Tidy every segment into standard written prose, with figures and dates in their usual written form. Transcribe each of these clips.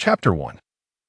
Chapter 1.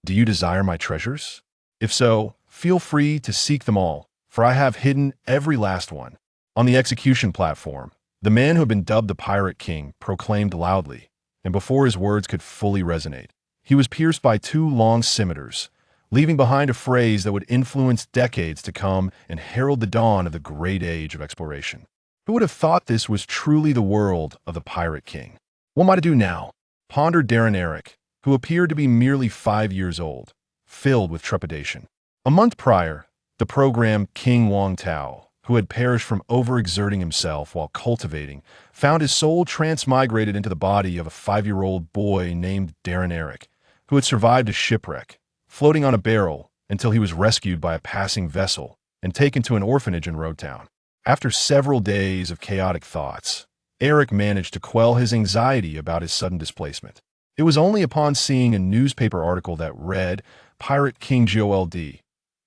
Do you desire my treasures? If so, feel free to seek them all, for I have hidden every last one. On the execution platform, the man who had been dubbed the Pirate King proclaimed loudly, and before his words could fully resonate, he was pierced by two long scimitars, leaving behind a phrase that would influence decades to come and herald the dawn of the great age of exploration. Who would have thought this was truly the world of the Pirate King? What am I to do now? Pondered Darren Eric, who appeared to be merely 5 years old, filled with trepidation. A month prior, the program King Wong Tao, who had perished from overexerting himself while cultivating, found his soul transmigrated into the body of a 5-year-old boy named Darren Eric, who had survived a shipwreck, floating on a barrel until he was rescued by a passing vessel and taken to an orphanage in Roadtown. After several days of chaotic thoughts, Eric managed to quell his anxiety about his sudden displacement. It was only upon seeing a newspaper article that read, Pirate King GOLD,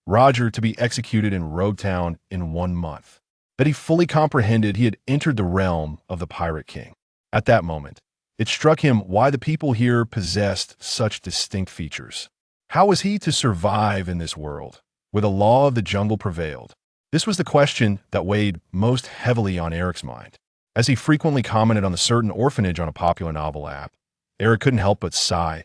Roger to be executed in Roadtown in 1 month, that he fully comprehended he had entered the realm of the Pirate King. At that moment, it struck him why the people here possessed such distinct features. How was he to survive in this world, where the law of the jungle prevailed? This was the question that weighed most heavily on Eric's mind. As he frequently commented on the certain orphanage on a popular novel app, Eric couldn't help but sigh.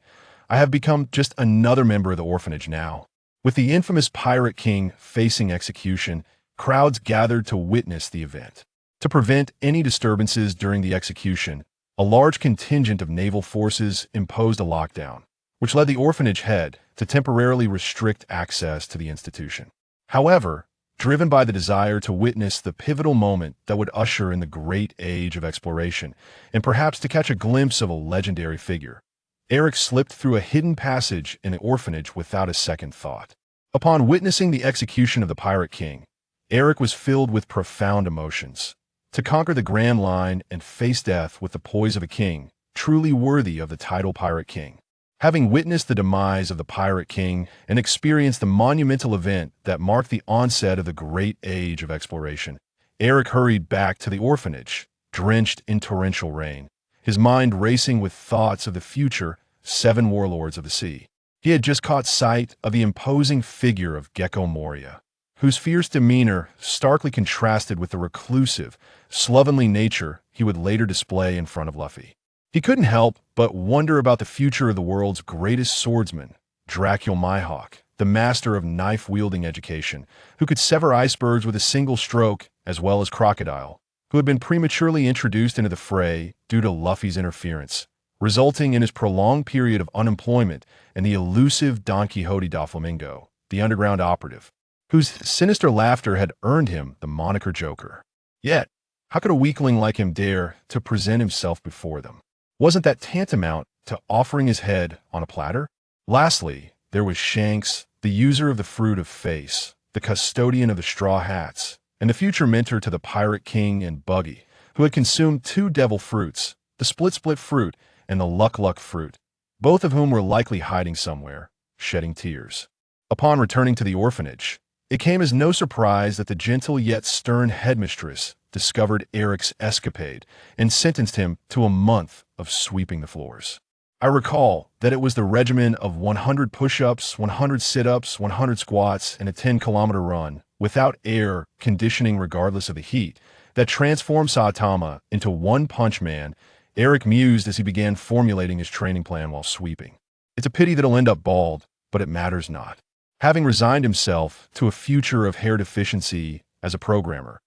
I have become just another member of the orphanage now. With the infamous Pirate King facing execution, crowds gathered to witness the event. To prevent any disturbances during the execution, a large contingent of naval forces imposed a lockdown, which led the orphanage head to temporarily restrict access to the institution. However, driven by the desire to witness the pivotal moment that would usher in the great age of exploration, and perhaps to catch a glimpse of a legendary figure, Eric slipped through a hidden passage in the orphanage without a second thought. Upon witnessing the execution of the Pirate King, Eric was filled with profound emotions. To conquer the grand line and face death with the poise of a king, truly worthy of the title Pirate King. Having witnessed the demise of the Pirate King and experienced the monumental event that marked the onset of the great age of exploration, Eric hurried back to the orphanage, drenched in torrential rain, his mind racing with thoughts of the future 7 warlords of the sea. He had just caught sight of the imposing figure of Gecko Moria, whose fierce demeanor starkly contrasted with the reclusive, slovenly nature he would later display in front of Luffy. He couldn't help but wonder about the future of the world's greatest swordsman, Dracul Mihawk, the master of knife-wielding education, who could sever icebergs with a single stroke, as well as Crocodile, who had been prematurely introduced into the fray due to Luffy's interference, resulting in his prolonged period of unemployment, and the elusive Don Quixote Doflamingo, the underground operative, whose sinister laughter had earned him the moniker Joker. Yet, how could a weakling like him dare to present himself before them? Wasn't that tantamount to offering his head on a platter? Lastly, there was Shanks, the user of the Fruit of Face, the custodian of the Straw Hats, and the future mentor to the Pirate King and Buggy, who had consumed 2 devil fruits, the Split Fruit and the Luck Fruit, both of whom were likely hiding somewhere, shedding tears. Upon returning to the orphanage, it came as no surprise that the gentle yet stern headmistress discovered Eric's escapade and sentenced him to a month of sweeping the floors. I recall that it was the regimen of 100 push-ups, 100 sit-ups, 100 squats, and a 10-kilometer run, without air conditioning regardless of the heat, that transformed Saitama into One Punch Man. Eric mused as he began formulating his training plan while sweeping. It's a pity that he'll end up bald, but it matters not. Having resigned himself to a future of hair deficiency as a programmer,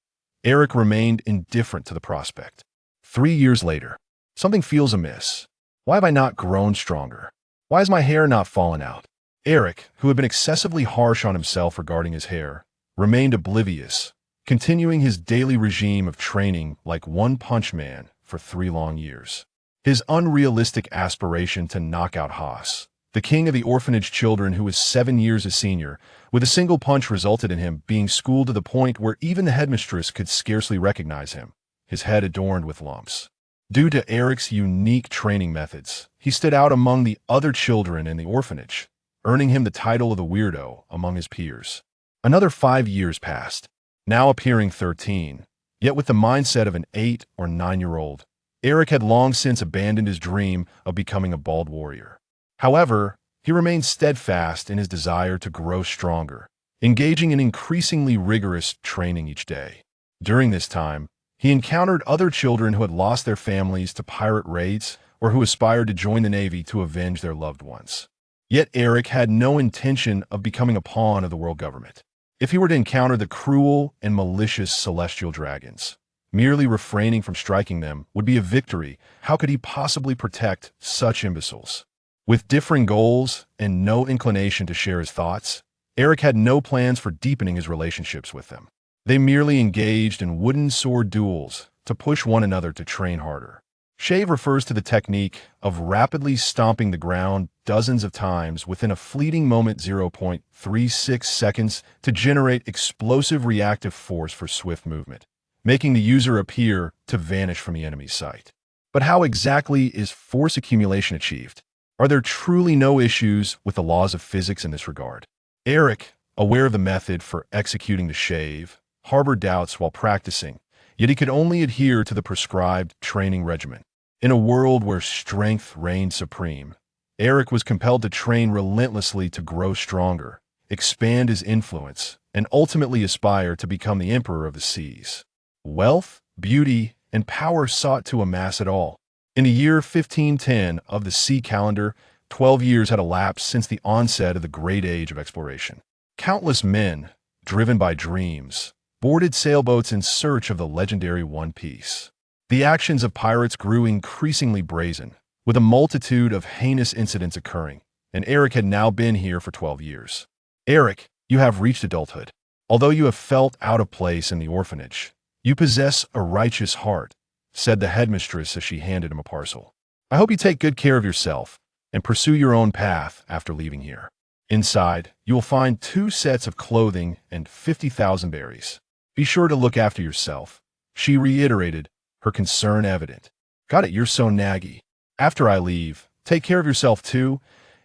Eric remained indifferent to the prospect. 3 years later, something feels amiss. Why have I not grown stronger? Why has my hair not fallen out? Eric, who had been excessively harsh on himself regarding his hair, remained oblivious, continuing his daily regime of training like One Punch Man for 3 long years. His unrealistic aspiration to knock out Haas, the king of the orphanage children who was 7 years a senior, with a single punch resulted in him being schooled to the point where even the headmistress could scarcely recognize him, his head adorned with lumps. Due to Eric's unique training methods, he stood out among the other children in the orphanage, earning him the title of the weirdo among his peers. Another 5 years passed, now appearing 13, yet with the mindset of an 8 or 9-year-old. Eric had long since abandoned his dream of becoming a bald warrior. However, He remained steadfast in his desire to grow stronger, engaging in increasingly rigorous training each day. During this time, he encountered other children who had lost their families to pirate raids or who aspired to join the Navy to avenge their loved ones. Yet Eric had no intention of becoming a pawn of the world government. If he were to encounter the cruel and malicious celestial dragons, merely refraining from striking them would be a victory. How could he possibly protect such imbeciles? With differing goals and no inclination to share his thoughts, Eric had no plans for deepening his relationships with them. They merely engaged in wooden sword duels to push one another to train harder. Shave refers to the technique of rapidly stomping the ground dozens of times within a fleeting moment 0.36 seconds to generate explosive reactive force for swift movement, making the user appear to vanish from the enemy's sight. But how exactly is force accumulation achieved? Are there truly no issues with the laws of physics in this regard? Eric, aware of the method for executing the shave, harbored doubts while practicing, yet he could only adhere to the prescribed training regimen. In a world where strength reigned supreme, Eric was compelled to train relentlessly to grow stronger, expand his influence, and ultimately aspire to become the emperor of the seas. Wealth, beauty, and power sought to amass it all. In the year 1510 of the sea calendar, 12 years had elapsed since the onset of the great age of exploration. Countless men, driven by dreams, boarded sailboats in search of the legendary One Piece. The actions of pirates grew increasingly brazen, with a multitude of heinous incidents occurring, and Eric had now been here for 12 years. Eric, you have reached adulthood. Although you have felt out of place in the orphanage, you possess a righteous heart, said the headmistress as she handed him a parcel. I hope you take good care of yourself and pursue your own path after leaving here. Inside, you will find 2 sets of clothing and 50,000 berries. Be sure to look after yourself, she reiterated, her concern evident. Got it, you're so naggy. After I leave, take care of yourself too,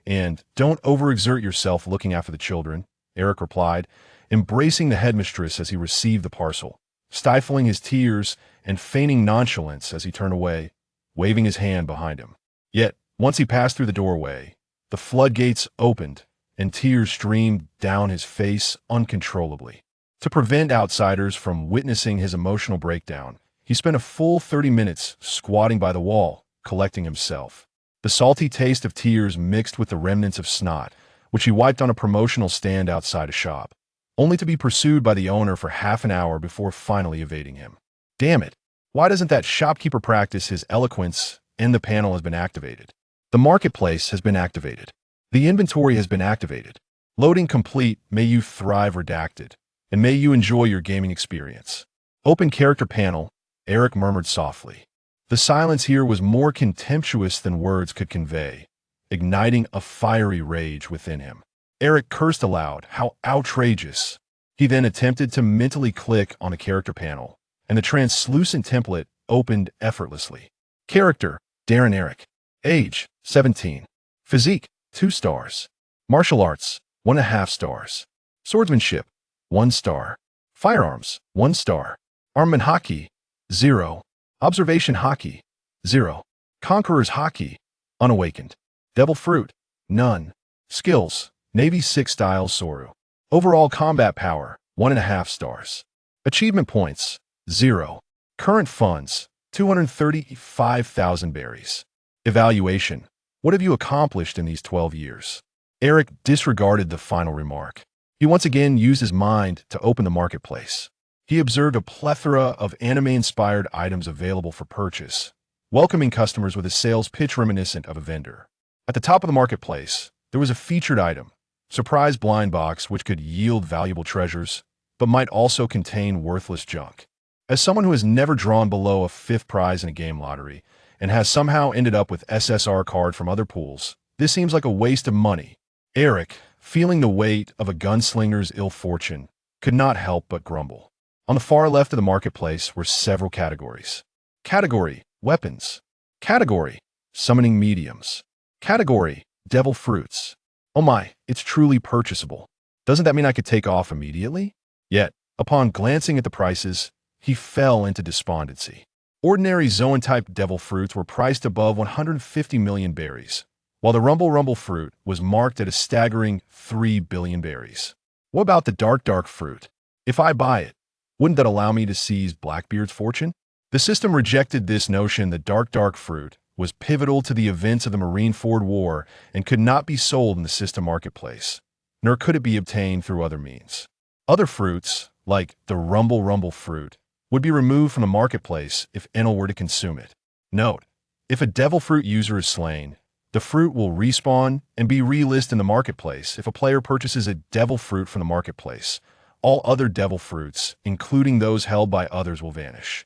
and don't overexert yourself looking after the children, Eric replied, embracing the headmistress as he received the parcel, stifling his tears and feigning nonchalance as he turned away, waving his hand behind him. Yet, once he passed through the doorway, the floodgates opened and tears streamed down his face uncontrollably. To prevent outsiders from witnessing his emotional breakdown, he spent a full 30 minutes squatting by the wall, collecting himself. The salty taste of tears mixed with the remnants of snot, which he wiped on a promotional stand outside a shop, only to be pursued by the owner for half an hour before finally evading him. Damn it, why doesn't that shopkeeper practice his eloquence? And the panel has been activated. The marketplace has been activated. The inventory has been activated. Loading complete, may you thrive redacted, and may you enjoy your gaming experience. Open character panel, Eric murmured softly. The silence here was more contemptuous than words could convey, igniting a fiery rage within him. Eric cursed aloud, how outrageous. He then attempted to mentally click on a character panel, and the translucent template opened effortlessly. Character, Darren Eric. Age, 17. Physique, 2 stars. Martial arts, 1.5 stars. Swordsmanship, 1 star. Firearms, 1 star. Armament hockey, 0. Observation hockey, 0. Conqueror's hockey, unawakened. Devil fruit, none. Skills, Navy 6 style Soru. Overall combat power, 1.5 stars. Achievement points, 0. Current funds, 235,000 berries. Evaluation, what have you accomplished in these 12 years? Eric disregarded the final remark. He once again used his mind to open the marketplace. He observed a plethora of anime-inspired items available for purchase, welcoming customers with a sales pitch reminiscent of a vendor. At the top of the marketplace, there was a featured item, surprise blind box which could yield valuable treasures, but might also contain worthless junk. As someone who has never drawn below a 5th prize in a game lottery, and has somehow ended up with SSR card from other pools, this seems like a waste of money. Eric, feeling the weight of a gunslinger's ill fortune, could not help but grumble. On the far left of the marketplace were several categories. Category, weapons. Category, summoning mediums. Category, devil fruits. Oh my, it's truly purchasable. Doesn't that mean I could take off immediately? Yet, upon glancing at the prices, he fell into despondency. Ordinary Zoan-type devil fruits were priced above 150 million berries, while the Rumble Rumble fruit was marked at a staggering 3 billion berries. What about the dark fruit? If I buy it, wouldn't that allow me to seize Blackbeard's fortune? The system rejected this notion that dark fruit was pivotal to the events of the Marineford War and could not be sold in the system marketplace, nor could it be obtained through other means. Other fruits, like the Rumble Rumble fruit, would be removed from the marketplace if Enel were to consume it. Note, if a devil fruit user is slain, the fruit will respawn and be relisted in the marketplace if a player purchases a devil fruit from the marketplace. All other devil fruits, including those held by others, will vanish.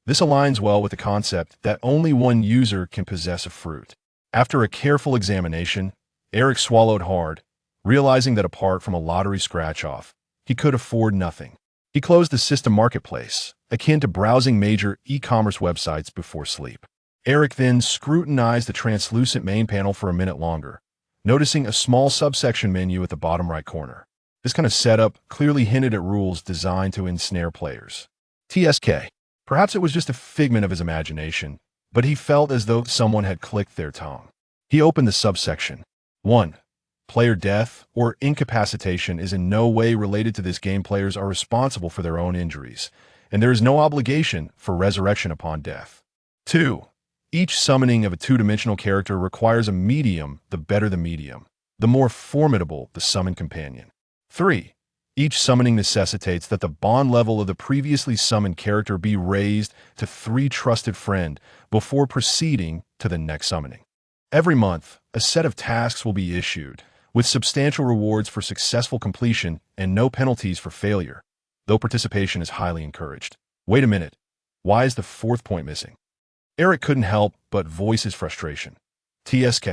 This aligns well with the concept that only one user can possess a fruit. After a careful examination, Eric swallowed hard, realizing that apart from a lottery scratch-off, he could afford nothing. He closed the system marketplace, akin to browsing major e-commerce websites before sleep. Eric then scrutinized the translucent main panel for a minute longer, noticing a small subsection menu at the bottom right corner. This kind of setup clearly hinted at rules designed to ensnare players. TSK. Perhaps it was just a figment of his imagination, but he felt as though someone had clicked their tongue. He opened the subsection. 1. Player death or incapacitation is in no way related to this game. Players are responsible for their own injuries, and there is no obligation for resurrection upon death. 2. Each summoning of a two-dimensional character requires a medium. The better the medium, the more formidable the summoned companion. 3. Each summoning necessitates that the bond level of the previously summoned character be raised to 3 trusted friend before proceeding to the next summoning. Every month, a set of tasks will be issued, with substantial rewards for successful completion and no penalties for failure, though participation is highly encouraged. Wait a minute, why is the 4th point missing? Eric couldn't help but voice his frustration. TSK.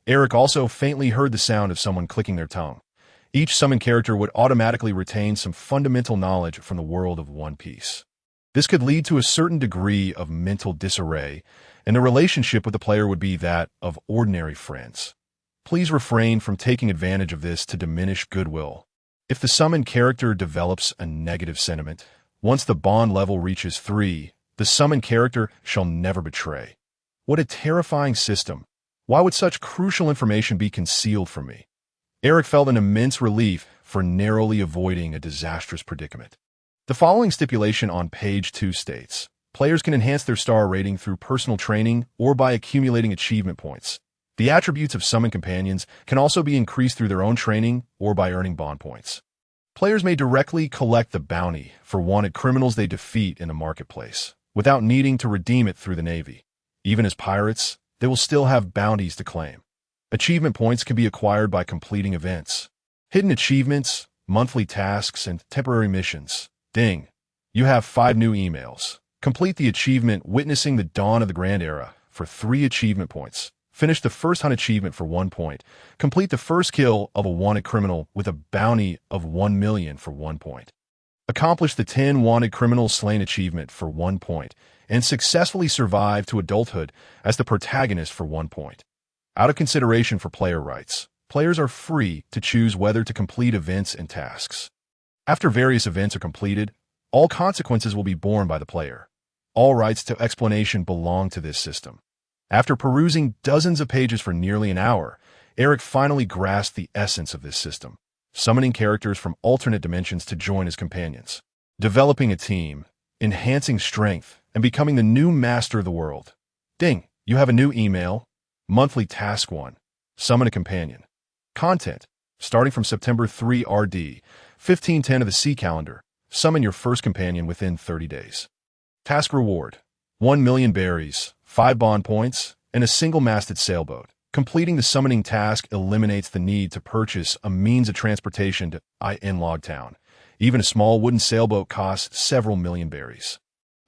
Eric also faintly heard the sound of someone clicking their tongue. Each summoned character would automatically retain some fundamental knowledge from the world of One Piece. This could lead to a certain degree of mental disarray, and the relationship with the player would be that of ordinary friends. Please refrain from taking advantage of this to diminish goodwill. If the summoned character develops a negative sentiment, once the bond level reaches 3, the summoned character shall never betray. What a terrifying system. Why would such crucial information be concealed from me? Eric felt an immense relief for narrowly avoiding a disastrous predicament. The following stipulation on page 2 states, players can enhance their star rating through personal training or by accumulating achievement points. The attributes of summoned companions can also be increased through their own training or by earning bond points. Players may directly collect the bounty for wanted criminals they defeat in the marketplace, without needing to redeem it through the Navy. Even as pirates, they will still have bounties to claim. Achievement points can be acquired by completing events, hidden achievements, monthly tasks, and temporary missions. Ding! You have 5 new emails. Complete the achievement Witnessing the Dawn of the Grand Era for 3 achievement points. Finish the first hunt achievement for 1 point. Complete the first kill of a wanted criminal with a bounty of 1 million for 1 point. Accomplish the 10 wanted criminals slain achievement for 1 point, and successfully survive to adulthood as the protagonist for 1 point. Out of consideration for player rights, players are free to choose whether to complete events and tasks. After various events are completed, all consequences will be borne by the player. All rights to explanation belong to this system. After perusing dozens of pages for nearly an hour, Eric finally grasped the essence of this system, summoning characters from alternate dimensions to join his companions, developing a team, enhancing strength, and becoming the new master of the world. Ding! You have a new email. Monthly Task 1. Summon a companion. Content. Starting from September 3 RD, 1510 of the C calendar. Summon your first companion within 30 days. Task Reward. 1 million berries, 5 bond points, and a single-masted sailboat. Completing the summoning task eliminates the need to purchase a means of transportation to Log Town. Even a small wooden sailboat costs several million berries.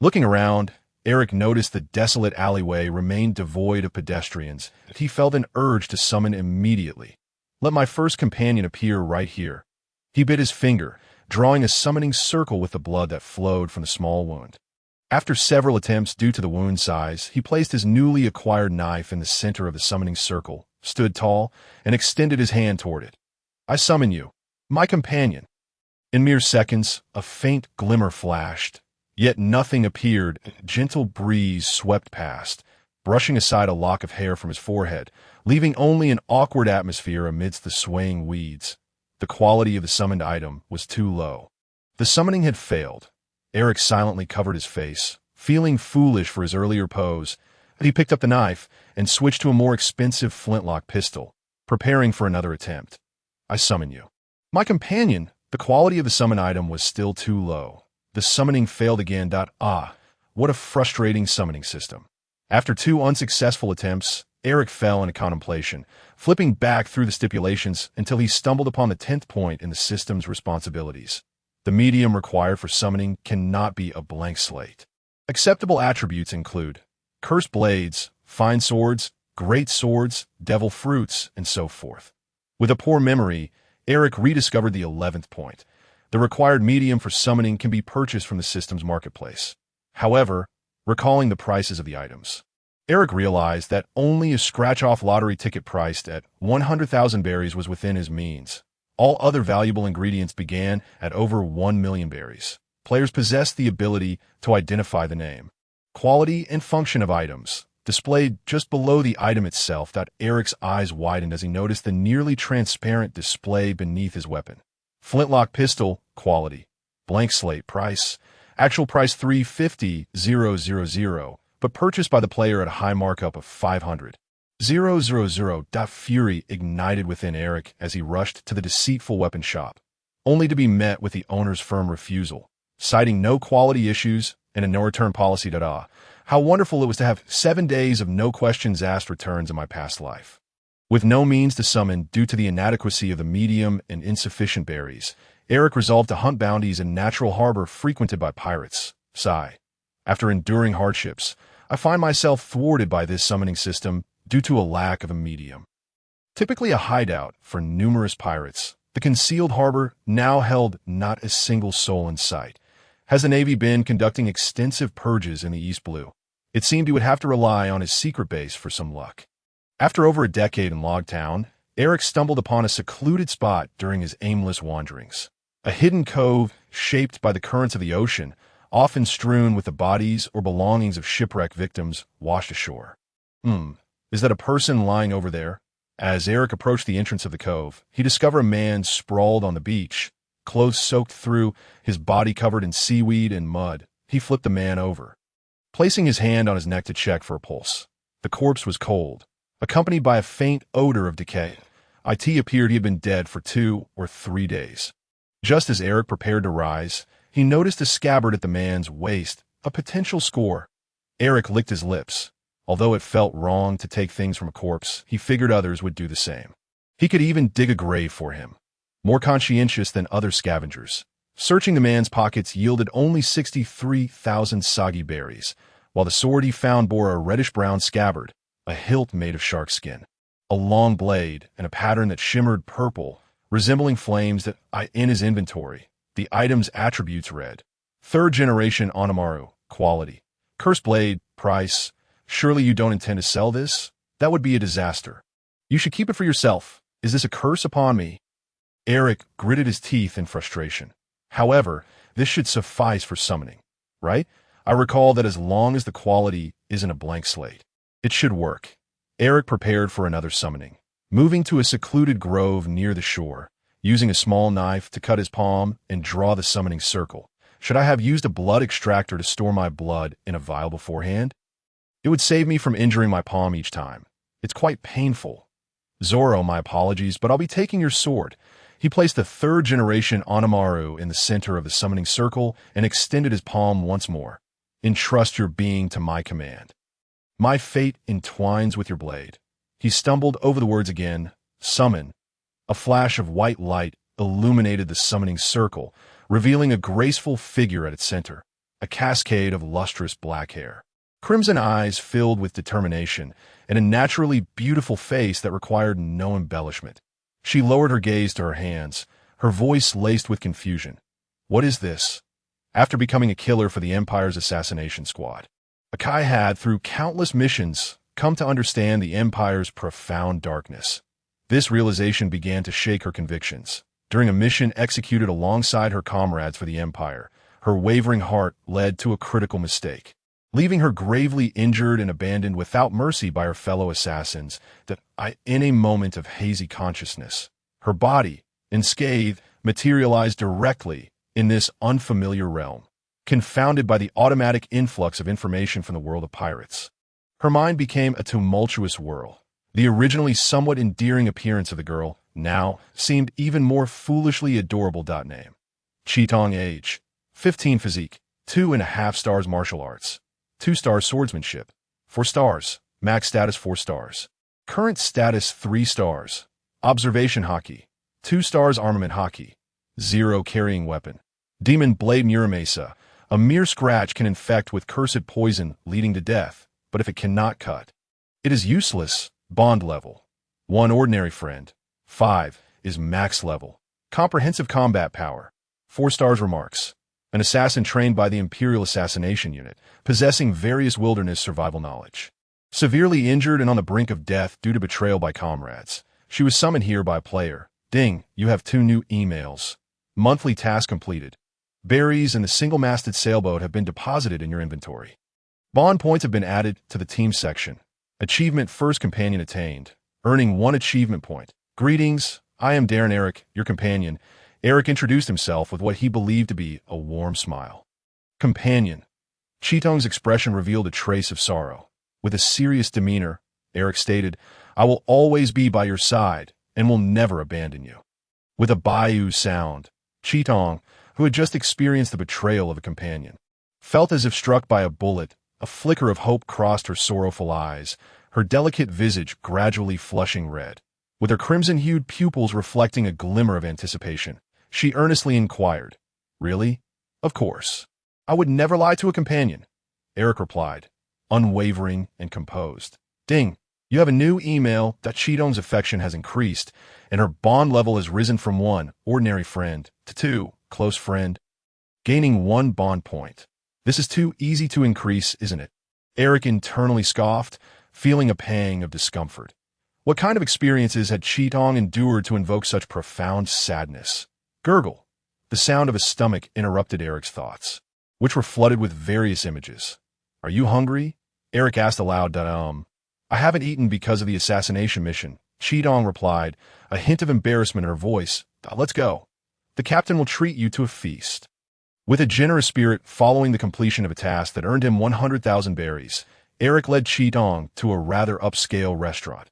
Looking around, Eric noticed the desolate alleyway remained devoid of pedestrians. He felt an urge to summon immediately. Let my first companion appear right here. He bit his finger, drawing a summoning circle with the blood that flowed from the small wound. After several attempts due to the wound size, he placed his newly acquired knife in the center of the summoning circle, stood tall, and extended his hand toward it. I summon you, my companion. In mere seconds, a faint glimmer flashed. Yet nothing appeared. A gentle breeze swept past, brushing aside a lock of hair from his forehead, leaving only an awkward atmosphere amidst the swaying weeds. The quality of the summoned item was too low. The summoning had failed. Eric silently covered his face, feeling foolish for his earlier pose. He picked up the knife and switched to a more expensive flintlock pistol, preparing for another attempt. I summon you. My companion, the quality of the summon item was still too low. The summoning failed again. What a frustrating summoning system. After 2 unsuccessful attempts, Eric fell into contemplation, flipping back through the stipulations until he stumbled upon the 10th point in the system's responsibilities. The medium required for summoning cannot be a blank slate. Acceptable attributes include cursed blades, fine swords, great swords, devil fruits, and so forth. With a poor memory, Eric rediscovered the 11th point. The required medium for summoning can be purchased from the system's marketplace. However, recalling the prices of the items, Eric realized that only a scratch-off lottery ticket priced at 100,000 berries was within his means. All other valuable ingredients began at over 1 million berries. Players possessed the ability to identify the name, quality, and function of items, displayed just below the item itself. Eric's eyes widened as he noticed the nearly transparent display beneath his weapon. Flintlock pistol, quality. Blank slate, price. Actual price 350,000, but purchased by the player at a high markup of 500,000. Fury ignited within Eric as he rushed to the deceitful weapon shop, only to be met with the owner's firm refusal, citing no quality issues and a no-return policy. How wonderful it was to have 7 days of no questions asked returns in my past life. With no means to summon due to the inadequacy of the medium and insufficient berries, Eric resolved to hunt bounties in natural harbor frequented by pirates. Sigh. After enduring hardships, I find myself thwarted by this summoning system due to a lack of a medium. Typically a hideout for numerous pirates, the concealed harbor now held not a single soul in sight. Has the Navy been conducting extensive purges in the East Blue? It seemed he would have to rely on his secret base for some luck. After over a decade in Logtown, Eric stumbled upon a secluded spot during his aimless wanderings. A hidden cove shaped by the currents of the ocean, often strewn with the bodies or belongings of shipwreck victims washed ashore. Is that a person lying over there? As Eric approached the entrance of the cove, he discovered a man sprawled on the beach, clothes soaked through, his body covered in seaweed and mud. He flipped the man over, placing his hand on his neck to check for a pulse. The corpse was cold, accompanied by a faint odor of decay. It appeared he had been dead for 2 or 3 days. Just as Eric prepared to rise, he noticed a scabbard at the man's waist, a potential score. Eric licked his lips. Although it felt wrong to take things from a corpse, he figured others would do the same. He could even dig a grave for him. More conscientious than other scavengers, searching the man's pockets yielded only 63,000 soggy berries, while the sword he found bore a reddish-brown scabbard, a hilt made of shark skin, a long blade, and a pattern that shimmered purple, resembling flames. In his inventory, the item's attributes read: 3rd generation Onamaru, quality. Cursed blade, price. Surely you don't intend to sell this? That would be a disaster. You should keep it for yourself. Is this a curse upon me? Eric gritted his teeth in frustration. However, this should suffice for summoning, right? I recall that as long as the quality isn't a blank slate, it should work. Eric prepared for another summoning, moving to a secluded grove near the shore, using a small knife to cut his palm and draw the summoning circle. Should I have used a blood extractor to store my blood in a vial beforehand? It would save me from injuring my palm each time. It's quite painful. Zoro, my apologies, but I'll be taking your sword. He placed the 3rd generation Onamaru in the center of the summoning circle and extended his palm once more. Entrust your being to my command. My fate entwines with your blade. He stumbled over the words again. Summon. A flash of white light illuminated the summoning circle, revealing a graceful figure at its center, a cascade of lustrous black hair, crimson eyes filled with determination, and a naturally beautiful face that required no embellishment. She lowered her gaze to her hands, her voice laced with confusion. What is this? After becoming a killer for the Empire's assassination squad, Akai had, through countless missions, come to understand the Empire's profound darkness. This realization began to shake her convictions. During a mission executed alongside her comrades for the Empire, her wavering heart led to a critical mistake. leaving her gravely injured and abandoned without mercy by her fellow assassins, in a moment of hazy consciousness, her body, unscathed, materialized directly in this unfamiliar realm, confounded by the automatic influx of information from the world of pirates. Her mind became a tumultuous whirl. The originally somewhat endearing appearance of the girl now seemed even more foolishly adorable. Name: Chitong. Age: 15. Physique: 2.5 stars. Martial arts: 2 stars. Swordsmanship: 4 stars. Max status: 4 stars. Current status: 3 stars. Observation hockey: 2 stars. Armament hockey: 0. Carrying weapon: Demon Blade. Muramasa: a mere scratch can infect with cursed poison leading to death, but if it cannot cut, it is useless. Bond level: 1. Ordinary friend: 5 is max level. Comprehensive combat power: 4 stars. Remarks: an assassin trained by the Imperial Assassination Unit, possessing various wilderness survival knowledge. Severely injured and on the brink of death due to betrayal by comrades, she was summoned here by a player. Ding, you have 2 new emails. Monthly task completed. Berries and the single-masted sailboat have been deposited in your inventory. Bond points have been added to the team section. Achievement: First Companion attained, earning 1 achievement point. Greetings, I am Darren Eric, your companion. Eric introduced himself with what he believed to be a warm smile. Companion. Chitong's expression revealed a trace of sorrow. With a serious demeanor, Eric stated, I will always be by your side and will never abandon you. With a bayou sound, Chitong, who had just experienced the betrayal of a companion, felt as if struck by a bullet. A flicker of hope crossed her sorrowful eyes, her delicate visage gradually flushing red. With her crimson-hued pupils reflecting a glimmer of anticipation, she earnestly inquired, Really? Of course. I would never lie to a companion, Eric replied, unwavering and composed. Ding, you have a new email. Chitong's affection has increased, and her bond level has risen from 1, ordinary friend, to 2, close friend, gaining 1 bond point. This is too easy to increase, isn't it? Eric internally scoffed, feeling a pang of discomfort. What kind of experiences had Chitong endured to invoke such profound sadness? Gurgle. The sound of a stomach interrupted Eric's thoughts, which were flooded with various images. Are you hungry? Eric asked aloud. I haven't eaten because of the assassination mission, Chitong replied, a hint of embarrassment in her voice. Let's go. The captain will treat you to a feast. With a generous spirit following the completion of a task that earned him 100,000 berries, Eric led Chitong to a rather upscale restaurant.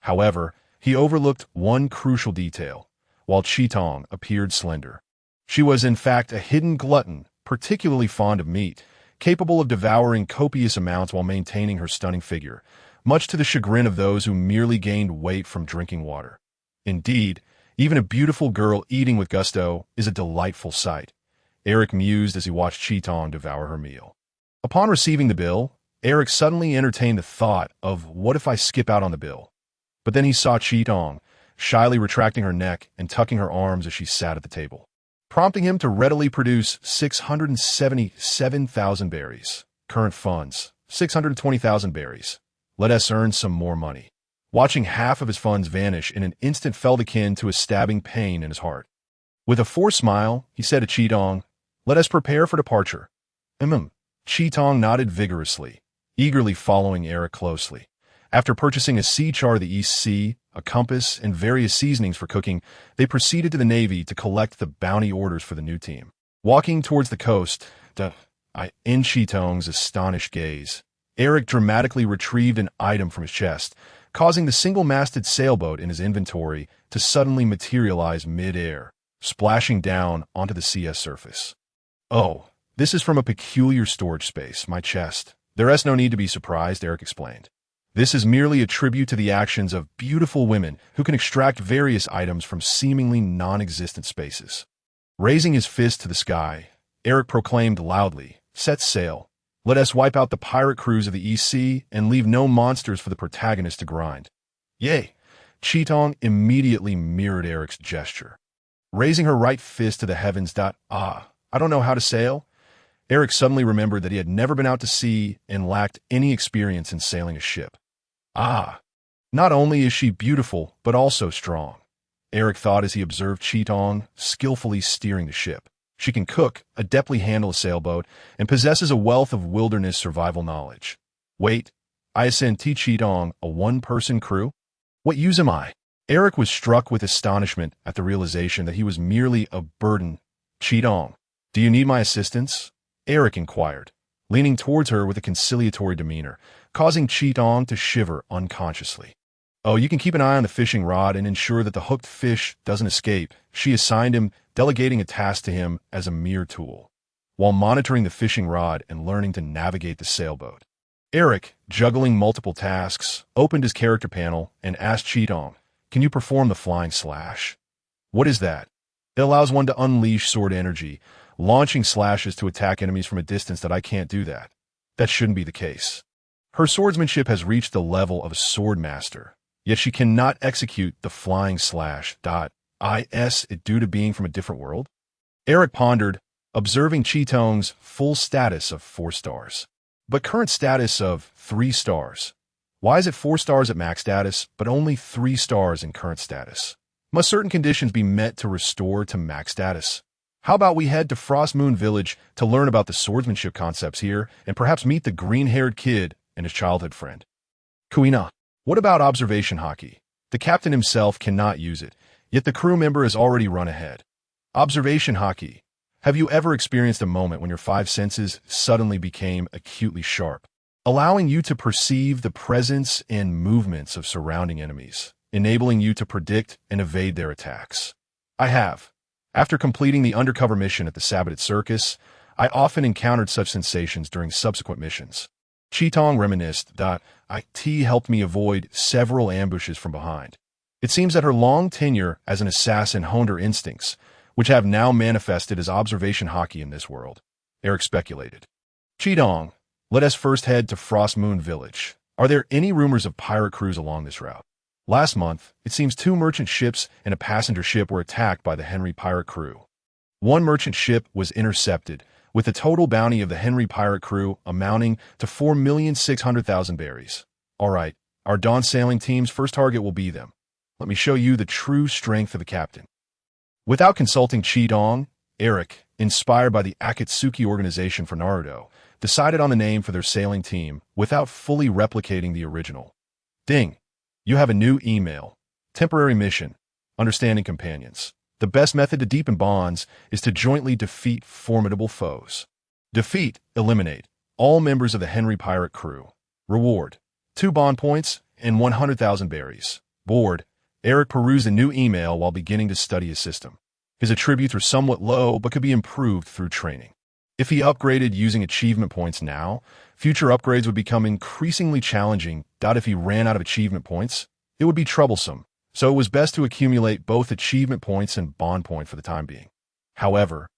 However, he overlooked one crucial detail. While Chitong appeared slender, she was in fact a hidden glutton, particularly fond of meat, capable of devouring copious amounts while maintaining her stunning figure, much to the chagrin of those who merely gained weight from drinking water. Indeed, even a beautiful girl eating with gusto is a delightful sight, Eric mused as he watched Chitong devour her meal. Upon receiving the bill, Eric suddenly entertained the thought of what if I skip out on the bill? But then he saw Chitong, shyly retracting her neck and tucking her arms as she sat at the table, prompting him to readily produce 677,000 berries. Current funds, 620,000 berries. Let us earn some more money. Watching half of his funds vanish in an instant felt akin to a stabbing pain in his heart. With a forced smile, he said to Chitong, Let us prepare for departure. Chitong nodded vigorously, eagerly following Eric closely. After purchasing a sea chart of the East Sea, a compass, and various seasonings for cooking, they proceeded to the Navy to collect the bounty orders for the new team. Walking towards the coast, in Chitong's astonished gaze, Eric dramatically retrieved an item from his chest, causing the single-masted sailboat in his inventory to suddenly materialize mid-air, splashing down onto the CS surface. Oh, this is from a peculiar storage space, my chest. There is no need to be surprised, Eric explained. This is merely a tribute to the actions of beautiful women who can extract various items from seemingly non-existent spaces. Raising his fist to the sky, Eric proclaimed loudly, Set sail. Let us wipe out the pirate crews of the East Sea and leave no monsters for the protagonist to grind. Yay! Chitong immediately mirrored Eric's gesture. Raising her right fist to the heavens. I don't know how to sail. Eric suddenly remembered that he had never been out to sea and lacked any experience in sailing a ship. Not only is she beautiful, but also strong, Eric thought as he observed Chitong skillfully steering the ship. She can cook, adeptly handle a sailboat, and possesses a wealth of wilderness survival knowledge. Wait, I ascend Tsundere, a one-person crew? What use am I? Eric was struck with astonishment at the realization that he was merely a burden. Tsundere, do you need my assistance? Eric inquired, leaning towards her with a conciliatory demeanor, causing Tsundere to shiver unconsciously. Oh, you can keep an eye on the fishing rod and ensure that the hooked fish doesn't escape. She assigned him, delegating a task to him as a mere tool, while monitoring the fishing rod and learning to navigate the sailboat. Eric, juggling multiple tasks, opened his character panel and asked Tsundere, can you perform the flying slash? What is that? It allows one to unleash sword energy, launching slashes to attack enemies from a distance that I can't do that. That shouldn't be the case. Her swordsmanship has reached the level of a sword master, yet she cannot execute the flying slash. Is it due to being from a different world? Eric pondered, observing Chitone's full status of 4 stars, but current status of 3 stars. Why is it 4 stars at max status, but only 3 stars in current status? Must certain conditions be met to restore to max status? How about we head to Frost Moon Village to learn about the swordsmanship concepts here and perhaps meet the green-haired kid and his childhood friend? Kuina, what about observation hockey? The captain himself cannot use it, yet the crew member has already run ahead. Observation hockey. Have you ever experienced a moment when your 5 senses suddenly became acutely sharp, allowing you to perceive the presence and movements of surrounding enemies, enabling you to predict and evade their attacks? I have. After completing the undercover mission at the Sabbated Circus, I often encountered such sensations during subsequent missions. Tsundere reminisced that it helped me avoid several ambushes from behind. It seems that her long tenure as an assassin honed her instincts, which have now manifested as observation hockey in this world. Eric speculated. Tsundere, let us first head to Frost Moon Village. Are there any rumors of pirate crews along this route? Last month, it seems 2 merchant ships and a passenger ship were attacked by the Henry pirate crew. One merchant ship was intercepted, with the total bounty of the Henry pirate crew amounting to 4,600,000 berries. All right, our Dawn sailing team's first target will be them. Let me show you the true strength of the captain. Without consulting Tsundere, Eric, inspired by the Akatsuki organization for Naruto, decided on the name for their sailing team without fully replicating the original. Ding! You have a new email. Temporary mission. Understanding companions. The best method to deepen bonds is to jointly defeat formidable foes. Defeat, eliminate, all members of the Henry pirate crew. Reward, 2 bond points and 100,000 berries. Bored, Eric perused a new email while beginning to study his system. His attributes were somewhat low but could be improved through training. If he upgraded using achievement points now, future upgrades would become increasingly challenging. If he ran out of achievement points, it would be troublesome, so it was best to accumulate both achievement points and bond point for the time being. However,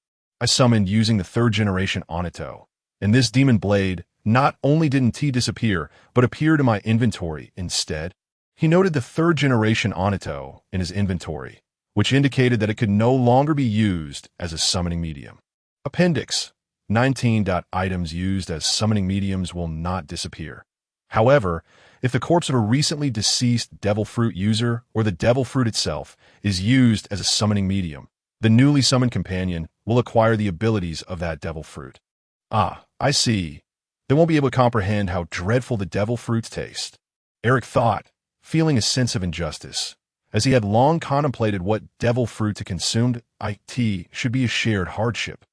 I summoned using the 3rd generation Onito, and this demon blade not only didn't disappear, but appeared in my inventory instead. He noted the 3rd generation Onito in his inventory, which indicated that it could no longer be used as a summoning medium. Appendix 19. Items used as summoning mediums will not disappear. However, if the corpse of a recently deceased devil fruit user or the devil fruit itself is used as a summoning medium, the newly summoned companion will acquire the abilities of that devil fruit. Ah, I see. They won't be able to comprehend how dreadful the devil fruits taste. Eric thought, feeling a sense of injustice, as he had long contemplated what devil fruit to consume. It should be a shared hardship.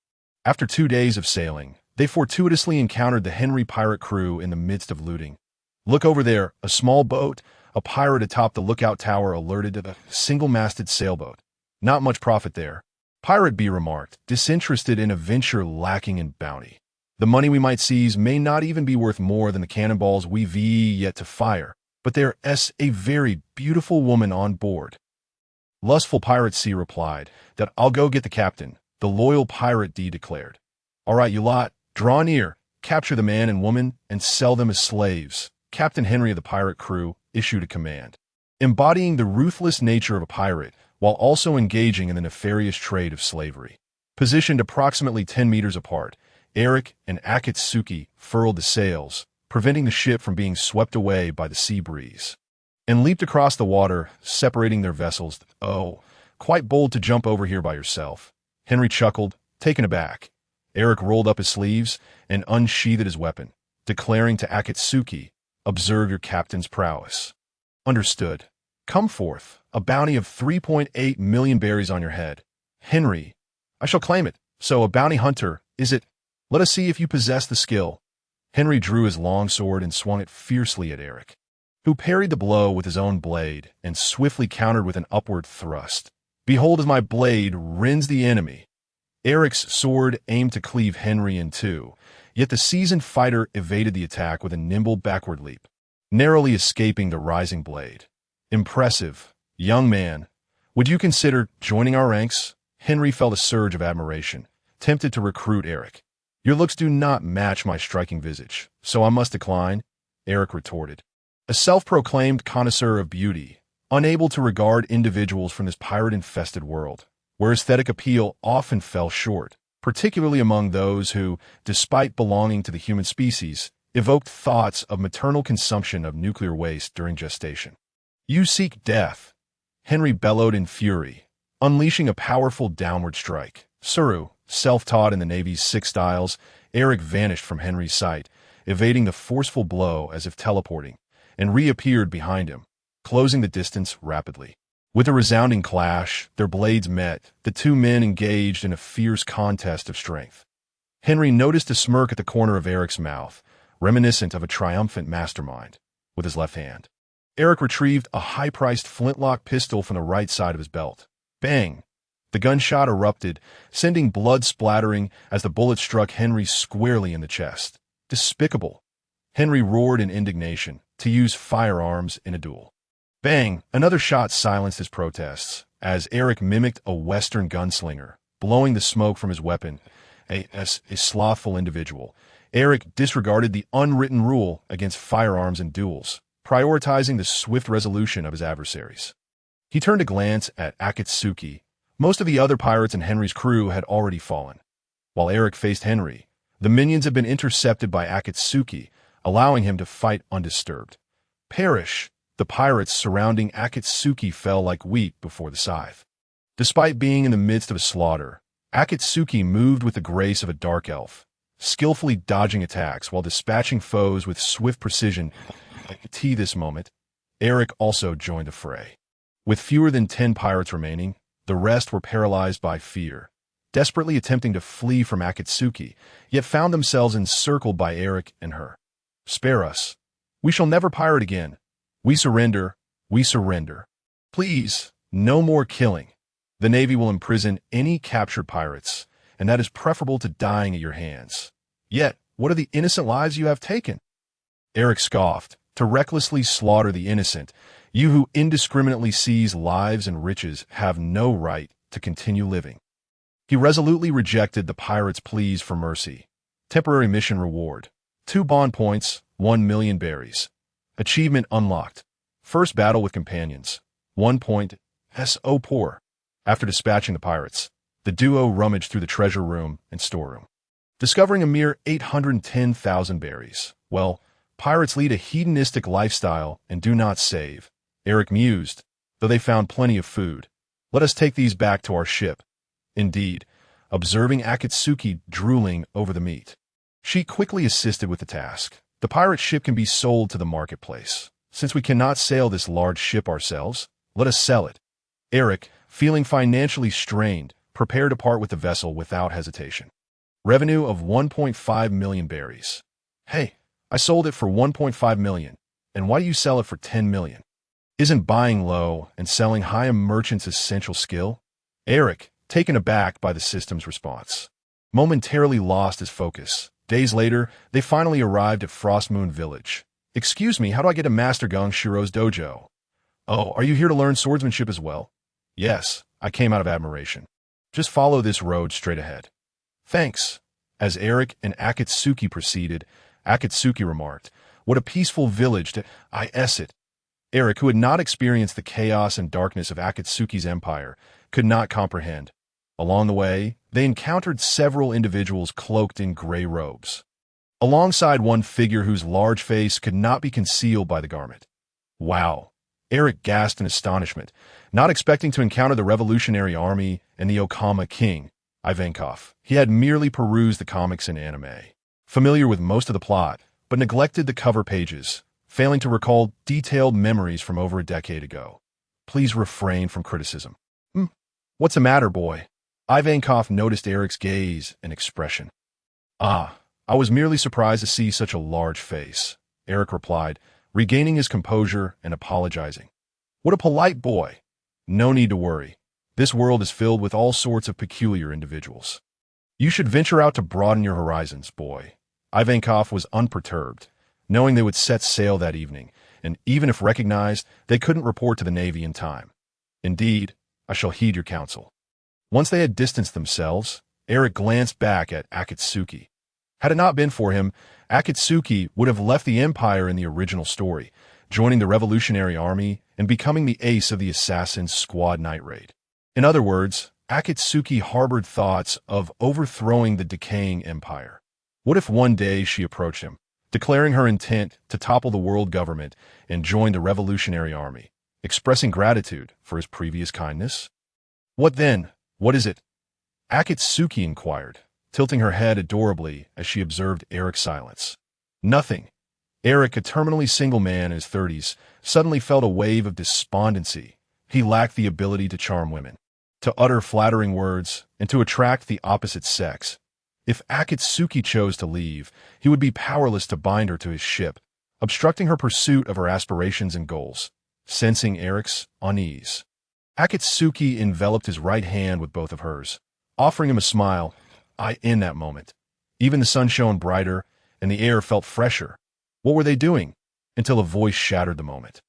After 2 days of sailing, they fortuitously encountered the Henry pirate crew in the midst of looting. Look over there, a small boat. A pirate atop the lookout tower alerted to the single-masted sailboat. Not much profit there. Pirate B remarked, disinterested in a venture lacking in bounty. The money we might seize may not even be worth more than the cannonballs we've yet to fire, but there's a very beautiful woman on board. Lustful Pirate C replied that I'll go get the captain, the loyal Pirate D declared. All right, you lot, draw near, capture the man and woman, and sell them as slaves. Captain Henry of the pirate crew issued a command, embodying the ruthless nature of a pirate while also engaging in the nefarious trade of slavery. Positioned approximately 10 meters apart, Eric and Akatsuki furled the sails, preventing the ship from being swept away by the sea breeze, and leaped across the water, separating their vessels. Oh, quite bold to jump over here by yourself. Henry chuckled, Taken aback, Eric rolled up his sleeves and unsheathed his weapon, declaring to Akatsuki, "Observe your captain's prowess." "Understood. Come forth, a bounty of 3.8 million berries on your head. Henry, I shall claim it. So a bounty hunter, is it? Let us see if you possess the skill." Henry drew his long sword and swung it fiercely at Eric, who parried the blow with his own blade and swiftly countered with an upward thrust. "Behold as my blade rends the enemy." Eric's sword aimed to cleave Henry in two, yet the seasoned fighter evaded the attack with a nimble backward leap, narrowly escaping the rising blade. "Impressive. Young man, would you consider joining our ranks?" Henry felt a surge of admiration, tempted to recruit Eric. "Your looks do not match my striking visage, so I must decline," Eric retorted. A self-proclaimed connoisseur of beauty, unable to regard individuals from this pirate-infested world, where aesthetic appeal often fell short, particularly among those who, despite belonging to the human species, evoked thoughts of maternal consumption of nuclear waste during gestation. "You seek death," Henry bellowed in fury, unleashing a powerful downward strike. Suru, self-taught in the Navy's 6 styles, Eric vanished from Henry's sight, evading the forceful blow as if teleporting, and reappeared behind him, closing the distance rapidly. With a resounding clash, their blades met, the two men engaged in a fierce contest of strength. Henry noticed a smirk at the corner of Eric's mouth, reminiscent of a triumphant mastermind, with his left hand. Eric retrieved a high-priced flintlock pistol from the right side of his belt. Bang! The gunshot erupted, sending blood splattering as the bullet struck Henry squarely in the chest. Despicable! Henry roared in indignation, to use firearms in a duel. Bang! Another shot silenced his protests, as Eric mimicked a Western gunslinger, blowing the smoke from his weapon. A slothful individual, Eric disregarded the unwritten rule against firearms in duels, prioritizing the swift resolution of his adversaries. He turned a glance at Akatsuki. Most of the other pirates in Henry's crew had already fallen. While Eric faced Henry, the minions had been intercepted by Akatsuki, allowing him to fight undisturbed. Perish! The pirates surrounding Akatsuki fell like wheat before the scythe. Despite being in the midst of a slaughter, Akatsuki moved with the grace of a dark elf, skillfully dodging attacks while dispatching foes with swift precision. At this moment, Eric also joined the fray. With fewer than 10 pirates remaining, the rest were paralyzed by fear, desperately attempting to flee from Akatsuki, yet found themselves encircled by Eric and her. "Spare us. We shall never pirate again. We surrender. We surrender. Please, no more killing. The Navy will imprison any captured pirates, and that is preferable to dying at your hands. Yet, what are the innocent lives you have taken?" Eric scoffed. "To recklessly slaughter the innocent, you who indiscriminately seize lives and riches have no right to continue living." He resolutely rejected the pirates' pleas for mercy. Temporary mission reward: 2 bond points, 1 million berries. Achievement unlocked. First battle with companions. 1 point. So poor. After dispatching the pirates, the duo rummaged through the treasure room and storeroom, discovering a mere 810,000 berries. Well, pirates lead a hedonistic lifestyle and do not save, Eric mused, though they found plenty of food. "Let us take these back to our ship." Indeed, observing Akatsuki drooling over the meat, she quickly assisted with the task. "The pirate ship can be sold to the marketplace. Since we cannot sail this large ship ourselves, let us sell it." Eric, feeling financially strained, prepared to part with the vessel without hesitation. Revenue of 1.5 million berries. "Hey, I sold it for 1.5 million, and why do you sell it for 10 million? Isn't buying low and selling high a merchant's essential skill?" Eric, taken aback by the system's response, momentarily lost his focus. Days later, they finally arrived at Frostmoon Village. "Excuse me, how do I get to Master Gung Shiro's dojo?" "Oh, are you here to learn swordsmanship as well?" "Yes, I came out of admiration." "Just follow this road straight ahead." "Thanks." As Eric and Akatsuki proceeded, Akatsuki remarked, "What a peaceful village to it." Eric, who had not experienced the chaos and darkness of Akatsuki's empire, could not comprehend. Along the way, they encountered several individuals cloaked in gray robes, alongside one figure whose large face could not be concealed by the garment. "Wow!" Eric gasped in astonishment, not expecting to encounter the Revolutionary Army and the Okama King. Ivankov. He had merely perused the comics and anime, familiar with most of the plot, but neglected the cover pages, failing to recall detailed memories from over a decade ago. Please refrain from criticism. What's the matter, boy? Ivankov noticed Eric's gaze and expression. I was merely surprised to see such a large face, Eric replied, regaining his composure and apologizing. What a polite boy. No need to worry. This world is filled with all sorts of peculiar individuals. You should venture out to broaden your horizons, boy. Ivankov was unperturbed, knowing they would set sail that evening, and even if recognized, they couldn't report to the Navy in time. Indeed, I shall heed your counsel. Once they had distanced themselves, Eric glanced back at Akatsuki. Had it not been for him, Akatsuki would have left the Empire in the original story, joining the Revolutionary Army and becoming the ace of the Assassin's Squad night raid. In other words, Akatsuki harbored thoughts of overthrowing the decaying empire. What if one day she approached him, declaring her intent to topple the world government and join the Revolutionary Army, expressing gratitude for his previous kindness? What then? What is it? Akatsuki inquired, tilting her head adorably as she observed Eric's silence. Nothing. Eric, a terminally single man in his 30s, suddenly felt a wave of despondency. He lacked the ability to charm women, to utter flattering words, and to attract the opposite sex. If Akatsuki chose to leave, he would be powerless to bind her to his ship, obstructing her pursuit of her aspirations and goals. Sensing Eric's unease, Akatsuki enveloped his right hand with both of hers, offering him a smile. In that moment, even the sun shone brighter, and the air felt fresher. What were they doing? Until a voice shattered the moment.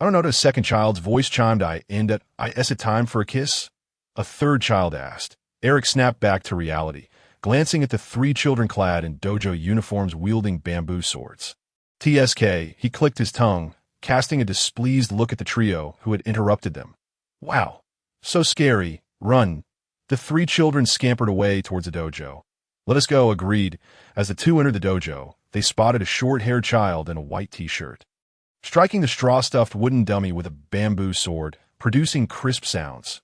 I don't know, a second child's voice chimed. Is it time for a kiss? A third child asked. Eric snapped back to reality, glancing at the 3 children clad in dojo uniforms wielding bamboo swords. TSK, he clicked his tongue, casting a displeased look at the trio who had interrupted them. Wow. So scary. Run. The 3 children scampered away towards the dojo. Let us go, agreed. As the 2 entered the dojo, they spotted a short-haired child in a white t-shirt, striking the straw-stuffed wooden dummy with a bamboo sword, producing crisp sounds.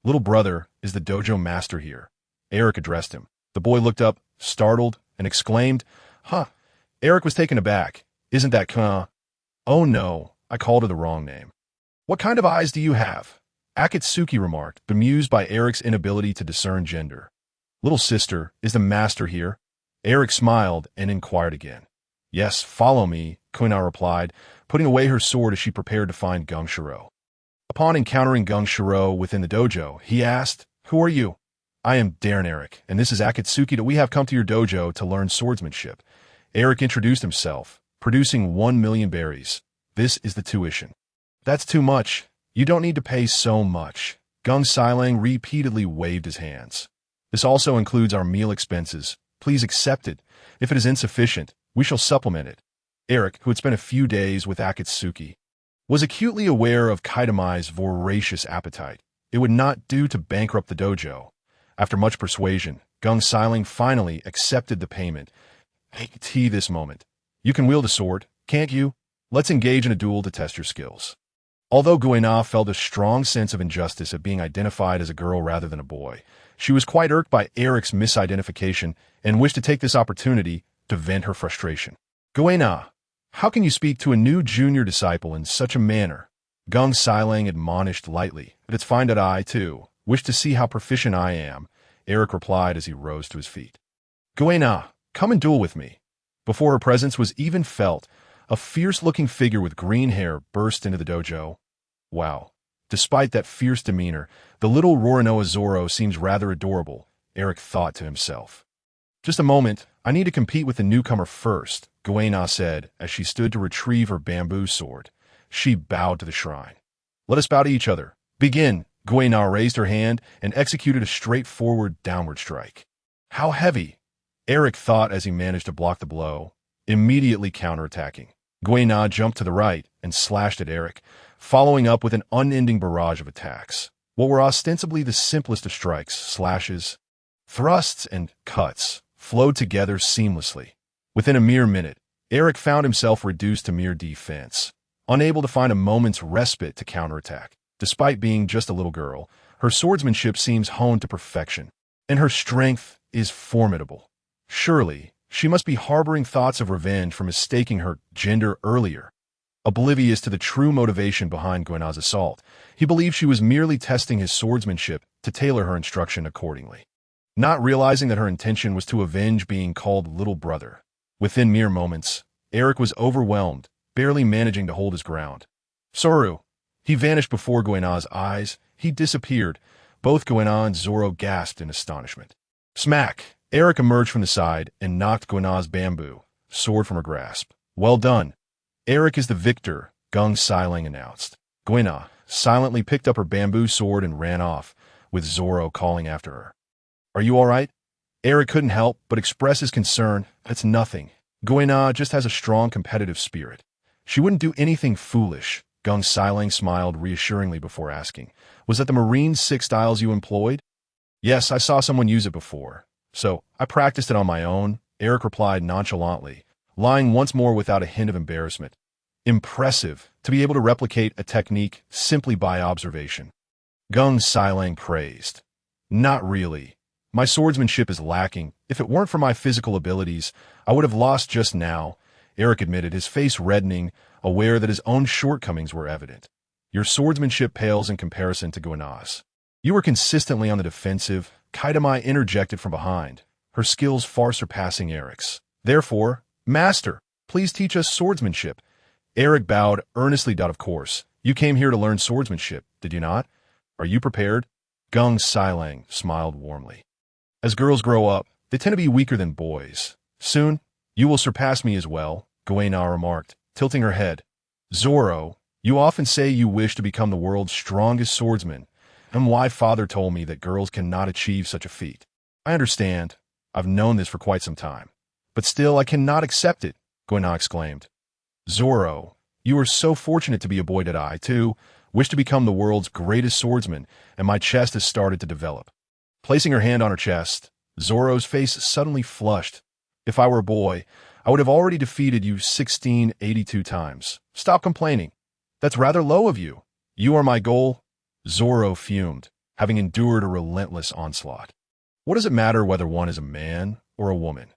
Little brother, is the dojo master here? Eric addressed him. The boy looked up, startled, and exclaimed, Huh. Eric was taken aback. Isn't that Oh no, I called her the wrong name. What kind of eyes do you have? Akatsuki remarked, bemused by Eric's inability to discern gender. Little sister, is the master here? Eric smiled and inquired again. Yes, follow me, Kuna replied, putting away her sword as she prepared to find Gung Shiro. Upon encountering Gung Shiro within the dojo, he asked, Who are you? I am Darren Eric, and this is Akatsuki. We have come to your dojo to learn swordsmanship. Eric introduced himself, producing 1,000,000 berries. This is the tuition. That's too much. You don't need to pay so much. Gung Sailang repeatedly waved his hands. This also includes our meal expenses. Please accept it. If it is insufficient, we shall supplement it. Eric, who had spent a few days with Akatsuki, was acutely aware of Kaitamai's voracious appetite. It would not do to bankrupt the dojo. After much persuasion, Gung Sailang finally accepted the payment. Hey, this moment. You can wield a sword, can't you? Let's engage in a duel to test your skills. Although Guina felt a strong sense of injustice at being identified as a girl rather than a boy, she was quite irked by Eric's misidentification and wished to take this opportunity to vent her frustration. Guina, how can you speak to a new junior disciple in such a manner? Gung Sailang admonished lightly. But it's fine that I, too, wish to see how proficient I am, Eric replied as he rose to his feet. Guina, come and duel with me. Before her presence was even felt, a fierce-looking figure with green hair burst into the dojo. Wow. Despite that fierce demeanor, the little Rorinoa Zoro seems rather adorable, Eric thought to himself. Just a moment, I need to compete with the newcomer first, Guina said as she stood to retrieve her bamboo sword. She bowed to the shrine. Let us bow to each other. Begin. Guina raised her hand and executed a straightforward downward strike. How heavy? Eric thought as he managed to block the blow, immediately counterattacking. Guina jumped to the right and slashed at Eric, following up with an unending barrage of attacks. What were ostensibly the simplest of strikes, slashes, thrusts, and cuts, flowed together seamlessly. Within a mere minute, Eric found himself reduced to mere defense, unable to find a moment's respite to counterattack. Despite being just a little girl, her swordsmanship seems honed to perfection. and her strength is formidable. Surely, she must be harboring thoughts of revenge for mistaking her gender earlier. Oblivious to the true motivation behind Gwena's assault, he believed she was merely testing his swordsmanship to tailor her instruction accordingly. Not realizing that her intention was to avenge being called little brother. Within mere moments, Eric was overwhelmed, barely managing to hold his ground. Soru! He vanished before Gwena's eyes. He disappeared. Both Gwena and Zoro gasped in astonishment. Smack! Eric emerged from the side and knocked Gwena's bamboo sword from her grasp. Well done. Eric is the victor, Gung Siling announced. Gwena silently picked up her bamboo sword and ran off, with Zoro calling after her. Are you all right? Eric couldn't help but express his concern. It's nothing. Gwena just has a strong competitive spirit. She wouldn't do anything foolish. Gung Siling smiled reassuringly before asking, was that the marine 6 styles you employed? Yes, I saw someone use it before. So, I practiced it on my own, Eric replied nonchalantly, lying once more without a hint of embarrassment. Impressive, to be able to replicate a technique simply by observation. Gung Siling praised. Not really. My swordsmanship is lacking. If it weren't for my physical abilities, I would have lost just now, Eric admitted, his face reddening, aware that his own shortcomings were evident. Your swordsmanship pales in comparison to Gwena's. You were consistently on the defensive, Kaidamai interjected from behind, her skills far surpassing Eric's. Therefore, Master, please teach us swordsmanship. Eric bowed earnestly. Of course, you came here to learn swordsmanship, did you not? Are you prepared? Gung Siling smiled warmly. As girls grow up, they tend to be weaker than boys. Soon, you will surpass me as well, Gwena remarked, tilting her head. Zoro, you often say you wish to become the world's strongest swordsman, and why father told me that girls cannot achieve such a feat. I understand. I've known this for quite some time. But still, I cannot accept it, Gwena exclaimed. Zoro, you are so fortunate to be a boy that I, too, wish to become the world's greatest swordsman, and my chest has started to develop. Placing her hand on her chest, Zoro's face suddenly flushed. If I were a boy, I would have already defeated you 1682 times. Stop complaining. That's rather low of you. You are my goal. Zoro fumed, having endured a relentless onslaught. What does it matter whether one is a man or a woman?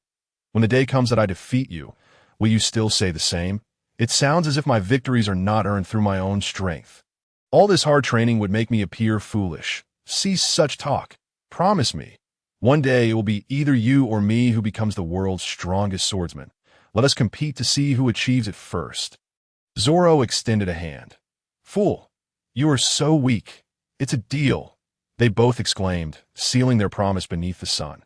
When the day comes that I defeat you, will you still say the same? It sounds as if my victories are not earned through my own strength. All this hard training would make me appear foolish. Cease such talk. Promise me. One day it will be either you or me who becomes the world's strongest swordsman. Let us compete to see who achieves it first. Zoro extended a hand. Fool, you are so weak. It's a deal, they both exclaimed, sealing their promise beneath the sun.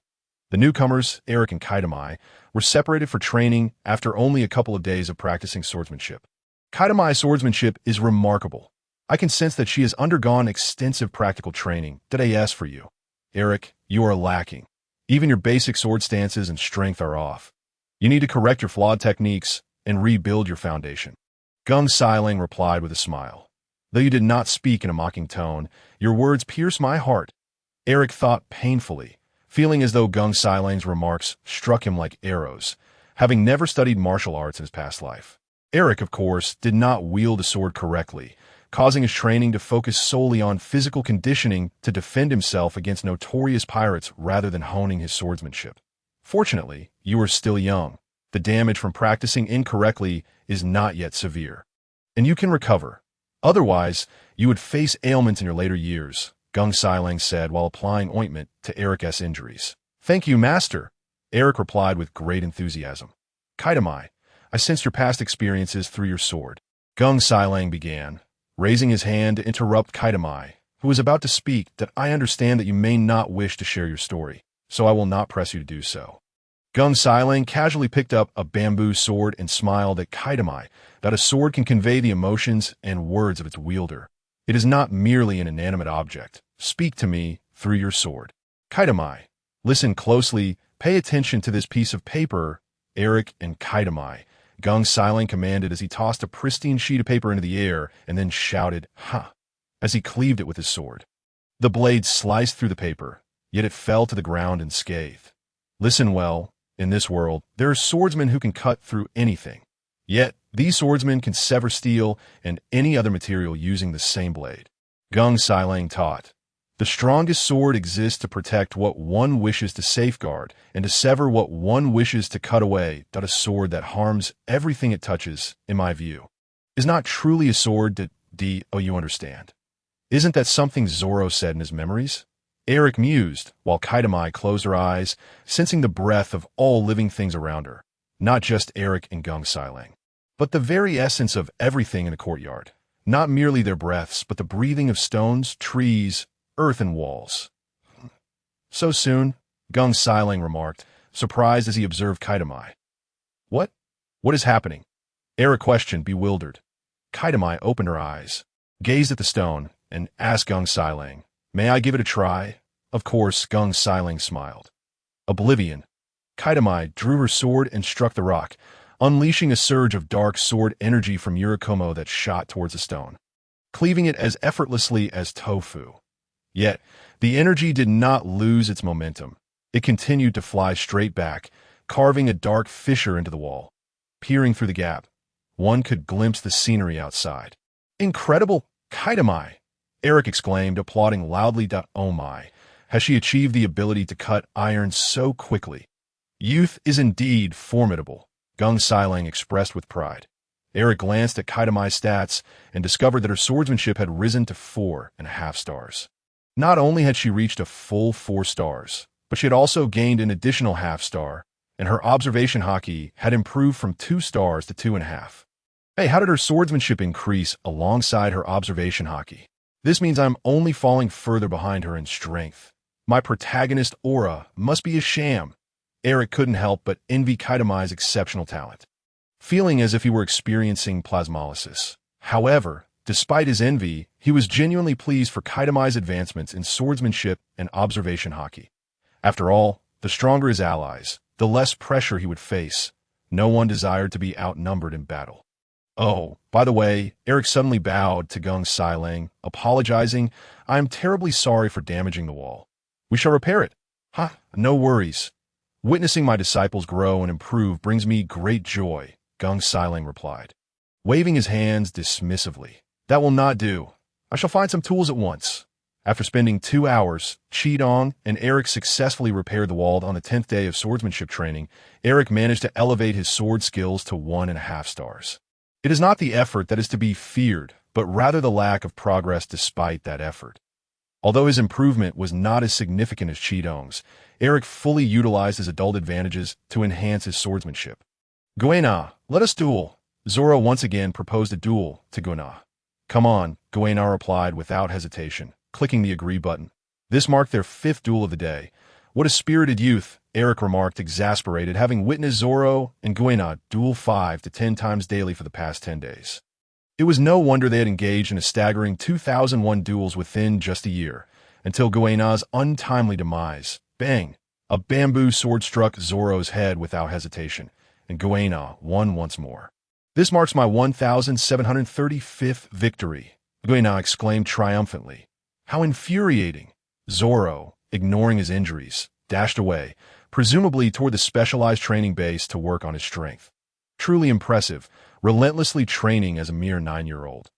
The newcomers, Eric and Kaidamai, were separated for training after only a couple of days of practicing swordsmanship. Kaidamai's swordsmanship is remarkable. I can sense that she has undergone extensive practical training. Did I ask for you? Eric, you are lacking. Even your basic sword stances and strength are off. You need to correct your flawed techniques and rebuild your foundation. Gung Siling replied with a smile. Though you did not speak in a mocking tone, your words pierce my heart. Eric thought painfully, feeling as though Gung Siling's remarks struck him like arrows, having never studied martial arts in his past life. Eric, of course, did not wield a sword correctly, causing his training to focus solely on physical conditioning to defend himself against notorious pirates rather than honing his swordsmanship. Fortunately, you are still young. The damage from practicing incorrectly is not yet severe, and you can recover. Otherwise, you would face ailments in your later years, Gung Siling said while applying ointment to Eric's injuries. Thank you, Master, Eric replied with great enthusiasm. Kaidamai, I sense your past experiences through your sword. Gung Siling began, raising his hand to interrupt Kaidamai, who was about to speak, that I understand that you may not wish to share your story, so I will not press you to do so. Gung Siling casually picked up a bamboo sword and smiled at Kaidamai that a sword can convey the emotions and words of its wielder. It is not merely an inanimate object. Speak to me through your sword. Kaidamai, listen closely, pay attention to this piece of paper. Eric and Kaidamai, Gung Siling commanded as he tossed a pristine sheet of paper into the air and then shouted, "Ha!" as he cleaved it with his sword. The blade sliced through the paper, yet it fell to the ground unscathed. Listen well, in this world, there are swordsmen who can cut through anything. Yet, these swordsmen can sever steel and any other material using the same blade. Gung Siling taught. The strongest sword exists to protect what one wishes to safeguard and to sever what one wishes to cut away. A sword that harms everything it touches, in my view, is not truly a sword. You understand? Isn't that something Zoro said in his memories? Eric mused, while Kaitami closed her eyes, sensing the breath of all living things around her. Not just Eric and Gung Sailang, but the very essence of everything in the courtyard. Not merely their breaths, but the breathing of stones, trees, earth, and walls. So soon, Gung Sailang remarked, surprised as he observed Kaitami. What? What is happening? Eric questioned, bewildered. Kaitami opened her eyes, gazed at the stone, and asked Gung Sailang, "May I give it a try?" Of course, Gung Sailang smiled. Oblivion. Kaitami drew her sword and struck the rock, unleashing a surge of dark sword energy from Yurikomo that shot towards the stone, cleaving it as effortlessly as tofu. Yet, the energy did not lose its momentum. It continued to fly straight back, carving a dark fissure into the wall. Peering through the gap, one could glimpse the scenery outside. Incredible! Kaitami! Eric exclaimed, applauding loudly. Oh my, has she achieved the ability to cut iron so quickly? Youth is indeed formidable, Gung Sailang expressed with pride. Eric glanced at Kaitami's stats and discovered that her swordsmanship had risen to 4.5 stars. Not only had she reached a full 4 stars, but she had also gained an additional half star, and her observation haki had improved from 2 stars to 2.5. Hey, how did her swordsmanship increase alongside her observation haki? This means I'm only falling further behind her in strength. My protagonist aura must be a sham. Eric couldn't help but envy Kaitami's exceptional talent, feeling as if he were experiencing plasmolysis. However, despite his envy, he was genuinely pleased for Kaitami's advancements in swordsmanship and observation haki. After all, the stronger his allies, the less pressure he would face. No one desired to be outnumbered in battle. Oh, by the way, Eric suddenly bowed to Gung Sailang, apologizing, "I am terribly sorry for damaging the wall. We shall repair it." No worries. Witnessing my disciples grow and improve brings me great joy, Gung Sailang replied, waving his hands dismissively. That will not do. I shall find some tools at once. After spending 2 hours, Qidong and Eric successfully repaired the wall on the 10th day of swordsmanship training. Eric managed to elevate his sword skills to 1.5 stars. It is not the effort that is to be feared, but rather the lack of progress despite that effort. Although his improvement was not as significant as Qidong's, Eric fully utilized his adult advantages to enhance his swordsmanship. Guena, let us duel. Zoro once again proposed a duel to Guena. Come on, Guena replied without hesitation, clicking the agree button. This marked their 5th duel of the day. What a spirited youth, Eric remarked, exasperated, having witnessed Zoro and Guena duel 5 to 10 times daily for the past 10 days. It was no wonder they had engaged in a staggering 2,001 duels within just a year, until Guena's untimely demise. Bang! A bamboo sword struck Zoro's head without hesitation, and Guena won once more. This marks my 1,735th victory, Guena exclaimed triumphantly. How infuriating! Zoro, ignoring his injuries, dashed away, presumably toward the specialized training base to work on his strength. Truly impressive, relentlessly training as a mere 9-year-old.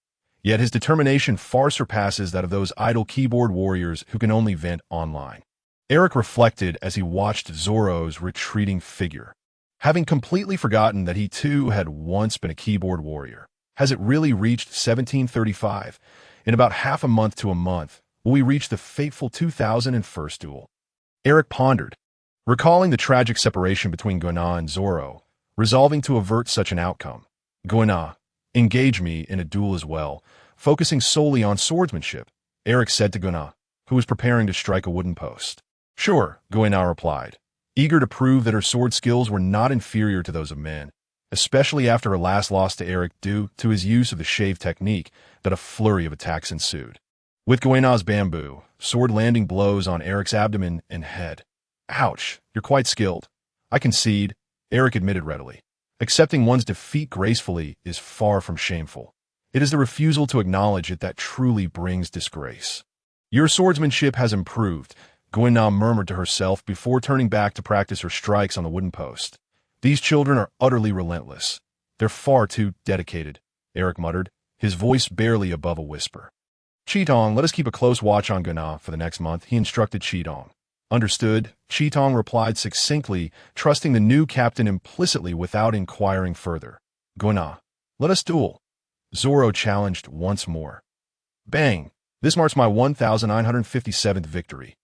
Yet his determination far surpasses that of those idle keyboard warriors who can only vent online. Eric reflected as he watched Zoro's retreating figure. Having completely forgotten that he too had once been a keyboard warrior. Has it really reached 1735? In about half a month to a month, will we reach the fateful 2001st duel? Eric pondered, recalling the tragic separation between Guena and Zoro, resolving to avert such an outcome. Guena, engage me in a duel as well, focusing solely on swordsmanship, Eric said to Guena, who was preparing to strike a wooden post. Sure, Guena replied, eager to prove that her sword skills were not inferior to those of men, especially after her last loss to Eric due to his use of the shave technique. That a flurry of attacks ensued. With Guena's bamboo, sword landing blows on Eric's abdomen and head. Ouch, you're quite skilled. I concede, Eric admitted readily. Accepting one's defeat gracefully is far from shameful. It is the refusal to acknowledge it that truly brings disgrace. Your swordsmanship has improved, Guena murmured to herself before turning back to practice her strikes on the wooden post. These children are utterly relentless. They're far too dedicated, Eric muttered, his voice barely above a whisper. Chitong, let us keep a close watch on Guna for the next month, he instructed Chitong. Understood, Chitong replied succinctly, trusting the new captain implicitly without inquiring further. Guna, let us duel. Zoro challenged once more. Bang! This marks my 1957th victory.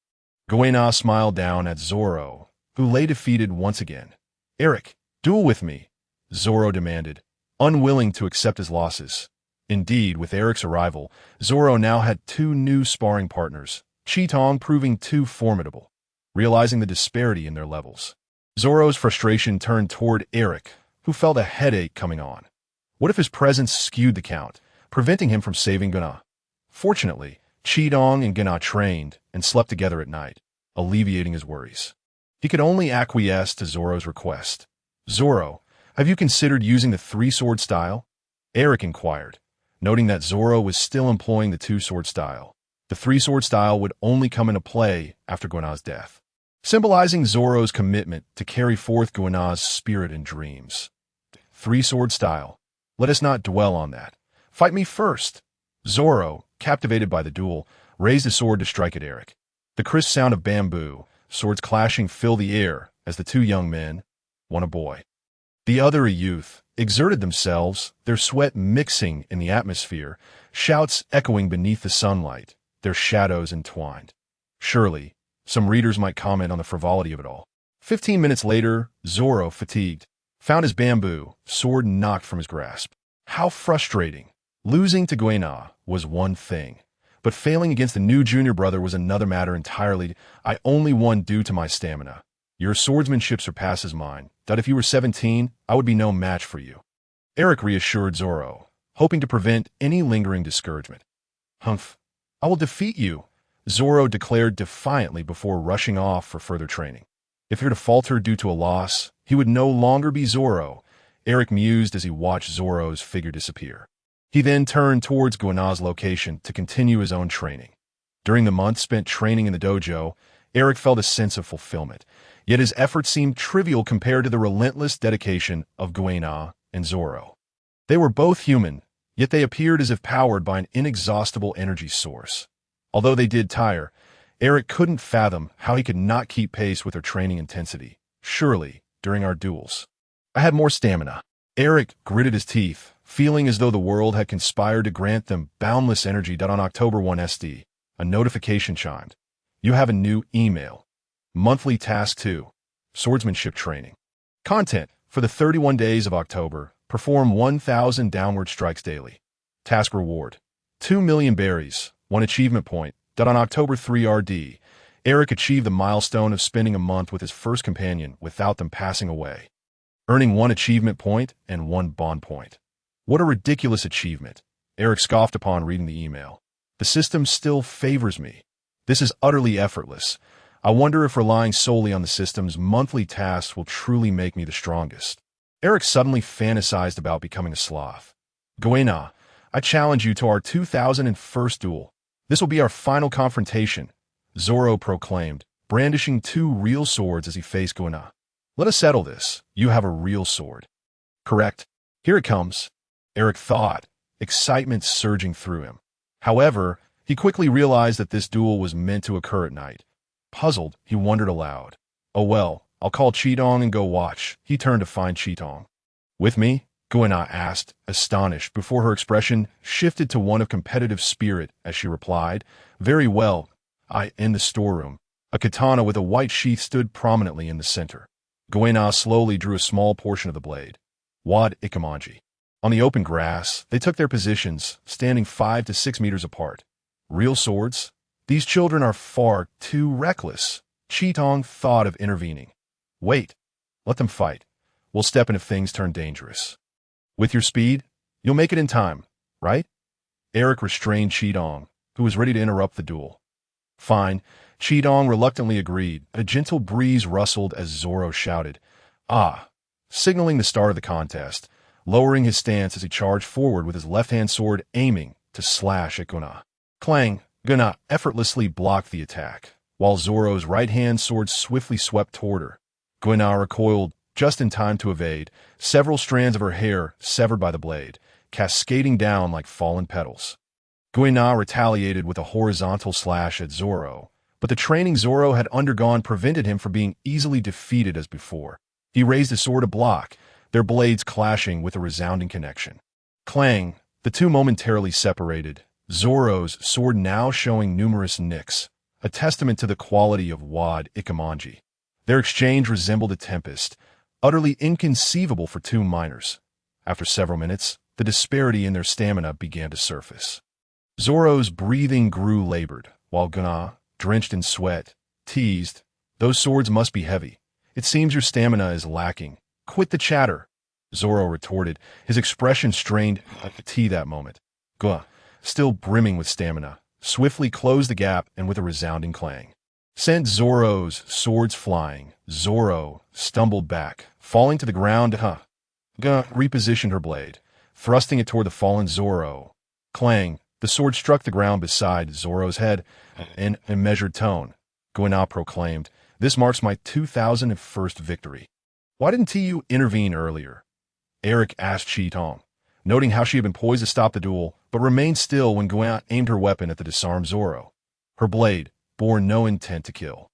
Guna smiled down at Zoro, who lay defeated once again. Eric, duel with me, Zoro demanded, unwilling to accept his losses. Indeed, with Eric's arrival, Zoro now had two new sparring partners, Chitong proving too formidable. Realizing the disparity in their levels, Zoro's frustration turned toward Eric, who felt a headache coming on. What if his presence skewed the count, preventing him from saving Guna? Fortunately, Chitong and Guna trained and slept together at night, alleviating his worries. He could only acquiesce to Zoro's request. Zoro, have you considered using the three-sword style? Eric inquired, noting that Zoro was still employing the two-sword style. The three-sword style would only come into play after Guna's death, symbolizing Zoro's commitment to carry forth Guna's spirit and dreams. Three-sword style. Let us not dwell on that. Fight me first. Zoro, captivated by the duel, raised his sword to strike at Eric. The crisp sound of bamboo, swords clashing filled the air as the two young men, one a boy, the other a youth, exerted themselves, their sweat mixing in the atmosphere, shouts echoing beneath the sunlight, their shadows entwined. Surely, some readers might comment on the frivolity of it all. 15 minutes later, Zoro, fatigued, found his bamboo sword knocked from his grasp. How frustrating! Losing to Guna was one thing, but failing against the new junior brother was another matter entirely. I only won due to my stamina. Your swordsmanship surpasses mine. That if you were 17, I would be no match for you. Eric reassured Zoro, hoping to prevent any lingering discouragement. Humph, I will defeat you, Zoro declared defiantly before rushing off for further training. If he were to falter due to a loss, he would no longer be Zoro, Eric mused as he watched Zoro's figure disappear. He then turned towards Guna's location to continue his own training. During the month spent training in the dojo, Eric felt a sense of fulfillment, yet his efforts seemed trivial compared to the relentless dedication of Guna and Zoro. They were both human, yet they appeared as if powered by an inexhaustible energy source. Although they did tire, Eric couldn't fathom how he could not keep pace with their training intensity. Surely, during our duels, I had more stamina. Eric gritted his teeth, feeling as though the world had conspired to grant them boundless energy. On October 1 SD, a notification chimed. You have a new email. Monthly Task 2. Swordsmanship Training. Content. For the 31 days of October, perform 1,000 downward strikes daily. Task Reward. 2 million berries. 1 achievement point. On October 3 RD, Eric achieved the milestone of spending a month with his first companion without them passing away, earning 1 achievement point and 1 bond point. What a ridiculous achievement, Eric scoffed upon reading the email. The system still favors me. This is utterly effortless. I wonder if relying solely on the system's monthly tasks will truly make me the strongest. Eric suddenly fantasized about becoming a sloth. Guna, I challenge you to our 2001st duel. This will be our final confrontation, Zoro proclaimed, brandishing 2 real swords as he faced Guna. Let us settle this. You have a real sword. Correct. Here it comes, Eric thought, excitement surging through him. However, he quickly realized that this duel was meant to occur at night. Puzzled, he wondered aloud. Oh well, I'll call Chitong and go watch. He turned to find Chitong. With me? Guna asked, astonished, before her expression shifted to one of competitive spirit as she replied, Very well. In the storeroom. A katana with a white sheath stood prominently in the center. Guna slowly drew a small portion of the blade. Wad Ikamanji. On the open grass, they took their positions, standing 5 to 6 meters apart. Real swords? These children are far too reckless. Chitong thought of intervening. Wait. Let them fight. We'll step in if things turn dangerous. With your speed, you'll make it in time, right? Eric restrained Chitong, who was ready to interrupt the duel. Fine. Chitong reluctantly agreed. A gentle breeze rustled as Zoro shouted, Ah! Signaling the start of the contest, lowering his stance as he charged forward with his left-hand sword aiming to slash at Guna. Clang! Guna effortlessly blocked the attack, while Zoro's right-hand sword swiftly swept toward her. Guna recoiled just in time to evade, several strands of her hair severed by the blade, cascading down like fallen petals. Guina retaliated with a horizontal slash at Zoro, but the training Zoro had undergone prevented him from being easily defeated as before. He raised his sword to block, their blades clashing with a resounding connection. Clang, the two momentarily separated, Zoro's sword now showing numerous nicks, a testament to the quality of Wad Ikamanji. Their exchange resembled a tempest, utterly inconceivable for two minors. After several minutes, the disparity in their stamina began to surface. Zoro's breathing grew labored, while Guina, drenched in sweat, teased, "Those swords must be heavy. It seems your stamina is lacking. Quit the chatter." Zoro retorted, his expression strained like a tea that moment. Guina, still brimming with stamina, swiftly closed the gap and with a resounding clang sent Zoro's swords flying. Zoro stumbled back, falling to the ground. Guina repositioned her blade, thrusting it toward the fallen Zoro. Clang, the sword struck the ground beside Zoro's head. In a measured tone, Guina proclaimed, "This marks my 2001st victory." "Why didn't you intervene earlier?" Eric asked Chi-Tong, noting how she had been poised to stop the duel, but remained still when Guina aimed her weapon at the disarmed Zoro. Her blade bore no intent to kill.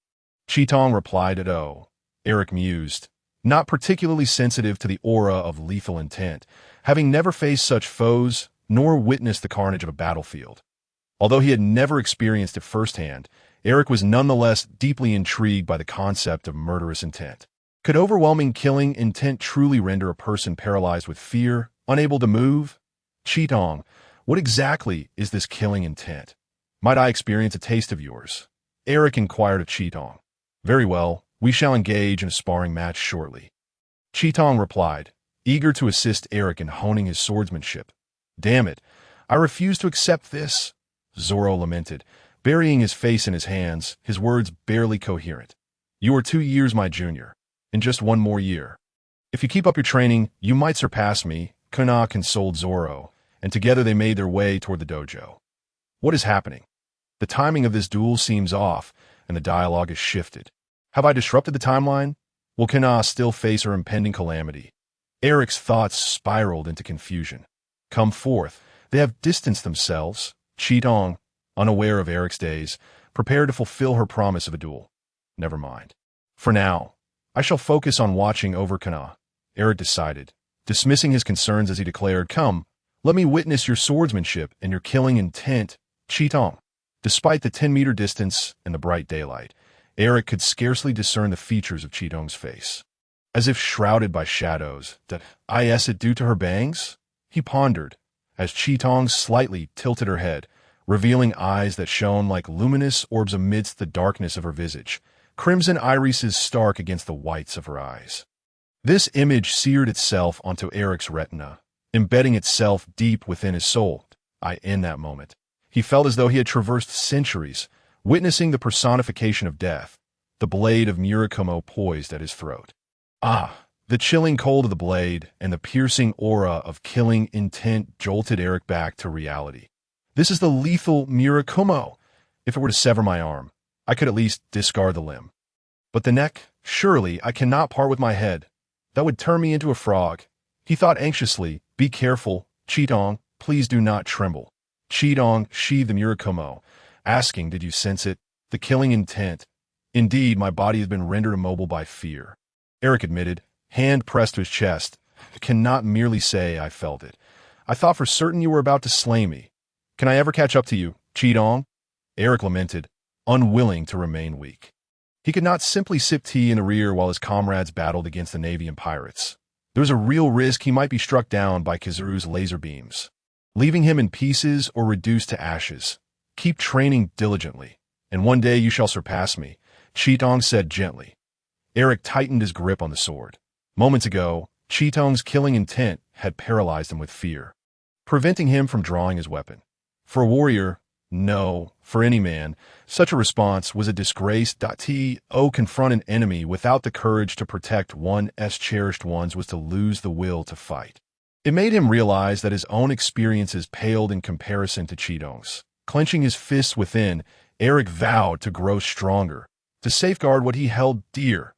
Chi-Tong replied at "Oh." Eric mused, not particularly sensitive to the aura of lethal intent, having never faced such foes nor witnessed the carnage of a battlefield. Although he had never experienced it firsthand, Eric was nonetheless deeply intrigued by the concept of murderous intent. Could overwhelming killing intent truly render a person paralyzed with fear, unable to move? Chi-Tong, what exactly is this killing intent? Might I experience a taste of yours? Eric inquired of Chi-Tong. Very well, we shall engage in a sparring match shortly. Chi-Tong replied, eager to assist Eric in honing his swordsmanship. Damn it, I refuse to accept this, Zoro lamented, burying his face in his hands, his words barely coherent. You are 2 years my junior. In just 1 more year. If you keep up your training, you might surpass me, Guina consoled Zoro, and together they made their way toward the dojo. What is happening? The timing of this duel seems off, and the dialogue is shifted. Have I disrupted the timeline? Will Guina still face her impending calamity? Eric's thoughts spiraled into confusion. Come forth, they have distanced themselves. Chi-Tong, unaware of Eric's days, prepared to fulfill her promise of a duel. Never mind. For now, I shall focus on watching over Guina, Eric decided, dismissing his concerns as he declared, Come, let me witness your swordsmanship and your killing intent, Chi-Tong. Despite the 10-meter distance and the bright daylight, Eric could scarcely discern the features of Chi-Tong's face. As if shrouded by shadows, is it due to her bangs? He pondered, as Chi-Tong slightly tilted her head, revealing eyes that shone like luminous orbs amidst the darkness of her visage, crimson irises stark against the whites of her eyes. This image seared itself onto Eric's retina, embedding itself deep within his soul. In that moment, he felt as though he had traversed centuries, witnessing the personification of death, the blade of Murakumo poised at his throat. The chilling cold of the blade and the piercing aura of killing intent jolted Eric back to reality. This is the lethal Murakumo. If it were to sever my arm, I could at least discard the limb. But the neck, surely I cannot part with my head. That would turn me into a frog. He thought anxiously, Be careful, Chi-Tong, please do not tremble. Chi-Tong sheathed the Murakumo, asking, Did you sense it? The killing intent. Indeed, my body has been rendered immobile by fear. Eric admitted, hand pressed to his chest. I cannot merely say I felt it. I thought for certain you were about to slay me. Can I ever catch up to you, Chi-Tong? Eric lamented, unwilling to remain weak. He could not simply sip tea in the rear while his comrades battled against the Navy and pirates. There was a real risk he might be struck down by Kizaru's laser beams, leaving him in pieces or reduced to ashes. Keep training diligently, and one day you shall surpass me, Chi-Tong said gently. Eric tightened his grip on the sword. Moments ago, Chi-Tong's killing intent had paralyzed him with fear, preventing him from drawing his weapon. For a warrior, no, for any man, such a response was a disgrace. To confront an enemy without the courage to protect one's cherished ones was to lose the will to fight. It made him realize that his own experiences paled in comparison to Chi-Tong's. Clenching his fists within, Eric vowed to grow stronger, to safeguard what he held dear,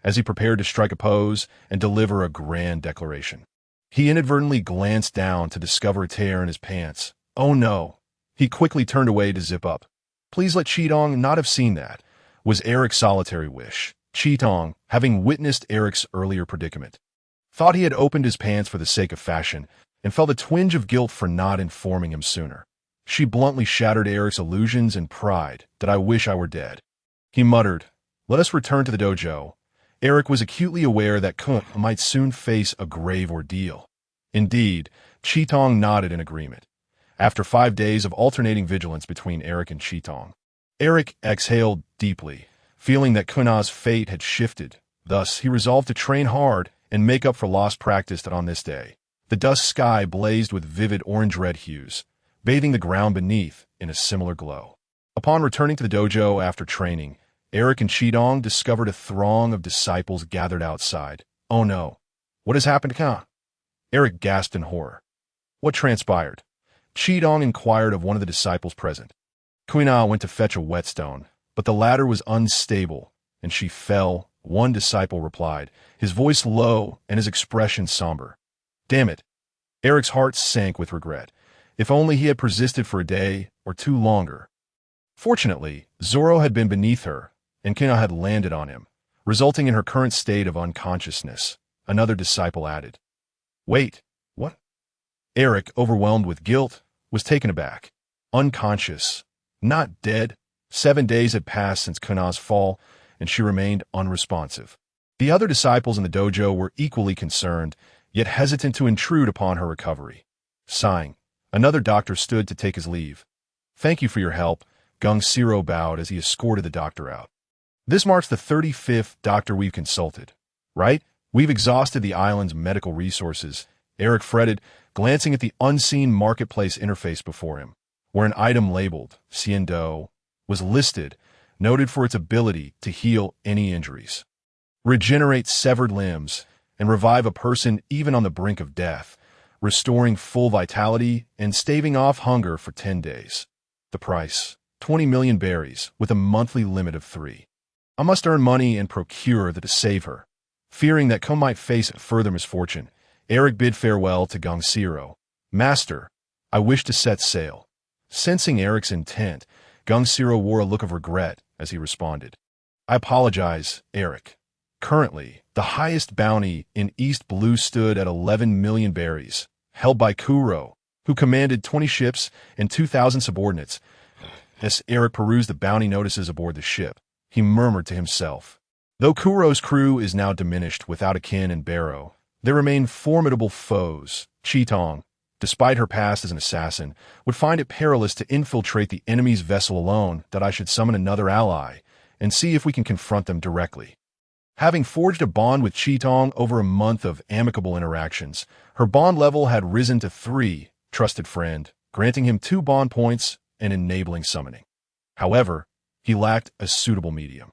as he prepared to strike a pose and deliver a grand declaration. He inadvertently glanced down to discover a tear in his pants. Oh no! He quickly turned away to zip up. Please let Qitong not have seen that, was Eric's solitary wish. Qitong, having witnessed Eric's earlier predicament, thought he had opened his pants for the sake of fashion and felt a twinge of guilt for not informing him sooner. She bluntly shattered Eric's illusions and pride that I wish I were dead. He muttered, let us return to the dojo. Eric was acutely aware that Kun might soon face a grave ordeal. Indeed, Qitong nodded in agreement. After 5 days of alternating vigilance between Eric and Qitong, Eric exhaled deeply, feeling that Kuna's fate had shifted. Thus, he resolved to train hard and make up for lost practice on this day. The dusk sky blazed with vivid orange-red hues, bathing the ground beneath in a similar glow. Upon returning to the dojo after training, Eric and Qitong discovered a throng of disciples gathered outside. Oh no, what has happened to Kun? Eric gasped in horror. What transpired? Qitong inquired of one of the disciples present. Kuna went to fetch a whetstone, but the ladder was unstable, and she fell, one disciple replied, his voice low and his expression somber. Damn it. Eric's heart sank with regret. If only he had persisted for a day or two longer. Fortunately, Zoro had been beneath her, and Kuna had landed on him, resulting in her current state of unconsciousness. Another disciple added. Wait, what? Eric, overwhelmed with guilt, was taken aback. Unconscious. Not dead. 7 days had passed since Kuna's fall, and she remained unresponsive. The other disciples in the dojo were equally concerned, yet hesitant to intrude upon her recovery. Sighing, another doctor stood to take his leave. Thank you for your help, Gung Siro bowed as he escorted the doctor out. This marks the 35th doctor we've consulted, right? We've exhausted the island's medical resources, Eric fretted, glancing at the unseen marketplace interface before him, where an item labeled Xiando was listed, noted for its ability to heal any injuries, regenerate severed limbs, and revive a person even on the brink of death, restoring full vitality and staving off hunger for 10 days. The price, 20 million berries, with a monthly limit of 3. I must earn money and procure that to save her. Fearing that Kun might face further misfortune, Eric bid farewell to Gung Siro. Master, I wish to set sail. Sensing Eric's intent, Gung Siro wore a look of regret as he responded. I apologize, Eric. Currently, the highest bounty in East Blue stood at 11 million berries, held by Kuro, who commanded 20 ships and 2,000 subordinates. As Eric perused the bounty notices aboard the ship, he murmured to himself. Though Kuro's crew is now diminished without Akin and Barrow, there remain formidable foes. Qitong, despite her past as an assassin, would find it perilous to infiltrate the enemy's vessel alone. That I should summon another ally and see if we can confront them directly. Having forged a bond with Qitong over a month of amicable interactions, her bond level had risen to 3, trusted friend, granting him 2 bond points and enabling summoning. However, he lacked a suitable medium.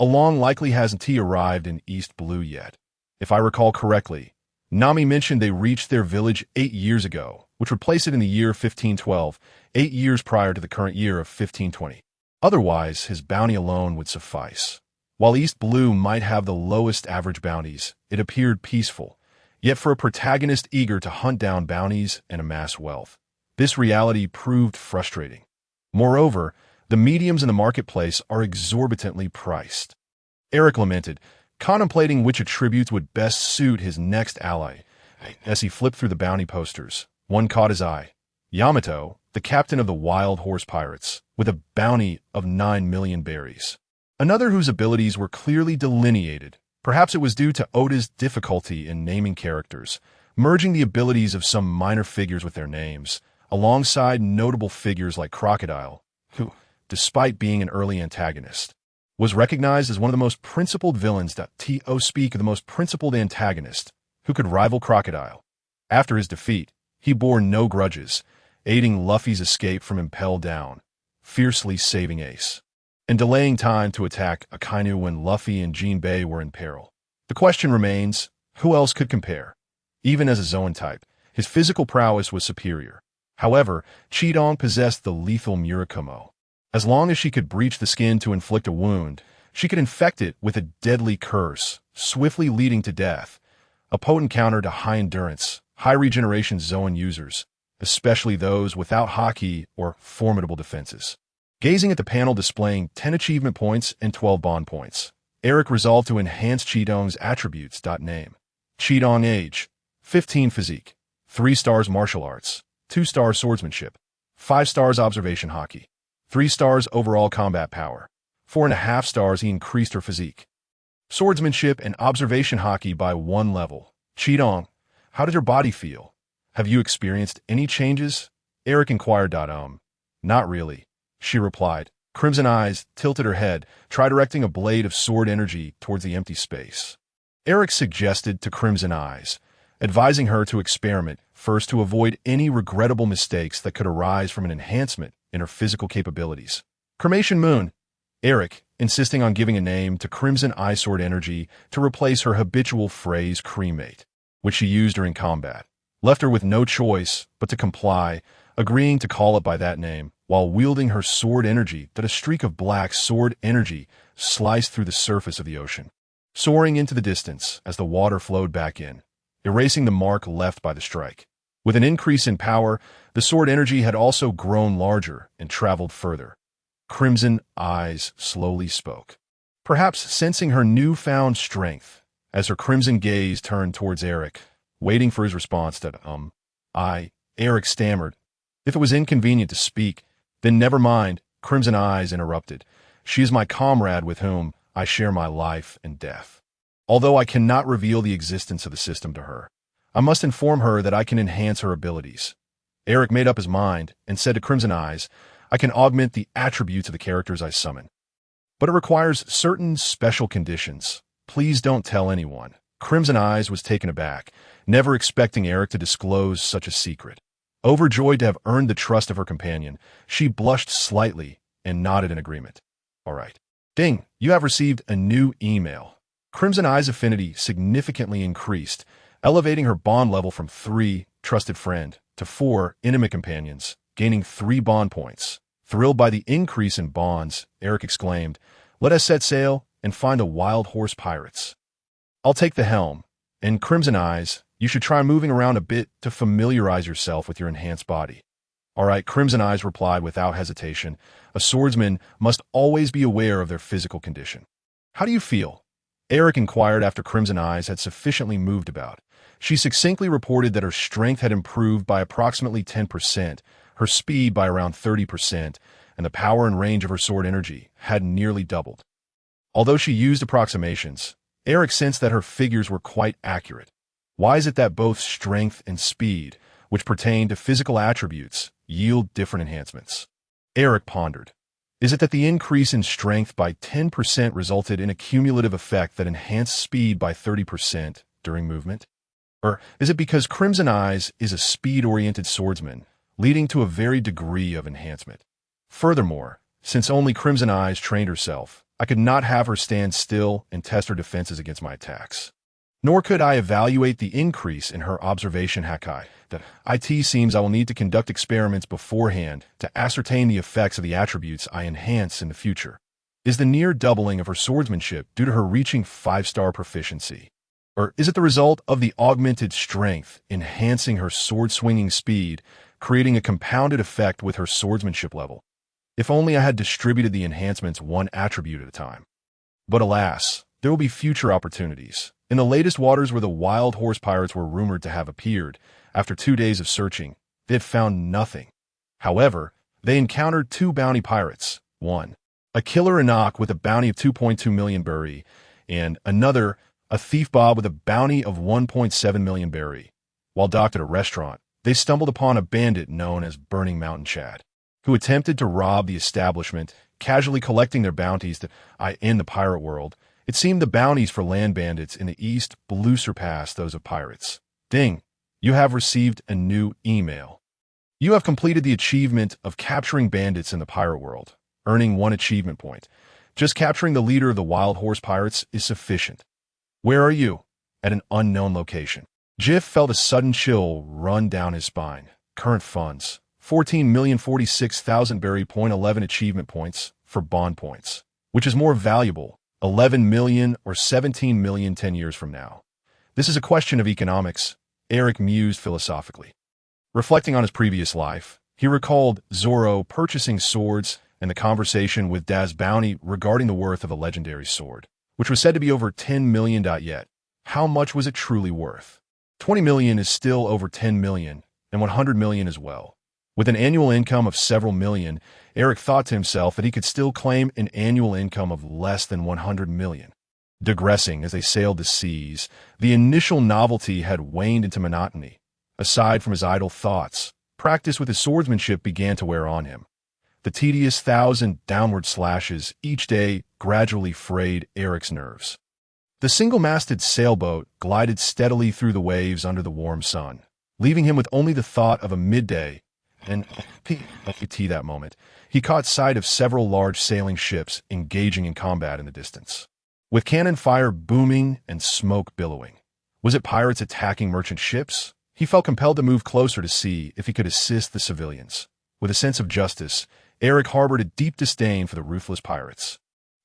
Along likely hasn't he arrived in East Blue yet. If I recall correctly, Nami mentioned they reached their village 8 years ago, which would place it in the year 1512, 8 years prior to the current year of 1520. Otherwise, his bounty alone would suffice. While East Blue might have the lowest average bounties, it appeared peaceful, yet for a protagonist eager to hunt down bounties and amass wealth, this reality proved frustrating. Moreover, the mediums in the marketplace are exorbitantly priced. Eric lamented, contemplating which attributes would best suit his next ally. As he flipped through the bounty posters, one caught his eye. Yamato, the captain of the Wild Horse Pirates, with a bounty of 9 million berries. Another whose abilities were clearly delineated. Perhaps it was due to Oda's difficulty in naming characters, merging the abilities of some minor figures with their names, alongside notable figures like Crocodile, who, despite being an early antagonist, was recognized as one of the most principled villains. To speak of the most principled antagonist, who could rival Crocodile. After his defeat, he bore no grudges, aiding Luffy's escape from Impel Down, fiercely saving Ace, and delaying time to attack Akainu when Luffy and Jinbei were in peril. The question remains, who else could compare? Even as a Zoan type, his physical prowess was superior. However, Qitong possessed the lethal Murakumo. As long as she could breach the skin to inflict a wound, she could infect it with a deadly curse, swiftly leading to death, a potent counter to high-endurance, high-regeneration Zoan users. especially those without hockey or formidable defenses. Gazing at the panel displaying 10 achievement points and 12 bond points, Eric resolved to enhance Qidong's attributes. Name: Qidong age, 15 physique, 3 stars martial arts, 2 stars swordsmanship, 5 stars observation hockey, 3 stars overall combat power, 4.5 stars. He increased her physique, swordsmanship, and observation hockey by 1 level. Qidong, how did your body feel? Have you experienced any changes? Eric inquired. Not really, she replied. Crimson eyes tilted her head, try directing a blade of sword energy towards the empty space. Eric suggested to Crimson Eyes, advising her to experiment first to avoid any regrettable mistakes that could arise from an enhancement in her physical capabilities. Cremation Moon. Eric, insisting on giving a name to Crimson Eye Sword energy to replace her habitual phrase cremate, which she used during combat, left her with no choice but to comply, agreeing to call it by that name, while wielding her sword energy that a streak of black sword energy sliced through the surface of the ocean, soaring into the distance as the water flowed back in, erasing the mark left by the strike. With an increase in power, the sword energy had also grown larger and traveled further. Crimson Eyes slowly spoke, perhaps sensing her newfound strength, as her crimson gaze turned towards Eric, waiting for his response to, Eric stammered. If it was inconvenient to speak, then never mind, Crimson Eyes interrupted. She is my comrade with whom I share my life and death. Although I cannot reveal the existence of the system to her, I must inform her that I can enhance her abilities. Eric made up his mind and said to Crimson Eyes, I can augment the attributes of the characters I summon. But it requires certain special conditions. Please don't tell anyone. Crimson Eyes was taken aback, never expecting Eric to disclose such a secret. Overjoyed to have earned the trust of her companion, she blushed slightly and nodded in agreement. All right. Ding, you have received a new email. Crimson Eyes' affinity significantly increased, elevating her bond level from 3, trusted friend, to 4, intimate companions, gaining 3 bond points. Thrilled by the increase in bonds, Eric exclaimed, let us set sail and find the wild horse pirates. I'll take the helm, and Crimson Eyes, you should try moving around a bit to familiarize yourself with your enhanced body. All right, Crimson Eyes replied without hesitation. A swordsman must always be aware of their physical condition. How do you feel? Eric inquired after Crimson Eyes had sufficiently moved about. She succinctly reported that her strength had improved by approximately 10%, her speed by around 30%, and the power and range of her sword energy had nearly doubled. Although she used approximations, Eric sensed that her figures were quite accurate. Why is it that both strength and speed, which pertain to physical attributes, yield different enhancements? Eric pondered. Is it that the increase in strength by 10% resulted in a cumulative effect that enhanced speed by 30% during movement? Or is it because Crimson Eyes is a speed-oriented swordsman, leading to a varied degree of enhancement? Furthermore, since only Crimson Eyes trained herself, I could not have her stand still and test her defenses against my attacks. Nor could I evaluate the increase in her observation haki. The IT seems I will need to conduct experiments beforehand to ascertain the effects of the attributes I enhance in the future. Is the near doubling of her swordsmanship due to her reaching 5-star proficiency? Or is it the result of the augmented strength enhancing her sword-swinging speed, creating a compounded effect with her swordsmanship level? If only I had distributed the enhancements one attribute at a time. But alas, there will be future opportunities. In the latest waters where the wild horse pirates were rumored to have appeared, after 2 days of searching, they had found nothing. However, they encountered 2 bounty pirates, one, a killer Enoch with a bounty of 2.2 million berry, and another, a thief Bob with a bounty of 1.7 million berry. While docked at a restaurant, they stumbled upon a bandit known as Burning Mountain Chad, who attempted to rob the establishment, casually collecting their bounties in the pirate world. It seemed the bounties for land bandits in the East blew surpassed those of pirates. Ding, you have received a new email. You have completed the achievement of capturing bandits in the pirate world, earning 1 achievement point. Just capturing the leader of the wild horse pirates is sufficient. Where are you? At an unknown location. Jiff felt a sudden chill run down his spine. Current funds, 14,046,000 berry. 11 achievement points for bond points, which is more valuable, 11 million or 17 million 10 years from now. This is a question of economics, Eric mused philosophically. Reflecting on his previous life, he recalled Zoro purchasing swords and the conversation with Daz's bounty regarding the worth of a legendary sword, which was said to be over 10 million. Yet, how much was it truly worth? 20 million is still over 10 million, and 100 million as well. With an annual income of several million, Eric thought to himself that he could still claim an annual income of less than 100 million. Digressing as they sailed the seas, the initial novelty had waned into monotony. Aside from his idle thoughts, practice with his swordsmanship began to wear on him. The tedious 1,000 downward slashes each day gradually frayed Eric's nerves. The single-masted sailboat glided steadily through the waves under the warm sun, leaving him with only the thought of a midday, and that moment, he caught sight of several large sailing ships engaging in combat in the distance. With cannon fire booming and smoke billowing. Was it pirates attacking merchant ships? He felt compelled to move closer to see if he could assist the civilians. With a sense of justice, Eric harbored a deep disdain for the ruthless pirates.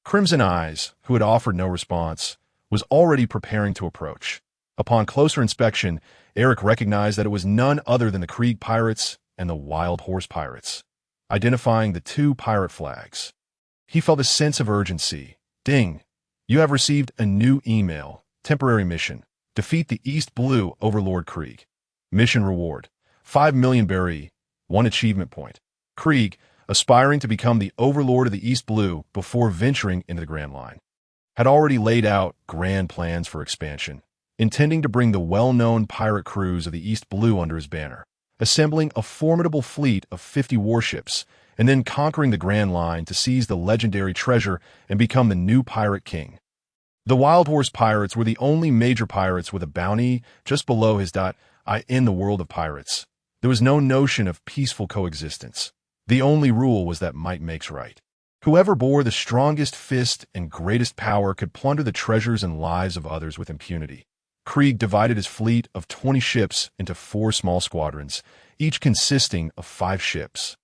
Crimson Eyes, who had offered no response, was already preparing to approach. Upon closer inspection, Eric recognized that it was none other than the Krieg pirates and the Wild Horse pirates. Identifying the two pirate flags, he felt a sense of urgency. Ding! You have received a new email. Temporary mission. Defeat the East Blue Overlord Krieg. Mission reward. 5 million berry. 1 achievement point. Krieg, aspiring to become the Overlord of the East Blue before venturing into the Grand Line, had already laid out grand plans for expansion, intending to bring the well-known pirate crews of the East Blue under his banner, assembling a formidable fleet of 50 warships, and then conquering the Grand Line to seize the legendary treasure and become the new pirate king. The Wild Horse pirates were the only major pirates with a bounty just below his I in the world of pirates. There was no notion of peaceful coexistence. The only rule was that might makes right. Whoever bore the strongest fist and greatest power could plunder the treasures and lives of others with impunity. Krieg divided his fleet of 20 ships into 4 small squadrons, each consisting of 5 ships.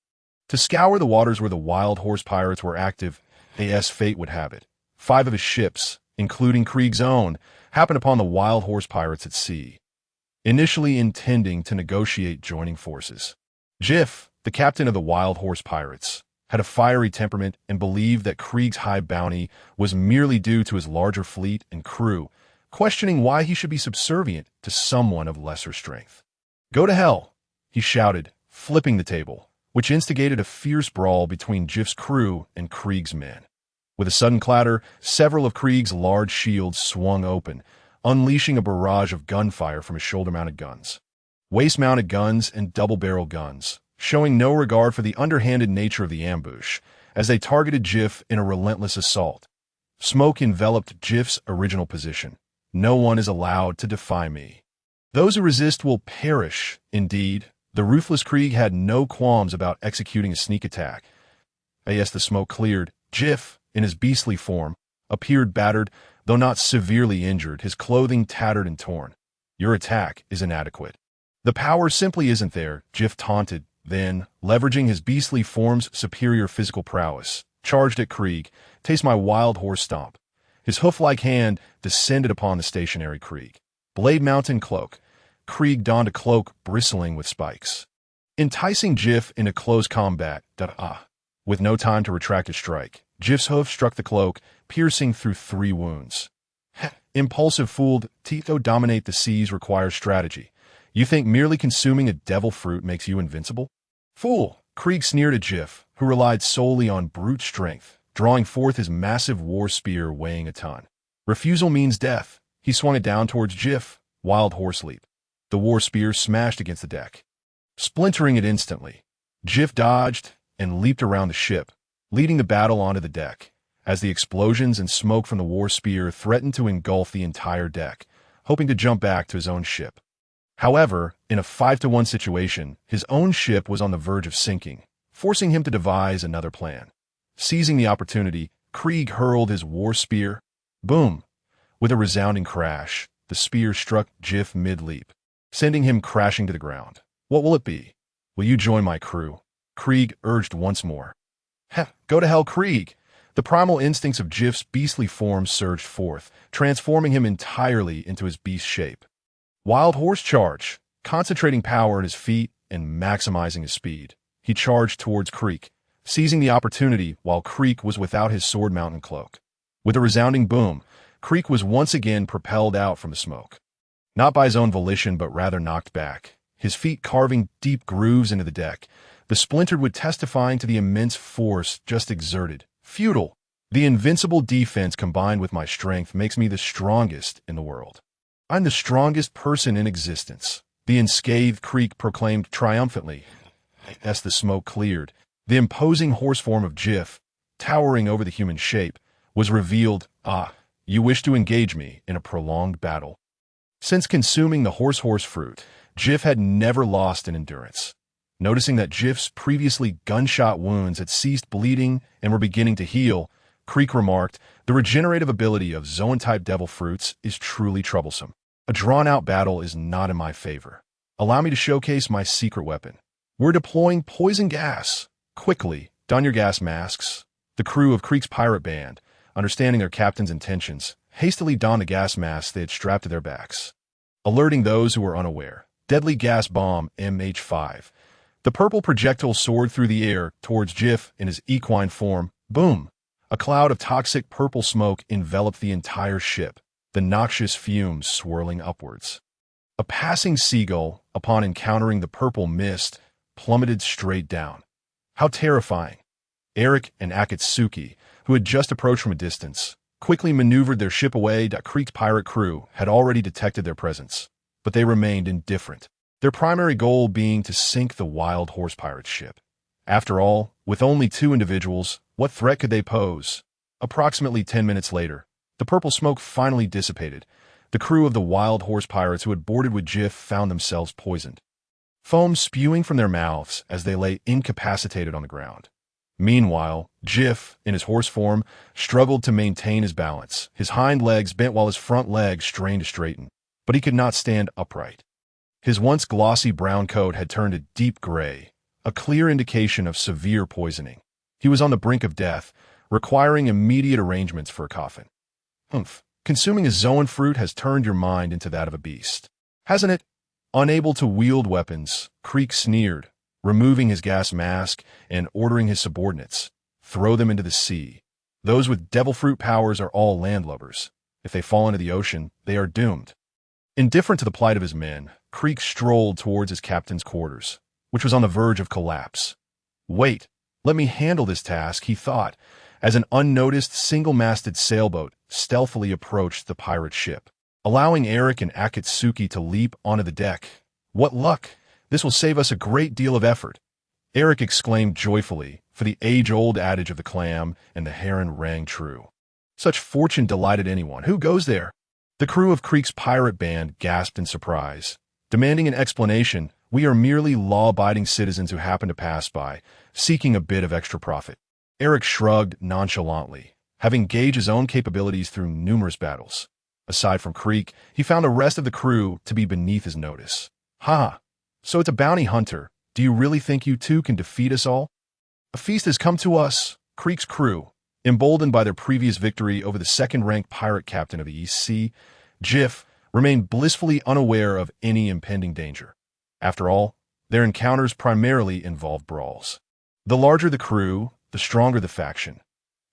To scour the waters where the Wild Horse pirates were active, as fate would have it, 5 of his ships, including Krieg's own, happened upon the Wild Horse pirates at sea, initially intending to negotiate joining forces. Jiff, the captain of the Wild Horse pirates, had a fiery temperament and believed that Krieg's high bounty was merely due to his larger fleet and crew, questioning why he should be subservient to someone of lesser strength. "Go to hell," he shouted, flipping the table, which instigated a fierce brawl between Jiff's crew and Krieg's men. With a sudden clatter, several of Krieg's large shields swung open, unleashing a barrage of gunfire from his shoulder-mounted guns. Waist-mounted guns and double-barrel guns, showing no regard for the underhanded nature of the ambush, as they targeted Jiff in a relentless assault. Smoke enveloped Jiff's original position. "No one is allowed to defy me. Those who resist will perish." Indeed, the ruthless Krieg had no qualms about executing a sneak attack. As the smoke cleared, Jiff, in his beastly form, appeared battered, though not severely injured, his clothing tattered and torn. "Your attack is inadequate. The power simply isn't there," Jiff taunted, then, leveraging his beastly form's superior physical prowess, charged at Krieg. "Taste my Wild Horse stomp." His hoof-like hand descended upon the stationary Krieg. Blade mountain cloak. Krieg donned a cloak bristling with spikes, enticing Jiff into close combat. With no time to retract his strike, Jiff's hoof struck the cloak, piercing through 3 wounds. "Impulsive fooled, Tito dominate the seas requires strategy. You think merely consuming a devil fruit makes you invincible? Fool!" Krieg sneered at Jiff, who relied solely on brute strength, drawing forth his massive war spear weighing a ton. "Refusal means death." He swung it down towards Jiff. Wild Horse leap. The war spear smashed against the deck, splintering it instantly. Jiff dodged and leaped around the ship, leading the battle onto the deck, as the explosions and smoke from the war spear threatened to engulf the entire deck, hoping to jump back to his own ship. However, in a 5-to-1 situation, his own ship was on the verge of sinking, forcing him to devise another plan. Seizing the opportunity, Krieg hurled his war spear. Boom! With a resounding crash, the spear struck Jiff mid-leap, sending him crashing to the ground. "What will it be? Will you join my crew?" Krieg urged once more. "Go to hell, Krieg!" The primal instincts of Jiff's beastly form surged forth, transforming him entirely into his beast shape. Wild Horse charge! Concentrating power in his feet, and maximizing his speed. He charged towards Creek, seizing the opportunity while Creek was without his sword mount and cloak. With a resounding boom, Creek was once again propelled out from the smoke. Not by his own volition, but rather knocked back, his feet carving deep grooves into the deck, the splintered wood testifying to the immense force just exerted. Futile. The invincible defense combined with my strength makes me the strongest in the world. I'm the strongest person in existence, the unscathed Creek proclaimed triumphantly. As the smoke cleared, the imposing horse form of Jif, towering over the human shape, was revealed. Ah, you wish to engage me in a prolonged battle. Since consuming the horse fruit, Jif had never lost in endurance. Noticing that Jif's previously gunshot wounds had ceased bleeding and were beginning to heal, Creek remarked, the regenerative ability of Zoan-type devil fruits is truly troublesome. A drawn-out battle is not in my favor. Allow me to showcase my secret weapon. We're deploying poison gas. Quickly, don your gas masks. The crew of Creek's pirate band, understanding their captain's intentions, hastily donned the gas masks they had strapped to their backs. Alerting those who were unaware, deadly gas bomb MH5. The purple projectile soared through the air towards Jif in his equine form. Boom! A cloud of toxic purple smoke enveloped the entire ship, the noxious fumes swirling upwards. A passing seagull, upon encountering the purple mist, plummeted straight down. How terrifying! Eric and Akatsuki, who had just approached from a distance, quickly maneuvered their ship away. Creek's pirate crew had already detected their presence, but they remained indifferent, their primary goal being to sink the wild horse pirate ship. After all, with only 2 individuals, what threat could they pose? Approximately 10 minutes later, the purple smoke finally dissipated. The crew of the wild horse pirates who had boarded with Jif found themselves poisoned, foam spewing from their mouths as they lay incapacitated on the ground. Meanwhile, Jif, in his horse form, struggled to maintain his balance. His hind legs bent while his front legs strained to straighten, but he could not stand upright. His once glossy brown coat had turned a deep gray, a clear indication of severe poisoning. He was on the brink of death, requiring immediate arrangements for a coffin. Consuming a Zoan fruit has turned your mind into that of a beast, hasn't it? Unable to wield weapons, Creek sneered, removing his gas mask and ordering his subordinates, throw them into the sea. Those with devil fruit powers are all landlubbers. If they fall into the ocean, they are doomed. Indifferent to the plight of his men, Creek strolled towards his captain's quarters, which was on the verge of collapse. Wait, let me handle this task, he thought, as an unnoticed single-masted sailboat stealthily approached the pirate ship, allowing Eric and Akatsuki to leap onto the deck. What luck! This will save us a great deal of effort. Eric exclaimed joyfully, for the age-old adage of the clam and the heron rang true. Such fortune delighted anyone. Who goes there? The crew of Creek's pirate band gasped in surprise, demanding an explanation. We are merely law-abiding citizens who happen to pass by, seeking a bit of extra profit. Eric shrugged nonchalantly, having gauged his own capabilities through numerous battles. Aside from Creek, he found the rest of the crew to be beneath his notice. Ha! So it's a bounty hunter. Do you really think you two can defeat us all? A feast has come to us. Creek's crew, emboldened by their previous victory over the second-ranked pirate captain of the East Sea, Jif, remained blissfully unaware of any impending danger. After all, their encounters primarily involved brawls. The larger the crew, the stronger the faction.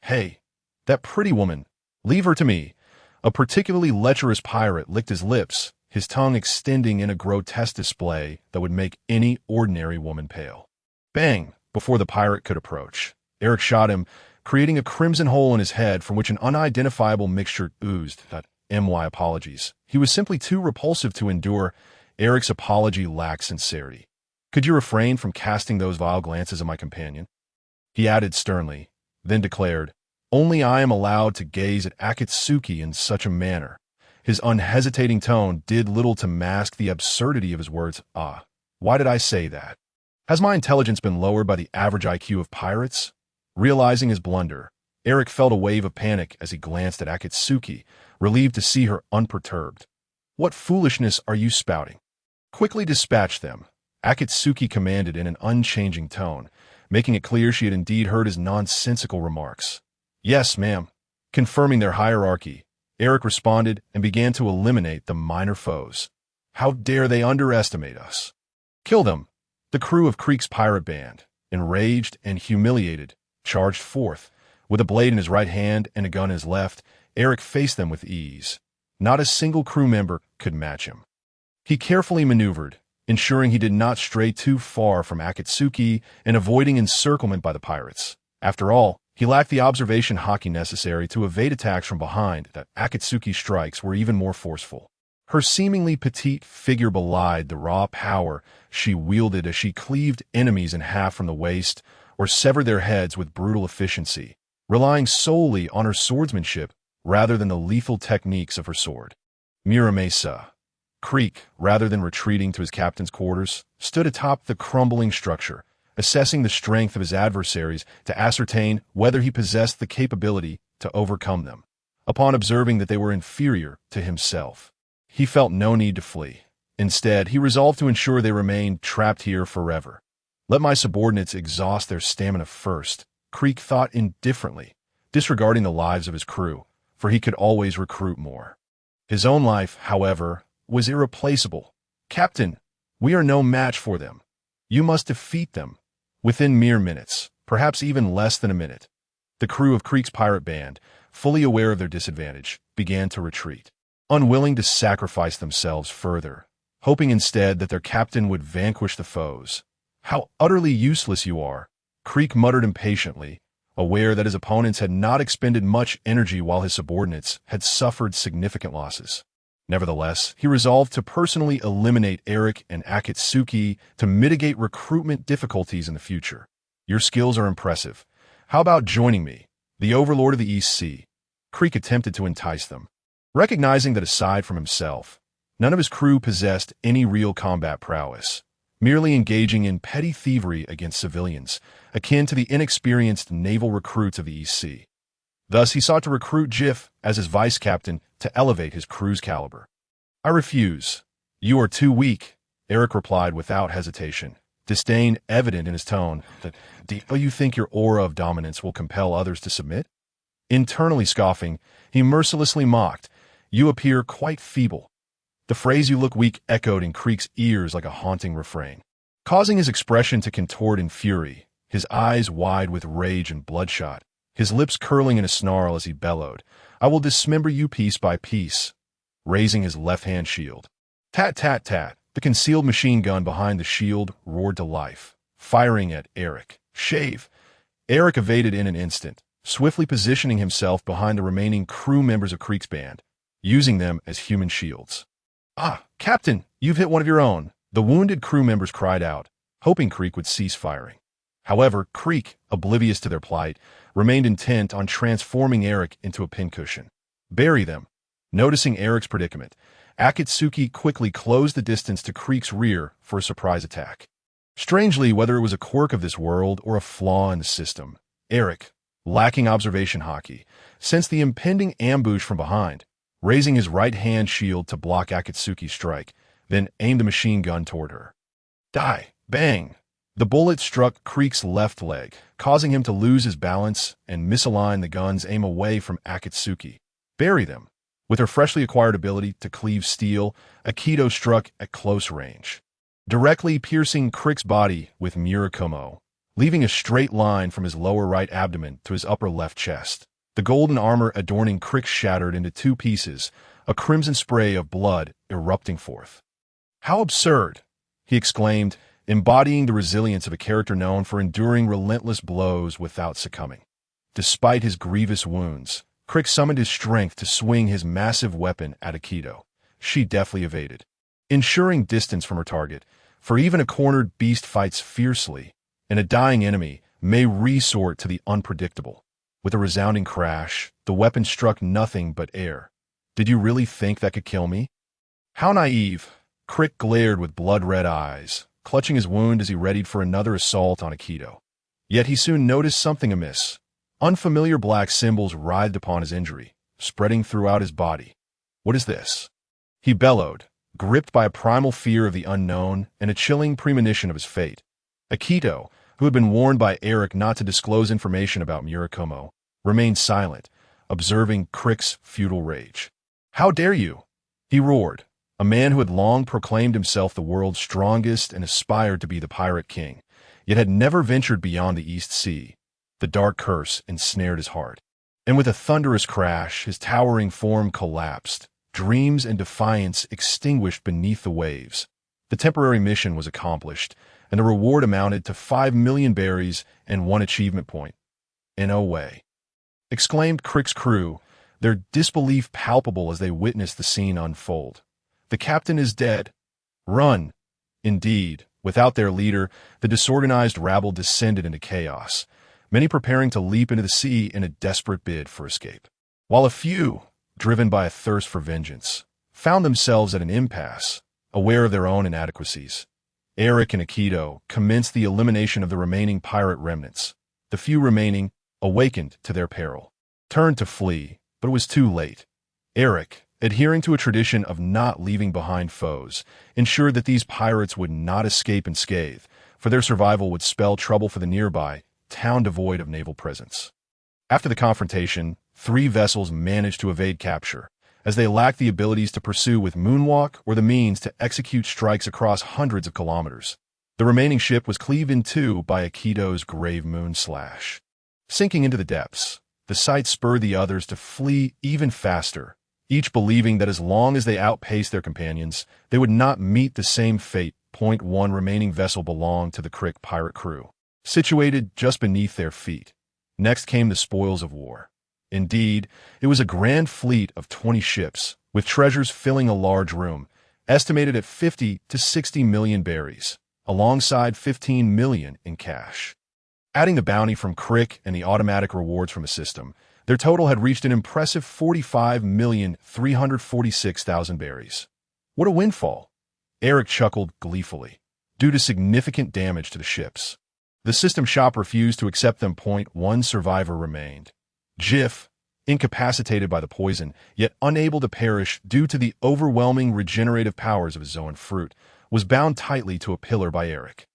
Hey, that pretty woman, leave her to me. A particularly lecherous pirate licked his lips, his tongue extending in a grotesque display that would make any ordinary woman pale. Bang! Before the pirate could approach, Eric shot him, creating a crimson hole in his head from which an unidentifiable mixture oozed. My apologies. He was simply too repulsive to endure. Eric's apology lacked sincerity. Could you refrain from casting those vile glances at my companion? He added sternly, then declared, only I am allowed to gaze at Akatsuki in such a manner. His unhesitating tone did little to mask the absurdity of his words. Ah, why did I say that? Has my intelligence been lowered by the average IQ of pirates? Realizing his blunder, Eric felt a wave of panic as he glanced at Akatsuki, relieved to see her unperturbed. What foolishness are you spouting? Quickly dispatch them, Akatsuki commanded in an unchanging tone, making it clear she had indeed heard his nonsensical remarks. Yes, ma'am. Confirming their hierarchy, Eric responded and began to eliminate the minor foes. How dare they underestimate us? Kill them. The crew of Creek's pirate band, enraged and humiliated, charged forth. With a blade in his right hand and a gun in his left, Eric faced them with ease. Not a single crew member could match him. He carefully maneuvered, ensuring he did not stray too far from Akatsuki and avoiding encirclement by the pirates. After all, he lacked the observation haki necessary to evade attacks from behind. That Akatsuki's strikes were even more forceful. Her seemingly petite figure belied the raw power she wielded as she cleaved enemies in half from the waist or severed their heads with brutal efficiency, relying solely on her swordsmanship rather than the lethal techniques of her sword. Muramasa. Creek, rather than retreating to his captain's quarters, stood atop the crumbling structure, assessing the strength of his adversaries to ascertain whether he possessed the capability to overcome them. Upon observing that they were inferior to himself, he felt no need to flee. Instead, he resolved to ensure they remained trapped here forever. Let my subordinates exhaust their stamina first, Creek thought indifferently, disregarding the lives of his crew, for he could always recruit more. His own life, however, was irreplaceable. Captain, we are no match for them. You must defeat them. Within mere minutes, perhaps even less than a minute, the crew of Creek's pirate band, fully aware of their disadvantage, began to retreat, unwilling to sacrifice themselves further, hoping instead that their captain would vanquish the foes. How utterly useless you are, Creek muttered impatiently, aware that his opponents had not expended much energy while his subordinates had suffered significant losses. Nevertheless, he resolved to personally eliminate Eric and Akatsuki to mitigate recruitment difficulties in the future. Your skills are impressive. How about joining me, the Overlord of the East Sea? Creek attempted to entice them. Recognizing that aside from himself, none of his crew possessed any real combat prowess, merely engaging in petty thievery against civilians, akin to the inexperienced naval recruits of the East Sea. Thus, he sought to recruit Jiff as his vice captain to elevate his crew's caliber. I refuse. You are too weak, Eric replied without hesitation, disdain evident in his tone. Do you think your aura of dominance will compel others to submit? Internally scoffing, he mercilessly mocked, You appear quite feeble. The phrase "you look weak" echoed in Creek's ears like a haunting refrain, causing his expression to contort in fury, his eyes wide with rage and bloodshot, his lips curling in a snarl as he bellowed, I will dismember you piece by piece, raising his left-hand shield. Tat, tat, tat. The concealed machine gun behind the shield roared to life, firing at Eric. Shave. Eric evaded in an instant, swiftly positioning himself behind the remaining crew members of Creek's band, using them as human shields. Ah, Captain, you've hit one of your own, the wounded crew members cried out, hoping Creek would cease firing. However, Creek, oblivious to their plight, remained intent on transforming Eric into a pincushion. Bury them. Noticing Eric's predicament, Akatsuki quickly closed the distance to Creek's rear for a surprise attack. Strangely, whether it was a quirk of this world or a flaw in the system, Eric, lacking observation haki, sensed the impending ambush from behind, raising his right-hand shield to block Akatsuki's strike, then aimed the machine gun toward her. Die! Bang! The bullet struck Creek's left leg, causing him to lose his balance and misalign the gun's aim away from Akatsuki. Bury them. With her freshly acquired ability to cleave steel, Aikido struck at close range, directly piercing Creek's body with Murakumo, leaving a straight line from his lower right abdomen to his upper left chest. The golden armor adorning Creek shattered into two pieces, a crimson spray of blood erupting forth. How absurd! He exclaimed, embodying the resilience of a character known for enduring relentless blows without succumbing. Despite his grievous wounds, Creek summoned his strength to swing his massive weapon at Aikido. She deftly evaded, ensuring distance from her target, for even a cornered beast fights fiercely, and a dying enemy may resort to the unpredictable. With a resounding crash, the weapon struck nothing but air. Did you really think that could kill me? How naive! Creek glared with blood-red eyes, clutching his wound as he readied for another assault on Aikido. Yet he soon noticed something amiss. Unfamiliar black symbols writhed upon his injury, spreading throughout his body. What is this? He bellowed, gripped by a primal fear of the unknown and a chilling premonition of his fate. Aikido, who had been warned by Eric not to disclose information about Murakumo, remained silent, observing Creek's futile rage. How dare you? He roared, a man who had long proclaimed himself the world's strongest and aspired to be the pirate king, yet had never ventured beyond the East Sea. The dark curse ensnared his heart. And with a thunderous crash, his towering form collapsed, dreams and defiance extinguished beneath the waves. The temporary mission was accomplished, and the reward amounted to 5 million berries and 1 achievement point. "No way!" exclaimed Crick's crew, their disbelief palpable as they witnessed the scene unfold. "The captain is dead. Run!" Indeed, without their leader, the disorganized rabble descended into chaos, many preparing to leap into the sea in a desperate bid for escape, while a few, driven by a thirst for vengeance, found themselves at an impasse, aware of their own inadequacies. Eric and Aikido commenced the elimination of the remaining pirate remnants. The few remaining, awakened to their peril, turned to flee, but it was too late. Eric, adhering to a tradition of not leaving behind foes, ensured that these pirates would not escape unscathed, for their survival would spell trouble for the nearby town devoid of naval presence. After the confrontation, 3 vessels managed to evade capture, as they lacked the abilities to pursue with moonwalk or the means to execute strikes across hundreds of kilometers. The remaining ship was cleaved in two by Aikido's grave moon slash. Sinking into the depths, the sight spurred the others to flee even faster, each believing that as long as they outpaced their companions, they would not meet the same fate. One remaining vessel belonged to the Crick pirate crew, situated just beneath their feet. Next came the spoils of war. Indeed, it was a grand fleet of 20 ships, with treasures filling a large room, estimated at 50 to 60 million berries, alongside 15 million in cash. Adding the bounty from Crick and the automatic rewards from the system, their total had reached an impressive 45,346,000 berries. What a windfall! Eric chuckled gleefully. Due to significant damage to the ships, the system shop refused to accept them. One survivor remained. Jif, incapacitated by the poison, yet unable to perish due to the overwhelming regenerative powers of his Zoan fruit, was bound tightly to a pillar by Eric.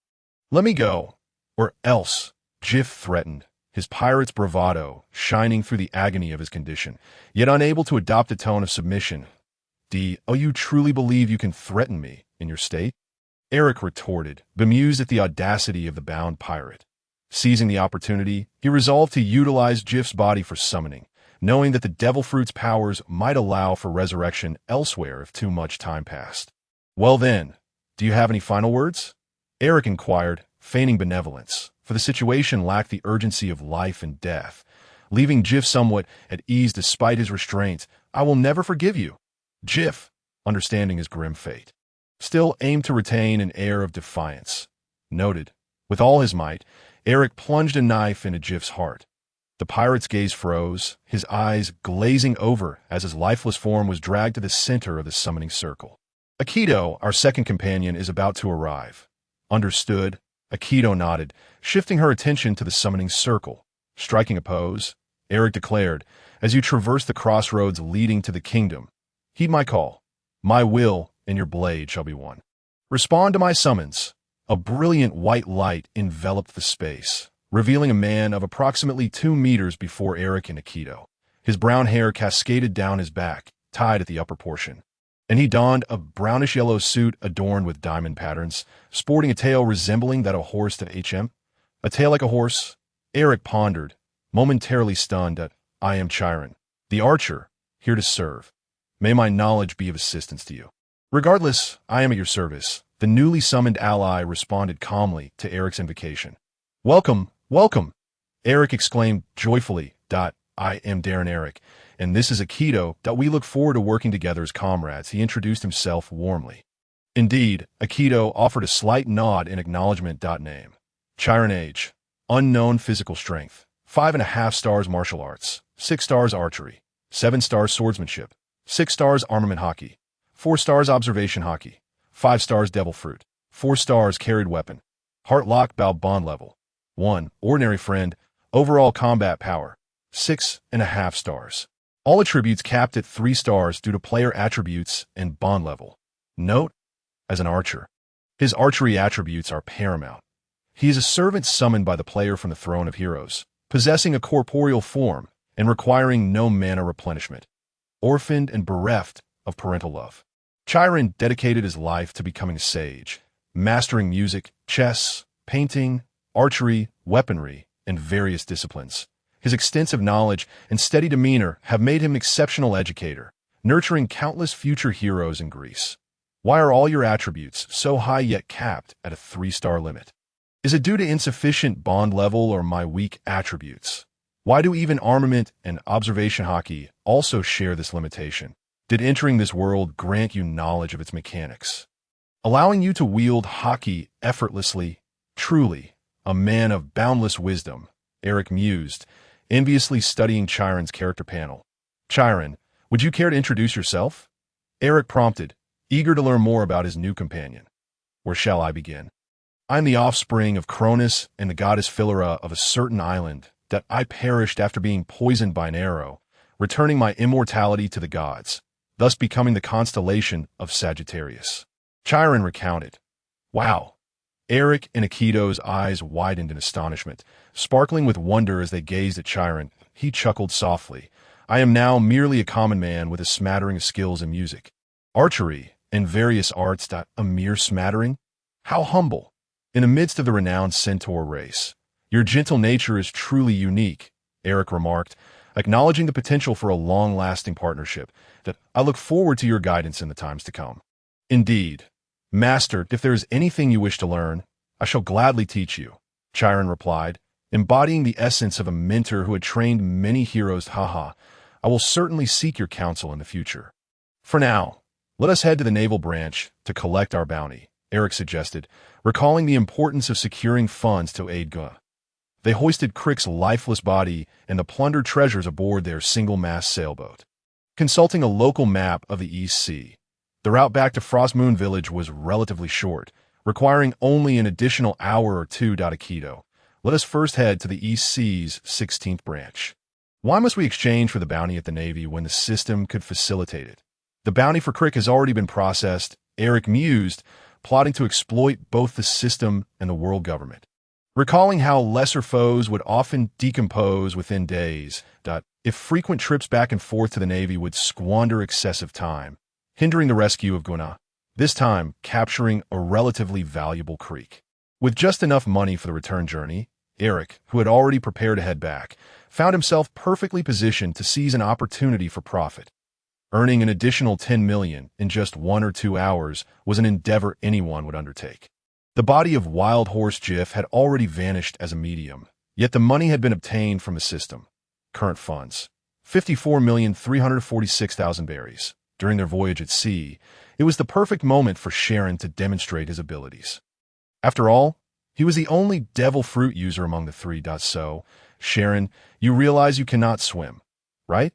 "Let me go, or else," Jif threatened, his pirate's bravado shining through the agony of his condition, yet unable to adopt a tone of submission. "Oh, you truly believe you can threaten me in your state?" Eric retorted, bemused at the audacity of the bound pirate. Seizing the opportunity, he resolved to utilize Jif's body for summoning, knowing that the devil fruit's powers might allow for resurrection elsewhere if too much time passed. "Well then, do you have any final words?" Eric inquired, feigning benevolence, for the situation lacked the urgency of life and death. Leaving Jif somewhat at ease despite his restraints. "I will never forgive you." Jif, understanding his grim fate, still aimed to retain an air of defiance. Noted. With all his might, Eric plunged a knife into Jif's heart. The pirate's gaze froze, his eyes glazing over as his lifeless form was dragged to the center of the summoning circle. "Aikido, our second companion, is about to arrive." "Understood." Aikido nodded, shifting her attention to the summoning circle. Striking a pose, Eric declared, "As you traverse the crossroads leading to the kingdom, heed my call. My will and your blade shall be one. Respond to my summons." A brilliant white light enveloped the space, revealing a man of approximately 2 meters before Eric and Aikido. His brown hair cascaded down his back, tied at the upper portion, and he donned a brownish-yellow suit adorned with diamond patterns, sporting a tail resembling that of a horse at HM. A tail like a horse? Eric pondered, momentarily stunned at, "I am Chiron, the archer, here to serve. May my knowledge be of assistance to you." "Regardless, I am at your service." The newly summoned ally responded calmly to Eric's invocation. "Welcome, welcome!" Eric exclaimed joyfully, "I am Darren Eric, and this is Aikido. We look forward to working together as comrades." He introduced himself warmly. Indeed, Aikido offered a slight nod in acknowledgement. Name: Chiron age. Unknown physical strength. 5.5 stars martial arts. 6 stars archery. 7 stars swordsmanship. 6 stars armament hockey. 4 stars observation hockey. 5 stars devil fruit. 4 stars carried weapon. Heart lock bow bond level. 1 ordinary friend. Overall combat power. 6.5 stars. All attributes capped at 3 stars due to player attributes and bond level. Note: as an archer, his archery attributes are paramount. He is a servant summoned by the player from the Throne of Heroes, possessing a corporeal form and requiring no mana replenishment. Orphaned and bereft of parental love. Chiron dedicated his life to becoming a sage, mastering music, chess, painting, archery, weaponry, and various disciplines. His extensive knowledge and steady demeanor have made him an exceptional educator, nurturing countless future heroes in Greece. Why are all your attributes so high yet capped at a 3-star limit? Is it due to insufficient bond level or my weak attributes? Why do even armament and observation hockey also share this limitation? Did entering this world grant you knowledge of its mechanics, allowing you to wield hockey effortlessly? Truly, a man of boundless wisdom, Eric mused, enviously studying Chiron's character panel. Chiron, would you care to introduce yourself? Eric prompted, eager to learn more about his new companion. Where shall I begin? I am the offspring of Cronus and the goddess Philyra of a certain island that I perished after being poisoned by an arrow, returning my immortality to the gods, thus becoming the constellation of Sagittarius. Chiron recounted. Wow. Eric and Akito's eyes widened in astonishment, sparkling with wonder as they gazed at Chiron. He chuckled softly. I am now merely a common man with a smattering of skills in music, archery, and various arts. A mere smattering? How humble. In the midst of the renowned centaur race, your gentle nature is truly unique, Eric remarked, acknowledging the potential for a long-lasting partnership. That I look forward to your guidance in the times to come. Indeed. Master, if there is anything you wish to learn, I shall gladly teach you, Chiron replied, embodying the essence of a mentor who had trained many heroes. Haha, I will certainly seek your counsel in the future. For now, let us head to the naval branch to collect our bounty, Eric suggested, recalling the importance of securing funds to aid Gua. They hoisted Crick's lifeless body and the plundered treasures aboard their single-mast sailboat. Consulting a local map of the East Sea, the route back to Frostmoon Village was relatively short, requiring only an additional hour or two. Akito, let us first head to the East Sea's 16th branch. Why must we exchange for the bounty at the Navy when the system could facilitate it? The bounty for Crick has already been processed, Eric mused, plotting to exploit both the system and the world government. Recalling how lesser foes would often decompose within days, if frequent trips back and forth to the Navy would squander excessive time, hindering the rescue of Guna, this time capturing a relatively valuable creek. With just enough money for the return journey, Eric, who had already prepared to head back, found himself perfectly positioned to seize an opportunity for profit. Earning an additional 10 million in just 1 or 2 hours was an endeavor anyone would undertake. The body of Wild Horse Jiff had already vanished as a medium, yet the money had been obtained from the system. Current funds, 54,346,000 berries. During their voyage at sea, it was the perfect moment for Sharon to demonstrate his abilities. After all, he was the only devil fruit user among the three. So, Sharon, you realize you cannot swim, right?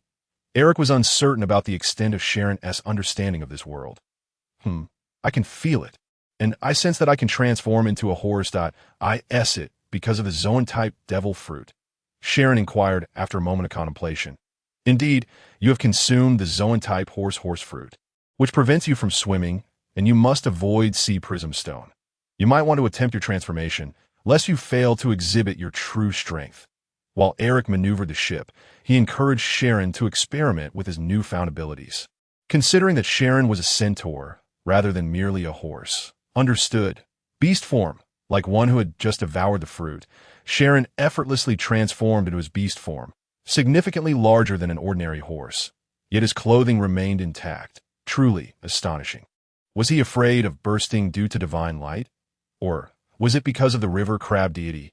Eric was uncertain about the extent of Sharon's understanding of this world. I can feel it, and I sense that I can transform into a horse. I ess it because of the Zoan-type devil fruit, Sharon inquired after a moment of contemplation. Indeed, you have consumed the Zoan-type horse fruit, which prevents you from swimming, and you must avoid sea prism stone. You might want to attempt your transformation, lest you fail to exhibit your true strength. While Eric maneuvered the ship, he encouraged Sharon to experiment with his newfound abilities. Considering that Sharon was a centaur, rather than merely a horse, understood, beast form, like one who had just devoured the fruit, Sharon effortlessly transformed into his beast form, significantly larger than an ordinary horse. Yet his clothing remained intact, truly astonishing. Was he afraid of bursting due to divine light? Or was it because of the river crab deity?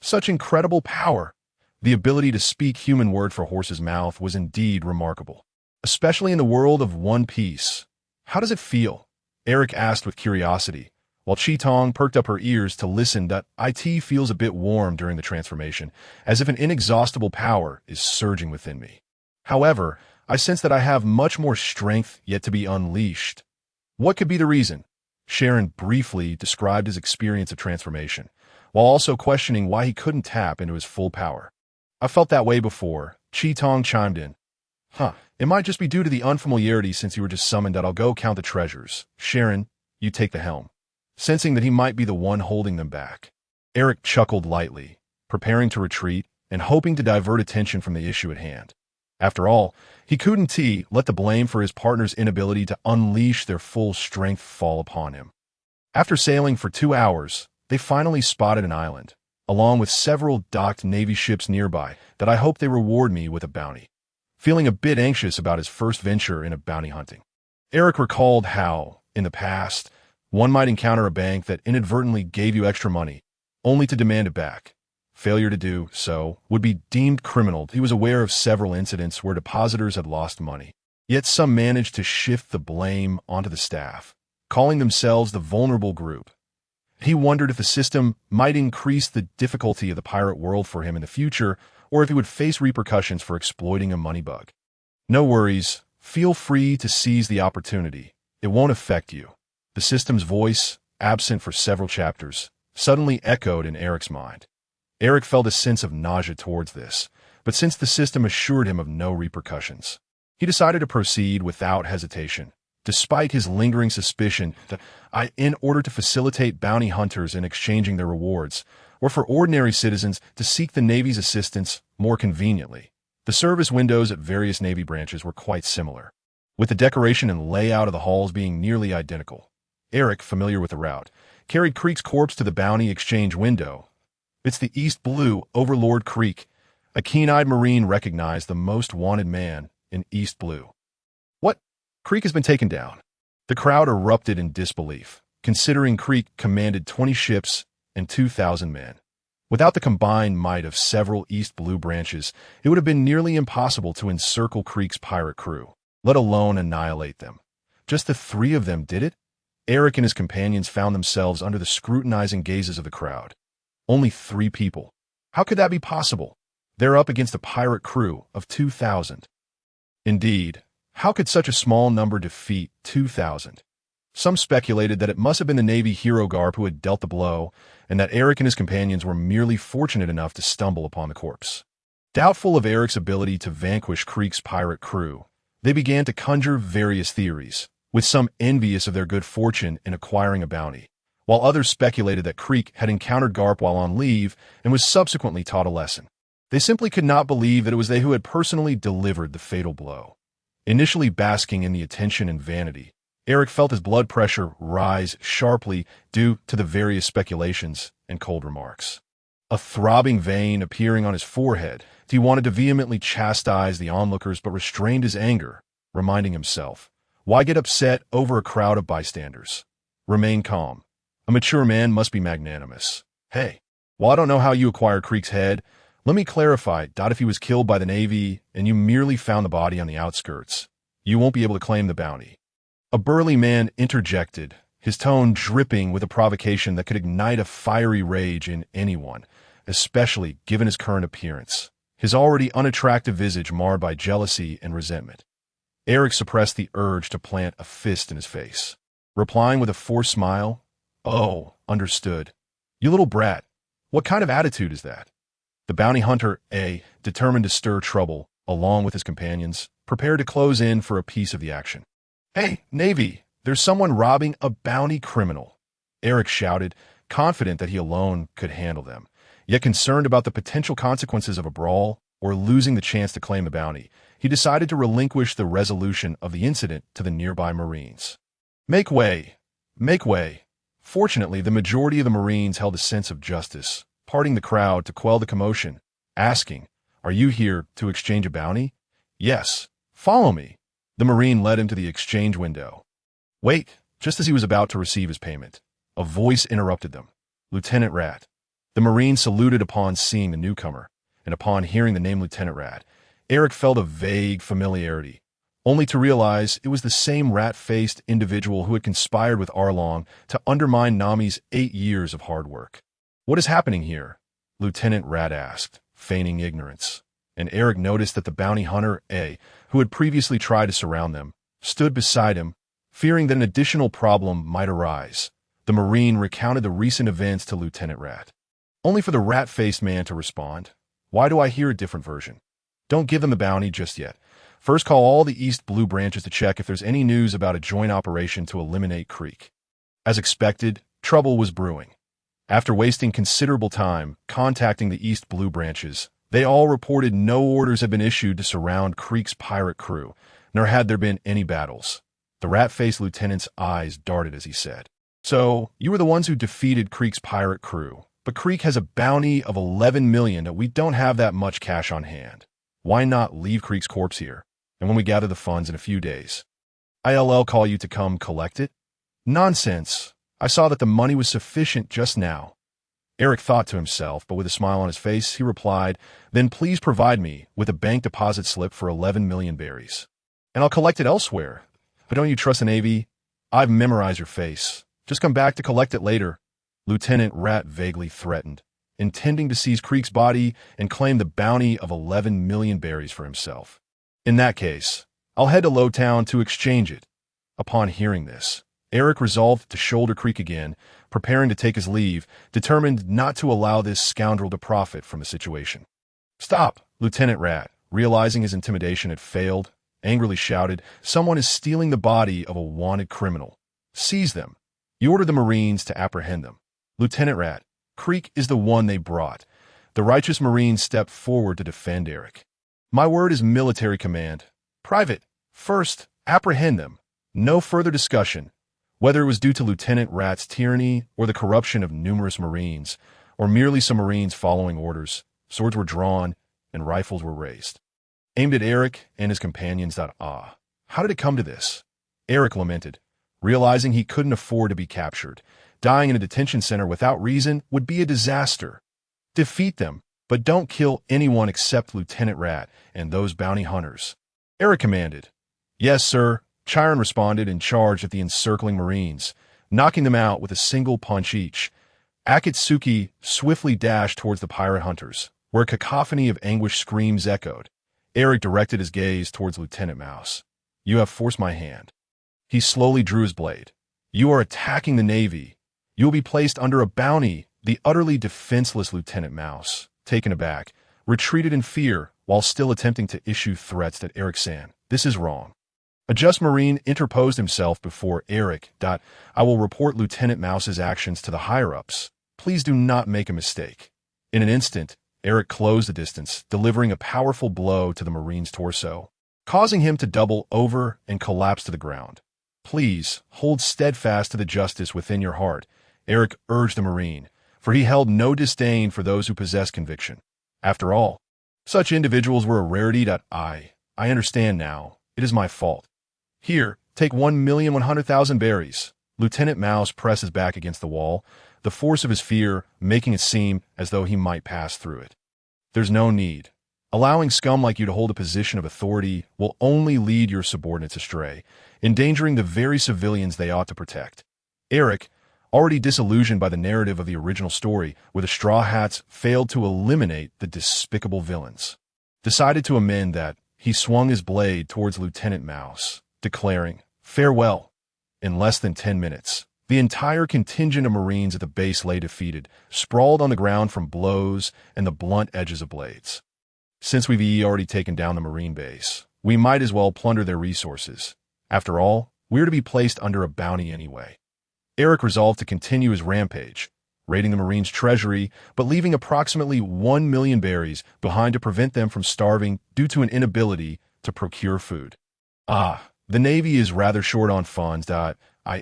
Such incredible power! The ability to speak human word for horse's mouth was indeed remarkable, especially in the world of One Piece. How does it feel? Eric asked with curiosity, while Chi-Tong perked up her ears to listen. It feels a bit warm during the transformation, as if an inexhaustible power is surging within me. However, I sense that I have much more strength yet to be unleashed. What could be the reason? Sharon briefly described his experience of transformation, while also questioning why he couldn't tap into his full power. I felt that way before, Chi-Tong chimed in. It might just be due to the unfamiliarity since you were just summoned. I'll go count the treasures. Sharon, you take the helm. Sensing that he might be the one holding them back, Eric chuckled lightly, preparing to retreat and hoping to divert attention from the issue at hand. After all, he couldn't let the blame for his partner's inability to unleash their full strength fall upon him. After sailing for 2 hours, they finally spotted an island, along with several docked Navy ships nearby that I hope they reward me with a bounty. Feeling a bit anxious about his first venture in a bounty hunting, Eric recalled how, in the past, one might encounter a bank that inadvertently gave you extra money, only to demand it back. Failure to do so would be deemed criminal. He was aware of several incidents where depositors had lost money, yet some managed to shift the blame onto the staff, calling themselves the vulnerable group. He wondered if the system might increase the difficulty of the pirate world for him in the future, or if he would face repercussions for exploiting a money bug. No worries, feel free to seize the opportunity. It won't affect you. The system's voice, absent for several chapters, suddenly echoed in Eric's mind. Eric felt a sense of nausea towards this, but since the system assured him of no repercussions, he decided to proceed without hesitation, despite his lingering suspicion that in order to facilitate bounty hunters in exchanging their rewards, or for ordinary citizens to seek the Navy's assistance more conveniently. The service windows at various Navy branches were quite similar, with the decoration and layout of the halls being nearly identical. Eric, familiar with the route, carried Creek's corpse to the bounty exchange window. It's the East Blue, Overlord Creek. A keen-eyed Marine recognized the most wanted man in East Blue. What? Creek has been taken down. The crowd erupted in disbelief, considering Creek commanded 20 ships and 2,000 men. Without the combined might of several East Blue branches, it would have been nearly impossible to encircle Creek's pirate crew, let alone annihilate them. Just the 3 of them did it? Eric and his companions found themselves under the scrutinizing gazes of the crowd. Only 3 people. How could that be possible? They're up against a pirate crew of 2,000. Indeed, how could such a small number defeat 2,000? Some speculated that it must have been the Navy hero garb who had dealt the blow, and that Eric and his companions were merely fortunate enough to stumble upon the corpse. Doubtful of Eric's ability to vanquish Creek's pirate crew, they began to conjure various theories, with some envious of their good fortune in acquiring a bounty, while others speculated that Creek had encountered Garp while on leave and was subsequently taught a lesson. They simply could not believe that it was they who had personally delivered the fatal blow. Initially basking in the attention and vanity, Eric felt his blood pressure rise sharply due to the various speculations and cold remarks. A throbbing vein appearing on his forehead, he wanted to vehemently chastise the onlookers but restrained his anger, reminding himself, why get upset over a crowd of bystanders? Remain calm. A mature man must be magnanimous. Hey, while I don't know how you acquired Creek's head, let me clarify, if he was killed by the Navy and you merely found the body on the outskirts, you won't be able to claim the bounty. A burly man interjected, his tone dripping with a provocation that could ignite a fiery rage in anyone, especially given his current appearance, his already unattractive visage marred by jealousy and resentment. Eric suppressed the urge to plant a fist in his face, replying with a forced smile, "Oh, understood. You little brat. What kind of attitude is that?" The bounty hunter, determined to stir trouble, along with his companions, prepared to close in for a piece of the action. "Hey, Navy, there's someone robbing a bounty criminal," Eric shouted, confident that he alone could handle them, yet concerned about the potential consequences of a brawl or losing the chance to claim the bounty. He decided to relinquish the resolution of the incident to the nearby Marines. Make way! Make way! Fortunately, the majority of the Marines held a sense of justice, parting the crowd to quell the commotion, asking, "Are you here to exchange a bounty?" "Yes. Follow me." The Marine led him to the exchange window. Wait, just as he was about to receive his payment, a voice interrupted them. "Lieutenant Rat." The Marine saluted upon seeing the newcomer, and upon hearing the name Lieutenant Rat, Eric felt a vague familiarity, only to realize it was the same rat-faced individual who had conspired with Arlong to undermine Nami's 8 years of hard work. "What is happening here?" Lieutenant Rat asked, feigning ignorance, and Eric noticed that the bounty hunter, who had previously tried to surround them, stood beside him, fearing that an additional problem might arise. The Marine recounted the recent events to Lieutenant Rat, only for the rat-faced man to respond, "Why do I hear a different version? Don't give them the bounty just yet. First call all the East Blue branches to check if there's any news about a joint operation to eliminate Creek." As expected, trouble was brewing. After wasting considerable time contacting the East Blue branches, They all reported no orders had been issued to surround Creek's pirate crew, nor had there been any battles. The rat-faced lieutenant's eyes darted as he said, "So, you were the ones who defeated Creek's pirate crew, but Creek has a bounty of 11 million and we don't have that much cash on hand. Why not leave Creek's corpse here, and when we gather the funds in a few days, I'll call you to come collect it?" "Nonsense. I saw that the money was sufficient just now." Eric thought to himself, but with a smile on his face, he replied, "Then please provide me with a bank deposit slip for 11 million berries, and I'll collect it elsewhere. But don't you trust the Navy? I've memorized your face. Just come back to collect it later." Lieutenant Rat vaguely threatened, intending to seize Creek's body and claim the bounty of 11 million berries for himself. "In that case, I'll head to Lowtown to exchange it." Upon hearing this, Eric resolved to shoulder Creek again, preparing to take his leave, determined not to allow this scoundrel to profit from the situation. "Stop!" Lieutenant Rat, realizing his intimidation had failed, angrily shouted, "Someone is stealing the body of a wanted criminal. Seize them." He ordered the Marines to apprehend them. "Lieutenant Rat, Creek is the one they brought." The righteous Marine stepped forward to defend Eric. "My word is military command. Private, first, apprehend them. No further discussion." Whether it was due to Lieutenant Rat's tyranny or the corruption of numerous Marines, or merely some Marines following orders, swords were drawn and rifles were raised, aimed at Eric and his companions. How did it come to this? Eric lamented, realizing he couldn't afford to be captured. Dying in a detention center without reason would be a disaster. "Defeat them, but don't kill anyone except Lieutenant Rat and those bounty hunters," Eric commanded. "Yes, sir," Chiron responded and charged at the encircling Marines, knocking them out with a single punch each. Akatsuki swiftly dashed towards the pirate hunters, where a cacophony of anguished screams echoed. Eric directed his gaze towards Lieutenant Mouse. "You have forced my hand." He slowly drew his blade. "You are attacking the Navy. You will be placed under a bounty." The utterly defenseless Lieutenant Mouse, taken aback, retreated in fear while still attempting to issue threats that Eric-san, "This is wrong." A just Marine interposed himself before Eric. "I will report Lieutenant Mouse's actions to the higher-ups. Please do not make a mistake." In an instant, Eric closed the distance, delivering a powerful blow to the Marine's torso, causing him to double over and collapse to the ground. "Please, hold steadfast to the justice within your heart," Eric urged the Marine, for he held no disdain for those who possessed conviction. After all, such individuals were a rarity. I understand now. It is my fault. Here, take 1,100,000 berries." Lieutenant Mouse pressed his back against the wall, the force of his fear making it seem as though he might pass through it. "There's no need. Allowing scum like you to hold a position of authority will only lead your subordinates astray, endangering the very civilians they ought to protect." Eric, already disillusioned by the narrative of the original story, where the Straw Hats failed to eliminate the despicable villains, decided to amend that. He swung his blade towards Lieutenant Mouse, declaring, "Farewell." In less than 10 minutes, the entire contingent of Marines at the base lay defeated, sprawled on the ground from blows and the blunt edges of blades. Since we've already taken down the Marine base, we might as well plunder their resources. After all, we're to be placed under a bounty anyway. Eric resolved to continue his rampage, raiding the Marines' treasury, but leaving approximately 1 million berries behind to prevent them from starving due to an inability to procure food. The Navy is rather short on funds.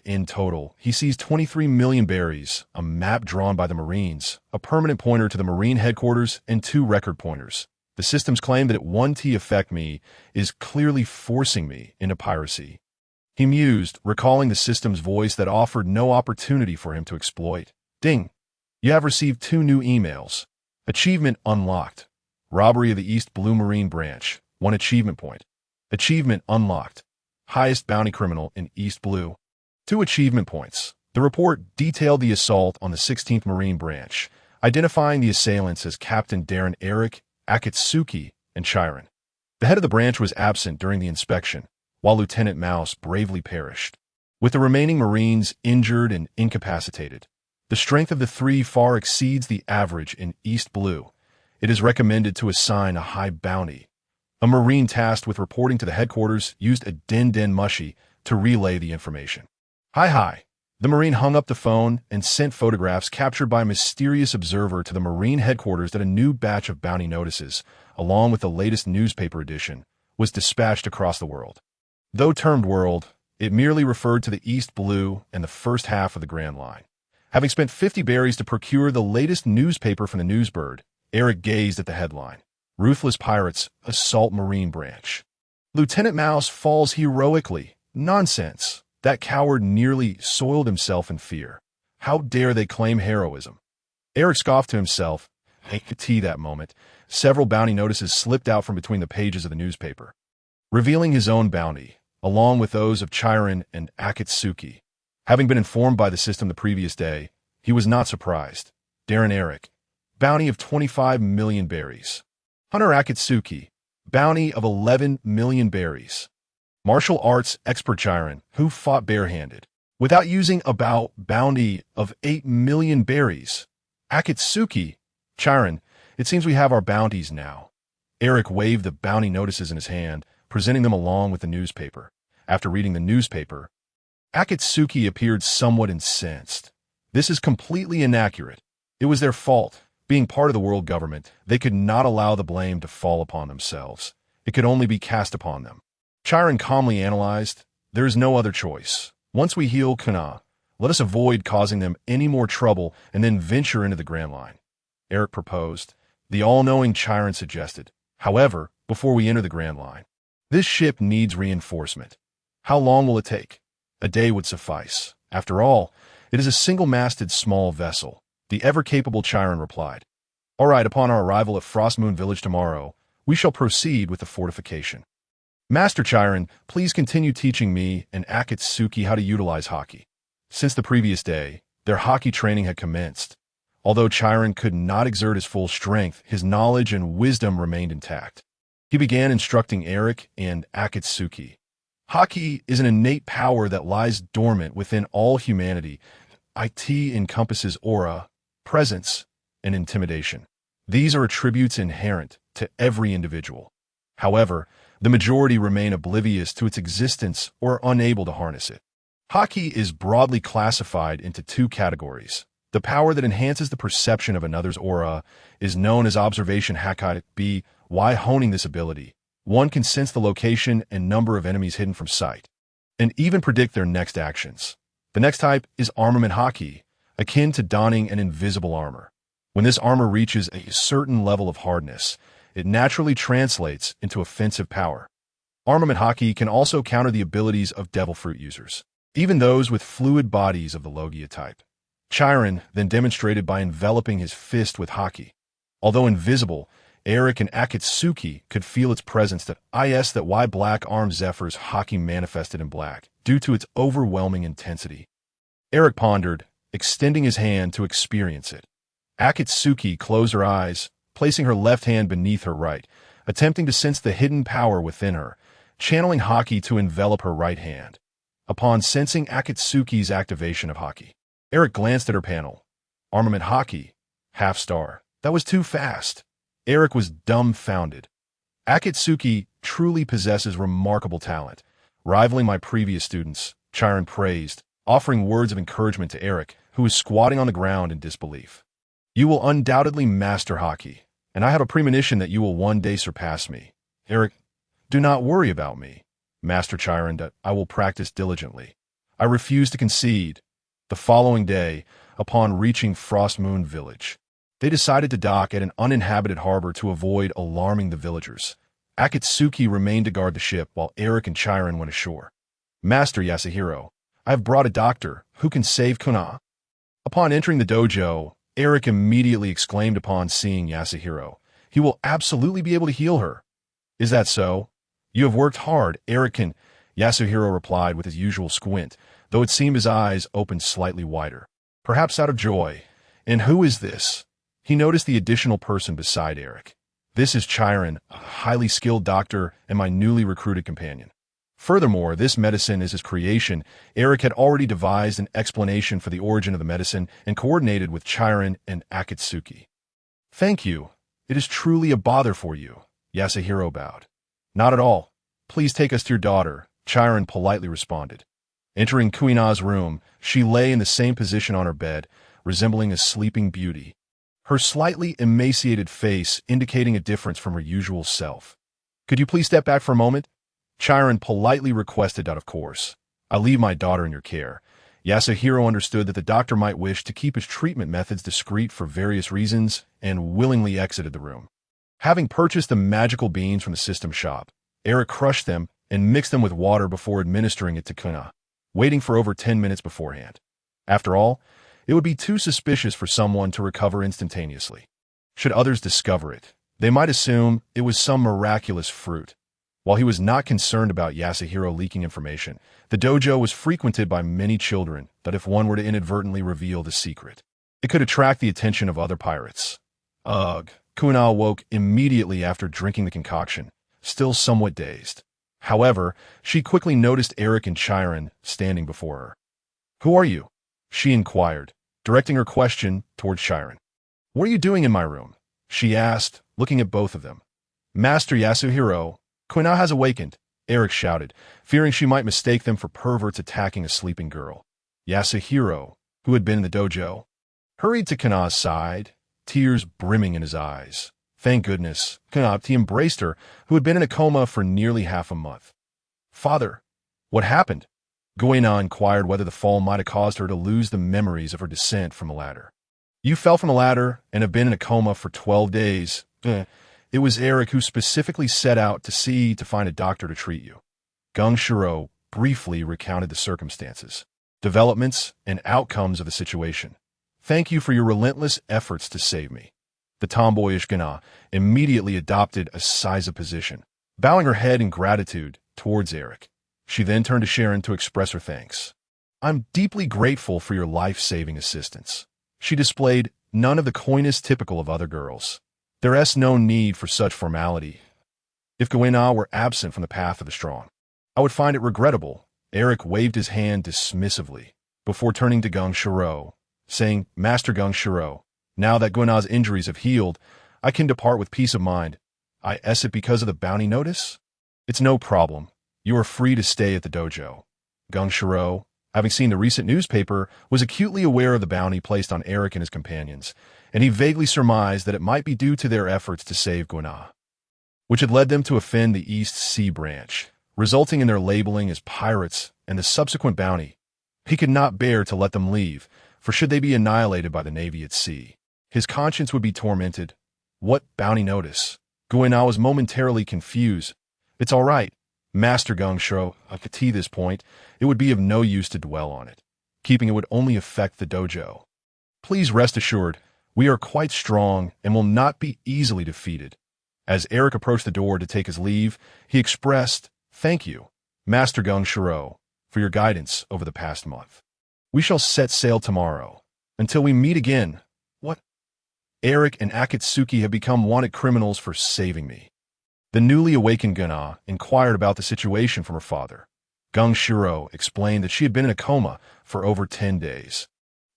In total, he seized 23 million berries, a map drawn by the Marines, a permanent pointer to the Marine headquarters, and 2 record pointers. The systems claim that it 1T affect me is clearly forcing me into piracy. He mused, recalling the system's voice that offered no opportunity for him to exploit. Ding! You have received 2 new emails. Achievement unlocked. Robbery of the East Blue Marine Branch, 1 achievement point. Achievement unlocked. Highest bounty criminal in East Blue, 2 achievement points. The report detailed the assault on the 16th Marine Branch, identifying the assailants as Captain Darren Eric, Akatsuki, and Chiron. The head of the branch was absent during the inspection, while Lieutenant Mouse bravely perished. With the remaining Marines injured and incapacitated, the strength of the 3 far exceeds the average in East Blue. It is recommended to assign a high bounty. A Marine tasked with reporting to the headquarters used a Den Mushi to relay the information. Hi. The Marine hung up the phone and sent photographs captured by a mysterious observer to the Marine headquarters that a new batch of bounty notices, along with the latest newspaper edition, was dispatched across the world. Though termed world, it merely referred to the East Blue and the first half of the Grand Line. Having spent 50 berries to procure the latest newspaper from the Newsbird, Eric gazed at the headline. Ruthless Pirates Assault Marine Branch. Lieutenant Mouse falls heroically. Nonsense. That coward nearly soiled himself in fear. How dare they claim heroism? Eric scoffed to himself. I could see that moment. Several bounty notices slipped out from between the pages of the newspaper, revealing his own bounty, along with those of Chiron and Akatsuki. Having been informed by the system the previous day, he was not surprised. Darren Eric, bounty of 25 million berries. Hunter Akatsuki, bounty of 11 million berries. Martial arts expert Chiron, who fought barehanded, without using a bounty of 8 million berries. Akatsuki, Chiron, it seems we have our bounties now. Eric waved the bounty notices in his hand, presenting them along with the newspaper. After reading the newspaper, Akatsuki appeared somewhat incensed. This is completely inaccurate. It was their fault. Being part of the world government, they could not allow the blame to fall upon themselves. It could only be cast upon them. Chiron calmly analyzed, there is no other choice. Once we heal Kana, let us avoid causing them any more trouble and then venture into the Grand Line. Eric proposed. The all-knowing Chiron suggested, however, before we enter the Grand Line, this ship needs reinforcement. How long will it take? A day would suffice. After all, it is a single-masted small vessel. The ever-capable Chiron replied. All right, upon our arrival at Frostmoon Village tomorrow, we shall proceed with the fortification. Master Chiron, please continue teaching me and Akatsuki how to utilize hockey. Since the previous day, their hockey training had commenced. Although Chiron could not exert his full strength, his knowledge and wisdom remained intact. He began instructing Eric and Akatsuki. Hockey is an innate power that lies dormant within all humanity. It encompasses aura, presence, and intimidation. These are attributes inherent to every individual. However, the majority remain oblivious to its existence or unable to harness it. Hockey is broadly classified into two categories. The power that enhances the perception of another's aura is known as observation Hakkai. Why honing this ability, one can sense the location and number of enemies hidden from sight, and even predict their next actions. The next type is armament hockey, akin to donning an invisible armor. When this armor reaches a certain level of hardness, it naturally translates into offensive power. Armament hockey can also counter the abilities of devil fruit users, even those with fluid bodies of the Logia type. Chiron then demonstrated by enveloping his fist with hockey. Although invisible, Eric and Akatsuki could feel its presence that why Black Arm Zephyr's hockey manifested in black, due to its overwhelming intensity. Eric pondered, extending his hand to experience it. Akatsuki closed her eyes, placing her left hand beneath her right, attempting to sense the hidden power within her, channeling hockey to envelop her right hand. Upon sensing Akatsuki's activation of hockey, Eric glanced at her panel. Armament hockey, half star. That was too fast. Eric was dumbfounded. Akatsuki truly possesses remarkable talent, rivaling my previous students, Chiron praised, offering words of encouragement to Eric, who was squatting on the ground in disbelief. You will undoubtedly master hockey, and I have a premonition that you will one day surpass me. Eric, do not worry about me. Master Chiron, that I will practice diligently. I refuse to concede. The following day, upon reaching Frostmoon Village, they decided to dock at an uninhabited harbor to avoid alarming the villagers. Akatsuki remained to guard the ship while Eric and Chiron went ashore. Master Yasuhiro, I have brought a doctor who can save Kuna. Upon entering the dojo, Eric immediately exclaimed upon seeing Yasuhiro. He will absolutely be able to heal her. Is that so? You have worked hard, Eric can. Yasuhiro replied with his usual squint, though it seemed his eyes opened slightly wider, perhaps out of joy. And who is this? He noticed the additional person beside Eric. This is Chiron, a highly skilled doctor and my newly recruited companion. Furthermore, this medicine is his creation. Eric had already devised an explanation for the origin of the medicine and coordinated with Chiron and Akatsuki. Thank you. It is truly a bother for you. Yasuhiro bowed. Not at all. Please take us to your daughter, Chiron politely responded. Entering Kuina's room, she lay in the same position on her bed, resembling a sleeping beauty, her slightly emaciated face indicating a difference from her usual self. "Could you please step back for a moment?" Chiron politely requested out of course. "I leave my daughter in your care." Yasuhiro understood that the doctor might wish to keep his treatment methods discreet for various reasons and willingly exited the room. Having purchased the magical beans from the system shop, Eric crushed them and mixed them with water before administering it to Kuna, waiting for over 10 minutes beforehand. After all, it would be too suspicious for someone to recover instantaneously. Should others discover it, they might assume it was some miraculous fruit. While he was not concerned about Yasuhiro leaking information, the dojo was frequented by many children that if one were to inadvertently reveal the secret, it could attract the attention of other pirates. Ugh. Kuna awoke immediately after drinking the concoction, still somewhat dazed. However, she quickly noticed Eric and Chiron standing before her. "Who are you?" she inquired, directing her question towards Chiron. "What are you doing in my room?" she asked, looking at both of them. "Master Yasuhiro, Kuna has awakened," Eric shouted, fearing she might mistake them for perverts attacking a sleeping girl. Yasuhiro, who had been in the dojo, hurried to Kuna's side, tears brimming in his eyes. Thank goodness, he embraced her, who had been in a coma for nearly half a month. "Father, what happened?" Goina inquired whether the fall might have caused her to lose the memories of her descent from the ladder. "You fell from the ladder and have been in a coma for 12 days. It was Eric who specifically set out to find a doctor to treat you." Gung Shiro briefly recounted the circumstances, developments, and outcomes of the situation. "Thank you for your relentless efforts to save me." The tomboyish Gana immediately adopted a size position, bowing her head in gratitude towards Eric. She then turned to Sharon to express her thanks. "I'm deeply grateful for your life-saving assistance." She displayed none of the coyness typical of other girls. There's no need for such formality. If Goina were absent from the path of the strong, I would find it regrettable. Eric waved his hand dismissively before turning to Gung Shiro, saying, "Master Gung Shiro, now that Goina's injuries have healed, I can depart with peace of mind. Is it because of the bounty notice?" "It's no problem. You are free to stay at the dojo." Gung Shiro, having seen the recent newspaper, was acutely aware of the bounty placed on Eric and his companions, and he vaguely surmised that it might be due to their efforts to save Goina, which had led them to offend the East Sea Branch, resulting in their labeling as pirates and the subsequent bounty. He could not bear to let them leave, for should they be annihilated by the Navy at sea, his conscience would be tormented. What bounty notice? Goina was momentarily confused. "It's all right, Master Gung Shiro. At this point, it would be of no use to dwell on it. Keeping it would only affect the dojo. Please rest assured, we are quite strong and will not be easily defeated." As Eric approached the door to take his leave, he expressed, "Thank you, Master Gung Shiro, for your guidance over the past month. We shall set sail tomorrow. Until we meet again." "What?" "Eric and Akatsuki have become wanted criminals for saving me." The newly awakened Gana inquired about the situation from her father. Gung Shiro explained that she had been in a coma for over 10 days.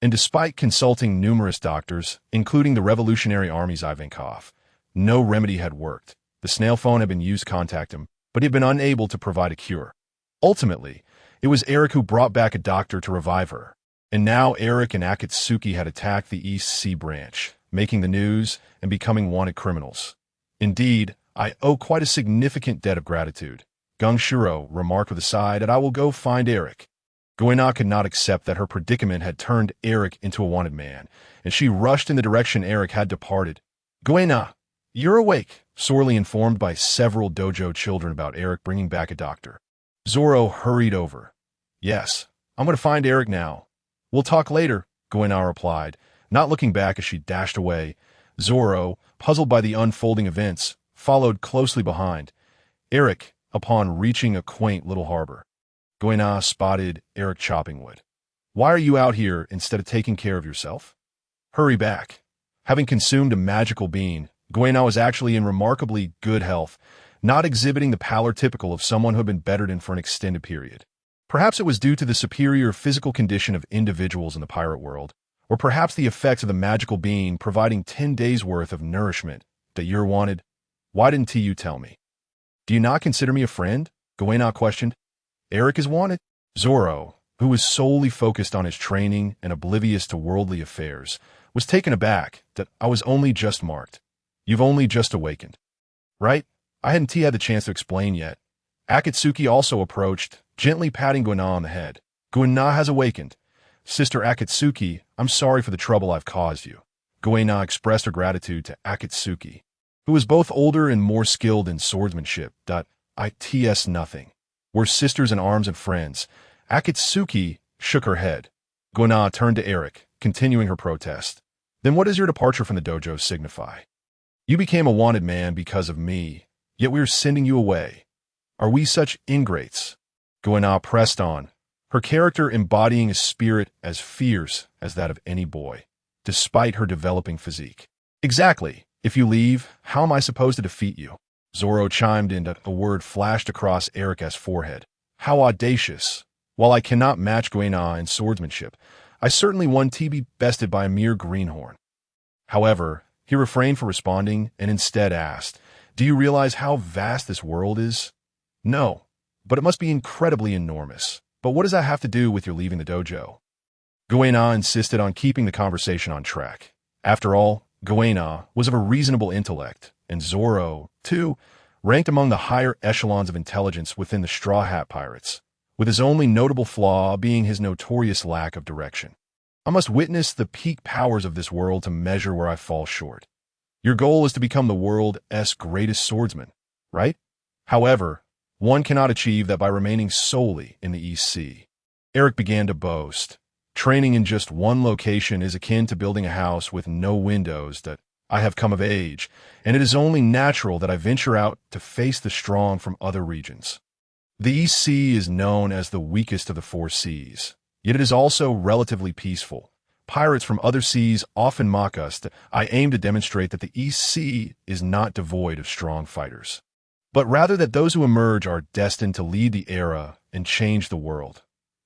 And despite consulting numerous doctors, including the Revolutionary Army's Ivankov, no remedy had worked. The snail phone had been used to contact him, but he had been unable to provide a cure. Ultimately, it was Eric who brought back a doctor to revive her. And now Eric and Akatsuki had attacked the East Sea Branch, making the news and becoming wanted criminals. "Indeed, I owe quite a significant debt of gratitude," Gung Shiro remarked with a sigh that I will go find Eric. Goina could not accept that her predicament had turned Eric into a wanted man, and she rushed in the direction Eric had departed. "Goina, you're awake," sorely informed by several dojo children about Eric bringing back a doctor. Zoro hurried over. "Yes, I'm going to find Eric now. We'll talk later," Goina replied, not looking back as she dashed away. Zoro, puzzled by the unfolding events, followed closely behind. Eric, upon reaching a quaint little harbor, Goina spotted Eric chopping wood. "Why are you out here instead of taking care of yourself? Hurry back." Having consumed a magical bean, Goina was actually in remarkably good health, not exhibiting the pallor typical of someone who had been bettered in for an extended period. Perhaps it was due to the superior physical condition of individuals in the pirate world, or perhaps the effects of the magical bean providing 10 days' worth of nourishment that you're wanted. "Why didn't you tell me?" "Do you not consider me a friend?" Goina questioned. "Eric is wanted." Zoro, who was solely focused on his training and oblivious to worldly affairs, was taken aback that I was only just marked. You've only just awakened. Right? I hadn't had the chance to explain yet. Akatsuki also approached, gently patting Guina on the head. Guina has awakened. Sister Akatsuki, I'm sorry for the trouble I've caused you. Guina expressed her gratitude to Akatsuki, who was both older and more skilled in swordsmanship. Its nothing. We're sisters in arms and friends. Akatsuki shook her head. Guina turned to Eric, continuing her protest. Then what does your departure from the dojo signify? You became a wanted man because of me, yet we are sending you away. Are we such ingrates? Guina pressed on, her character embodying a spirit as fierce as that of any boy, despite her developing physique. Exactly. If you leave, how am I supposed to defeat you? Zoro chimed in. A word flashed across Eric's forehead. How audacious. While I cannot match Guina in swordsmanship, I certainly want to be bested by a mere greenhorn. However, he refrained from responding and instead asked, do you realize how vast this world is? No, but it must be incredibly enormous. But what does that have to do with your leaving the dojo? Guina insisted on keeping the conversation on track. After all, Guina was of a reasonable intellect, and Zoro, too, ranked among the higher echelons of intelligence within the Straw Hat Pirates, with his only notable flaw being his notorious lack of direction. I must witness the peak powers of this world to measure where I fall short. Your goal is to become the world's greatest swordsman, right? However, one cannot achieve that by remaining solely in the East Sea. Eric began to boast. Training in just one location is akin to building a house with no windows. That I have come of age, and it is only natural that I venture out to face the strong from other regions. The East Sea is known as the weakest of the four seas, yet it is also relatively peaceful. Pirates from other seas often mock us. I aim to demonstrate that the East Sea is not devoid of strong fighters, but rather that those who emerge are destined to lead the era and change the world.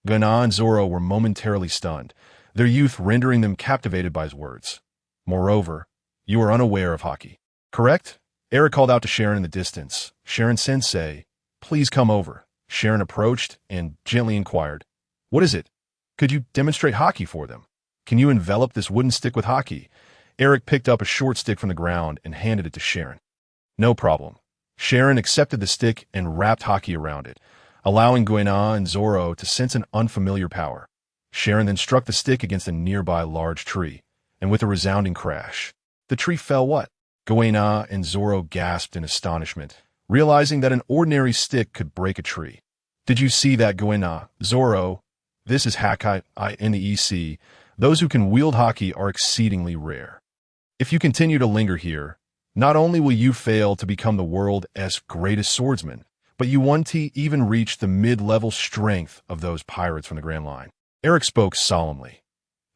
Guina and Zoro were momentarily stunned, their youth rendering them captivated by his words. Moreover, you are unaware of hockey, correct? Eric called out to Sharon in the distance. Sharon-sensei, please come over. Sharon approached and gently inquired, what is it? Could you demonstrate hockey for them? Can you envelop this wooden stick with hockey? Eric picked up a short stick from the ground and handed it to Sharon. No problem. Sharon accepted the stick and wrapped hockey around it, allowing Guina and Zoro to sense an unfamiliar power. Sharon then struck the stick against a nearby large tree, and with a resounding crash, the tree fell what? Guina and Zoro gasped in astonishment, realizing that an ordinary stick could break a tree. Did you see that, Guina? Zoro? This is Hakai in the EC. Those who can wield hockey are exceedingly rare. If you continue to linger here, not only will you fail to become the world's greatest swordsman, but you won't even reach the mid-level strength of those pirates from the Grand Line. Eric spoke solemnly.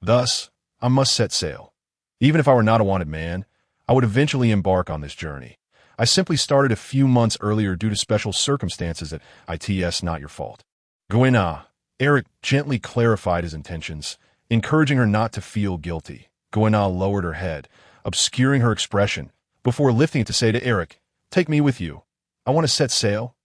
Thus, I must set sail. Even if I were not a wanted man, I would eventually embark on this journey. I simply started a few months earlier due to special circumstances that it's not your fault. Guina, Eric gently clarified his intentions, encouraging her not to feel guilty. Guina lowered her head, obscuring her expression, before lifting it to say to Eric, take me with you. I want to set sail.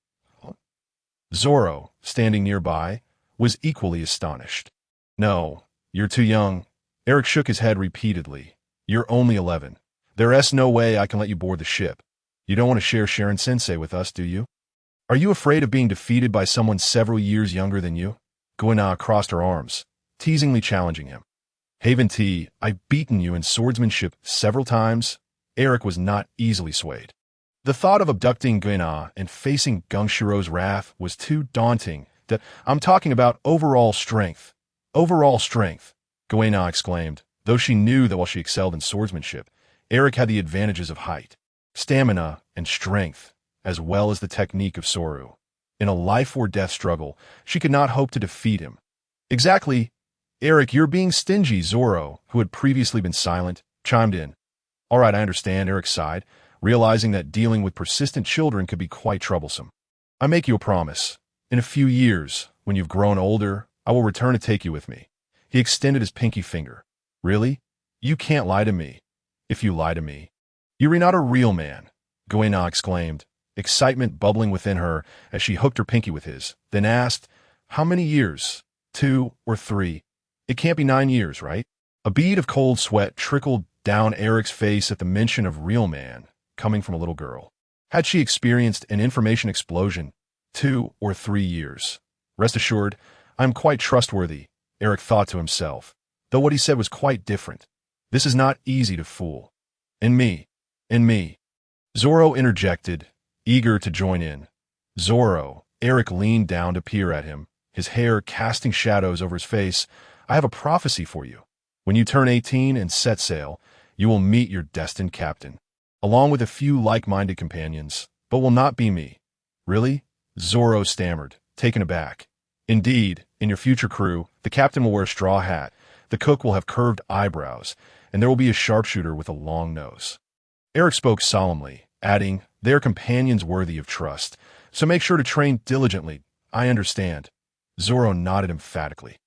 Zoro, standing nearby, was equally astonished. No, you're too young. Eric shook his head repeatedly. You're only 11. There's no way I can let you board the ship. You don't want to share Sharon-sensei with us, do you? Are you afraid of being defeated by someone several years younger than you? Guina crossed her arms, teasingly challenging him. Haven T, I've beaten you in swordsmanship several times. Eric was not easily swayed. The thought of abducting Guina and facing Gunshiro's wrath was too daunting. That I'm talking about overall strength. Overall strength, Guina exclaimed, though she knew that while she excelled in swordsmanship, Eric had the advantages of height, stamina, and strength, as well as the technique of Soru. In a life-or-death struggle, she could not hope to defeat him. Exactly. Eric, you're being stingy, Zoro, who had previously been silent, chimed in. All right, I understand, Eric sighed, realizing that dealing with persistent children could be quite troublesome. I make you a promise. In a few years, when you've grown older, I will return to take you with me. He extended his pinky finger. Really? You can't lie to me. If you lie to me, you're not a real man, Guina exclaimed, excitement bubbling within her as she hooked her pinky with his, then asked, how many years? 2 or 3. It can't be 9 years, right? A bead of cold sweat trickled down Eric's face at the mention of real man coming from a little girl. Had she experienced an information explosion? 2 or 3 years. Rest assured, I am quite trustworthy, Eric thought to himself, though what he said was quite different. This is not easy to fool. And me. Zoro interjected, eager to join in. Zoro, Eric leaned down to peer at him, his hair casting shadows over his face. I have a prophecy for you. When you turn 18 and set sail, you will meet your destined captain, along with a few like-minded companions, but will not be me. Really? Zoro stammered, taken aback. Indeed, in your future crew, the captain will wear a straw hat, the cook will have curved eyebrows, and there will be a sharpshooter with a long nose. Eric spoke solemnly, adding, they are companions worthy of trust, so make sure to train diligently. I understand. Zoro nodded emphatically.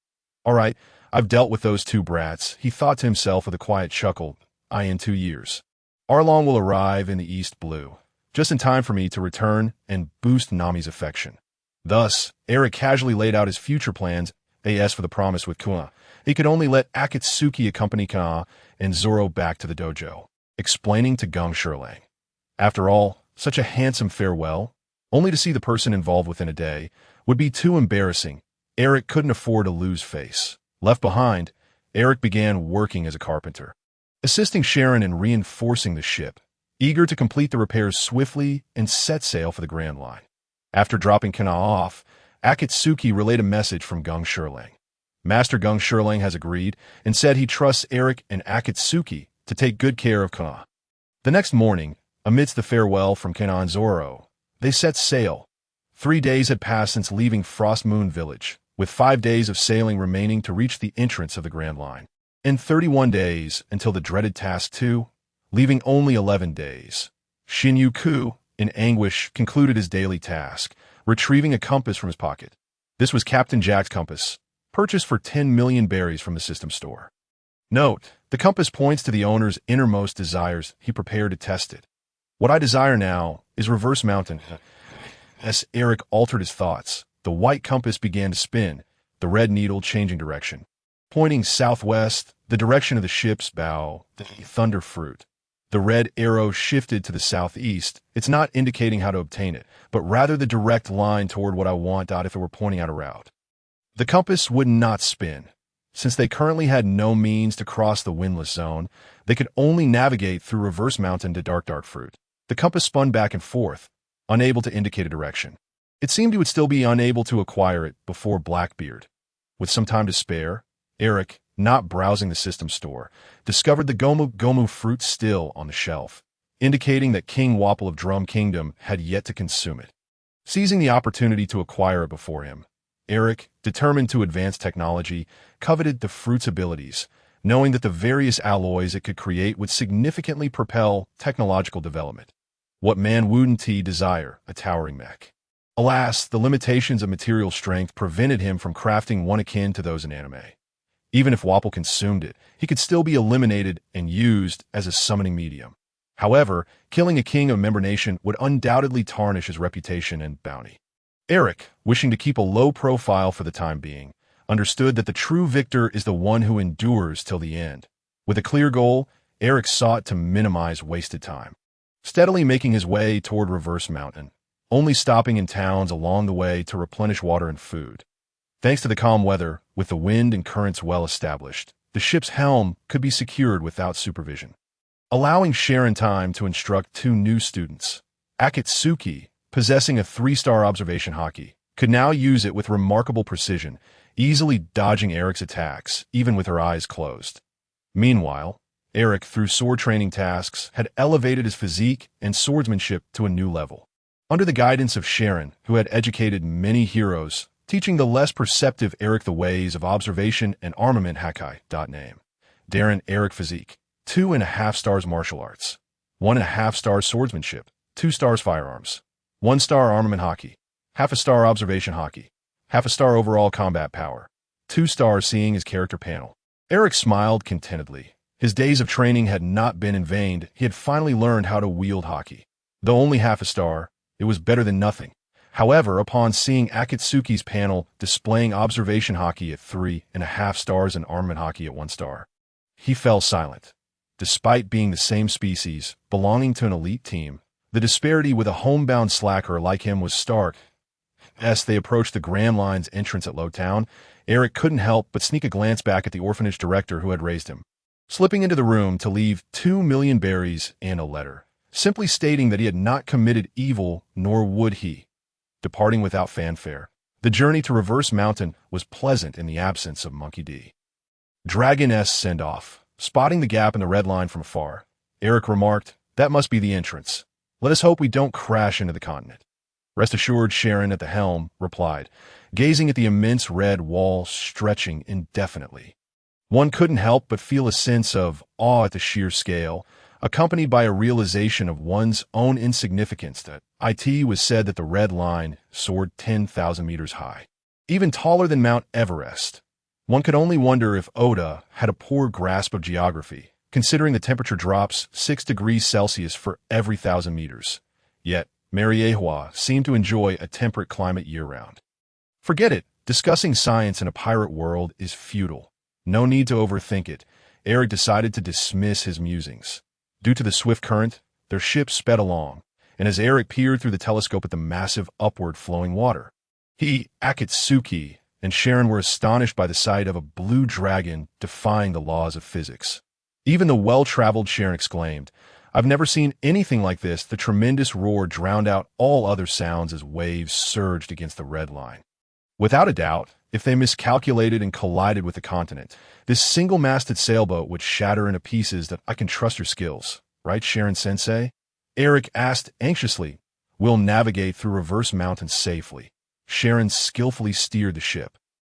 All right, I've dealt with those two brats, he thought to himself with a quiet chuckle. In 2 years. Arlong will arrive in the East Blue, just in time for me to return and boost Nami's affection. Thus, Eric casually laid out his future plans, as for the promise with Kuna. He could only let Akatsuki accompany Kana and Zoro back to the dojo, explaining to Gung Shirlang. After all, such a handsome farewell, only to see the person involved within a day, would be too embarrassing. Eric couldn't afford to lose face. Left behind, Eric began working as a carpenter, assisting Sharon in reinforcing the ship, eager to complete the repairs swiftly and set sail for the Grand Line. After dropping Kana off, Akatsuki relayed a message from Gung Shirlang. Master Gung Shirlang has agreed and said he trusts Eric and Akatsuki to take good care of Kana. The next morning, amidst the farewell from Kana and Zoro, they set sail. 3 days had passed since leaving Frost Moon Village, with 5 days of sailing remaining to reach the entrance of the Grand Line. And 31 days until the dreaded Task 2, leaving only 11 days. Shin-Yu-Ku, in anguish, concluded his daily task, retrieving a compass from his pocket. This was Captain Jack's compass, purchased for 10 million berries from the system store. Note, the compass points to the owner's innermost desires. He prepared to test it. What I desire now is Reverse Mountain. As Eric altered his thoughts, the white compass began to spin, the red needle changing direction. Pointing southwest, the direction of the ship's bow, the thunder fruit. The red arrow shifted to the southeast. It's not indicating how to obtain it, but rather the direct line toward what I want. If it were pointing out a route. The compass would not spin. Since they currently had no means to cross the windless zone, they could only navigate through Reverse Mountain to Dark Fruit. The compass spun back and forth, unable to indicate a direction. It seemed he would still be unable to acquire it before Blackbeard. With some time to spare, Eric, not browsing the system store, discovered the Gomu fruit still on the shelf, indicating that King Wapple of Drum Kingdom had yet to consume it. Seizing the opportunity to acquire it before him, Eric, determined to advance technology, coveted the fruit's abilities, knowing that the various alloys it could create would significantly propel technological development. What man wouldn't he desire, a towering mech? Alas, the limitations of material strength prevented him from crafting one akin to those in anime. Even if Wapple consumed it, he could still be eliminated and used as a summoning medium. However, killing a king of a member nation would undoubtedly tarnish his reputation and bounty. Eric, wishing to keep a low profile for the time being, understood that the true victor is the one who endures till the end. With a clear goal, Eric sought to minimize wasted time, steadily making his way toward Reverse Mountain, only stopping in towns along the way to replenish water and food. Thanks to the calm weather, with the wind and currents well established, the ship's helm could be secured without supervision, allowing Sharon time to instruct 2 new students. Akatsuki, possessing a 3-star observation haki, could now use it with remarkable precision, easily dodging Eric's attacks, even with her eyes closed. Meanwhile, Eric, through sword training tasks, had elevated his physique and swordsmanship to a new level. Under the guidance of Sharon, who had educated many heroes, teaching the less perceptive Eric the ways of observation and armament Hakai. Name. Darren Eric Physique. 2.5 stars martial arts. 1.5 stars swordsmanship. 2 stars firearms. 1 star armament haki. 0.5 star observation haki. 0.5 star overall combat power. 2 stars seeing his character panel. Eric smiled contentedly. His days of training had not been in vain. He had finally learned how to wield haki. Though only 0.5 star, it was better than nothing. However, upon seeing Akatsuki's panel displaying observation hockey at 3.5 stars and armament hockey at 1 star, he fell silent. Despite being the same species, belonging to an elite team, the disparity with a homebound slacker like him was stark. As they approached the Grand Line's entrance at Lowtown, Eric couldn't help but sneak a glance back at the orphanage director who had raised him, slipping into the room to leave 2 million berries and a letter, simply stating that he had not committed evil, nor would he. Departing without fanfare, the journey to Reverse Mountain was pleasant in the absence of Monkey D. Dragon send-off. Spotting the gap in the red line from afar, Eric remarked, "That must be the entrance. Let us hope we don't crash into the continent." Rest assured, Sharon at the helm replied, gazing at the immense red wall stretching indefinitely. One couldn't help but feel a sense of awe at the sheer scale, accompanied by a realization of one's own insignificance. That it was said that the red line soared 10,000 meters high, even taller than Mount Everest. One could only wonder if Oda had a poor grasp of geography, considering the temperature drops 6 degrees Celsius for every 1,000 meters. Yet, Mariewa seemed to enjoy a temperate climate year-round. Forget it, discussing science in a pirate world is futile. No need to overthink it. Eric decided to dismiss his musings. Due to the swift current, their ship sped along, and as Eric peered through the telescope at the massive upward-flowing water, he, Akatsuki, and Sharon were astonished by the sight of a blue dragon defying the laws of physics. Even the well-traveled Sharon exclaimed, "I've never seen anything like this." The tremendous roar drowned out all other sounds as waves surged against the red line. Without a doubt, if they miscalculated and collided with the continent, this single-masted sailboat would shatter into pieces. That I can trust your skills, right, Sharon-sensei? Eric asked anxiously. "We'll navigate through Reverse Mountain safely." Sharon skillfully steered the ship,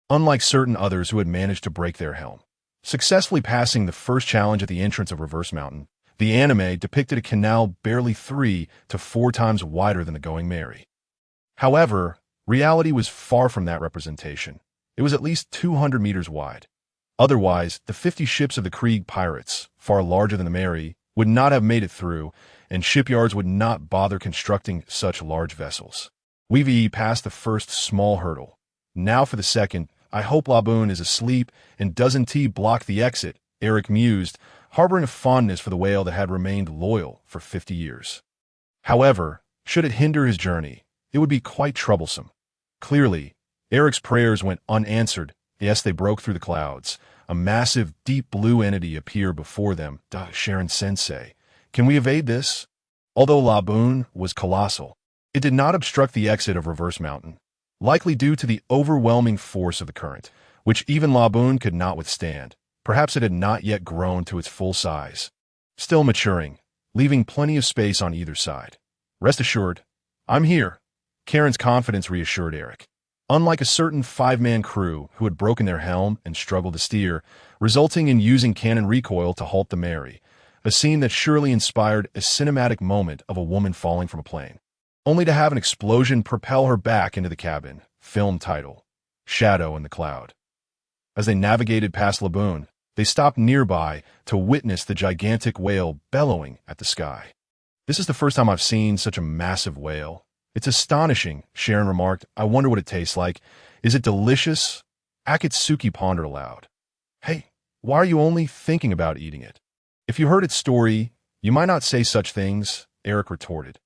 unlike certain others who had managed to break their helm. Successfully passing the first challenge at the entrance of Reverse Mountain, the anime depicted a canal barely 3 to 4 times wider than the Going Merry. However, reality was far from that representation. It was at least 200 meters wide. Otherwise, the 50 ships of the Krieg pirates, far larger than the Merry, would not have made it through, and shipyards would not bother constructing such large vessels. We've passed the first small hurdle. Now for the second. I hope Laboon is asleep and doesn't block the exit, Eric mused, harboring a fondness for the whale that had remained loyal for 50 years. However, should it hinder his journey, it would be quite troublesome. Clearly, Eric's prayers went unanswered. Yes, they broke through the clouds. A massive, deep blue entity appeared before them. Sharon-sensei, can we evade this? Although Laboon was colossal, it did not obstruct the exit of Reverse Mountain, likely due to the overwhelming force of the current, which even Laboon could not withstand. Perhaps it had not yet grown to its full size, still maturing, leaving plenty of space on either side. Rest assured, I'm here. Karen's confidence reassured Eric. Unlike a certain 5-man crew who had broken their helm and struggled to steer, resulting in using cannon recoil to halt the Merry, a scene that surely inspired a cinematic moment of a woman falling from a plane, only to have an explosion propel her back into the cabin. Film title, Shadow in the Cloud. As they navigated past Laboon, they stopped nearby to witness the gigantic whale bellowing at the sky. "This is the first time I've seen such a massive whale. It's astonishing," Sharon remarked. "I wonder what it tastes like. Is it delicious?" Akatsuki pondered aloud. "Hey, why are you only thinking about eating it? If you heard its story, you might not say such things," Eric retorted.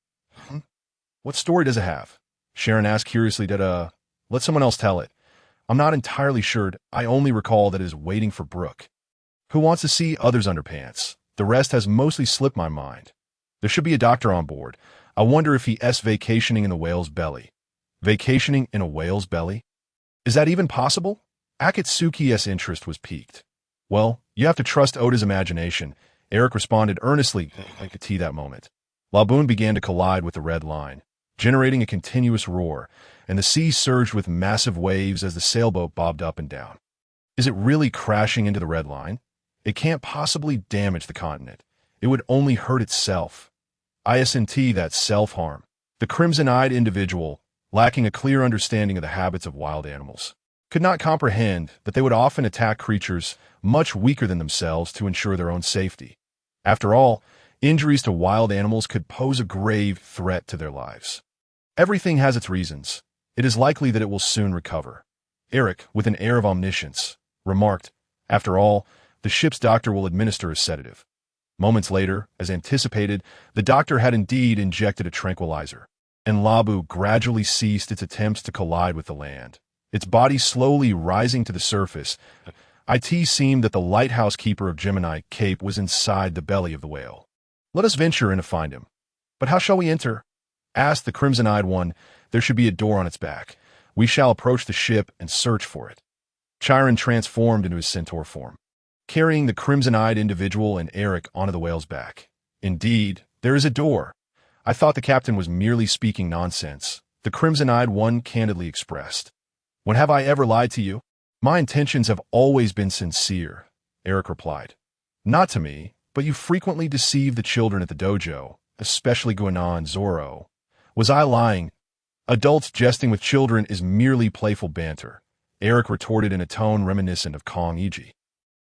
"What story does it have?" Sharon asked curiously. Let someone else tell it. I'm not entirely sure. I only recall that it is waiting for Brooke, who wants to see others' underpants. The rest has mostly slipped my mind. There should be a doctor on board. I wonder if he's vacationing in the whale's belly. Vacationing in a whale's belly? Is that even possible? Akatsuki's interest was piqued. "Well, you have to trust Oda's imagination," Eric responded earnestly. I could see that moment. Laboon began to collide with the red line, generating a continuous roar, and the sea surged with massive waves as the sailboat bobbed up and down. Is it really crashing into the red line? It can't possibly damage the continent. It would only hurt itself. Isn't that self-harm? The crimson-eyed individual, lacking a clear understanding of the habits of wild animals, could not comprehend that they would often attack creatures much weaker than themselves to ensure their own safety. After all, injuries to wild animals could pose a grave threat to their lives. Everything has its reasons. It is likely that it will soon recover. Eric, with an air of omniscience, remarked, "After all, the ship's doctor will administer a sedative." Moments later, as anticipated, the doctor had indeed injected a tranquilizer, and Labu gradually ceased its attempts to collide with the land, its body slowly rising to the surface. It seemed that the lighthouse keeper of Gemini Cape was inside the belly of the whale. "Let us venture in to find him." "But how shall we enter?" asked the crimson-eyed one. "There should be a door on its back. We shall approach the ship and search for it." Chiron transformed into his centaur form, carrying the crimson-eyed individual and Eric onto the whale's back. "Indeed, there is a door. I thought the captain was merely speaking nonsense," the crimson-eyed one candidly expressed. "When have I ever lied to you?" "My intentions have always been sincere," Eric replied. "Not to me, but you frequently deceive the children at the dojo, especially Guinan and Zoro. Was I lying?" "Adults jesting with children is merely playful banter," Eric retorted in a tone reminiscent of Kong Iji.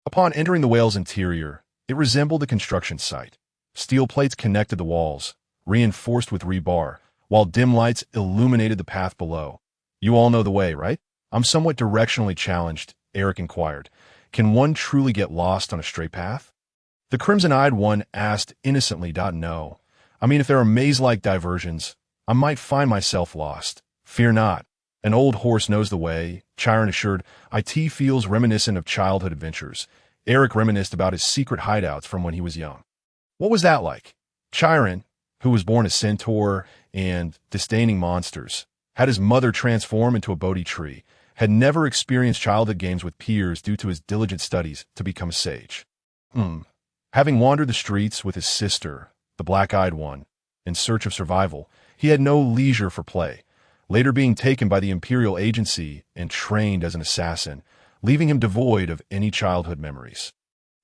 Upon entering the whale's interior, it resembled a construction site. Steel plates connected the walls, reinforced with rebar, while dim lights illuminated the path below. "You all know the way, right?" "I'm somewhat directionally challenged," Eric inquired. "Can one truly get lost on a straight path?" The crimson-eyed one asked innocently. "No. I mean, if there are maze-like diversions, I might find myself lost." "Fear not. An old horse knows the way," Chiron assured. "It feels reminiscent of childhood adventures." Eric reminisced about his secret hideouts from when he was young. "What was that like?" Chiron, who was born a centaur and disdaining monsters, had his mother transform into a Bodhi tree, had never experienced childhood games with peers due to his diligent studies to become a sage. Having wandered the streets with his sister, the black-eyed one, in search of survival, he had no leisure for play, later being taken by the Imperial Agency and trained as an assassin, leaving him devoid of any childhood memories.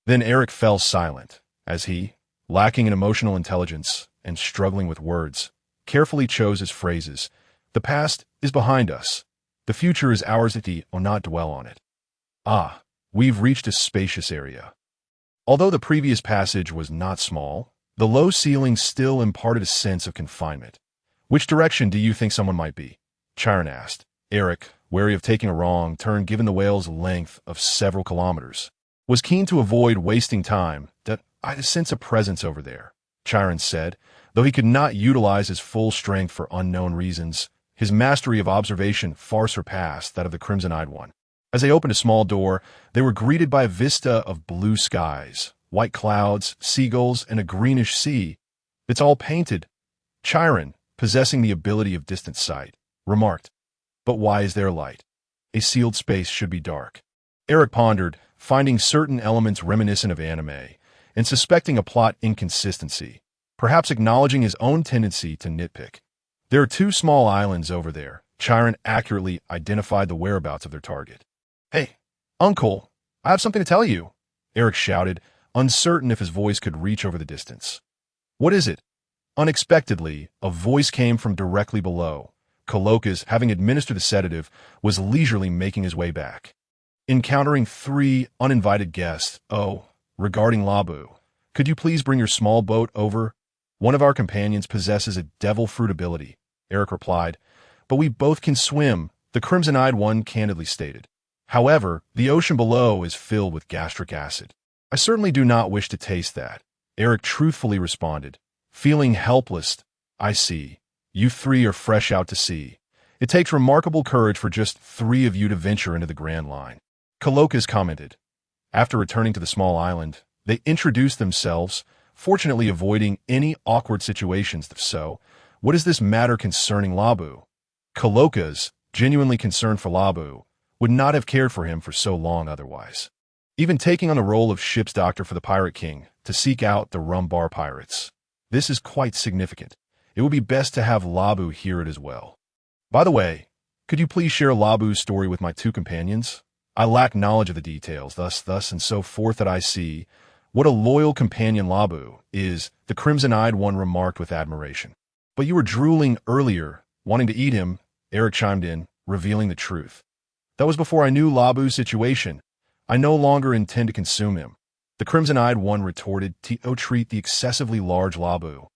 Then Eric fell silent, as he, lacking in emotional intelligence and struggling with words, carefully chose his phrases. "The past is behind us. The future is ours or not dwell on it." We've reached a spacious area. Although the previous passage was not small, the low ceiling still imparted a sense of confinement. "Which direction do you think someone might be?" Chiron asked. Eric, wary of taking a wrong turn given the whale's length of several kilometers, was keen to avoid wasting time. "I sense a presence over there," Chiron said, though he could not utilize his full strength for unknown reasons. His mastery of observation far surpassed that of the crimson-eyed one. As they opened a small door, they were greeted by a vista of blue skies, white clouds, seagulls, and a greenish sea. "It's all painted," Chiron, possessing the ability of distant sight, remarked. "But why is there light? A sealed space should be dark." Eric pondered, finding certain elements reminiscent of anime, and suspecting a plot inconsistency, perhaps acknowledging his own tendency to nitpick. "There are 2 small islands over there." Chiron accurately identified the whereabouts of their target. "Hey, Uncle, I have something to tell you," Eric shouted, uncertain if his voice could reach over the distance. "What is it?" Unexpectedly, a voice came from directly below. Colokas, having administered the sedative, was leisurely making his way back. Encountering 3 uninvited guests. Regarding Labu, could you please bring your small boat over? One of our companions possesses a devil fruit ability, Eric replied. But we both can swim, the crimson-eyed one candidly stated. However, the ocean below is filled with gastric acid. I certainly do not wish to taste that, Eric truthfully responded. Feeling helpless, I see. You 3 are fresh out to sea. It takes remarkable courage for just 3 of you to venture into the Grand Line. Colokas commented. After returning to the small island, they introduced themselves, fortunately avoiding any awkward situations. So, what is this matter concerning Labu? Colokas, genuinely concerned for Labu, would not have cared for him for so long otherwise. Even taking on the role of ship's doctor for the Pirate King to seek out the rum bar pirates. This is quite significant. It would be best to have Labu hear it as well. By the way, could you please share Labu's story with my 2 companions? I lack knowledge of the details, thus and so forth that I see. What a loyal companion Labu is, the crimson-eyed one remarked with admiration. But you were drooling earlier, wanting to eat him, Eric chimed in, revealing the truth. That was before I knew Labu's situation. I no longer intend to consume him. The crimson-eyed one retorted, treat the excessively large Labu.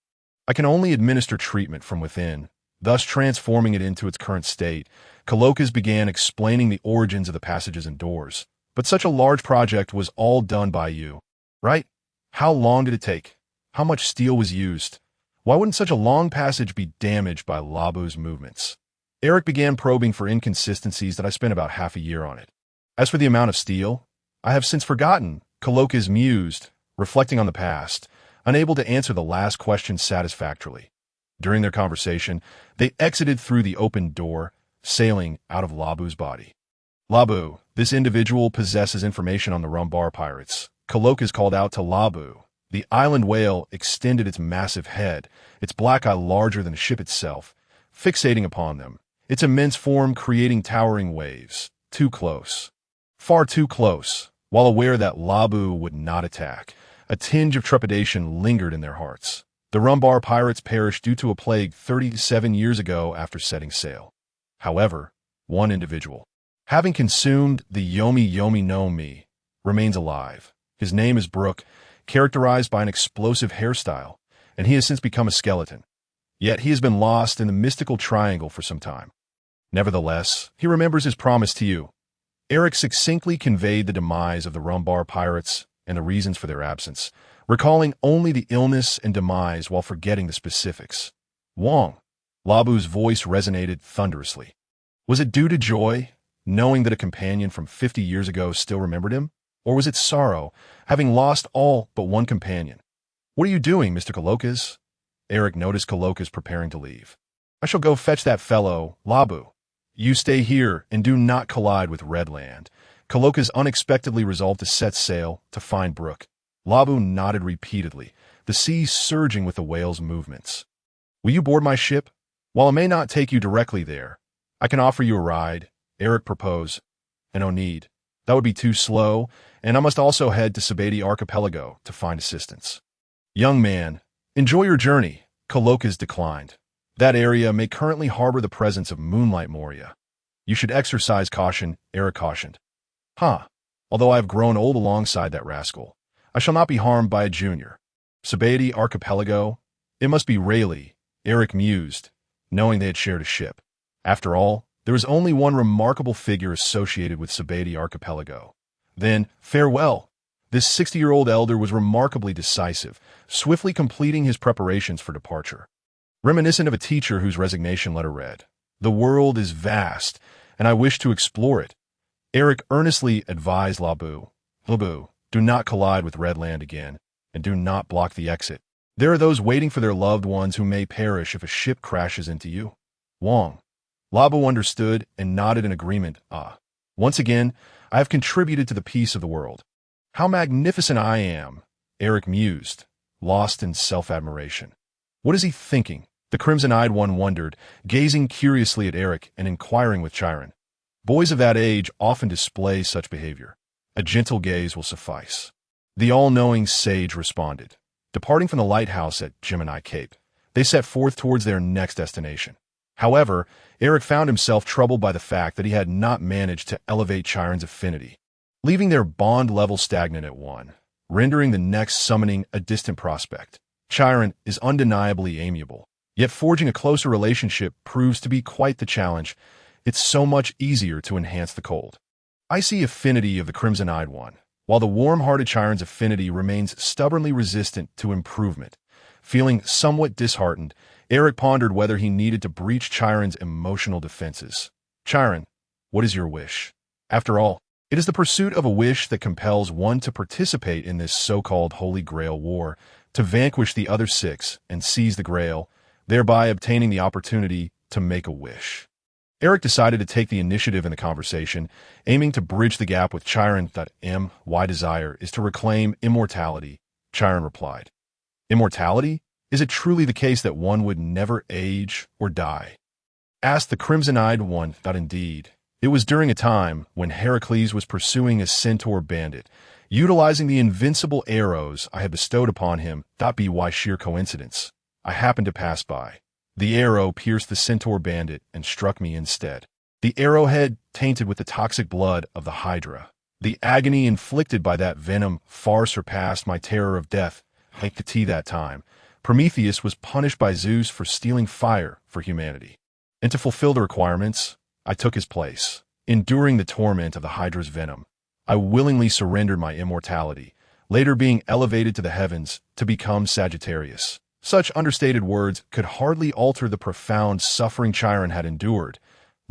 I can only administer treatment from within, thus transforming it into its current state. Kalokas began explaining the origins of the passages and doors. But such a large project was all done by you, right? How long did it take? How much steel was used? Why wouldn't such a long passage be damaged by Labu's movements? Eric began probing for inconsistencies that I spent about half a year on it. As for the amount of steel, I have since forgotten. Kalokas mused, reflecting on the past, unable to answer the last question satisfactorily. During their conversation, they exited through the open door, sailing out of Labu's body. Labu, this individual possesses information on the Rumbar pirates. Kalokas called out to Labu. The island whale extended its massive head, its black eye larger than the ship itself, fixating upon them, its immense form creating towering waves. Too close. Far too close. While aware that Labu would not attack, a tinge of trepidation lingered in their hearts. The Rumbar pirates perished due to a plague 37 years ago after setting sail. However, one individual, having consumed the Yomi Yomi no Mi, remains alive. His name is Brook, characterized by an explosive hairstyle, and he has since become a skeleton. Yet he has been lost in the mystical triangle for some time. Nevertheless, he remembers his promise to you. Eric succinctly conveyed the demise of the Rumbar pirates and the reasons for their absence, recalling only the illness and demise while forgetting the specifics. Wong. Labu's voice resonated thunderously. Was it due to joy, knowing that a companion from 50 years ago still remembered him? Or was it sorrow, having lost all but one companion? What are you doing, Mr. Kalokas? Eric noticed Kalokas preparing to leave. I shall go fetch that fellow, Labu. You stay here and do not collide with Redland. Kalokas unexpectedly resolved to set sail to find Brook. Labu nodded repeatedly, the sea surging with the whale's movements. Will you board my ship? While it may not take you directly there, I can offer you a ride, Eric proposed. And no need. That would be too slow, and I must also head to Sabati Archipelago to find assistance. Young man, enjoy your journey, Kalokas declined. That area may currently harbor the presence of Moonlight Moria. You should exercise caution, Eric cautioned. Although I have grown old alongside that rascal, I shall not be harmed by a junior. Sabati Archipelago? It must be Rayleigh, Eric mused, knowing they had shared a ship. After all, there is only one remarkable figure associated with Sabati Archipelago. Then, farewell. This 60-year-old elder was remarkably decisive, swiftly completing his preparations for departure. Reminiscent of a teacher whose resignation letter read, "The world is vast, and I wish to explore it." Eric earnestly advised Labu, "Labu, do not collide with Redland again, and do not block the exit. There are those waiting for their loved ones who may perish if a ship crashes into you." Wong. Labu understood and nodded in agreement. Once again, I have contributed to the peace of the world. How magnificent I am, Eric mused, lost in self-admiration. What is he thinking? The crimson-eyed one wondered, gazing curiously at Eric and inquiring with Chiron. Boys of that age often display such behavior. A gentle gaze will suffice. The all-knowing sage responded. Departing from the lighthouse at Gemini Cape, they set forth towards their next destination. However, Eric found himself troubled by the fact that he had not managed to elevate Chiron's affinity, leaving their bond level stagnant at 1, rendering the next summoning a distant prospect. Chiron is undeniably amiable, yet forging a closer relationship proves to be quite the challenge. It's so much easier to enhance the cold, icy affinity of the crimson-eyed one, while the warm-hearted Chiron's affinity remains stubbornly resistant to improvement. Feeling somewhat disheartened, Eric pondered whether he needed to breach Chiron's emotional defenses. Chiron, what is your wish? After all, it is the pursuit of a wish that compels one to participate in this so-called Holy Grail war, to vanquish the other 6 and seize the Grail, thereby obtaining the opportunity to make a wish. Eric decided to take the initiative in the conversation, aiming to bridge the gap with Chiron. My desire is to reclaim immortality, Chiron replied. Immortality? Is it truly the case that one would never age or die? Asked the crimson-eyed one. Indeed. It was during a time when Heracles was pursuing a centaur bandit, utilizing the invincible arrows I had bestowed upon him. By sheer coincidence, I happened to pass by. The arrow pierced the centaur bandit and struck me instead. The arrowhead tainted with the toxic blood of the Hydra. The agony inflicted by that venom far surpassed my terror of death. That time, Prometheus was punished by Zeus for stealing fire for humanity. And to fulfill the requirements, I took his place. Enduring the torment of the Hydra's venom, I willingly surrendered my immortality, later being elevated to the heavens to become Sagittarius. Such understated words could hardly alter the profound suffering Chiron had endured,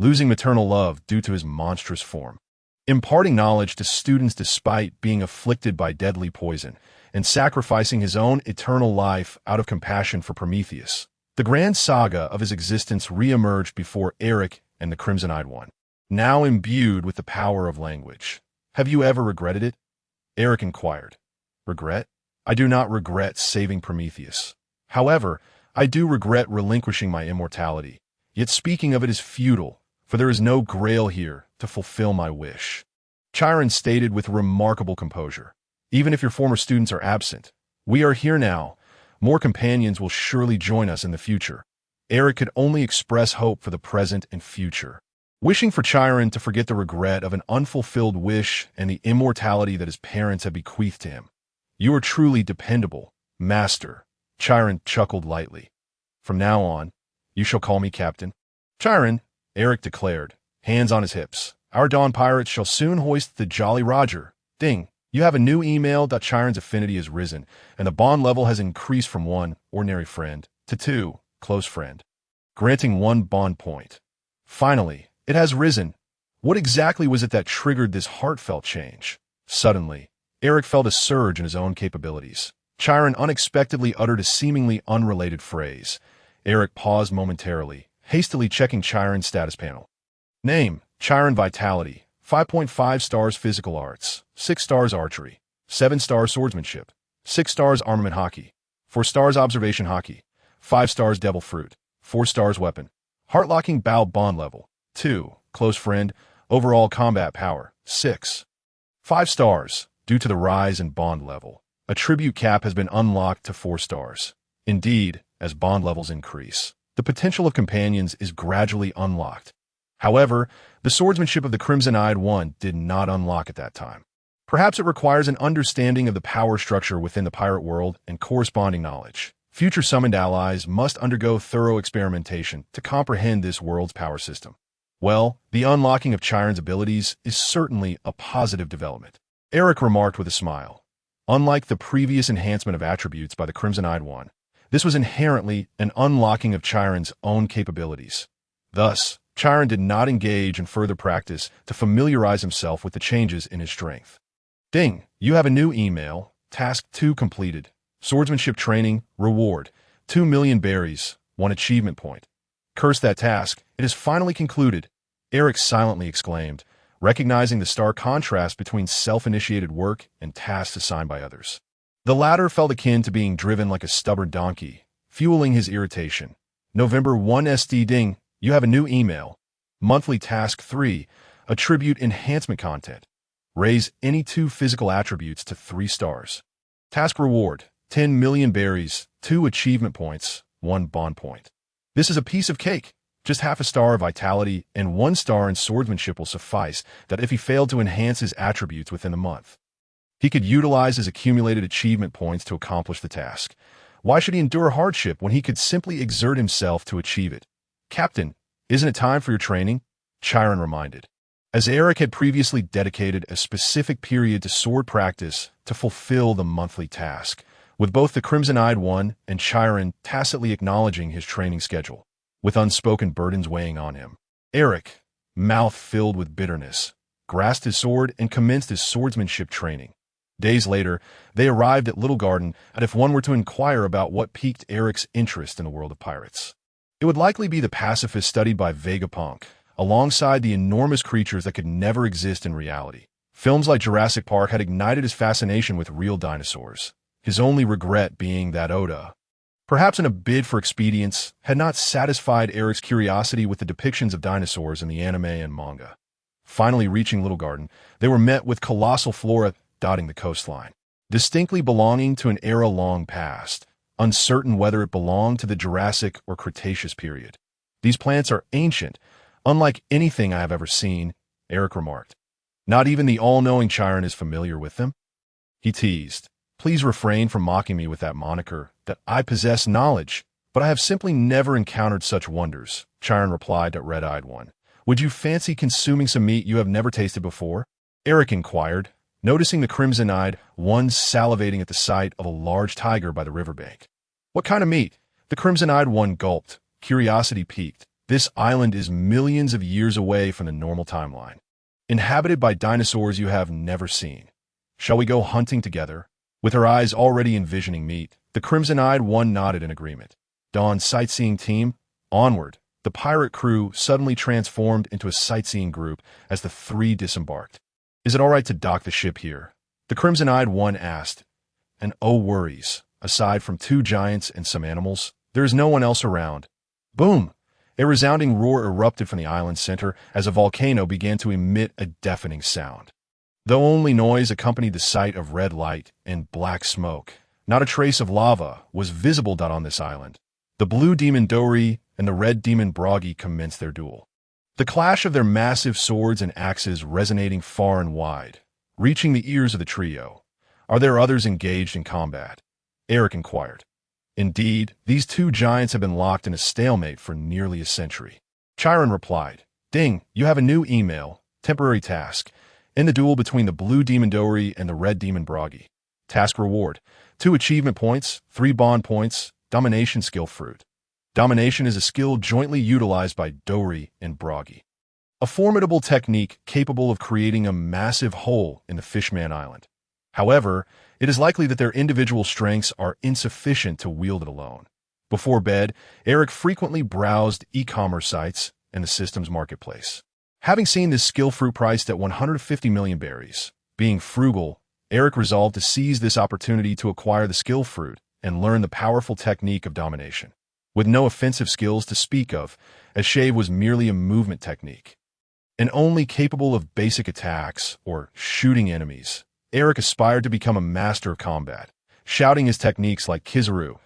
losing maternal love due to his monstrous form, imparting knowledge to students despite being afflicted by deadly poison, and sacrificing his own eternal life out of compassion for Prometheus. The grand saga of his existence re-emerged before Eric and the Crimson-Eyed One, now imbued with the power of language. "Have you ever regretted it?" Eric inquired. "Regret? I do not regret saving Prometheus. However, I do regret relinquishing my immortality. Yet speaking of it is futile, for there is no grail here to fulfill my wish." Chiron stated with remarkable composure. "Even if your former students are absent, we are here now. More companions will surely join us in the future." Eric could only express hope for the present and future, wishing for Chiron to forget the regret of an unfulfilled wish and the immortality that his parents had bequeathed to him. "You are truly dependable, Master." Chiron chuckled lightly. "From now on, you shall call me Captain." "Chiron," Eric declared, hands on his hips, "our Dawn Pirates shall soon hoist the Jolly Roger. Ding, you have a new email. Chiron's affinity has risen, and the bond level has increased from 1, ordinary friend, to 2, close friend, granting 1 bond point. Finally, it has risen. What exactly was it that triggered this heartfelt change?" Suddenly, Eric felt a surge in his own capabilities. Chiron unexpectedly uttered a seemingly unrelated phrase. Eric paused momentarily, hastily checking Chiron's status panel. Name: Chiron Vitality, 5.5 stars Physical Arts, 6 stars Archery, 7 stars Swordsmanship, 6 stars Armament Hockey, 4 stars Observation Hockey, 5 stars Devil Fruit, 4 stars Weapon, Heartlocking Bow Bond Level, 2, Close Friend, Overall Combat Power, 6. 5 stars, due to the rise in bond level. Attribute cap has been unlocked to 4 stars. Indeed, as bond levels increase, the potential of companions is gradually unlocked. However, the swordsmanship of the Crimson-Eyed One did not unlock at that time. Perhaps it requires an understanding of the power structure within the pirate world and corresponding knowledge. Future summoned allies must undergo thorough experimentation to comprehend this world's power system. Well, the unlocking of Chiron's abilities is certainly a positive development, Eric remarked with a smile. Unlike the previous enhancement of attributes by the Crimson-Eyed One, this was inherently an unlocking of Chiron's own capabilities. Thus, Chiron did not engage in further practice to familiarize himself with the changes in his strength. Ding, you have a new email. Task 2 completed. Swordsmanship training, reward, 2 million berries, 1 achievement point. Curse that task, it is finally concluded, Eric silently exclaimed, recognizing the stark contrast between self-initiated work and tasks assigned by others. The latter felt akin to being driven like a stubborn donkey, fueling his irritation. November 1 SD Ding, you have a new email. Monthly Task 3, Attribute Enhancement Content. Raise any 2 physical attributes to 3 stars. Task Reward, 10 million berries, 2 achievement points, 1 bond point. This is a piece of cake. Just half a star of vitality and 1 star in swordsmanship will suffice that if he failed to enhance his attributes within the month. He could utilize his accumulated achievement points to accomplish the task. Why should he endure hardship when he could simply exert himself to achieve it? Captain, isn't it time for your training? Chiron reminded. As Eric had previously dedicated a specific period to sword practice to fulfill the monthly task, with both the Crimson-Eyed One and Chiron tacitly acknowledging his training schedule. With unspoken burdens weighing on him, Eric, mouth filled with bitterness, grasped his sword and commenced his swordsmanship training. Days later, they arrived at Little Garden, and if one were to inquire about what piqued Eric's interest in the world of pirates, it would likely be the pacifist studied by Vegapunk, alongside the enormous creatures that could never exist in reality. Films like Jurassic Park had ignited his fascination with real dinosaurs, his only regret being that Oda, perhaps in a bid for expedience, had not satisfied Eric's curiosity with the depictions of dinosaurs in the anime and manga. Finally reaching Little Garden, they were met with colossal flora dotting the coastline, distinctly belonging to an era long past, uncertain whether it belonged to the Jurassic or Cretaceous period. These plants are ancient, unlike anything I have ever seen, Eric remarked. Not even the all-knowing Chiron is familiar with them? He teased. Please refrain from mocking me with that moniker, that I possess knowledge, but I have simply never encountered such wonders, Chiron replied to Red-Eyed One. Would you fancy consuming some meat you have never tasted before? Eric inquired, noticing the crimson-eyed one salivating at the sight of a large tiger by the riverbank. What kind of meat? The crimson-eyed one gulped, curiosity piqued. This island is millions of years away from the normal timeline, inhabited by dinosaurs you have never seen. Shall we go hunting together? With her eyes already envisioning meat, the crimson-eyed one nodded in agreement. Dawn's sightseeing team, onward. The pirate crew suddenly transformed into a sightseeing group as the three disembarked. Is it all right to dock the ship here? The crimson-eyed one asked. And oh worries, aside from two giants and some animals, there is no one else around. Boom! A resounding roar erupted from the island's center as a volcano began to emit a deafening sound. Though only noise accompanied the sight of red light and black smoke, not a trace of lava was visible on this island. The blue demon Dori and the red demon Bragi commenced their duel. The clash of their massive swords and axes resonating far and wide, reaching the ears of the trio. Are there others engaged in combat? Eric inquired. Indeed, these two giants have been locked in a stalemate for nearly a century. Chiron replied. Ding, you have a new email, temporary task. In the duel between the blue demon Dori and the red demon Bragi. Task reward: 2 achievement points, 3 bond points, domination skill fruit. Domination is a skill jointly utilized by Dori and Bragi. A formidable technique capable of creating a massive hole in the Fishman Island. However, it is likely that their individual strengths are insufficient to wield it alone. Before bed, Eric frequently browsed e-commerce sites and the system's marketplace. Having seen this skill fruit priced at 150 million berries, being frugal, Eric resolved to seize this opportunity to acquire the skill fruit and learn the powerful technique of domination. With no offensive skills to speak of, as shave was merely a movement technique, and only capable of basic attacks or shooting enemies, Eric aspired to become a master of combat, shouting his techniques like Kizaru.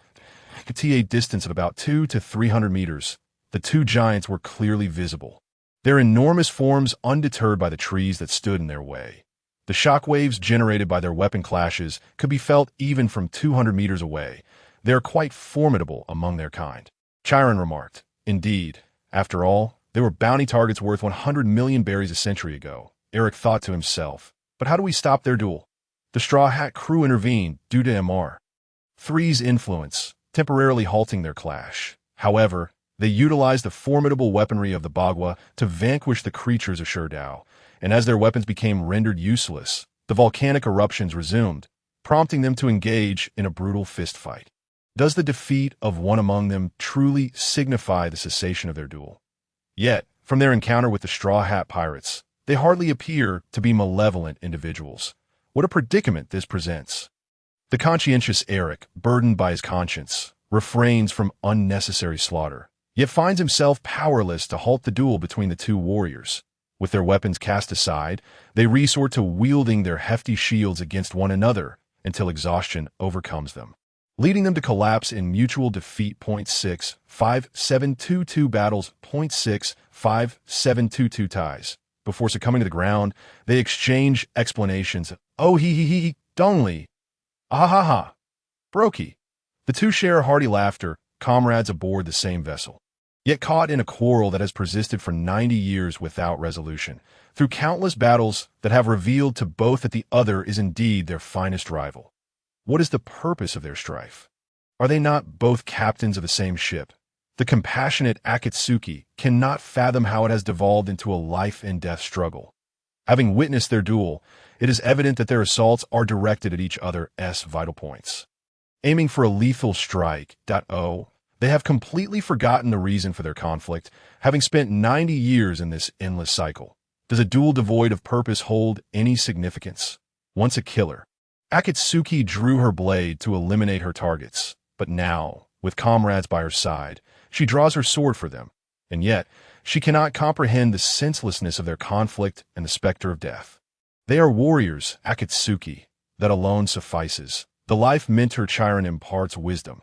At a distance of about 200 to 300 meters, the two giants were clearly visible, their enormous forms undeterred by the trees that stood in their way. The shockwaves generated by their weapon clashes could be felt even from 200 meters away. They are quite formidable among their kind. Chiron remarked. Indeed, after all, they were bounty targets worth 100 million berries a century ago. Eric thought to himself. But how do we stop their duel? The Straw Hat crew intervened due to MR3's influence, temporarily halting their clash. However, they utilized the formidable weaponry of the Bagua to vanquish the creatures of Sherdao, and as their weapons became rendered useless, the volcanic eruptions resumed, prompting them to engage in a brutal fistfight. Does the defeat of one among them truly signify the cessation of their duel? Yet, from their encounter with the Straw Hat pirates, they hardly appear to be malevolent individuals. What a predicament this presents. The conscientious Eric, burdened by his conscience, refrains from unnecessary slaughter, yet finds himself powerless to halt the duel between the two warriors. With their weapons cast aside, they resort to wielding their hefty shields against one another until exhaustion overcomes them, leading them to collapse in mutual defeat. 65722 battles. 65722 ties. Before succumbing to the ground, they exchange explanations. Oh he, Dongli. Ah ha ha. Brokey. The two share hearty laughter, comrades aboard the same vessel, yet caught in a quarrel that has persisted for 90 years without resolution, through countless battles that have revealed to both that the other is indeed their finest rival. What is the purpose of their strife? Are they not both captains of the same ship? The compassionate Akatsuki cannot fathom how it has devolved into a life-and-death struggle. Having witnessed their duel, it is evident that their assaults are directed at each other's vital points. Aiming for a lethal strike. They have completely forgotten the reason for their conflict, having spent 90 years in this endless cycle. Does a duel devoid of purpose hold any significance? Once a killer, Akatsuki drew her blade to eliminate her targets, but now, with comrades by her side, she draws her sword for them, and yet she cannot comprehend the senselessness of their conflict and the specter of death. They are warriors, Akatsuki, that alone suffices. The life mentor Chiron imparts wisdom.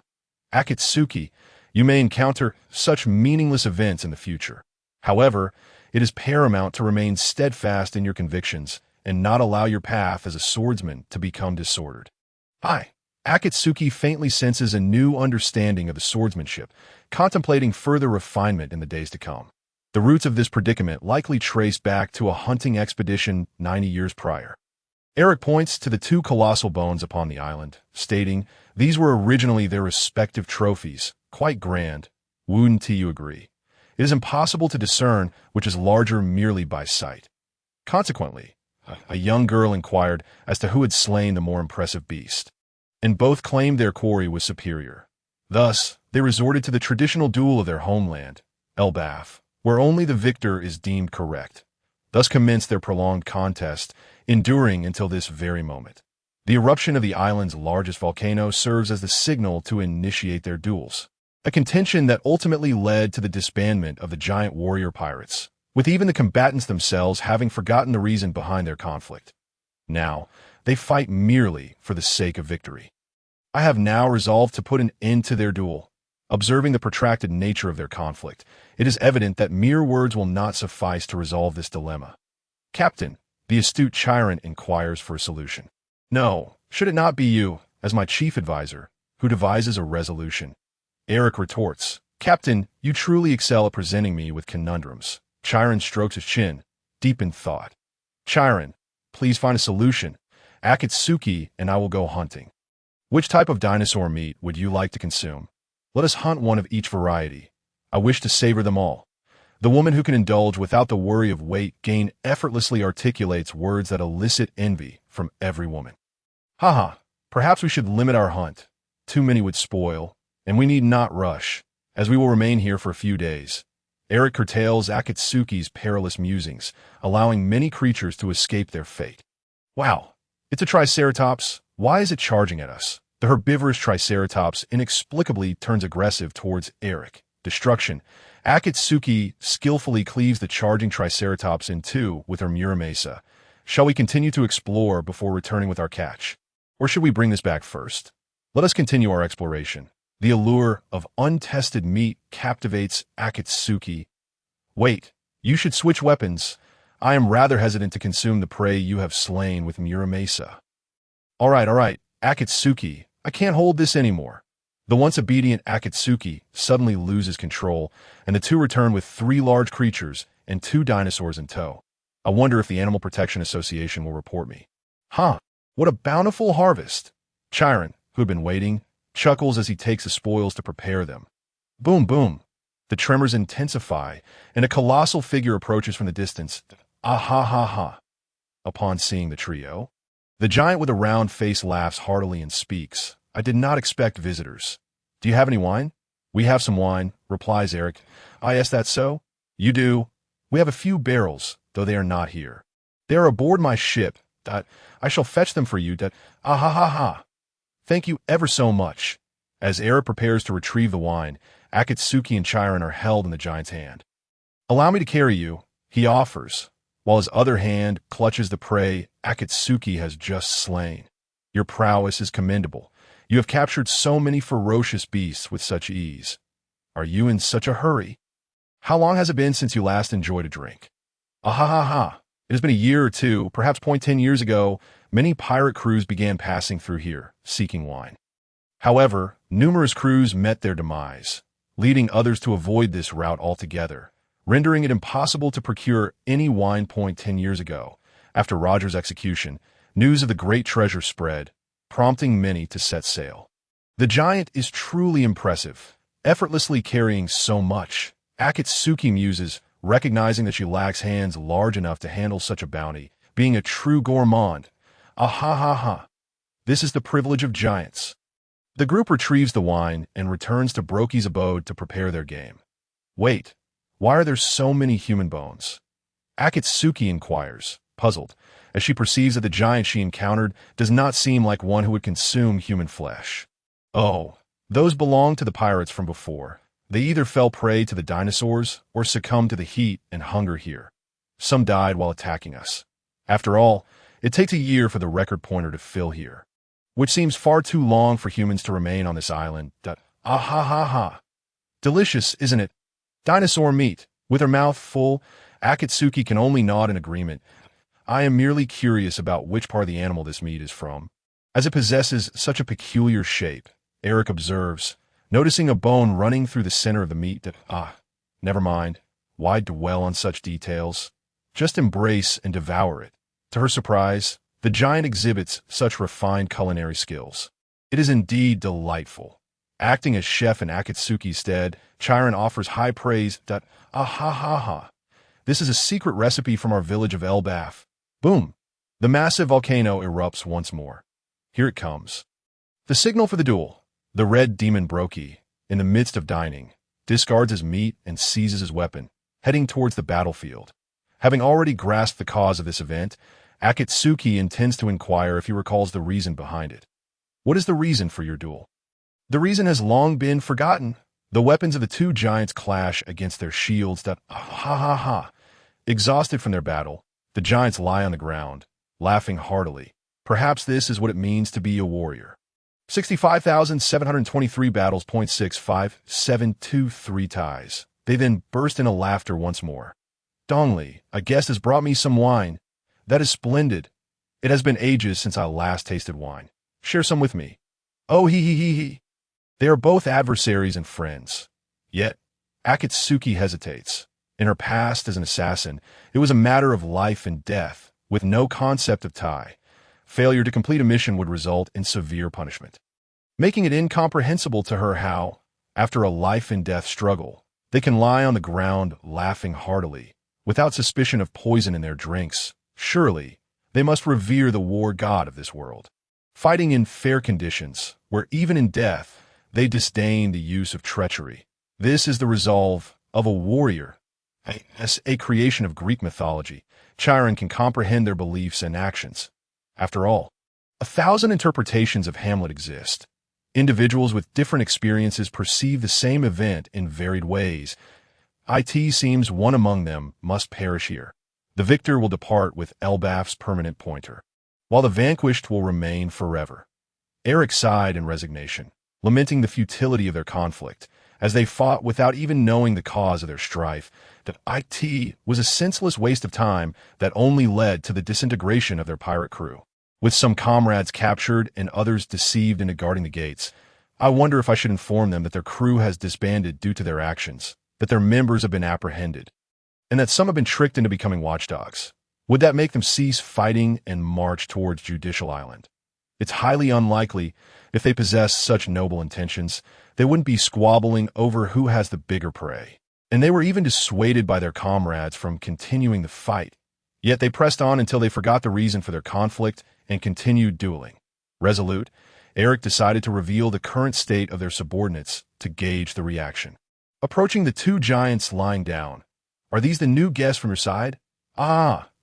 Akatsuki, you may encounter such meaningless events in the future. However, it is paramount to remain steadfast in your convictions and not allow your path as a swordsman to become disordered. Hi. Akatsuki faintly senses a new understanding of the swordsmanship, contemplating further refinement in the days to come. The roots of this predicament likely trace back to a hunting expedition 90 years prior. Eric points to the two colossal bones upon the island, stating, "These were originally their respective trophies, quite grand. Wouldn't you agree? It is impossible to discern which is larger merely by sight." Consequently, a young girl inquired as to who had slain the more impressive beast, and both claimed their quarry was superior. Thus, they resorted to the traditional duel of their homeland, Elbaf, where only the victor is deemed correct. Thus commenced their prolonged contest, enduring until this very moment. The eruption of the island's largest volcano serves as the signal to initiate their duels, a contention that ultimately led to the disbandment of the giant warrior pirates, with even the combatants themselves having forgotten the reason behind their conflict. Now, they fight merely for the sake of victory. I have now resolved to put an end to their duel. Observing the protracted nature of their conflict, it is evident that mere words will not suffice to resolve this dilemma. Captain, the astute Chiron inquires for a solution. No, should it not be you, as my chief advisor, who devises a resolution? Eric retorts, Captain, you truly excel at presenting me with conundrums. Chiron strokes his chin, deep in thought. Chiron, please find a solution. Akatsuki and I will go hunting. Which type of dinosaur meat would you like to consume? Let us hunt one of each variety. I wish to savor them all. The woman who can indulge without the worry of weight gain effortlessly articulates words that elicit envy from every woman. Haha, perhaps we should limit our hunt. Too many would spoil, and we need not rush, as we will remain here for a few days. Eric curtails Akatsuki's perilous musings, allowing many creatures to escape their fate. Wow, it's a Triceratops. Why is it charging at us? The herbivorous Triceratops inexplicably turns aggressive towards Eric. Destruction. Akatsuki skillfully cleaves the charging Triceratops in two with her Muramasa. Shall we continue to explore before returning with our catch? Or should we bring this back first? Let us continue our exploration. The allure of untested meat captivates Akatsuki. Wait, you should switch weapons. I am rather hesitant to consume the prey you have slain with Muramasa. All right, Akatsuki, I can't hold this anymore. The once obedient Akatsuki suddenly loses control, and the two return with 3 large creatures and 2 dinosaurs in tow. I wonder if the Animal Protection Association will report me. Huh, what a bountiful harvest. Chiron, who had been waiting, chuckles as he takes the spoils to prepare them. Boom, boom. The tremors intensify, and a colossal figure approaches from the distance. Ah ha ha ha. Upon seeing the trio, the giant with a round face laughs heartily and speaks. I did not expect visitors. Do you have any wine? We have some wine, replies Eric. Yes, that's so? You do. We have a few barrels, though they are not here. They are aboard my ship. I shall fetch them for you. Ah ha ha ha. Thank you ever so much. As Eric prepares to retrieve the wine, Akatsuki and Chiron are held in the giant's hand. Allow me to carry you, he offers, while his other hand clutches the prey Akatsuki has just slain. Your prowess is commendable. You have captured so many ferocious beasts with such ease. Are you in such a hurry? How long has it been since you last enjoyed a drink? Ah ha ha ha. It has been a year or two, perhaps 10 years ago, many pirate crews began passing through here, seeking wine. However, numerous crews met their demise, leading others to avoid this route altogether, rendering it impossible to procure any wine. 10 years ago, after Roger's execution, news of the great treasure spread, prompting many to set sail. The giant is truly impressive, effortlessly carrying so much. Akatsuki muses, recognizing that she lacks hands large enough to handle such a bounty, being a true gourmand. Ah ha ha ha. This is the privilege of giants. The group retrieves the wine and returns to Broki's abode to prepare their game. Wait, why are there so many human bones? Akatsuki inquires, puzzled, as she perceives that the giant she encountered does not seem like one who would consume human flesh. Oh, those belong to the pirates from before. They either fell prey to the dinosaurs or succumbed to the heat and hunger here. Some died while attacking us. After all, it takes a year for the record pointer to fill here, which seems far too long for humans to remain on this island. Ah ha ha ha. Delicious, isn't it? Dinosaur meat. With her mouth full, Akatsuki can only nod in agreement. I am merely curious about which part of the animal this meat is from. as it possesses such a peculiar shape, Eric observes, noticing a bone running through the center of the meat that, never mind, why dwell on such details? Just embrace and devour it. To her surprise, the giant exhibits such refined culinary skills. It is indeed delightful. Acting as chef in Akatsuki's stead, Chiron offers high praise that, this is a secret recipe from our village of Elbaf. Boom! The massive volcano erupts once more. Here it comes. The signal for the duel. The red demon Brokey, in the midst of dining, discards his meat and seizes his weapon, heading towards the battlefield. Having already grasped the cause of this event, Akatsuki intends to inquire if he recalls the reason behind it. What is the reason for your duel? The reason has long been forgotten. The weapons of the two giants clash against their shields that, Exhausted from their battle, the giants lie on the ground, laughing heartily. Perhaps this is what it means to be a warrior. 65,723 battles, 0.65723 ties. They then burst into laughter once more. Dongli, a guest has brought me some wine. That is splendid. It has been ages since I last tasted wine. Share some with me. Oh, he. They are both adversaries and friends. Yet, Akatsuki hesitates. In her past as an assassin, it was a matter of life and death, with no concept of tie. Failure to complete a mission would result in severe punishment, making it incomprehensible to her how, after a life-and-death struggle, they can lie on the ground laughing heartily, without suspicion of poison in their drinks. Surely, they must revere the war god of this world. Fighting in fair conditions, where even in death, they disdain the use of treachery. This is the resolve of a warrior. As a creation of Greek mythology, Chiron can comprehend their beliefs and actions. After all, 1,000 interpretations of Hamlet exist. Individuals with different experiences perceive the same event in varied ways. It seems one among them must perish here. The victor will depart with Elbaf's permanent pointer, while the vanquished will remain forever. Eric sighed in resignation, lamenting the futility of their conflict, as they fought without even knowing the cause of their strife. That it was a senseless waste of time that only led to the disintegration of their pirate crew. With some comrades captured and others deceived into guarding the gates, I wonder if I should inform them that their crew has disbanded due to their actions, that their members have been apprehended, and that some have been tricked into becoming watchdogs. Would that make them cease fighting and march towards Judicial Island? It's highly unlikely. If they possess such noble intentions, they wouldn't be squabbling over who has the bigger prey. And they were even dissuaded by their comrades from continuing the fight. Yet they pressed on until they forgot the reason for their conflict and continued dueling. Resolute, Eric decided to reveal the current state of their subordinates to gauge the reaction. Approaching the two giants lying down. Are these the new guests from your side?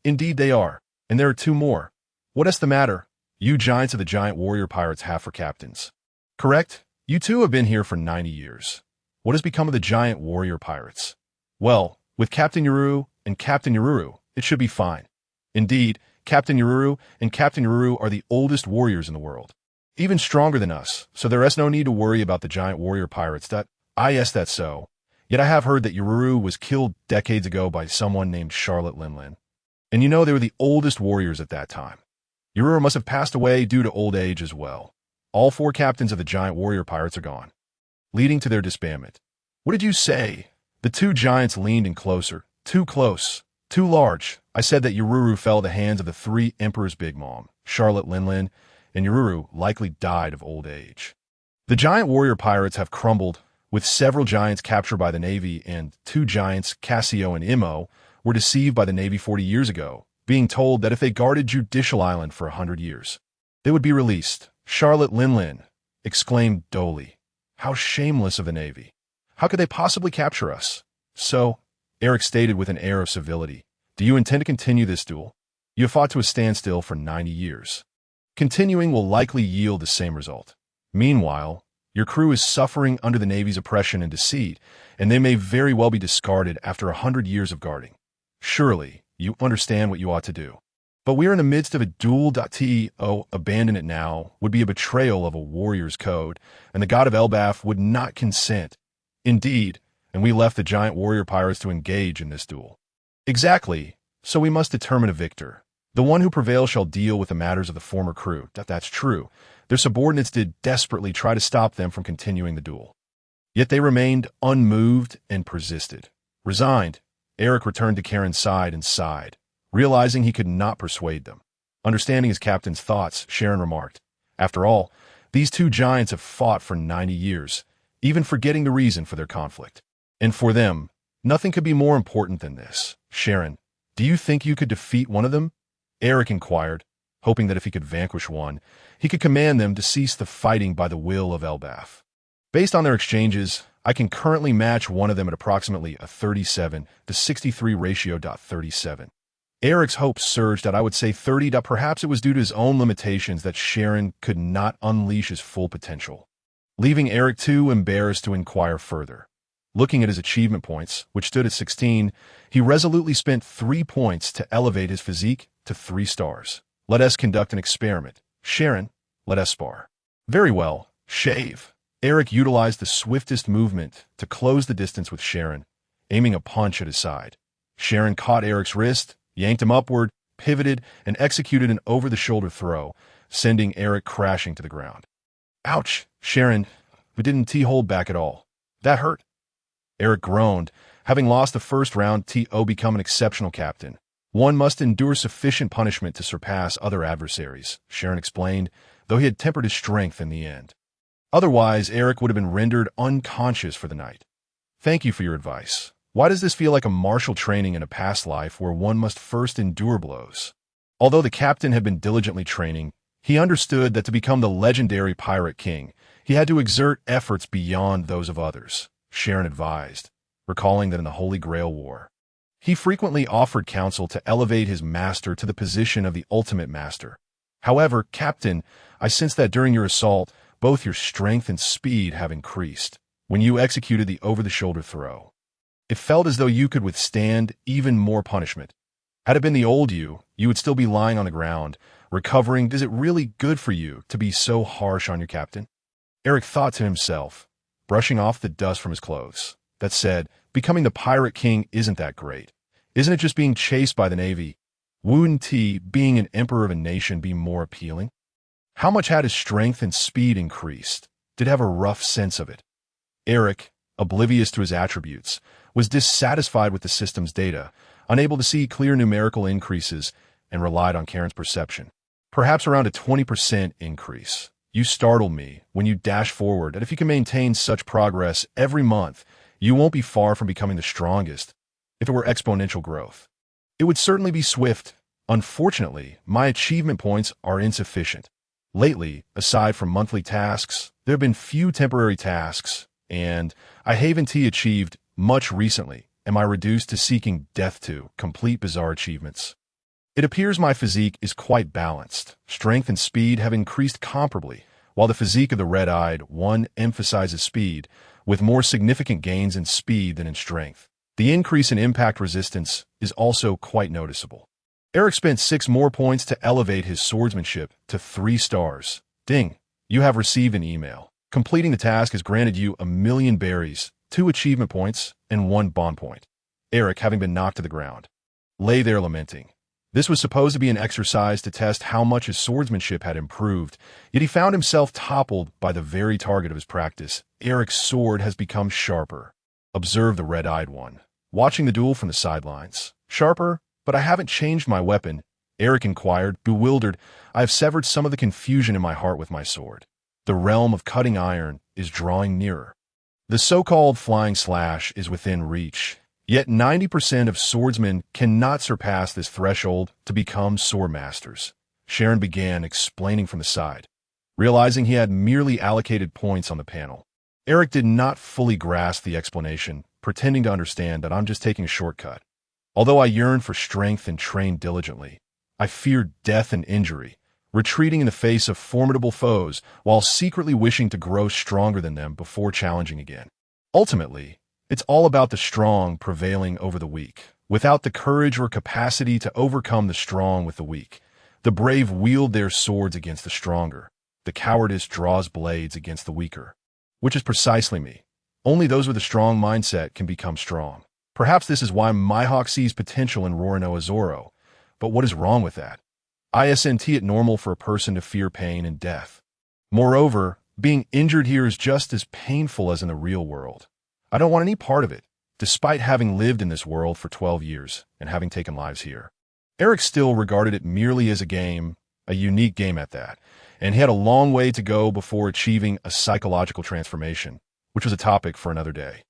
Indeed they are. And there are two more. What is the matter? You giants of the giant warrior pirates have for captains. Correct? You two have been here for 90 years. What has become of the giant warrior pirates? Well, with Captain Yururu and Captain Yururu, it should be fine. Indeed, Captain Yururu and Captain Yururu are the oldest warriors in the world. Even stronger than us, so there is no need to worry about the giant warrior pirates. Yes, that's so. Yet I have heard that Yururu was killed decades ago by someone named Charlotte Linlin. And you know they were the oldest warriors at that time. Yururu must have passed away due to old age as well. All four captains of the giant warrior pirates are gone, leading to their disbandment. What did you say? The two giants leaned in closer. Too close. Too large. I said that Yururu fell at the hands of the three Emperor's Big Mom, Charlotte Linlin, and Yururu likely died of old age. The giant warrior pirates have crumbled, with several giants captured by the Navy, and two giants, Cassio and Imo, were deceived by the Navy 40 years ago, being told that if they guarded Judicial Island for 100 years, they would be released. Charlotte Linlin exclaimed dully, "How shameless of the Navy! How could they possibly capture us?" So, Eric stated with an air of civility, "Do you intend to continue this duel? You have fought to a standstill for 90 years. Continuing will likely yield the same result. Meanwhile, your crew is suffering under the Navy's oppression and deceit, and they may very well be discarded after 100 years of guarding. Surely, you understand what you ought to do. But we are in the midst of a duel. Abandon it now would be a betrayal of a warrior's code, and the god of Elbaf would not consent. Indeed, and we left the giant warrior pirates to engage in this duel." Exactly, so we must determine a victor. The one who prevails shall deal with the matters of the former crew. That's true. Their subordinates did desperately try to stop them from continuing the duel. Yet they remained unmoved and persisted. Resigned, Eric returned to Karen's side and sighed, realizing he could not persuade them. Understanding his captain's thoughts, Sharon remarked, "After all, these two giants have fought for 90 years, even forgetting the reason for their conflict. And for them, nothing could be more important than this. Sharon, do you think you could defeat one of them?" Eric inquired, hoping that if he could vanquish one, he could command them to cease the fighting by the will of Elbaf. "Based on their exchanges, I can currently match one of them at approximately a 37-63 ratio. 37. Eric's hopes surged that I would say 30. Perhaps it was due to his own limitations that Sharon could not unleash his full potential, leaving Eric too embarrassed to inquire further. Looking at his achievement points, which stood at 16, he resolutely spent 3 points to elevate his physique to 3 stars. "Let us conduct an experiment. Sharon, let us spar." "Very well, shave." Eric utilized the swiftest movement to close the distance with Sharon, aiming a punch at his side. Sharon caught Eric's wrist, yanked him upward, pivoted, and executed an over-the-shoulder throw, sending Eric crashing to the ground. "Ouch, Sharon, but didn't hold back at all. That hurt." Eric groaned. Having lost the first round, become an exceptional captain. "One must endure sufficient punishment to surpass other adversaries," Sharon explained, though he had tempered his strength in the end. Otherwise, Eric would have been rendered unconscious for the night. "Thank you for your advice. Why does this feel like a martial training in a past life where one must first endure blows?" Although the captain had been diligently training, he understood that to become the legendary Pirate King, he had to exert efforts beyond those of others, Sharon advised, recalling that in the Holy Grail War, he frequently offered counsel to elevate his master to the position of the ultimate master. "However, Captain, I sense that during your assault, both your strength and speed have increased when you executed the over-the-shoulder throw. It felt as though you could withstand even more punishment. Had it been the old you would still be lying on the ground, recovering. Is it really good for you to be so harsh on your captain?" Eric thought to himself, brushing off the dust from his clothes. That said, becoming the Pirate King isn't that great. Isn't it just being chased by the Navy? Wouldn't being an emperor of a nation, be more appealing? How much had his strength and speed increased? Did have a rough sense of it. Eric, oblivious to his attributes, was dissatisfied with the system's data, unable to see clear numerical increases, and relied on Karen's perception. "Perhaps around a 20% increase. You startled me when you dashed forward, and if you can maintain such progress every month, you won't be far from becoming the strongest. If it were exponential growth, it would certainly be swift. Unfortunately, my achievement points are insufficient. Lately, aside from monthly tasks, there have been few temporary tasks, and I haven't achieved much recently. Am I reduced to seeking death to complete bizarre achievements? It appears my physique is quite balanced. Strength and speed have increased comparably, while the physique of the red-eyed one emphasizes speed, with more significant gains in speed than in strength. The increase in impact resistance is also quite noticeable." Eric spent 6 more points to elevate his swordsmanship to 3 stars. "Ding, you have received an email. Completing the task has granted you 1,000,000 berries, 2 achievement points, and 1 bond point." Eric, having been knocked to the ground, lay there lamenting. This was supposed to be an exercise to test how much his swordsmanship had improved, yet he found himself toppled by the very target of his practice. "Eric's sword has become sharper," observed the red-eyed one, watching the duel from the sidelines. "Sharper? But I haven't changed my weapon," Eric inquired, bewildered. "I have severed some of the confusion in my heart with my sword. The realm of cutting iron is drawing nearer. The so-called flying slash is within reach, yet 90% of swordsmen cannot surpass this threshold to become sword masters," Sharon began explaining from the side, realizing he had merely allocated points on the panel. Eric did not fully grasp the explanation, pretending to understand that I'm just taking a shortcut. "Although I yearn for strength and train diligently, I fear death and injury, retreating in the face of formidable foes while secretly wishing to grow stronger than them before challenging again. Ultimately, it's all about the strong prevailing over the weak. Without the courage or capacity to overcome the strong with the weak, the brave wield their swords against the stronger. The cowardice draws blades against the weaker." Which is precisely me. Only those with a strong mindset can become strong. Perhaps this is why Mihawk sees potential in Roronoa Zoro. But what is wrong with that? Isn't it normal for a person to fear pain and death? Moreover, being injured here is just as painful as in the real world. I don't want any part of it, despite having lived in this world for 12 years and having taken lives here. Eric still regarded it merely as a game, a unique game at that, and he had a long way to go before achieving a psychological transformation, which was a topic for another day.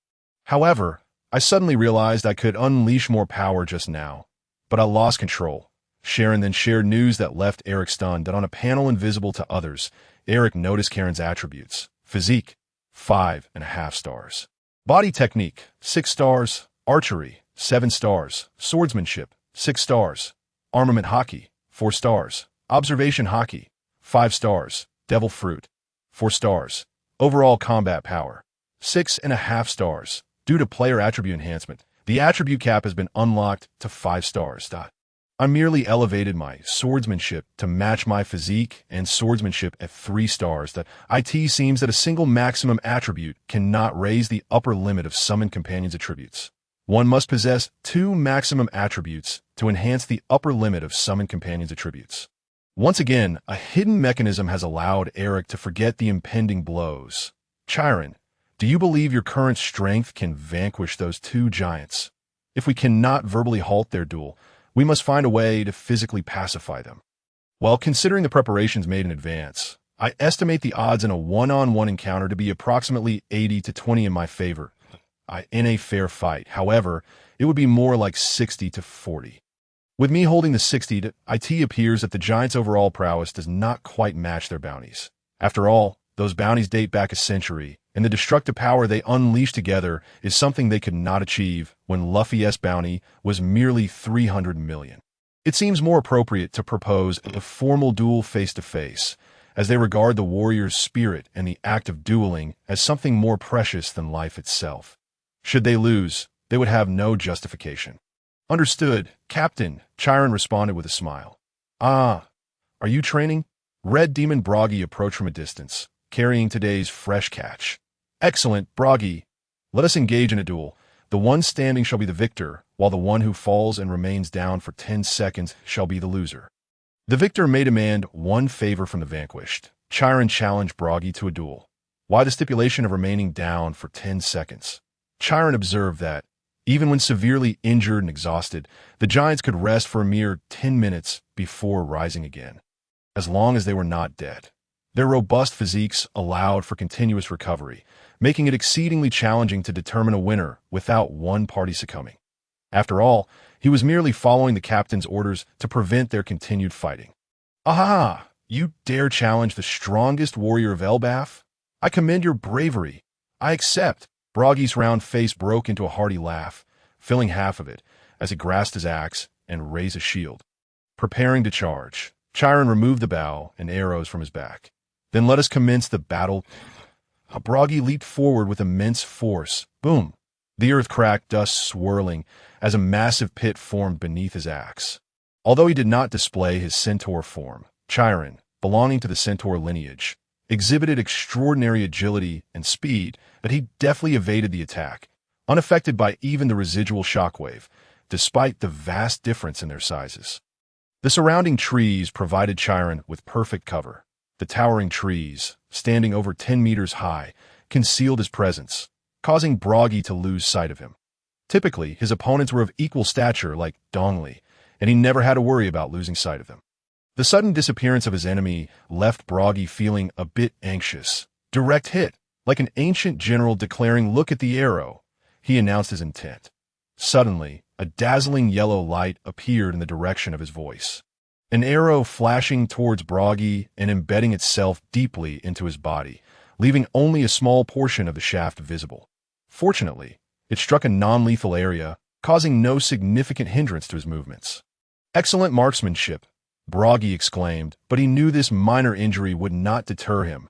However, I suddenly realized I could unleash more power just now, but I lost control. Sharon then shared news that left Eric stunned that on a panel invisible to others, Eric noticed Karen's attributes. Physique, 5.5 stars. Body technique, 6 stars. Archery, 7 stars. Swordsmanship, 6 stars. Armament hockey, 4 stars. Observation hockey, 5 stars. Devil fruit, 4 stars. Overall combat power, 6.5 stars. Due to player attribute enhancement, the attribute cap has been unlocked to 5 stars. I merely elevated my swordsmanship to match my physique and swordsmanship at 3 stars. That it seems that a single maximum attribute cannot raise the upper limit of summoned companions' attributes. One must possess 2 maximum attributes to enhance the upper limit of summoned companions' attributes. Once again, a hidden mechanism has allowed Eric to forget the impending blows. Chiron, do you believe your current strength can vanquish those 2 giants? If we cannot verbally halt their duel, we must find a way to physically pacify them. While considering the preparations made in advance, I estimate the odds in a one-on-one encounter to be approximately 80 to 20 in my favor. In a fair fight, however, it would be more like 60 to 40. With me holding the 60, it appears that the giants' overall prowess does not quite match their bounties. After all, those bounties date back a century, and the destructive power they unleash together is something they could not achieve when Luffy's bounty was merely 300 million. It seems more appropriate to propose a formal duel face-to-face, as they regard the warrior's spirit and the act of dueling as something more precious than life itself. Should they lose, they would have no justification. Understood, Captain, Chiron responded with a smile. Ah, are you training? Red Demon Bragi approached from a distance, carrying today's fresh catch. Excellent, Bragi. Let us engage in a duel. The one standing shall be the victor, while the one who falls and remains down for 10 seconds shall be the loser. The victor may demand one favor from the vanquished. Chiron challenged Bragi to a duel. Why the stipulation of remaining down for 10 seconds? Chiron observed that, even when severely injured and exhausted, the giants could rest for a mere 10 minutes before rising again, as long as they were not dead. Their robust physiques allowed for continuous recovery, making it exceedingly challenging to determine a winner without one party succumbing. After all, he was merely following the captain's orders to prevent their continued fighting. Aha! You dare challenge the strongest warrior of Elbaf? I commend your bravery. I accept. Bragi's round face broke into a hearty laugh, filling half of it, as he grasped his axe and raised a shield. Preparing to charge, Chiron removed the bow and arrows from his back. Then let us commence the battle. Bragi leaped forward with immense force. Boom! The earth cracked, dust swirling, as a massive pit formed beneath his axe. Although he did not display his centaur form, Chiron, belonging to the centaur lineage, exhibited extraordinary agility and speed that he deftly evaded the attack, unaffected by even the residual shockwave, despite the vast difference in their sizes. The surrounding trees provided Chiron with perfect cover. The towering trees, standing over 10 meters high, concealed his presence, causing Bragi to lose sight of him. Typically, his opponents were of equal stature like Dongli, and he never had to worry about losing sight of them. The sudden disappearance of his enemy left Bragi feeling a bit anxious. Direct hit, like an ancient general declaring, "Look at the arrow," he announced his intent. Suddenly, a dazzling yellow light appeared in the direction of his voice. An arrow flashing towards Bragi and embedding itself deeply into his body, leaving only a small portion of the shaft visible. Fortunately, it struck a non-lethal area, causing no significant hindrance to his movements. Excellent marksmanship, Bragi exclaimed, but he knew this minor injury would not deter him.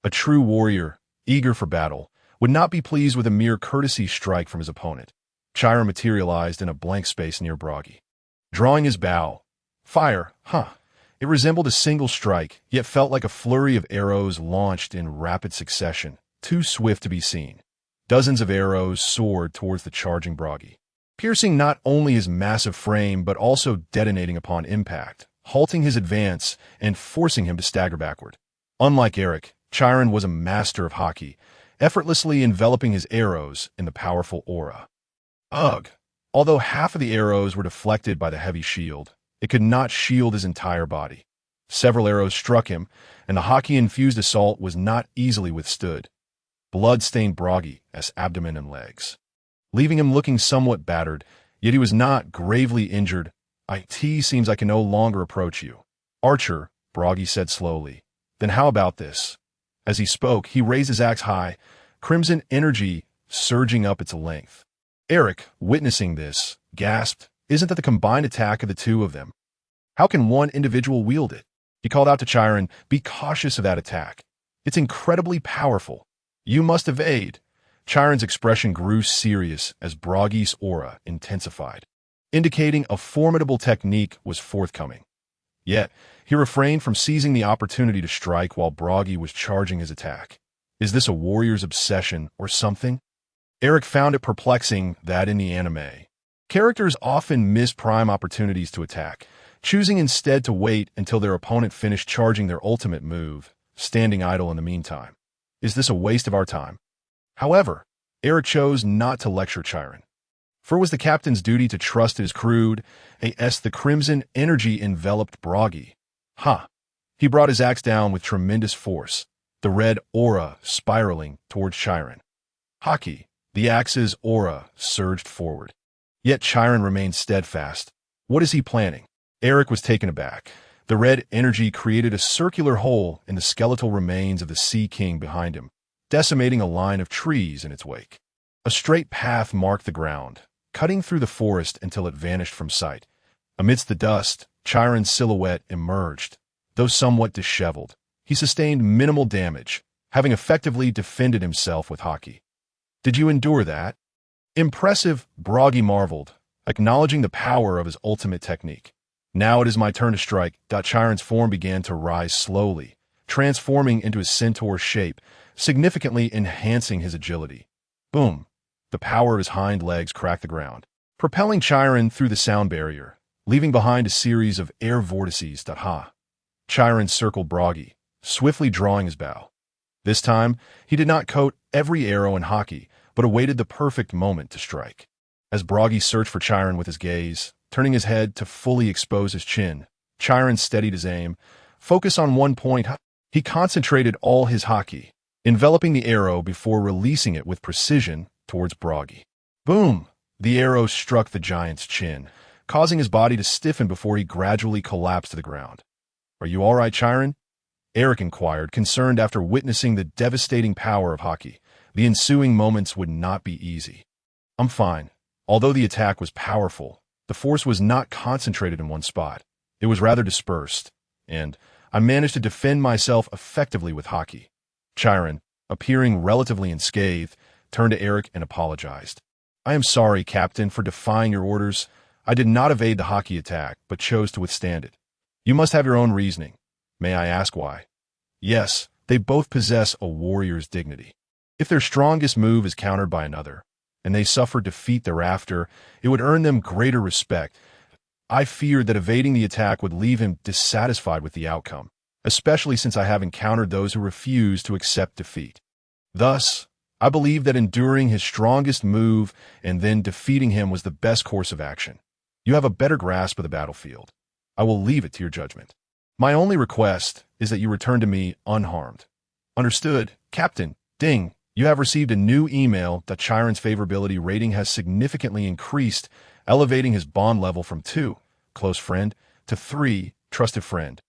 A true warrior, eager for battle, would not be pleased with a mere courtesy strike from his opponent. Chiron materialized in a blank space near Bragi. Drawing his bow, fire, It resembled a single strike, yet felt like a flurry of arrows launched in rapid succession, too swift to be seen. Dozens of arrows soared towards the charging Bragi, piercing not only his massive frame but also detonating upon impact, halting his advance and forcing him to stagger backward. Unlike Eric, Chiron was a master of haki, effortlessly enveloping his arrows in the powerful aura. Ugh! Although half of the arrows were deflected by the heavy shield, it could not shield his entire body. Several arrows struck him, and the haki-infused assault was not easily withstood. Blood stained Broggy's abdomen and legs, leaving him looking somewhat battered, yet he was not gravely injured. "It seems I can no longer approach you." "Archer," Broggy said slowly. "Then how about this?" As he spoke, he raised his axe high, crimson energy surging up its length. Eric, witnessing this, gasped, "Isn't that the combined attack of the two of them? How can one individual wield it?" He called out to Chiron, "Be cautious of that attack. It's incredibly powerful. You must evade." Chiron's expression grew serious as Broggy's aura intensified, indicating a formidable technique was forthcoming. Yet, he refrained from seizing the opportunity to strike while Broggy was charging his attack. Is this a warrior's obsession or something? Eric found it perplexing that in the anime, characters often miss prime opportunities to attack, choosing instead to wait until their opponent finished charging their ultimate move, standing idle in the meantime. Is this a waste of our time? However, Eric chose not to lecture Chiron, for it was the captain's duty to trust his crude, the crimson energy enveloped Broggy. He brought his axe down with tremendous force, the red aura spiraling towards Chiron. Haki, the axe's aura surged forward. Yet Chiron remained steadfast. What is he planning? Eric was taken aback. The red energy created a circular hole in the skeletal remains of the Sea King behind him, decimating a line of trees in its wake. A straight path marked the ground, cutting through the forest until it vanished from sight. Amidst the dust, Chiron's silhouette emerged. Though somewhat disheveled, he sustained minimal damage, having effectively defended himself with haki. "Did you endure that?" "Impressive," Broggy marveled, acknowledging the power of his ultimate technique. "Now it is my turn to strike." Chiron's form began to rise slowly, transforming into a centaur shape, significantly enhancing his agility. Boom! The power of his hind legs cracked the ground, propelling Chiron through the sound barrier, leaving behind a series of air vortices. Chiron circled Broggy, swiftly drawing his bow. This time, he did not coat every arrow in haki, but awaited the perfect moment to strike. As Broggy searched for Chiron with his gaze, turning his head to fully expose his chin, Chiron steadied his aim. Focus on one point. He concentrated all his haki, enveloping the arrow before releasing it with precision towards Broggy. Boom! The arrow struck the giant's chin, causing his body to stiffen before he gradually collapsed to the ground. "Are you all right, Chiron?" Eric inquired, concerned after witnessing the devastating power of haki. The ensuing moments would not be easy. "I'm fine." Although the attack was powerful, the force was not concentrated in one spot. It was rather dispersed, and I managed to defend myself effectively with haki. Chiron, appearing relatively unscathed, turned to Eric and apologized. "I am sorry, Captain, for defying your orders. I did not evade the haki attack, but chose to withstand it. You must have your own reasoning. May I ask why?" "Yes, they both possess a warrior's dignity. If their strongest move is countered by another, and they suffer defeat thereafter, it would earn them greater respect. I feared that evading the attack would leave him dissatisfied with the outcome, especially since I have encountered those who refuse to accept defeat. Thus, I believe that enduring his strongest move and then defeating him was the best course of action. You have a better grasp of the battlefield. I will leave it to your judgment. My only request is that you return to me unharmed." "Understood, Captain." Ding! You have received a new email that Chiron's favorability rating has significantly increased, elevating his bond level from 2, close friend, to 3, trusted friend,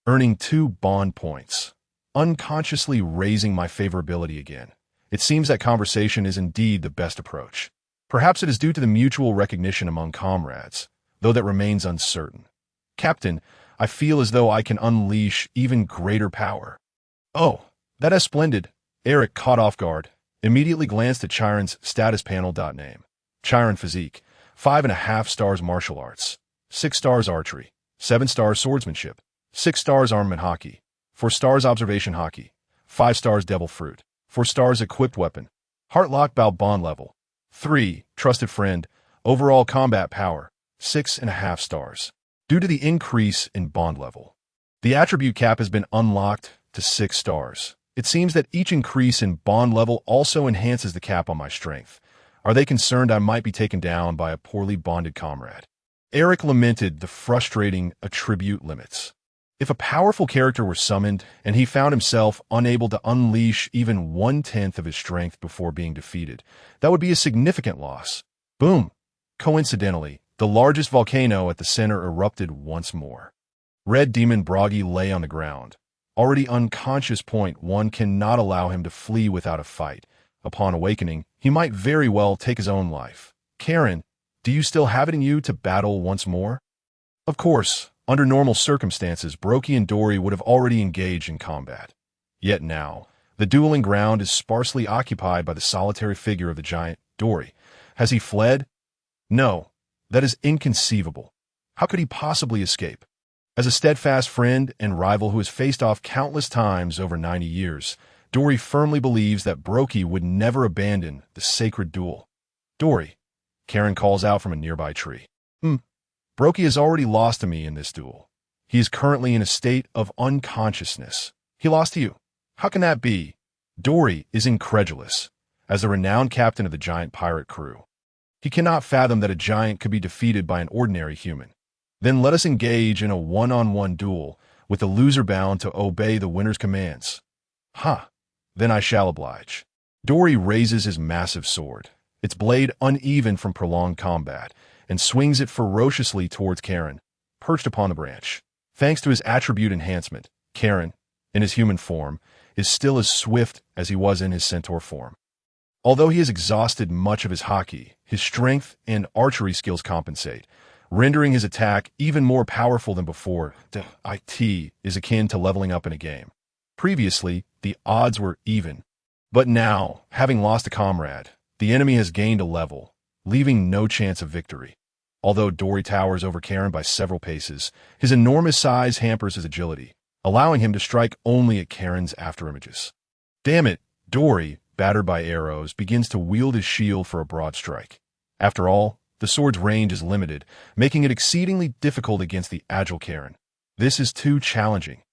earning 2 bond points, unconsciously raising my favorability again. It seems that conversation is indeed the best approach. Perhaps it is due to the mutual recognition among comrades, though that remains uncertain. "Captain, I feel as though I can unleash even greater power." "Oh, that is splendid." Eric, caught off guard, immediately glanced at Chiron's status panel. Name: Chiron Physique, 5.5 stars Martial Arts, 6 stars Archery, 7 stars Swordsmanship, 6 stars Armament Haki, 4 stars Observation Haki, 5 stars Devil Fruit, 4 stars Equipped Weapon, Heartlock Bow Bond Level, 3, Trusted Friend, Overall Combat Power, 6.5 stars. due to the increase in bond level. The attribute cap has been unlocked to 6 stars. It seems that each increase in bond level also enhances the cap on my strength. Are they concerned I might be taken down by a poorly bonded comrade? Eric lamented the frustrating attribute limits. If a powerful character were summoned and he found himself unable to unleash even 1/10 of his strength before being defeated, that would be a significant loss. Boom! Coincidentally, the largest volcano at the center erupted once more. Red Demon Bragi lay on the ground. Already unconscious. Point 1 cannot allow him to flee without a fight. Upon awakening, he might very well take his own life. Karen, do you still have it in you to battle once more? Of course, under normal circumstances, Brokey and Dory would have already engaged in combat. Yet now, the dueling ground is sparsely occupied by the solitary figure of the giant, Dory. Has he fled? No, that is inconceivable. How could he possibly escape? As a steadfast friend and rival who has faced off countless times over 90 years, Dory firmly believes that Brokey would never abandon the sacred duel. Dory, Karen calls out from a nearby tree. Brokey has already lost to me in this duel. He is currently in a state of unconsciousness. He lost to you. How can that be? Dory is incredulous. As the renowned captain of the giant pirate crew, he cannot fathom that a giant could be defeated by an ordinary human. Then let us engage in a one-on-one duel, with the loser bound to obey the winner's commands. Then I shall oblige. Dory raises his massive sword, its blade uneven from prolonged combat, and swings it ferociously towards Karen, perched upon the branch. Thanks to his attribute enhancement, Karen, in his human form, is still as swift as he was in his centaur form. Although he has exhausted much of his haki, his strength and archery skills compensate, rendering his attack even more powerful than before. It is akin to leveling up in a game. Previously, the odds were even. But now, having lost a comrade, the enemy has gained a level, leaving no chance of victory. Although Dory towers over Karen by several paces, his enormous size hampers his agility, allowing him to strike only at Karen's afterimages. Damn it, Dory, battered by arrows, begins to wield his shield for a broad strike. After all, the sword's range is limited, making it exceedingly difficult against the agile Karen. This is too challenging.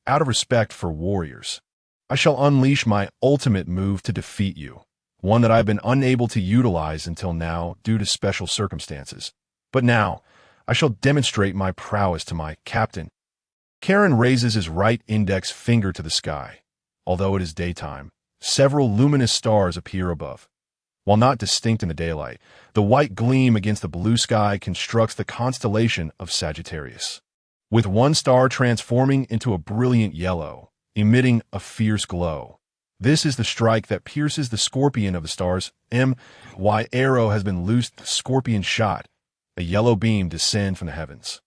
Out of respect for warriors, I shall unleash my ultimate move to defeat you, one that I've been unable to utilize until now due to special circumstances. But now, I shall demonstrate my prowess to my captain. Karen raises his right index finger to the sky. Although it is daytime, several luminous stars appear above. While not distinct in the daylight, the white gleam against the blue sky constructs the constellation of Sagittarius, with one star transforming into a brilliant yellow, emitting a fierce glow. This is the strike that pierces the scorpion of the stars. My arrow has been loosed. The scorpion shot. A yellow beam descends from the heavens.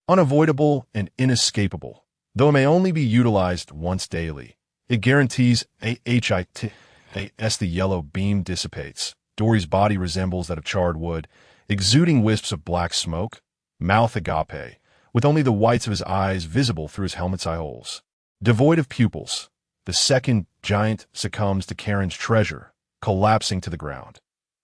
Unavoidable and inescapable, though it may only be utilized once daily. It guarantees a hit as the yellow beam dissipates. Dory's body resembles that of charred wood, exuding wisps of black smoke, mouth agape, with only the whites of his eyes visible through his helmet's eye holes. Devoid of pupils, the second giant succumbs to Karen's treasure, collapsing to the ground.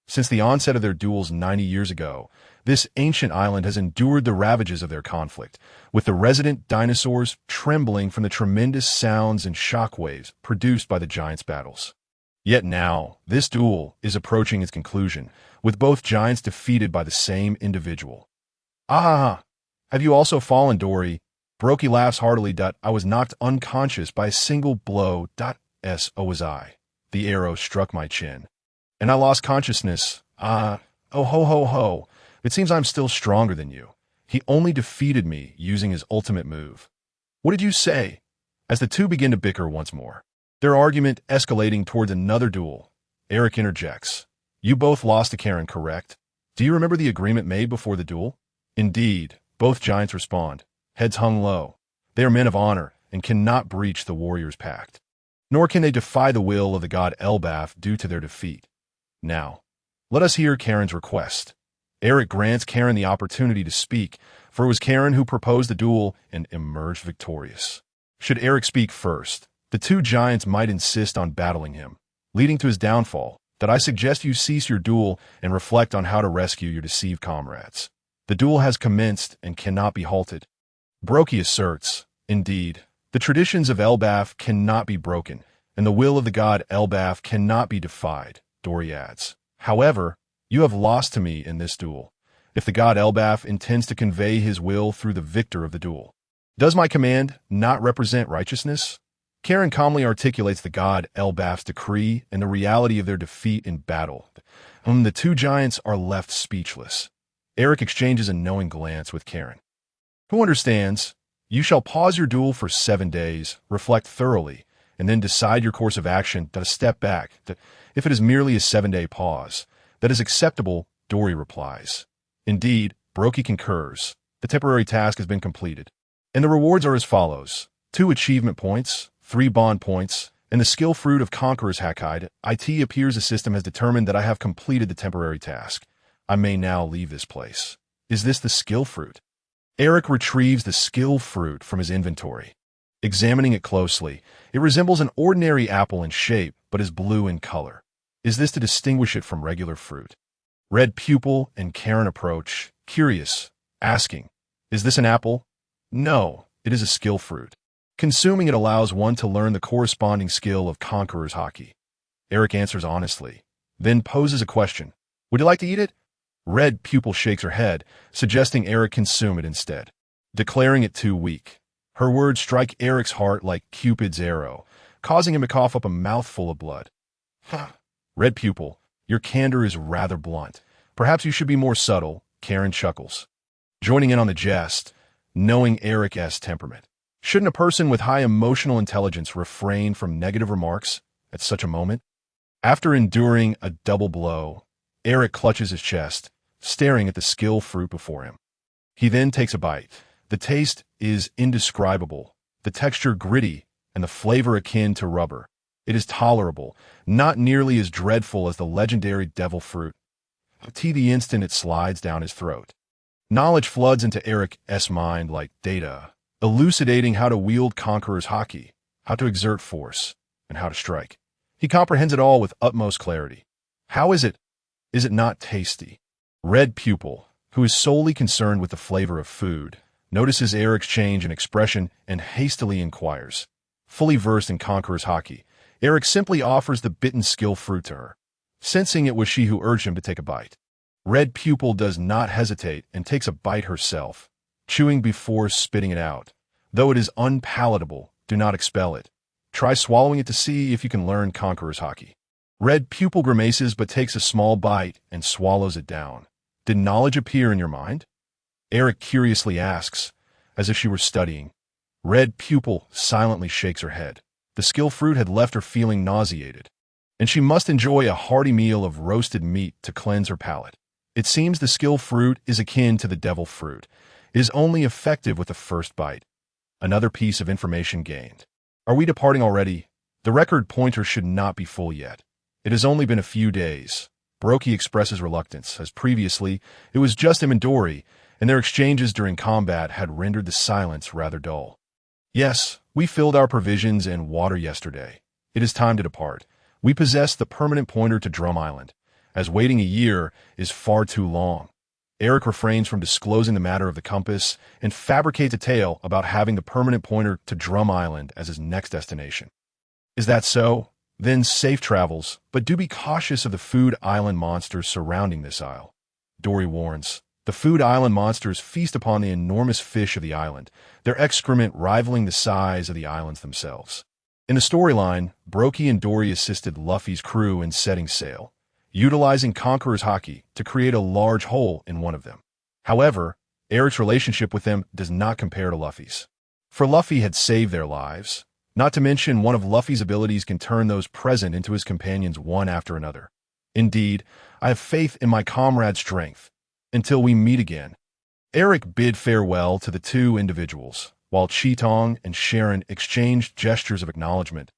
Since the onset of their duels 90 years ago, this ancient island has endured the ravages of their conflict, with the resident dinosaurs trembling from the tremendous sounds and shockwaves produced by the giants' battles. Yet now, this duel is approaching its conclusion, with both giants defeated by the same individual. Have you also fallen, Dory? Brokey laughs heartily. I was knocked unconscious by a single blow. So was I. The arrow struck my chin, and I lost consciousness. Oh ho. It seems I'm still stronger than you. He only defeated me using his ultimate move. What did you say? As the two begin to bicker once more, their argument escalating towards another duel, Eric interjects. You both lost to Karen, correct? Do you remember the agreement made before the duel? Indeed, both giants respond, heads hung low. They are men of honor and cannot breach the warrior's pact. Nor can they defy the will of the god Elbaf due to their defeat. Now, let us hear Karen's request. Eric grants Karen the opportunity to speak, for it was Karen who proposed the duel and emerged victorious. Should Eric speak first, the two giants might insist on battling him, leading to his downfall. That I suggest you cease your duel and reflect on how to rescue your deceived comrades. The duel has commenced and cannot be halted. Brokey asserts, indeed, the traditions of Elbaf cannot be broken, and the will of the god Elbaf cannot be defied, Dori adds. However, you have lost to me in this duel, if the god Elbaf intends to convey his will through the victor of the duel. Does my command not represent righteousness? Karen calmly articulates the god Elbaf's decree and the reality of their defeat in battle. The two giants are left speechless. Eric exchanges a knowing glance with Karen, who understands. You shall pause your duel for 7 days, reflect thoroughly, and then decide your course of action. To step back. If it is merely a 7-day pause, that is acceptable, Dori replies. Indeed, Brokey concurs. The temporary task has been completed. And the rewards are as follows: 2 achievement points, 3 bond points, and the skill fruit of Conqueror's Hakide. It appears the system has determined that I have completed the temporary task. I may now leave this place. Is this the skill fruit? Eric retrieves the skill fruit from his inventory. Examining it closely, it resembles an ordinary apple in shape, but is blue in color. Is this to distinguish it from regular fruit? Red Pupil and Karen approach, curious, asking, is this an apple? No, it is a skill fruit. Consuming it allows one to learn the corresponding skill of Conqueror's Haki. Eric answers honestly, then poses a question. Would you like to eat it? Red Pupil shakes her head, suggesting Eric consume it instead, declaring it too weak. Her words strike Eric's heart like Cupid's arrow, causing him to cough up a mouthful of blood. Red Pupil, your candor is rather blunt. Perhaps you should be more subtle, Karen chuckles, joining in on the jest, knowing Eric's temperament. Shouldn't a person with high emotional intelligence refrain from negative remarks at such a moment? After enduring a double blow, Eric clutches his chest, staring at the skill fruit before him. He then takes a bite. The taste is indescribable, the texture gritty, and the flavor akin to rubber. It is tolerable, not nearly as dreadful as the legendary devil fruit. The instant it slides down his throat. Knowledge floods into Eric's mind like data, elucidating how to wield Conqueror's Haki, how to exert force, and how to strike. He comprehends it all with utmost clarity. How is it? Is it not tasty? Red Pupil, who is solely concerned with the flavor of food, notices Eric's change in expression and hastily inquires. Fully versed in Conqueror's Haki, Eric simply offers the bitten skill fruit to her, sensing it was she who urged him to take a bite. Red Pupil does not hesitate and takes a bite herself, chewing before spitting it out. Though it is unpalatable, do not expel it. Try swallowing it to see if you can learn Conqueror's Haki. Red Pupil grimaces but takes a small bite and swallows it down. Did knowledge appear in your mind? Eric curiously asks, as if she were studying. Red Pupil silently shakes her head. The skill fruit had left her feeling nauseated, and she must enjoy a hearty meal of roasted meat to cleanse her palate. It seems the skill fruit is akin to the devil fruit. It is only effective with the first bite. Another piece of information gained. Are we departing already? The record pointer should not be full yet. It has only been a few days. Brokey expresses reluctance, as previously it was just him and Dori, and their exchanges during combat had rendered the silence rather dull. Yes, we filled our provisions and water yesterday. It is time to depart. We possess the permanent pointer to Drum Island, as waiting a year is far too long. Eric refrains from disclosing the matter of the compass and fabricates a tale about having the permanent pointer to Drum Island as his next destination. Is that so? Then safe travels, but do be cautious of the Food Island monsters surrounding this isle. Dori warns. The Food Island monsters feast upon the enormous fish of the island, their excrement rivaling the size of the islands themselves. In the storyline, Brokey and Dori assisted Luffy's crew in setting sail, utilizing Conqueror's Haki to create a large hole in one of them. However, Eric's relationship with them does not compare to Luffy's. For Luffy had saved their lives. Not to mention, one of Luffy's abilities can turn those present into his companions one after another. Indeed, I have faith in my comrade's strength. Until we meet again. Eric bid farewell to the two individuals, while Chitong and Sharon exchanged gestures of acknowledgement.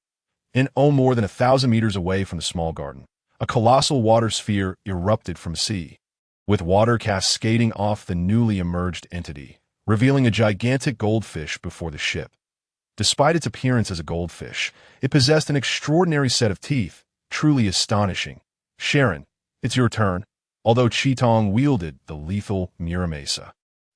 In more than 1,000 meters away from the small garden, a colossal water sphere erupted from sea, with water cascading off the newly emerged entity, revealing a gigantic goldfish before the ship. Despite its appearance as a goldfish, it possessed an extraordinary set of teeth, truly astonishing. Sharon, it's your turn. although Qitong wielded the lethal Muramasa.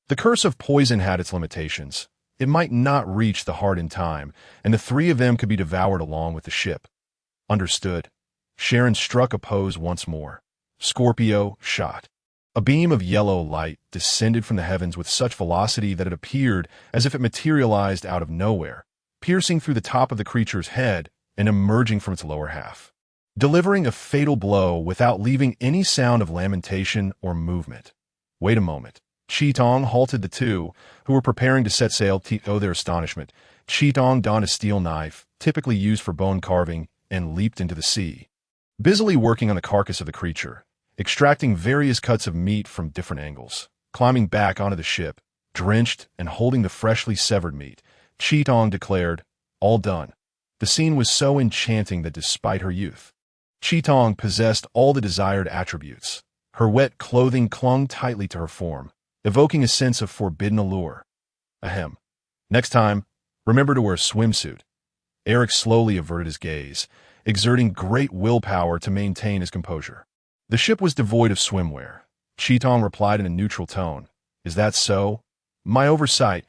The curse of poison had its limitations. It might not reach the heart in time, and the three of them could be devoured along with the ship. Understood. Sharon struck a pose once more. Scorpio shot. A beam of yellow light descended from the heavens with such velocity that it appeared as if it materialized out of nowhere, piercing through the top of the creature's head and emerging from its lower half, delivering a fatal blow without leaving any sound of lamentation or movement. Wait a moment. Qitong halted the two, who were preparing to set sail. To their astonishment, Qitong donned a steel knife, typically used for bone carving, and leaped into the sea, busily working on the carcass of the creature, extracting various cuts of meat from different angles. Climbing back onto the ship, drenched and holding the freshly severed meat, Qitong declared, "All done." The scene was so enchanting that despite her youth, Qitong possessed all the desired attributes. Her wet clothing clung tightly to her form, evoking a sense of forbidden allure. Ahem. Next time, remember to wear a swimsuit. Eric slowly averted his gaze, exerting great willpower to maintain his composure. The ship was devoid of swimwear. Qitong replied in a neutral tone. Is that so? My oversight.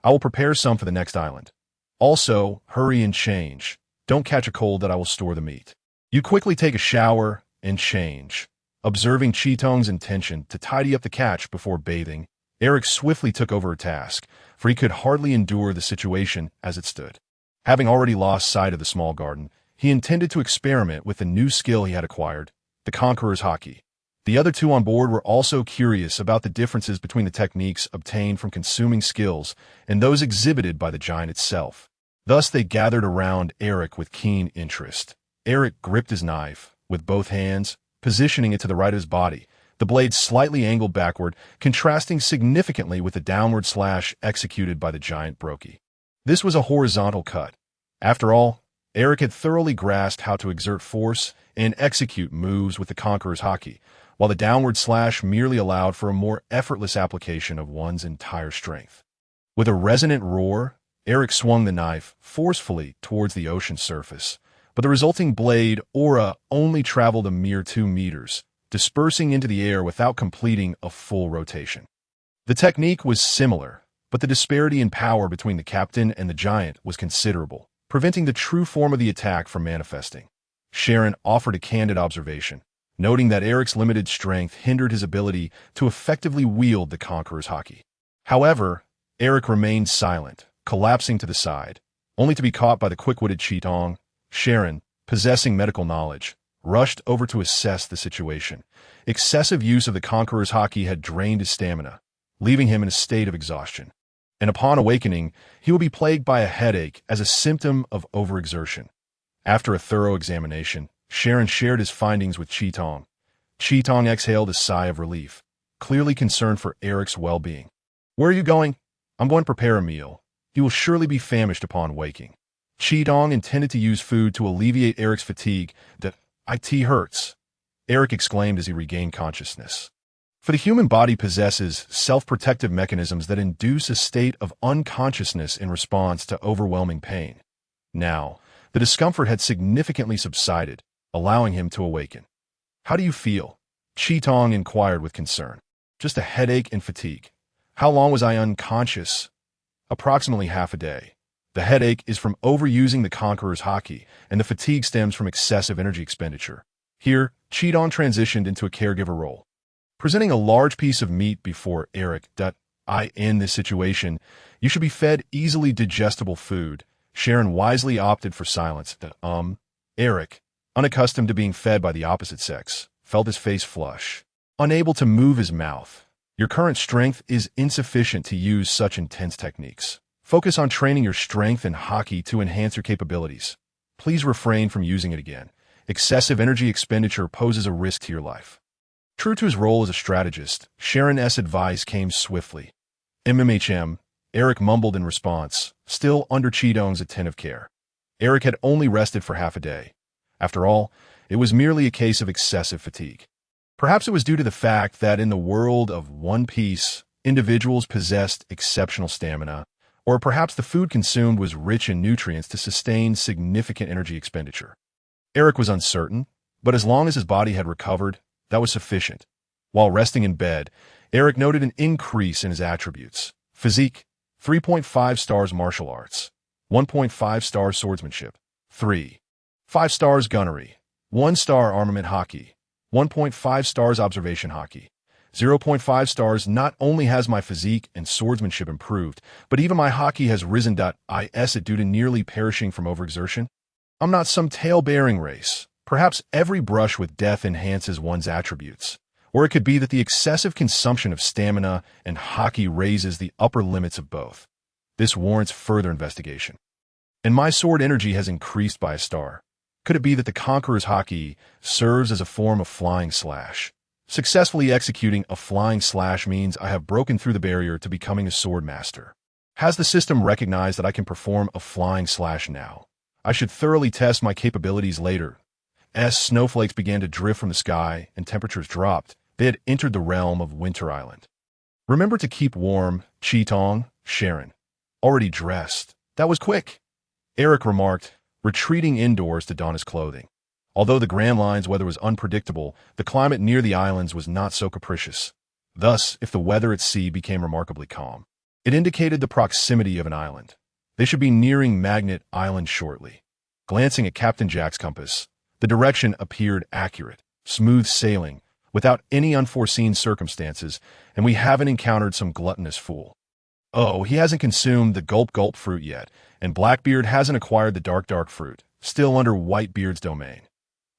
I will prepare some for the next island. Also, hurry and change. Don't catch a cold that I will store the meat. You quickly take a shower and change. Observing Qitong's intention to tidy up the catch before bathing, Eric swiftly took over her task, for he could hardly endure the situation as it stood. Having already lost sight of the small garden, he intended to experiment with the new skill he had acquired, the Conqueror's Haki. The other two on board were also curious about the differences between the techniques obtained from consuming skills and those exhibited by the giant itself. Thus they gathered around Eric with keen interest. Eric gripped his knife with both hands, positioning it to the right of his body, the blade slightly angled backward, contrasting significantly with the downward slash executed by the giant Brokey. This was a horizontal cut. After all, Eric had thoroughly grasped how to exert force and execute moves with the Conqueror's Haki, while the downward slash merely allowed for a more effortless application of one's entire strength. With a resonant roar, Eric swung the knife forcefully towards the ocean's surface, but the resulting blade aura only traveled a mere 2 meters, dispersing into the air without completing a full rotation. The technique was similar, but the disparity in power between the captain and the giant was considerable, preventing the true form of the attack from manifesting. Sharon offered a candid observation, noting that Eric's limited strength hindered his ability to effectively wield the Conqueror's Haki. However, Eric remained silent, collapsing to the side, only to be caught by the quick-witted Qitong. Sharon, possessing medical knowledge, rushed over to assess the situation. Excessive use of the Conqueror's Haki had drained his stamina, leaving him in a state of exhaustion. And upon awakening, he would be plagued by a headache as a symptom of overexertion. After a thorough examination, Sharon shared his findings with Qitong. Qitong exhaled a sigh of relief, clearly concerned for Eric's well-being. Where are you going? I'm going to prepare a meal. He will surely be famished upon waking. Qitong intended to use food to alleviate Eric's fatigue. It hurts, Eric exclaimed as he regained consciousness. For the human body possesses self-protective mechanisms that induce a state of unconsciousness in response to overwhelming pain. Now, the discomfort had significantly subsided, allowing him to awaken. How do you feel? Qitong inquired with concern. Just a headache and fatigue. How long was I unconscious? Approximately half a day. The headache is from overusing the Conqueror's Haki, and the fatigue stems from excessive energy expenditure. Here, Qitong transitioned into a caregiver role, presenting a large piece of meat before Eric. In this situation, you should be fed easily digestible food. Sharon wisely opted for silence. Eric, unaccustomed to being fed by the opposite sex, felt his face flush, unable to move his mouth. Your current strength is insufficient to use such intense techniques. Focus on training your strength and Haki to enhance your capabilities. Please refrain from using it again. Excessive energy expenditure poses a risk to your life. True to his role as a strategist, Sharon's advice came swiftly. Eric mumbled in response, still under Qitong's attentive care. Eric had only rested for half a day. After all, it was merely a case of excessive fatigue. Perhaps it was due to the fact that in the world of One Piece, individuals possessed exceptional stamina, or perhaps the food consumed was rich in nutrients to sustain significant energy expenditure. Eric was uncertain, but as long as his body had recovered, that was sufficient. While resting in bed, Eric noted an increase in his attributes. Physique, 3.5 stars martial arts, 1.5 stars swordsmanship, 5 stars gunnery, 1 star armament hockey, 1.5 stars observation hockey, 0.5 stars. Not only has my physique and swordsmanship improved, but even my hockey has risen. Is it due to nearly perishing from overexertion? I'm not some tale-bearing race. Perhaps every brush with death enhances one's attributes. Or it could be that the excessive consumption of stamina and hockey raises the upper limits of both. This warrants further investigation. And my sword energy has increased by a star. Could it be that the Conqueror's hockey serves as a form of flying slash? Successfully executing a flying slash means I have broken through the barrier to becoming a sword master. Has the system recognized that I can perform a flying slash now? I should thoroughly test my capabilities later. As snowflakes began to drift from the sky and temperatures dropped, they had entered the realm of Winter Island. Remember to keep warm, Chi-Tong, Sharon. Already dressed. That was quick, Eric remarked, retreating indoors to don his clothing. Although the Grand Line's weather was unpredictable, the climate near the islands was not so capricious. Thus, if the weather at sea became remarkably calm, it indicated the proximity of an island. They should be nearing Magnet Island shortly. Glancing at Captain Jack's compass, the direction appeared accurate, smooth sailing, without any unforeseen circumstances, and we haven't encountered some gluttonous fool. Oh, he hasn't consumed the gulp fruit yet, and Blackbeard hasn't acquired the dark fruit, still under Whitebeard's domain.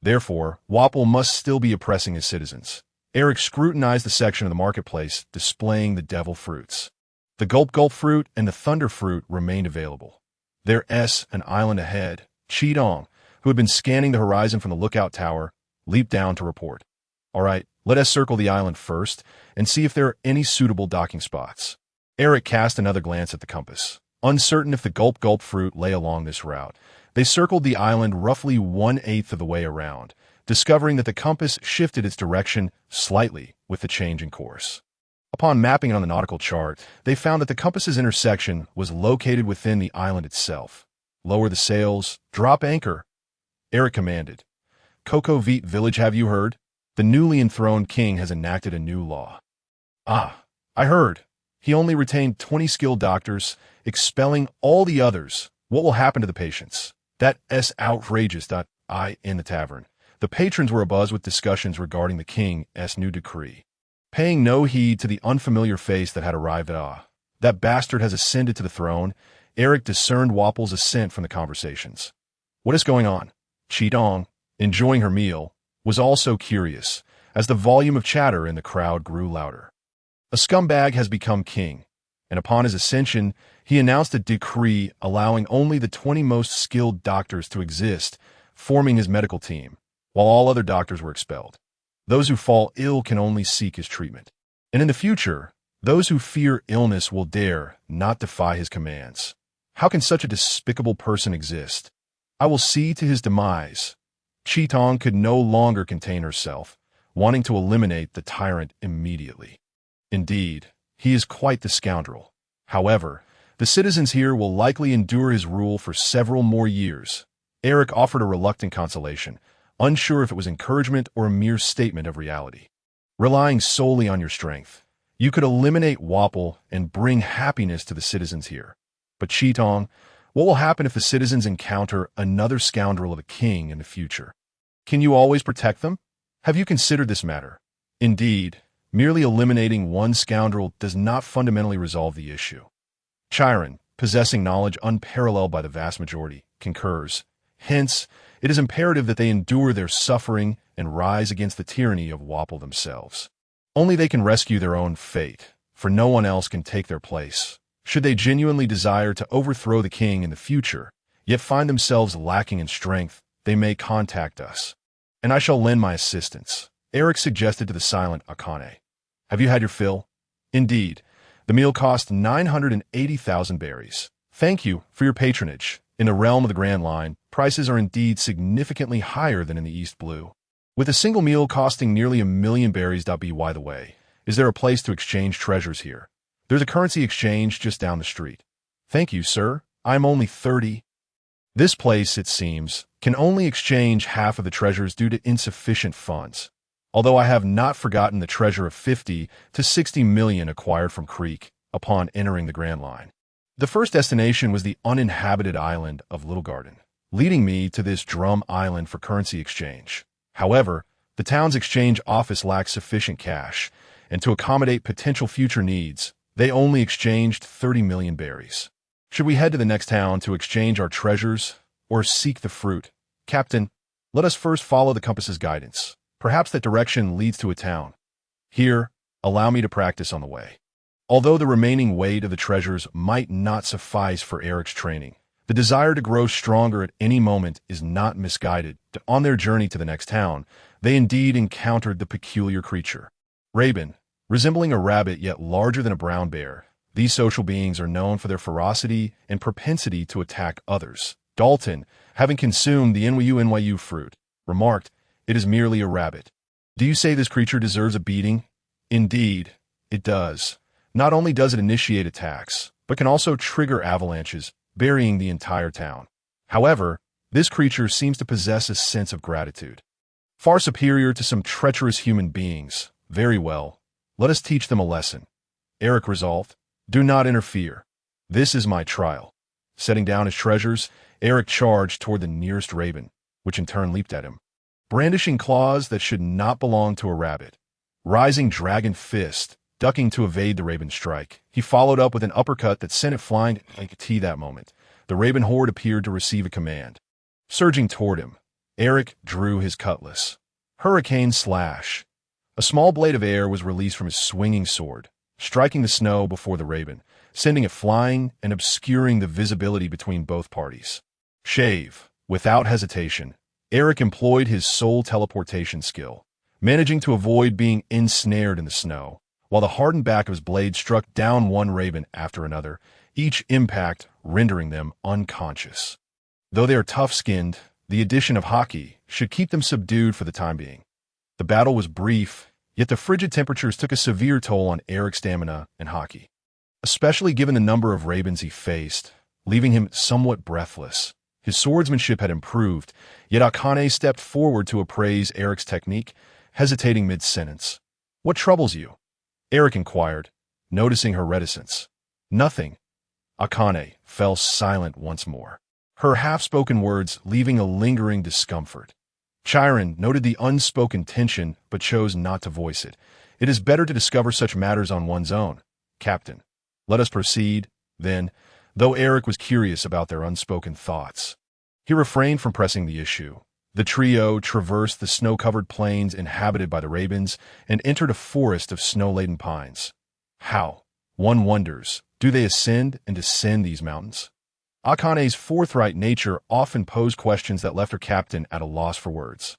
Therefore, Wapol must still be oppressing his citizens. Eric scrutinized the section of the marketplace displaying the devil fruits. The gulp fruit and the thunder fruit remained available. There's an island ahead. Chi-Tong, who had been scanning the horizon from the lookout tower, leaped down to report. All right, let us circle the island first and see if there are any suitable docking spots. Eric cast another glance at the compass. Uncertain if the gulp fruit lay along this route, they circled the island roughly 1/8 of the way around, discovering that the compass shifted its direction slightly with the change in course. Upon mapping it on the nautical chart, they found that the compass's intersection was located within the island itself. Lower the sails, drop anchor, Eric commanded. Coco Vite Village, have you heard? The newly enthroned king has enacted a new law. Ah, I heard. He only retained 20 skilled doctors, expelling all the others. What will happen to the patients? That's outrageous. In the tavern, the patrons were abuzz with discussions regarding the king's new decree. Paying no heed to the unfamiliar face that had arrived that bastard has ascended to the throne, Eric discerned Wapol's assent from the conversations. What is going on? Chi-Tong, enjoying her meal, was also curious, as the volume of chatter in the crowd grew louder. A scumbag has become king, and upon his ascension, he announced a decree allowing only the 20 most skilled doctors to exist, forming his medical team, while all other doctors were expelled. Those who fall ill can only seek his treatment. And in the future, those who fear illness will dare not defy his commands. How can such a despicable person exist? I will see to his demise. Chi-Tong could no longer contain herself, wanting to eliminate the tyrant immediately. Indeed, he is quite the scoundrel. However, the citizens here will likely endure his rule for several more years. Eric offered a reluctant consolation, unsure if it was encouragement or a mere statement of reality. Relying solely on your strength, you could eliminate Wapol and bring happiness to the citizens here. But Chi-Tong, what will happen if the citizens encounter another scoundrel of a king in the future? Can you always protect them? Have you considered this matter? Indeed, merely eliminating one scoundrel does not fundamentally resolve the issue. Chiron, possessing knowledge unparalleled by the vast majority, concurs. Hence, it is imperative that they endure their suffering and rise against the tyranny of Wapol themselves. Only they can rescue their own fate, for no one else can take their place. Should they genuinely desire to overthrow the king in the future, yet find themselves lacking in strength, they may contact us. And I shall lend my assistance, Eric suggested to the silent Akane. Have you had your fill? Indeed. The meal cost 980,000 berries. Thank you for your patronage. In the realm of the Grand Line, prices are indeed significantly higher than in the East Blue. With a single meal costing nearly 1,000,000 berries. By the way, is there a place to exchange treasures here? There's a currency exchange just down the street. Thank you, sir. I'm only 30. This place, it seems, can only exchange half of the treasures due to insufficient funds. although I have not forgotten the treasure of 50 to 60 million acquired from Creek upon entering the Grand Line. The first destination was the uninhabited island of Little Garden, leading me to this Drum Island for currency exchange. However, the town's exchange office lacked sufficient cash, and to accommodate potential future needs, they only exchanged 30 million berries. Should we head to the next town to exchange our treasures, or seek the fruit? Captain, let us first follow the compass's guidance. Perhaps that direction leads to a town. Here, allow me to practice on the way. Although the remaining weight of the treasures might not suffice for Eric's training, the desire to grow stronger at any moment is not misguided. On their journey to the next town, they indeed encountered the peculiar creature. Raven, resembling a rabbit yet larger than a brown bear, these social beings are known for their ferocity and propensity to attack others. Dalton, having consumed the NYU fruit, remarked, "It is merely a rabbit." Do you say this creature deserves a beating? Indeed, it does. Not only does it initiate attacks, but can also trigger avalanches, burying the entire town. However, this creature seems to possess a sense of gratitude. Far superior to some treacherous human beings. Very well, let us teach them a lesson. Eric resolved, "Do not interfere. This is my trial." Setting down his treasures, Eric charged toward the nearest raven, which in turn leaped at him, brandishing claws that should not belong to a rabbit. Rising dragon fist, ducking to evade the raven's strike, he followed up with an uppercut that sent it flying like a tea. That moment, the raven horde appeared to receive a command. Surging toward him, Eric drew his cutlass. Hurricane slash. A small blade of air was released from his swinging sword, striking the snow before the raven, sending it flying and obscuring the visibility between both parties. Shave. Without hesitation, Eric employed his soul teleportation skill, managing to avoid being ensnared in the snow, while the hardened back of his blade struck down one raven after another, each impact rendering them unconscious. Though they are tough-skinned, the addition of hockey should keep them subdued for the time being. The battle was brief, yet the frigid temperatures took a severe toll on Eric's stamina and hockey, especially given the number of ravens he faced, leaving him somewhat breathless. His swordsmanship had improved, yet Akane stepped forward to appraise Eric's technique, hesitating mid-sentence. "What troubles you?" Eric inquired, noticing her reticence. "Nothing." Akane fell silent once more, her half-spoken words leaving a lingering discomfort. Chiron noted the unspoken tension but chose not to voice it. It is better to discover such matters on one's own. "Captain, let us proceed." Then, though Eric was curious about their unspoken thoughts, he refrained from pressing the issue. The trio traversed the snow-covered plains inhabited by the ravens and entered a forest of snow-laden pines. How, one wonders, do they ascend and descend these mountains? Akane's forthright nature often posed questions that left her captain at a loss for words.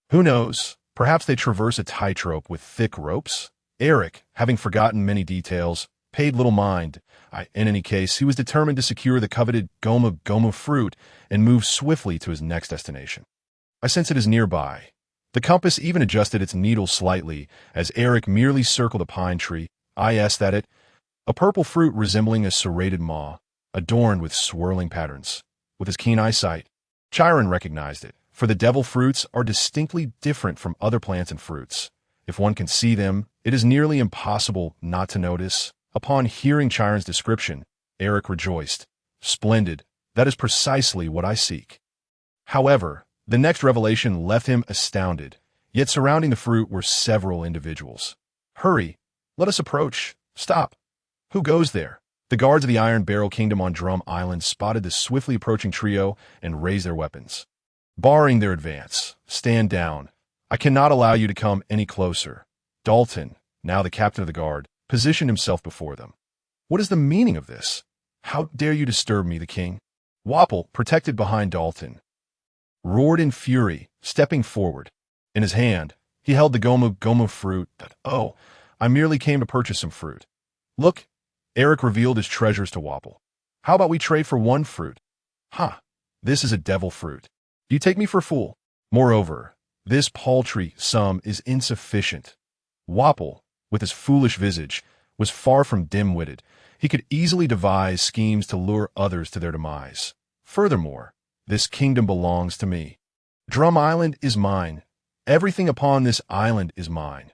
Who knows? Perhaps they traverse a tightrope with thick ropes? Eric, having forgotten many details, paid little mind. In any case, he was determined to secure the coveted Goma fruit and move swiftly to his next destination. "I sense it is nearby." The compass even adjusted its needle slightly as Eric merely circled a pine tree. I asked at it, a purple fruit resembling a serrated maw, adorned with swirling patterns. With his keen eyesight, Chiron recognized it, for the devil fruits are distinctly different from other plants and fruits. If one can see them, it is nearly impossible not to notice. Upon hearing Chiron's description, Eric rejoiced. "Splendid. That is precisely what I seek." However, the next revelation left him astounded, yet surrounding the fruit were several individuals. "Hurry! Let us approach! Stop! Who goes there?" The guards of the Iron Barrel Kingdom on Drum Island spotted the swiftly approaching trio and raised their weapons. Barring their advance, "Stand down. I cannot allow you to come any closer." Dalton, now the captain of the guard, positioned himself before them. "What is the meaning of this? How dare you disturb me, the king?" Wapple, protected behind Dalton, roared in fury, stepping forward. In his hand, he held the Goma fruit. "Oh, I merely came to purchase some fruit." "Look," Eric revealed his treasures to Wapple. "How about we trade for one fruit?" "Ha, this is a devil fruit. Do you take me for a fool? Moreover, this paltry sum is insufficient." Wapple, with his foolish visage, was far from dim-witted. He could easily devise schemes to lure others to their demise. "Furthermore, this kingdom belongs to me. Drum Island is mine. Everything upon this island is mine,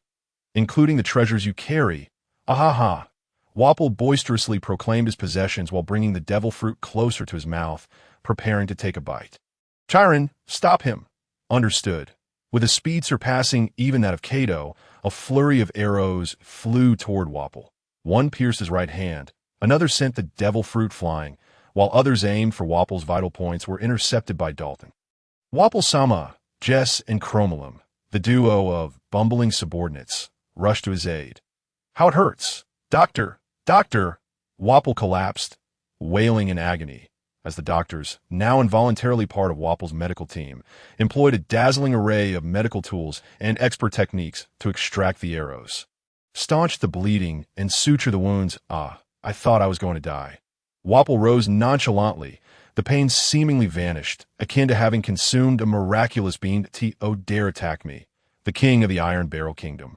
including the treasures you carry. Ahaha. Wapol boisterously proclaimed his possessions while bringing the devil fruit closer to his mouth, preparing to take a bite. Chiron, stop him. Understood. With a speed surpassing even that of Kato, a flurry of arrows flew toward Wapol. One pierced his right hand, another sent the devil fruit flying, while others aimed for Wapol's vital points were intercepted by Dalton. Wapol-sama, Jess, and Chromalum, the duo of bumbling subordinates, rushed to his aid. How it hurts! Doctor! Doctor! Wapol collapsed, wailing in agony, as the doctors, now involuntarily part of Wapol's medical team, employed a dazzling array of medical tools and expert techniques to extract the arrows, staunch the bleeding, and suture the wounds. I thought I was going to die. Wapol rose nonchalantly, the pain seemingly vanished, akin to having consumed a miraculous being. "Oh, dare attack me, the king of the Iron Barrel Kingdom.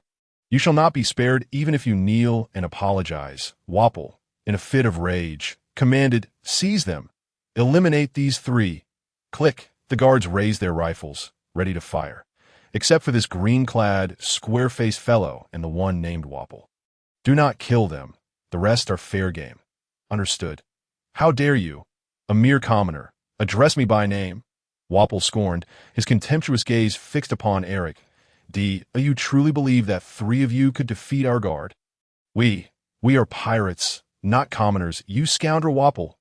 You shall not be spared even if you kneel and apologize." Wapol, in a fit of rage, commanded, "Seize them. Eliminate these three." Click, the guards raised their rifles, ready to fire, except for this green-clad, square-faced fellow and the one named Wapol. "Do not kill them. The rest are fair game." "Understood." "How dare you, a mere commoner, address me by name?" Wapol scorned, his contemptuous gaze fixed upon Eric. You truly believe that three of you could defeat our guard?" We are pirates, not commoners, you scoundrel." Wapol,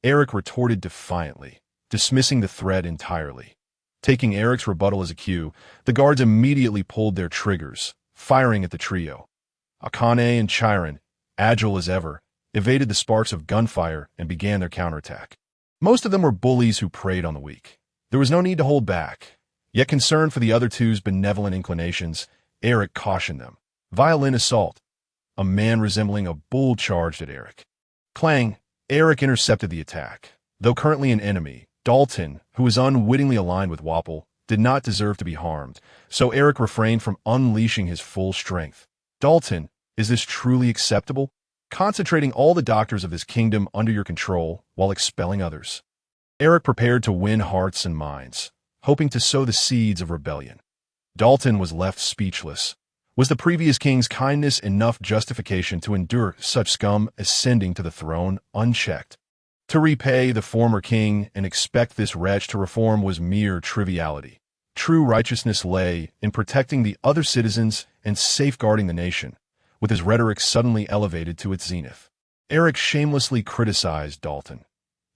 Eric retorted defiantly, dismissing the threat entirely. Taking Eric's rebuttal as a cue, the guards immediately pulled their triggers, firing at the trio. Akane and Chiron, agile as ever, evaded the sparks of gunfire and began their counterattack. Most of them were bullies who preyed on the weak. There was no need to hold back. Yet concerned for the other two's benevolent inclinations, Eric cautioned them. Violin assault. A man resembling a bull charged at Eric. Clang! Eric intercepted the attack. Though currently an enemy, Dalton, who was unwittingly aligned with Wapol, did not deserve to be harmed, so Eric refrained from unleashing his full strength. "Dalton, is this truly acceptable? Concentrating all the doctors of this kingdom under your control while expelling others." Eric prepared to win hearts and minds, hoping to sow the seeds of rebellion. Dalton was left speechless. Was the previous king's kindness enough justification to endure such scum ascending to the throne unchecked? To repay the former king and expect this wretch to reform was mere triviality. True righteousness lay in protecting the other citizens and safeguarding the nation, with his rhetoric suddenly elevated to its zenith. Eric shamelessly criticized Dalton.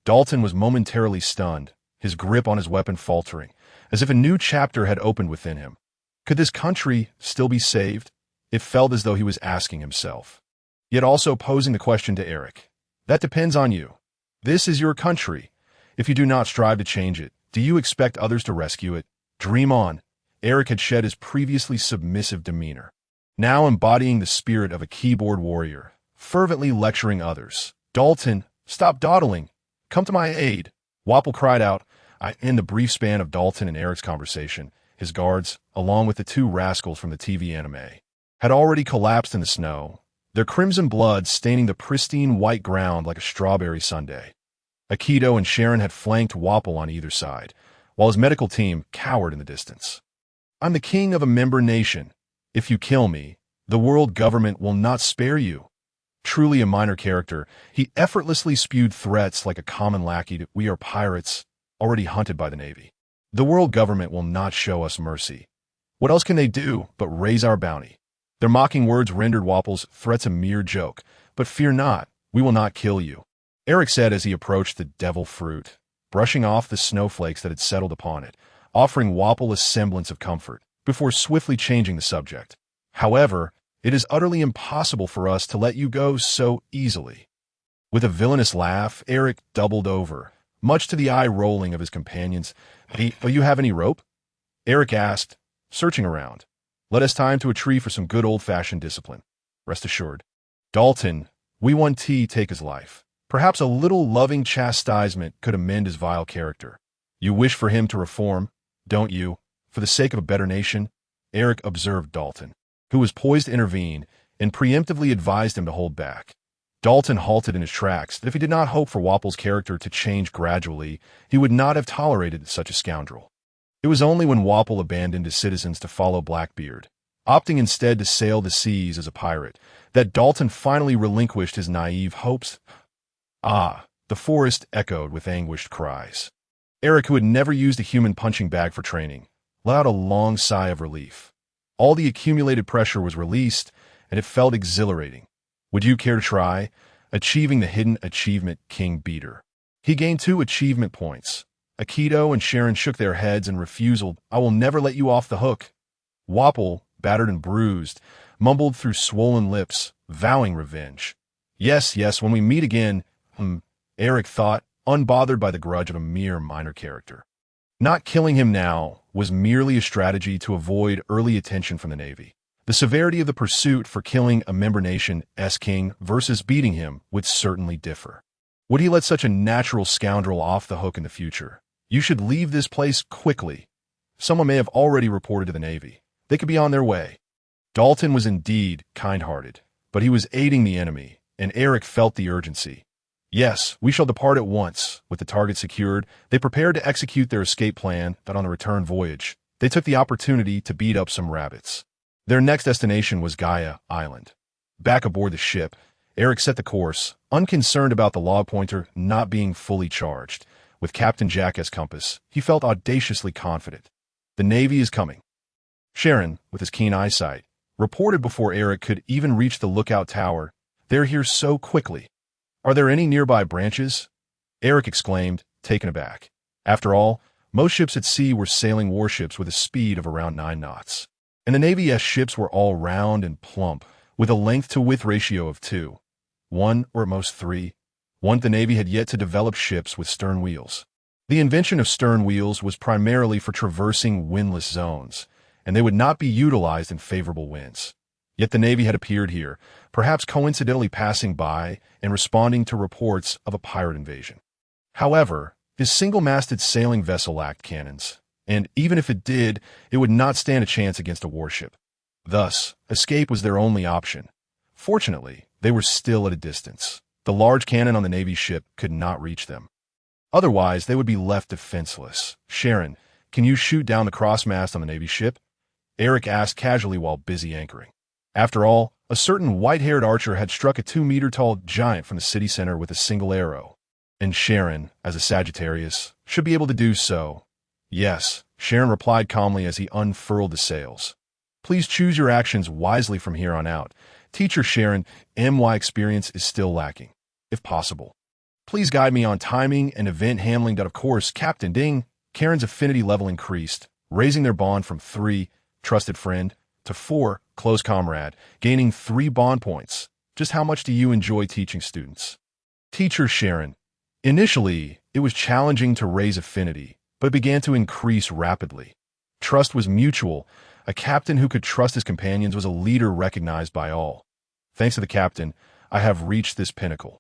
Dalton was momentarily stunned, his grip on his weapon faltering, as if a new chapter had opened within him. Could this country still be saved? It felt as though he was asking himself, yet also posing the question to Eric. That depends on you. This is your country. If you do not strive to change it, do you expect others to rescue it? Dream on. Eric had shed his previously submissive demeanor, now embodying the spirit of a keyboard warrior, fervently lecturing others. "Dalton, stop dawdling. Come to my aid." Wapol cried out. In the brief span of Dalton and Eric's conversation, his guards, along with the two rascals from the TV anime, had already collapsed in the snow, their crimson blood staining the pristine white ground like a strawberry sundae. Akito and Sharon had flanked Wapol on either side, while his medical team cowered in the distance. "I'm the king of a member nation. If you kill me, the world government will not spare you." Truly a minor character, he effortlessly spewed threats like a common lackey. "We are pirates, already hunted by the Navy. The world government will not show us mercy. What else can they do but raise our bounty?" Their mocking words rendered Wapol's threats a mere joke. "But fear not, we will not kill you," Eric said as he approached the devil fruit, brushing off the snowflakes that had settled upon it, offering Wapol a semblance of comfort, before swiftly changing the subject. "However, it is utterly impossible for us to let you go so easily." With a villainous laugh, Eric doubled over, much to the eye-rolling of his companions. You have any rope?" Eric asked, searching around. "Let us tie him to a tree for some good old-fashioned discipline. Rest assured. Dalton, we want to take his life. Perhaps a little loving chastisement could amend his vile character. You wish for him to reform, don't you, for the sake of a better nation?" Eric observed Dalton, who was poised to intervene, and preemptively advised him to hold back. Dalton halted in his tracks that if he did not hope for Wapol's character to change gradually, he would not have tolerated such a scoundrel. It was only when Wapol abandoned his citizens to follow Blackbeard, opting instead to sail the seas as a pirate, that Dalton finally relinquished his naive hopes. Ah, the forest echoed with anguished cries. Eric, who had never used a human punching bag for training, let out a long sigh of relief. All the accumulated pressure was released, and it felt exhilarating. Would you care to try? Achieving the hidden achievement King Beater. He gained 2 achievement points. Akito and Sharon shook their heads in refusal. I will never let you off the hook. Wapol, battered and bruised, mumbled through swollen lips, vowing revenge. Yes, when we meet again, Eric thought, unbothered by the grudge of a mere minor character. Not killing him now was merely a strategy to avoid early attention from the Navy. The severity of the pursuit for killing a member nation's king versus beating him would certainly differ. Would he let such a natural scoundrel off the hook in the future? You should leave this place quickly. Someone may have already reported to the Navy. They could be on their way. Dalton was indeed kind-hearted, but he was aiding the enemy, and Eric felt the urgency. Yes, we shall depart at once. With the target secured, they prepared to execute their escape plan, but on the return voyage, they took the opportunity to beat up some rabbits. Their next destination was Gaia Island. Back aboard the ship, Eric set the course, unconcerned about the log pointer not being fully charged. With Captain Jack as compass, he felt audaciously confident. The Navy is coming. Sharon, with his keen eyesight, reported before Eric could even reach the lookout tower. They're here so quickly. Are there any nearby branches? Eric exclaimed, taken aback. After all, most ships at sea were sailing warships with a speed of around 9 knots. And the Navy's ships were all round and plump, with a length-to-width ratio of 2. 1, or at most 3. The Navy had yet to develop ships with stern wheels. The invention of stern wheels was primarily for traversing windless zones, and they would not be utilized in favorable winds. Yet the Navy had appeared here, perhaps coincidentally passing by and responding to reports of a pirate invasion. However, this single-masted sailing vessel lacked cannons, and even if it did, it would not stand a chance against a warship. Thus, escape was their only option. Fortunately, they were still at a distance. The large cannon on the Navy ship could not reach them. Otherwise, they would be left defenseless. Sharon, can you shoot down the crossmast on the Navy ship? Eric asked casually while busy anchoring. After all, a certain white-haired archer had struck a 2-meter-tall giant from the city center with a single arrow. And Sharon, as a Sagittarius, should be able to do so. Yes, Sharon replied calmly as he unfurled the sails. Please choose your actions wisely from here on out. Teacher Sharon, my experience is still lacking. If possible, please guide me on timing and event handling. Of course, Captain Ding. Karen's affinity level increased, raising their bond from 3, trusted friend, to 4, close comrade, gaining 3 bond points. Just how much do you enjoy teaching students? Teacher Sharon. Initially, it was challenging to raise affinity, but it began to increase rapidly. Trust was mutual. A captain who could trust his companions was a leader recognized by all. Thanks to the captain, I have reached this pinnacle.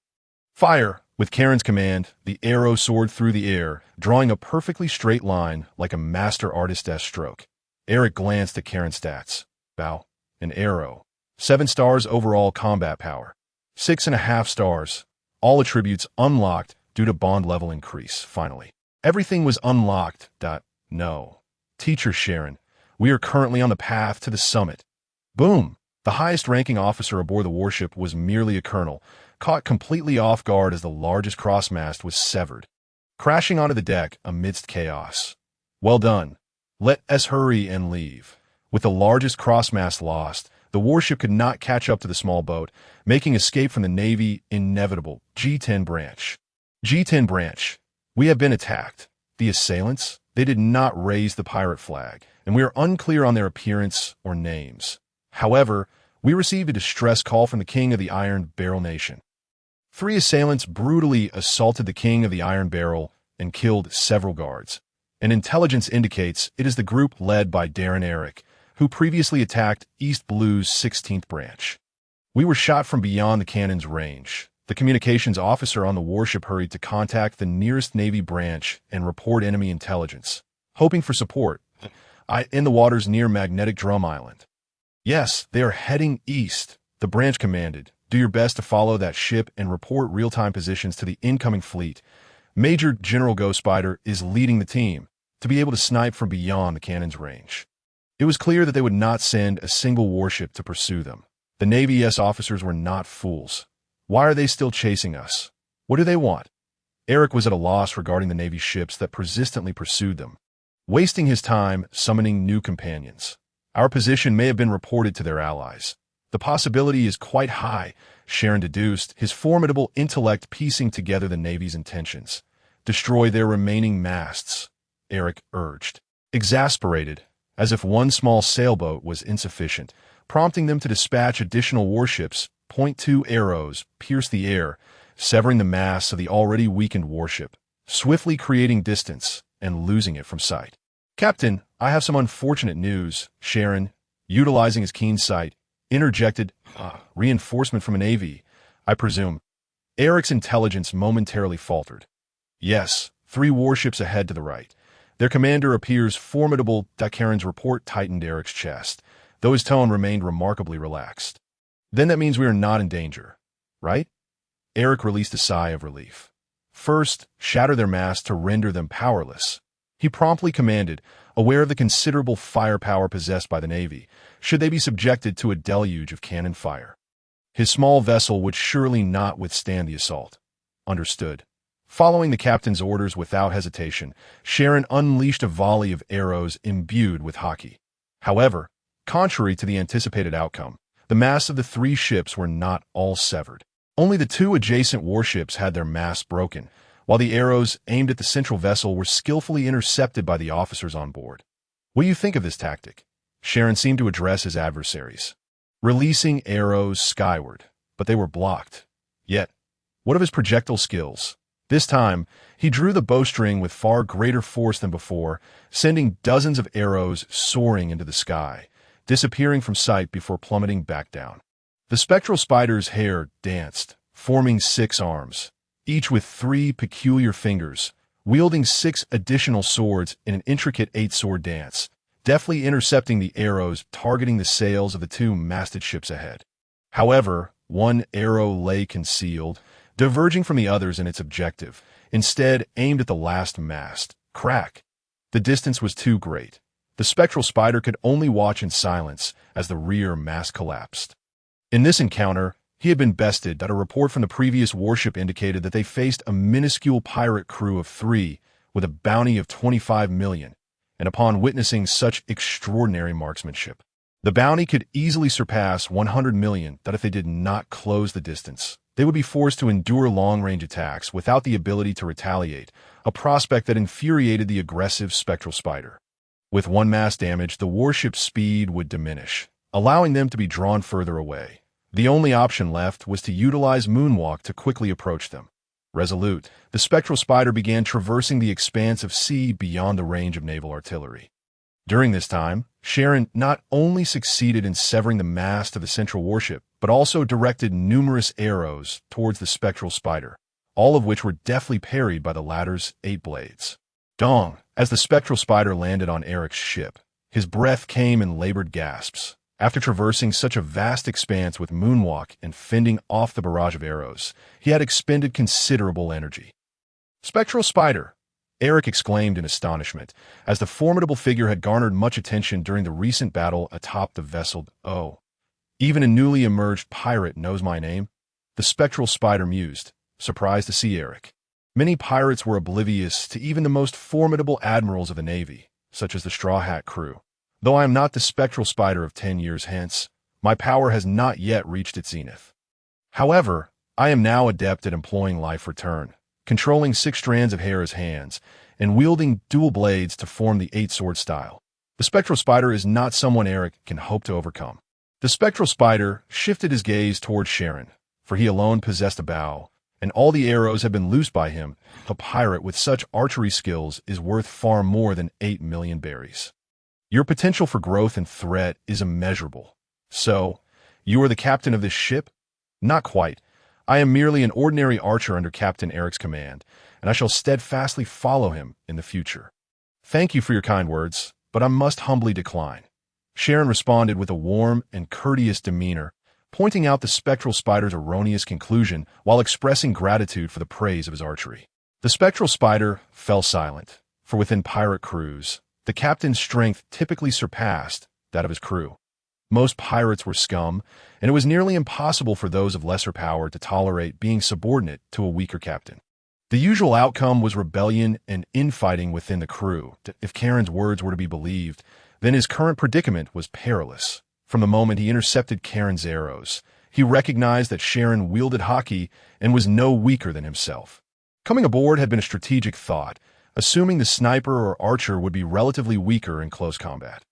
Fire! With Karen's command, the arrow soared through the air, drawing a perfectly straight line like a master artist's stroke. Eric glanced at Karen's stats. Bow. An arrow. 7 stars overall combat power. 6.5 stars. All attributes unlocked due to bond level increase, finally. Everything was unlocked. No. Teacher Sharon, we are currently on the path to the summit. Boom! The highest-ranking officer aboard the warship was merely a colonel, caught completely off guard as the largest crossmast was severed, crashing onto the deck amidst chaos. Well done. Let us hurry and leave. With the largest crossmast lost, the warship could not catch up to the small boat, making escape from the Navy inevitable. G10 branch. G10 branch. We have been attacked. The assailants? They did not raise the pirate flag, and we are unclear on their appearance or names. However, we received a distress call from the King of the Iron Barrel Nation. 3 assailants brutally assaulted the King of the Iron Barrel and killed several guards. And intelligence indicates it is the group led by Darren Eric, who previously attacked East Blue's 16th branch. We were shot from beyond the cannon's range. The communications officer on the warship hurried to contact the nearest Navy branch and report enemy intelligence, hoping for support. In the waters near Magnetic Drum Island. Yes, they are heading east, the branch commanded. Do your best to follow that ship and report real-time positions to the incoming fleet. Major General Ghost Spider is leading the team. to be able to snipe from beyond the cannon's range. It was clear that they would not send a single warship to pursue them. The Navy officers were not fools. Why are they still chasing us? What do they want? Eric was at a loss regarding the Navy ships that persistently pursued them, wasting his time summoning new companions. Our position may have been reported to their allies. The possibility is quite high, Sharon deduced, his formidable intellect piecing together the Navy's intentions. Destroy their remaining masts, Eric urged. Exasperated, as if one small sailboat was insufficient, prompting them to dispatch additional warships, .2 arrows pierced the air, severing the masts of the already weakened warship, swiftly creating distance and losing it from sight. Captain, I have some unfortunate news, Sharon, utilizing his keen sight, interjected. Reinforcement from a Navy, I presume. Eric's intelligence momentarily faltered. Yes, 3 warships ahead to the right. Their commander appears formidable. Karen's report tightened Eric's chest, though his tone remained remarkably relaxed. Then that means we are not in danger, right? Eric released a sigh of relief. First, shatter their masts to render them powerless. He promptly commanded, aware of the considerable firepower possessed by the Navy, should they be subjected to a deluge of cannon fire. His small vessel would surely not withstand the assault. Understood. Following the captain's orders without hesitation, Sharon unleashed a volley of arrows imbued with hockey. However, contrary to the anticipated outcome, the masts of the 3 ships were not all severed. Only the 2 adjacent warships had their masts broken, while the arrows aimed at the central vessel were skillfully intercepted by the officers on board. What do you think of this tactic? Sharon seemed to address his adversaries, releasing arrows skyward, but they were blocked. Yet, what of his projectile skills? This time, he drew the bowstring with far greater force than before, sending dozens of arrows soaring into the sky, disappearing from sight before plummeting back down. The spectral spider's hair danced, forming 6 arms, each with 3 peculiar fingers, wielding 6 additional swords in an intricate 8-sword dance, deftly intercepting the arrows targeting the sails of the 2 masted ships ahead. However, one arrow lay concealed, diverging from the others in its objective, instead aimed at the last mast. Crack! The distance was too great. The spectral spider could only watch in silence as the rear mast collapsed. In this encounter, he had been bested that a report from the previous warship indicated that they faced a minuscule pirate crew of 3 with a bounty of 25 million, and upon witnessing such extraordinary marksmanship, the bounty could easily surpass 100 million that if they did not close the distance, they would be forced to endure long-range attacks without the ability to retaliate, a prospect that infuriated the aggressive spectral spider. With 1 mast damage, the warship's speed would diminish, allowing them to be drawn further away. The only option left was to utilize moonwalk to quickly approach them. Resolute, the spectral spider began traversing the expanse of sea beyond the range of naval artillery. During this time, Sharon not only succeeded in severing the mast of the central warship, but also directed numerous arrows towards the spectral spider, all of which were deftly parried by the latter's 8 blades. Dong! As the spectral spider landed on Eric's ship, his breath came in labored gasps. After traversing such a vast expanse with moonwalk and fending off the barrage of arrows, he had expended considerable energy. Spectral spider! Eric exclaimed in astonishment, as the formidable figure had garnered much attention during the recent battle atop the vessel. Oh, even a newly emerged pirate knows my name? The spectral spider mused, surprised to see Eric. Many pirates were oblivious to even the most formidable admirals of the Navy, such as the Straw Hat crew. Though I am not the spectral spider of 10 years hence, my power has not yet reached its zenith. However, I am now adept at employing life return, controlling 6 strands of hair as hands, and wielding dual blades to form the 8-sword style. The spectral spider is not someone Eric can hope to overcome. The spectral spider shifted his gaze towards Sharon, for he alone possessed a bow, and all the arrows had been loosed by him. A pirate with such archery skills is worth far more than 8 million berries. Your potential for growth and threat is immeasurable. So, you are the captain of this ship? Not quite. I am merely an ordinary archer under Captain Eric's command, and I shall steadfastly follow him in the future. Thank you for your kind words, but I must humbly decline. Sharon responded with a warm and courteous demeanor, pointing out the spectral spider's erroneous conclusion while expressing gratitude for the praise of his archery. The spectral spider fell silent, for within pirate crews, the captain's strength typically surpassed that of his crew. Most pirates were scum, and it was nearly impossible for those of lesser power to tolerate being subordinate to a weaker captain. The usual outcome was rebellion and infighting within the crew. If Karen's words were to be believed, then his current predicament was perilous. From the moment he intercepted Karen's arrows, he recognized that Sharon wielded haki and was no weaker than himself. Coming aboard had been a strategic thought, assuming the sniper or archer would be relatively weaker in close combat.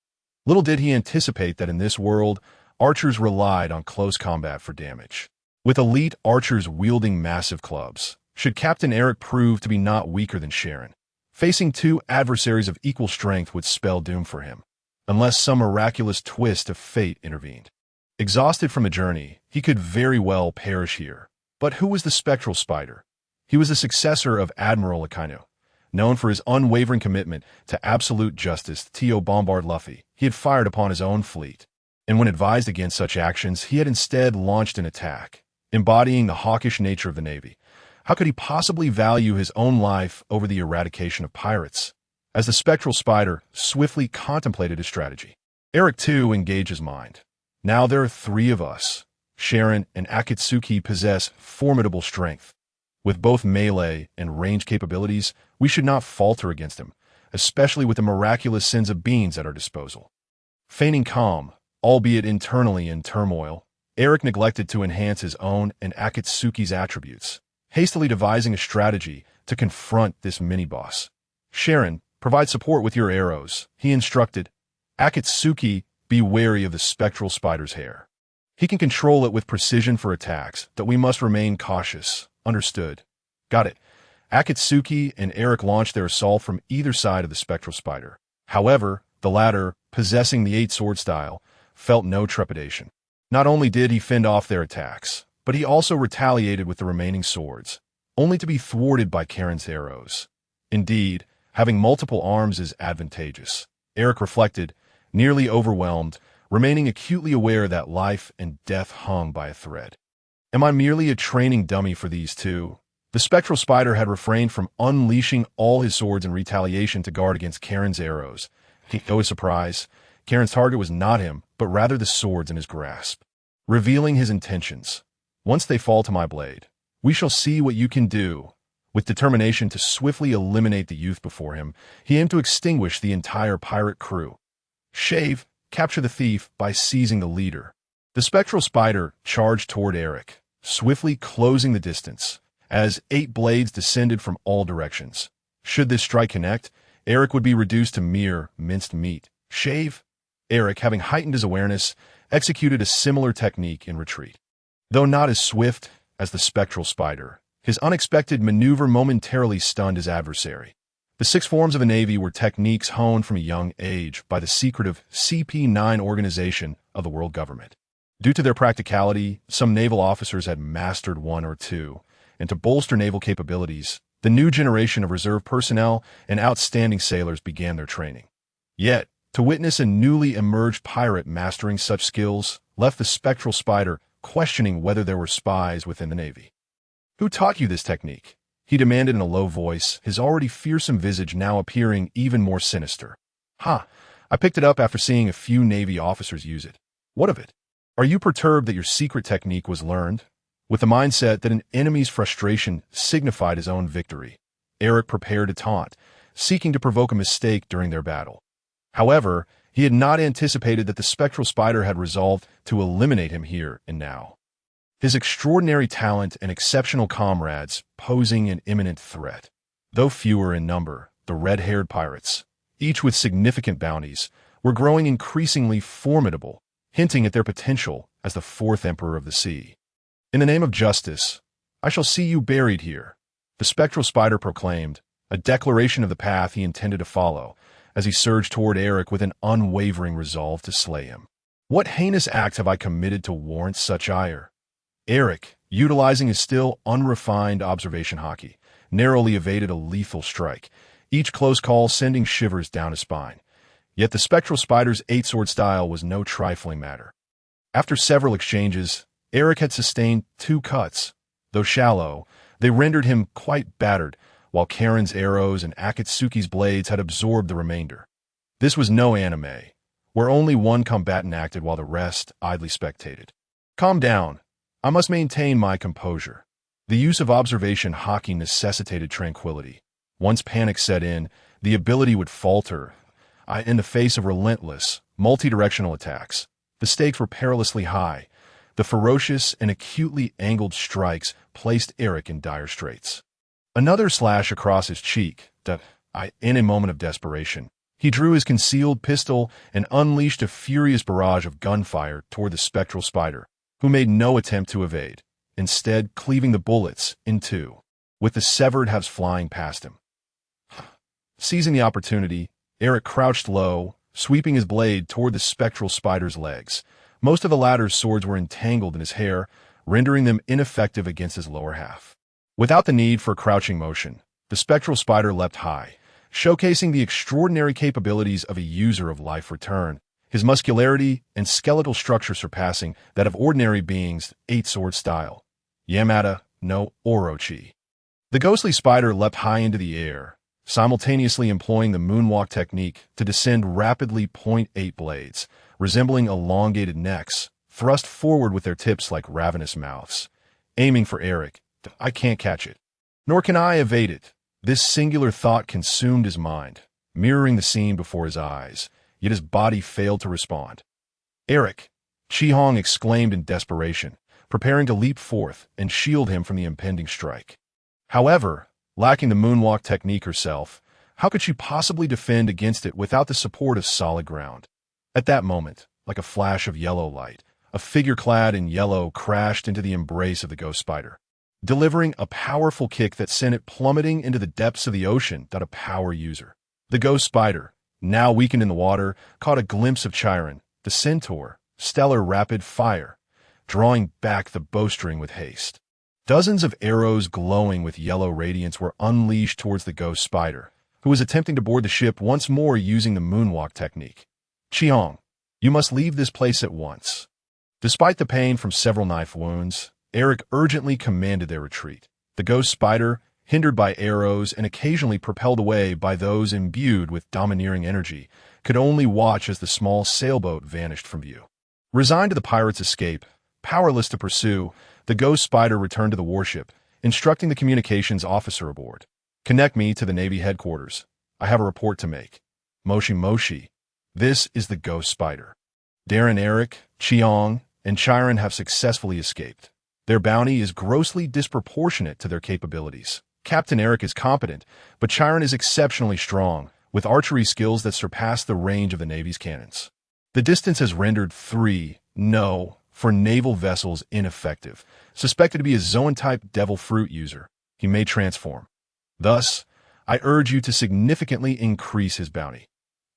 Little did he anticipate that in this world, archers relied on close combat for damage. With elite archers wielding massive clubs, should Captain Eric prove to be not weaker than Sharon, facing two adversaries of equal strength would spell doom for him, unless some miraculous twist of fate intervened. Exhausted from the journey, he could very well perish here. But who was the spectral spider? He was the successor of Admiral Akainu. Known for his unwavering commitment to absolute justice, Tio Bombard Luffy, he had fired upon his own fleet. And when advised against such actions, he had instead launched an attack, embodying the hawkish nature of the Navy. How could he possibly value his own life over the eradication of pirates? As the spectral spider swiftly contemplated his strategy, Eric too engaged his mind. Now there are three of us. Sharon and Akatsuki possess formidable strength. With both melee and range capabilities, we should not falter against him, especially with the miraculous sins of beings at our disposal. Feigning calm, albeit internally in turmoil, Eric neglected to enhance his own and Akatsuki's attributes, hastily devising a strategy to confront this mini-boss. Sharon, provide support with your arrows, he instructed. Akatsuki, be wary of the spectral spider's hair. He can control it with precision for attacks, but we must remain cautious. Understood. Got it. Akatsuki and Eric launched their assault from either side of the spectral spider. However, the latter, possessing the 8-sword style, felt no trepidation. Not only did he fend off their attacks, but he also retaliated with the remaining swords, only to be thwarted by Karen's arrows. Indeed, having multiple arms is advantageous. Eric reflected, nearly overwhelmed, remaining acutely aware that life and death hung by a thread. Am I merely a training dummy for these two? The spectral spider had refrained from unleashing all his swords in retaliation to guard against Karen's arrows. To his surprise, Karen's target was not him, but rather the swords in his grasp. Revealing his intentions. Once they fall to my blade, we shall see what you can do. With determination to swiftly eliminate the youth before him, he aimed to extinguish the entire pirate crew. Shave, capture the thief by seizing the leader. The spectral spider charged toward Eric, swiftly closing the distance, as 8 blades descended from all directions. Should this strike connect, Eric would be reduced to mere minced meat. Shave. Eric, having heightened his awareness, executed a similar technique in retreat. Though not as swift as the spectral spider, his unexpected maneuver momentarily stunned his adversary. The 6 forms of the Navy were techniques honed from a young age by the secretive CP9 organization of the world government. Due to their practicality, some naval officers had mastered 1 or 2, and to bolster naval capabilities, the new generation of reserve personnel and outstanding sailors began their training. Yet, to witness a newly emerged pirate mastering such skills left the spectral spider questioning whether there were spies within the Navy. Who taught you this technique? He demanded in a low voice, his already fearsome visage now appearing even more sinister. I picked it up after seeing a few Navy officers use it. What of it? Are you perturbed that your secret technique was learned? With the mindset that an enemy's frustration signified his own victory, Eric prepared to taunt, seeking to provoke a mistake during their battle. However, he had not anticipated that the spectral spider had resolved to eliminate him here and now. His extraordinary talent and exceptional comrades posing an imminent threat. Though fewer in number, the red-haired pirates, each with significant bounties, were growing increasingly formidable, hinting at their potential as the 4th Emperor of the Sea. In the name of justice, I shall see you buried here, the spectral spider proclaimed, a declaration of the path he intended to follow, as he surged toward Eric with an unwavering resolve to slay him. What heinous act have I committed to warrant such ire? Eric, utilizing his still unrefined observation haki, narrowly evaded a lethal strike, each close call sending shivers down his spine. Yet the spectral spider's 8-sword style was no trifling matter. After several exchanges, Eric had sustained 2 cuts. Though shallow, they rendered him quite battered, while Karen's arrows and Akatsuki's blades had absorbed the remainder. This was no anime, where only one combatant acted while the rest idly spectated. Calm down. I must maintain my composure. The use of observation haki necessitated tranquility. Once panic set in, the ability would falter in the face of relentless, multi-directional attacks. The stakes were perilously high. The ferocious and acutely angled strikes placed Eric in dire straits. Another slash across his cheek. In a moment of desperation, he drew his concealed pistol and unleashed a furious barrage of gunfire toward the spectral spider, who made no attempt to evade, instead cleaving the bullets in two, with the severed halves flying past him. Seizing the opportunity, Eric crouched low, sweeping his blade toward the spectral spider's legs. Most of the latter's swords were entangled in his hair, rendering them ineffective against his lower half. Without the need for crouching motion, the spectral spider leapt high, showcasing the extraordinary capabilities of a user of life return, his muscularity and skeletal structure surpassing that of ordinary beings' eight-sword style. Yamada no Orochi. The ghostly spider leapt high into the air, simultaneously employing the moonwalk technique to descend rapidly. 8 blades, resembling elongated necks, thrust forward with their tips like ravenous mouths. Aiming for Eric, I can't catch it. Nor can I evade it. This singular thought consumed his mind, mirroring the scene before his eyes, yet his body failed to respond. Eric! Chi-Hong exclaimed in desperation, preparing to leap forth and shield him from the impending strike. However, lacking the moonwalk technique herself, how could she possibly defend against it without the support of solid ground? At that moment, like a flash of yellow light, a figure clad in yellow crashed into the embrace of the ghost spider, delivering a powerful kick that sent it plummeting into the depths of the ocean. A power user. The ghost spider, now weakened in the water, caught a glimpse of Chiron, the centaur, stellar rapid fire, drawing back the bowstring with haste. Dozens of arrows glowing with yellow radiance were unleashed towards the ghost spider, who was attempting to board the ship once more using the moonwalk technique. Chi-Hong, you must leave this place at once. Despite the pain from several knife wounds, Eric urgently commanded their retreat. The ghost spider, hindered by arrows and occasionally propelled away by those imbued with domineering energy, could only watch as the small sailboat vanished from view. Resigned to the pirates' escape, powerless to pursue, the ghost spider returned to the warship, instructing the communications officer aboard. Connect me to the Navy headquarters. I have a report to make. Moshi. This is the ghost spider. Darren, Eric, Chi-Hong, and Chiron have successfully escaped. Their bounty is grossly disproportionate to their capabilities. Captain Eric is competent, but Chiron is exceptionally strong, with archery skills that surpass the range of the Navy's cannons. The distance has rendered 3 for naval vessels ineffective. Suspected to be a Zoan-type devil fruit user, he may transform. Thus, I urge you to significantly increase his bounty.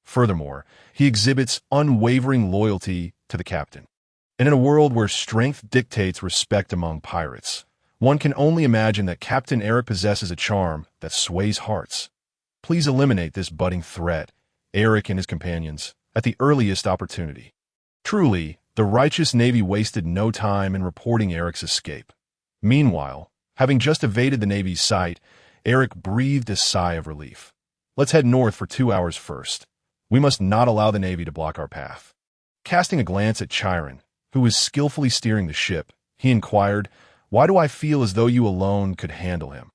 Furthermore, he exhibits unwavering loyalty to the captain. And in a world where strength dictates respect among pirates, one can only imagine that Captain Eric possesses a charm that sways hearts. Please eliminate this budding threat, Eric and his companions, at the earliest opportunity. Truly, the righteous Navy wasted no time in reporting Eric's escape. Meanwhile, having just evaded the Navy's sight, Eric breathed a sigh of relief. Let's head north for 2 hours first. We must not allow the Navy to block our path. Casting a glance at Chiron, who was skillfully steering the ship, he inquired, "Why do I feel as though you alone could handle him?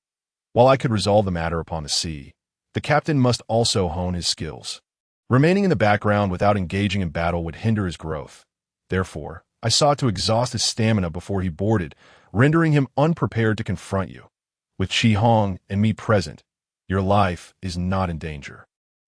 While I could resolve the matter upon the sea, the captain must also hone his skills. Remaining in the background without engaging in battle would hinder his growth. Therefore, I sought to exhaust his stamina before he boarded, rendering him unprepared to confront you. With Chi-Hong and me present, your life is not in danger.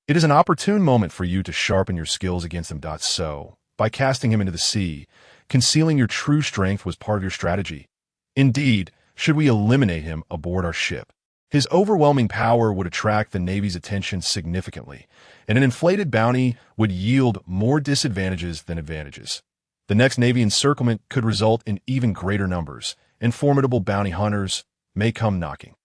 It is an opportune moment for you to sharpen your skills against him. So, by casting him into the sea, concealing your true strength was part of your strategy. Indeed, should we eliminate him aboard our ship, his overwhelming power would attract the Navy's attention significantly, and an inflated bounty would yield more disadvantages than advantages. The next Navy encirclement could result in even greater numbers, and formidable bounty hunters may come knocking.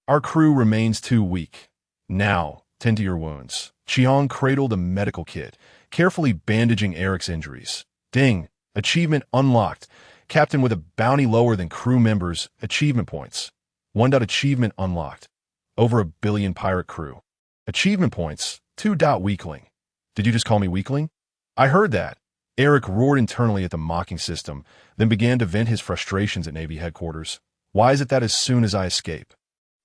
Our crew remains too weak. Now, tend to your wounds." Chi-Hong cradled a medical kit, carefully bandaging Eric's injuries. Ding! Achievement unlocked. Captain with a bounty lower than crew members' achievement points. 1. Achievement unlocked. Over 1 billion pirate crew. Achievement points, 2. Weakling. Did you just call me weakling? I heard that. Eric roared internally at the mocking system, then began to vent his frustrations at Navy headquarters. Why is it that as soon as I escape,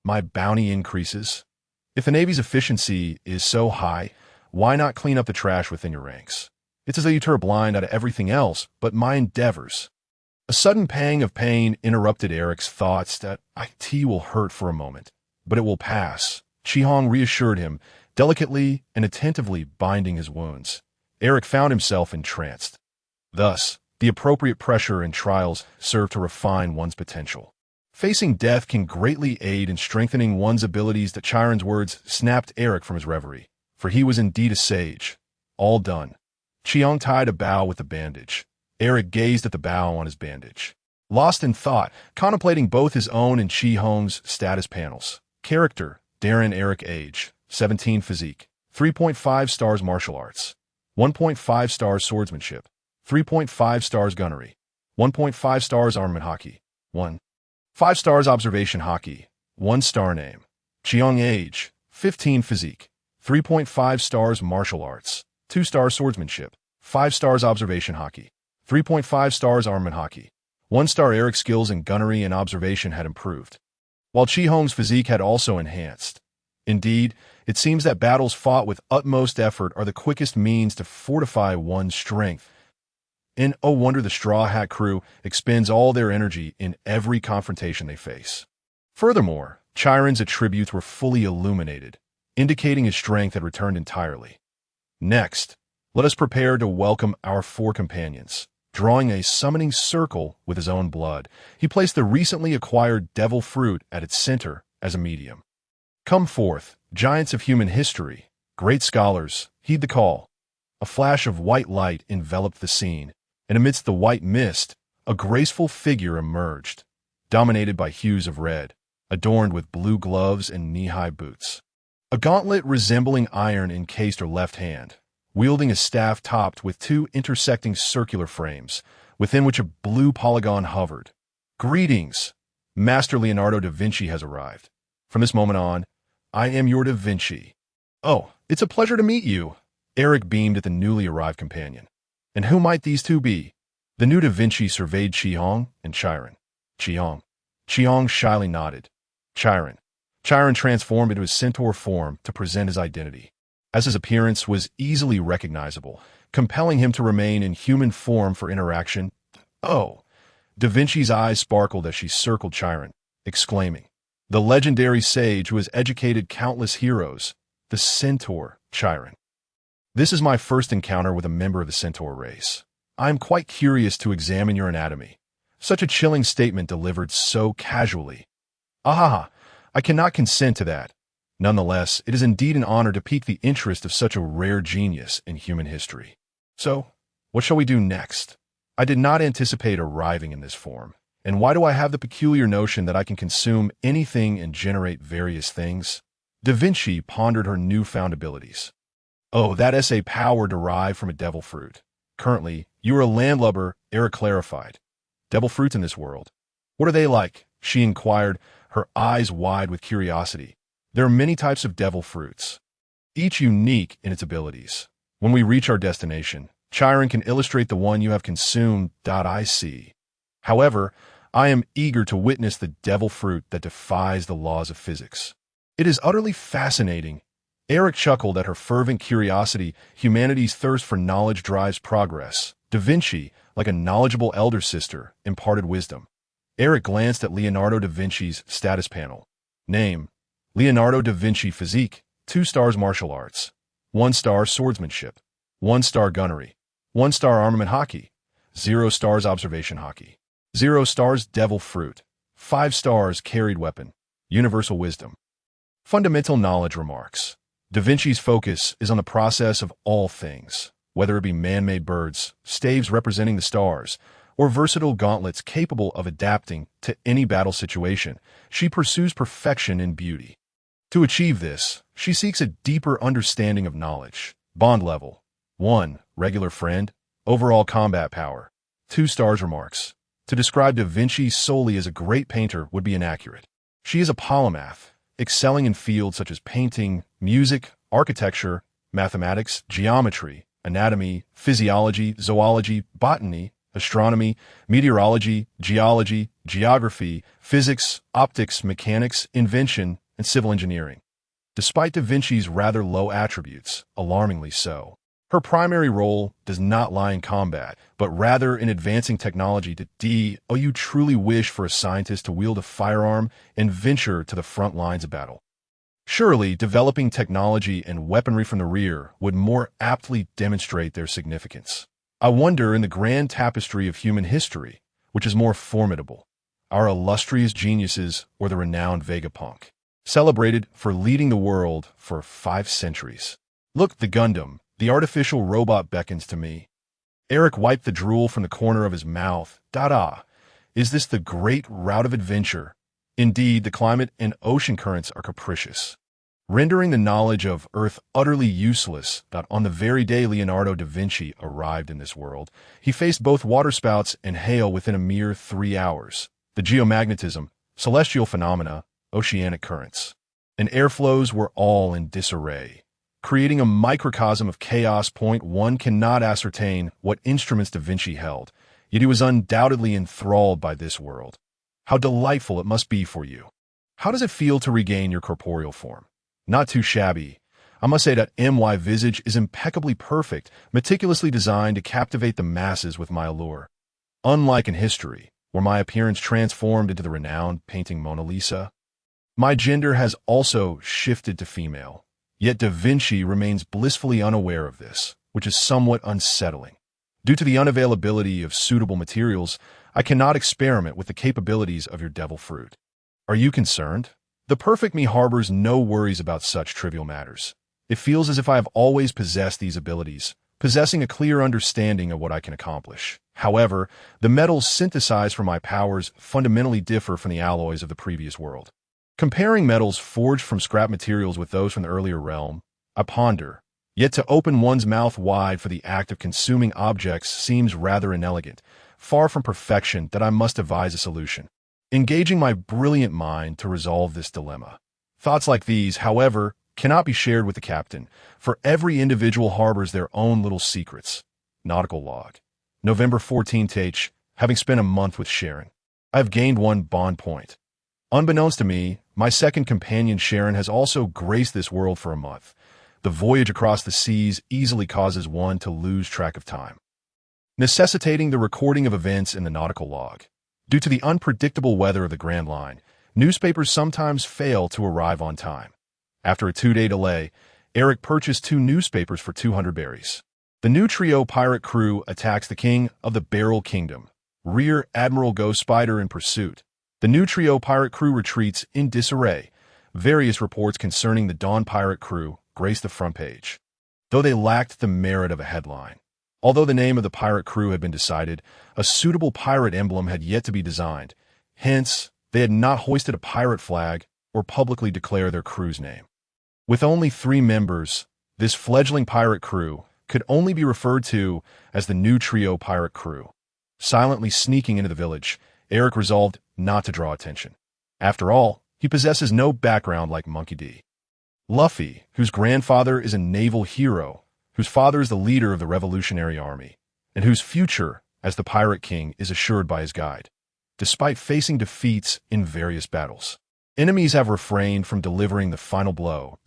my bounty increases? If the Navy's efficiency is so high, why not clean up the trash within your ranks? It's as though you turn a blind eye to everything else but my endeavors. A sudden pang of pain interrupted Eric's thoughts that IT will hurt for a moment, but it will pass. Chi-Hong reassured him, delicately and attentively binding his wounds. Eric found himself entranced. Thus, the appropriate pressure and trials serve to refine one's potential. Facing death can greatly aid in strengthening one's abilities. That Chiron's words snapped Eric from his reverie, for he was indeed a sage. All done. Chi-Hong tied a bow with a bandage. Eric gazed at the bow on his bandage, lost in thought, contemplating both his own and Chi-Hong's status panels. Character, Darren Eric. Age, 17. Physique, 3.5 stars martial arts, 1.5 stars swordsmanship, 3.5 stars gunnery, 1.5 stars armament hockey, 1.5 stars observation hockey, 1 star name. Chi-Hong. Age, 15. Physique, 3.5 stars martial arts, 2 stars swordsmanship, 5 stars observation hockey, 3.5 stars armament hockey. 1 star. Eric's skills in gunnery and observation had improved, while Chi-Hong's physique had also enhanced. Indeed, it seems that battles fought with utmost effort are the quickest means to fortify one's strength. And oh wonder the Straw Hat crew expends all their energy in every confrontation they face. Furthermore, Chiron's attributes were fully illuminated, indicating his strength had returned entirely. Next, let us prepare to welcome our 4 companions. Drawing a summoning circle with his own blood, he placed the recently acquired devil fruit at its center as a medium. Come forth, giants of human history, great scholars, heed the call. A flash of white light enveloped the scene, and amidst the white mist, a graceful figure emerged, dominated by hues of red, adorned with blue gloves and knee-high boots. A gauntlet resembling iron encased her left hand, wielding a staff topped with 2 intersecting circular frames, within which a blue polygon hovered. Greetings! Master Leonardo da Vinci has arrived. From this moment on, I am your Da Vinci. Oh, it's a pleasure to meet you. Eric beamed at the newly arrived companion. And who might these 2 be? The new Da Vinci surveyed Chi-Hong and Chiron. Chi-Hong. Chi-Hong shyly nodded. Chiron. Chiron transformed into his centaur form to present his identity, as his appearance was easily recognizable, compelling him to remain in human form for interaction. Oh! Da Vinci's eyes sparkled as she circled Chiron, exclaiming, the legendary sage who has educated countless heroes, the centaur, Chiron. This is my first encounter with a member of the centaur race. I am quite curious to examine your anatomy. Such a chilling statement delivered so casually. Ah, I cannot consent to that. Nonetheless, it is indeed an honor to pique the interest of such a rare genius in human history. So, what shall we do next? I did not anticipate arriving in this form. And why do I have the peculiar notion that I can consume anything and generate various things? Da Vinci pondered her newfound abilities. Oh, that is a power derived from a devil fruit. Currently, you are a landlubber, Eric clarified. Devil fruits in this world. What are they like? She inquired, her eyes wide with curiosity. There are many types of devil fruits, each unique in its abilities. When we reach our destination, Chiron can illustrate the one you have consumed. I see. However, I am eager to witness the devil fruit that defies the laws of physics. It is utterly fascinating. Eric chuckled at her fervent curiosity. Humanity's thirst for knowledge drives progress. Da Vinci, like a knowledgeable elder sister, imparted wisdom. Eric glanced at Leonardo da Vinci's status panel. Name: Leonardo da Vinci. Physique, 2 stars martial arts, 1 star swordsmanship, 1 star gunnery, 1 star armament hockey, 0 stars observation hockey, 0 stars devil fruit, 5 stars carried weapon, universal wisdom. Fundamental knowledge remarks. Da Vinci's focus is on the process of all things, whether it be man-made birds, staves representing the stars, or versatile gauntlets capable of adapting to any battle situation. She pursues perfection in beauty. To achieve this, she seeks a deeper understanding of knowledge. Bond level: 1. Regular friend. Overall combat power: 2 stars. Remarks. To describe Da Vinci solely as a great painter would be inaccurate. She is a polymath, excelling in fields such as painting, music, architecture, mathematics, geometry, anatomy, physiology, zoology, botany, astronomy, meteorology, geology, geography, physics, optics, mechanics, invention, and civil engineering. Despite Da Vinci's rather low attributes, alarmingly so, her primary role does not lie in combat, but rather in advancing technology to you truly wish for a scientist to wield a firearm and venture to the front lines of battle. Surely, developing technology and weaponry from the rear would more aptly demonstrate their significance. I wonder, in the grand tapestry of human history, which is more formidable, our illustrious geniuses or the renowned Vegapunk, celebrated for leading the world for 5 centuries. Look, the Gundam, the artificial robot beckons to me. Eric wiped the drool from the corner of his mouth. Da-da. Is this the great route of adventure? Indeed, the climate and ocean currents are capricious, rendering the knowledge of Earth utterly useless. On the very day Leonardo da Vinci arrived in this world, he faced both waterspouts and hail within a mere 3 hours. The geomagnetism, celestial phenomena, oceanic currents, and airflows were all in disarray, creating a microcosm of chaos. One cannot ascertain what instruments Da Vinci held, yet he was undoubtedly enthralled by this world. How delightful it must be for you. How does it feel to regain your corporeal form? Not too shabby. I must say that my visage is impeccably perfect, meticulously designed to captivate the masses with my allure. Unlike in history, where my appearance transformed into the renowned painting Mona Lisa, my gender has also shifted to female. Yet Da Vinci remains blissfully unaware of this, which is somewhat unsettling. Due to the unavailability of suitable materials, I cannot experiment with the capabilities of your devil fruit. Are you concerned? The perfect me harbors no worries about such trivial matters. It feels as if I have always possessed these abilities, possessing a clear understanding of what I can accomplish. However, the metals synthesized from my powers fundamentally differ from the alloys of the previous world. Comparing metals forged from scrap materials with those from the earlier realm, I ponder. Yet to open one's mouth wide for the act of consuming objects seems rather inelegant, far from perfection. That I must devise a solution, engaging my brilliant mind to resolve this dilemma. Thoughts like these, however, cannot be shared with the captain, for every individual harbors their own little secrets. Nautical log. November 14th. Having spent a month with Sharon, I have gained 1 bond point. Unbeknownst to me, my second companion Sharon has also graced this world for a month. The voyage across the seas easily causes one to lose track of time, necessitating the recording of events in the nautical log. Due to the unpredictable weather of the Grand Line, newspapers sometimes fail to arrive on time. After a 2-day delay, Eric purchased 2 newspapers for 200 berries. The new trio pirate crew attacks the king of the Barrel Kingdom. Rear Admiral Ghost Spider in pursuit. The new trio pirate crew retreats in disarray. Various reports concerning the Dawn pirate crew grace the front page, though they lacked the merit of a headline. Although the name of the pirate crew had been decided, a suitable pirate emblem had yet to be designed. Hence, they had not hoisted a pirate flag or publicly declared their crew's name. With only 3 members, this fledgling pirate crew could only be referred to as the new trio pirate crew. Silently sneaking into the village, Eric resolved not to draw attention. After all, he possesses no background like Monkey D. Luffy, whose grandfather is a naval hero, whose father is the leader of the Revolutionary Army, and whose future as the Pirate King is assured by his guide. Despite facing defeats in various battles, enemies have refrained from delivering the final blow.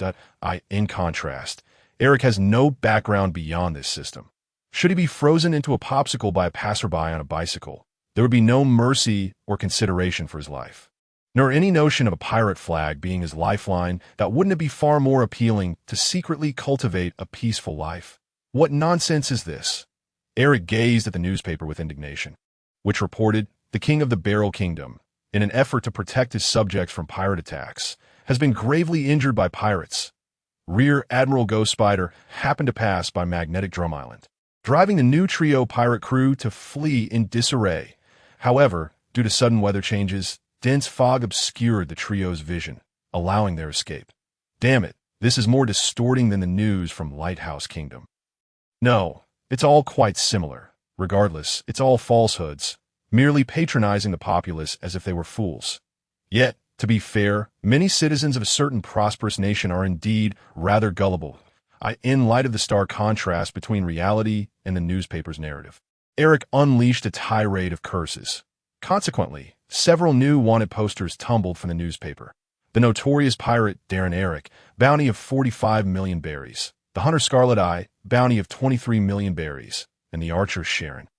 In contrast, Eric has no background beyond this system. Should he be frozen into a popsicle by a passerby on a bicycle, there would be no mercy or consideration for his life, nor any notion of a pirate flag being his lifeline. Wouldn't it be far more appealing to secretly cultivate a peaceful life? What nonsense is this? Eric gazed at the newspaper with indignation, which reported the king of the Barrel Kingdom, in an effort to protect his subjects from pirate attacks, has been gravely injured by pirates. Rear Admiral Ghost Spider happened to pass by Magnetic Drum Island, driving the new trio pirate crew to flee in disarray. However, due to sudden weather changes, dense fog obscured the trio's vision, allowing their escape. Damn it, this is more distorting than the news from Lighthouse Kingdom. No, it's all quite similar. Regardless, it's all falsehoods, merely patronizing the populace as if they were fools. Yet, To be fair, many citizens of a certain prosperous nation are indeed rather gullible, in light of the stark contrast between reality and the newspaper's narrative. Eric unleashed a tirade of curses. Consequently, several new wanted posters tumbled from the newspaper. The notorious pirate Darren Eric, bounty of 45 million berries. The hunter Scarlet Eye, bounty of 23 million berries. And the archer Sharon,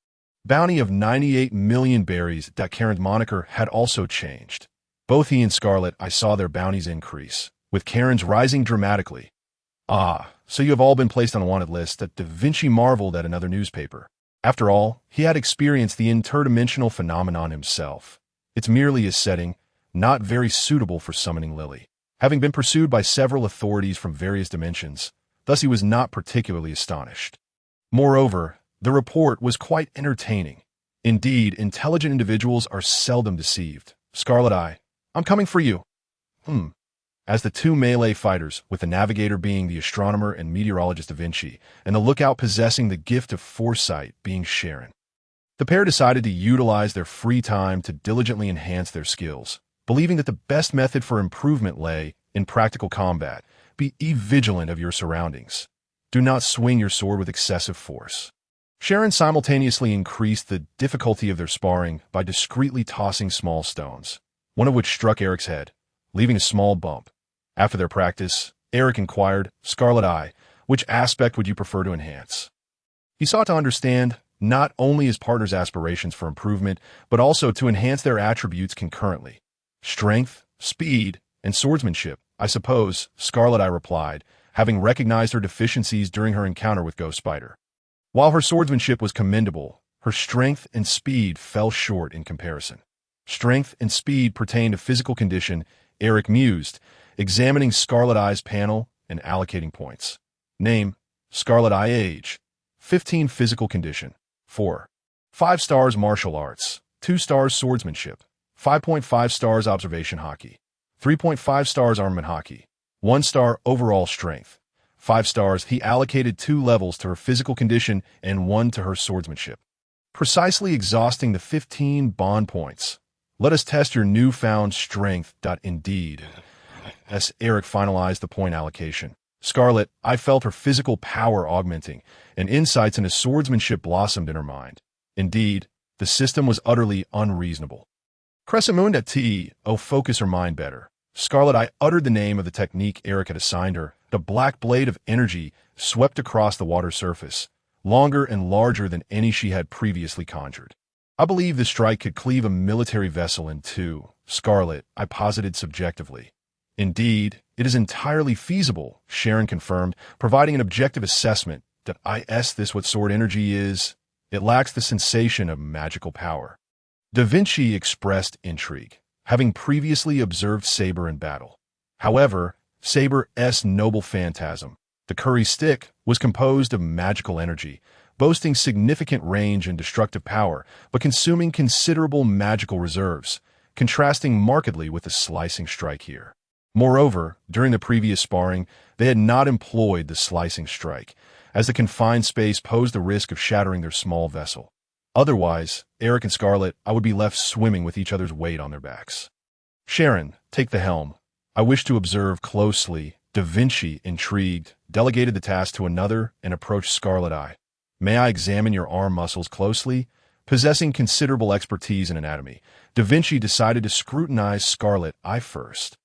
bounty of 98 million berries. That Karen's moniker had also changed. Both he and Scarlet Eye saw their bounties increase, with Karen's rising dramatically. Ah, so you have all been placed on a wanted list. That Da Vinci marveled at another newspaper. After all, he had experienced the interdimensional phenomenon himself. It's merely a setting, not very suitable for summoning Lily. Having been pursued by several authorities from various dimensions, thus he was not particularly astonished. Moreover, the report was quite entertaining. Indeed, intelligent individuals are seldom deceived. Scarlet Eye, I'm coming for you. As the two melee fighters, with the navigator being the astronomer and meteorologist Da Vinci, and the lookout possessing the gift of foresight being Sharon. The pair decided to utilize their free time to diligently enhance their skills, believing that the best method for improvement lay in practical combat. Be vigilant of your surroundings. Do not swing your sword with excessive force. Sharon simultaneously increased the difficulty of their sparring by discreetly tossing small stones, one of which struck Eric's head, leaving a small bump. After their practice, Eric inquired, Scarlet Eye, which aspect would you prefer to enhance? He sought to understand not only his partner's aspirations for improvement, but also to enhance their attributes concurrently. Strength, speed, and swordsmanship, I suppose, Scarlet Eye replied, having recognized her deficiencies during her encounter with Ghost Spider. While her swordsmanship was commendable, her strength and speed fell short in comparison. Strength and speed pertain to physical condition, Eric mused, examining Scarlet Eye's panel and allocating points. Name, Scarlet Eye. Age, 15. Physical condition, 4. 5 stars martial arts, 2 stars swordsmanship, 5.5 stars observation hockey, 3.5 stars armament hockey, 1 star overall strength, 5 stars. He allocated 2 levels to her physical condition and 1 to her swordsmanship. Precisely exhausting the 15 bond points. Let us test your newfound strength. Indeed. As Eric finalized the point allocation, Scarlet, I felt her physical power augmenting, and insights into swordsmanship blossomed in her mind. Indeed, the system was utterly unreasonable. Crescimunda T.O. focus her mind better. Scarlet Eye uttered the name of the technique Eric had assigned her. The black blade of energy swept across the water surface, longer and larger than any she had previously conjured. I believe the strike could cleave a military vessel in two. Scarlet, I posited subjectively. Indeed, it is entirely feasible, Sharon confirmed, providing an objective assessment that this what sword energy is. It lacks the sensation of magical power. Da Vinci expressed intrigue, having previously observed Saber in battle. However, Saber's noble phantasm, the curry stick, was composed of magical energy, boasting significant range and destructive power, but consuming considerable magical reserves, contrasting markedly with the slicing strike here. Moreover, during the previous sparring, they had not employed the slicing strike, as the confined space posed the risk of shattering their small vessel. Otherwise, Eric and Scarlet, I would be left swimming with each other's weight on their backs. Sharon, take the helm. I wish to observe closely. Da Vinci, intrigued, delegated the task to another and approached Scarlet Eye. May I examine your arm muscles closely? Possessing considerable expertise in anatomy, Da Vinci decided to scrutinize Scarlet Eye first.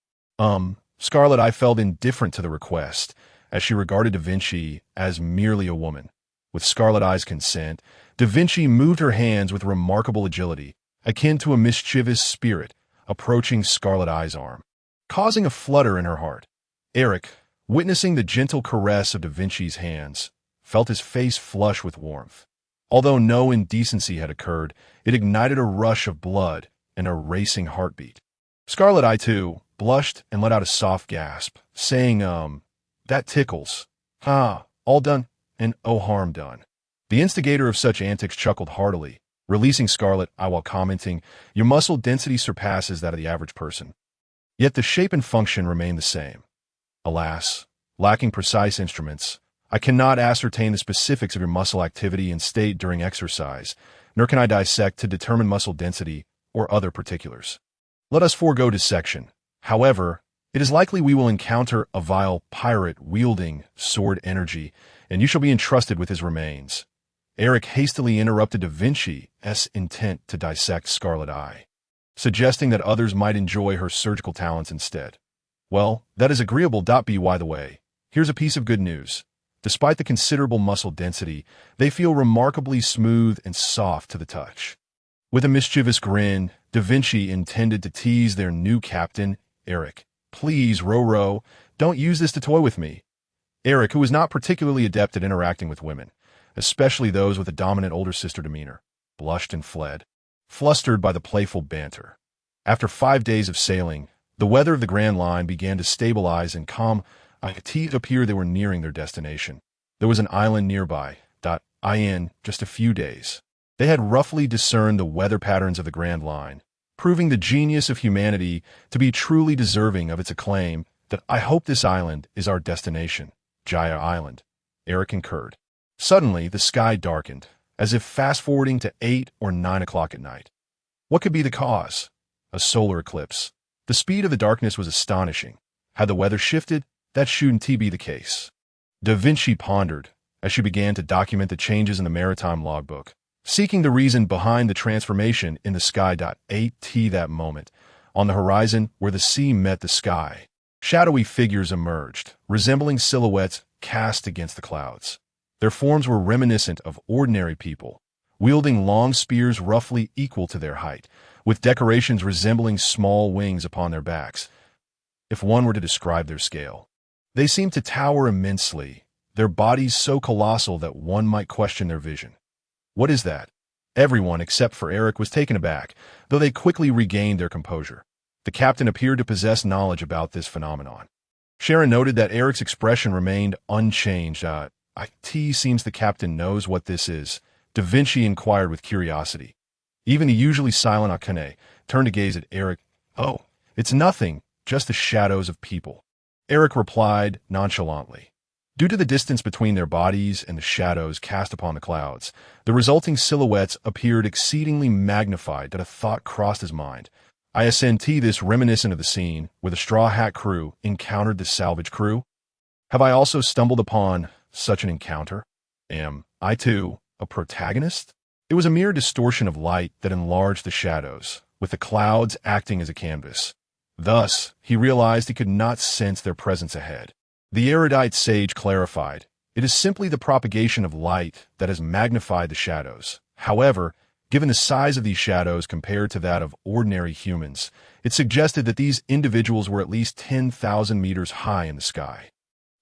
Scarlet Eye felt indifferent to the request, as she regarded Da Vinci as merely a woman. With Scarlet Eye's consent, Da Vinci moved her hands with remarkable agility, akin to a mischievous spirit, approaching Scarlet Eye's arm, causing a flutter in her heart. Eric, witnessing the gentle caress of Da Vinci's hands, felt his face flush with warmth. Although no indecency had occurred, it ignited a rush of blood and a racing heartbeat. Scarlet Eye, too, blushed and let out a soft gasp, saying, that tickles. All done, and oh harm done. The instigator of such antics chuckled heartily, releasing Scarlet Eye while commenting, your muscle density surpasses that of the average person. Yet the shape and function remain the same. Alas, lacking precise instruments, I cannot ascertain the specifics of your muscle activity and state during exercise, nor can I dissect to determine muscle density or other particulars. Let us forego dissection. However, it is likely we will encounter a vile pirate wielding sword energy, and you shall be entrusted with his remains. Eric hastily interrupted Da Vinci's intent to dissect Scarlet Eye, suggesting that others might enjoy her surgical talents instead. Well, that is agreeable. By the way, here's a piece of good news. Despite the considerable muscle density, they feel remarkably smooth and soft to the touch. With a mischievous grin, Da Vinci intended to tease their new captain, Eric. Please, Roro, don't use this to toy with me. Eric, who was not particularly adept at interacting with women, especially those with a dominant older sister demeanor, blushed and fled, flustered by the playful banter. After 5 days of sailing, the weather of the Grand Line began to stabilize and calm. It appeared they were nearing their destination. There was an island nearby. In just a few days, they had roughly discerned the weather patterns of the Grand Line, proving the genius of humanity to be truly deserving of its acclaim. I hope this island is our destination, Jaya Island, Eric concurred. Suddenly, the sky darkened, as if fast-forwarding to 8 or 9 o'clock at night. What could be the cause? A solar eclipse. The speed of the darkness was astonishing. Had the weather shifted? That shouldn't be the case. Da Vinci pondered as she began to document the changes in the maritime logbook, seeking the reason behind the transformation in the sky. That moment, on the horizon where the sea met the sky, shadowy figures emerged, resembling silhouettes cast against the clouds. Their forms were reminiscent of ordinary people, wielding long spears roughly equal to their height, with decorations resembling small wings upon their backs. If one were to describe their scale, they seemed to tower immensely, their bodies so colossal that one might question their vision. What is that? Everyone except for Eric was taken aback, though they quickly regained their composure. The captain appeared to possess knowledge about this phenomenon. Sharon noted that Eric's expression remained unchanged. It seems the captain knows what this is, Da Vinci inquired with curiosity. Even the usually silent Akane turned to gaze at Eric. Oh, it's nothing, just the shadows of people. Eric replied nonchalantly. Due to the distance between their bodies and the shadows cast upon the clouds, the resulting silhouettes appeared exceedingly magnified. That a thought crossed his mind. This reminiscent of the scene where the Straw Hat crew encountered the salvage crew? Have I also stumbled upon such an encounter? Am I, too, a protagonist? It was a mere distortion of light that enlarged the shadows, with the clouds acting as a canvas. Thus, he realized he could not sense their presence ahead. The erudite sage clarified, it is simply the propagation of light that has magnified the shadows. However, given the size of these shadows compared to that of ordinary humans, it suggested that these individuals were at least 10,000 meters high in the sky.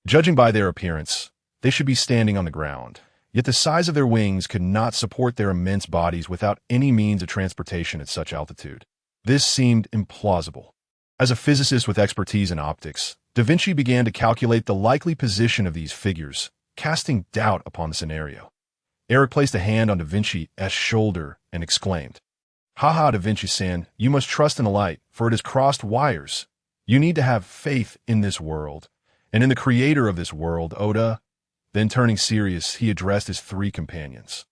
Judging by their appearance, they should be standing on the ground, yet the size of their wings could not support their immense bodies without any means of transportation at such altitude. This seemed implausible. As a physicist with expertise in optics, Da Vinci began to calculate the likely position of these figures, casting doubt upon the scenario. Eric placed a hand on Da Vinci's shoulder and exclaimed, "Ha, Da Vinci-san, you must trust in the light, for it has crossed wires. You need to have faith in this world, and in the creator of this world, Oda." Then turning serious, he addressed his 3 companions.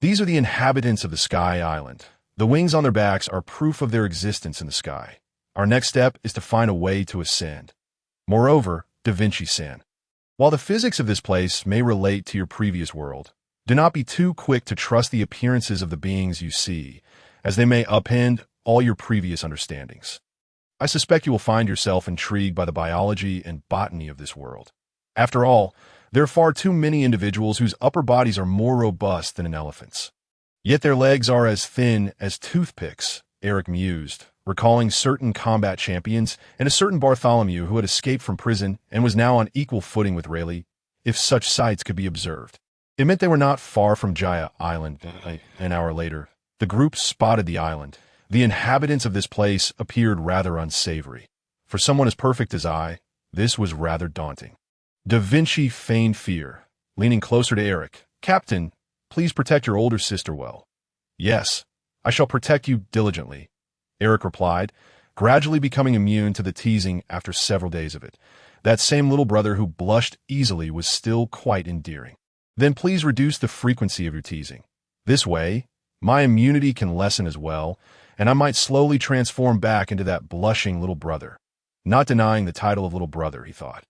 These are the inhabitants of the Sky Island. The wings on their backs are proof of their existence in the sky. Our next step is to find a way to ascend. Moreover, Da Vinci-san, while the physics of this place may relate to your previous world, do not be too quick to trust the appearances of the beings you see, as they may upend all your previous understandings. I suspect you will find yourself intrigued by the biology and botany of this world. After all, there are far too many individuals whose upper bodies are more robust than an elephant's. Yet their legs are as thin as toothpicks, Eric mused, recalling certain combat champions and a certain Bartholomew who had escaped from prison and was now on equal footing with Rayleigh, if such sights could be observed. It meant they were not far from Jaya Island. An hour later, the group spotted the island. The inhabitants of this place appeared rather unsavory. For someone as perfect as I, this was rather daunting. Da Vinci feigned fear, leaning closer to Eric. "Captain, please protect your older sister well." "Yes, I shall protect you diligently," Eric replied, gradually becoming immune to the teasing after several days of it. That same little brother who blushed easily was still quite endearing. "Then please reduce the frequency of your teasing. This way, my immunity can lessen as well, and I might slowly transform back into that blushing little brother." not denying the title of little brother, he thought.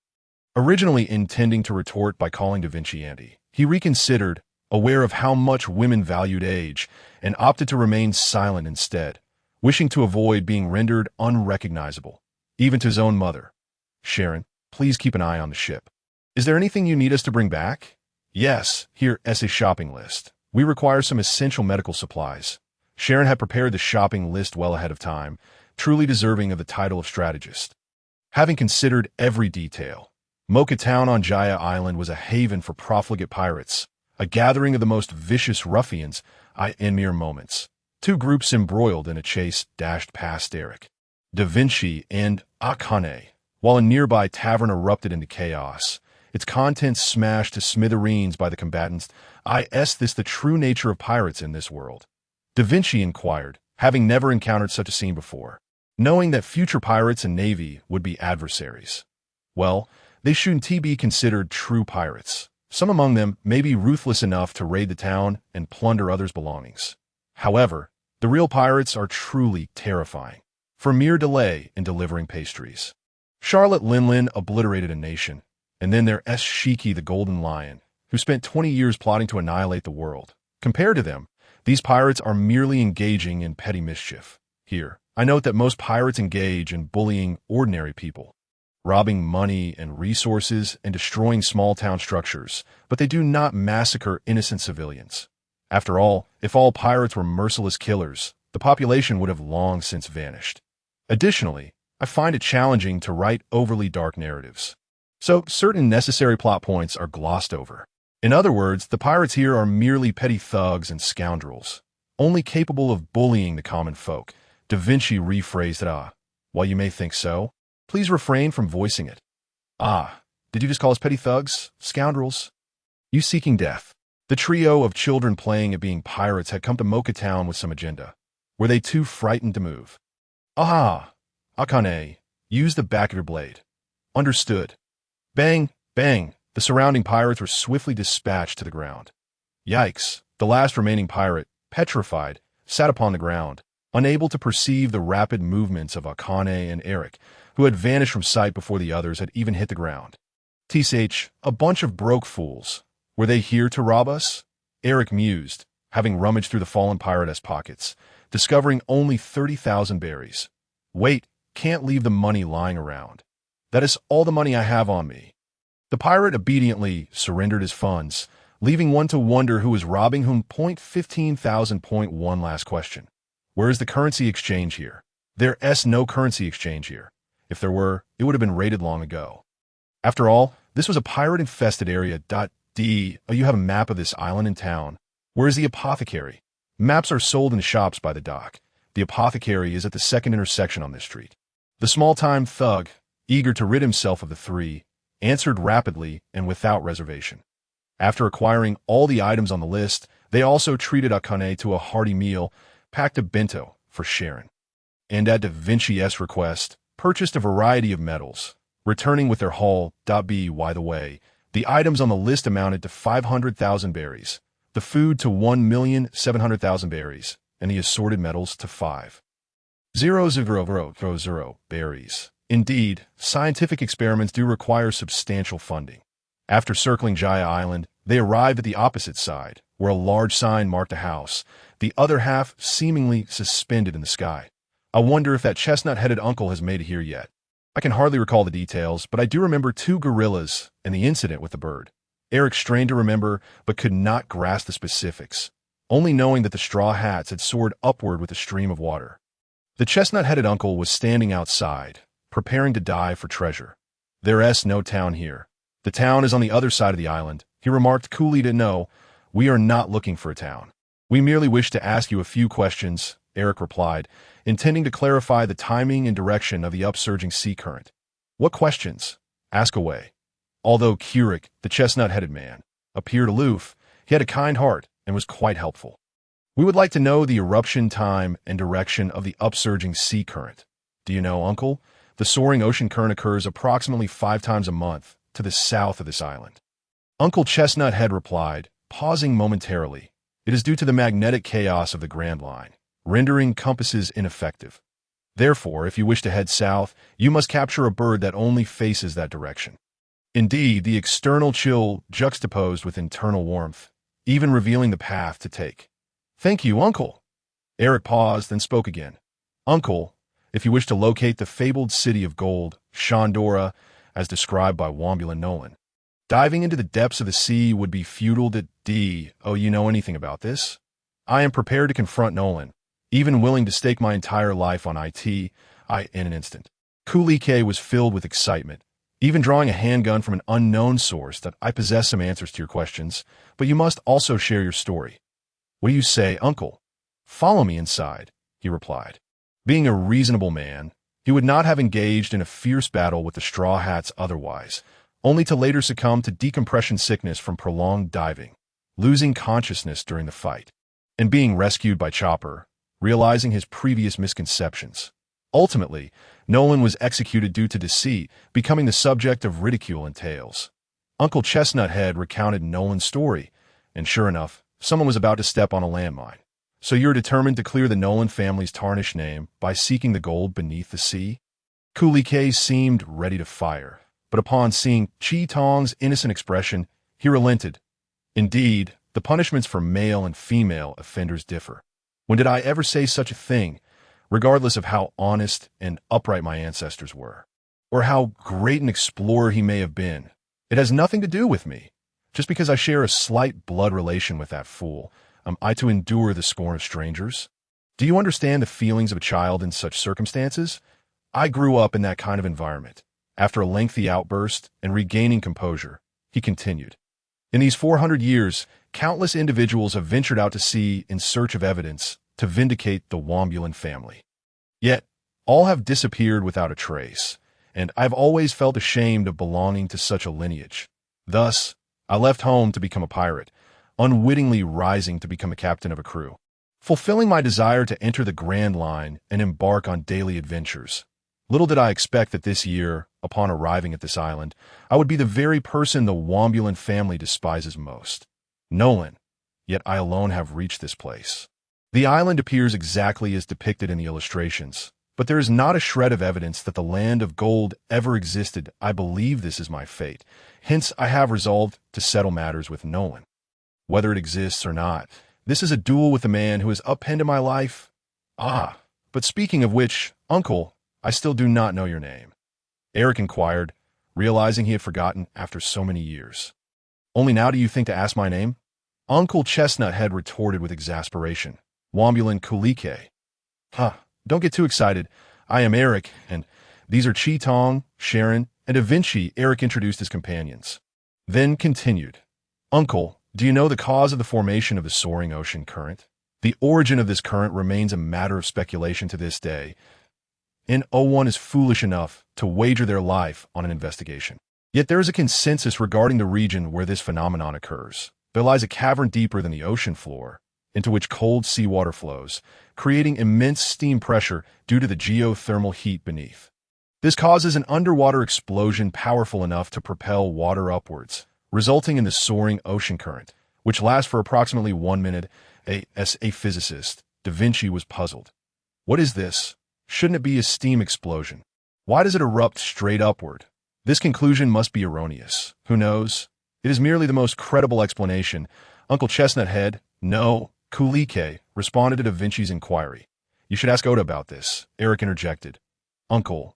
Originally intending to retort by calling Da Vinci Auntie, he reconsidered, aware of how much women valued age, and opted to remain silent instead, wishing to avoid being rendered unrecognizable, even to his own mother. Sharon, please keep an eye on the ship. Is there anything you need us to bring back? Yes, here is a shopping list. We require some essential medical supplies. Sharon had prepared the shopping list well ahead of time, truly deserving of the title of strategist. Having considered every detail, Mocha Town on Jaya Island was a haven for profligate pirates, a gathering of the most vicious ruffians in mere moments. Two groups embroiled in a chase dashed past Eric, Da Vinci, and Akane, while a nearby tavern erupted into chaos, its contents smashed to smithereens by the combatants. Is this the true nature of pirates in this world? Da Vinci inquired, having never encountered such a scene before, knowing that future pirates and navy would be adversaries. Well, they shouldn't be considered true pirates. Some among them may be ruthless enough to raid the town and plunder others' belongings. However, the real pirates are truly terrifying, for mere delay in delivering pastries. Charlotte Linlin obliterated a nation, and then there's Shiki the Golden Lion, who spent 20 years plotting to annihilate the world. Compared to them, these pirates are merely engaging in petty mischief. Here, I note that most pirates engage in bullying ordinary people, robbing money and resources and destroying small-town structures, but they do not massacre innocent civilians. After all, if all pirates were merciless killers, the population would have long since vanished. Additionally, I find it challenging to write overly dark narratives, so certain necessary plot points are glossed over. In other words, the pirates here are merely petty thugs and scoundrels, only capable of bullying the common folk. Da Vinci rephrased it. While you may think so, please refrain from voicing it. Did you just call us petty thugs? Scoundrels? You seeking death? The trio of children playing at being pirates had come to Mocha Town with some agenda. Were they too frightened to move? Akane, use the back of your blade. Understood. Bang, bang, the surrounding pirates were swiftly dispatched to the ground. Yikes, the last remaining pirate, petrified, sat upon the ground, unable to perceive the rapid movements of Akane and Eric, who had vanished from sight before the others had even hit the ground. TSH, a bunch of broke fools. Were they here to rob us? Eric mused, having rummaged through the fallen pirate's pockets, discovering only 30,000 berries. Wait, can't leave the money lying around. That is all the money I have on me. The pirate obediently surrendered his funds, leaving one to wonder who was robbing whom. 15,000.1 Last question. Where is the currency exchange here? There's no currency exchange here. If there were, it would have been raided long ago. After all, this was a pirate-infested area. You have a map of this island and town. Where is the apothecary? Maps are sold in shops by the dock. The apothecary is at the second intersection on this street. The small-time thug, eager to rid himself of the three, answered rapidly and without reservation. After acquiring all the items on the list, they also treated Akane to a hearty meal, packed a bento for Sharon, and at Da Vinci's request, purchased a variety of metals, returning with their haul. By the way, the items on the list amounted to 500,000 berries, the food to 1,700,000 berries, and the assorted metals to 5,000 berries. Indeed, scientific experiments do require substantial funding. After circling Jaya Island, they arrived at the opposite side, where a large sign marked a house, the other half seemingly suspended in the sky. I wonder if that chestnut-headed uncle has made it here yet. I can hardly recall the details, but I do remember 2 gorillas and the incident with the bird. Eric strained to remember, but could not grasp the specifics, only knowing that the straw hats had soared upward with a stream of water. The chestnut-headed uncle was standing outside, preparing to dive for treasure. There's no town here. The town is on the other side of the island, he remarked coolly. No, we are not looking for a town. We merely wish to ask you a few questions, Eric replied, intending to clarify the timing and direction of the upsurging sea current. What questions? Ask away. Although Kurik, the chestnut-headed man, appeared aloof, he had a kind heart and was quite helpful. We would like to know the eruption time and direction of the upsurging sea current. Do you know, uncle? The soaring ocean current occurs approximately 5 times a month to the south of this island. Uncle Chestnut-Head replied, pausing momentarily. It is due to the magnetic chaos of the Grand Line, rendering compasses ineffective. Therefore, if you wish to head south, you must capture a bird that only faces that direction. Indeed, the external chill juxtaposed with internal warmth, even revealing the path to take. Thank you, Uncle. Eric paused, then spoke again. Uncle, if you wish to locate the fabled city of gold, Shandora, as described by Wombulan Nolan, diving into the depths of the sea would be futile to Oh, you know anything about this? I am prepared to confront Nolan, even willing to stake my entire life on in an instant. Kulike was filled with excitement, even drawing a handgun from an unknown source that I possess some answers to your questions, but you must also share your story. What do you say, Uncle? Follow me inside, he replied. Being a reasonable man, he would not have engaged in a fierce battle with the Straw Hats otherwise, only to later succumb to decompression sickness from prolonged diving, losing consciousness during the fight, and being rescued by Chopper, realizing his previous misconceptions. Ultimately, Nolan was executed due to deceit, becoming the subject of ridicule and tales. Uncle Chestnuthead recounted Nolan's story, and sure enough, someone was about to step on a landmine. So you're determined to clear the Nolan family's tarnished name by seeking the gold beneath the sea? Kulike seemed ready to fire, but upon seeing Chi Tong's innocent expression, he relented. Indeed, the punishments for male and female offenders differ. When did I ever say such a thing, regardless of how honest and upright my ancestors were, or how great an explorer he may have been? It has nothing to do with me. Just because I share a slight blood relation with that fool, am I to endure the scorn of strangers? Do you understand the feelings of a child in such circumstances? I grew up in that kind of environment. After a lengthy outburst and regaining composure, he continued. In these 400 years, countless individuals have ventured out to sea in search of evidence to vindicate the Wombulan family. Yet, all have disappeared without a trace, and I've always felt ashamed of belonging to such a lineage. Thus, I left home to become a pirate, unwittingly rising to become a captain of a crew, fulfilling my desire to enter the Grand Line and embark on daily adventures. Little did I expect that this year, upon arriving at this island, I would be the very person the Wombulan family despises most. Nolan. Yet I alone have reached this place. The island appears exactly as depicted in the illustrations, but there is not a shred of evidence that the land of gold ever existed. I believe this is my fate. Hence, I have resolved to settle matters with Nolan. Whether it exists or not, this is a duel with a man who has upended my life. But speaking of which, Uncle, I still do not know your name. Eric inquired, realizing he had forgotten after so many years. Only now do you think to ask my name? Uncle Chestnuthead retorted with exasperation. Wombulan Kulike. Don't get too excited. I am Eric, and these are Chi Tong, Sharon, and Da Vinci. Eric introduced his companions. Then continued. Uncle, do you know the cause of the formation of the soaring ocean current? The origin of this current remains a matter of speculation to this day, and no one is foolish enough to wager their life on an investigation. Yet there is a consensus regarding the region where this phenomenon occurs. There lies a cavern deeper than the ocean floor, into which cold seawater flows, creating immense steam pressure due to the geothermal heat beneath. This causes an underwater explosion powerful enough to propel water upwards, resulting in the soaring ocean current, which lasts for approximately 1 minute. As a physicist, Da Vinci was puzzled. What is this? Shouldn't it be a steam explosion? Why does it erupt straight upward? This conclusion must be erroneous. Who knows? It is merely the most credible explanation. Uncle Chestnuthead, no, Kulike, responded to Da Vinci's inquiry. You should ask Oda about this, Eric interjected. Uncle,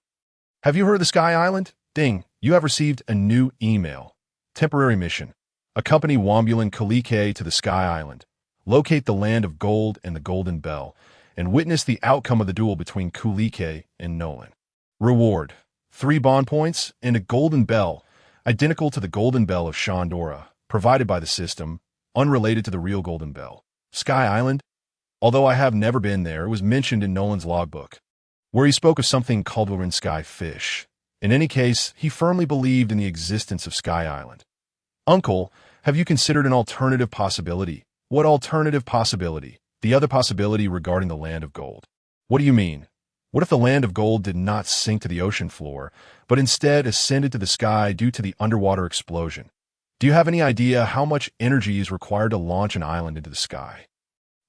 have you heard of the Sky Island? Ding, you have received a new email. Temporary mission. Accompany Wombulan Kulike to the Sky Island. Locate the land of gold and the Golden Bell, and witness the outcome of the duel between Kulike and Nolan. Reward: 3 bond points and a Golden Bell, identical to the Golden Bell of Shandora, provided by the system, unrelated to the real Golden Bell. Sky Island? Although I have never been there, it was mentioned in Nolan's logbook, where he spoke of something called Wooden Sky Fish. In any case, he firmly believed in the existence of Sky Island. Uncle, have you considered an alternative possibility? What alternative possibility? The other possibility regarding the land of gold. What do you mean? What if the land of gold did not sink to the ocean floor, but instead ascended to the sky due to the underwater explosion? Do you have any idea how much energy is required to launch an island into the sky?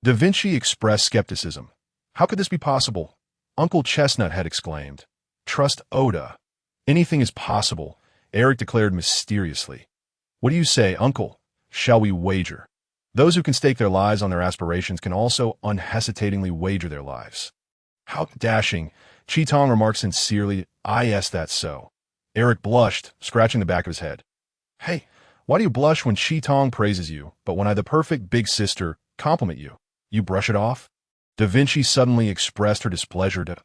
Da Vinci expressed skepticism. How could this be possible? Uncle Chestnut had exclaimed. Trust Oda. Anything is possible, Eric declared mysteriously. What do you say, Uncle? Shall we wager? Those who can stake their lives on their aspirations can also unhesitatingly wager their lives. How dashing, Chi-Tong remarked sincerely. Yes, that's so. Eric blushed, scratching the back of his head. Hey, why do you blush when Chi-Tong praises you, but when I, the perfect big sister, compliment you? You brush it off? Da Vinci suddenly expressed her displeasure to,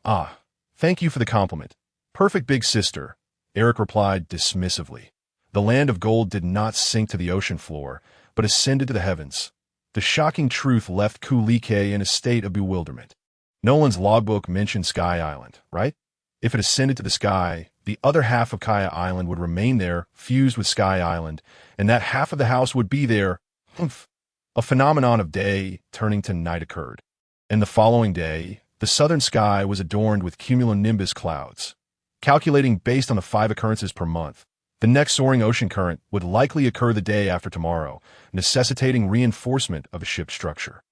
thank you for the compliment. Perfect big sister, Eric replied dismissively. The land of gold did not sink to the ocean floor, but ascended to the heavens. The shocking truth left Kulike in a state of bewilderment. Nolan's logbook mentioned Sky Island, right? If it ascended to the sky, the other half of Kaya Island would remain there, fused with Sky Island, and that half of the house would be there. A phenomenon of day turning to night occurred. And the following day, the southern sky was adorned with cumulonimbus clouds. Calculating based on the 5 occurrences per month, the next soaring ocean current would likely occur the day after tomorrow, necessitating reinforcement of a ship's structure.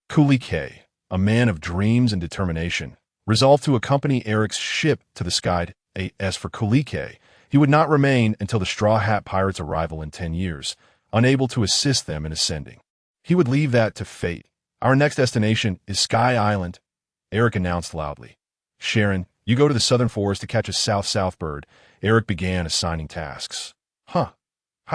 Kulike, a man of dreams and determination, resolved to accompany Eric's ship to the sky. As for Kulike, he would not remain until the Straw Hat Pirates' arrival in 10 years, unable to assist them in ascending. He would leave that to fate. Our next destination is Sky Island, Eric announced loudly. Sharon, you go to the southern forest to catch a south-south bird. Eric began assigning tasks. How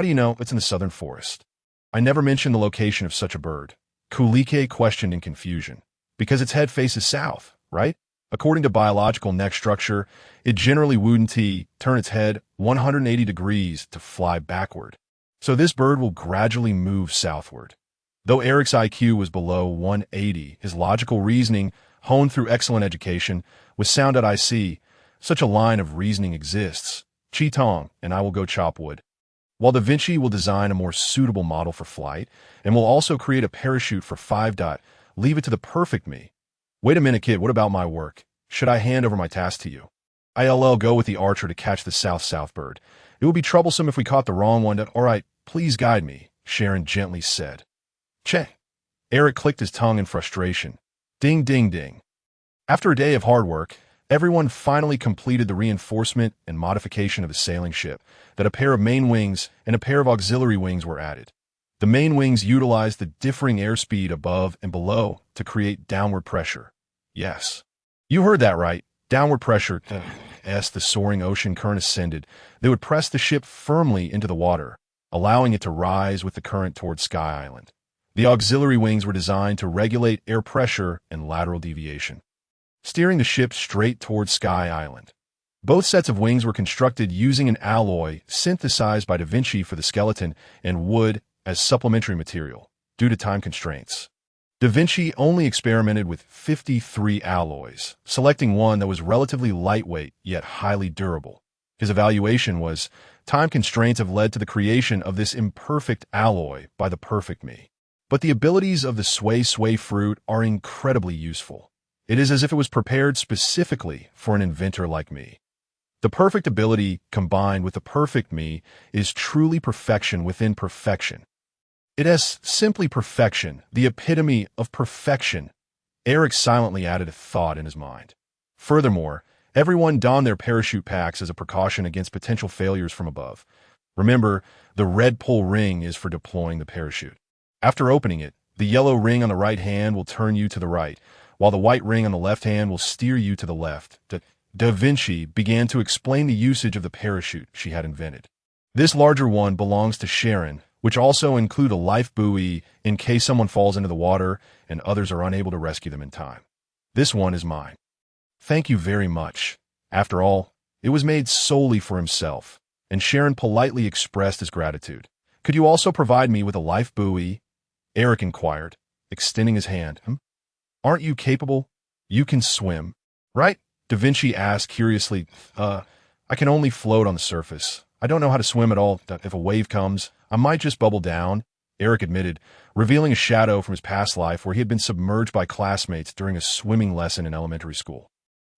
do you know it's in the southern forest? I never mentioned the location of such a bird. Kulike questioned in confusion. Because its head faces south, right? According to biological neck structure, it generally wouldn't turn its head 180 degrees to fly backward. So this bird will gradually move southward. Though Eric's IQ was below 180, his logical reasoning, honed through excellent education, was sound. I see. Such a line of reasoning exists. Chi-Tong and I will go chop wood. While Da Vinci will design a more suitable model for flight, and will also create a parachute for 5. Leave it to the perfect me. Wait a minute, kid, what about my work? Should I hand over my task to you? I'll go with the archer to catch the south-south bird. It would be troublesome if we caught the wrong one. All right, please guide me, Sharon gently said. Che. Eric clicked his tongue in frustration. Ding, ding, ding. After a day of hard work, everyone finally completed the reinforcement and modification of the sailing ship, that a pair of main wings and a pair of auxiliary wings were added. The main wings utilized the differing airspeed above and below to create downward pressure. Yes. You heard that right. Downward pressure. As the soaring ocean current ascended, they would press the ship firmly into the water, allowing it to rise with the current toward Sky Island. The auxiliary wings were designed to regulate air pressure and lateral deviation, steering the ship straight toward Sky Island. Both sets of wings were constructed using an alloy synthesized by Da Vinci for the skeleton and wood as supplementary material, due to time constraints. Da Vinci only experimented with 53 alloys, selecting one that was relatively lightweight yet highly durable. His evaluation was, time constraints have led to the creation of this imperfect alloy by the perfect me. But the abilities of the sway fruit are incredibly useful. It is as if it was prepared specifically for an inventor like me. The perfect ability combined with the perfect me is truly perfection within perfection. It is simply perfection, the epitome of perfection. Eric silently added a thought in his mind. Furthermore, everyone donned their parachute packs as a precaution against potential failures from above. Remember, the red pull ring is for deploying the parachute. After opening it, the yellow ring on the right hand will turn you to the right, while the white ring on the left hand will steer you to the left. Da Vinci began to explain the usage of the parachute she had invented. This larger one belongs to Sharon, which also include a life buoy in case someone falls into the water and others are unable to rescue them in time. This one is mine. Thank you very much. After all, it was made solely for himself, and Sharon politely expressed his gratitude. Could you also provide me with a life buoy? Eric inquired, extending his hand. Aren't you capable? You can swim, right? Da Vinci asked curiously. I can only float on the surface. I don't know how to swim at all. If a wave comes, I might just bubble down, Eric admitted, revealing a shadow from his past life where he had been submerged by classmates during a swimming lesson in elementary school.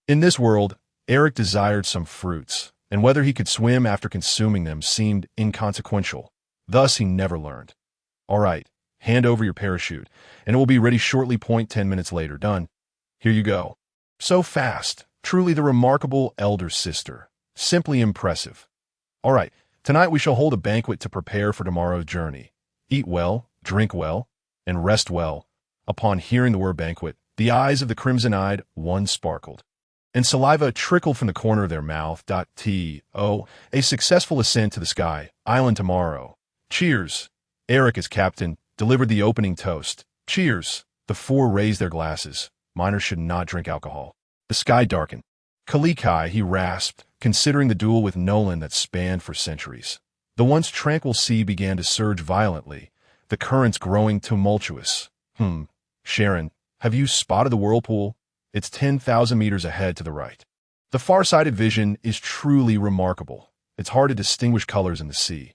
In this world, Eric desired some fruits, and whether he could swim after consuming them seemed inconsequential. Thus, he never learned. All right, hand over your parachute, and it will be ready shortly. 10 minutes later. Done. Here you go. So fast. Truly the remarkable elder sister. Simply impressive. All right, tonight we shall hold a banquet to prepare for tomorrow's journey. Eat well, drink well, and rest well. Upon hearing the word banquet, the eyes of the crimson-eyed one sparkled, and saliva trickled from the corner of their mouth. A successful ascent to the sky island tomorrow. Cheers. Eric, as captain, delivered the opening toast. Cheers. The four raised their glasses. Miners should not drink alcohol. The sky darkened. Kalikai, he rasped, considering the duel with Nolan that spanned for centuries. The once tranquil sea began to surge violently, the currents growing tumultuous. Sharon, have you spotted the whirlpool? It's 10,000 meters ahead to the right. The far-sighted vision is truly remarkable. It's hard to distinguish colors in the sea.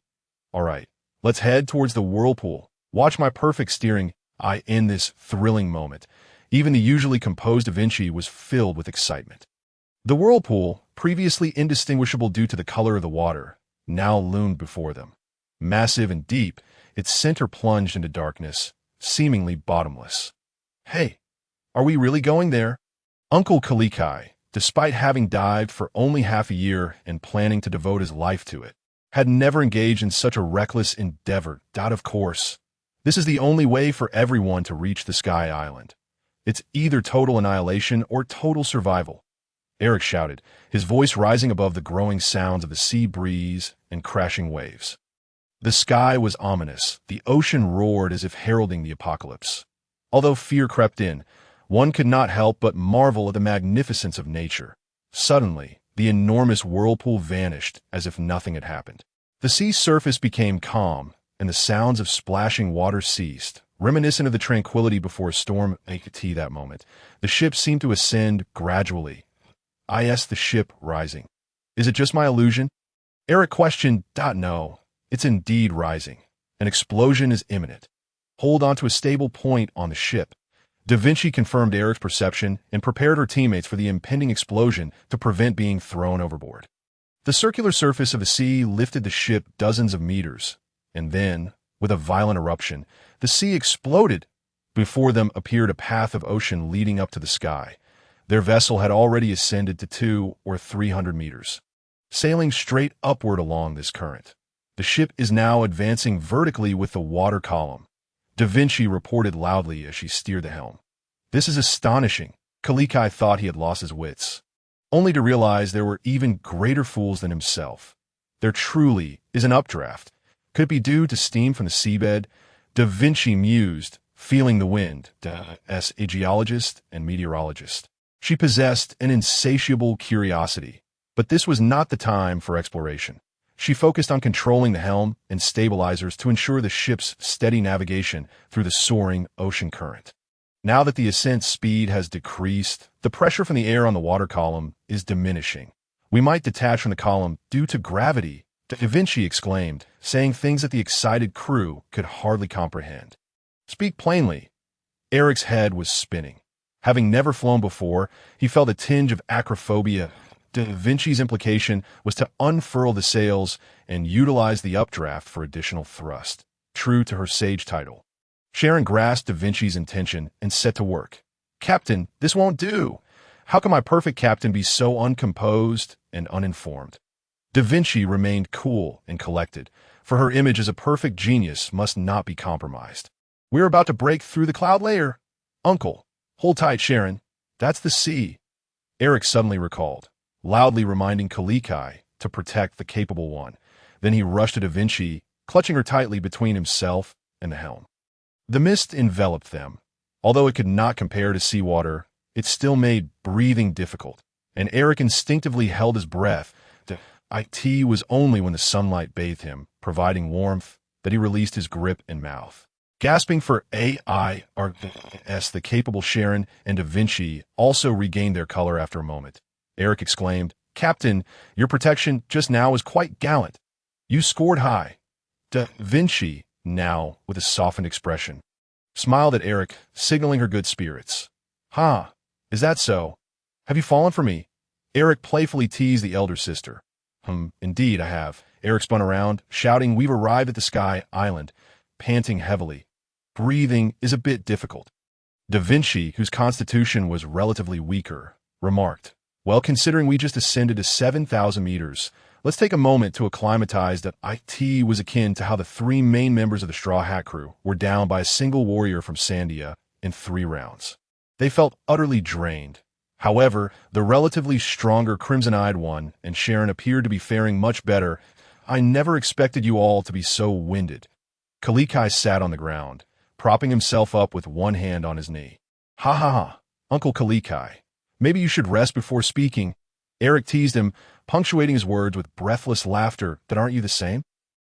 All right, let's head towards the whirlpool. Watch my perfect steering. In this thrilling moment, even the usually composed Da Vinci was filled with excitement. The whirlpool, previously indistinguishable due to the color of the water, now loomed before them. Massive and deep, its center plunged into darkness, seemingly bottomless. Hey, are we really going there? Uncle Kalikai, despite having dived for only half a year and planning to devote his life to it, had never engaged in such a reckless endeavor. Of course, this is the only way for everyone to reach the Sky Island. It's either total annihilation or total survival. Eric shouted, his voice rising above the growing sounds of the sea breeze and crashing waves. The sky was ominous. The ocean roared as if heralding the apocalypse. Although fear crept in, one could not help but marvel at the magnificence of nature. Suddenly, the enormous whirlpool vanished as if nothing had happened. The sea's surface became calm, and the sounds of splashing water ceased, reminiscent of the tranquility before a storm. That moment, the ship seemed to ascend gradually. I asked the ship, rising. Is it just my illusion? Eric questioned. No, it's indeed rising. An explosion is imminent. Hold on to a stable point on the ship. Da Vinci confirmed Eric's perception and prepared her teammates for the impending explosion to prevent being thrown overboard. The circular surface of the sea lifted the ship dozens of meters, and then, with a violent eruption, the sea exploded. Before them appeared a path of ocean leading up to the sky. Their vessel had already ascended to 200 or 300 meters, sailing straight upward along this current. The ship is now advancing vertically with the water column. Da Vinci reported loudly as she steered the helm. This is astonishing. Kalikai thought he had lost his wits, only to realize there were even greater fools than himself. There truly is an updraft. Could it be due to steam from the seabed? Da Vinci mused, feeling the wind, as a geologist and meteorologist. She possessed an insatiable curiosity, but this was not the time for exploration. She focused on controlling the helm and stabilizers to ensure the ship's steady navigation through the soaring ocean current. Now that the ascent speed has decreased, the pressure from the air on the water column is diminishing. We might detach from the column due to gravity, Da Vinci exclaimed, saying things that the excited crew could hardly comprehend. Speak plainly. Eric's head was spinning. Having never flown before, he felt a tinge of acrophobia. Da Vinci's implication was to unfurl the sails and utilize the updraft for additional thrust, true to her sage title. Sharon grasped Da Vinci's intention and set to work. Captain, this won't do. How can my perfect captain be so uncomposed and uninformed? Da Vinci remained cool and collected, for her image as a perfect genius must not be compromised. We're about to break through the cloud layer. Uncle, hold tight, Sharon. That's the sea. Eric suddenly recalled, loudly reminding Kalikai to protect the capable one. Then he rushed to Da Vinci, clutching her tightly between himself and the helm. The mist enveloped them. Although it could not compare to seawater, it still made breathing difficult, and Eric instinctively held his breath. It was only when the sunlight bathed him, providing warmth, that he released his grip and mouth. Gasping for AIRS, the capable Sharon and Da Vinci also regained their color after a moment. Eric exclaimed, Captain, your protection just now was quite gallant. You scored high. Da Vinci, now with a softened expression, smiled at Eric, signaling her good spirits. Is that so? Have you fallen for me? Eric playfully teased the elder sister. Indeed I have. Eric spun around, shouting, We've arrived at the Sky Island, panting heavily. Breathing is a bit difficult. Da Vinci, whose constitution was relatively weaker, remarked. Well, considering we just ascended to 7,000 meters, let's take a moment to acclimatize that it was akin to how the three main members of the Straw Hat crew were down by a single warrior from Sandia in 3 rounds. They felt utterly drained. However, the relatively stronger Crimson-Eyed one and Sharon appeared to be faring much better. I never expected you all to be so winded. Kalikai sat on the ground, propping himself up with one hand on his knee. Ha ha ha, Uncle Kalikai. Maybe you should rest before speaking. Eric teased him, punctuating his words with breathless laughter that aren't you the same?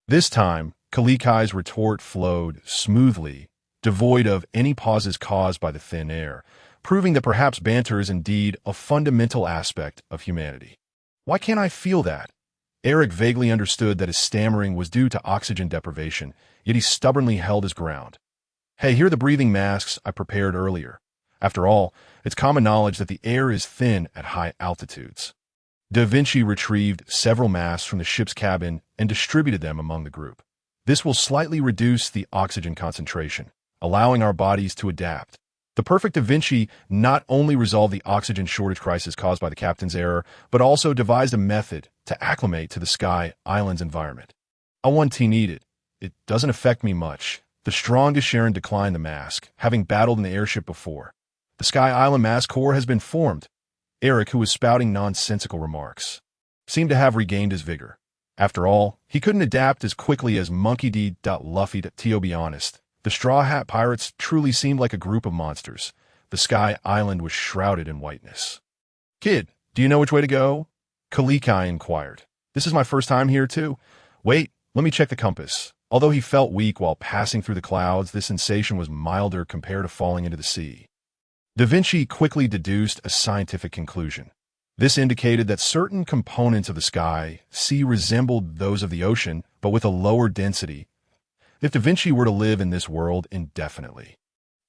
This time, Kalikai's retort flowed smoothly, devoid of any pauses caused by the thin air, proving that perhaps banter is indeed a fundamental aspect of humanity. Why can't I feel that? Eric vaguely understood that his stammering was due to oxygen deprivation, yet he stubbornly held his ground. Hey, here are the breathing masks I prepared earlier. After all, it's common knowledge that the air is thin at high altitudes. Da Vinci retrieved several masks from the ship's cabin and distributed them among the group. This will slightly reduce the oxygen concentration, allowing our bodies to adapt. The perfect Da Vinci not only resolved the oxygen shortage crisis caused by the captain's error, but also devised a method to acclimate to the Sky Island's environment. I want tea needed. It doesn't affect me much. The strongest Sharon declined the mask, having battled in the airship before. The Sky Island Mask Corps has been formed. Eric, who was spouting nonsensical remarks, seemed to have regained his vigor. After all, he couldn't adapt as quickly as Monkey D. Luffy. To be honest, the Straw Hat Pirates truly seemed like a group of monsters. The Sky Island was shrouded in whiteness. Kid, do you know which way to go? Kalikai inquired. This is my first time here, too. Wait, let me check the compass. Although he felt weak while passing through the clouds, this sensation was milder compared to falling into the sea. Da Vinci quickly deduced a scientific conclusion. This indicated that certain components of the sky sea resembled those of the ocean, but with a lower density. If Da Vinci were to live in this world indefinitely,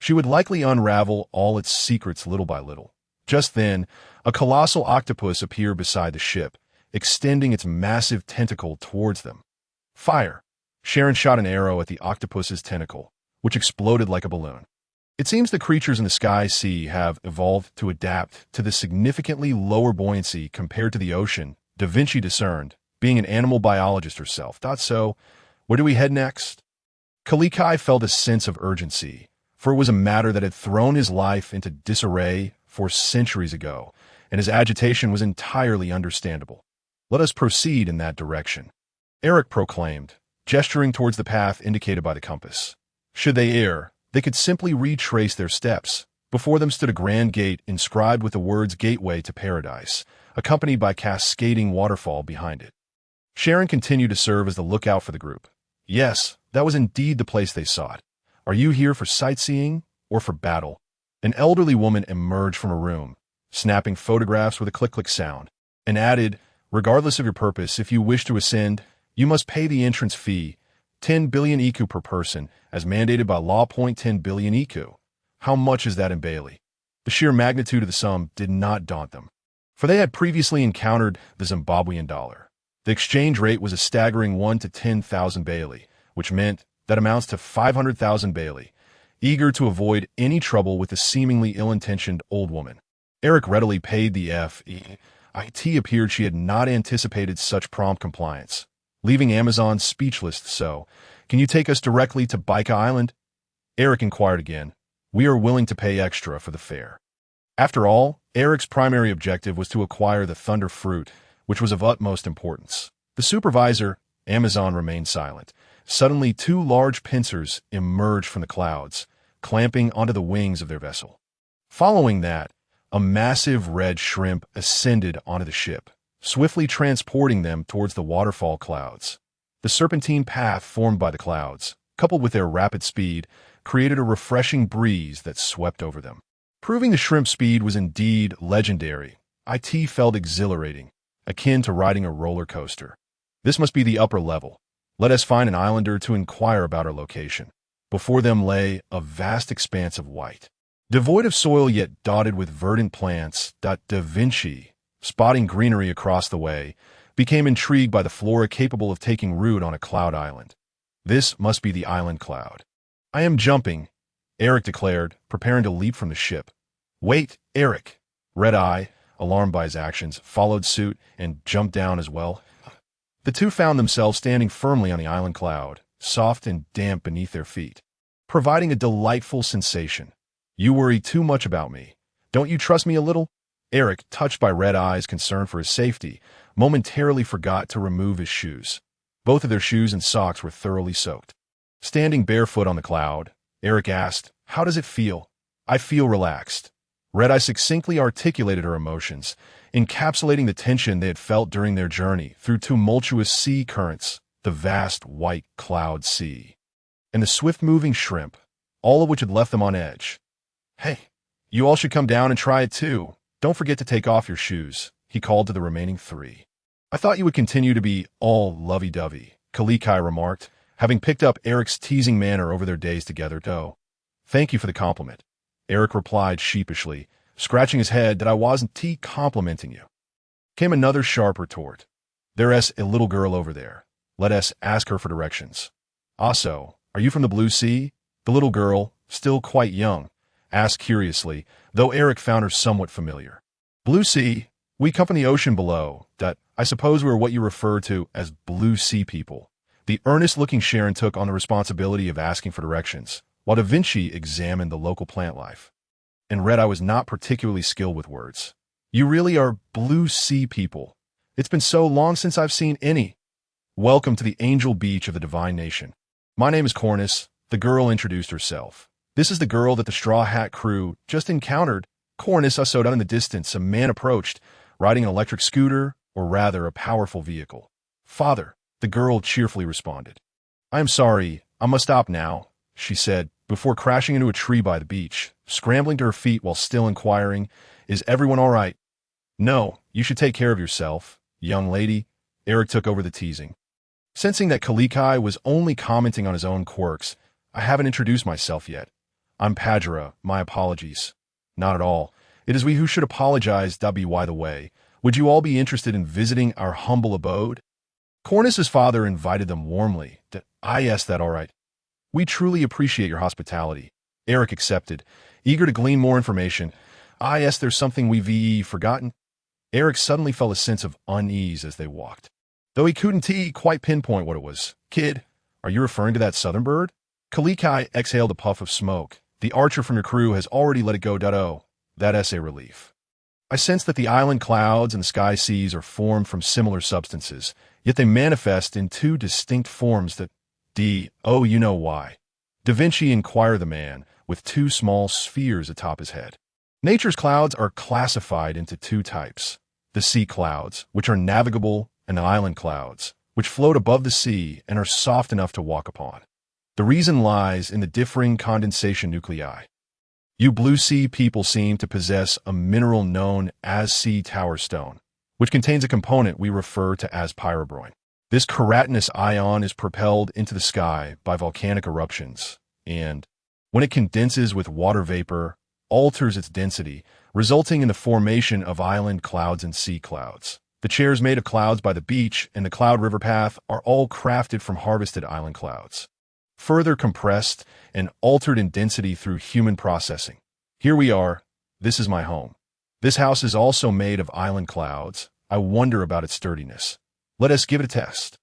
she would likely unravel all its secrets little by little. Just then, a colossal octopus appeared beside the ship, extending its massive tentacle towards them. Fire! Sharon shot an arrow at the octopus's tentacle, which exploded like a balloon. It seems the creatures in the sky sea have evolved to adapt to the significantly lower buoyancy compared to the ocean, Da Vinci discerned, being an animal biologist herself. So, where do we head next? Kalikai felt a sense of urgency, for it was a matter that had thrown his life into disarray 4 centuries ago, and his agitation was entirely understandable. Let us proceed in that direction, Eric proclaimed, gesturing towards the path indicated by the compass. Should they err, they could simply retrace their steps. Before them stood a grand gate inscribed with the words Gateway to Paradise, accompanied by a cascading waterfall behind it. Sharon continued to serve as the lookout for the group. Yes, that was indeed the place they sought. Are you here for sightseeing or for battle? An elderly woman emerged from a room, snapping photographs with a click-click sound, and added, regardless of your purpose, if you wish to ascend, you must pay the entrance fee, 10 billion IQ per person, as mandated by law. 10 billion IQ. How much is that in Bailey? The sheer magnitude of the sum did not daunt them, for they had previously encountered the Zimbabwean dollar. The exchange rate was a staggering 1 to 10,000 Bailey, which meant that amounts to 500,000 Bailey. Eager to avoid any trouble with the seemingly ill-intentioned old woman, Eric readily paid the fee. It appeared she had not anticipated such prompt compliance, leaving Amazon speechless. So, can you take us directly to Baika Island? Eric inquired again. We are willing to pay extra for the fare. After all, Eric's primary objective was to acquire the Thunder Fruit, which was of utmost importance. The supervisor, Amazon, remained silent. Suddenly, 2 large pincers emerged from the clouds, clamping onto the wings of their vessel. Following that, a massive red shrimp ascended onto the ship, swiftly transporting them towards the waterfall clouds. The serpentine path formed by the clouds, coupled with their rapid speed, created a refreshing breeze that swept over them. Proving the shrimp's speed was indeed legendary, it felt exhilarating, akin to riding a roller coaster. This must be the upper level. Let us find an islander to inquire about our location. Before them lay a vast expanse of white, devoid of soil yet dotted with verdant plants. Da Vinci, spotting greenery across the way, became intrigued by the flora capable of taking root on a cloud island. This must be the island cloud. I am jumping, Eric declared, preparing to leap from the ship. Wait, Eric. Red-Eye, alarmed by his actions, followed suit and jumped down as well. The two found themselves standing firmly on the island cloud, soft and damp beneath their feet, providing a delightful sensation. You worry too much about me. Don't you trust me a little? Eric, touched by Red Eye's concern for his safety, momentarily forgot to remove his shoes. Both of their shoes and socks were thoroughly soaked. Standing barefoot on the cloud, Eric asked, "How does it feel?" "I feel relaxed." Red Eye succinctly articulated her emotions, encapsulating the tension they had felt during their journey through tumultuous sea currents, the vast white cloud sea, and the swift-moving shrimp, all of which had left them on edge. "Hey, you all should come down and try it too. Don't forget to take off your shoes," he called to the remaining three. "I thought you would continue to be all lovey-dovey," Kalikai remarked, having picked up Eric's teasing manner over their days together. "Oh, thank you for the compliment," Eric replied sheepishly, scratching his head that I wasn't complimenting you. Came another sharp retort. "There's a little girl over there. Let us ask her for directions." "Also, are you from the Blue Sea?" The little girl, still quite young, asked curiously, though Eric found her somewhat familiar. "Blue Sea? We come from the ocean below. I suppose we're what you refer to as Blue Sea people." The earnest-looking Sharon took on the responsibility of asking for directions, while Da Vinci examined the local plant life. And Red Eye was not particularly skilled with words. "You really are Blue Sea people. It's been so long since I've seen any. Welcome to the Angel Beach of the Divine Nation. My name is Cornus," the girl introduced herself. "This is the girl that the Straw Hat crew just encountered." Cornus, I saw down in the distance a man approached, riding an electric scooter, or rather a powerful vehicle. "Father," the girl cheerfully responded. "I am sorry, I must stop now," she said, before crashing into a tree by the beach, scrambling to her feet while still inquiring, "Is everyone all right?" "No, you should take care of yourself, young lady." Eric took over the teasing. Sensing that Kalikai was only commenting on his own quirks, "I haven't introduced myself yet. I'm Padra, my apologies." "Not at all. It is we who should apologize. By the way, would you all be interested in visiting our humble abode?" Cornus's father invited them warmly. Yes, that all right. "We truly appreciate your hospitality." Eric accepted, eager to glean more information. Yes, there's something we've forgotten." Eric suddenly felt a sense of unease as they walked, though he couldn't quite pinpoint what it was. "Kid, are you referring to that southern bird?" Kalikai exhaled a puff of smoke. "The archer from your crew has already let it go. Oh, that's a relief. I sense that the island clouds and the sky seas are formed from similar substances, yet they manifest in two distinct forms that... Oh, you know why." Da Vinci inquired the man, with two small spheres atop his head. "Nature's clouds are classified into two types: the sea clouds, which are navigable, and the island clouds, which float above the sea and are soft enough to walk upon. The reason lies in the differing condensation nuclei. You Blue Sea people seem to possess a mineral known as sea tower stone, which contains a component we refer to as pyrobroin. This keratinous ion is propelled into the sky by volcanic eruptions, and, when it condenses with water vapor, alters its density, resulting in the formation of island clouds and sea clouds. The chairs made of clouds by the beach and the cloud river path are all crafted from harvested island clouds, further compressed and altered in density through human processing. Here we are. This is my home. This house is also made of island clouds. I wonder about its sturdiness. Let us give it a test."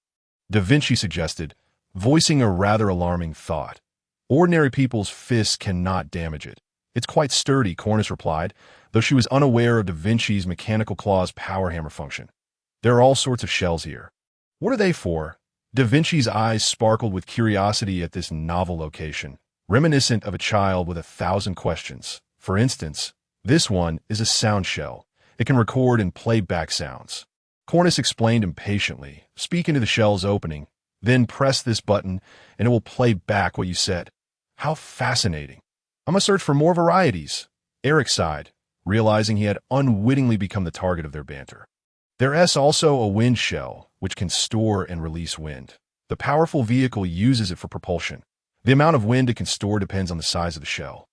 Da Vinci suggested, voicing a rather alarming thought. "Ordinary people's fists cannot damage it. It's quite sturdy," Cornus replied, though she was unaware of Da Vinci's mechanical claw's power hammer function. "There are all sorts of shells here." "What are they for?" Da Vinci's eyes sparkled with curiosity at this novel location, reminiscent of a child with 1,000 questions. "For instance, this one is a sound shell. It can record and play back sounds." Cornus explained impatiently, "Speak into the shell's opening, then press this button, and it will play back what you said." "How fascinating. I must search for more varieties." Eric sighed, realizing he had unwittingly become the target of their banter. There's also a wind shell, which can store and release wind. The powerful vehicle uses it for propulsion. The amount of wind it can store depends on the size of the shell.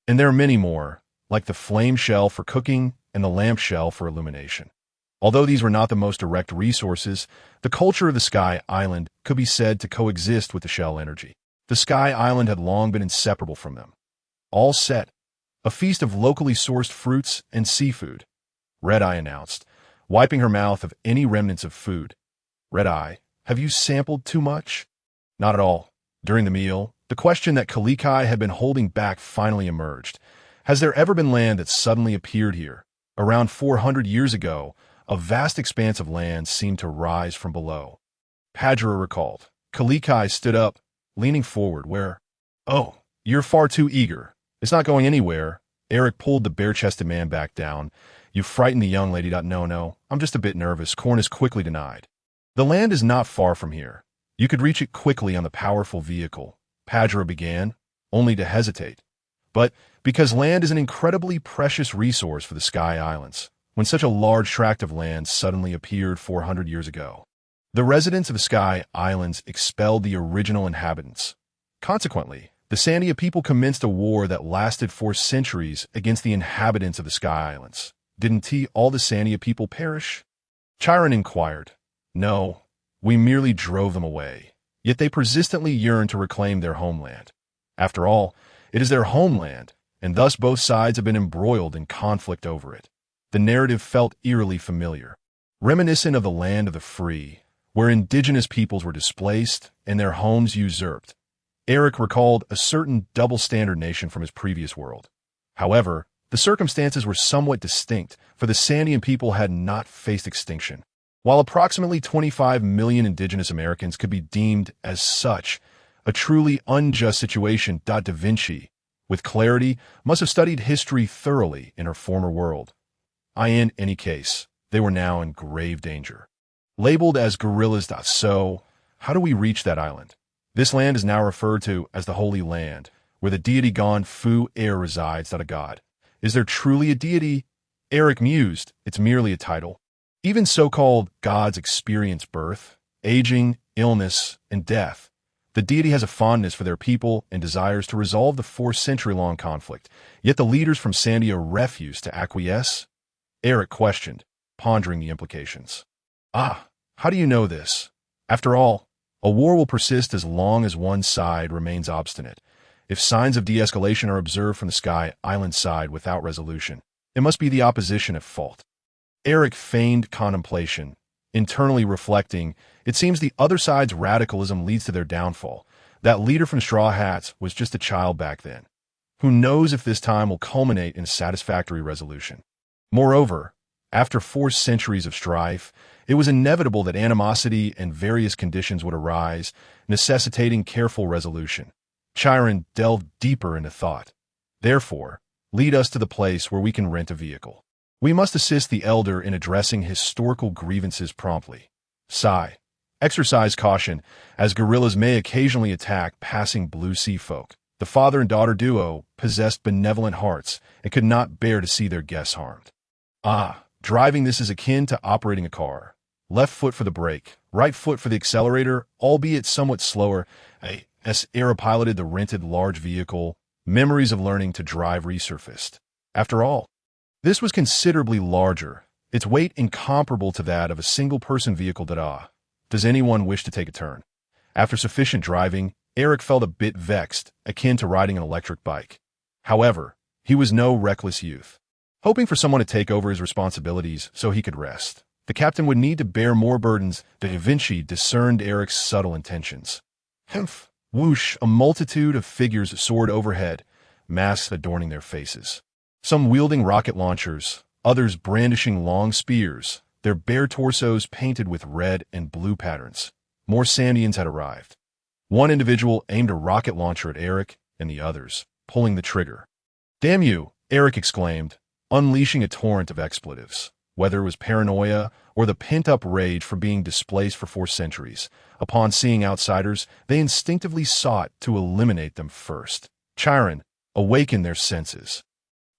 And there are many more, like the flame shell for cooking and the lamp shell for illumination. Although these were not the most direct resources, the culture of the Sky Island could be said to coexist with the shell energy. The Sky Island had long been inseparable from them. All set, a feast of locally sourced fruits and seafood. Red-Eye announced, wiping her mouth of any remnants of food. Red-Eye, have you sampled too much? Not at all. During the meal, the question that Kalikai had been holding back finally emerged. Has there ever been land that suddenly appeared here? Around 400 years ago, a vast expanse of land seemed to rise from below. Padra recalled. Kalikai stood up, leaning forward. Where? Oh, you're far too eager. It's not going anywhere. Eric pulled the bare-chested man back down. You frightened the young lady. No, I'm just a bit nervous. Cornus quickly denied. The land is not far from here. You could reach it quickly on the powerful vehicle. Padra began, only to hesitate. But because land is an incredibly precious resource for the Sky Islands, when such a large tract of land suddenly appeared 400 years ago, the residents of the Sky Islands expelled the original inhabitants. Consequently, the Sandia people commenced a war that lasted 4 centuries against the inhabitants of the Sky Islands. Didn't all the Sandia people perish? Chiron inquired. No, we merely drove them away. Yet they persistently yearn to reclaim their homeland. After all, it is their homeland, and thus both sides have been embroiled in conflict over it. The narrative felt eerily familiar, reminiscent of the land of the free, where indigenous peoples were displaced and their homes usurped. Eric recalled a certain double-standard nation from his previous world. However, the circumstances were somewhat distinct, for the Sandian people had not faced extinction. While approximately 25 million indigenous Americans could be deemed as such, a truly unjust situation. Da Vinci, with clarity, must have studied history thoroughly in her former world. In any case, they were now in grave danger. Labeled as guerrillas. So, how do we reach that island? This land is now referred to as the Holy Land, where the deity Gon Fu Air resides. A god. Is there truly a deity? Eric mused. It's merely a title. Even so-called gods experience birth, aging, illness, and death. The deity has a fondness for their people and desires to resolve the 4-century-long conflict, yet the leaders from Sandia refuse to acquiesce? Eric questioned, pondering the implications. How do you know this? After all, a war will persist as long as one side remains obstinate. If signs of de-escalation are observed from the Sky Island side without resolution, it must be the opposition at fault. Eric feigned contemplation, internally reflecting, it seems the other side's radicalism leads to their downfall. That leader from Straw Hats was just a child back then. Who knows if this time will culminate in a satisfactory resolution? Moreover, after 4 centuries of strife, it was inevitable that animosity and various conditions would arise, necessitating careful resolution. Chiron delved deeper into thought. Therefore, lead us to the place where we can rent a vehicle. We must assist the elder in addressing historical grievances promptly. Sigh. Exercise caution, as guerrillas may occasionally attack passing blue sea folk. The father and daughter duo possessed benevolent hearts and could not bear to see their guests harmed. Driving this is akin to operating a car. Left foot for the brake, right foot for the accelerator, albeit somewhat slower. As Era piloted the rented large vehicle, memories of learning to drive resurfaced. After all, this was considerably larger, its weight incomparable to that of a single-person vehicle. Does anyone wish to take a turn? After sufficient driving, Eric felt a bit vexed, akin to riding an electric bike. However, he was no reckless youth. Hoping for someone to take over his responsibilities so he could rest, the captain would need to bear more burdens. Da Vinci discerned Eric's subtle intentions. Humph! Whoosh! A multitude of figures soared overhead, masks adorning their faces. Some wielding rocket launchers, others brandishing long spears, their bare torsos painted with red and blue patterns. More Sandians had arrived. One individual aimed a rocket launcher at Eric, and the others, pulling the trigger. Damn you! Eric exclaimed, unleashing a torrent of expletives. Whether it was paranoia or the pent-up rage for being displaced for 4 centuries, upon seeing outsiders, they instinctively sought to eliminate them first. Chiron awakened their senses.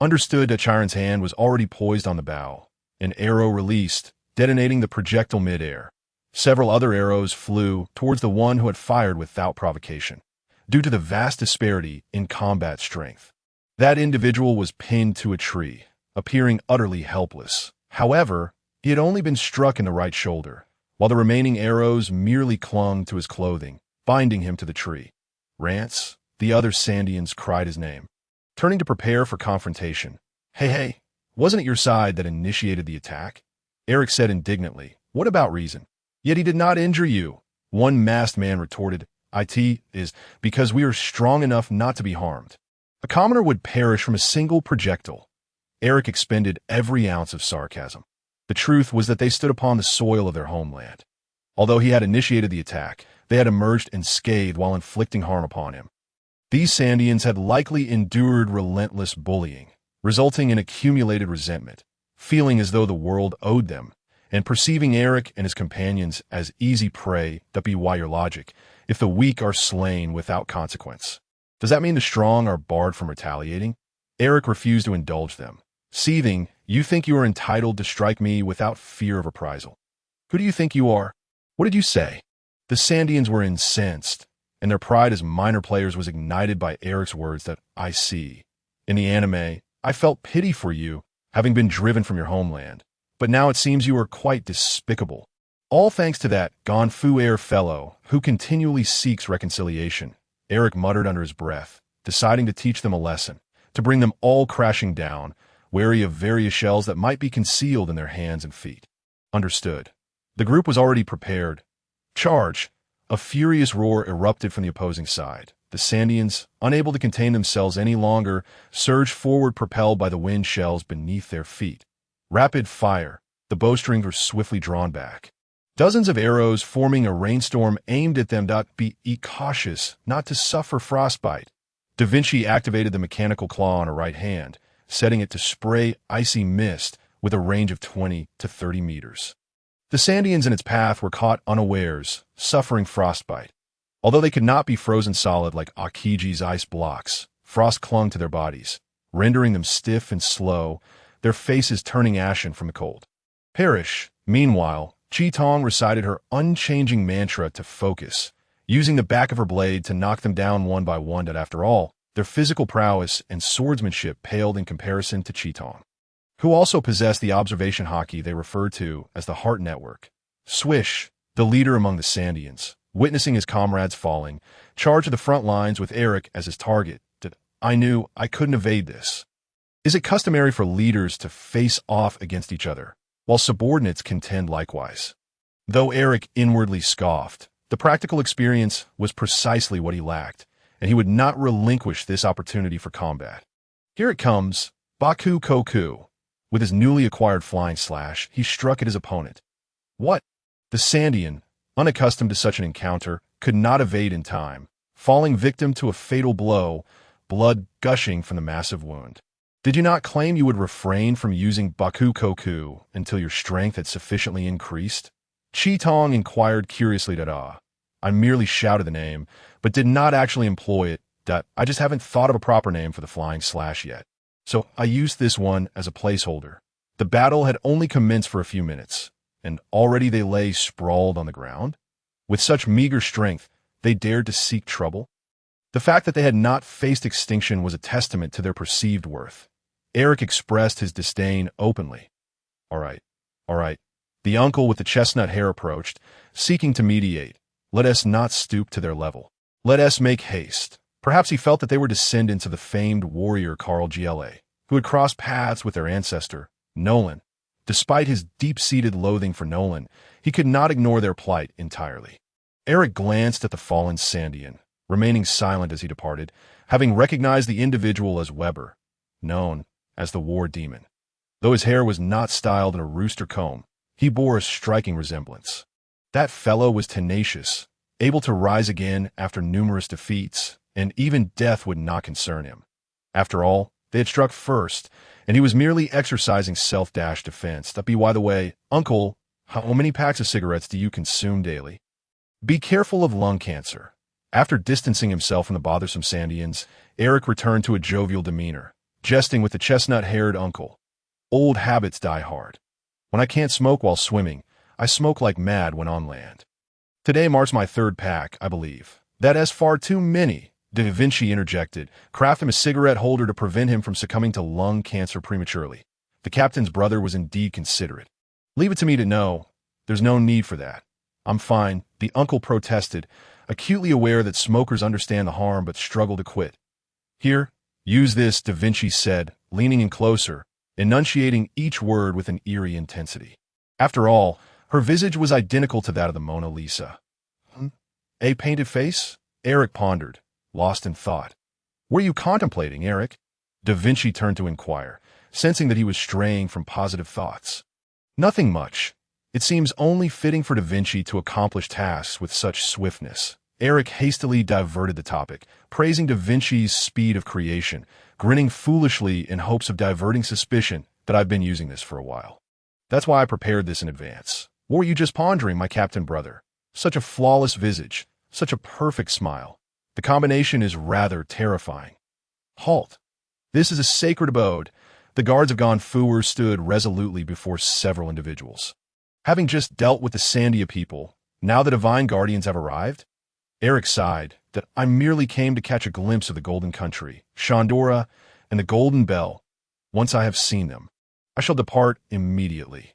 Understood that Chiron's hand was already poised on the bow. An arrow released, detonating the projectile mid-air. Several other arrows flew towards the one who had fired without provocation, due to the vast disparity in combat strength. That individual was pinned to a tree, appearing utterly helpless. However, he had only been struck in the right shoulder, while the remaining arrows merely clung to his clothing, binding him to the tree. Rance, the other Sandians cried his name, turning to prepare for confrontation. Hey, Wasn't it your side that initiated the attack? Eric said indignantly. What about reason? Yet he did not injure you. One masked man retorted. It is because we are strong enough not to be harmed. A commoner would perish from a single projectile. Eric expended every ounce of sarcasm. The truth was that they stood upon the soil of their homeland. Although he had initiated the attack, they had emerged unscathed while inflicting harm upon him. These Sandians had likely endured relentless bullying, resulting in accumulated resentment, feeling as though the world owed them, and perceiving Eric and his companions as easy prey. That be why your logic, if the weak are slain without consequence. Does that mean the strong are barred from retaliating? Eric refused to indulge them. Seething, you think you are entitled to strike me without fear of reprisal. Who do you think you are? What did you say? The Sandians were incensed, and their pride as minor players was ignited by Eric's words that I see. In the anime, I felt pity for you, having been driven from your homeland, but now it seems you are quite despicable. All thanks to that Gonfu-air fellow who continually seeks reconciliation, Eric muttered under his breath, deciding to teach them a lesson, to bring them all crashing down, wary of various shells that might be concealed in their hands and feet. Understood. The group was already prepared. Charge! A furious roar erupted from the opposing side. The Sandians, unable to contain themselves any longer, surged forward propelled by the wind shells beneath their feet. Rapid fire. The bowstrings were swiftly drawn back. Dozens of arrows forming a rainstorm aimed at them. Be cautious not to suffer frostbite. Da Vinci activated the mechanical claw on her right hand, setting it to spray icy mist with a range of 20 to 30 meters. The Sandians in its path were caught unawares, suffering frostbite. Although they could not be frozen solid like Akiji's ice blocks, frost clung to their bodies, rendering them stiff and slow, their faces turning ashen from the cold. Perish. Meanwhile, Chi-Tong recited her unchanging mantra to focus, using the back of her blade to knock them down one by one. That after all, their physical prowess and swordsmanship paled in comparison to Chi-Tong, who also possessed the observation haki they referred to as the Heart Network. Swish, the leader among the Sandians, witnessing his comrades falling, charged to the front lines with Eric as his target. I knew I couldn't evade this. Is it customary for leaders to face off against each other, while subordinates contend likewise? Though Eric inwardly scoffed, the practical experience was precisely what he lacked, and he would not relinquish this opportunity for combat. Here it comes, Baku Koku. With his newly acquired flying slash, he struck at his opponent. What? The Sandian, unaccustomed to such an encounter, could not evade in time, falling victim to a fatal blow, blood gushing from the massive wound. Did you not claim you would refrain from using Baku Koku until your strength had sufficiently increased? Chi-Tong inquired curiously. I merely shouted the name, but did not actually employ it. I just haven't thought of a proper name for the flying slash yet. So I used this one as a placeholder. The battle had only commenced for a few minutes, and already they lay sprawled on the ground. With such meager strength, they dared to seek trouble. The fact that they had not faced extinction was a testament to their perceived worth. Eric expressed his disdain openly. All right. The uncle with the chestnut hair approached, seeking to mediate. Let us not stoop to their level. Let us make haste. Perhaps he felt that they were descendants of the famed warrior Karl Gla, who had crossed paths with their ancestor, Nolan. Despite his deep-seated loathing for Nolan, he could not ignore their plight entirely. Eric glanced at the fallen Sandian, remaining silent as he departed, having recognized the individual as Weber, known as the War Demon. Though his hair was not styled in a rooster comb, he bore a striking resemblance. That fellow was tenacious, able to rise again after numerous defeats, and even death would not concern him. After all, they had struck first, and he was merely exercising self-defense. That be by the way, Uncle, how many packs of cigarettes do you consume daily? Be careful of lung cancer. After distancing himself from the bothersome Sandians, Eric returned to a jovial demeanor, jesting with the chestnut-haired uncle. Old habits die hard. When I can't smoke while swimming, I smoke like mad when on land. Today marks my third pack, I believe. That is far too many, Da Vinci interjected, craft him a cigarette holder to prevent him from succumbing to lung cancer prematurely. The captain's brother was indeed considerate. Leave it to me to know. There's no need for that. I'm fine, the uncle protested, acutely aware that smokers understand the harm but struggle to quit. Here, use this, Da Vinci said, leaning in closer. enunciating each word with an eerie intensity. After all, her visage was identical to that of the Mona Lisa. A painted face? Eric pondered, lost in thought. Were you contemplating, Eric? Da Vinci turned to inquire, sensing that he was straying from positive thoughts. Nothing much. It seems only fitting for Da Vinci to accomplish tasks with such swiftness. Eric hastily diverted the topic, praising Da Vinci's speed of creation, grinning foolishly in hopes of diverting suspicion that I've been using this for a while. That's why I prepared this in advance. What were you just pondering, my captain brother? Such a flawless visage, such a perfect smile. The combination is rather terrifying. Halt. This is a sacred abode. The guards of Gonfuer stood resolutely before several individuals. Having just dealt with the Sandia people, now the divine guardians have arrived? Eric sighed that I merely came to catch a glimpse of the Golden Country, Shandora, and the Golden Bell. Once I have seen them, I shall depart immediately.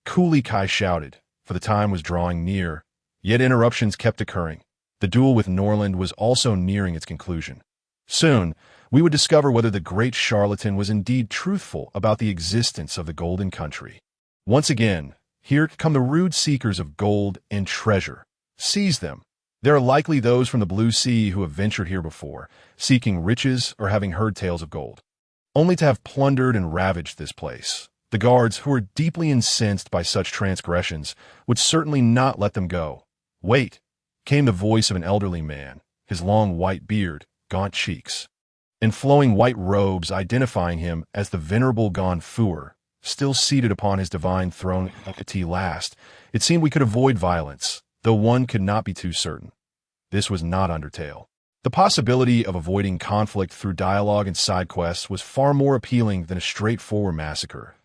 Coolly Kai shouted, for the time was drawing near, yet interruptions kept occurring. The duel with Norland was also nearing its conclusion. Soon, we would discover whether the great charlatan was indeed truthful about the existence of the Golden Country. Once again, here come the rude seekers of gold and treasure. Seize them. There are likely those from the Blue Sea who have ventured here before, seeking riches or having heard tales of gold, only to have plundered and ravaged this place. The guards, who were deeply incensed by such transgressions, would certainly not let them go. Wait, came the voice of an elderly man, his long white beard, gaunt cheeks, and flowing white robes identifying him as the venerable Gonfuer, still seated upon his divine throne at last. It seemed we could avoid violence, though one could not be too certain. This was not Undertale. The possibility of avoiding conflict through dialogue and side quests was far more appealing than a straightforward massacre.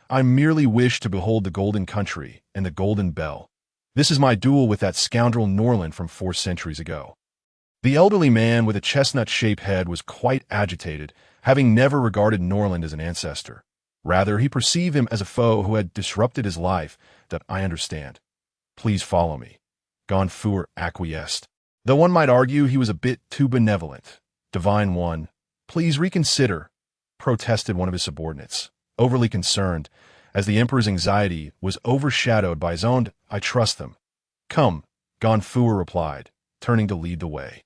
I merely wish to behold the Golden Country and the Golden Bell. This is my duel with that scoundrel Norland from 4 centuries ago. The elderly man with a chestnut-shaped head was quite agitated, having never regarded Norland as an ancestor. Rather, he perceived him as a foe who had disrupted his life. That I understand. Please follow me. Gonfuer acquiesced. Though one might argue he was a bit too benevolent. Divine One, please reconsider, protested one of his subordinates, overly concerned, as the Emperor's anxiety was overshadowed by his own. I trust them. Come, Gonfuer replied, turning to lead the way.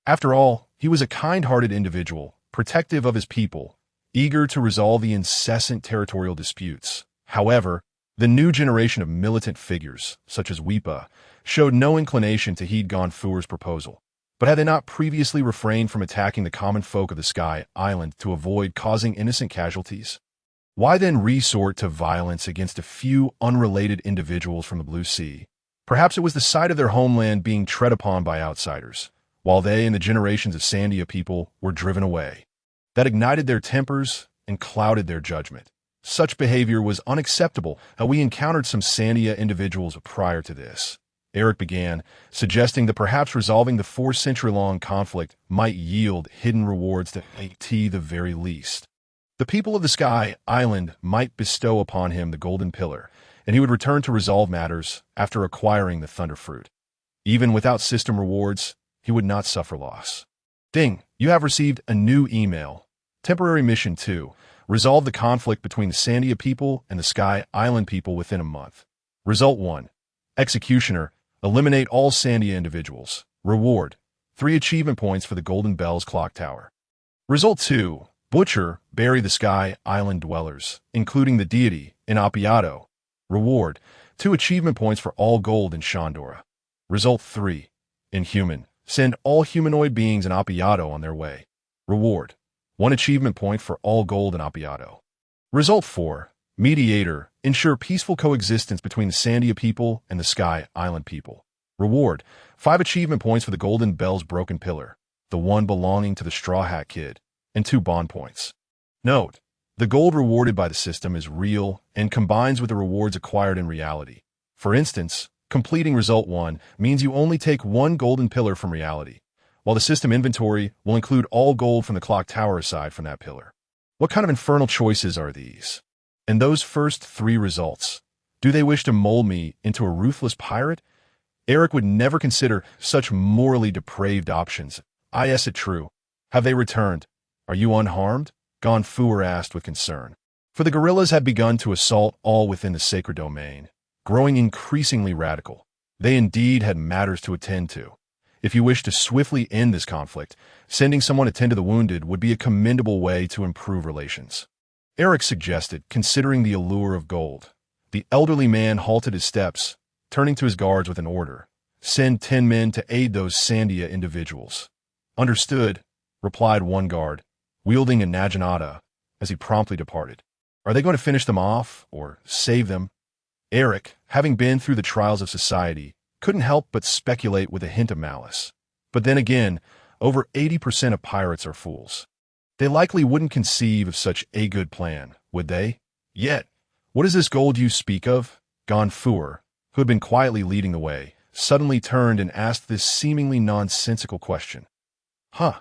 After all, he was a kind-hearted individual, protective of his people, eager to resolve the incessant territorial disputes. However, the new generation of militant figures, such as Weepa, showed no inclination to heed Gonfuer's proposal. But had they not previously refrained from attacking the common folk of the Sky Island to avoid causing innocent casualties? Why then resort to violence against a few unrelated individuals from the Blue Sea? Perhaps it was the sight of their homeland being tread upon by outsiders, while they and the generations of Sandia people were driven away, that ignited their tempers and clouded their judgment. Such behavior was unacceptable. We encountered some Sandia individuals prior to this. Eric began, suggesting that perhaps resolving the 4-century-long conflict might yield hidden rewards to at the very least. The people of the Sky Island might bestow upon him the Golden Pillar, and he would return to resolve matters after acquiring the Thunder Fruit. Even without system rewards, he would not suffer loss. Ding, you have received a new email. Temporary Mission 2. Resolve the conflict between the Sandia people and the Sky Island people within a month. Result 1. Executioner. Eliminate all Sandia individuals. Reward. 3 achievement points for the Golden Bell's clock tower. Result 2. Butcher. Bury the Sky Island dwellers, including the deity, in Appiato. Reward. 2 achievement points for all gold in Shandora. Result 3. Inhuman. Send all humanoid beings in Appiato on their way. Reward. 1 achievement point for all gold in Appiato. Result 4. Mediator. Ensure peaceful coexistence between the Sandia people and the Sky Island people. Reward. 5 achievement points for the Golden Bell's broken pillar, the one belonging to the Straw Hat Kid, and 2 bond points. Note: the gold rewarded by the system is real and combines with the rewards acquired in reality. For instance, completing Result 1 means you only take 1 golden pillar from reality, while the system inventory will include all gold from the clock tower aside from that pillar. What kind of infernal choices are these? And those first 3 results, do they wish to mold me into a ruthless pirate? Eric would never consider such morally depraved options. Is it true? Have they returned? Are you unharmed? Gonfuer asked with concern. For the guerrillas had begun to assault all within the sacred domain, growing increasingly radical. They indeed had matters to attend to. If you wish to swiftly end this conflict, sending someone to tend to the wounded would be a commendable way to improve relations. Eric suggested, considering the allure of gold. The elderly man halted his steps, turning to his guards with an order. Send 10 men to aid those Sandia individuals. Understood, replied one guard, wielding a naginata, as he promptly departed. Are they going to finish them off, or save them? Eric, having been through the trials of society, couldn't help but speculate with a hint of malice. But then again, over 80% of pirates are fools. They likely wouldn't conceive of such a good plan, would they? Yet, what is this gold you speak of? Gonfuer, who had been quietly leading the way, suddenly turned and asked this seemingly nonsensical question. Huh.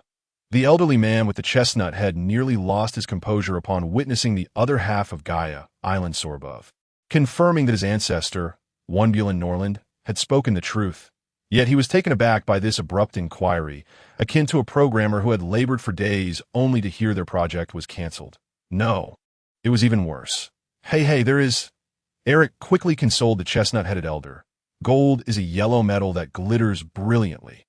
The elderly man with the chestnut head nearly lost his composure upon witnessing the other half of Gaia, island soar above, confirming that his ancestor, Wunbulan Norland, had spoken the truth. Yet he was taken aback by this abrupt inquiry, akin to a programmer who had labored for days only to hear their project was cancelled. No, it was even worse. Hey, there is... Eric quickly consoled the chestnut-headed elder. Gold is a yellow metal that glitters brilliantly.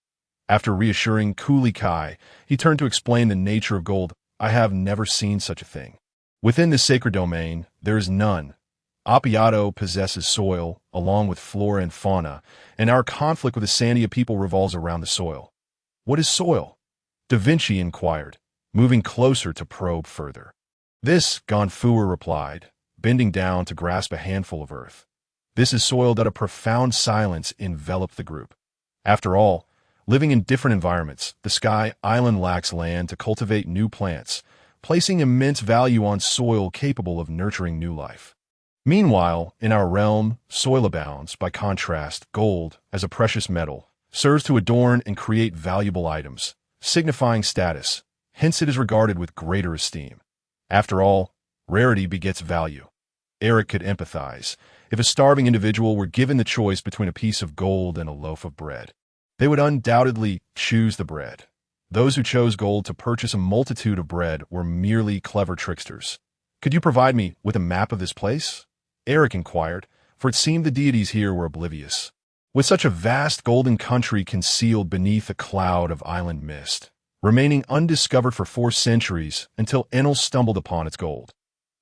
After reassuring Kuli Kai, he turned to explain the nature of gold. I have never seen such a thing. Within this sacred domain, there is none. Appiato possesses soil, along with flora and fauna, and our conflict with the Sandia people revolves around the soil. What is soil? Da Vinci inquired, moving closer to probe further. This, Gonfuer replied, bending down to grasp a handful of earth. This is soil that a profound silence enveloped the group. After all, living in different environments, the Sky Island lacks land to cultivate new plants, placing immense value on soil capable of nurturing new life. Meanwhile, in our realm, soil abounds. By contrast, gold, as a precious metal, serves to adorn and create valuable items, signifying status. Hence it is regarded with greater esteem. After all, rarity begets value. Eric could empathize. If a starving individual were given the choice between a piece of gold and a loaf of bread, they would undoubtedly choose the bread. Those who chose gold to purchase a multitude of bread were merely clever tricksters. Could you provide me with a map of this place? Eric inquired, for it seemed the deities here were oblivious. With such a vast golden country concealed beneath a cloud of island mist, remaining undiscovered for 4 centuries until Enel stumbled upon its gold.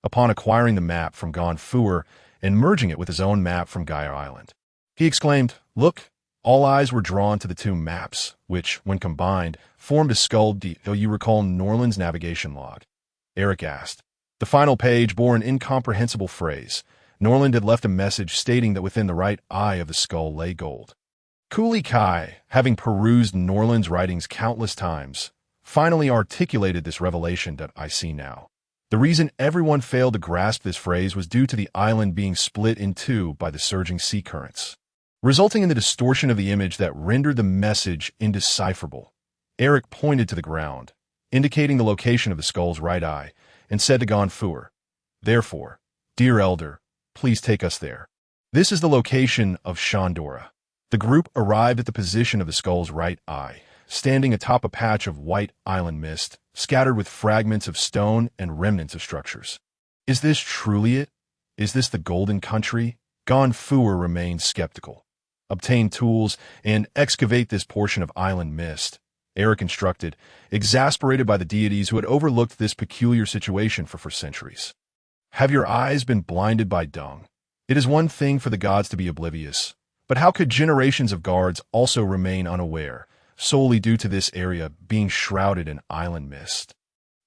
Upon acquiring the map from Gonfuer and merging it with his own map from Gaia Island, he exclaimed, "Look!" All eyes were drawn to the 2 maps, which, when combined, formed a skull. Do you recall Norland's navigation log? Eric asked. The final page bore an incomprehensible phrase. Norland had left a message stating that within the right eye of the skull lay gold. Kuli Kai, having perused Norland's writings countless times, finally articulated this revelation that I see now. The reason everyone failed to grasp this phrase was due to the island being split in 2 by the surging sea currents, resulting in the distortion of the image that rendered the message indecipherable. Eric pointed to the ground, indicating the location of the skull's right eye, and said to Gonfuer, "Therefore, dear elder, please take us there." This is the location of Shandora. The group arrived at the position of the skull's right eye, standing atop a patch of white island mist, scattered with fragments of stone and remnants of structures. Is this truly it? Is this the golden country? Gonfuer remained skeptical. Obtain tools and excavate this portion of island mist, Eric instructed, exasperated by the deities who had overlooked this peculiar situation for centuries. Have your eyes been blinded by dung? It is one thing for the gods to be oblivious, but how could generations of guards also remain unaware, solely due to this area being shrouded in island mist?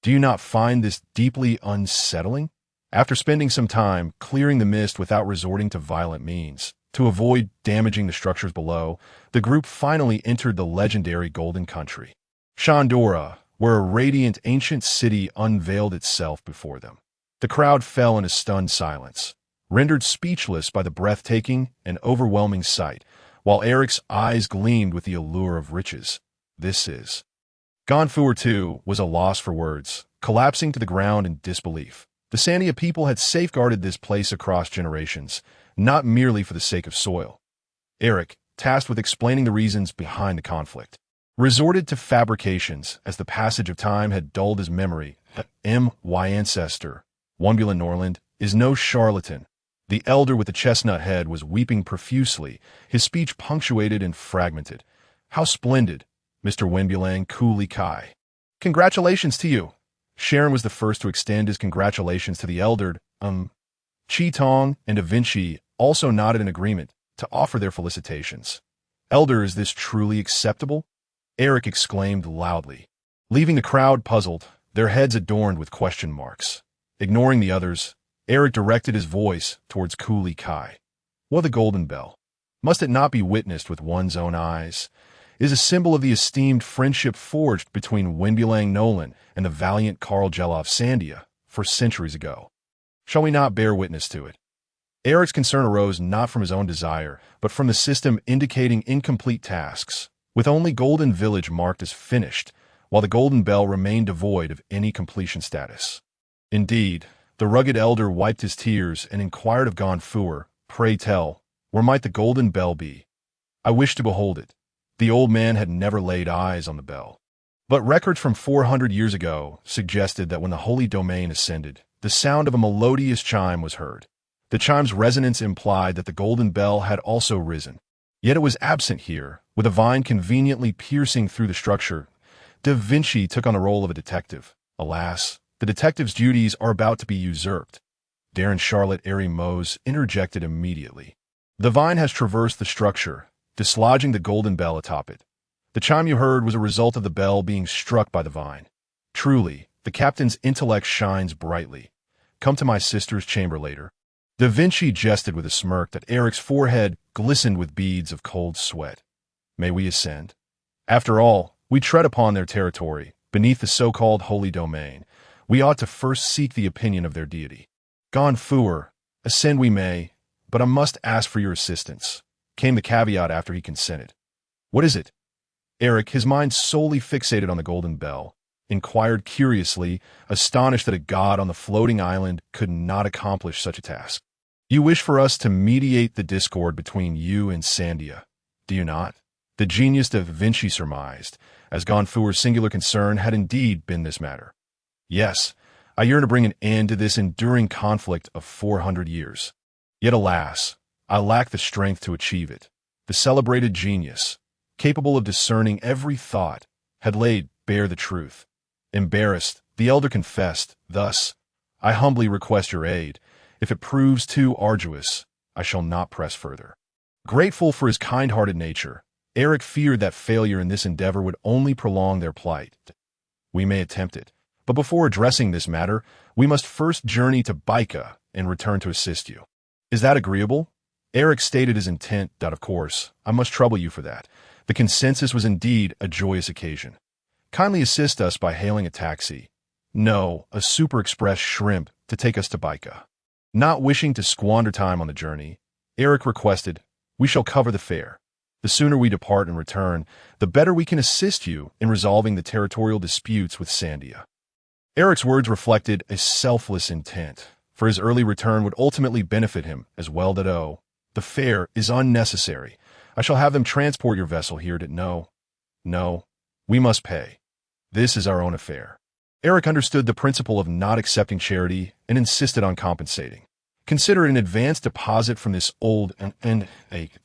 Do you not find this deeply unsettling? After spending some time clearing the mist without resorting to violent means, to avoid damaging the structures below, the group finally entered the legendary Golden Country, Shandora, where a radiant ancient city unveiled itself before them. The crowd fell in a stunned silence, rendered speechless by the breathtaking and overwhelming sight, while Eric's eyes gleamed with the allure of riches. This is... Gonfuer, too, was a loss for words, collapsing to the ground in disbelief. The Sandia people had safeguarded this place across generations, not merely for the sake of soil. Eric, tasked with explaining the reasons behind the conflict, resorted to fabrications as the passage of time had dulled his memory. My ancestor, Wonbulan Norland is no charlatan. The elder with the chestnut head was weeping profusely, his speech punctuated and fragmented. How splendid, Mr. Wimbulang Cooley Kai. Congratulations to you. Sharon was the first to extend his congratulations to the elder. Chi Tong and Da Vinci also nodded in agreement to offer their felicitations. Elder, is this truly acceptable? Eric exclaimed loudly, leaving the crowd puzzled, their heads adorned with question marks. Ignoring the others, Eric directed his voice towards Cooley Kai. What the golden bell? Must it not be witnessed with one's own eyes? Is a symbol of the esteemed friendship forged between Wimbulang Nolan and the valiant Karl Jelov Sandia for centuries ago. Shall we not bear witness to it? Eric's concern arose not from his own desire, but from the system indicating incomplete tasks, with only Golden Village marked as finished, while the Golden Bell remained devoid of any completion status. Indeed, the rugged elder wiped his tears and inquired of Gonfuer, "Pray tell, where might the Golden Bell be? I wish to behold it." The old man had never laid eyes on the bell. But records from 400 years ago suggested that when the holy domain ascended, the sound of a melodious chime was heard. The chime's resonance implied that the golden bell had also risen. Yet it was absent here, with a vine conveniently piercing through the structure. Da Vinci took on the role of a detective. Alas, the detective's duties are about to be usurped. Darren Charlotte Airy Mose interjected immediately. The vine has traversed the structure, dislodging the golden bell atop it. The chime you heard was a result of the bell being struck by the vine. Truly, the captain's intellect shines brightly. Come to my sister's chamber later. Da Vinci jested with a smirk that Eric's forehead glistened with beads of cold sweat. May we ascend? After all, we tread upon their territory, beneath the so-called holy domain. We ought to first seek the opinion of their deity. Gonfuer, ascend we may, but I must ask for your assistance, came the caveat after he consented. What is it? Eric, his mind solely fixated on the golden bell, inquired curiously, astonished that a god on the floating island could not accomplish such a task. You wish for us to mediate the discord between you and Sandia, do you not? The genius Da Vinci surmised, as Gonfuer's singular concern had indeed been this matter. Yes, I yearn to bring an end to this enduring conflict of 400 years. Yet alas, I lack the strength to achieve it. The celebrated genius, capable of discerning every thought, had laid bare the truth. Embarrassed, the elder confessed, thus, I humbly request your aid. If it proves too arduous, I shall not press further. Grateful for his kind-hearted nature, Eric feared that failure in this endeavor would only prolong their plight. We may attempt it, but before addressing this matter, we must first journey to Baika and return to assist you. Is that agreeable? Eric stated his intent that, of course, I must trouble you for that. The consensus was indeed a joyous occasion. Kindly assist us by hailing a taxi. No, a Super Express shrimp to take us to Baika. Not wishing to squander time on the journey, Eric requested, we shall cover the fare. The sooner we depart and return, the better we can assist you in resolving the territorial disputes with Sandia. Eric's words reflected a selfless intent, for his early return would ultimately benefit him as well. The fare is unnecessary. I shall have them transport your vessel here to No, we must pay. This is our own affair. Eric understood the principle of not accepting charity and insisted on compensating. Consider an advance deposit from this old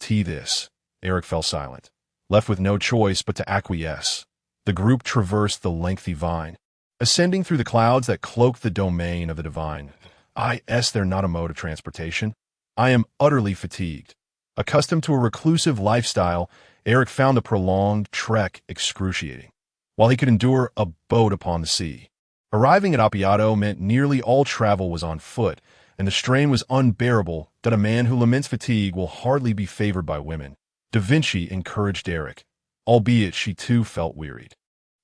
this. Eric fell silent, left with no choice but to acquiesce. The group traversed the lengthy vine, ascending through the clouds that cloaked the domain of the divine. They're not a mode of transportation. I am utterly fatigued. Accustomed to a reclusive lifestyle, Eric found the prolonged trek excruciating, while he could endure a boat upon the sea. Arriving at Appiato meant nearly all travel was on foot, and the strain was unbearable that a man who laments fatigue will hardly be favored by women. Da Vinci encouraged Eric, albeit she too felt wearied.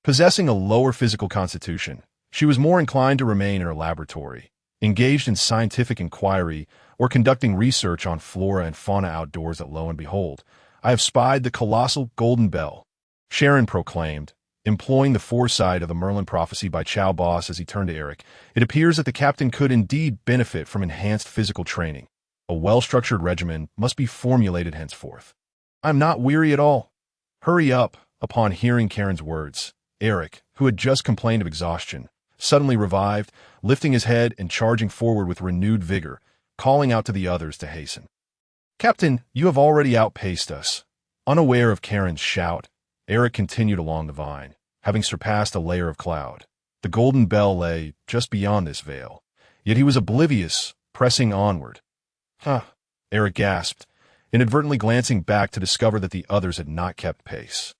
Possessing a lower physical constitution, she was more inclined to remain in her laboratory, engaged in scientific inquiry or conducting research on flora and fauna outdoors that, lo and behold, I have spied the colossal golden bell, Sharon proclaimed, employing the foresight of the Merlin prophecy by Chow Boss as he turned to Eric. It appears that the captain could indeed benefit from enhanced physical training. A well-structured regimen must be formulated henceforth. I'm not weary at all. Hurry up. Upon hearing Karen's words, Eric, who had just complained of exhaustion, suddenly revived, lifting his head and charging forward with renewed vigor, calling out to the others to hasten. "Captain, you have already outpaced us." Unaware of Karen's shout, Eric continued along the vine, having surpassed a layer of cloud. The golden bell lay just beyond this veil, yet he was oblivious, pressing onward. "Huh," Eric gasped, inadvertently glancing back to discover that the others had not kept pace.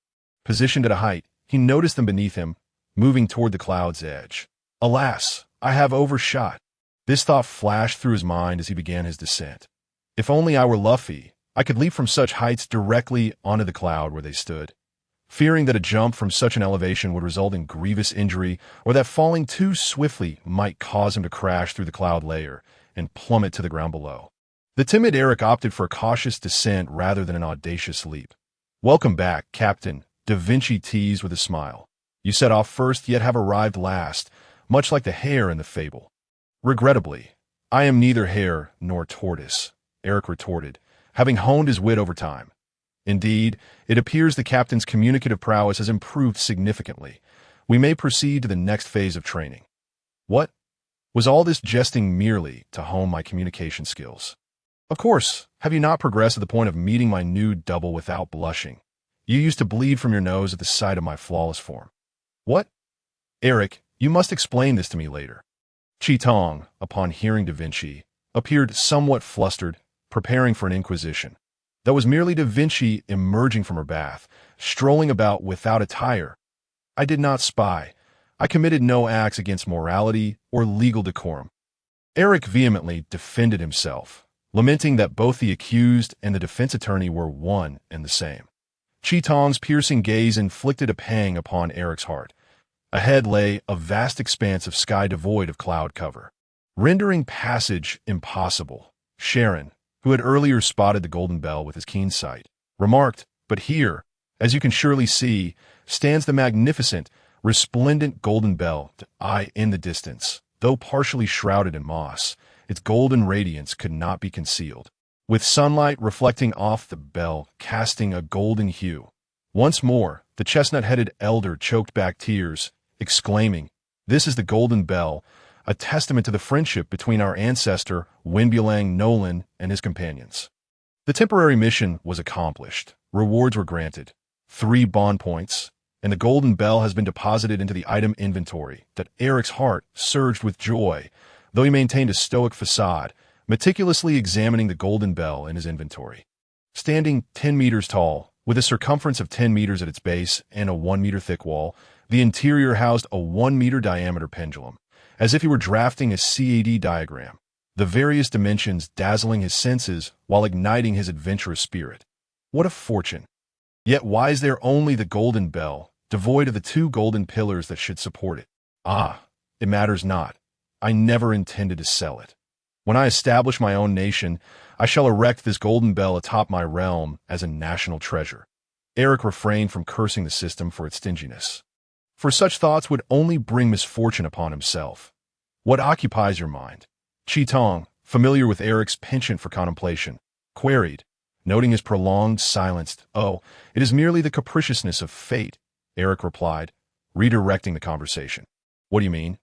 Positioned at a height, he noticed them beneath him, moving toward the cloud's edge. Alas, I have overshot. This thought flashed through his mind as he began his descent. If only I were Luffy, I could leap from such heights directly onto the cloud where they stood. Fearing that a jump from such an elevation would result in grievous injury, or that falling too swiftly might cause him to crash through the cloud layer and plummet to the ground below. The timid Eric opted for a cautious descent rather than an audacious leap. "Welcome back, Captain," Da Vinci teased with a smile. "You set off first, yet have arrived last, much like the hare in the fable." "Regrettably, I am neither hare nor tortoise," Eric retorted, having honed his wit over time. Indeed, it appears the captain's communicative prowess has improved significantly. We may proceed to the next phase of training. What? Was all this jesting merely to hone my communication skills? Of course, have you not progressed to the point of meeting my new double without blushing? You used to bleed from your nose at the sight of my flawless form. What? Eric, you must explain this to me later. Chi-Tong, upon hearing Da Vinci, appeared somewhat flustered, preparing for an inquisition. That was merely Da Vinci emerging from her bath, strolling about without attire. I did not spy. I committed no acts against morality or legal decorum. Eric vehemently defended himself, lamenting that both the accused and the defense attorney were one and the same. Chi-Tong's piercing gaze inflicted a pang upon Eric's heart. Ahead lay a vast expanse of sky devoid of cloud cover, rendering passage impossible. Sharon, who had earlier spotted the golden bell with his keen sight, remarked, "But here, as you can surely see, stands the magnificent, resplendent golden bell in the distance. Though partially shrouded in moss, its golden radiance could not be concealed, with sunlight reflecting off the bell, casting a golden hue." Once more, the chestnut-headed elder choked back tears, exclaiming, "This is the golden bell, a testament to the friendship between our ancestor, Winbulang Nolan, and his companions." The temporary mission was accomplished. Rewards were granted. 3 bond points, and the golden bell has been deposited into the item inventory. That Eric's heart surged with joy, though he maintained a stoic facade, meticulously examining the golden bell in his inventory. Standing 10 meters tall, with a circumference of 10 meters at its base and a 1-meter thick wall, the interior housed a 1-meter diameter pendulum, as if he were drafting a CAD diagram, the various dimensions dazzling his senses while igniting his adventurous spirit. What a fortune! Yet why is there only the golden bell, devoid of the 2 golden pillars that should support it? Ah, it matters not. I never intended to sell it. When I establish my own nation, I shall erect this golden bell atop my realm as a national treasure. Eric refrained from cursing the system for its stinginess, for such thoughts would only bring misfortune upon himself. What occupies your mind? Chi-Tong, familiar with Eric's penchant for contemplation, queried, noting his prolonged silence. "Oh, it is merely the capriciousness of fate," Eric replied, redirecting the conversation. "What do you mean?"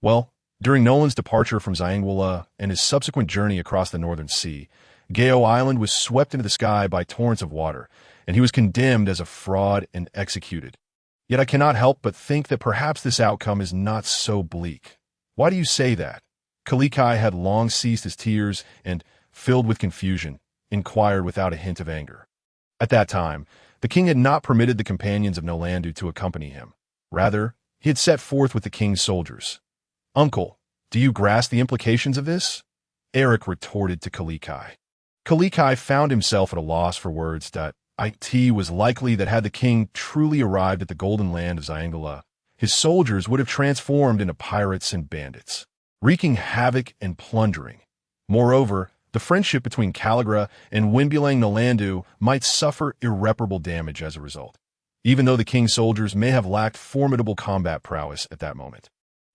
"Well, during Nolan's departure from Xiangwula and his subsequent journey across the Northern Sea, Gao Island was swept into the sky by torrents of water, and he was condemned as a fraud and executed. Yet I cannot help but think that perhaps this outcome is not so bleak." "Why do you say that?" Kalikai had long ceased his tears and, filled with confusion, inquired without a hint of anger. At that time, the king had not permitted the companions of Nolandu to accompany him. Rather, he had set forth with the king's soldiers. "Uncle, do you grasp the implications of this?" Eric retorted to Kalikai. Kalikai found himself at a loss for words. It was likely that had the king truly arrived at the golden land of Xiangwula, his soldiers would have transformed into pirates and bandits, wreaking havoc and plundering. Moreover, the friendship between Caligra and Winbulang Nolandu might suffer irreparable damage as a result, even though the king's soldiers may have lacked formidable combat prowess at that moment.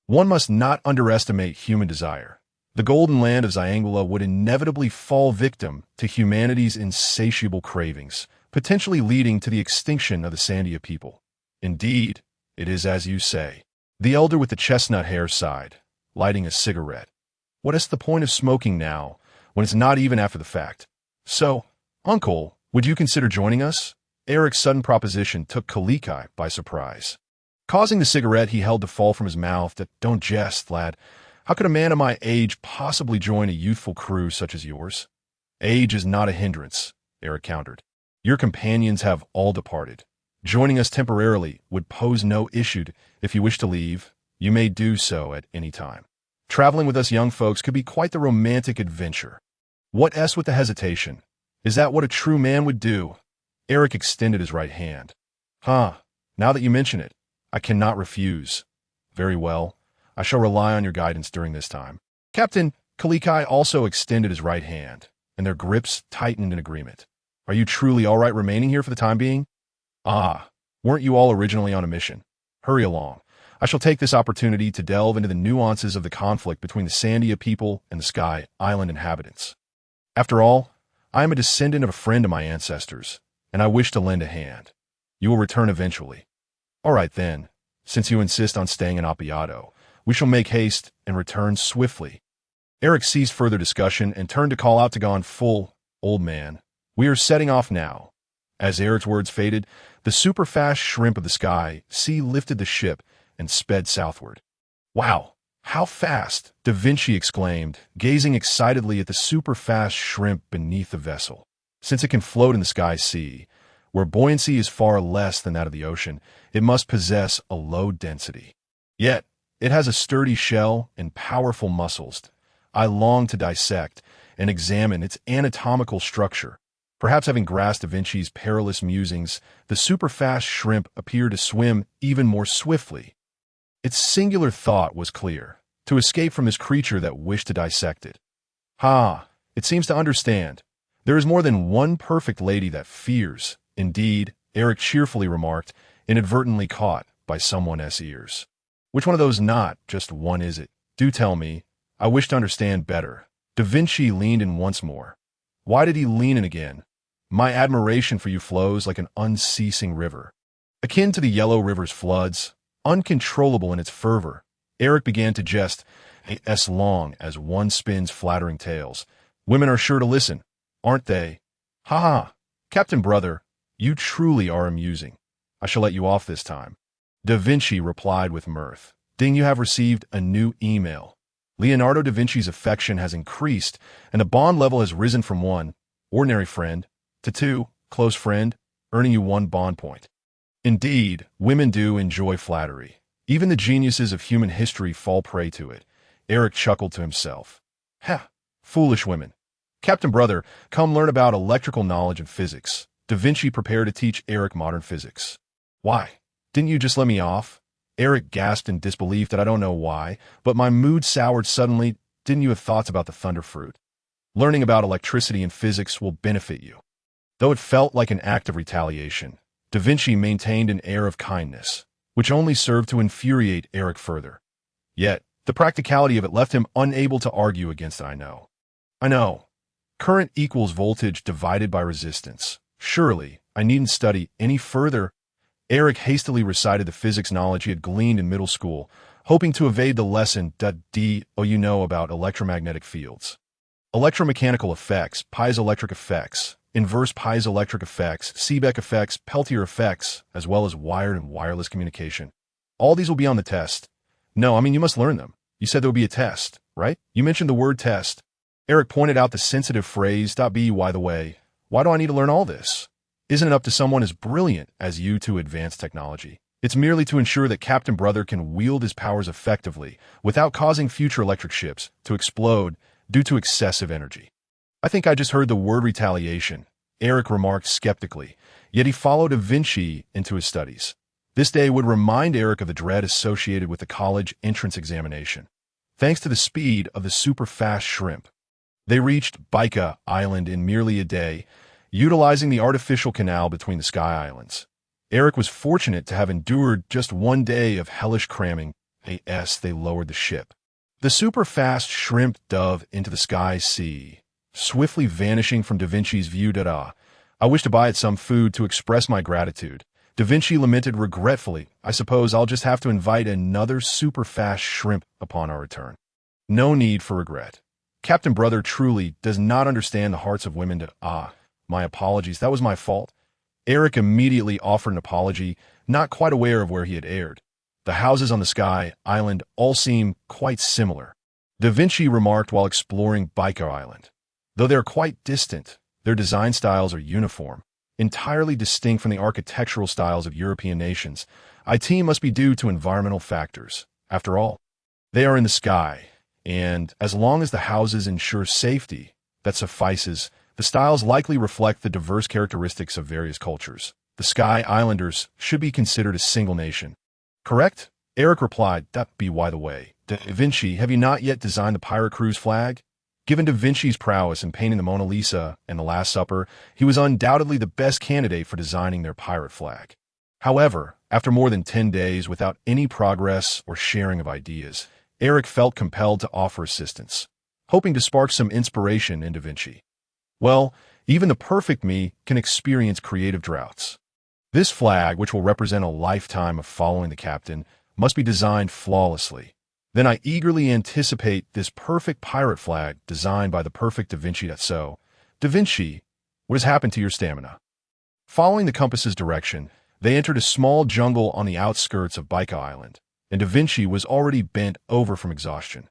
One must not underestimate human desire. The golden land of Xiangwula would inevitably fall victim to humanity's insatiable cravings, potentially leading to the extinction of the Sandia people. Indeed, it is as you say. The elder with the chestnut hair sighed, lighting a cigarette. What is the point of smoking now, when it's not even after the fact? So, Uncle, would you consider joining us? Eric's sudden proposition took Kalikai by surprise. Causing the cigarette he held to fall from his mouth. Don't jest, lad. How could a man of my age possibly join a youthful crew such as yours? Age is not a hindrance, Eric countered. Your companions have all departed. Joining us temporarily would pose no issue. If you wish to leave, you may do so at any time. Traveling with us young folks could be quite the romantic adventure. What s with the hesitation? Is that what a true man would do? Eric extended his right hand. Now that you mention it, I cannot refuse. Very well. I shall rely on your guidance during this time. Captain Kalikai also extended his right hand, and their grips tightened in agreement. Are you truly all right remaining here for the time being? Weren't you all originally on a mission? Hurry along. I shall take this opportunity to delve into the nuances of the conflict between the Sandia people and the Sky Island inhabitants. After all, I am a descendant of a friend of my ancestors, and I wish to lend a hand. You will return eventually. All right then, since you insist on staying in Appiato, we shall make haste and return swiftly. Eric ceased further discussion and turned to call out to Gon full, old man, we are setting off now. As Eric's words faded, the super-fast shrimp of the sky sea lifted the ship and sped southward. Wow, how fast, Da Vinci exclaimed, gazing excitedly at the super-fast shrimp beneath the vessel. Since it can float in the sky sea, where buoyancy is far less than that of the ocean, it must possess a low density. Yet, it has a sturdy shell and powerful muscles. I long to dissect and examine its anatomical structure. Perhaps having grasped Da Vinci's perilous musings, the super-fast shrimp appeared to swim even more swiftly. Its singular thought was clear, to escape from this creature that wished to dissect it. It seems to understand. There is more than one perfect lady that fears. Indeed, Eric cheerfully remarked, inadvertently caught by someone's ears. Which one of those not just one is it? Do tell me. I wish to understand better. Da Vinci leaned in once more. Why did he lean in again? My admiration for you flows like an unceasing river. Akin to the Yellow River's floods, uncontrollable in its fervor, Eric began to jest, as long as one spins flattering tales. Women are sure to listen, aren't they? Captain Brother, you truly are amusing. I shall let you off this time. Da Vinci replied with mirth. Ding, you have received a new email. Leonardo da Vinci's affection has increased, and the bond level has risen from 1, ordinary friend, to 2, close friend, earning you 1 bond point. Indeed, women do enjoy flattery. Even the geniuses of human history fall prey to it. Eric chuckled to himself. Foolish women. Captain Brother, come learn about electrical knowledge and physics. Da Vinci prepared to teach Eric modern physics. Why? Didn't you just let me off? Eric gasped in disbelief that I don't know why, but my mood soured suddenly. Didn't you have thoughts about the thunder fruit? Learning about electricity and physics will benefit you. Though it felt like an act of retaliation, Da Vinci maintained an air of kindness, which only served to infuriate Eric further. Yet, the practicality of it left him unable to argue against it. I know. Current equals voltage divided by resistance. Surely, I needn't study any further. Eric hastily recited the physics knowledge he had gleaned in middle school, hoping to evade the lesson you know about electromagnetic fields. Electromechanical effects, piezoelectric effects, inverse piezoelectric effects, Seebeck effects, Peltier effects, as well as wired and wireless communication. All these will be on the test. No, you must learn them. You said there would be a test, right? You mentioned the word test. Eric pointed out the sensitive phrase, by the way. Why do I need to learn all this? Isn't it up to someone as brilliant as you to advance technology? It's merely to ensure that Captain Brother can wield his powers effectively without causing future electric ships to explode due to excessive energy. I think I just heard the word retaliation, Eric remarked skeptically, yet he followed Da Vinci into his studies. This day would remind Eric of the dread associated with the college entrance examination. Thanks to the speed of the super-fast shrimp, they reached Baika Island in merely a day, utilizing the artificial canal between the Sky Islands. Eric was fortunate to have endured just 1 day of hellish cramming. They lowered the ship. The super-fast shrimp dove into the sky sea, swiftly vanishing from Da Vinci's view. I wish to buy it some food to express my gratitude. Da Vinci lamented regretfully. I suppose I'll just have to invite another super-fast shrimp upon our return. No need for regret. Captain Brother truly does not understand the hearts of women. My apologies, that was my fault. Eric immediately offered an apology, not quite aware of where he had erred. The houses on the Sky Island all seem quite similar. Da Vinci remarked while exploring Baiko Island. Though they are quite distant, their design styles are uniform, entirely distinct from the architectural styles of European nations. IT must be due to environmental factors. After all, they are in the sky, and as long as the houses ensure safety, that suffices. The styles likely reflect the diverse characteristics of various cultures. The Sky Islanders should be considered a single nation. Correct? Eric replied, that be by the way. Da Vinci, have you not yet designed the pirate crew's flag? Given Da Vinci's prowess in painting the Mona Lisa and the Last Supper, he was undoubtedly the best candidate for designing their pirate flag. However, after more than 10 days without any progress or sharing of ideas, Eric felt compelled to offer assistance, hoping to spark some inspiration in Da Vinci. Well, even the perfect me can experience creative droughts. This flag, which will represent a lifetime of following the captain, must be designed flawlessly. Then I eagerly anticipate this perfect pirate flag designed by the perfect Da Vinci. So, Da Vinci, what has happened to your stamina? Following the compass's direction, they entered a small jungle on the outskirts of Baiko Island, and Da Vinci was already bent over from exhaustion.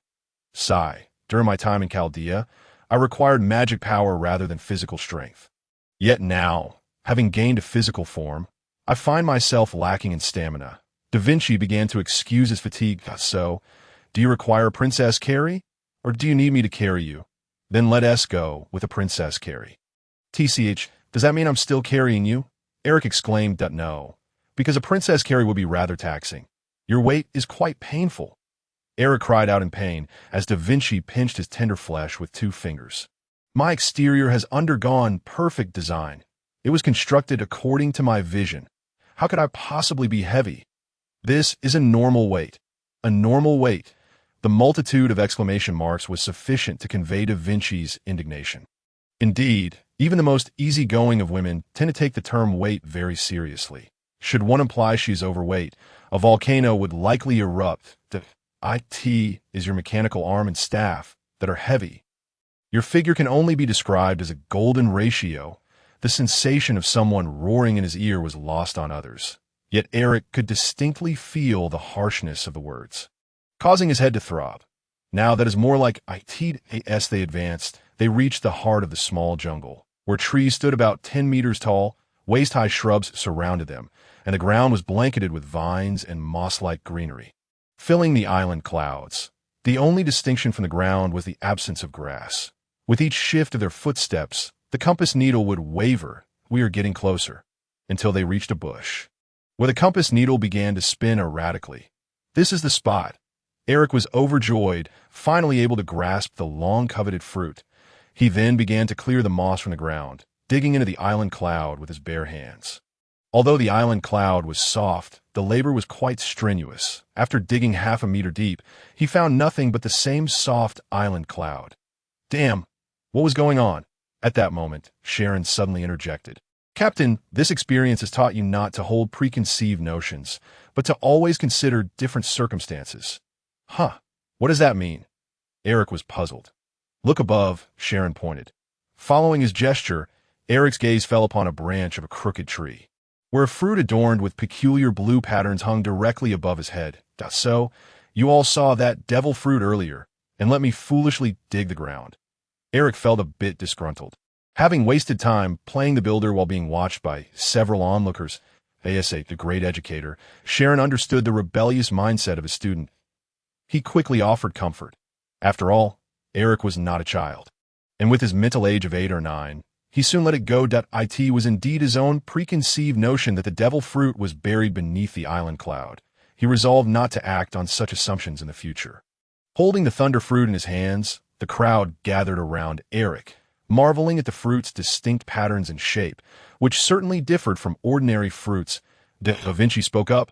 Sigh, during my time in Chaldea, I required magic power rather than physical strength. Yet now, having gained a physical form, I find myself lacking in stamina. Da Vinci began to excuse his fatigue. So, do you require a princess carry? Or do you need me to carry you? Then let us go with a princess carry. TCH, does that mean I'm still carrying you? Eric exclaimed. No, because a princess carry would be rather taxing. Your weight is quite painful. Eric cried out in pain as Da Vinci pinched his tender flesh with 2 fingers. My exterior has undergone perfect design. It was constructed according to my vision. How could I possibly be heavy? This is a normal weight. A normal weight. The multitude of exclamation marks was sufficient to convey Da Vinci's indignation. Indeed, even the most easygoing of women tend to take the term weight very seriously. Should one imply she is overweight, a volcano would likely erupt. IT is your mechanical arm and staff that are heavy. Your figure can only be described as a golden ratio. The sensation of someone roaring in his ear was lost on others. Yet Eric could distinctly feel the harshness of the words, causing his head to throb. Now that is more like IT. As they advanced, they reached the heart of the small jungle, where trees stood about 10 meters tall, waist-high shrubs surrounded them, and the ground was blanketed with vines and moss-like greenery, filling the island clouds. The only distinction from the ground was the absence of grass. With each shift of their footsteps, the compass needle would waver. We are getting closer, until they reached a bush, where the compass needle began to spin erratically. This is the spot. Eric was overjoyed, finally able to grasp the long-coveted fruit. He then began to clear the moss from the ground, digging into the island cloud with his bare hands. Although the island cloud was soft, the labor was quite strenuous. After digging half a meter deep, he found nothing but the same soft island cloud. Damn, what was going on? At that moment, Sharon suddenly interjected. Captain, this experience has taught you not to hold preconceived notions, but to always consider different circumstances. Huh, what does that mean? Eric was puzzled. Look above, Sharon pointed. Following his gesture, Eric's gaze fell upon a branch of a crooked tree, where a fruit adorned with peculiar blue patterns hung directly above his head. So, you all saw that devil fruit earlier, and let me foolishly dig the ground. Eric felt a bit disgruntled. Having wasted time playing the builder while being watched by several onlookers, ASA, the great educator, Sharon understood the rebellious mindset of his student. He quickly offered comfort. After all, Eric was not a child, and with his mental age of 8 or 9, he soon let it go. It was indeed his own preconceived notion that the devil fruit was buried beneath the island cloud. He resolved not to act on such assumptions in the future. Holding the thunder fruit in his hands, the crowd gathered around Eric, marveling at the fruit's distinct patterns and shape, which certainly differed from ordinary fruits. Da Vinci spoke up.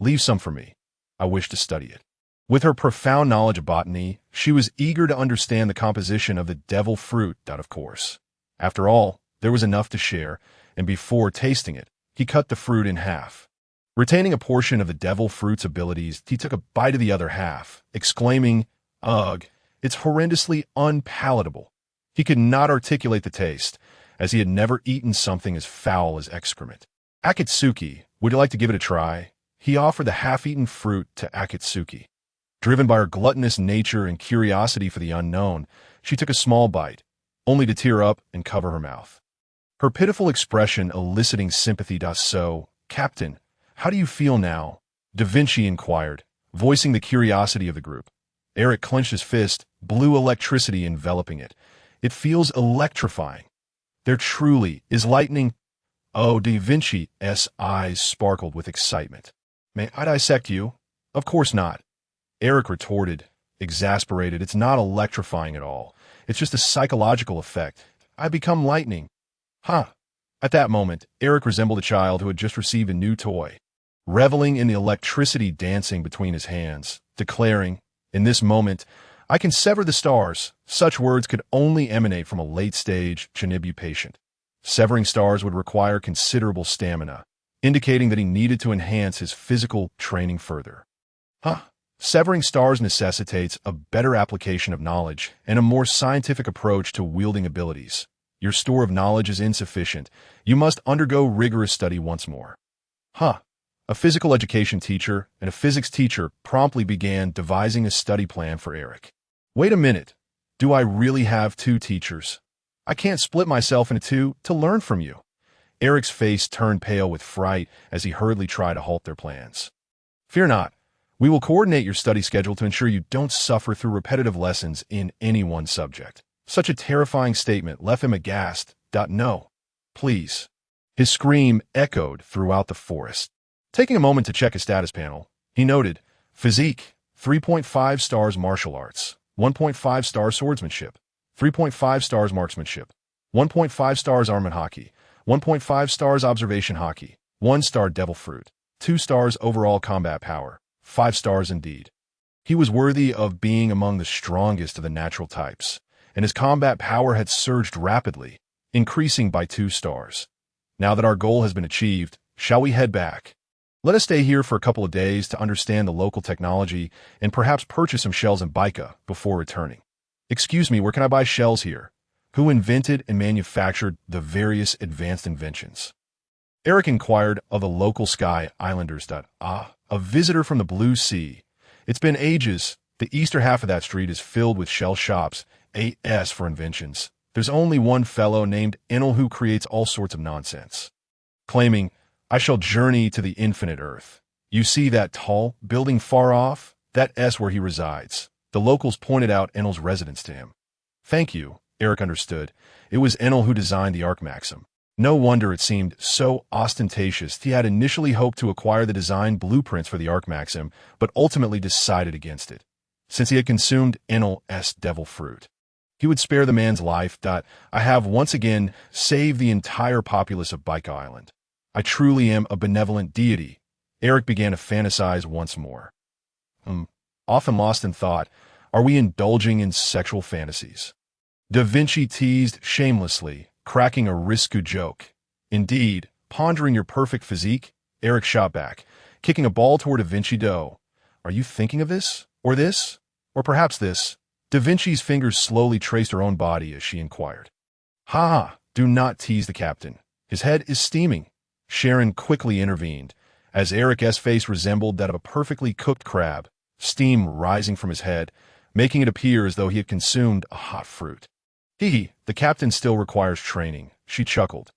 Leave some for me. I wish to study it. With her profound knowledge of botany, she was eager to understand the composition of the devil fruit. Of course. After all, there was enough to share, and before tasting it, he cut the fruit in half. Retaining a portion of the devil fruit's abilities, he took a bite of the other half, exclaiming, "Ugh, it's horrendously unpalatable." He could not articulate the taste, as he had never eaten something as foul as excrement. "Akatsuki, would you like to give it a try?" He offered the half-eaten fruit to Akatsuki. Driven by her gluttonous nature and curiosity for the unknown, she took a small bite, only to tear up and cover her mouth. Her pitiful expression eliciting sympathy. "So, Captain, how do you feel now?" Da Vinci inquired, voicing the curiosity of the group. Eric clenched his fist, blue electricity enveloping it. "It feels electrifying. There truly is lightning." Oh, Da Vinci's eyes sparkled with excitement. "May I dissect you?" "Of course not," Eric retorted, exasperated. "It's not electrifying at all. It's just a psychological effect. I become lightning." "Huh." At that moment, Eric resembled a child who had just received a new toy, reveling in the electricity dancing between his hands, declaring, "In this moment, I can sever the stars." Such words could only emanate from a late-stage Chinibu patient. Severing stars would require considerable stamina, indicating that he needed to enhance his physical training further. "Huh. Severing stars necessitates a better application of knowledge and a more scientific approach to wielding abilities. Your store of knowledge is insufficient. You must undergo rigorous study once more." "Huh." A physical education teacher and a physics teacher promptly began devising a study plan for Eric. "Wait a minute. Do I really have two teachers? I can't split myself into two to learn from you." Eric's face turned pale with fright as he hurriedly tried to halt their plans. "Fear not. We will coordinate your study schedule to ensure you don't suffer through repetitive lessons in any one subject." Such a terrifying statement left him aghast. "No. Please." His scream echoed throughout the forest. Taking a moment to check his status panel, he noted, Physique, 3.5 stars martial arts, 1.5 stars swordsmanship, 3.5 stars marksmanship, 1.5 stars armament hockey, 1.5 stars observation hockey, 1 star devil fruit, 2 stars overall combat power, 5 stars indeed. He was worthy of being among the strongest of the natural types, and his combat power had surged rapidly, increasing by 2 stars. Now that our goal has been achieved, shall we head back? Let us stay here for a couple of days to understand the local technology and perhaps purchase some shells in Baika before returning. "Excuse me, where can I buy shells here? Who invented and manufactured the various advanced inventions?" Eric inquired of the local Sky Islanders. "Ah, a visitor from the Blue Sea. It's been ages. The eastern half of that street is filled with shell shops, AS for inventions. There's only one fellow named Enel who creates all sorts of nonsense, claiming, 'I shall journey to the infinite earth.' You see that tall building far off? That's where he resides." The locals pointed out Enel's residence to him. "Thank you," Eric understood. It was Enel who designed the Arc Maxim. No wonder it seemed so ostentatious. He had initially hoped to acquire the design blueprints for the Arc Maxim, but ultimately decided against it, since he had consumed Enel's devil fruit. He would spare the man's life. "I have once again saved the entire populace of Baika Island. I truly am a benevolent deity." Eric began to fantasize once more. Often lost in thought, are we indulging in sexual fantasies? Da Vinci teased shamelessly, cracking a risque joke. "Indeed, pondering your perfect physique?" Eric shot back, kicking a ball toward Da Vinci. "Are you thinking of this? Or this? Or perhaps this?" Da Vinci's fingers slowly traced her own body as she inquired. "Ha! Do not tease the captain. His head is steaming." Sharon quickly intervened, as Eric's face resembled that of a perfectly cooked crab, steam rising from his head, making it appear as though he had consumed a hot fruit. The captain still requires training," she chuckled.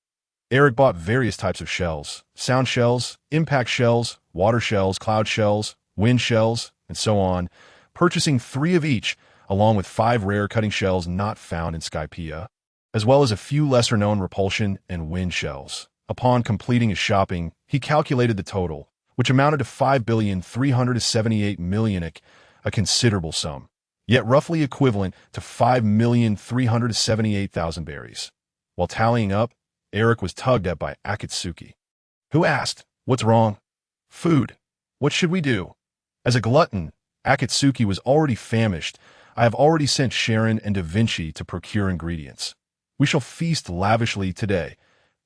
Eric bought various types of shells, sound shells, impact shells, water shells, cloud shells, wind shells, and so on, purchasing 3 of each, along with 5 rare cutting shells not found in Skypiea, as well as a few lesser-known repulsion and wind shells. Upon completing his shopping, he calculated the total, which amounted to 5,378,000,000, a considerable sum, yet roughly equivalent to 5,378,000 berries. While tallying up, Eric was tugged at by Akatsuki, who asked, "What's wrong?" "Food. What should we do?" As a glutton, Akatsuki was already famished. "I have already sent Sharon and Da Vinci to procure ingredients. We shall feast lavishly today."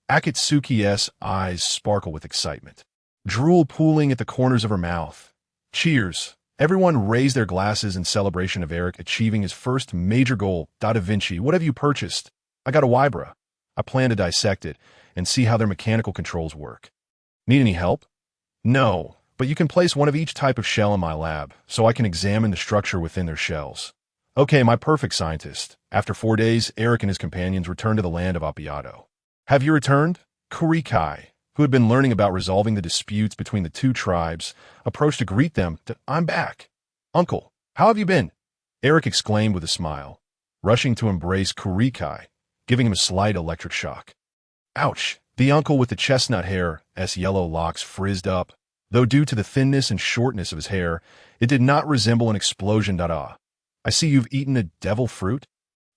Akatsuki's eyes sparkle with excitement. Drool pooling at the corners of her mouth. Cheers. Everyone raised their glasses in celebration of Eric achieving his first major goal. Da Vinci, what have you purchased? I got a Vibra. I plan to dissect it and see how their mechanical controls work. Need any help? No, but you can place one of each type of shell in my lab, so I can examine the structure within their shells. Okay, my perfect scientist. After 4 days, Eric and his companions returned to the land of Appiato. Have you returned? Kurikai, who had been learning about resolving the disputes between the two tribes, approached to greet them. I'm back. Uncle, how have you been? Eric exclaimed with a smile, rushing to embrace Kurikai, giving him a slight electric shock. Ouch! The uncle with the chestnut hair's yellow locks frizzed up, though due to the thinness and shortness of his hair, it did not resemble an explosion. I see you've eaten a devil fruit?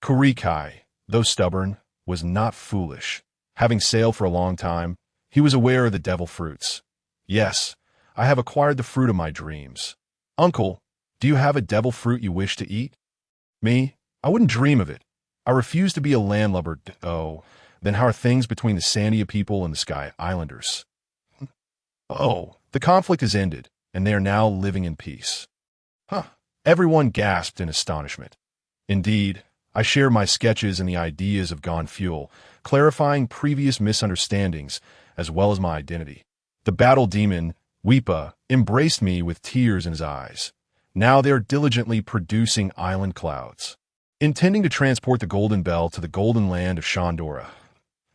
Kurikai, though stubborn, was not foolish. Having sailed for a long time, he was aware of the devil fruits. Yes, I have acquired the fruit of my dreams. Uncle, do you have a devil fruit you wish to eat? Me? I wouldn't dream of it. I refuse to be a landlubber. Oh, then how are things between the Sandia people and the Sky Islanders? Oh, the conflict has ended, and they are now living in peace. Huh. Everyone gasped in astonishment. Indeed, I share my sketches and the ideas of Gone Fuel, clarifying previous misunderstandings, as well as my identity. The battle demon, Weepa, embraced me with tears in his eyes. Now they are diligently producing island clouds, intending to transport the Golden Bell to the Golden Land of Shandora.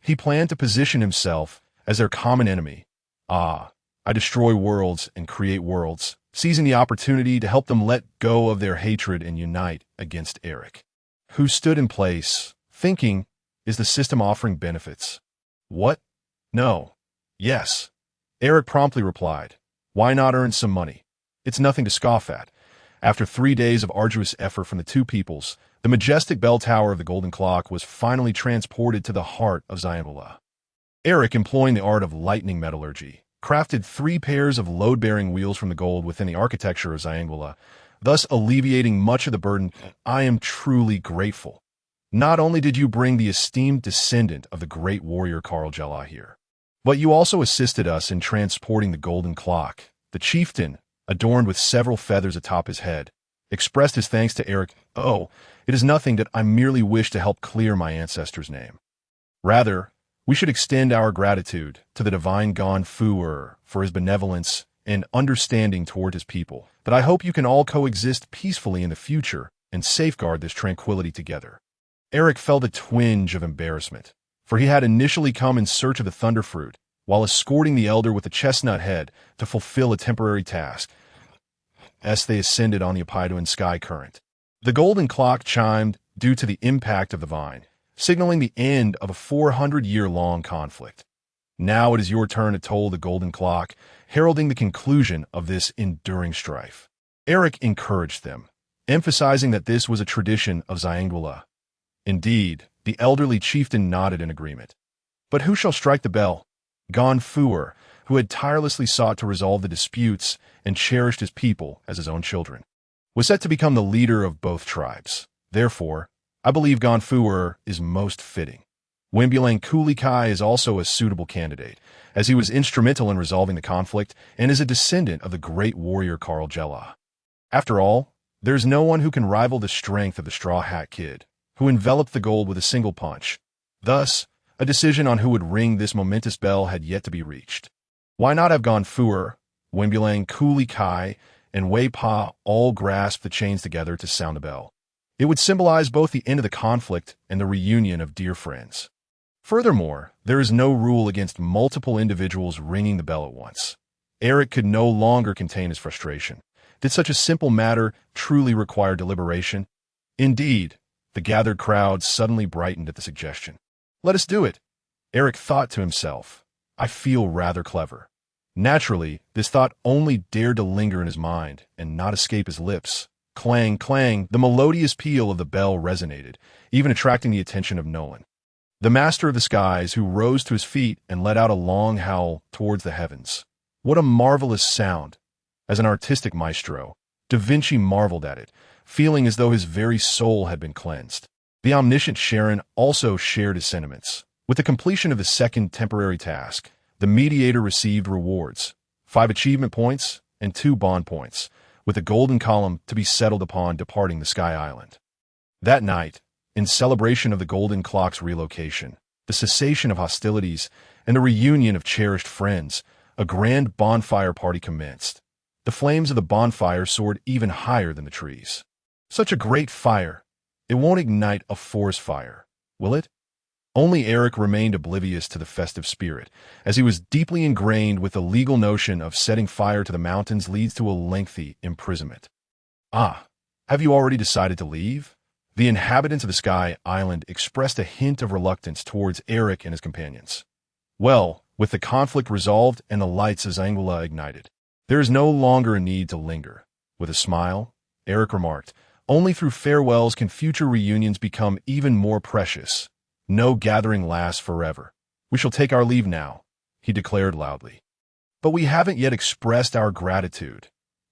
He planned to position himself as their common enemy. I destroy worlds and create worlds, seizing the opportunity to help them let go of their hatred and unite against Eric, who stood in place, thinking, is the system offering benefits? What? No. Yes. Eric promptly replied, why not earn some money? It's nothing to scoff at. After 3 days of arduous effort from the two peoples, the majestic bell tower of the Golden Clock was finally transported to the heart of Zyangula. Eric, employing the art of lightning metallurgy, crafted 3 pairs of load-bearing wheels from the gold within the architecture of Zyangula, thus alleviating much of the burden. I am truly grateful. Not only did you bring the esteemed descendant of the great warrior Karl Jela here, but you also assisted us in transporting the Golden Clock. The chieftain, adorned with several feathers atop his head, expressed his thanks to Eric. Oh, it is nothing that I merely wish to help clear my ancestor's name. Rather, we should extend our gratitude to the divine Gone Fuer for his benevolence and understanding toward his people, that I hope you can all coexist peacefully in the future and safeguard this tranquility together. Eric felt a twinge of embarrassment, for he had initially come in search of the Thunder Fruit, while escorting the elder with the chestnut head to fulfill a temporary task, as they ascended on the Apaidoan sky current. The Golden Clock chimed due to the impact of the vine, signaling the end of a 400-year-long conflict. Now it is your turn to toll the Golden Clock, heralding the conclusion of this enduring strife. Eric encouraged them, emphasizing that this was a tradition of Zyangula. Indeed, the elderly chieftain nodded in agreement. But who shall strike the bell? Gone Fuer, who had tirelessly sought to resolve the disputes and cherished his people as his own children, was set to become the leader of both tribes. Therefore, I believe Gone Fuer is most fitting. Wimbulang Kulikai is also a suitable candidate, as he was instrumental in resolving the conflict and is a descendant of the great warrior Karl Jela. After all, there is no one who can rival the strength of the Straw Hat Kid, who enveloped the gold with a single punch. Thus, a decision on who would ring this momentous bell had yet to be reached. Why not have Gone Fuer, Wimbulang Kulikai, and Wei Pa all grasp the chains together to sound the bell? It would symbolize both the end of the conflict and the reunion of dear friends. Furthermore, there is no rule against multiple individuals ringing the bell at once. Eric could no longer contain his frustration. Did such a simple matter truly require deliberation? Indeed, the gathered crowd suddenly brightened at the suggestion. Let us do it. Eric thought to himself, I feel rather clever. Naturally, this thought only dared to linger in his mind and not escape his lips. Clang, clang, the melodious peal of the bell resonated, even attracting the attention of Nolan, the master of the skies, who rose to his feet and let out a long howl towards the heavens. What a marvelous sound! As an artistic maestro, Da Vinci marveled at it, feeling as though his very soul had been cleansed. The omniscient Sharon also shared his sentiments. With the completion of the second temporary task, the mediator received rewards, 5 achievement points and 2 bond points, with a golden column to be settled upon departing the Sky Island. That night, in celebration of the Golden Clock's relocation, the cessation of hostilities, and the reunion of cherished friends, a grand bonfire party commenced. The flames of the bonfire soared even higher than the trees. Such a great fire! It won't ignite a forest fire, will it? Only Eric remained oblivious to the festive spirit, as he was deeply ingrained with the legal notion of setting fire to the mountains leads to a lengthy imprisonment. Ah, have you already decided to leave? The inhabitants of the Sky Island expressed a hint of reluctance towards Eric and his companions. Well, with the conflict resolved and the lights of Zangula ignited, there is no longer a need to linger. With a smile, Eric remarked, only through farewells can future reunions become even more precious. No gathering lasts forever. We shall take our leave now, he declared loudly. But we haven't yet expressed our gratitude.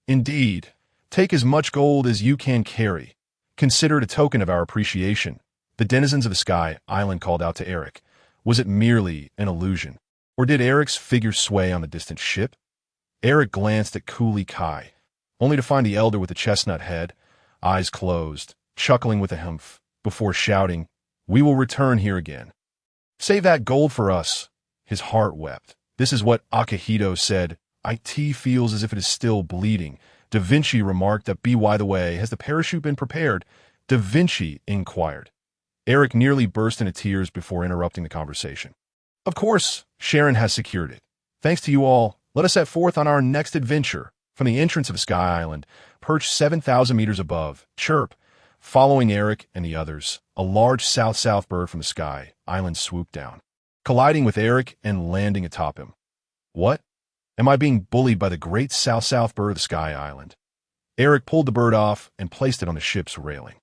Indeed, take as much gold as you can carry. Consider it a token of our appreciation. The denizens of the Sky Island called out to Eric. Was it merely an illusion? Or did Eric's figure sway on the distant ship? Eric glanced at Cooley Kai, only to find the elder with the chestnut head, eyes closed, chuckling with a humph, before shouting, "We will return here again. Save that gold for us." His heart wept. This is what Akihito said. "It feels as if it is still bleeding." Da Vinci remarked that by the way, has the parachute been prepared? Da Vinci inquired. Eric nearly burst into tears before interrupting the conversation. Of course, Sharon has secured it. Thanks to you all, let us set forth on our next adventure. From the entrance of Sky Island, perched 7,000 meters above, chirp, following Eric and the others, a large south-south bird from the Sky Island swooped down, colliding with Eric and landing atop him. What? Am I being bullied by the great south-south bird of the Sky Island? Eric pulled the bird off and placed it on the ship's railing.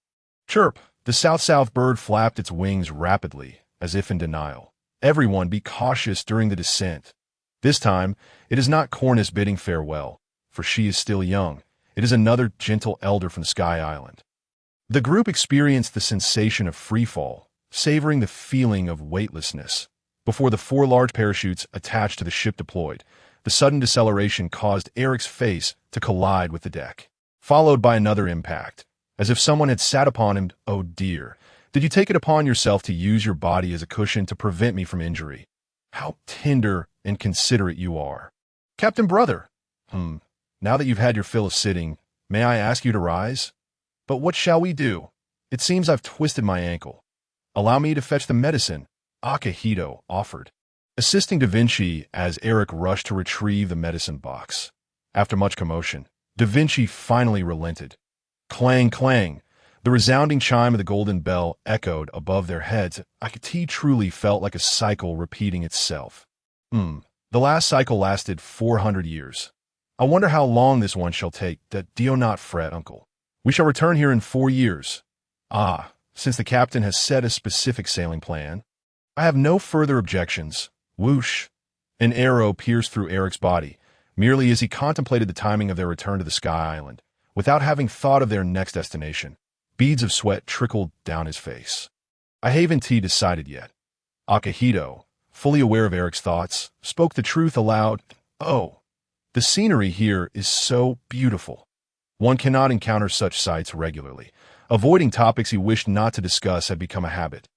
Chirp! The south-south bird flapped its wings rapidly, as if in denial. Everyone be cautious during the descent. This time, it is not Cornus bidding farewell, for she is still young. It is another gentle elder from the Sky Island. The group experienced the sensation of freefall, savoring the feeling of weightlessness. Before the 4 large parachutes attached to the ship deployed, the sudden deceleration caused Eric's face to collide with the deck, followed by another impact, as if someone had sat upon him. Oh dear, did you take it upon yourself to use your body as a cushion to prevent me from injury? How tender and considerate you are. Captain Brother. Now that you've had your fill of sitting, may I ask you to rise? But what shall we do? It seems I've twisted my ankle. Allow me to fetch the medicine, Akihito offered, assisting Da Vinci as Eric rushed to retrieve the medicine box. After much commotion, Da Vinci finally relented. Clang, clang. The resounding chime of the golden bell echoed above their heads. Akihito truly felt like a cycle repeating itself. The last cycle lasted 400 years. I wonder how long this one shall take. Do not fret, uncle. We shall return here in 4 years. Ah, since the captain has set a specific sailing plan, I have no further objections. Whoosh! An arrow pierced through Eric's body, merely as he contemplated the timing of their return to the Sky Island, without having thought of their next destination. Beads of sweat trickled down his face. I haven't decided yet. Akihito, fully aware of Eric's thoughts, spoke the truth aloud. Oh, the scenery here is so beautiful. One cannot encounter such sights regularly. Avoiding topics he wished not to discuss had become a habit.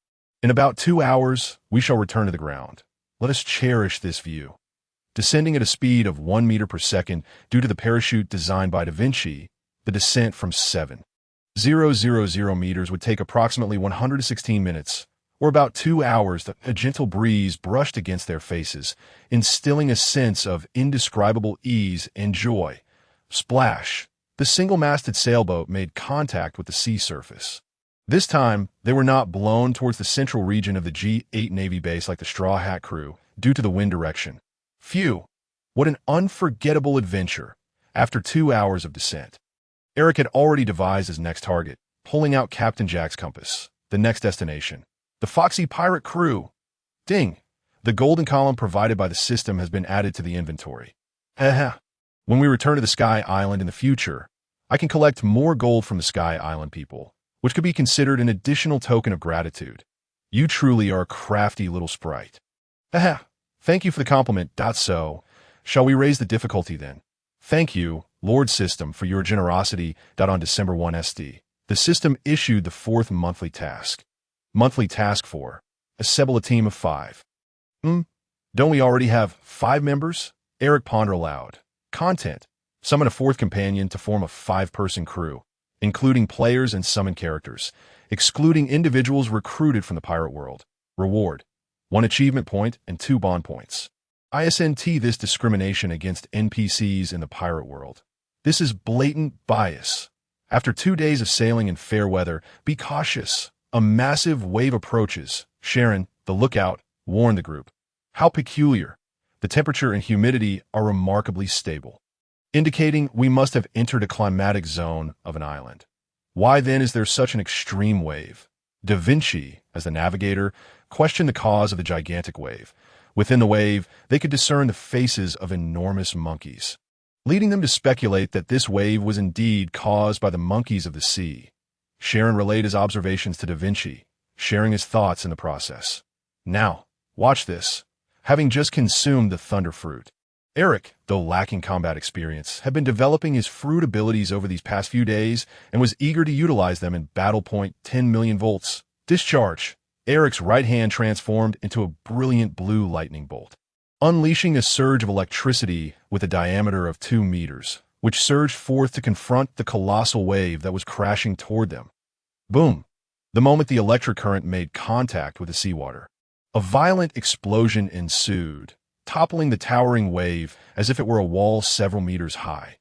In about 2 hours, we shall return to the ground. Let us cherish this view. Descending at a speed of 1 meter per second due to the parachute designed by Da Vinci, the descent from 7,000 meters would take approximately 116 minutes, or about 2 hours. A gentle breeze brushed against their faces, instilling a sense of indescribable ease and joy. Splash! The single-masted sailboat made contact with the sea surface. This time, they were not blown towards the central region of the G8 Navy base like the Straw Hat crew, due to the wind direction. Phew! What an unforgettable adventure! After 2 hours of descent, Eric had already devised his next target, pulling out Captain Jack's compass. The next destination. The Foxy Pirate crew. Ding! The golden column provided by the system has been added to the inventory. When we return to the Sky Island in the future, I can collect more gold from the Sky Island people, which could be considered an additional token of gratitude. You truly are a crafty little sprite. Haha, thank you for the compliment. So, shall we raise the difficulty then? Thank you, Lord System, for your generosity. On December 1 SD, the system issued the fourth monthly task. Monthly task for assemble a team of 5. Don't we already have 5 members? Eric pondered aloud. Content. Summon a 4th companion to form a 5-person crew, including players and summon characters, excluding individuals recruited from the pirate world. Reward. 1 achievement point and 2 bond points. ISNT this discrimination against NPCs in the pirate world. This is blatant bias. After 2 days of sailing in fair weather, be cautious. A massive wave approaches. Sharon, the lookout, warned the group. How peculiar. The temperature and humidity are remarkably stable, indicating we must have entered a climatic zone of an island. Why then is there such an extreme wave? Da Vinci, as the navigator, questioned the cause of the gigantic wave. Within the wave, they could discern the faces of enormous monkeys, leading them to speculate that this wave was indeed caused by the monkeys of the sea. Sharon relayed his observations to Da Vinci, sharing his thoughts in the process. Now, watch this. Having just consumed the thunder fruit, Eric, though lacking combat experience, had been developing his fruit abilities over these past few days and was eager to utilize them in battle point 10 million volts. Discharge. Eric's right hand transformed into a brilliant blue lightning bolt, unleashing a surge of electricity with a diameter of 2 meters, which surged forth to confront the colossal wave that was crashing toward them. Boom! The moment the electric current made contact with the seawater, a violent explosion ensued, toppling the towering wave as if it were a wall several meters high.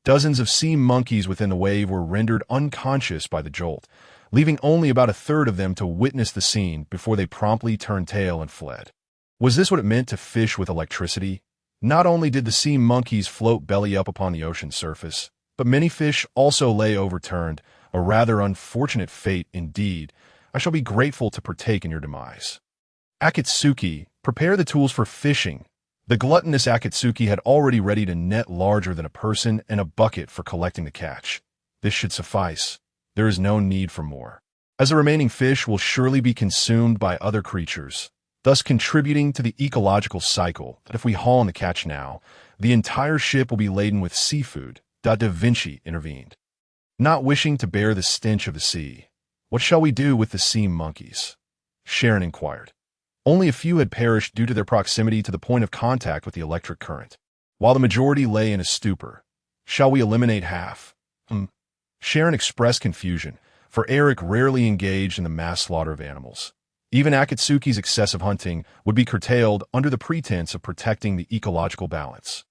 Dozens of sea monkeys within the wave were rendered unconscious by the jolt, leaving only about a third of them to witness the scene before they promptly turned tail and fled. Was this what it meant to fish with electricity? Not only did the sea monkeys float belly up upon the ocean surface, but many fish also lay overturned, a rather unfortunate fate indeed. I shall be grateful to partake in your demise. Akatsuki, prepare the tools for fishing. The gluttonous Akatsuki had already readied a net larger than a person and a bucket for collecting the catch. This should suffice. There is no need for more, as the remaining fish will surely be consumed by other creatures, thus contributing to the ecological cycle that if we haul in the catch now, the entire ship will be laden with seafood. Da Vinci intervened. Not wishing to bear the stench of the sea, what shall we do with the sea monkeys? Sharon inquired. Only a few had perished due to their proximity to the point of contact with the electric current, while the majority lay in a stupor. Shall we eliminate half? Sharon expressed confusion, for Eric rarely engaged in the mass slaughter of animals. Even Akatsuki's excessive hunting would be curtailed under the pretense of protecting the ecological balance.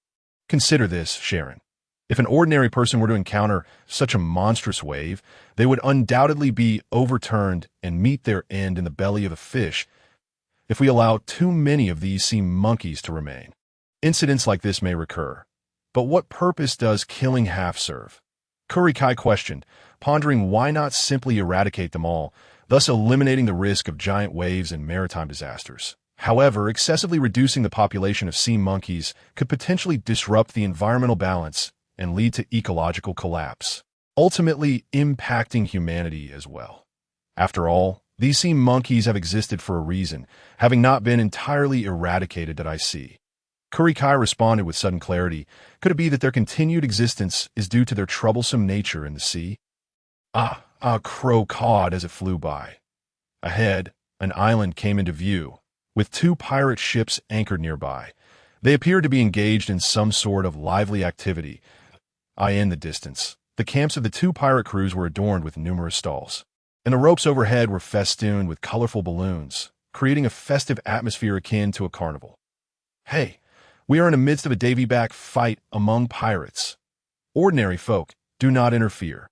Consider this, Sharon. If an ordinary person were to encounter such a monstrous wave, they would undoubtedly be overturned and meet their end in the belly of a fish if we allow too many of these sea monkeys to remain. Incidents like this may recur. But what purpose does killing half serve? Kurikai questioned, pondering why not simply eradicate them all, thus eliminating the risk of giant waves and maritime disasters. However, excessively reducing the population of sea monkeys could potentially disrupt the environmental balance and lead to ecological collapse, ultimately impacting humanity as well. After all, these sea monkeys have existed for a reason, having not been entirely eradicated that I see. Kurikai responded with sudden clarity. Could it be that their continued existence is due to their troublesome nature in the sea? Crow cawed as it flew by. Ahead, an island came into view, with 2 pirate ships anchored nearby. They appeared to be engaged in some sort of lively activity. In the distance, the camps of the 2 pirate crews were adorned with numerous stalls, and the ropes overhead were festooned with colorful balloons, creating a festive atmosphere akin to a carnival. Hey, we are in the midst of a davy-back fight among pirates. Ordinary folk, do not interfere.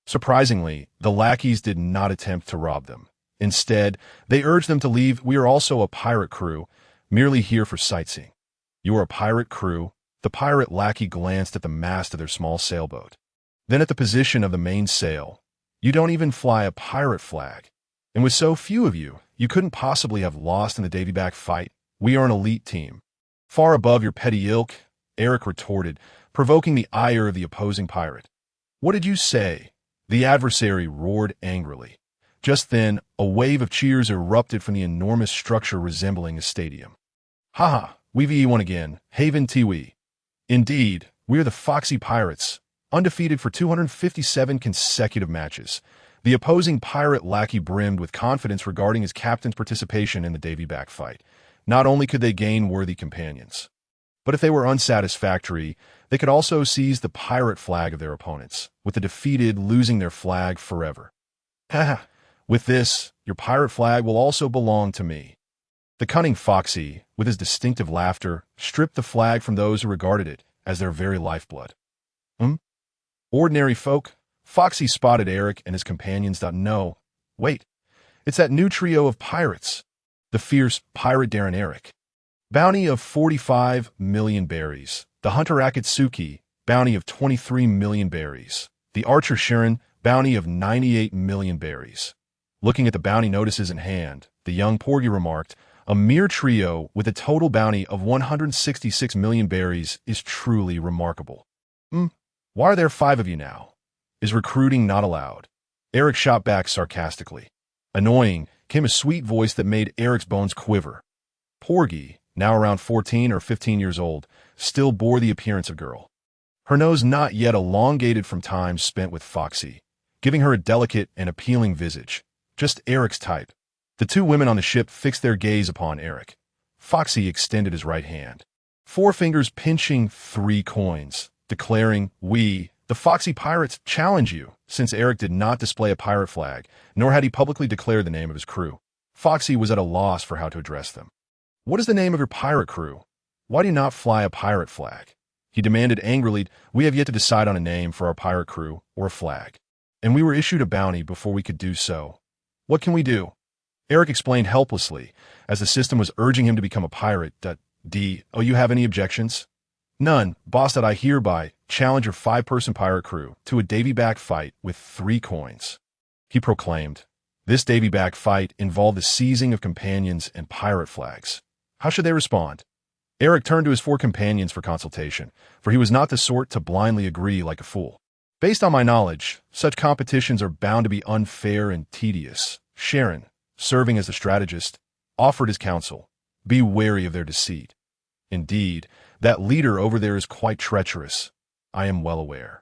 Surprisingly, the lackeys did not attempt to rob them. Instead, they urged them to leave. We are also a pirate crew, merely here for sightseeing. You are a pirate crew? The pirate lackey glanced at the mast of their small sailboat, then at the position of the main sail. You don't even fly a pirate flag. And with so few of you, you couldn't possibly have lost in the davy-back fight. We are an elite team. Far above your petty ilk, Eric retorted, provoking the ire of the opposing pirate. What did you say? The adversary roared angrily. Just then, a wave of cheers erupted from the enormous structure resembling a stadium. Haha, we won again, Haven Tiwi. Indeed, we are the Foxy Pirates, undefeated for 257 consecutive matches. The opposing pirate lackey brimmed with confidence regarding his captain's participation in the Davy back fight. Not only could they gain worthy companions, but if they were unsatisfactory, they could also seize the pirate flag of their opponents, with the defeated losing their flag forever. Haha, with this, your pirate flag will also belong to me. The cunning Foxy, with his distinctive laughter, stripped the flag from those who regarded it as their very lifeblood. Ordinary folk? Foxy spotted Eric and his companions. No, wait, it's that new trio of pirates. The fierce pirate Darren Eric. Bounty of 45 million berries. The hunter Akatsuki, bounty of 23 million berries. The archer Sharon, bounty of 98 million berries. Looking at the bounty notices in hand, the young Porgy remarked, a mere trio with a total bounty of 166 million berries is truly remarkable. Why are there 5 of you now? Is recruiting not allowed? Eric shot back sarcastically. Annoying, came a sweet voice that made Eric's bones quiver. Porgy, now around 14 or 15 years old, still bore the appearance of girl. Her nose not yet elongated from time spent with Foxy, giving her a delicate and appealing visage. Just Eric's type. The 2 women on the ship fixed their gaze upon Eric. Foxy extended his right hand, 4 fingers pinching 3 coins, declaring, "We, the Foxy Pirates, challenge you," since Eric did not display a pirate flag, nor had he publicly declared the name of his crew. Foxy was at a loss for how to address them. "What is the name of your pirate crew? Why do you not fly a pirate flag?" He demanded angrily. "We have yet to decide on a name for our pirate crew or a flag, and we were issued a bounty before we could do so. What can we do?" Eric explained helplessly, as the system was urging him to become a pirate. "Oh, you have any objections?" "None, boss. I hereby challenge your 5-person pirate crew to a Davy back fight with 3 coins," he proclaimed. This Davy back fight involved the seizing of companions and pirate flags. How should they respond? Eric turned to his 4 companions for consultation, for he was not the sort to blindly agree like a fool. "Based on my knowledge, such competitions are bound to be unfair and tedious." Sharon, serving as the strategist, offered his counsel. "Be wary of their deceit. Indeed, that leader over there is quite treacherous. I am well aware."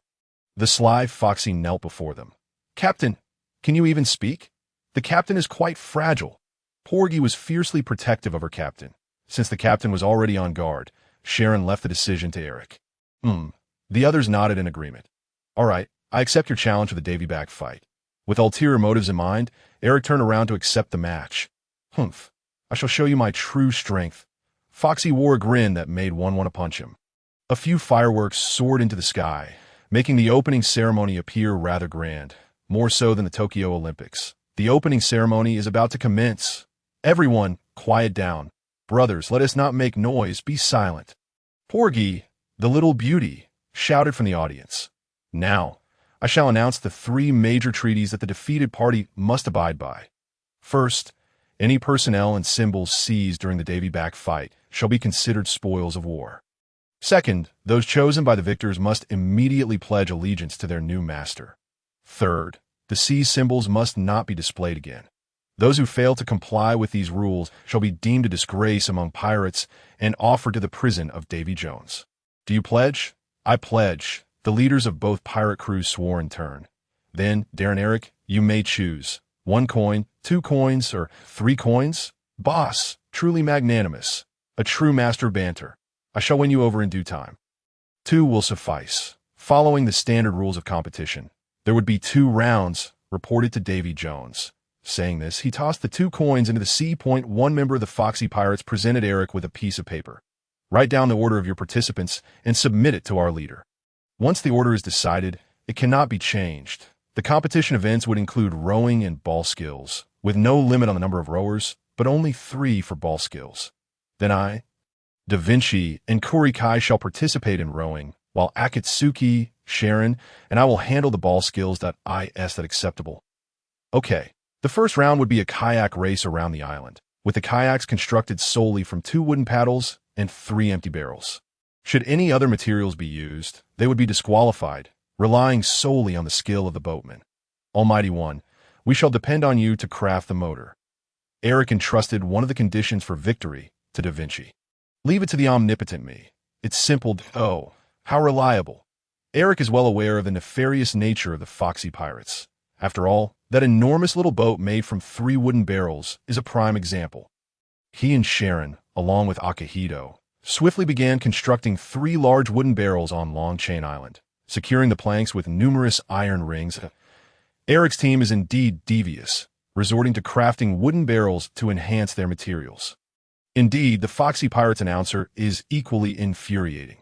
The sly Foxy knelt before them. "Captain, can you even speak? The captain is quite fragile." Porgy was fiercely protective of her captain. Since the captain was already on guard, Sharon left the decision to Eric. The others nodded in agreement. "All right, I accept your challenge for the Davy back fight." With ulterior motives in mind, Eric turned around to accept the match. "Humph, I shall show you my true strength." Foxy wore a grin that made one want to punch him. A few fireworks soared into the sky, making the opening ceremony appear rather grand, more so than the Tokyo Olympics. The opening ceremony is about to commence. Everyone, quiet down. Brothers, let us not make noise, be silent. Porgy, the little beauty, shouted from the audience. Now, I shall announce the 3 major treaties that the defeated party must abide by. First, any personnel and symbols seized during the Davy back fight shall be considered spoils of war. Second, those chosen by the victors must immediately pledge allegiance to their new master. Third, the seized symbols must not be displayed again. Those who fail to comply with these rules shall be deemed a disgrace among pirates and offered to the prison of Davy Jones. Do you pledge? I pledge. The leaders of both pirate crews swore in turn. Then, Darren Eric, you may choose. 1 coin, 2 coins, or 3 coins? Boss, truly magnanimous. A true master of banter. I shall win you over in due time. 2 will suffice. Following the standard rules of competition, there would be 2 rounds reported to Davy Jones. Saying this, he tossed the 2 coins into the sea. One member of the Foxy Pirates presented Eric with a piece of paper. Write down the order of your participants and submit it to our leader. Once the order is decided, it cannot be changed. The competition events would include rowing and ball skills, with no limit on the number of rowers, but only 3 for ball skills. Then I, Da Vinci, and Kurikai shall participate in rowing, while Akatsuki, Sharon, and I will handle the ball skills. Is that acceptable? Okay. The first round would be a kayak race around the island, with the kayaks constructed solely from 2 wooden paddles and 3 empty barrels. Should any other materials be used, they would be disqualified, relying solely on the skill of the boatman. Almighty One, We shall depend on you to craft the motor. Eric entrusted one of the conditions for victory to Da Vinci. Leave it to the omnipotent me. It's simple. Oh, how reliable. Eric is well aware of the nefarious nature of the foxy pirates. After all, that enormous little boat made from 3 wooden barrels is a prime example. He and Sharon, along with Akihito, swiftly began constructing 3 large wooden barrels on Long Chain Island, securing the planks with numerous iron rings. Eric's team is indeed devious, resorting to crafting wooden barrels to enhance their materials. Indeed, the Foxy Pirates announcer is equally infuriating.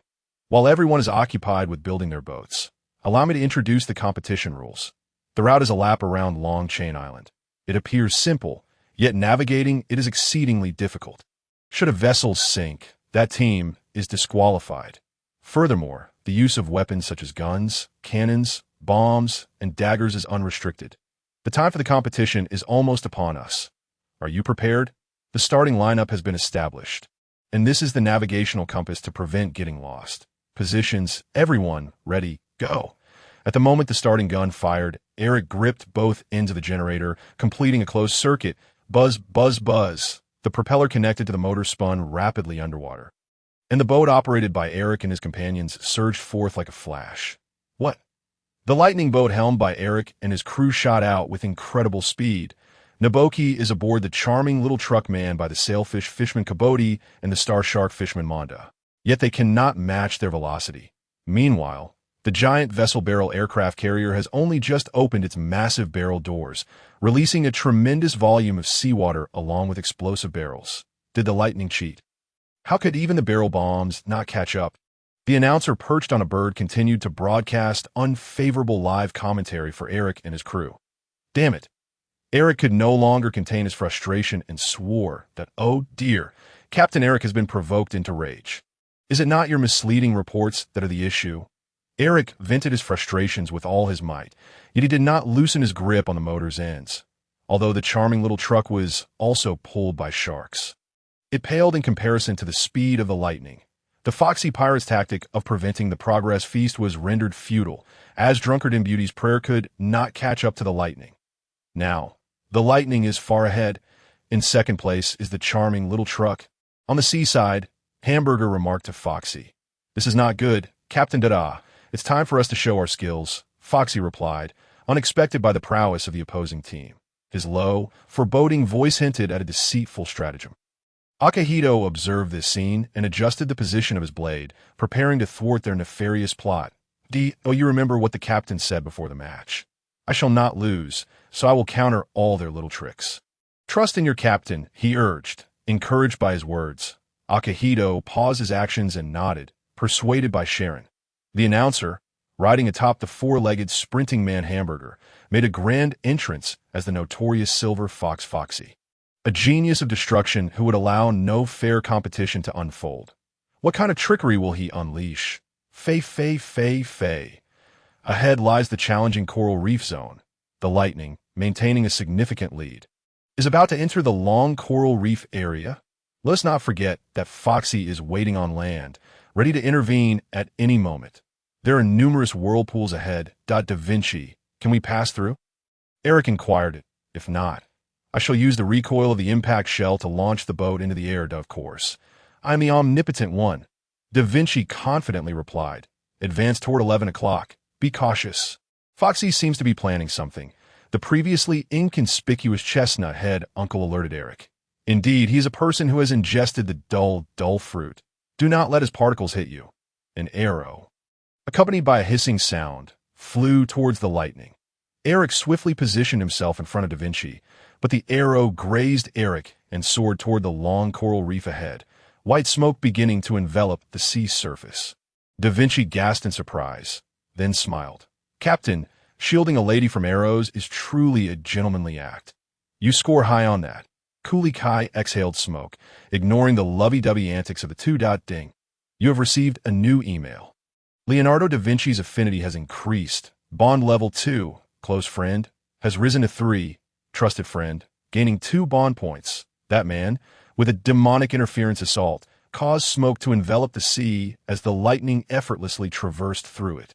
While everyone is occupied with building their boats, allow me to introduce the competition rules. The route is a lap around Long Chain Island. It appears simple, yet navigating it is exceedingly difficult. Should a vessel sink, that team is disqualified. Furthermore, the use of weapons such as guns, cannons, bombs, and daggers is unrestricted. The time for the competition is almost upon us. Are you prepared? The starting lineup has been established, and this is the navigational compass to prevent getting lost. Positions, everyone, ready, go. At the moment the starting gun fired, Eric gripped both ends of the generator, completing a closed circuit. Buzz, buzz, buzz. The propeller connected to the motor spun rapidly underwater, and the boat operated by Eric and his companions surged forth like a flash. What? The lightning boat helmed by Eric and his crew shot out with incredible speed. Naboki is aboard the charming little truck manned by the sailfish fisherman Kaboti and the star shark fisherman Monda. Yet they cannot match their velocity. Meanwhile, the giant vessel barrel aircraft carrier has only just opened its massive barrel doors, releasing a tremendous volume of seawater along with explosive barrels. Did the lightning cheat? How could even the barrel bombs not catch up? The announcer perched on a bird continued to broadcast unfavorable live commentary for Eric and his crew. Damn it. Eric could no longer contain his frustration and swore that, oh dear, Captain Eric has been provoked into rage. Is it not your misleading reports that are the issue? Eric vented his frustrations with all his might, yet he did not loosen his grip on the motor's ends, although the charming little truck was also pulled by sharks. It paled in comparison to the speed of the lightning. The Foxy Pirates' tactic of preventing the progress feast was rendered futile, as Drunkard and Beauty's prayer could not catch up to the lightning. Now, the lightning is far ahead. In second place is the charming little truck. On the seaside, Hamburger remarked to Foxy, "This is not good, Captain Dada. It's time for us to show our skills," Foxy replied, unexpected by the prowess of the opposing team. His low, foreboding voice hinted at a deceitful stratagem. Akihito observed this scene and adjusted the position of his blade, preparing to thwart their nefarious plot. Oh, you remember what the captain said before the match. I shall not lose, so I will counter all their little tricks. Trust in your captain, he urged, encouraged by his words. Akihito paused his actions and nodded, persuaded by Sharon. The announcer, riding atop the 4-legged sprinting man Hamburger, made a grand entrance as the notorious Silver Fox Foxy. A genius of destruction who would allow no fair competition to unfold. What kind of trickery will he unleash? Fey. Ahead lies the challenging coral reef zone. The Lightning, maintaining a significant lead, is about to enter the long coral reef area. Let us not forget that Foxy is waiting on land, ready to intervene at any moment. There are numerous whirlpools ahead. Da Vinci, can we pass through? Eric inquired. If not, I shall use the recoil of the impact shell to launch the boat into the air, of course. I am the omnipotent one. Da Vinci confidently replied. Advance toward 11 o'clock. Be cautious. Foxy seems to be planning something. The previously inconspicuous chestnut head uncle alerted Eric. Indeed, he is a person who has ingested the dull fruit. Do not let his particles hit you. An arrow, accompanied by a hissing sound, flew towards the lightning. Eric swiftly positioned himself in front of Da Vinci, but the arrow grazed Eric and soared toward the long coral reef ahead, white smoke beginning to envelop the sea surface. Da Vinci gasped in surprise, then smiled. Captain, shielding a lady from arrows is truly a gentlemanly act. You score high on that. Cooley Kai exhaled smoke, ignoring the lovey-dovey antics of the two-ding. You have received a new email. Leonardo da Vinci's affinity has increased. Bond level 2, close friend, has risen to 3, trusted friend, gaining 2 bond points. That man, with a demonic interference assault, caused smoke to envelop the sea as the lightning effortlessly traversed through it.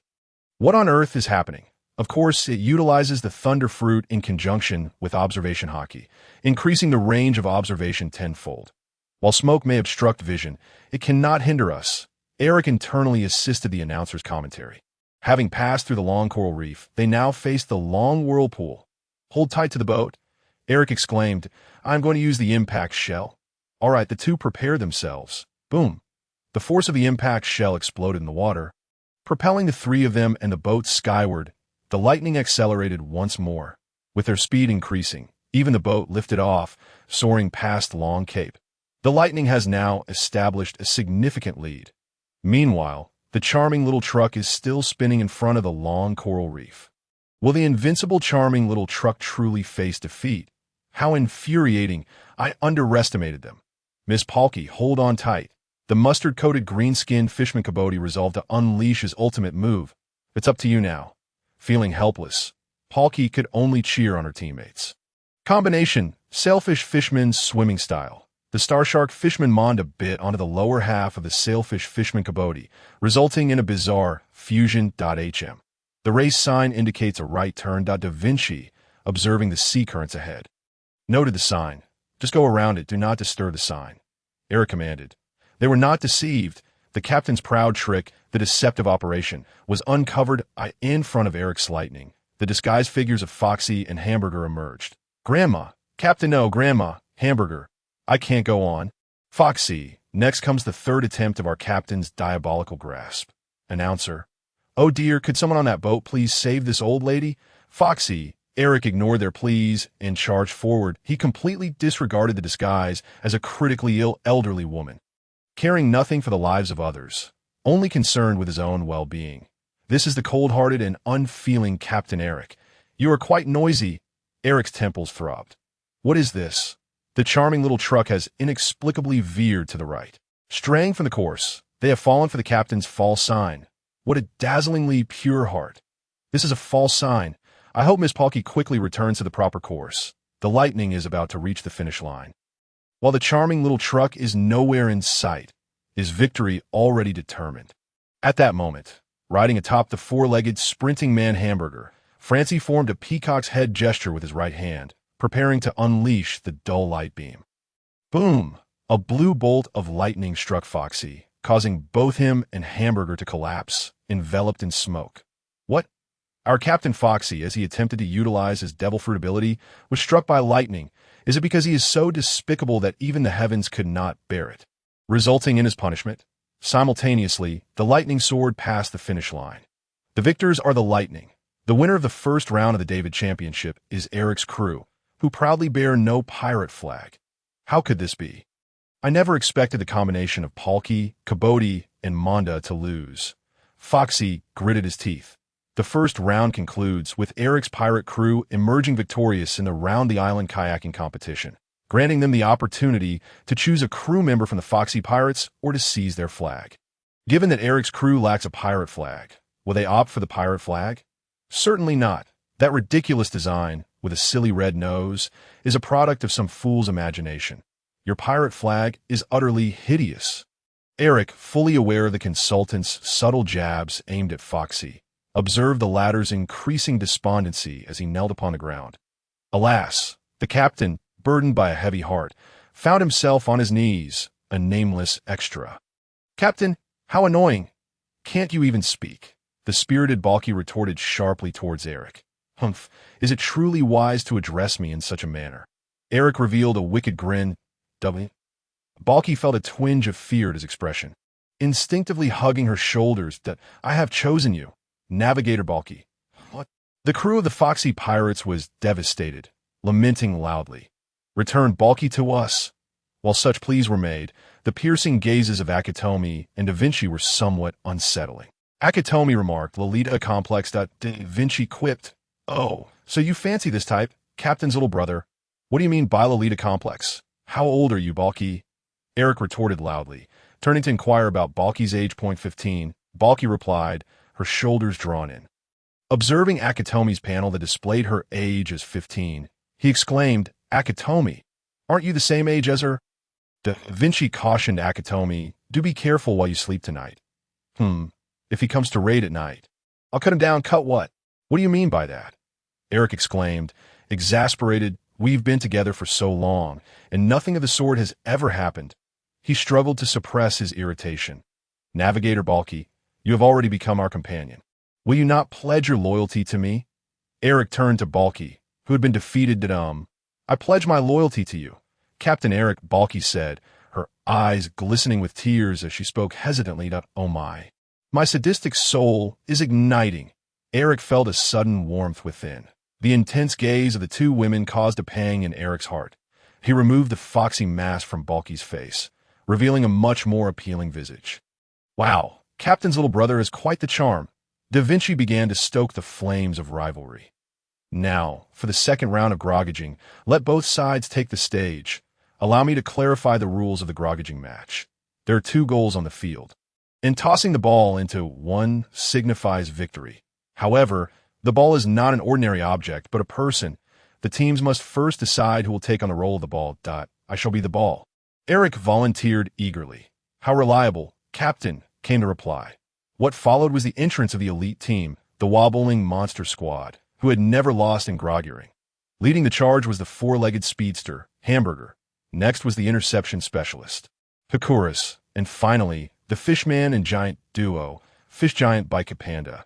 What on earth is happening? Of course, it utilizes the Thunder Fruit in conjunction with Observation Hockey, increasing the range of observation tenfold. While smoke may obstruct vision, it cannot hinder us. Eric internally assisted the announcer's commentary. Having passed through the long coral reef, they now face the long whirlpool. "Hold tight to the boat," Eric exclaimed. "I'm going to use the impact shell." All right, the two prepared themselves. Boom. The force of the impact shell exploded in the water, propelling the three of them and the boat skyward. The lightning accelerated once more. With their speed increasing, even the boat lifted off, soaring past Long Cape. The lightning has now established a significant lead. Meanwhile, the charming little truck is still spinning in front of the long coral reef. Will the invincible charming little truck truly face defeat? How infuriating! I underestimated them. Miss Palki, hold on tight. The mustard-coated green-skinned fishman Kabodi resolved to unleash his ultimate move. It's up to you now. Feeling helpless, Palki could only cheer on her teammates. Combination: Sailfish Fishman's swimming style. The Starshark Fishman Monda bit onto the lower half of the Sailfish Fishman Kabodi, resulting in a bizarre fusion.hm. The race sign indicates a right turn. Da Vinci, observing the sea currents ahead. Noted the sign. Just go around it. Do not disturb the sign. Eric commanded. They were not deceived. The captain's proud trick, the deceptive operation, was uncovered in front of Eric's lightning. The disguised figures of Foxy and Hamburger emerged. "Grandma, Captain, no, Grandma, Hamburger. I can't go on." Foxy. Next comes the third attempt of our captain's diabolical grasp. Announcer. "Oh dear, could someone on that boat please save this old lady?" Foxy. Eric ignored their pleas and charged forward. He completely disregarded the disguise as a critically ill elderly woman, caring nothing for the lives of others, only concerned with his own well-being. This is the cold-hearted and unfeeling Captain Eric. "You are quite noisy." Eric's temples throbbed. "What is this?" The charming little truck has inexplicably veered to the right. Straying from the course, they have fallen for the captain's false sign. What a dazzlingly pure heart. This is a false sign. I hope Miss Palki quickly returns to the proper course. The lightning is about to reach the finish line. While the charming little truck is nowhere in sight, his victory already determined. At that moment, riding atop the four-legged sprinting man Hamburger, Francie formed a peacock's head gesture with his right hand, preparing to unleash the dull light beam. Boom! A blue bolt of lightning struck Foxy, causing both him and Hamburger to collapse, enveloped in smoke. What? Our Captain Foxy, as he attempted to utilize his devil fruit ability, was struck by lightning. Is it because he is so despicable that even the heavens could not bear it? Resulting in his punishment, simultaneously, the lightning sword passed the finish line. The victors are the Lightning. The winner of the first round of the David Championship is Eric's crew, who proudly bear no pirate flag. How could this be? I never expected the combination of Palki, Kabodi, and Monda to lose. Foxy gritted his teeth. The first round concludes with Eric's pirate crew emerging victorious in the Round the Island kayaking competition, granting them the opportunity to choose a crew member from the Foxy Pirates or to seize their flag. Given that Eric's crew lacks a pirate flag, will they opt for the pirate flag? Certainly not. That ridiculous design, with a silly red nose, is a product of some fool's imagination. Your pirate flag is utterly hideous. Eric, fully aware of the consultant's subtle jabs aimed at Foxy, observed the latter's increasing despondency as he knelt upon the ground. Alas, the captain, burdened by a heavy heart, found himself on his knees, a nameless extra. "Captain, how annoying! Can't you even speak?" The spirited Balky retorted sharply towards Eric. "Humph, is it truly wise to address me in such a manner?" Eric revealed a wicked grin. Balky felt a twinge of fear at his expression, instinctively hugging her shoulders. "I have chosen you, Navigator Balky." What? The crew of the Foxy Pirates was devastated, lamenting loudly. "Return Balky to us." While such pleas were made, the piercing gazes of Akitomi and Da Vinci were somewhat unsettling. Akitomi remarked, "Lolita complex." Da Vinci quipped, "Oh, so you fancy this type, Captain's little brother? What do you mean by Lolita complex? How old are you, Balky?" Eric retorted loudly, turning to inquire about Balky's age. 15. Balky replied, her shoulders drawn in. Observing Akitomi's panel that displayed her age as 15, he exclaimed, "Akitomi, aren't you the same age as her?" Da Vinci cautioned Akitomi, "Do be careful while you sleep tonight." If he comes to raid at night, I'll cut him down." "Cut what?" What do you mean by that? Eric exclaimed, exasperated. We've been together for so long, and nothing of the sort has ever happened. He struggled to suppress his irritation. Navigator Balky, you have already become our companion. Will you not pledge your loyalty to me? Eric turned to Balky, who had been defeated. I pledge my loyalty to you, Captain Eric, Balky said, her eyes glistening with tears as she spoke hesitantly. Oh my sadistic soul is igniting. Eric felt a sudden warmth within. The intense gaze of the two women caused a pang in Eric's heart. He removed the foxy mask from Balky's face, revealing a much more appealing visage. Wow, Captain's little brother has quite the charm. Da Vinci began to stoke the flames of rivalry. Now, for the second round of groggaging, let both sides take the stage. Allow me to clarify the rules of the groggaging match. There are 2 goals on the field, and tossing the ball into one signifies victory. However, the ball is not an ordinary object, but a person. The teams must first decide who will take on the role of the ball. I shall be the ball. Eric volunteered eagerly. How reliable, Captain, came the reply. What followed was the entrance of the elite team, the wobbling monster squad, who had never lost in groggering. Leading the charge was the 4-legged speedster, Hamburger. Next was the interception specialist, Picurus, and finally, the fishman and giant duo, Fish Giant Bicapanda.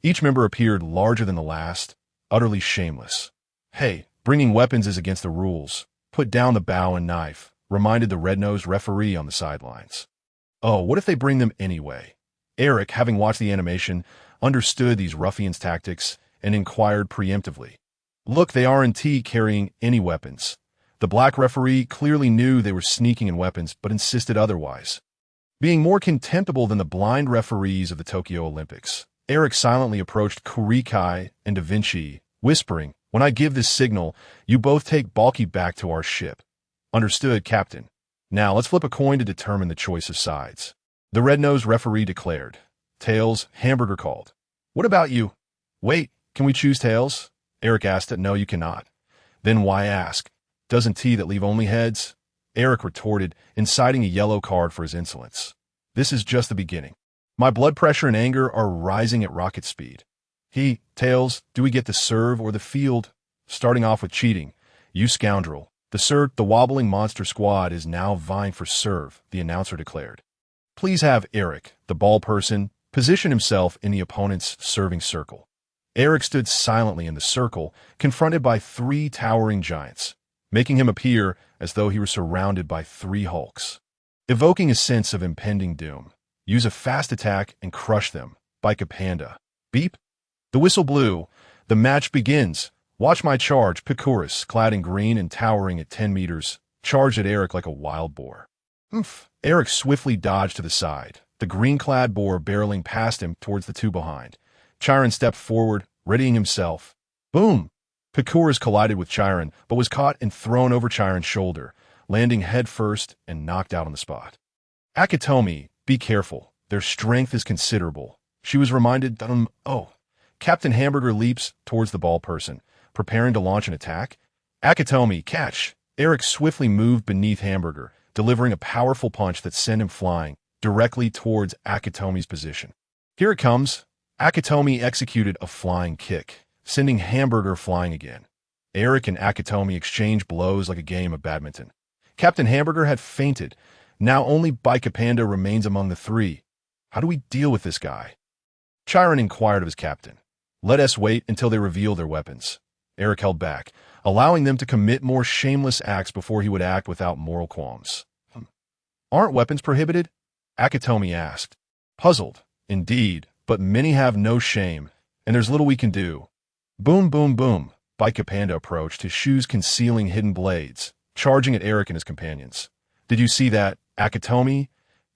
Each member appeared larger than the last, utterly shameless. Hey, bringing weapons is against the rules. Put down the bow and knife, reminded the red-nosed referee on the sidelines. Oh, what if they bring them anyway? Eric, having watched the animation, understood these ruffians' tactics and inquired preemptively. Look, they aren't carrying any weapons. The black referee clearly knew they were sneaking in weapons, but insisted otherwise. Being more contemptible than the blind referees of the Tokyo Olympics, Eric silently approached Kurikai and Da Vinci, whispering, when I give this signal, you both take Balky back to our ship. Understood, Captain. Now let's flip a coin to determine the choice of sides. The red-nosed referee declared. Tails, Hamburger called. What about you? Wait, can we choose tails? Eric asked it. No, you cannot. Then why ask? Doesn't tea that leave only heads? Eric retorted, inciting a yellow card for his insolence. This is just the beginning. My blood pressure and anger are rising at rocket speed. Tails, do we get the serve or the field? Starting off with cheating. You scoundrel. The wobbling monster squad is now vying for serve, the announcer declared. Please have Eric, the ball person, position himself in the opponent's serving circle. Eric stood silently in the circle, confronted by 3 towering giants, making him appear as though he were surrounded by 3 hulks. Evoking a sense of impending doom, use a fast attack and crush them, Bicapanda. Beep. The whistle blew. The match begins. Watch my charge. Picurus, clad in green and towering at 10 meters, charged at Eric like a wild boar. Oomph. Eric swiftly dodged to the side, the green-clad boar barreling past him towards the 2 behind. Chiron stepped forward, readying himself. Boom! Picurus collided with Chiron, but was caught and thrown over Chiron's shoulder, landing head first and knocked out on the spot. Akitomi, be careful. Their strength is considerable. She was reminded that, Captain Hamburger leaps towards the ball person, preparing to launch an attack. Akitomi, catch! Eric swiftly moved beneath Hamburger, delivering a powerful punch that sent him flying directly towards Akitomi's position. Here it comes. Akitomi executed a flying kick, sending Hamburger flying again. Eric and Akitomi exchanged blows like a game of badminton. Captain Hamburger had fainted. Now only Bicapanda remains among the 3. How do we deal with this guy? Chiron inquired of his captain. Let us wait until they reveal their weapons. Eric held back, allowing them to commit more shameless acts before he would act without moral qualms. Aren't weapons prohibited? Akitomi asked. Puzzled. Indeed, but many have no shame, and there's little we can do. Boom, boom, boom. Bicapanda approached, his shoes concealing hidden blades, charging at Eric and his companions. Did you see that, Akitomi?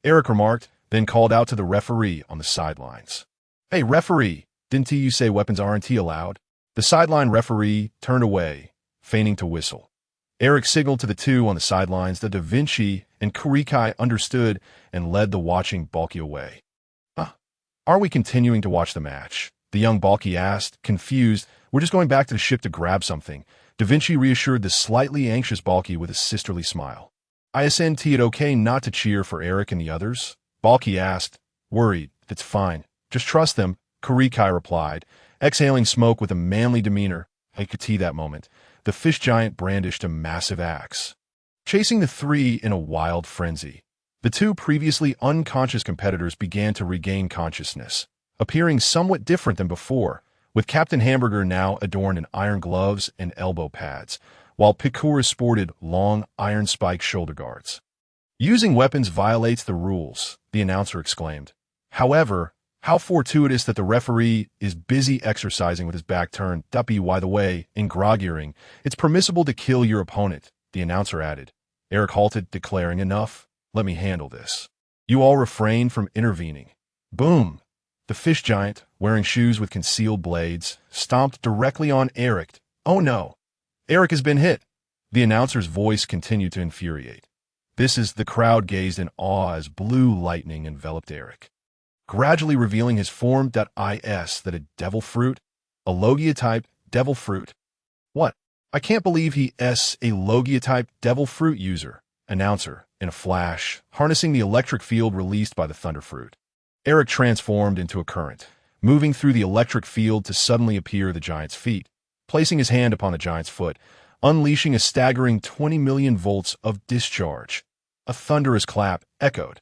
Eric remarked, then called out to the referee on the sidelines. Hey, referee, didn't you say weapons aren't allowed? The sideline referee turned away, feigning to whistle. Eric signaled to the 2 on the sidelines that Da Vinci and Kurikai understood and led the watching Balky away. Are we continuing to watch the match? The young Balky asked, confused. We're just going back to the ship to grab something. Da Vinci reassured the slightly anxious Balky with a sisterly smile. Isn't it okay not to cheer for Eric and the others? Balky asked. Worried. That's fine. Just trust them, Kurikai replied, Exhaling smoke with a manly demeanor, I could see that moment. The fish giant brandished a massive axe, chasing the three in a wild frenzy. The two previously unconscious competitors began to regain consciousness, appearing somewhat different than before, with Captain Hamburger now adorned in iron gloves and elbow pads, while Picura sported long, iron-spiked shoulder guards. "Using weapons violates the rules," the announcer exclaimed. "However, how fortuitous that the referee is busy exercising with his back turned. By the way, in Grogearing, it's permissible to kill your opponent," the announcer added. Eric halted, declaring, "Enough. Let me handle this." "You all refrain from intervening." Boom! The fish giant, wearing shoes with concealed blades, stomped directly on Eric. "Oh no! Eric has been hit!" The announcer's voice continued to infuriate. The crowd gazed in awe as blue lightning enveloped Eric, gradually revealing his form. That a devil fruit? A Logia-type devil fruit? What? I can't believe he is a Logia-type devil fruit user. Announcer, in a flash, harnessing the electric field released by the thunder fruit. Eric transformed into a current, moving through the electric field to suddenly appear at the giant's feet, placing his hand upon the giant's foot, unleashing a staggering 20 million volts of discharge. A thunderous clap echoed.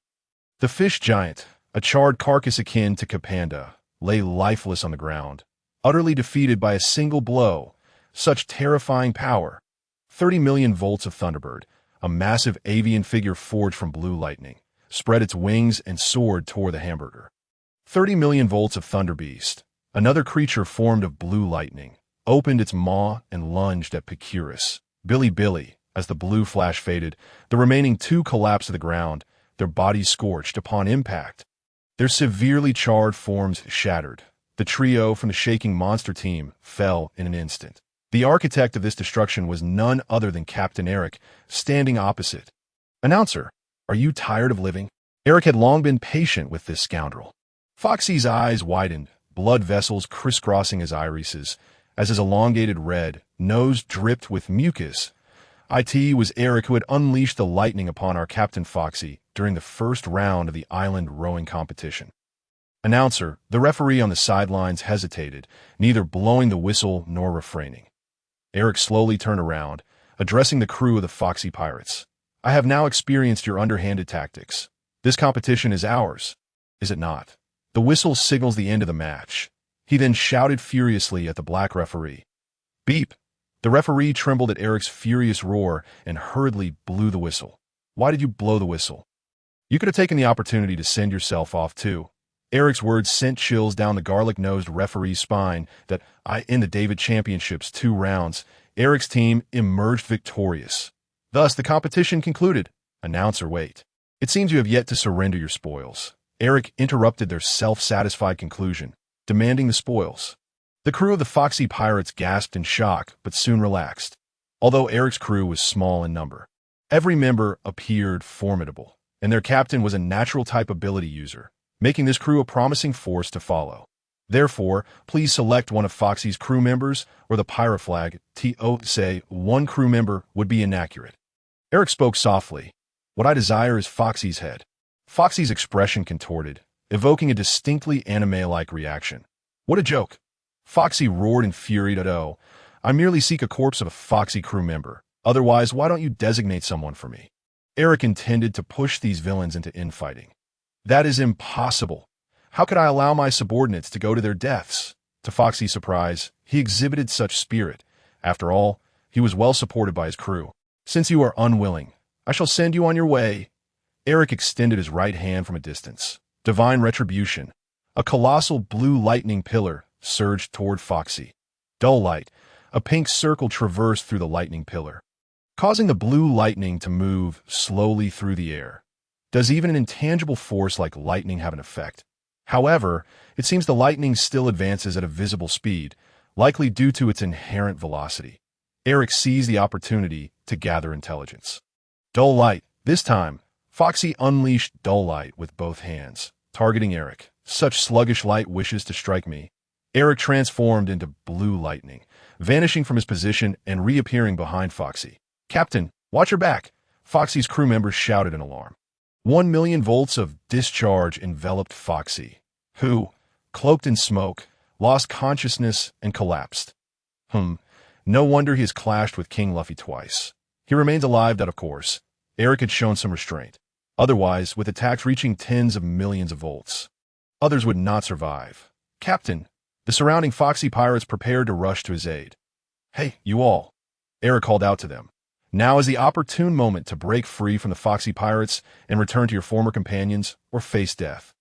The fish giant, a charred carcass akin to Capanda, lay lifeless on the ground, utterly defeated by a single blow. Such terrifying power. 30 million volts of Thunderbird, a massive avian figure forged from blue lightning, spread its wings and soared toward the hamburger. 30 million volts of Thunderbeast, another creature formed of blue lightning, opened its maw and lunged at Picurus. Billy. As the blue flash faded, the remaining two collapsed to the ground, their bodies scorched upon impact. Their severely charred forms shattered. The trio from the shaking monster team fell in an instant. The architect of this destruction was none other than Captain Eric, standing opposite. "Announcer, are you tired of living?" Eric had long been patient with this scoundrel. Foxy's eyes widened, blood vessels crisscrossing his irises, as his elongated red nose dripped with mucus. It was Eric who had unleashed the lightning upon our Captain Foxy during the first round of the island rowing competition. "Announcer," the referee on the sidelines hesitated, neither blowing the whistle nor refraining. Eric slowly turned around, addressing the crew of the Foxy Pirates. "I have now experienced your underhanded tactics. This competition is ours, is it not?" The whistle signals the end of the match. He then shouted furiously at the black referee. "Beep!" The referee trembled at Eric's furious roar and hurriedly blew the whistle. "Why did you blow the whistle? You could have taken the opportunity to send yourself off too." Eric's words sent chills down the garlic-nosed referee's spine. In the David Championships 2 rounds, Eric's team emerged victorious. Thus, the competition concluded. "Announcer, wait. It seems you have yet to surrender your spoils." Eric interrupted their self-satisfied conclusion, demanding the spoils. The crew of the Foxy Pirates gasped in shock, but soon relaxed. Although Eric's crew was small in number, every member appeared formidable, and their captain was a natural type ability user, making this crew a promising force to follow. Therefore, please select one of Foxy's crew members or the pirate flag. Say one crew member would be inaccurate. Eric spoke softly. "What I desire is Foxy's head." Foxy's expression contorted, evoking a distinctly anime-like reaction. "What a joke!" Foxy roared in fury. "Oh, I merely seek a corpse of a Foxy crew member. Otherwise, why don't you designate someone for me?" Eric intended to push these villains into infighting. "That is impossible. How could I allow my subordinates to go to their deaths?" To Foxy's surprise, he exhibited such spirit. After all, he was well supported by his crew. "Since you are unwilling, I shall send you on your way." Eric extended his right hand from a distance. Divine retribution. A colossal blue lightning pillar surged toward Foxy. Dull light, a pink circle traversed through the lightning pillar, causing the blue lightning to move slowly through the air. Does even an intangible force like lightning have an effect? However, it seems the lightning still advances at a visible speed, likely due to its inherent velocity. Eric seized the opportunity to gather intelligence. Dull light. This time, Foxy unleashed dull light with both hands, targeting Eric. "Such sluggish light wishes to strike me." Eric transformed into blue lightning, vanishing from his position and reappearing behind Foxy. "Captain, watch your back!" Foxy's crew members shouted in alarm. 1 million volts of discharge enveloped Foxy, who, cloaked in smoke, lost consciousness, and collapsed. No wonder he has clashed with King Luffy twice. He remains alive, that of course. Eric had shown some restraint. Otherwise, with attacks reaching tens of millions of volts, others would not survive. Captain, the surrounding foxy pirates prepared to rush to his aid. Hey, you all, Eric called out to them. Now is the opportune moment to break free from the foxy pirates and return to your former companions or face death.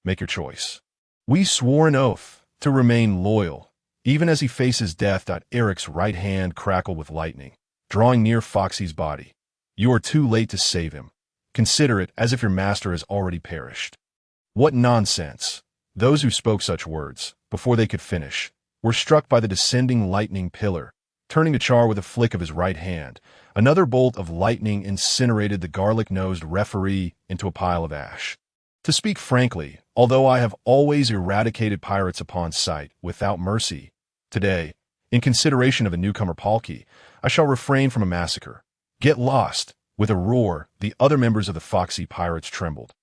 Make your choice. We swore an oath to remain loyal. Even as he faces death, Eric's right hand crackled with lightning, drawing near Foxy's body. You are too late to save him. Consider it as if your master has already perished. What nonsense! Those who spoke such words, before they could finish, were struck by the descending lightning pillar, turning to char with a flick of his right hand. Another bolt of lightning incinerated the garlic-nosed referee into a pile of ash. To speak frankly, although I have always eradicated pirates upon sight, without mercy, today, in consideration of a newcomer Palki, I shall refrain from a massacre. Get lost! With a roar, the other members of the foxy pirates trembled,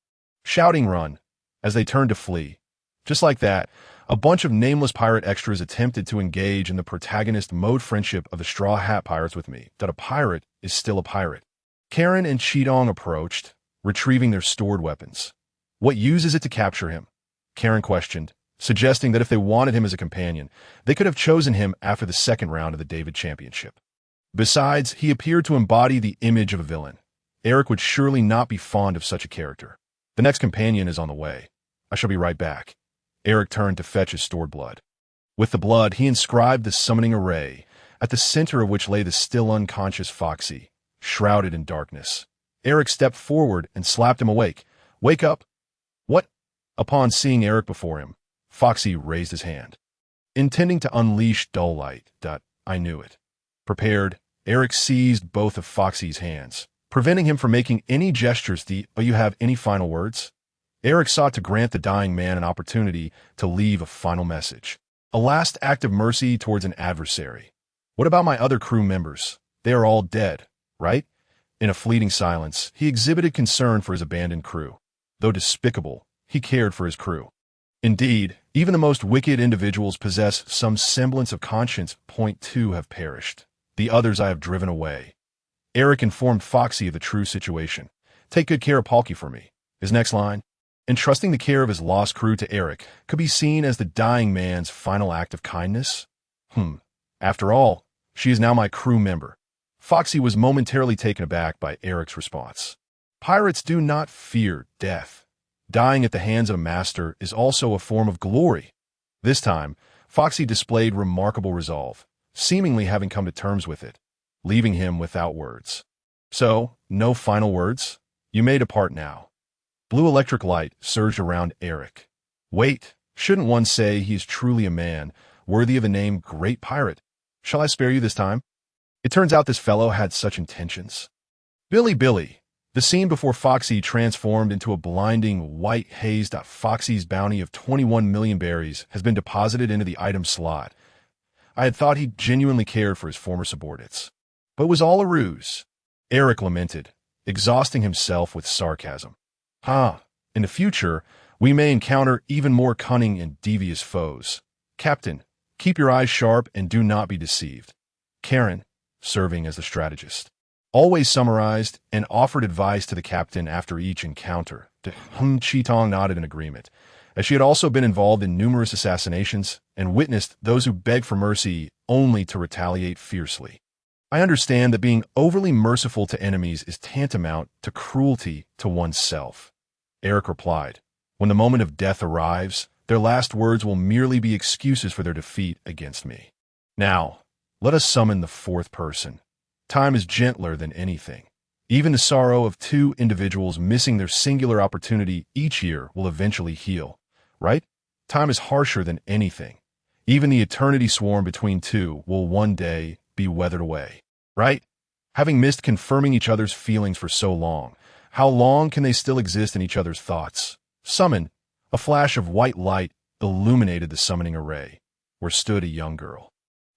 shouting run, as they turned to flee. Just like that, a bunch of nameless pirate extras attempted to engage in the protagonist mode friendship of the Straw Hat Pirates with me, that a pirate is still a pirate. Karen and Chidong approached, retrieving their stored weapons. What use is it to capture him? Karen questioned, suggesting that if they wanted him as a companion, they could have chosen him after the second round of the David Championship. Besides, he appeared to embody the image of a villain. Eric would surely not be fond of such a character. The next companion is on the way. I shall be right back. Eric turned to fetch his stored blood. With the blood, he inscribed the summoning array, at the center of which lay the still unconscious Foxy, shrouded in darkness. Eric stepped forward and slapped him awake. Wake up! What? Upon seeing Eric before him, Foxy raised his hand, intending to unleash dull light. I knew it. Prepared, Eric seized both of Foxy's hands, preventing him from making any gestures. But you have any final words? Eric sought to grant the dying man an opportunity to leave a final message. A last act of mercy towards an adversary. What about my other crew members? They are all dead, right? In a fleeting silence, he exhibited concern for his abandoned crew. Though despicable, he cared for his crew. Indeed, even the most wicked individuals possess some semblance of conscience. Point two have perished. The others I have driven away. Eric informed Foxy of the true situation. Take good care of Palki for me. His next line, entrusting the care of his lost crew to Eric, could be seen as the dying man's final act of kindness. After all, she is now my crew member. Foxy was momentarily taken aback by Eric's response. Pirates do not fear death. Dying at the hands of a master is also a form of glory. This time, Foxy displayed remarkable resolve, seemingly having come to terms with it, leaving him without words. So, no final words? You may depart now. Blue electric light surged around Eric. Wait, shouldn't one say he is truly a man, worthy of the name Great Pirate? Shall I spare you this time? It turns out this fellow had such intentions. Billy. The scene before Foxy transformed into a blinding white haze. Foxy's bounty of 21 million berries has been deposited into the item slot. I had thought he genuinely cared for his former subordinates. But it was all a ruse. Eric lamented, exhausting himself with sarcasm. In the future, we may encounter even more cunning and devious foes. Captain, keep your eyes sharp and do not be deceived. Karen, serving as the strategist, always summarized and offered advice to the captain after each encounter. Chitong nodded in agreement, as she had also been involved in numerous assassinations and witnessed those who begged for mercy only to retaliate fiercely. I understand that being overly merciful to enemies is tantamount to cruelty to oneself. Eric replied, when the moment of death arrives, their last words will merely be excuses for their defeat against me. Now, let us summon the fourth person. Time is gentler than anything. Even the sorrow of two individuals missing their singular opportunity each year will eventually heal, right? Time is harsher than anything. Even the eternity sworn between two will one day be weathered away, right? Having missed confirming each other's feelings for so long, how long can they still exist in each other's thoughts? Summon. A flash of white light illuminated the summoning array, where stood a young girl.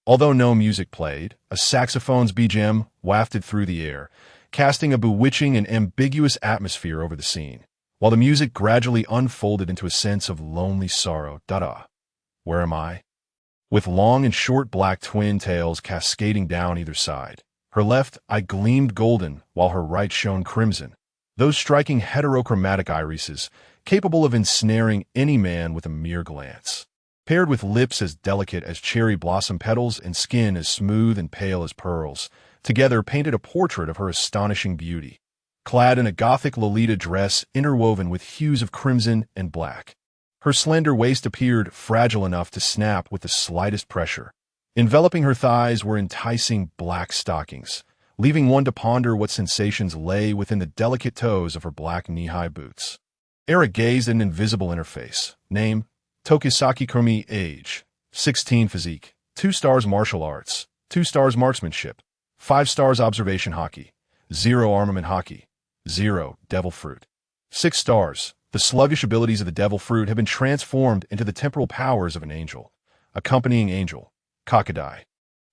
Although no music played, a saxophone's BGM wafted through the air, casting a bewitching and ambiguous atmosphere over the scene, while the music gradually unfolded into a sense of lonely sorrow. Where am I? with long and short black twin tails cascading down either side. Her left eye gleamed golden, while her right shone crimson. Those striking heterochromatic irises, capable of ensnaring any man with a mere glance. Paired with lips as delicate as cherry blossom petals and skin as smooth and pale as pearls, together painted a portrait of her astonishing beauty. Clad in a Gothic Lolita dress interwoven with hues of crimson and black. Her slender waist appeared fragile enough to snap with the slightest pressure. Enveloping her thighs were enticing black stockings, leaving one to ponder what sensations lay within the delicate toes of her black knee-high boots. Eric gazed at an invisible interface. Name, Tokisaki Kurumi. Age, 16. Physique, 2 stars martial arts, 2 stars marksmanship, 5 stars observation hockey, 0 armament hockey, 0 devil fruit. 6 stars. The sluggish abilities of the devil fruit have been transformed into the temporal powers of an angel. Accompanying angel, Kakadai,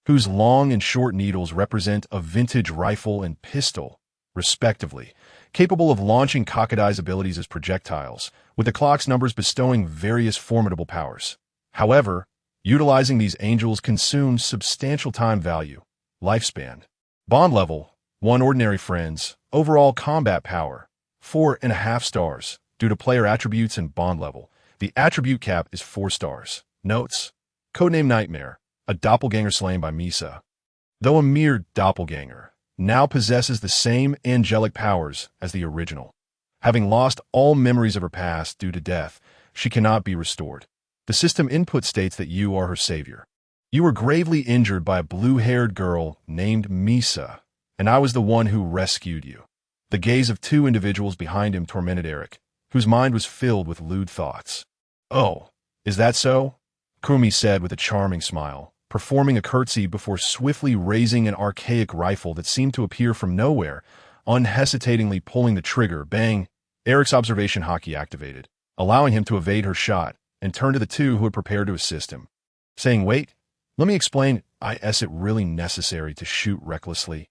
whose long and short needles represent a vintage rifle and pistol, respectively, capable of launching Kakadai's abilities as projectiles, with the clock's numbers bestowing various formidable powers. However, utilizing these angels consumes substantial time value, lifespan. Bond level, 1 ordinary friends, overall combat power, 4.5 stars. Due to player attributes and bond level, the attribute cap is 4 stars. Notes: Codename Nightmare, a doppelganger slain by Misa. Though a mere doppelganger, now possesses the same angelic powers as the original. Having lost all memories of her past due to death, she cannot be restored. The system input states that you are her savior. You were gravely injured by a blue-haired girl named Misa, and I was the one who rescued you. The gaze of 2 individuals behind him tormented Eric, whose mind was filled with lewd thoughts. "Oh, is that so?" Kurumi said with a charming smile, performing a curtsy before swiftly raising an archaic rifle that seemed to appear from nowhere, unhesitatingly pulling the trigger. Bang! Eric's observation hockey activated, allowing him to evade her shot, and turn to the 2 who had prepared to assist him, saying, "Wait, let me explain. Is it really necessary to shoot recklessly?"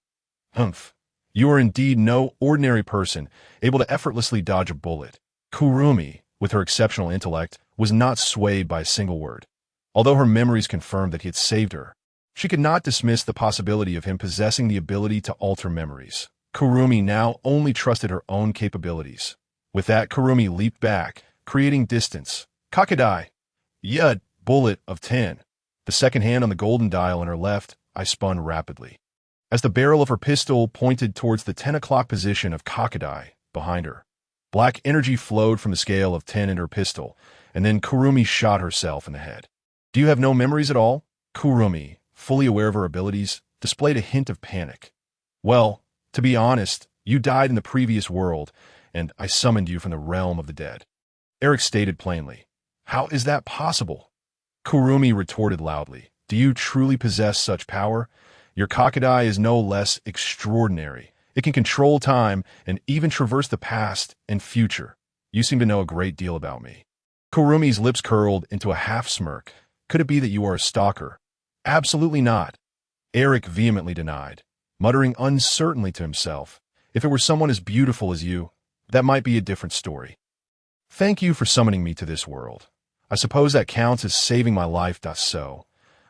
"Humph. You are indeed no ordinary person, able to effortlessly dodge a bullet." Kurumi, with her exceptional intellect, was not swayed by a single word. Although her memories confirmed that he had saved her, she could not dismiss the possibility of him possessing the ability to alter memories. Kurumi now only trusted her own capabilities. With that, Kurumi leaped back, creating distance. "Kakadai!" Yud, bullet of 10. The second hand on the golden dial on her left, I spun rapidly, as the barrel of her pistol pointed towards the 10 o'clock position of Kakadai behind her. Black energy flowed from the scale of 10 in her pistol, and then Kurumi shot herself in the head. "Do you have no memories at all?" Kurumi, fully aware of her abilities, displayed a hint of panic. "Well, to be honest, you died in the previous world, and I summoned you from the realm of the dead," Eric stated plainly. "How is that possible?" Kurumi retorted loudly. "Do you truly possess such power? Your Kakadai is no less extraordinary. It can control time and even traverse the past and future. You seem to know a great deal about me." Kurumi's lips curled into a half-smirk. "Could it be that you are a stalker?" "Absolutely not," Eric vehemently denied, muttering uncertainly to himself. "If it were someone as beautiful as you, that might be a different story." "Thank you for summoning me to this world. I suppose that counts as saving my life. So,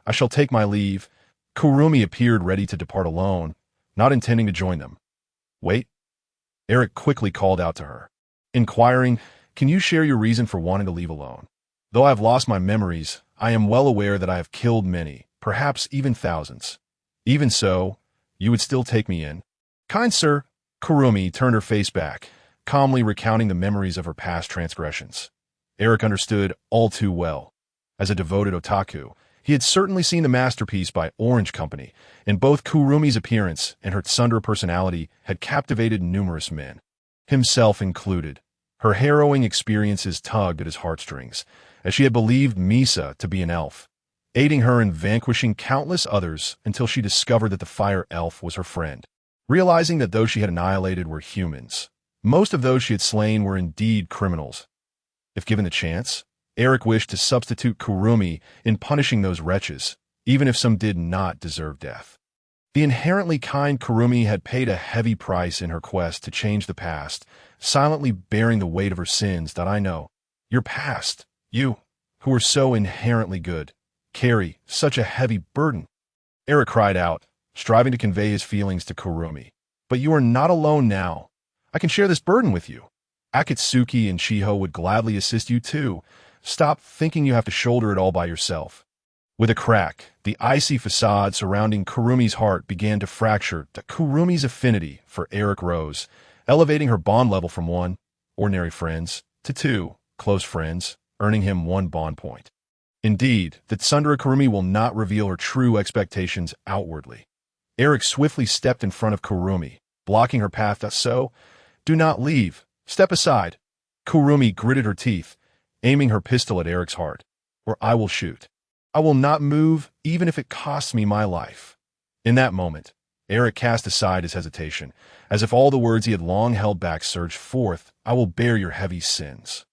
I shall take my leave." Kurumi appeared ready to depart alone, not intending to join them. "Wait," Eric quickly called out to her, inquiring, "Can you share your reason for wanting to leave alone? Though I have lost my memories, I am well aware that I have killed many, perhaps even thousands. Even so, you would still take me in?" "Kind sir," Kurumi turned her face back, calmly recounting the memories of her past transgressions. Eric understood all too well. As a devoted otaku, he had certainly seen the masterpiece by Orange Company, and both Kurumi's appearance and her Tsundere personality had captivated numerous men, himself included. Her harrowing experiences tugged at his heartstrings, as she had believed Misa to be an elf, aiding her in vanquishing countless others until she discovered that the fire elf was her friend. Realizing that those she had annihilated were humans, most of those she had slain were indeed criminals. If given the chance, Eric wished to substitute Kurumi in punishing those wretches, even if some did not deserve death. The inherently kind Kurumi had paid a heavy price in her quest to change the past, silently bearing the weight of her sins. "I know your past, you, who were so inherently good. carry such a heavy burden?" Eric cried out, striving to convey his feelings to Kurumi. "But you are not alone now. I can share this burden with you. Akatsuki and Shiho would gladly assist you too. Stop thinking you have to shoulder it all by yourself." With a crack, the icy facade surrounding Kurumi's heart began to fracture. Kurumi's affinity for Eric rose, elevating her bond level from 1, ordinary friends, to 2, close friends, earning him 1 bond point. Indeed, the Tsundere Kurumi will not reveal her true expectations outwardly. Eric swiftly stepped in front of Kurumi, blocking her path. "So, do not leave. Step aside." Kurumi gritted her teeth, aiming her pistol at Eric's heart. "Or I will shoot. I will not move, even if it costs me my life." In that moment, Eric cast aside his hesitation, as if all the words he had long held back surged forth. "I will bear your heavy sins.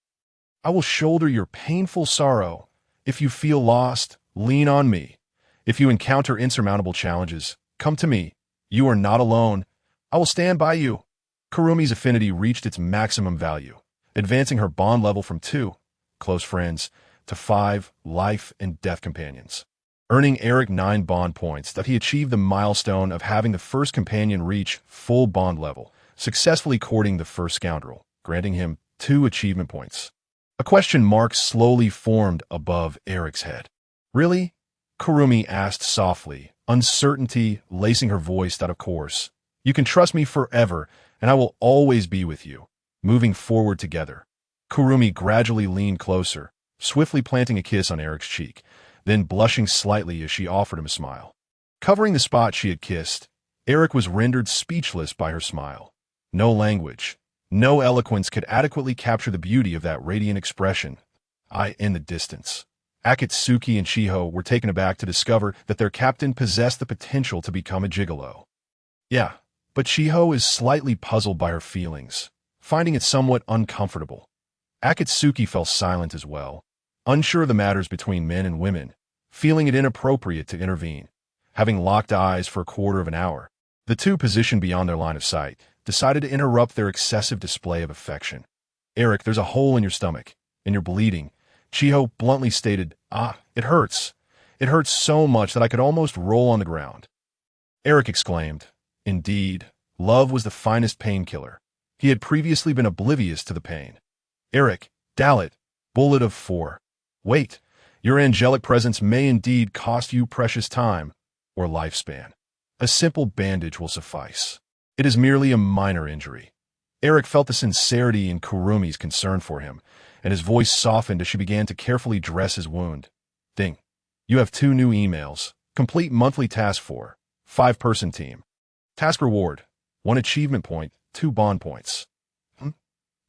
I will shoulder your painful sorrow. If you feel lost, lean on me. If you encounter insurmountable challenges, come to me. You are not alone. I will stand by you." Kurumi's affinity reached its maximum value, advancing her bond level from 2, close friends, to 5, life and death companions, earning Eric 9 bond points. That he achieved the milestone of having the first companion reach full bond level, successfully courting the first scoundrel, granting him 2 achievement points. A question mark slowly formed above Eric's head. "Really?" Kurumi asked softly, uncertainty lacing her voice. "That of course. You can trust me forever, and I will always be with you." Moving forward together, Kurumi gradually leaned closer, swiftly planting a kiss on Eric's cheek, then blushing slightly as she offered him a smile. Covering the spot she had kissed, Eric was rendered speechless by her smile. No language, no eloquence could adequately capture the beauty of that radiant expression. In the distance, Akatsuki and Shiho were taken aback to discover that their captain possessed the potential to become a gigolo. Yeah, but Shiho is slightly puzzled by her feelings, finding it somewhat uncomfortable. Akatsuki fell silent as well, unsure of the matters between men and women, feeling it inappropriate to intervene. Having locked eyes for a quarter of an hour, the two, positioned beyond their line of sight, decided to interrupt their excessive display of affection. "Eric, there's a hole in your stomach, and you're bleeding," Shiho bluntly stated. It hurts. It hurts so much that I could almost roll on the ground." Eric exclaimed. Indeed, love was the finest painkiller. He had previously been oblivious to the pain. "Eric, Dalit, bullet of 4. Wait, your angelic presence may indeed cost you precious time or lifespan. A simple bandage will suffice. It is merely a minor injury." Eric felt the sincerity in Kurumi's concern for him, and his voice softened as she began to carefully dress his wound. "Ding. You have 2 new emails. Complete monthly task for 5-person team. Task reward, 1 achievement point, 2 bond points."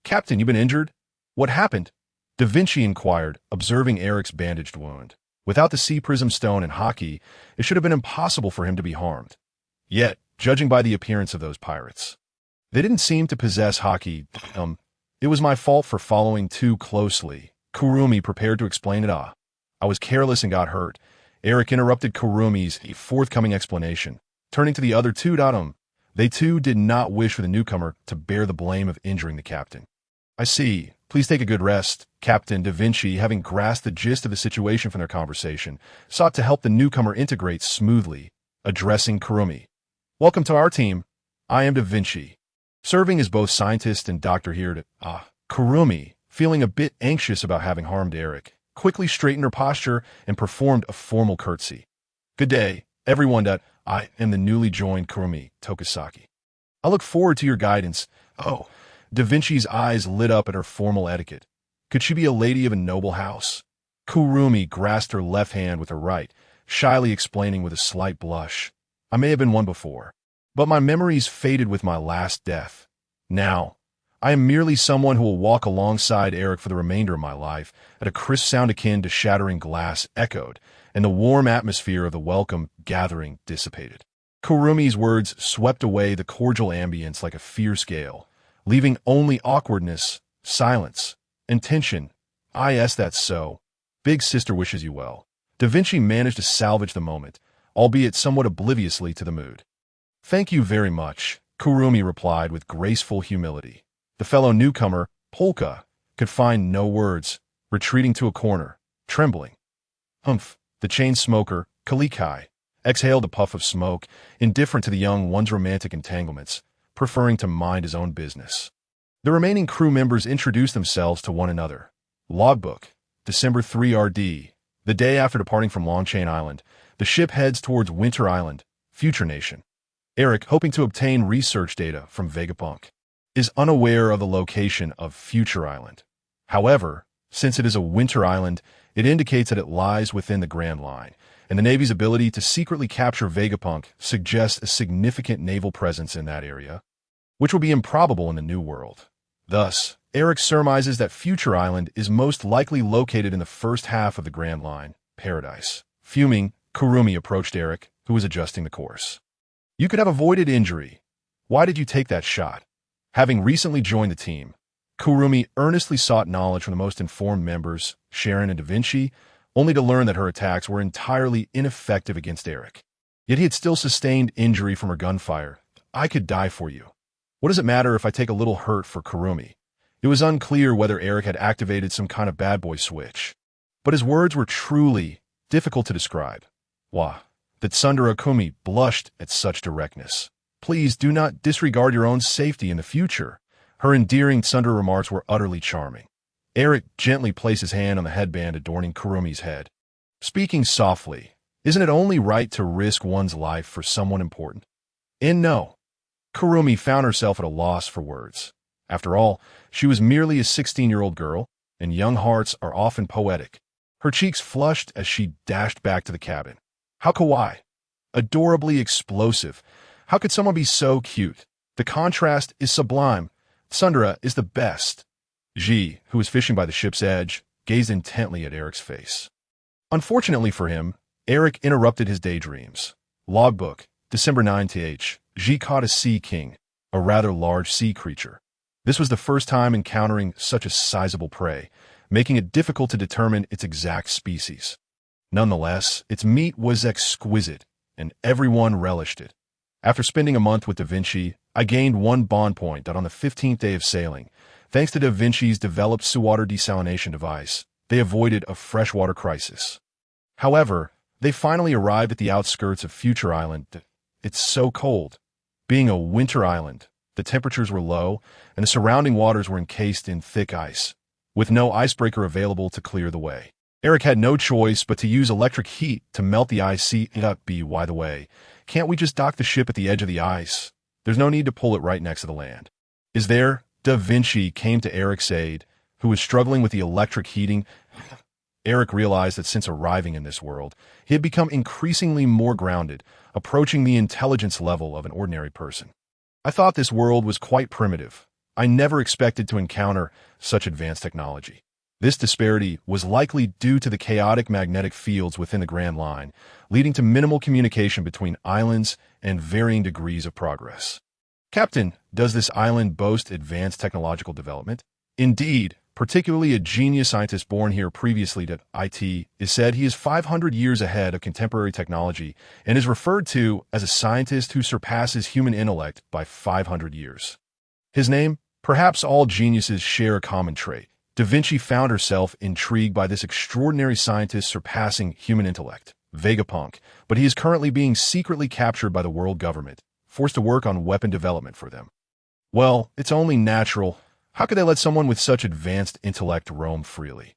"Captain, you've been injured? What happened?" Da Vinci inquired, observing Eric's bandaged wound. Without the sea prism stone and hockey, it should have been impossible for him to be harmed. Yet, judging by the appearance of those pirates, they didn't seem to possess hockey. It was my fault for following too closely." Kurumi prepared to explain it. "I was careless and got hurt." Eric interrupted Kurumi's forthcoming explanation, turning to the other 2. They too did not wish for the newcomer to bear the blame of injuring the captain. "I see. Please take a good rest." Captain Da Vinci, having grasped the gist of the situation from their conversation, sought to help the newcomer integrate smoothly, addressing Kurumi. "Welcome to our team. I am Da Vinci, serving as both scientist and doctor here to..." Kurumi, feeling a bit anxious about having harmed Eric, quickly straightened her posture and performed a formal curtsy. "Good day, everyone. I am the newly joined Kurumi Tokisaki. I look forward to your guidance." Da Vinci's eyes lit up at her formal etiquette. Could she be a lady of a noble house? Kurumi grasped her left hand with her right, shyly explaining with a slight blush. "I may have been one before, but my memories faded with my last death. Now, I am merely someone who will walk alongside Eric for the remainder of my life." At a crisp sound akin to shattering glass echoed, and the warm atmosphere of the welcome gathering dissipated. Kurumi's words swept away the cordial ambience like a fierce gale, leaving only awkwardness, silence, and tension. "Yes, that's so. Big sister wishes you well." Da Vinci managed to salvage the moment, albeit somewhat obliviously to the mood. "Thank you very much," Kurumi replied with graceful humility. The fellow newcomer, Polka, could find no words, retreating to a corner, trembling. The chain smoker, Kalikai, exhaled a puff of smoke, indifferent to the young one's romantic entanglements, preferring to mind his own business. The remaining crew members introduced themselves to one another. Logbook, December 3 RD. The day after departing from Longchain Island, the ship heads towards Winter Island, Future Nation. Eric, hoping to obtain research data from Vegapunk, is unaware of the location of Future Island. However, since it is a winter island, it indicates that it lies within the Grand Line, and the Navy's ability to secretly capture Vegapunk suggests a significant naval presence in that area, which will be improbable in the New World. Thus, Eric surmises that Future Island is most likely located in the first half of the Grand Line, Paradise. Fuming, Kurumi approached Eric, who was adjusting the course. You could have avoided injury. Why did you take that shot? Having recently joined the team, Kurumi earnestly sought knowledge from the most informed members, Sharon and Da Vinci, only to learn that her attacks were entirely ineffective against Eric. Yet he had still sustained injury from her gunfire. I could die for you. What does it matter if I take a little hurt for Kurumi? It was unclear whether Eric had activated some kind of bad boy switch. But his words were truly difficult to describe. Wah, that Tsundere Kumi blushed at such directness. Please do not disregard your own safety in the future. Her endearing Tsundere remarks were utterly charming. Eric gently placed his hand on the headband adorning Kurumi's head. Speaking softly, isn't it only right to risk one's life for someone important? And no. Kurumi found herself at a loss for words. After all, she was merely a 16-year-old girl, and young hearts are often poetic. Her cheeks flushed as she dashed back to the cabin. How kawaii. Adorably explosive. How could someone be so cute? The contrast is sublime. Tsundere is the best. Ji, who was fishing by the ship's edge, gazed intently at Eric's face. Unfortunately for him, Eric interrupted his daydreams. Logbook, December 9th. Ji caught a sea king, a rather large sea creature. This was the first time encountering such a sizable prey, making it difficult to determine its exact species. Nonetheless, its meat was exquisite, and everyone relished it. After spending a month with Da Vinci, I gained one bond point that on the 15th day of sailing, thanks to Da Vinci's developed seawater desalination device, they avoided a freshwater crisis. However, they finally arrived at the outskirts of Future Island. It's so cold. Being a winter island, the temperatures were low, and the surrounding waters were encased in thick ice, with no icebreaker available to clear the way. Eric had no choice but to use electric heat to melt the ice. By the way, can't we just dock the ship at the edge of the ice? There's no need to pull it right next to the land. Is there? Da Vinci came to Eric's aid, who was struggling with the electric heating. Eric realized that since arriving in this world, he had become increasingly more grounded, approaching the intelligence level of an ordinary person. I thought this world was quite primitive. I never expected to encounter such advanced technology. This disparity was likely due to the chaotic magnetic fields within the Grand Line, leading to minimal communication between islands and varying degrees of progress. Captain, does this island boast advanced technological development? Indeed, particularly a genius scientist born here previously to IT is said he is 500 years ahead of contemporary technology and is referred to as a scientist who surpasses human intellect by 500 years. His name? Perhaps all geniuses share a common trait. Da Vinci found herself intrigued by this extraordinary scientist surpassing human intellect, Vegapunk, but he is currently being secretly captured by the world government, forced to work on weapon development for them. Well, it's only natural. How could they let someone with such advanced intellect roam freely?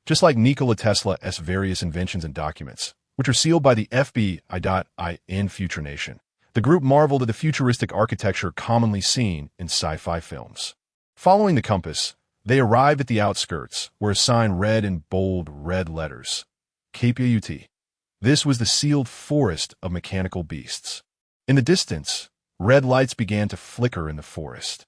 Just like Nikola Tesla's various inventions and documents, which are sealed by the FBI in Future Nation, the group marveled at the futuristic architecture commonly seen in sci-fi films. Following the compass, they arrived at the outskirts, where a sign read in bold red letters, KPUT. This was the sealed forest of mechanical beasts. In the distance, red lights began to flicker in the forest.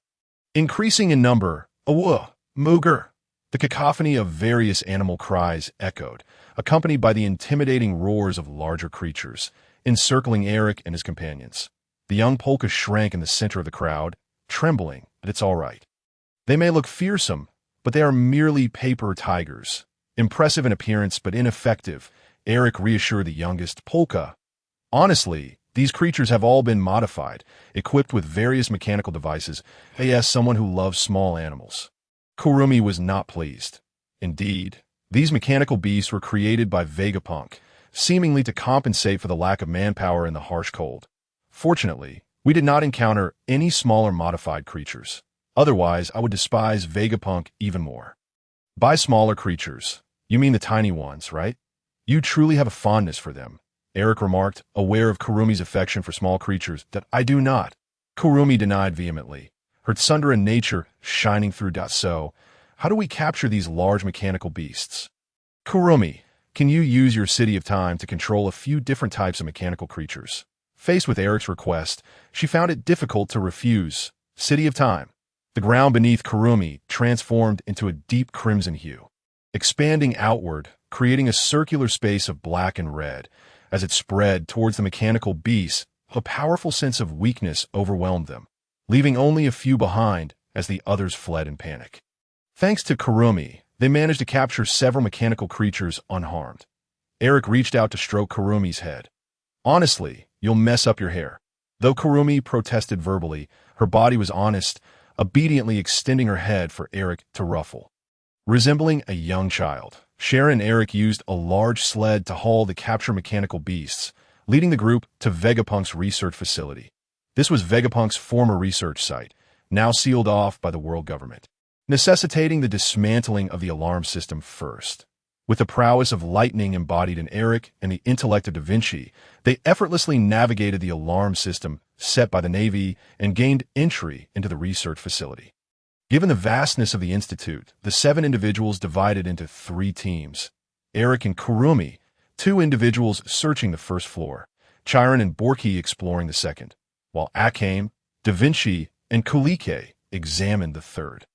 Increasing in number, awuh, mooger. The cacophony of various animal cries echoed, accompanied by the intimidating roars of larger creatures, encircling Eric and his companions. The young polka shrank in the center of the crowd, trembling, but it's all right. They may look fearsome, but they are merely paper tigers. Impressive in appearance but ineffective, Eric reassured the youngest, Polka. Honestly, these creatures have all been modified, equipped with various mechanical devices. They asked someone who loves small animals. Kurumi was not pleased. Indeed, these mechanical beasts were created by Vegapunk, seemingly to compensate for the lack of manpower in the harsh cold. Fortunately, we did not encounter any smaller modified creatures. Otherwise, I would despise Vegapunk even more. By smaller creatures, you mean the tiny ones, right? You truly have a fondness for them, Eric remarked, aware of Kurumi's affection for small creatures. That I do not. Kurumi denied vehemently, her Tsundere nature shining through. So, how do we capture these large mechanical beasts? Kurumi, can you use your City of Time to control a few different types of mechanical creatures? Faced with Eric's request, she found it difficult to refuse. City of Time. The ground beneath Kurumi transformed into a deep crimson hue, expanding outward, creating a circular space of black and red. As it spread towards the mechanical beasts, a powerful sense of weakness overwhelmed them, leaving only a few behind as the others fled in panic. Thanks to Kurumi, they managed to capture several mechanical creatures unharmed. Eric reached out to stroke Kurumi's head. Honestly, you'll mess up your hair. Though Kurumi protested verbally, her body was honest, obediently extending her head for Eric to ruffle. Resembling a young child, Sharon and Eric used a large sled to haul the captured mechanical beasts, leading the group to Vegapunk's research facility. This was Vegapunk's former research site, now sealed off by the world government, necessitating the dismantling of the alarm system first. With the prowess of lightning embodied in Eric and the intellect of Da Vinci, they effortlessly navigated the alarm system set by the Navy and gained entry into the research facility. Given the vastness of the institute, the 7 individuals divided into 3 teams. Eric and Kurumi, 2 individuals searching the first floor, Chiron and Borki exploring the second, while Akame, Da Vinci, and Kulike examined the third.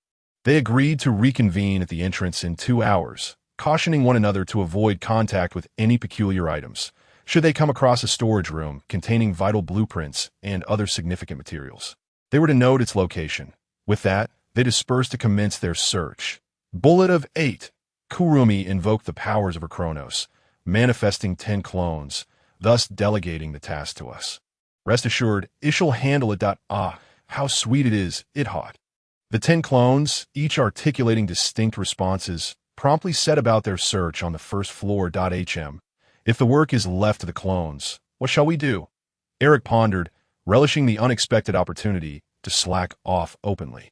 They agreed to reconvene at the entrance in 2 hours, cautioning one another to avoid contact with any peculiar items, should they come across a storage room containing vital blueprints and other significant materials. They were to note its location. With that, they dispersed to commence their search. Bullet of 8. Kurumi invoked the powers of her Chronos, manifesting 10 clones, thus delegating the task to us. Rest assured, Ish'll handle it. Ah, how sweet it is, it hot. The 10 clones, each articulating distinct responses, promptly set about their search on the first floor. If the work is left to the clones, what shall we do? Eric pondered, relishing the unexpected opportunity to slack off openly.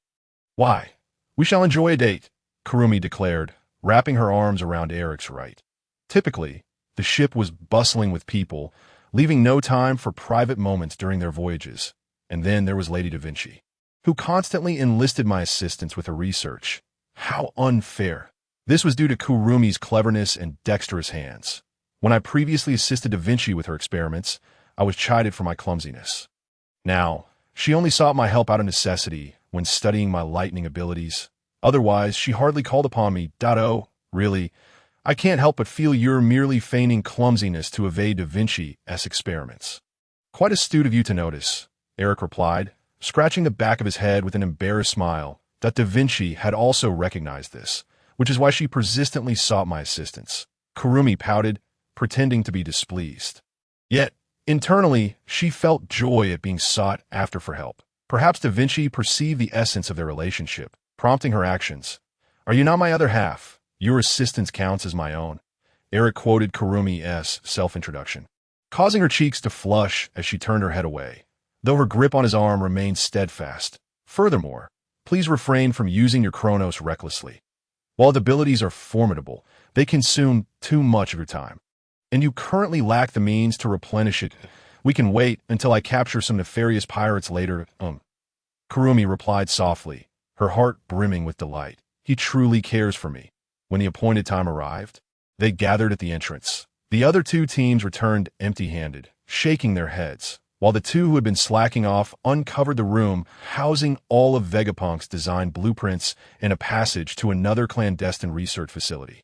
Why, we shall enjoy a date, Kurumi declared, wrapping her arms around Eric's right. Typically, the ship was bustling with people, leaving no time for private moments during their voyages. And then there was Lady Da Vinci, who constantly enlisted my assistance with her research. How unfair. This was due to Kurumi's cleverness and dexterous hands. When I previously assisted Da Vinci with her experiments, I was chided for my clumsiness. Now, she only sought my help out of necessity when studying my lightning abilities. Otherwise, she hardly called upon me. Oh, really, I can't help but feel you're merely feigning clumsiness to evade Da Vinci's experiments. Quite astute of you to notice, Eric replied, scratching the back of his head with an embarrassed smile. That Da Vinci had also recognized this, which is why she persistently sought my assistance. Kurumi pouted, pretending to be displeased. Yet, internally, she felt joy at being sought after for help. Perhaps Da Vinci perceived the essence of their relationship, prompting her actions. Are you not my other half? Your assistance counts as my own. Eric quoted Kurumi's self-introduction, causing her cheeks to flush as she turned her head away, though her grip on his arm remained steadfast. Furthermore, please refrain from using your Chronos recklessly. While the abilities are formidable, they consume too much of your time, and you currently lack the means to replenish it. We can wait until I capture some nefarious pirates later. Kurumi replied softly, her heart brimming with delight. He truly cares for me. When the appointed time arrived, they gathered at the entrance. The other 2 teams returned empty-handed, shaking their heads, while the 2 who had been slacking off uncovered the room housing all of Vegapunk's designed blueprints and a passage to another clandestine research facility.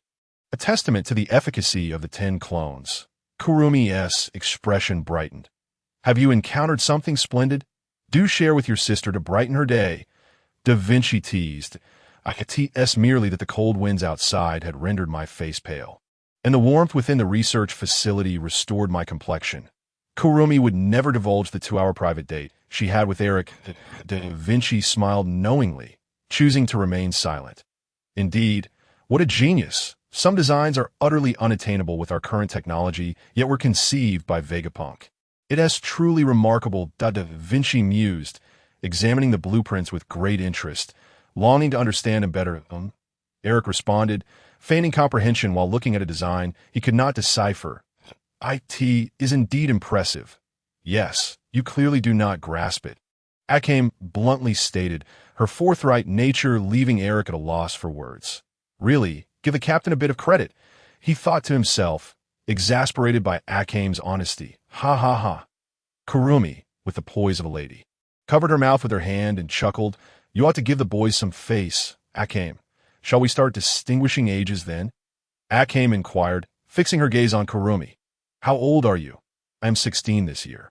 A testament to the efficacy of the 10 clones. Kurumi's expression brightened. Have you encountered something splendid? Do share with your sister to brighten her day. Da Vinci teased. I could tease merely that the cold winds outside had rendered my face pale, and the warmth within the research facility restored my complexion. Kurumi would never divulge the 2-hour private date she had with Eric. Da Vinci smiled knowingly, choosing to remain silent. Indeed, what a genius, Some designs are utterly unattainable with our current technology, yet were conceived by Vegapunk. It is truly remarkable, Da Vinci mused, examining the blueprints with great interest, longing to understand and better them. Eric responded, feigning comprehension while looking at a design he could not decipher. It is indeed impressive. Yes, you clearly do not grasp it. Akame bluntly stated, her forthright nature leaving Eric at a loss for words. Really, give the captain a bit of credit, he thought to himself, exasperated by Akame's honesty. Ha ha ha. Kurumi, with the poise of a lady, covered her mouth with her hand and chuckled. You ought to give the boys some face, Akame. Shall we start distinguishing ages then? Akame inquired, fixing her gaze on Kurumi. How old are you? I am 16 this year.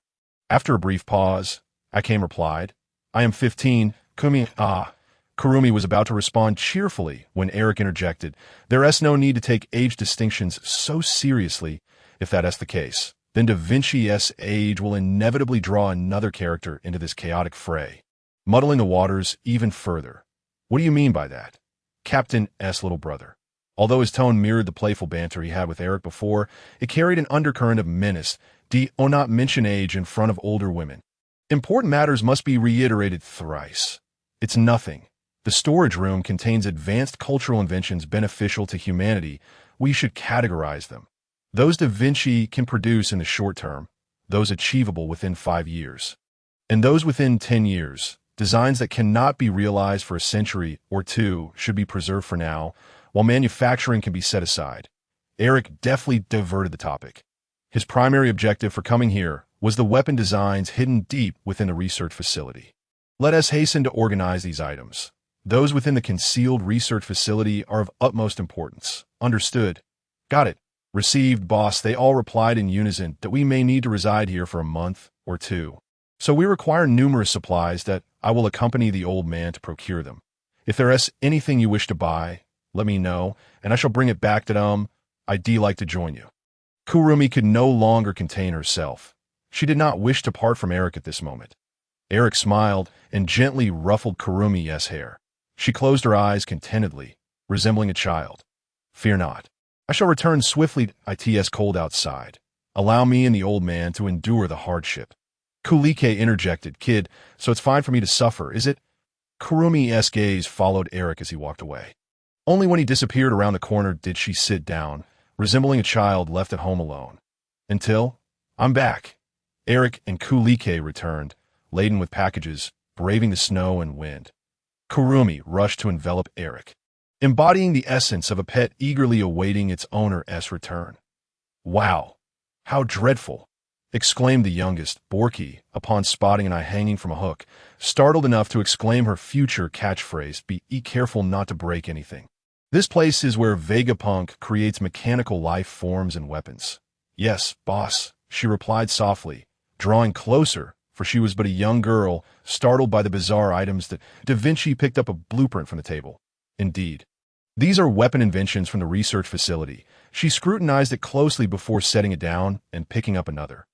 After a brief pause, Akame replied, I am 15, Kurumi was about to respond cheerfully when Eric interjected, there is no need to take age distinctions so seriously. If that is the case, then Da Vinci's age will inevitably draw another character into this chaotic fray, muddling the waters even further. What do you mean by that? Captain S. little brother. Although his tone mirrored the playful banter he had with Eric before, it carried an undercurrent of menace. Do not mention age in front of older women. Important matters must be reiterated thrice. It's nothing. The storage room contains advanced cultural inventions beneficial to humanity. We should categorize them. Those Da Vinci can produce in the short term, those achievable within 5 years, and those within 10 years. Designs that cannot be realized for a century or two should be preserved for now, while manufacturing can be set aside. Eric deftly diverted the topic. His primary objective for coming here was the weapon designs hidden deep within the research facility. Let us hasten to organize these items. Those within the concealed research facility are of utmost importance. Understood. Got it. Received, boss. They all replied in unison that we may need to reside here for a month or two. So we require numerous supplies that I will accompany the old man to procure them. If there is anything you wish to buy, let me know, and I shall bring it back to I'd like to join you. Kurumi could no longer contain herself. She did not wish to part from Eric at this moment. Eric smiled and gently ruffled Kurumi's hair. She closed her eyes contentedly, resembling a child. Fear not. I shall return swiftly. It's cold outside. Allow me and the old man to endure the hardship. Kulike interjected, Kid, so it's fine for me to suffer, is it? Kurumi's gaze followed Eric as he walked away. Only when he disappeared around the corner did she sit down, resembling a child left at home alone. Until, I'm back. Eric and Kulike returned, laden with packages, braving the snow and wind. Kurumi rushed to envelop Eric, embodying the essence of a pet eagerly awaiting its owner's return. Wow, how dreadful, exclaimed the youngest, Borky, upon spotting an eye hanging from a hook, startled enough to exclaim her future catchphrase, be careful not to break anything. This place is where Vegapunk creates mechanical life forms and weapons. Yes, boss, she replied softly, drawing closer, for she was but a young girl, startled by the bizarre items that Da Vinci picked up a blueprint from the table. Indeed. These are weapon inventions from the research facility. She scrutinized it closely before setting it down and picking up another.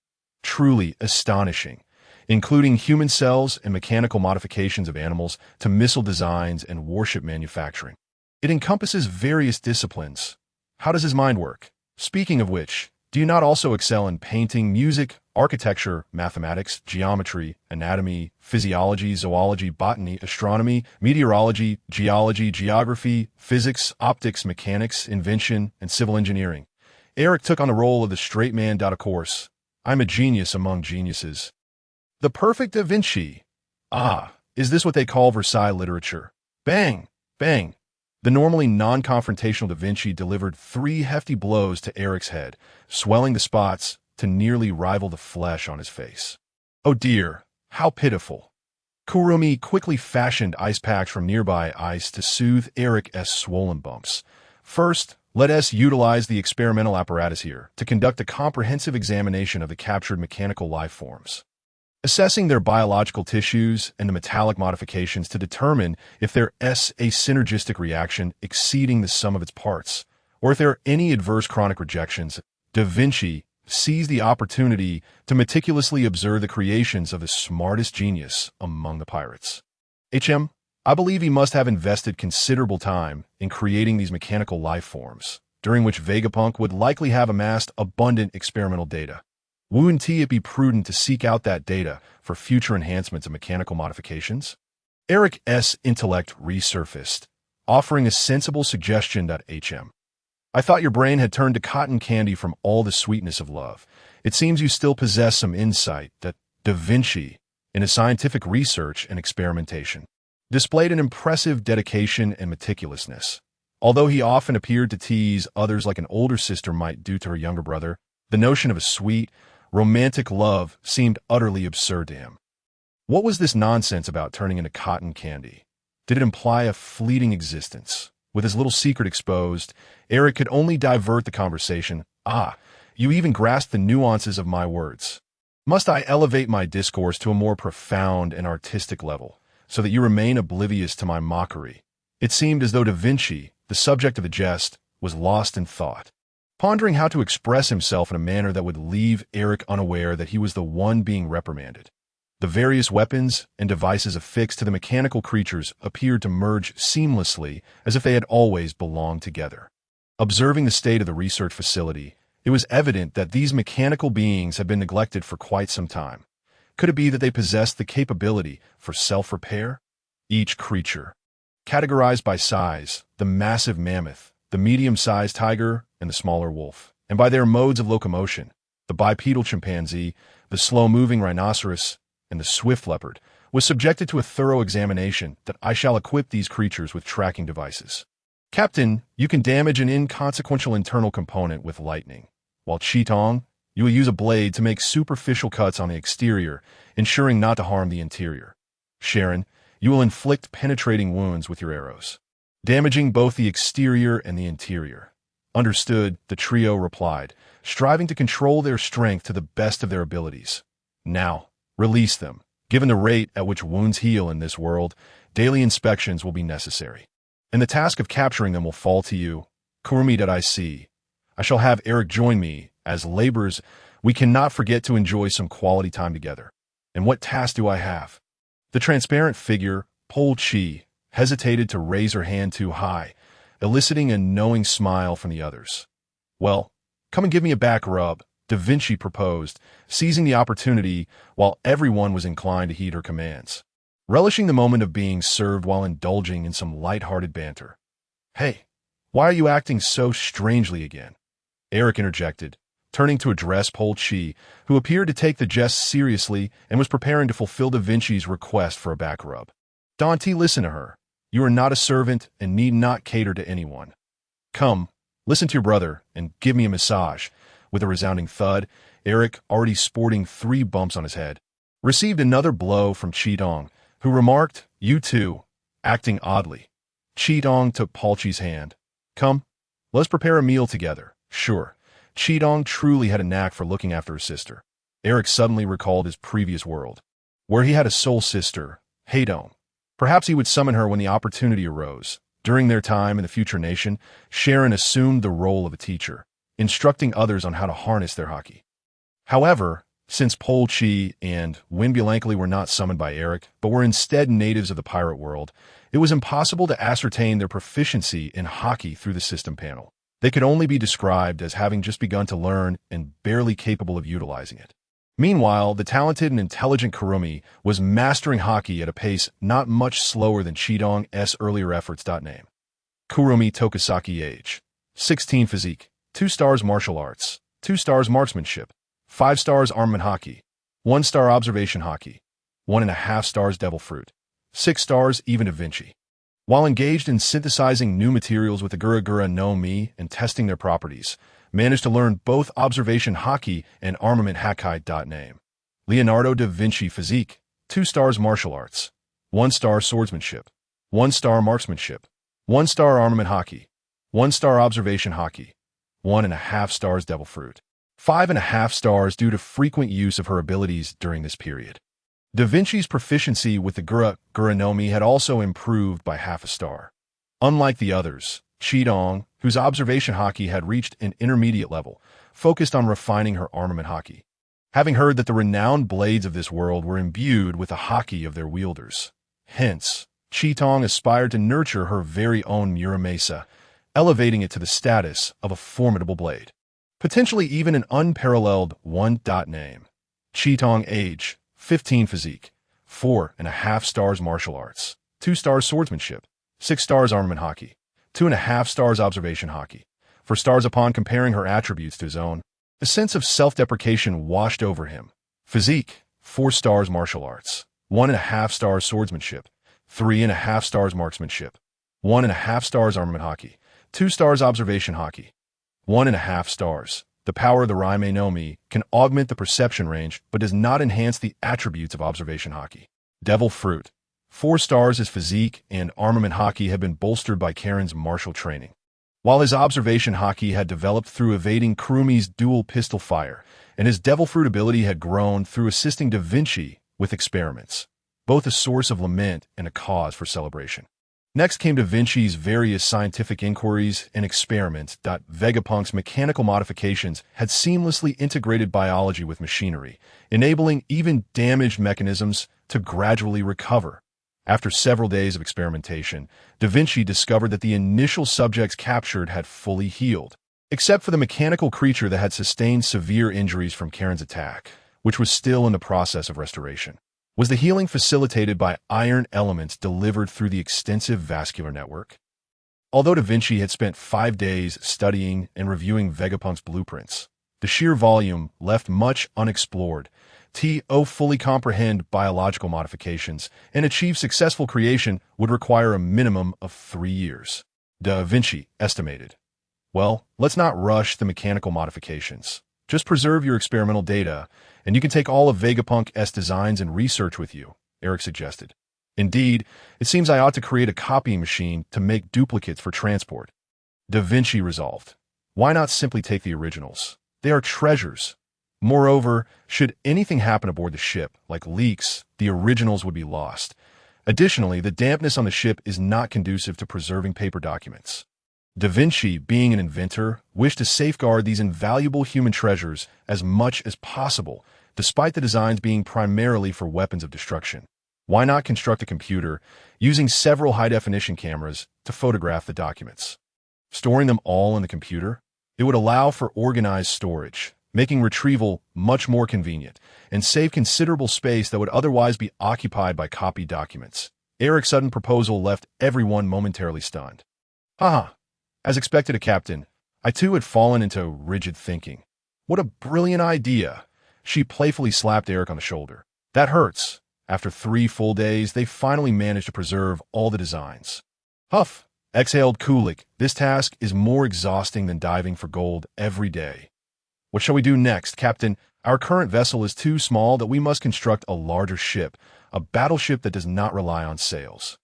Truly astonishing, including human cells and mechanical modifications of animals to missile designs and warship manufacturing. It encompasses various disciplines. How does his mind work? Speaking of which, do you not also excel in painting, music, architecture, mathematics, geometry, anatomy, physiology, zoology, botany, astronomy, meteorology, geology, geography, physics, optics, mechanics, invention, and civil engineering? Eric took on the role of the straight man. Of course, I'm a genius among geniuses. The perfect Da Vinci. Ah, is this what they call Versailles literature? Bang! Bang! The normally non-confrontational Da Vinci delivered 3 hefty blows to Eric's head, swelling the spots to nearly rival the flesh on his face. Oh dear, how pitiful. Kurumi quickly fashioned ice packs from nearby ice to soothe Eric's swollen bumps. First, let us utilize the experimental apparatus here to conduct a comprehensive examination of the captured mechanical life forms, assessing their biological tissues and the metallic modifications to determine if there is a synergistic reaction exceeding the sum of its parts, or if there are any adverse chronic rejections. Da Vinci seized the opportunity to meticulously observe the creations of the smartest genius among the pirates. I believe he must have invested considerable time in creating these mechanical life forms. during which Vegapunk would likely have amassed abundant experimental data. Wouldn't it be prudent to seek out that data for future enhancements and mechanical modifications? Eric's intellect resurfaced, offering a sensible suggestion. I thought your brain had turned to cotton candy from all the sweetness of love. It seems you still possess some insight that Da Vinci, in his scientific research and experimentation, displayed an impressive dedication and meticulousness. Although he often appeared to tease others like an older sister might do to her younger brother, the notion of a sweet, romantic love seemed utterly absurd to him. What was this nonsense about turning into cotton candy? Did it imply a fleeting existence? With his little secret exposed, Eric could only divert the conversation. You even grasped the nuances of my words. Must I elevate my discourse to a more profound and artistic level, so that you remain oblivious to my mockery? It seemed as though Da Vinci, the subject of the jest, was lost in thought, pondering how to express himself in a manner that would leave Eric unaware that he was the one being reprimanded. The various weapons and devices affixed to the mechanical creatures appeared to merge seamlessly as if they had always belonged together. Observing the state of the research facility, it was evident that these mechanical beings had been neglected for quite some time. Could it be that they possessed the capability for self-repair? Each creature, categorized by size, the massive mammoth, the medium-sized tiger, and the smaller wolf, and by their modes of locomotion, the bipedal chimpanzee, the slow-moving rhinoceros, and the swift leopard, was subjected to a thorough examination. That I shall equip these creatures with tracking devices. Captain, you can damage an inconsequential internal component with lightning, while Chitong, you will use a blade to make superficial cuts on the exterior, ensuring not to harm the interior. Sharon, you will inflict penetrating wounds with your arrows, damaging both the exterior and the interior. Understood, the trio replied, striving to control their strength to the best of their abilities. Now, release them. Given the rate at which wounds heal in this world, daily inspections will be necessary, and the task of capturing them will fall to you. Kurumi.ic. I shall have Eric join me. As laborers, we cannot forget to enjoy some quality time together. And what task do I have? The transparent figure, Pol Chi, hesitated to raise her hand too high, eliciting a knowing smile from the others. Well, come and give me a back rub, Da Vinci proposed, seizing the opportunity while everyone was inclined to heed her commands, relishing the moment of being served while indulging in some light-hearted banter. Hey, why are you acting so strangely again? Eric interjected, turning to address Pol Chi, who appeared to take the jest seriously and was preparing to fulfill Da Vinci's request for a back rub. Dante, listen to her. You are not a servant and need not cater to anyone. Come, listen to your brother and give me a massage. With a resounding thud, Eric, already sporting 3 bumps on his head, received another blow from Chitong, who remarked, You too, acting oddly. Chitong took Pol Chi's hand. Come, let's prepare a meal together. Sure. Chitong truly had a knack for looking after her sister. Eric suddenly recalled his previous world, where he had a soul sister, Haydong. Perhaps he would summon her when the opportunity arose. During their time in the future nation, Sharon assumed the role of a teacher, instructing others on how to harness their haki. However, since Pol Chi and Winbulankly were not summoned by Eric, but were instead natives of the pirate world, it was impossible to ascertain their proficiency in haki through the system panel. They could only be described as having just begun to learn and barely capable of utilizing it. Meanwhile, the talented and intelligent Kurumi was mastering haki at a pace not much slower than Chitong's earlier efforts. Name: Kurumi Tokisaki. Age: 16. Physique: 2 stars martial arts, 2 stars marksmanship, 5 stars armament haki, 1 star observation haki, 1.5 stars devil fruit, 6 stars even Da Vinci. While engaged in synthesizing new materials with the Gura no Mi and testing their properties, managed to learn both observation haki and armament hakai. Name: Leonardo da Vinci. Physique: 2 stars martial arts, 1 star swordsmanship, 1 star marksmanship, 1 star armament haki, 1 star observation haki, 1.5 stars devil fruit, 5.5 stars due to frequent use of her abilities during this period. Da Vinci's proficiency with the Gura no Mi had also improved by half a star. Unlike the others, Chitong, whose observation haki had reached an intermediate level, focused on refining her armament haki, having heard that the renowned blades of this world were imbued with the haki of their wielders. Hence, Chitong aspired to nurture her very own Muramesa, elevating it to the status of a formidable blade. Potentially even an unparalleled one-name. Chitong age, 15 physique, 4.5 stars martial arts, 2 stars swordsmanship, 6 stars armament hockey, 2.5 stars observation hockey. 4 stars upon comparing her attributes to his own. A sense of self-deprecation washed over him. Physique, 4 stars martial arts, 1.5 stars swordsmanship, 3.5 stars marksmanship, 1.5 stars armament hockey, 2 stars observation hockey, 1.5 stars. The power of the Raime no Mi can augment the perception range but does not enhance the attributes of observation hockey. Devil Fruit. 4 stars. His physique and armament hockey had been bolstered by Karen's martial training, while his observation hockey had developed through evading Kurumi's dual pistol fire, and his Devil Fruit ability had grown through assisting Da Vinci with experiments, both a source of lament and a cause for celebration. Next came Da Vinci's various scientific inquiries and experiments. Vegapunk's mechanical modifications had seamlessly integrated biology with machinery, enabling even damaged mechanisms to gradually recover. After several days of experimentation, Da Vinci discovered that the initial subjects captured had fully healed, except for the mechanical creature that had sustained severe injuries from Karen's attack, which was still in the process of restoration. Was the healing facilitated by iron elements delivered through the extensive vascular network? Although Da Vinci had spent 5 days studying and reviewing Vegapunk's blueprints, the sheer volume left much unexplored. To fully comprehend biological modifications and achieve successful creation would require a minimum of 3 years. Da Vinci estimated. Well, let's not rush the mechanical modifications. Just preserve your experimental data, and you can take all of Vegapunk's designs and research with you, Eric suggested. Indeed, it seems I ought to create a copying machine to make duplicates for transport. Da Vinci resolved. Why not simply take the originals? They are treasures. Moreover, should anything happen aboard the ship, like leaks, the originals would be lost. Additionally, the dampness on the ship is not conducive to preserving paper documents. Da Vinci, being an inventor, wished to safeguard these invaluable human treasures as much as possible, despite the designs being primarily for weapons of destruction. Why not construct a computer using several high-definition cameras to photograph the documents? Storing them all in the computer? It would allow for organized storage, making retrieval much more convenient, and save considerable space that would otherwise be occupied by copied documents. Eric's sudden proposal left everyone momentarily stunned. Haha. As expected, Captain, I too had fallen into rigid thinking. What a brilliant idea! She playfully slapped Eric on the shoulder. That hurts. After 3 full days, they finally managed to preserve all the designs. Huff! Exhaled Kulik. This task is more exhausting than diving for gold every day. What shall we do next, Captain? Our current vessel is too small that we must construct a larger ship, a battleship that does not rely on sails.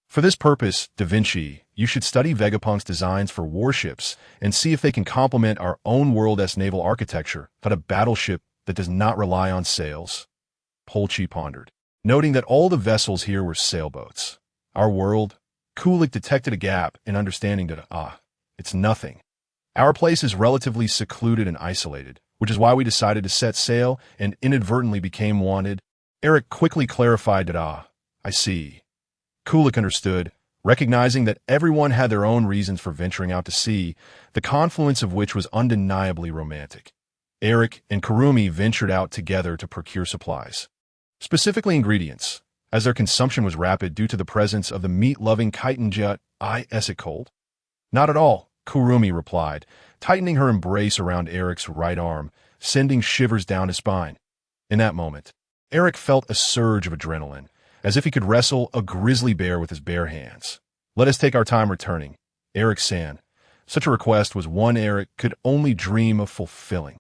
For this purpose, Da Vinci, you should study Vegapunk's designs for warships and see if they can complement our own world's naval architecture, but a battleship that does not rely on sails. Polchi pondered, noting that all the vessels here were sailboats. Our world? Kulik detected a gap in understanding that, it's nothing. Our place is relatively secluded and isolated, which is why we decided to set sail and inadvertently became wanted. Eric quickly clarified that, I see. Kulik understood, recognizing that everyone had their own reasons for venturing out to sea, the confluence of which was undeniably romantic. Eric and Kurumi ventured out together to procure supplies, specifically ingredients, as their consumption was rapid due to the presence of the meat-loving Kitenjut. Is it cold? Not at all, Kurumi replied, tightening her embrace around Eric's right arm, sending shivers down his spine. In that moment, Eric felt a surge of adrenaline, as if he could wrestle a grizzly bear with his bare hands. Let us take our time returning, Eric san. Such a request was one Eric could only dream of fulfilling.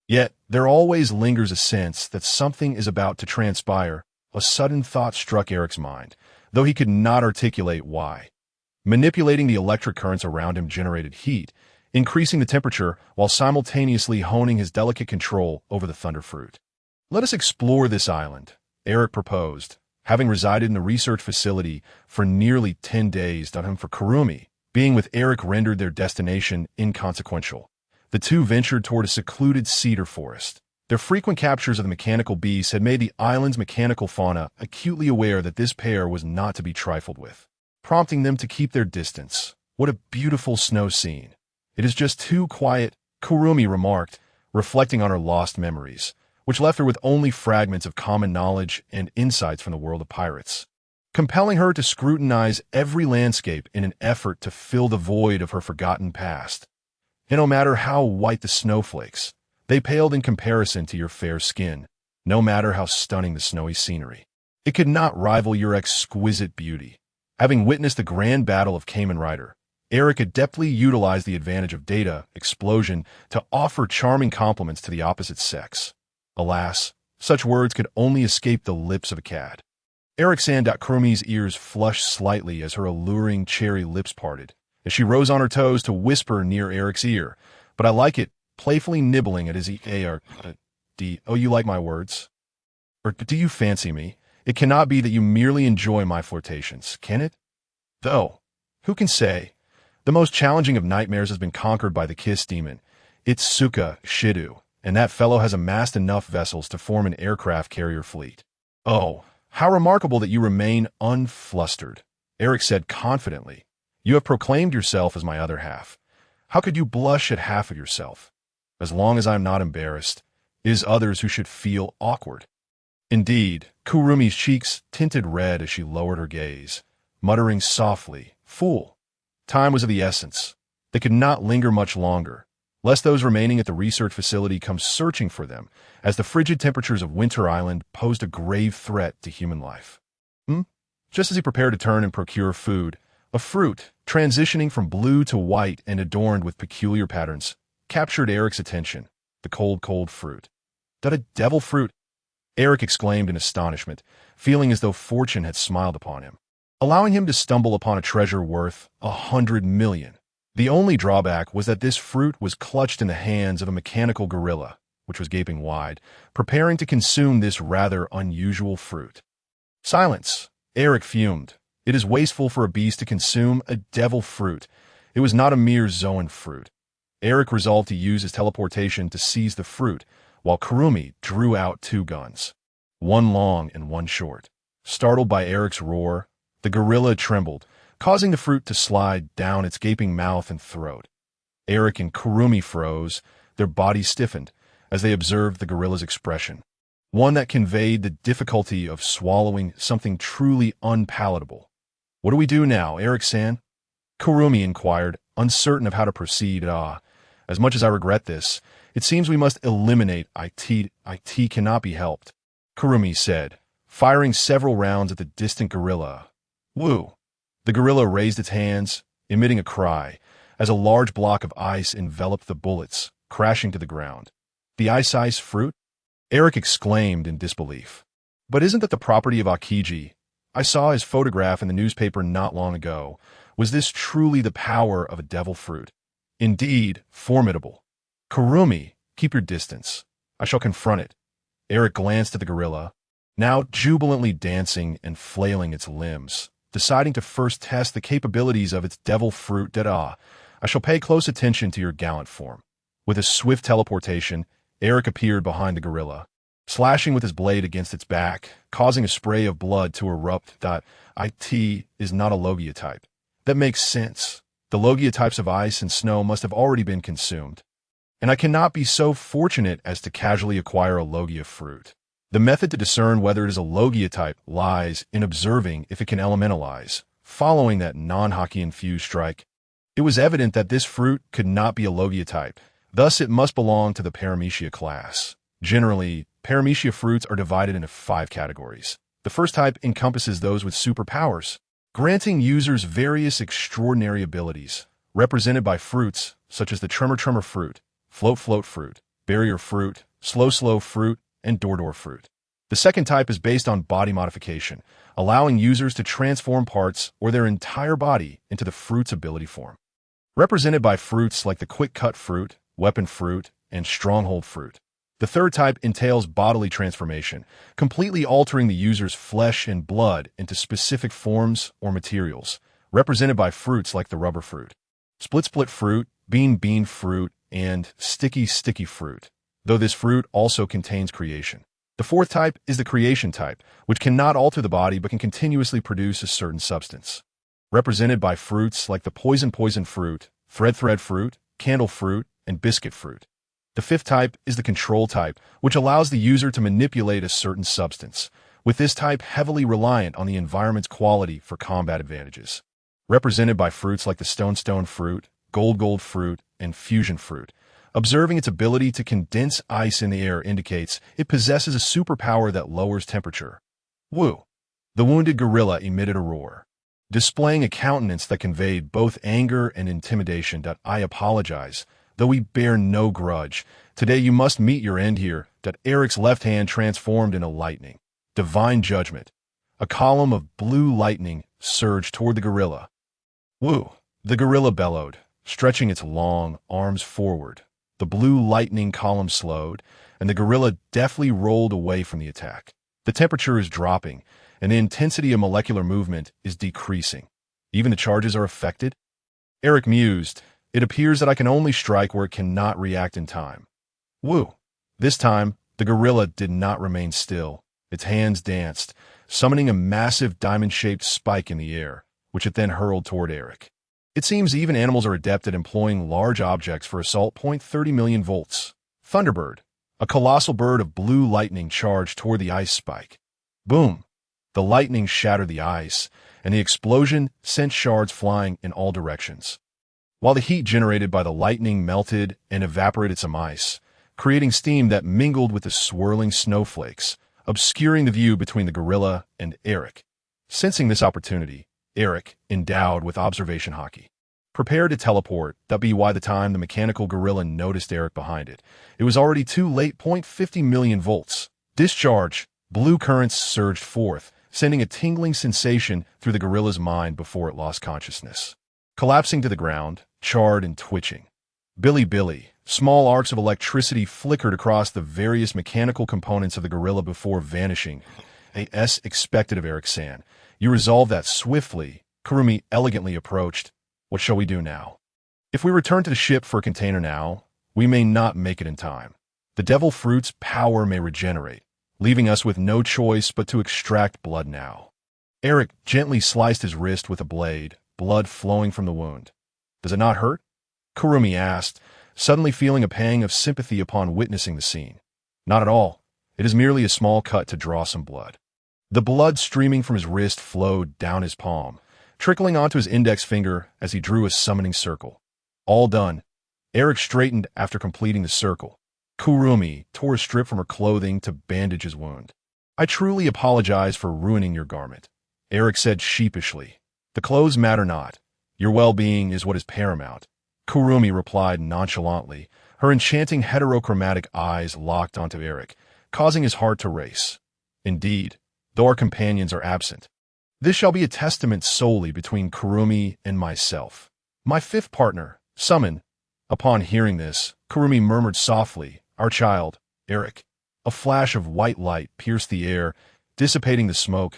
Yet, there always lingers a sense that something is about to transpire. A sudden thought struck Eric's mind, though he could not articulate why. Manipulating the electric currents around him generated heat, increasing the temperature while simultaneously honing his delicate control over the thunder fruit. Let us explore this island, Eric proposed, having resided in the research facility for nearly 10 days. For Kurumi, being with Eric rendered their destination inconsequential. The two ventured toward a secluded cedar forest. Their frequent captures of the mechanical beasts had made the island's mechanical fauna acutely aware that this pair was not to be trifled with, prompting them to keep their distance. What a beautiful snow scene. It is just too quiet, Kurumi remarked, reflecting on her lost memories, which left her with only fragments of common knowledge and insights from the world of pirates, compelling her to scrutinize every landscape in an effort to fill the void of her forgotten past. And no matter how white the snowflakes, they paled in comparison to your fair skin, no matter how stunning the snowy scenery. It could not rival your exquisite beauty. Having witnessed the grand battle of Kamen Rider, Eric adeptly utilized the advantage of data explosion to offer charming compliments to the opposite sex. Alas, such words could only escape the lips of a cat. Kurumi's ears flushed slightly as her alluring cherry lips parted, as she rose on her toes to whisper near Eric's ear, "But I like it," playfully nibbling at his Oh, you like my words? Or do you fancy me? It cannot be that you merely enjoy my flirtations, can it? Though, who can say? The most challenging of nightmares has been conquered by the kiss demon, Itsuka Shidu, and that fellow has amassed enough vessels to form an aircraft carrier fleet. Oh, how remarkable that you remain unflustered, Eric said confidently. You have proclaimed yourself as my other half. How could you blush at half of yourself? As long as I am not embarrassed, it is others who should feel awkward. Indeed, Kurumi's cheeks tinted red as she lowered her gaze, muttering softly, "Fool." Time was of the essence. They could not linger much longer, lest those remaining at the research facility come searching for them, as the frigid temperatures of Winter Island posed a grave threat to human life. Just as he prepared to turn and procure food, a fruit, transitioning from blue to white and adorned with peculiar patterns, captured Eric's attention. The cold fruit. "That a devil fruit?" Eric exclaimed in astonishment, feeling as though fortune had smiled upon him, allowing him to stumble upon a treasure worth 100 million. The only drawback was that this fruit was clutched in the hands of a mechanical gorilla, which was gaping wide, preparing to consume this rather unusual fruit. "Silence!" Eric fumed. "It is wasteful for a beast to consume a devil fruit. It was not a mere Zoan fruit." Eric resolved to use his teleportation to seize the fruit, while Kurumi drew out 2 guns, one long and one short. Startled by Eric's roar, the gorilla trembled, causing the fruit to slide down its gaping mouth and throat. Eric and Kurumi froze, their bodies stiffened, as they observed the gorilla's expression, one that conveyed the difficulty of swallowing something truly unpalatable. "What do we do now, Eric-san?" Kurumi inquired, uncertain of how to proceed. As much as I regret this, it seems we must eliminate it cannot be helped," Kurumi said, firing several rounds at the distant gorilla. "Woo!" The gorilla raised its hands, emitting a cry, as a large block of ice enveloped the bullets, crashing to the ground. "The ice fruit?" Eric exclaimed in disbelief. "But isn't that the property of Akiji? I saw his photograph in the newspaper not long ago. Was this truly the power of a devil fruit? Indeed, formidable. Kurumi, keep your distance. I shall confront it." Eric glanced at the gorilla, now jubilantly dancing and flailing its limbs, deciding to first test the capabilities of its devil fruit. "I shall pay close attention to your gallant form." With a swift teleportation, Eric appeared behind the gorilla, slashing with his blade against its back, causing a spray of blood to erupt. It is not a Logia type. That makes sense. The Logia types of ice and snow must have already been consumed, and I cannot be so fortunate as to casually acquire a Logia fruit. The method to discern whether it is a Logia type lies in observing if it can elementalize. Following that non-hockey infused strike, it was evident that this fruit could not be a Logia type, thus it must belong to the Paramecia class. Generally, Paramecia fruits are divided into 5 categories. The first type encompasses those with superpowers, granting users various extraordinary abilities, represented by fruits such as the Tremor fruit, Float fruit, Barrier fruit, Slow fruit, and Door fruit. The second type is based on body modification, allowing users to transform parts or their entire body into the fruit's ability form, represented by fruits like the Quick Cut fruit, Weapon fruit, and Stronghold fruit. The third type entails bodily transformation, completely altering the user's flesh and blood into specific forms or materials, represented by fruits like the Rubber fruit, Split fruit, Bean fruit, and Sticky fruit, though this fruit also contains creation. The fourth type is the creation type, which cannot alter the body but can continuously produce a certain substance. represented by fruits like the poison fruit, thread fruit, candle fruit, and biscuit fruit. The fifth type is the control type, which allows the user to manipulate a certain substance, with this type heavily reliant on the environment's quality for combat advantages. Represented by fruits like the stone fruit, gold fruit, and fusion fruit. Observing its ability to condense ice in the air indicates it possesses a superpower that lowers temperature. Woo! The wounded gorilla emitted a roar, displaying a countenance that conveyed both anger and intimidation. I apologize, though we bear no grudge. Today you must meet your end here. Eric's left hand transformed into lightning. Divine judgment. A column of blue lightning surged toward the gorilla. Woo! The gorilla bellowed, stretching its long arms forward. The blue lightning column slowed, and the gorilla deftly rolled away from the attack. The temperature is dropping, and the intensity of molecular movement is decreasing. Even the charges are affected? Eric mused, it appears that I can only strike where it cannot react in time. Woo! This time, the gorilla did not remain still. Its hands danced, summoning a massive diamond-shaped spike in the air, which it then hurled toward Eric. It seems even animals are adept at employing large objects for assault. 30 million volts. Thunderbird. A colossal bird of blue lightning charged toward the ice spike. Boom! The lightning shattered the ice, and the explosion sent shards flying in all directions. While the heat generated by the lightning melted and evaporated some ice, creating steam that mingled with the swirling snowflakes, obscuring the view between the gorilla and Eric. Sensing this opportunity, Eric, endowed with observation haki, prepared to teleport. By the time the mechanical gorilla noticed Eric behind it, it was already too late. 50 million volts. Discharge. Blue currents surged forth, sending a tingling sensation through the gorilla's mind before it lost consciousness. Collapsing to the ground, charred and twitching. Billy. Small arcs of electricity flickered across the various mechanical components of the gorilla before vanishing. As expected of Eric-san. You resolved that swiftly. Kurumi elegantly approached. What shall we do now? If we return to the ship for a container now, we may not make it in time. The devil fruit's power may regenerate, leaving us with no choice but to extract blood now. Eric gently sliced his wrist with a blade, blood flowing from the wound. Does it not hurt? Kurumi asked, suddenly feeling a pang of sympathy upon witnessing the scene. Not at all. It is merely a small cut to draw some blood. The blood streaming from his wrist flowed down his palm, trickling onto his index finger as he drew a summoning circle. All done. Eric straightened after completing the circle. Kurumi tore a strip from her clothing to bandage his wound. I truly apologize for ruining your garment, Eric said sheepishly. The clothes matter not. Your well-being is what is paramount. Kurumi replied nonchalantly, her enchanting heterochromatic eyes locked onto Eric, causing his heart to race. Indeed, though our companions are absent, this shall be a testament solely between Kurumi and myself. My fifth partner, Summon. Upon hearing this, Kurumi murmured softly, our child, Eric. A flash of white light pierced the air, dissipating the smoke.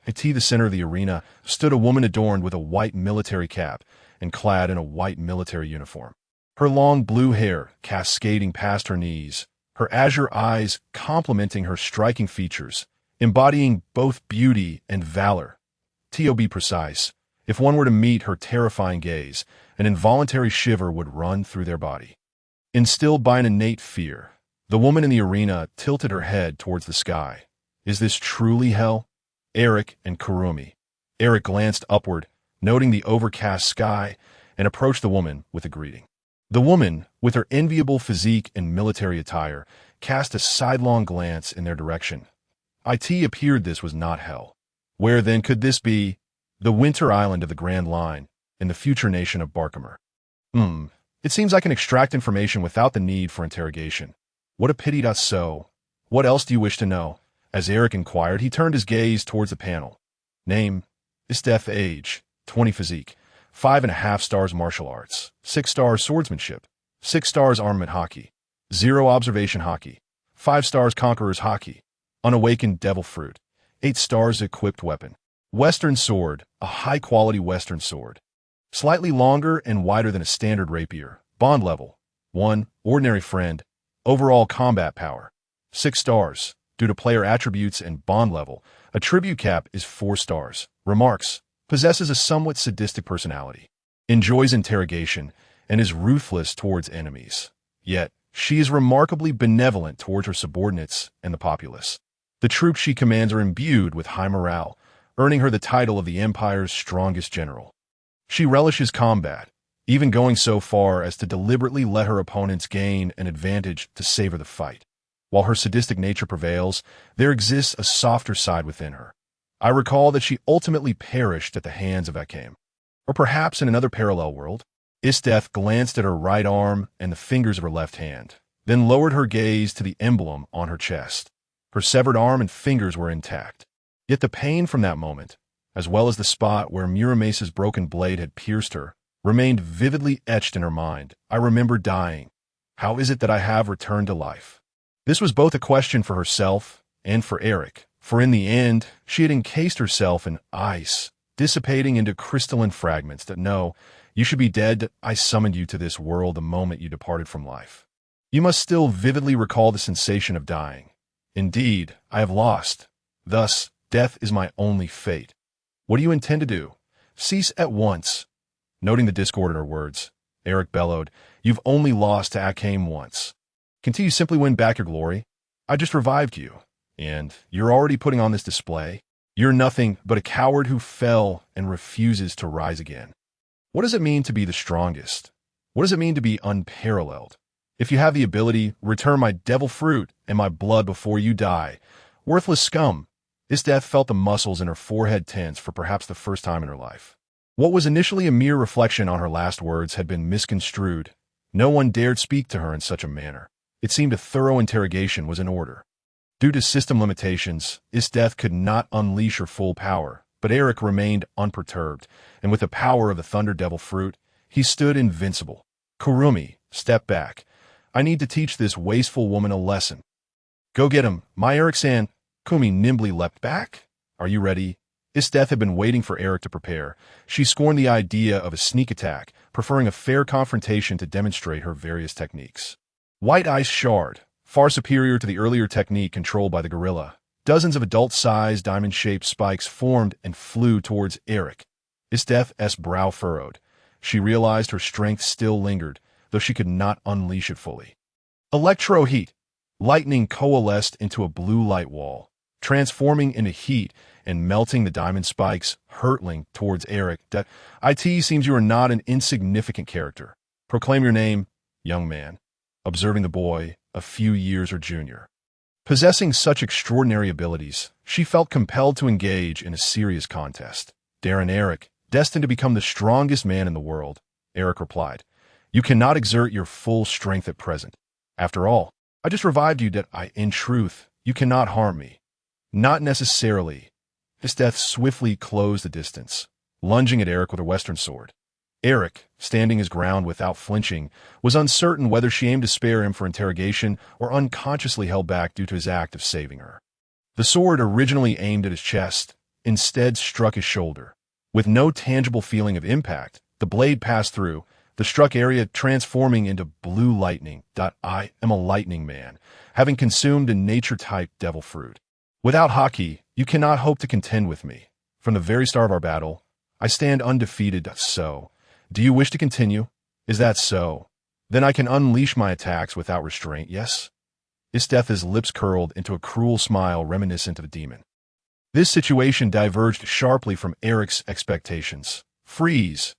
At the center of the arena stood a woman adorned with a white military cap and clad in a white military uniform. Her long blue hair cascading past her knees, her azure eyes complementing her striking features, embodying both beauty and valor. To be precise, if one were to meet her terrifying gaze, an involuntary shiver would run through their body. Instilled by an innate fear, the woman in the arena tilted her head towards the sky. Is this truly hell? Eric and Kurumi. Eric glanced upward, noting the overcast sky, and approached the woman with a greeting. The woman, with her enviable physique and military attire, cast a sidelong glance in their direction. It appeared this was not hell. Where then could this be? The winter island of the Grand Line, in the future nation of Barkamer. It seems I can extract information without the need for interrogation. What a pity. So, what else do you wish to know? As Eric inquired, he turned his gaze towards the panel. Name, Isteth age, 20 physique, 5.5 stars martial arts, 6 stars swordsmanship, 6 stars armament haki, 0 observation haki, 5 stars conqueror's haki, unawakened devil fruit, 8 stars equipped weapon, western sword, a high-quality western sword, slightly longer and wider than a standard rapier, bond level, 1, ordinary friend, overall combat power, 6 stars. Due to player attributes and bond level, a tribute cap is 4 stars. Remarks. possesses a somewhat sadistic personality, enjoys interrogation, and is ruthless towards enemies. Yet, she is remarkably benevolent towards her subordinates and the populace. The troops she commands are imbued with high morale, earning her the title of the Empire's strongest general. She relishes combat, even going so far as to deliberately let her opponents gain an advantage to savor the fight. While her sadistic nature prevails, there exists a softer side within her. I recall that she ultimately perished at the hands of Akim. Or perhaps in another parallel world, Isdeth glanced at her right arm and the fingers of her left hand, then lowered her gaze to the emblem on her chest. Her severed arm and fingers were intact. Yet the pain from that moment, as well as the spot where Muramace's broken blade had pierced her, remained vividly etched in her mind. I remember dying. How is it that I have returned to life? This was both a question for herself and for Eric, for in the end, she had encased herself in ice, dissipating into crystalline fragments that no, you should be dead. I summoned you to this world the moment you departed from life. You must still vividly recall the sensation of dying. Indeed, I have lost. Thus, death is my only fate. What do you intend to do? Cease at once. Noting the discord in her words, Eric bellowed, You've only lost to Akim once. Can't you simply win back your glory? I just revived you, and you're already putting on this display. You're nothing but a coward who fell and refuses to rise again. What does it mean to be the strongest? What does it mean to be unparalleled? If you have the ability, return my devil fruit and my blood before you die. Worthless scum. Isdeth felt the muscles in her forehead tense for perhaps the first time in her life. What was initially a mere reflection on her last words had been misconstrued. No one dared speak to her in such a manner. It seemed a thorough interrogation was in order. Due to system limitations, Isdeth could not unleash her full power, but Eric remained unperturbed, and with the power of the Thunder Devil Fruit, he stood invincible. Kurumi, step back. I need to teach this wasteful woman a lesson. Go get him, my Eric-san. Kumi nimbly leapt back. Are you ready? Isdeth had been waiting for Eric to prepare. She scorned the idea of a sneak attack, preferring a fair confrontation to demonstrate her various techniques. White Ice Shard, far superior to the earlier technique controlled by the gorilla. Dozens of adult-sized diamond-shaped spikes formed and flew towards Eric. Isdeth's brow furrowed. She realized her strength still lingered, though she could not unleash it fully. Electro Heat. Lightning coalesced into a blue light wall, transforming into heat and melting the diamond spikes, hurtling towards Eric. It seems you are not an insignificant character. Proclaim your name, young man, observing the boy, a few years her junior. Possessing such extraordinary abilities, she felt compelled to engage in a serious contest. Darren Eric, destined to become the strongest man in the world, Eric replied. You cannot exert your full strength at present. After all, I just revived you in truth, you cannot harm me. Not necessarily. Isdeth swiftly closed the distance, lunging at Eric with her western sword. Eric, standing his ground without flinching, was uncertain whether she aimed to spare him for interrogation or unconsciously held back due to his act of saving her. The sword, originally aimed at his chest, instead struck his shoulder. With no tangible feeling of impact, the blade passed through, the struck area transforming into blue lightning. I am a lightning man, having consumed a nature-type devil fruit. Without haki, you cannot hope to contend with me. From the very start of our battle, I stand undefeated. So, do you wish to continue? Is that so? Then I can unleash my attacks without restraint, yes? Isdeth's lips curled into a cruel smile reminiscent of a demon. This situation diverged sharply from Eric's expectations. Freeze!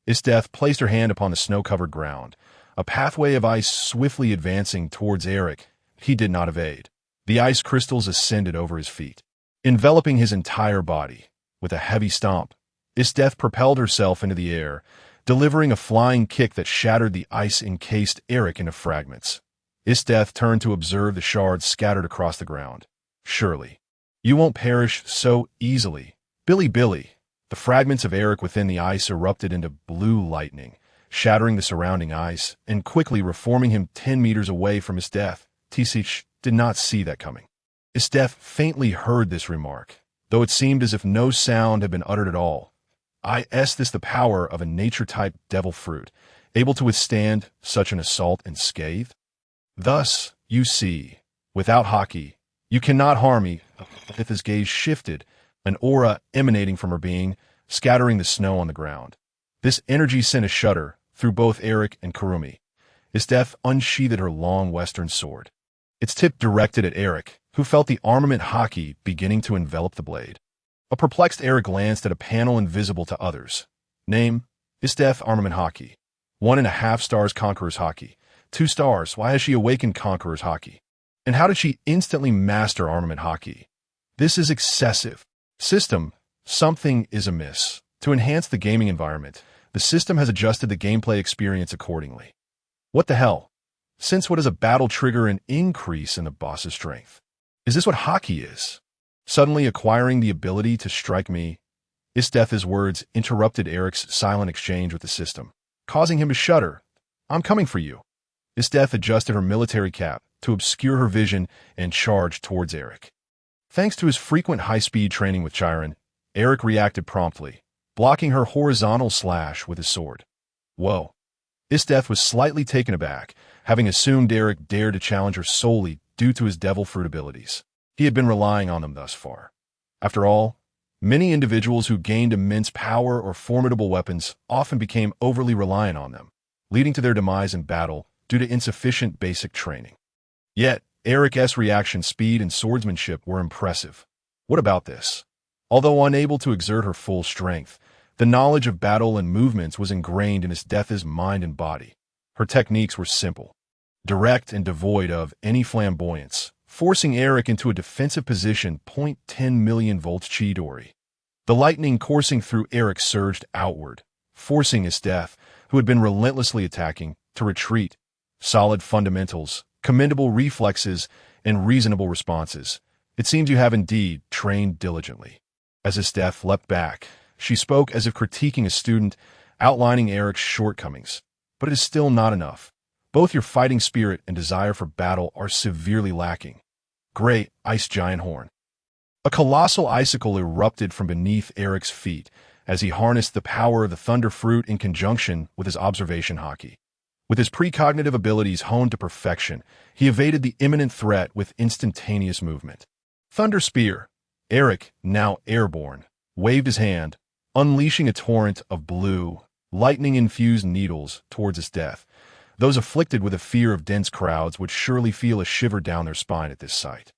Isdeth placed her hand upon the snow-covered ground, a pathway of ice swiftly advancing towards Eric. He did not evade. The ice crystals ascended over his feet, enveloping his entire body. With a heavy stomp, Isdeth propelled herself into the air, delivering a flying kick that shattered the ice-encased Eric into fragments. Isdeth turned to observe the shards scattered across the ground. Surely, you won't perish so easily. Billy. The fragments of Eric within the ice erupted into blue lightning, shattering the surrounding ice and quickly reforming him 10 meters away from Isdeth. Tsundere did not see that coming. Isdeth faintly heard this remark, though it seemed as if no sound had been uttered at all. Is this the power of a nature-type devil fruit, able to withstand such an assault unscathed? Thus, you see, without haki, you cannot harm me. Isdeth's gaze shifted, an aura emanating from her being, scattering the snow on the ground. This energy sent a shudder through both Eric and Kurumi. Isteth unsheathed her long western sword, its tip directed at Eric, who felt the armament haki beginning to envelop the blade. A perplexed Eric glanced at a panel invisible to others. Name: Isteth Armament Haki. 1.5 stars Conqueror's Haki. 2 stars. Why has she awakened Conqueror's Haki? And how did she instantly master Armament Haki? This is excessive. System: something is amiss. To enhance the gaming environment, the system has adjusted the gameplay experience accordingly. What the hell? Since what does a battle trigger an increase in the boss's strength? Is this what Haki is? Suddenly acquiring the ability to strike me? Isteth's words interrupted Eric's silent exchange with the system, causing him to shudder. I'm coming for you. Isteth adjusted her military cap to obscure her vision and charged towards Eric. Thanks to his frequent high-speed training with Chiron, Eric reacted promptly, blocking her horizontal slash with his sword. Whoa. Isteth was slightly taken aback, having assumed Eric dared to challenge her solely due to his devil fruit abilities. He had been relying on them thus far. After all, many individuals who gained immense power or formidable weapons often became overly reliant on them, leading to their demise in battle due to insufficient basic training. Yet, Eric's reaction speed and swordsmanship were impressive. What about this? Although unable to exert her full strength, the knowledge of battle and movements was ingrained in Isteth's mind and body. Her techniques were simple, direct and devoid of any flamboyance, forcing Eric into a defensive position. 10 million volts Chidori. The lightning coursing through Eric surged outward, forcing Isteth, who had been relentlessly attacking, to retreat. Solid fundamentals, commendable reflexes, and reasonable responses. It seems you have indeed trained diligently. As Isteth leapt back, she spoke as if critiquing a student, outlining Eric's shortcomings. But it is still not enough. Both your fighting spirit and desire for battle are severely lacking. Great Ice Giant Horn. A colossal icicle erupted from beneath Eric's feet as he harnessed the power of the Thunder Fruit in conjunction with his observation haki. With his precognitive abilities honed to perfection, he evaded the imminent threat with instantaneous movement. Thunder Spear. Eric, now airborne, waved his hand, unleashing a torrent of blue, lightning-infused needles towards his death. Those afflicted with a fear of dense crowds would surely feel a shiver down their spine at this sight.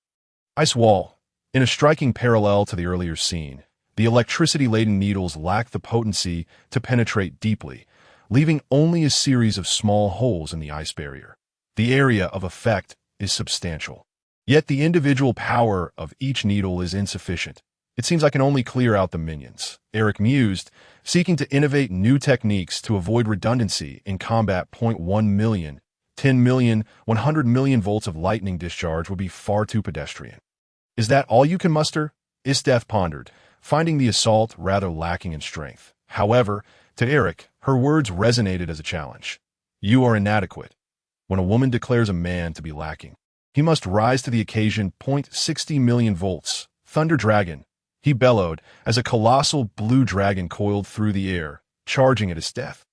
Ice Wall. In a striking parallel to the earlier scene, the electricity-laden needles lacked the potency to penetrate deeply, leaving only a series of small holes in the ice barrier. The area of effect is substantial. Yet the individual power of each needle is insufficient. It seems I can only clear out the minions, Eric mused, seeking to innovate new techniques to avoid redundancy in combat. 1 million, 10 million, 100 million volts of lightning discharge would be far too pedestrian. Is that all you can muster? Isteth pondered, finding the assault rather lacking in strength. However, to Eric, her words resonated as a challenge. You are inadequate. When a woman declares a man to be lacking, he must rise to the occasion. 60 million volts. Thunder Dragon. He bellowed as a colossal blue dragon coiled through the air, charging at his death.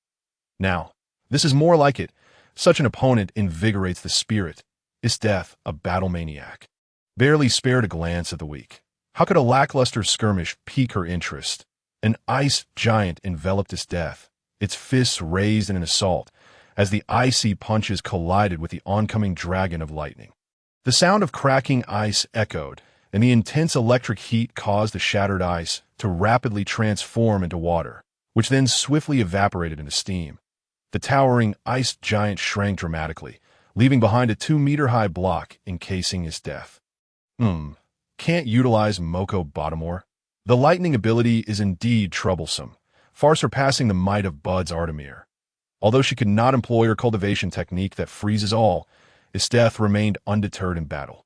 Now, this is more like it. Such an opponent invigorates the spirit. Isteth, a battle maniac, barely spared a glance at the weak. How could a lackluster skirmish pique her interest? An ice giant enveloped Isteth, its fists raised in an assault, as the icy punches collided with the oncoming dragon of lightning. The sound of cracking ice echoed, and the intense electric heat caused the shattered ice to rapidly transform into water, which then swiftly evaporated into steam. The towering ice giant shrank dramatically, leaving behind a 2-meter-high block encasing Isteth. Can't utilize Moko Bottomore? The lightning ability is indeed troublesome, far surpassing the might of Bud's Artemir. Although she could not employ her cultivation technique that freezes all, Isteth remained undeterred in battle.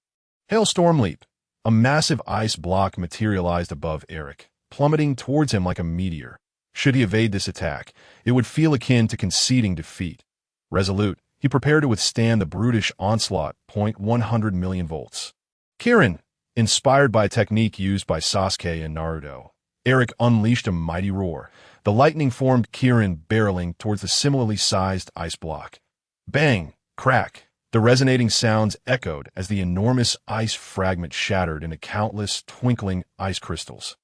Hailstorm Leap. A massive ice block materialized above Eric, plummeting towards him like a meteor. Should he evade this attack, it would feel akin to conceding defeat. Resolute, he prepared to withstand the brutish onslaught. 100 million volts. Kirin. Inspired by a technique used by Sasuke and Naruto, Eric unleashed a mighty roar. The lightning-formed Kirin barreling towards the similarly sized ice block. Bang! Crack! The resonating sounds echoed as the enormous ice fragment shattered into countless twinkling ice crystals.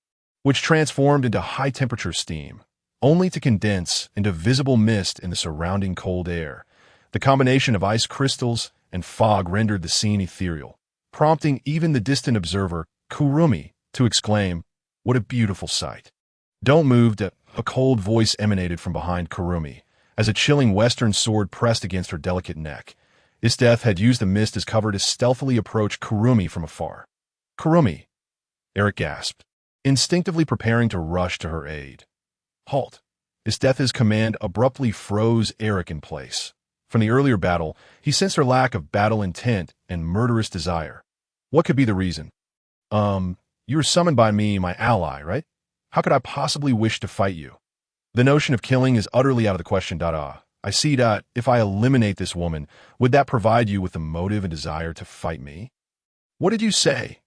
which transformed into high-temperature steam, only to condense into visible mist in the surrounding cold air. The combination of ice crystals and fog rendered the scene ethereal, prompting even the distant observer, Kurumi, to exclaim, "What a beautiful sight." "Don't move," a cold voice emanated from behind Kurumi, as a chilling western sword pressed against her delicate neck. Isdeth had used the mist as cover to stealthily approach Kurumi from afar. "Kurumi," Eric gasped, instinctively preparing to rush to her aid. "Halt." Isdeth's command abruptly froze Eric in place. From the earlier battle, he sensed her lack of battle intent and murderous desire. What could be the reason? You were summoned by me, my ally, right? How could I possibly wish to fight you? The notion of killing is utterly out of the question. I see that if I eliminate this woman, would that provide you with the motive and desire to fight me? What did you say?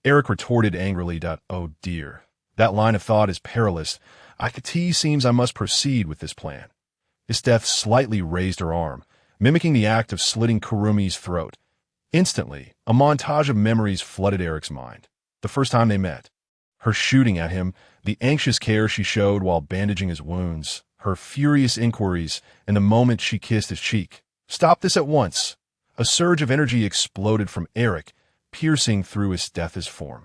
Eric retorted angrily. Oh dear, that line of thought is perilous. Seems I must proceed with this plan. Isdeth slightly raised her arm, mimicking the act of slitting Kurumi's throat. Instantly, a montage of memories flooded Eric's mind. The first time they met. Her shooting at him, the anxious care she showed while bandaging his wounds, her furious inquiries, and the moment she kissed his cheek. Stop this at once. A surge of energy exploded from Eric, piercing through Isdeth's form.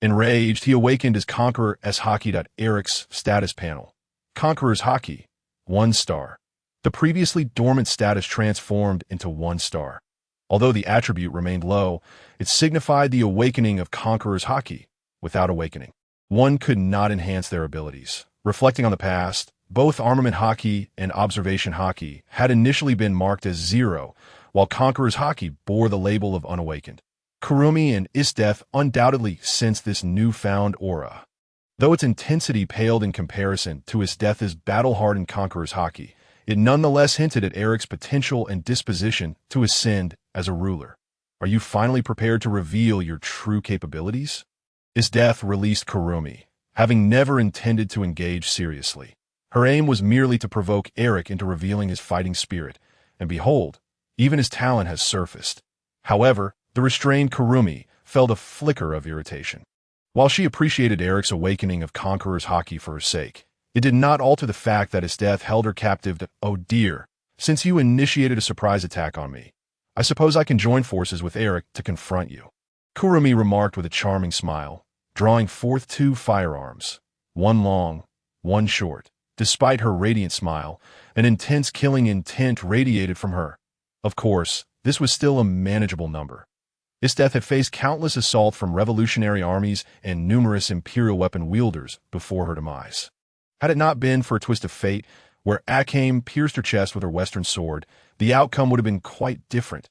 Enraged, he awakened his Conqueror S Haki. Eric's status panel. Conqueror's Haki. 1 star. The previously dormant status transformed into 1 star. Although the attribute remained low, it signified the awakening of Conqueror's Haki. Without awakening, one could not enhance their abilities. Reflecting on the past, both Armament Haki and Observation Haki had initially been marked as 0, while Conqueror's Haki bore the label of unawakened. Kurumi and Isdeth undoubtedly sensed this newfound aura. Though its intensity paled in comparison to Isdeth's battle-hardened Conqueror's Haki, it nonetheless hinted at Eric's potential and disposition to ascend as a ruler. Are you finally prepared to reveal your true capabilities? Isdeth released Kurumi, having never intended to engage seriously. Her aim was merely to provoke Eric into revealing his fighting spirit, and behold, even his talent has surfaced. However, the restrained Kurumi felt a flicker of irritation. While she appreciated Eric's awakening of Conqueror's Haki for her sake, it did not alter the fact that Isdeth held her captive. Oh dear, since you initiated a surprise attack on me, I suppose I can join forces with Eric to confront you. Kurumi remarked with a charming smile, drawing forth 2 firearms, 1 long, 1 short. Despite her radiant smile, an intense killing intent radiated from her. Of course, this was still a manageable number. Isdeth had faced countless assaults from revolutionary armies and numerous imperial weapon wielders before her demise. Had it not been for a twist of fate, where Akame pierced her chest with her western sword, the outcome would have been quite different.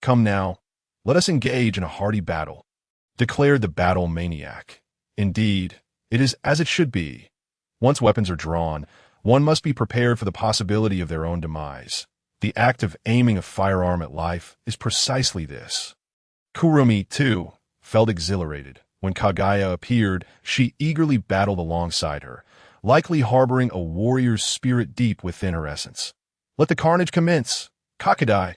Come now, let us engage in a hearty battle, declared the battle maniac. Indeed, it is as it should be. Once weapons are drawn, one must be prepared for the possibility of their own demise. The act of aiming a firearm at life is precisely this. Kurumi, too, felt exhilarated. When Kagaya appeared, she eagerly battled alongside her, likely harboring a warrior's spirit deep within her essence. Let the carnage commence. Kakadai.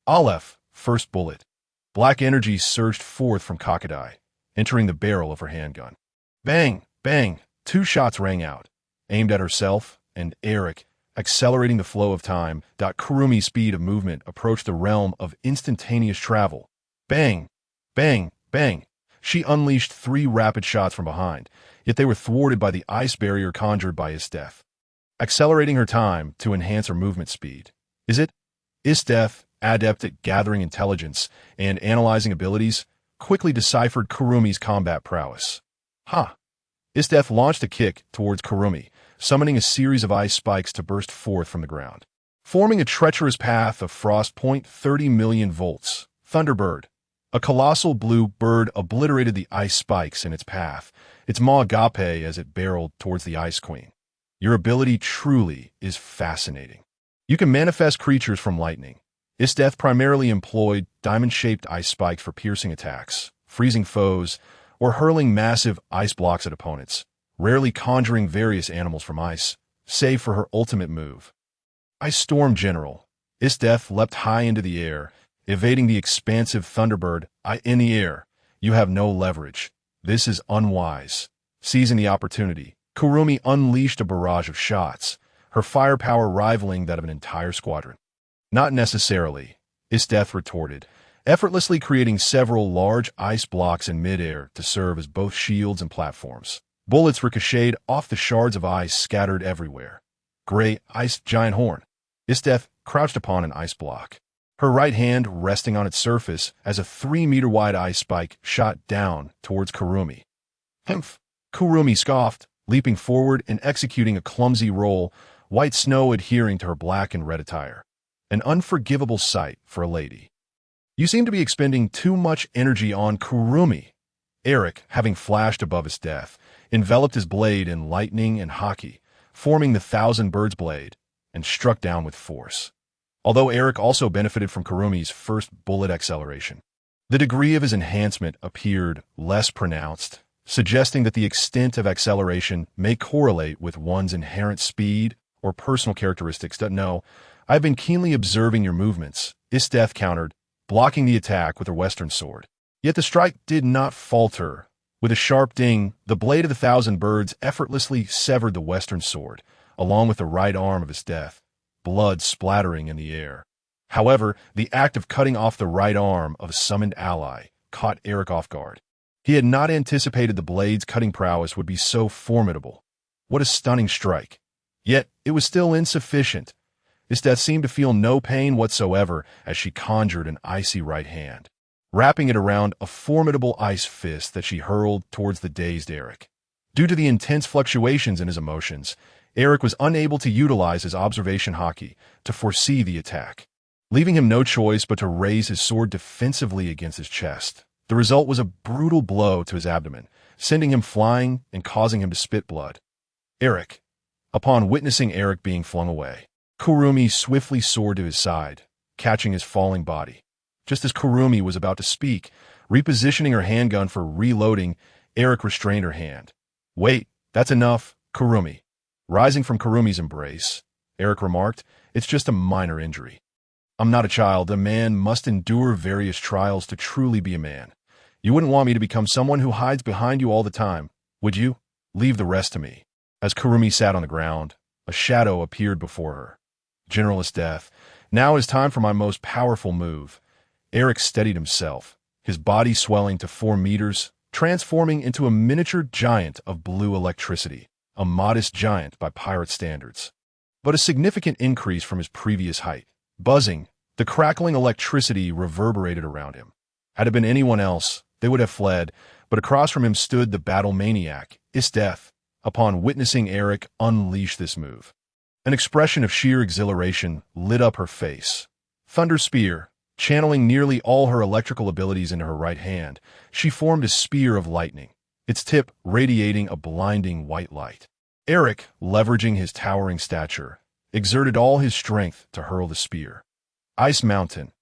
Aleph, first bullet. Black energy surged forth from Kakadai, entering the barrel of her handgun. Bang, bang, 2 shots rang out, aimed at herself and Eric, accelerating the flow of time. Kurumi's speed of movement approached the realm of instantaneous travel. Bang, bang, bang. She unleashed 3 rapid shots from behind, yet they were thwarted by the ice barrier conjured by Isdeth, accelerating her time to enhance her movement speed. Isdeth, adept at gathering intelligence and analyzing abilities, quickly deciphered Kurumi's combat prowess. Isdeth launched a kick towards Kurumi, summoning a series of ice spikes to burst forth from the ground, forming a treacherous path of frost. 30 million volts. Thunderbird. A colossal blue bird obliterated the ice spikes in its path, its maw agape as it barreled towards the Ice Queen. Your ability truly is fascinating. You can manifest creatures from lightning. Isdeth primarily employed diamond-shaped ice spikes for piercing attacks, freezing foes, or hurling massive ice blocks at opponents, rarely conjuring various animals from ice, save for her ultimate move. Ice Storm General. Isdeth leapt high into the air, evading the expansive Thunderbird. In the air, you have no leverage. This is unwise. Seizing the opportunity, Kurumi unleashed a barrage of shots, her firepower rivaling that of an entire squadron. Not necessarily, Isdeth retorted, effortlessly creating several large ice blocks in midair to serve as both shields and platforms. Bullets ricocheted off the shards of ice scattered everywhere. Gray ice giant horn. Isdeth crouched upon an ice block, her right hand resting on its surface as a 3-meter-wide ice spike shot down towards Kurumi. Humph! Kurumi scoffed, leaping forward and executing a clumsy roll, white snow adhering to her black and red attire. An unforgivable sight for a lady. You seem to be expending too much energy on Kurumi. Eric, having flashed above his death, enveloped his blade in lightning and haki, forming the Thousand Birds blade, and struck down with force. Although Eric also benefited from Kurumi's first bullet acceleration, the degree of his enhancement appeared less pronounced, suggesting that the extent of acceleration may correlate with one's inherent speed or personal characteristics. No, I've been keenly observing your movements, Isdeth countered, blocking the attack with her western sword. Yet the strike did not falter. With a sharp ding, the blade of the Thousand Birds effortlessly severed the western sword, along with the right arm of Isdeth, blood splattering in the air. However, the act of cutting off the right arm of a summoned ally caught Eric off guard. He had not anticipated the blade's cutting prowess would be so formidable. What a stunning strike! Yet, it was still insufficient. Isdeth seemed to feel no pain whatsoever as she conjured an icy right hand, wrapping it around a formidable ice fist that she hurled towards the dazed Eric. Due to the intense fluctuations in his emotions, Eric was unable to utilize his observation haki to foresee the attack, leaving him no choice but to raise his sword defensively against his chest. The result was a brutal blow to his abdomen, sending him flying and causing him to spit blood. Eric. Upon witnessing Eric being flung away, Kurumi swiftly soared to his side, catching his falling body. Just as Kurumi was about to speak, repositioning her handgun for reloading, Eric restrained her hand. Wait, that's enough, Kurumi. Rising from Kurumi's embrace, Eric remarked, it's just a minor injury. I'm not a child. A man must endure various trials to truly be a man. You wouldn't want me to become someone who hides behind you all the time, would you? Leave the rest to me. As Kurumi sat on the ground, a shadow appeared before her. General Isdeth, now is time for my most powerful move. Eric steadied himself, his body swelling to 4 meters, transforming into a miniature giant of blue electricity, a modest giant by pirate standards, but a significant increase from his previous height. Buzzing, the crackling electricity reverberated around him. Had it been anyone else, they would have fled, but across from him stood the battle maniac, Isdeth, upon witnessing Eric unleash this move. An expression of sheer exhilaration lit up her face. Thunder Spear, channeling nearly all her electrical abilities into her right hand, she formed a spear of lightning, its tip radiating a blinding white light. Eric, leveraging his towering stature, exerted all his strength to hurl the spear. Ice Mountain.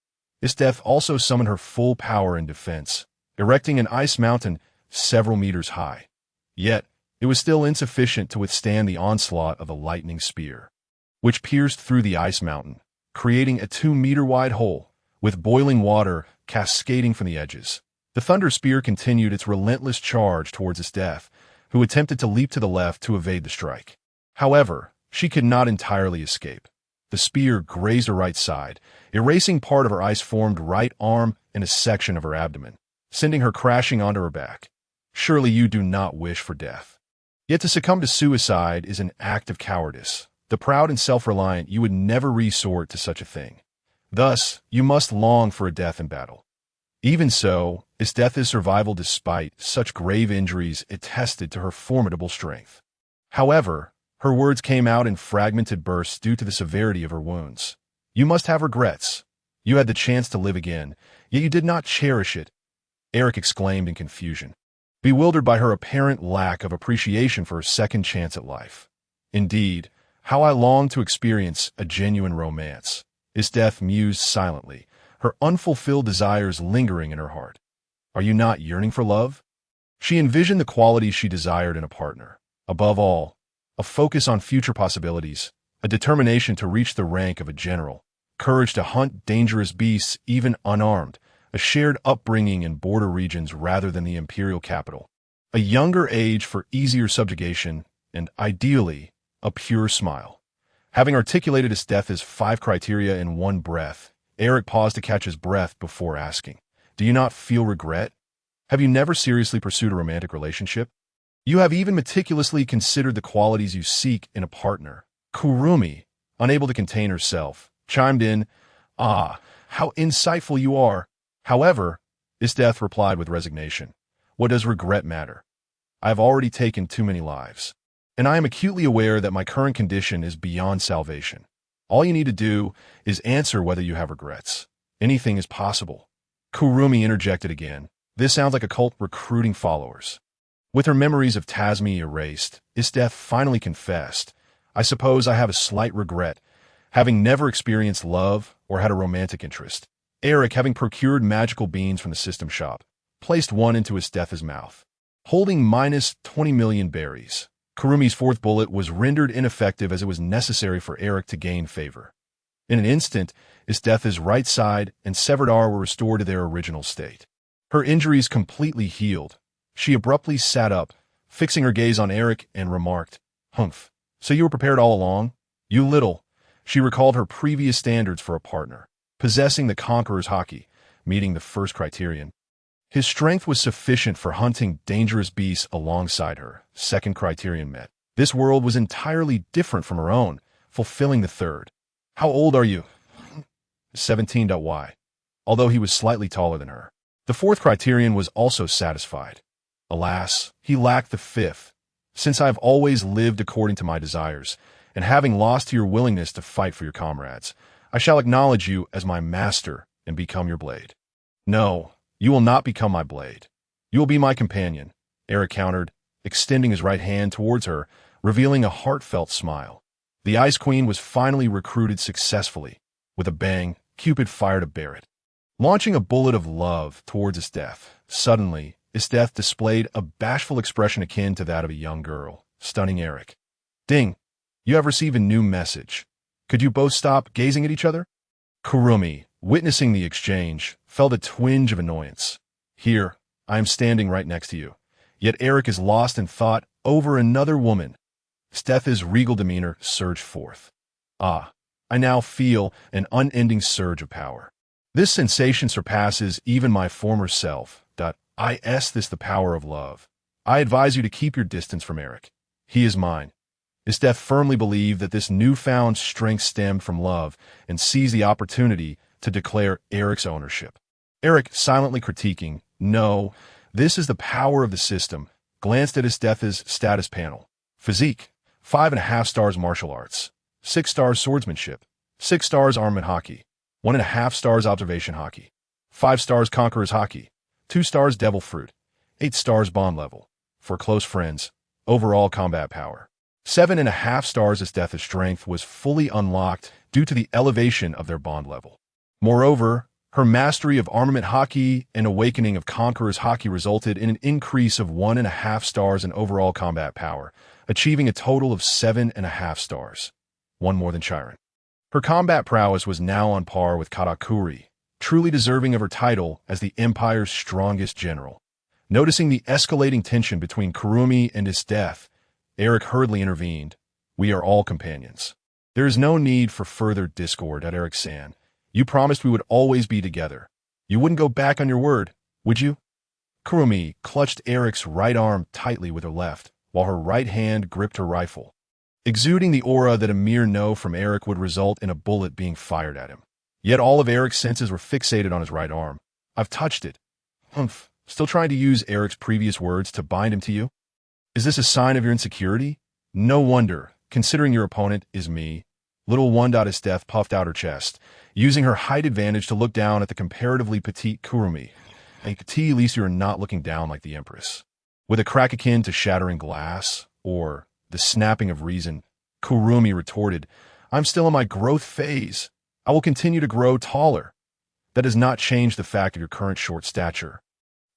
Isdeth also summoned her full power in defense, erecting an ice mountain several meters high. Yet, it was still insufficient to withstand the onslaught of the lightning spear, which pierced through the ice mountain, creating a 2-meter-wide hole, with boiling water cascading from the edges. The Thunder Spear continued its relentless charge towards Isdeth, who attempted to leap to the left to evade the strike. However, she could not entirely escape. The spear grazed her right side, erasing part of her ice-formed right arm and a section of her abdomen, sending her crashing onto her back. Surely you do not wish for death. Yet to succumb to suicide is an act of cowardice. The proud and self-reliant, you would never resort to such a thing. Thus, you must long for a death in battle. Even so, Isdeth's survival despite such grave injuries attested to her formidable strength. However, her words came out in fragmented bursts due to the severity of her wounds. You must have regrets. You had the chance to live again, yet you did not cherish it, Eric exclaimed in confusion, bewildered by her apparent lack of appreciation for her second chance at life. Indeed, how I long to experience a genuine romance. Isdeth mused silently, her unfulfilled desires lingering in her heart. Are you not yearning for love? She envisioned the qualities she desired in a partner. Above all, a focus on future possibilities, a determination to reach the rank of a general, courage to hunt dangerous beasts even unarmed, a shared upbringing in border regions rather than the imperial capital. a younger age for easier subjugation, and ideally, a pure smile. Having articulated his death as 5 criteria in one breath, Eric paused to catch his breath before asking, "Do you not feel regret? Have you never seriously pursued a romantic relationship? You have even meticulously considered the qualities you seek in a partner." Kurumi, unable to contain herself, chimed in, "Ah, how insightful you are. However," Isdeath replied with resignation, "what does regret matter? I have already taken too many lives, and I am acutely aware that my current condition is beyond salvation. All you need to do is answer whether you have regrets. Anything is possible." Kurumi interjected again. "This sounds like a cult recruiting followers." With her memories of Tasmi erased, Isdeath finally confessed, "I suppose I have a slight regret, having never experienced love or had a romantic interest." Eric, having procured magical beans from the system shop, placed one into Isdeath's mouth. Holding minus 20 million berries, Kurumi's 4th bullet was rendered ineffective as it was necessary for Eric to gain favor. In an instant, Isdeath's right side and severed arm were restored to their original state. Her injuries completely healed. She abruptly sat up, fixing her gaze on Eric, and remarked, "Humph, so you were prepared all along? You little." She recalled her previous standards for a partner, possessing the Conqueror's Haki, meeting the first criterion. His strength was sufficient for hunting dangerous beasts alongside her, 2nd criterion met. This world was entirely different from her own, fulfilling the 3rd. "How old are you?" 17.y. Although he was slightly taller than her. The 4th criterion was also satisfied. Alas, he lacked the 5th. "Since I have always lived according to my desires, and having lost to your willingness to fight for your comrades, I shall acknowledge you as my master and become your blade." "No, you will not become my blade. You will be my companion," Eric countered, extending his right hand towards her, revealing a heartfelt smile. The Ice Queen was finally recruited successfully. With a bang, Cupid fired a Barret, launching a bullet of love towards Isdeath. Suddenly, Isdeath displayed a bashful expression akin to that of a young girl, stunning Eric. "Ding! You have received a new message. Could you both stop gazing at each other?" Kurumi, witnessing the exchange, felt a twinge of annoyance. "Here, I am standing right next to you. Yet Eric is lost in thought over another woman." Isdeath's regal demeanor surged forth. "Ah, I now feel an unending surge of power. This sensation surpasses even my former self. This the power of love. I advise you to keep your distance from Eric. He is mine." Isdeath firmly believed that this newfound strength stemmed from love and seized the opportunity to declare Eric's ownership. Eric, silently critiquing, "No, this is the power of the system," glanced at Isdeath's status panel. Physique, 5.5 stars martial arts, 6 stars swordsmanship, 6 stars armament hockey, 1.5 stars observation hockey, 5 stars conqueror's hockey, 2 stars devil fruit, 8 stars bond level. For close friends, overall combat power. 7.5 stars Isdeath's strength was fully unlocked due to the elevation of their bond level. Moreover, her mastery of armament hockey and awakening of conqueror's hockey resulted in an increase of 1.5 stars in overall combat power, achieving a total of 7.5 stars, 1 more than Chiron. Her combat prowess was now on par with Katakuri, truly deserving of her title as the Empire's strongest general. Noticing the escalating tension between Kurumi and Isdeath, Eric hurriedly intervened. "We are all companions. There is no need for further discord at Eric-san. You promised we would always be together. You wouldn't go back on your word, would you?" Kurumi clutched Eric's right arm tightly with her left, while her right hand gripped her rifle, exuding the aura that a mere no from Eric would result in a bullet being fired at him. Yet all of Eric's senses were fixated on his right arm. "I've touched it." "Humph, still trying to use Eric's previous words to bind him to you? Is this a sign of your insecurity? No wonder, considering your opponent is me." Little Isdeath puffed out her chest, using her height advantage to look down at the comparatively petite Kurumi. "Hey, petite, at least you are not looking down like the Empress." With a crack akin to shattering glass, or the snapping of reason, Kurumi retorted, "I'm still in my growth phase. I will continue to grow taller. That does not change the fact of your current short stature."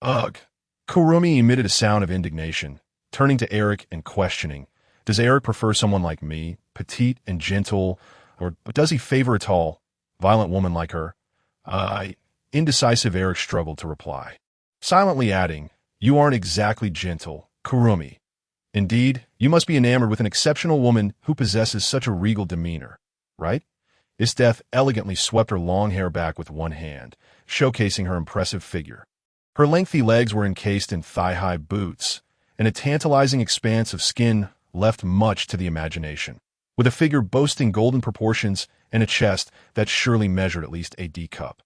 "Ugh." Kurumi emitted a sound of indignation, turning to Eric and questioning, "Does Eric prefer someone like me, petite and gentle, or does he favor a tall, violent woman like her?" Indecisive Eric struggled to reply, silently adding, You aren't exactly gentle, Kurumi. Indeed, you must be enamored with an exceptional woman who possesses such a regal demeanor, right? Isteth elegantly swept her long hair back with one hand, showcasing her impressive figure. Her lengthy legs were encased in thigh-high boots, and a tantalizing expanse of skin left much to the imagination, with a figure boasting golden proportions and a chest that surely measured at least a D-cup.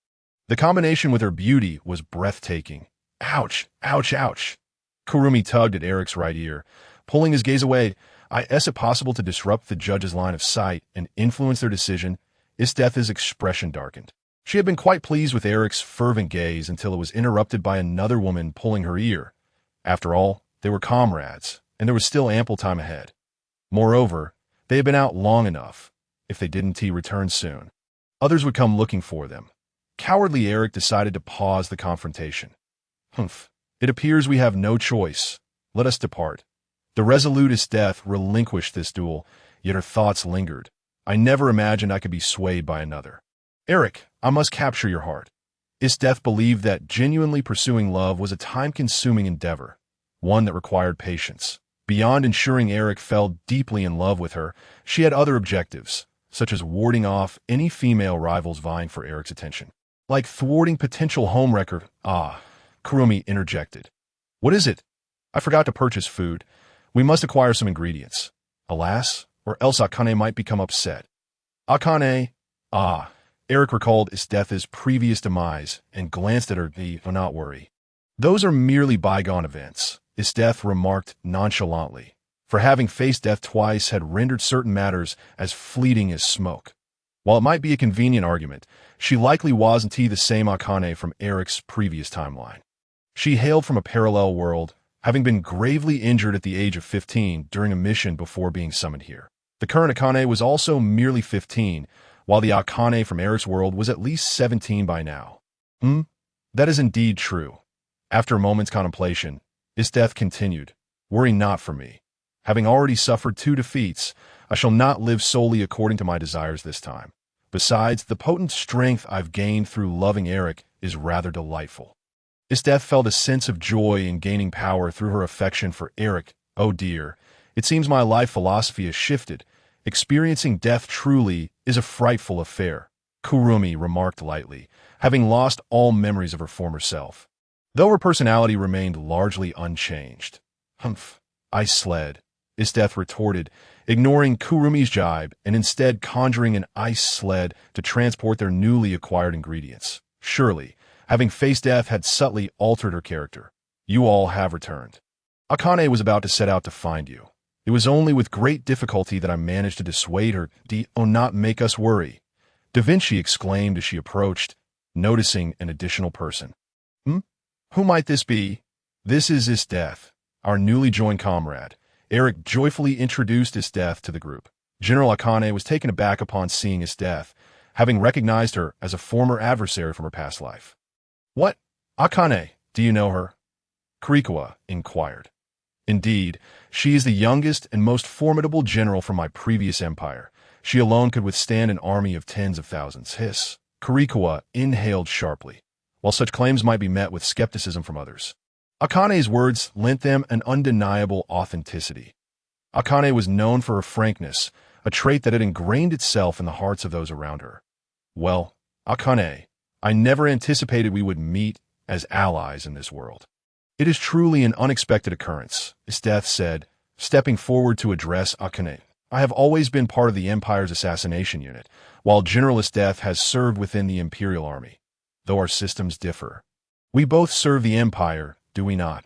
The combination with her beauty was breathtaking. Ouch, ouch, ouch. Kurumi tugged at Eric's right ear, pulling his gaze away. Is it possible to disrupt the judge's line of sight and influence their decision? Isteth's expression darkened. She had been quite pleased with Eric's fervent gaze until it was interrupted by another woman pulling her ear. After all, they were comrades, and there was still ample time ahead. Moreover, they had been out long enough. If they didn't return soon, others would come looking for them. Cowardly Eric decided to pause the confrontation. Humph, it appears we have no choice. Let us depart. The resolute Isteth relinquished this duel, yet her thoughts lingered. I never imagined I could be swayed by another. Eric, I must capture your heart. Isteth believed that genuinely pursuing love was a time-consuming endeavor, one that required patience. Beyond ensuring Eric fell deeply in love with her, she had other objectives, such as warding off any female rivals vying for Eric's attention. Like thwarting potential homewrecker. Kurumi interjected. What is it? I forgot to purchase food. We must acquire some ingredients. Alas, or else Akane might become upset. Akane, Eric recalled Isteth's previous demise and glanced at her. Do not worry. Those are merely bygone events, Isteth remarked nonchalantly, for having faced death twice had rendered certain matters as fleeting as smoke. While it might be a convenient argument, she likely wasn't the same Akane from Eric's previous timeline. She hailed from a parallel world, having been gravely injured at the age of 15 during a mission before being summoned here. The current Akane was also merely 15, while the Akane from Eric's world was at least 17 by now. That is indeed true. After a moment's contemplation, Isteth continued, Worry not for me. Having already suffered 2 defeats, I shall not live solely according to my desires this time. Besides, the potent strength I've gained through loving Eric is rather delightful. Isteth felt a sense of joy in gaining power through her affection for Eric. Oh dear, it seems my life philosophy has shifted. Experiencing death truly is a frightful affair, Kurumi remarked lightly, having lost all memories of her former self. Though her personality remained largely unchanged. Humph, I sled, Isteth retorted, ignoring Kurumi's jibe and instead conjuring an ice sled to transport their newly acquired ingredients. Surely, having faced death had subtly altered her character. You all have returned. Akane was about to set out to find you. It was only with great difficulty that I managed to dissuade her. Do not make us worry, Da Vinci exclaimed as she approached, noticing an additional person. Who might this be? This is Isteth, our newly joined comrade. Eric joyfully introduced Isteth to the group. General Akane was taken aback upon seeing Isteth, having recognized her as a former adversary from her past life. What? Akane, do you know her? Kurikawa inquired. Indeed, she is the youngest and most formidable general from my previous empire. She alone could withstand an army of tens of thousands. Hiss. Kurikawa inhaled sharply. While such claims might be met with skepticism from others, Akane's words lent them an undeniable authenticity. Akane was known for her frankness, a trait that had ingrained itself in the hearts of those around her. Well, Akane, I never anticipated we would meet as allies in this world. It is truly an unexpected occurrence, Isteth said, stepping forward to address Akane. I have always been part of the Empire's assassination unit, while General Isteth has served within the Imperial Army. Though our systems differ, we both serve the Empire, do we not?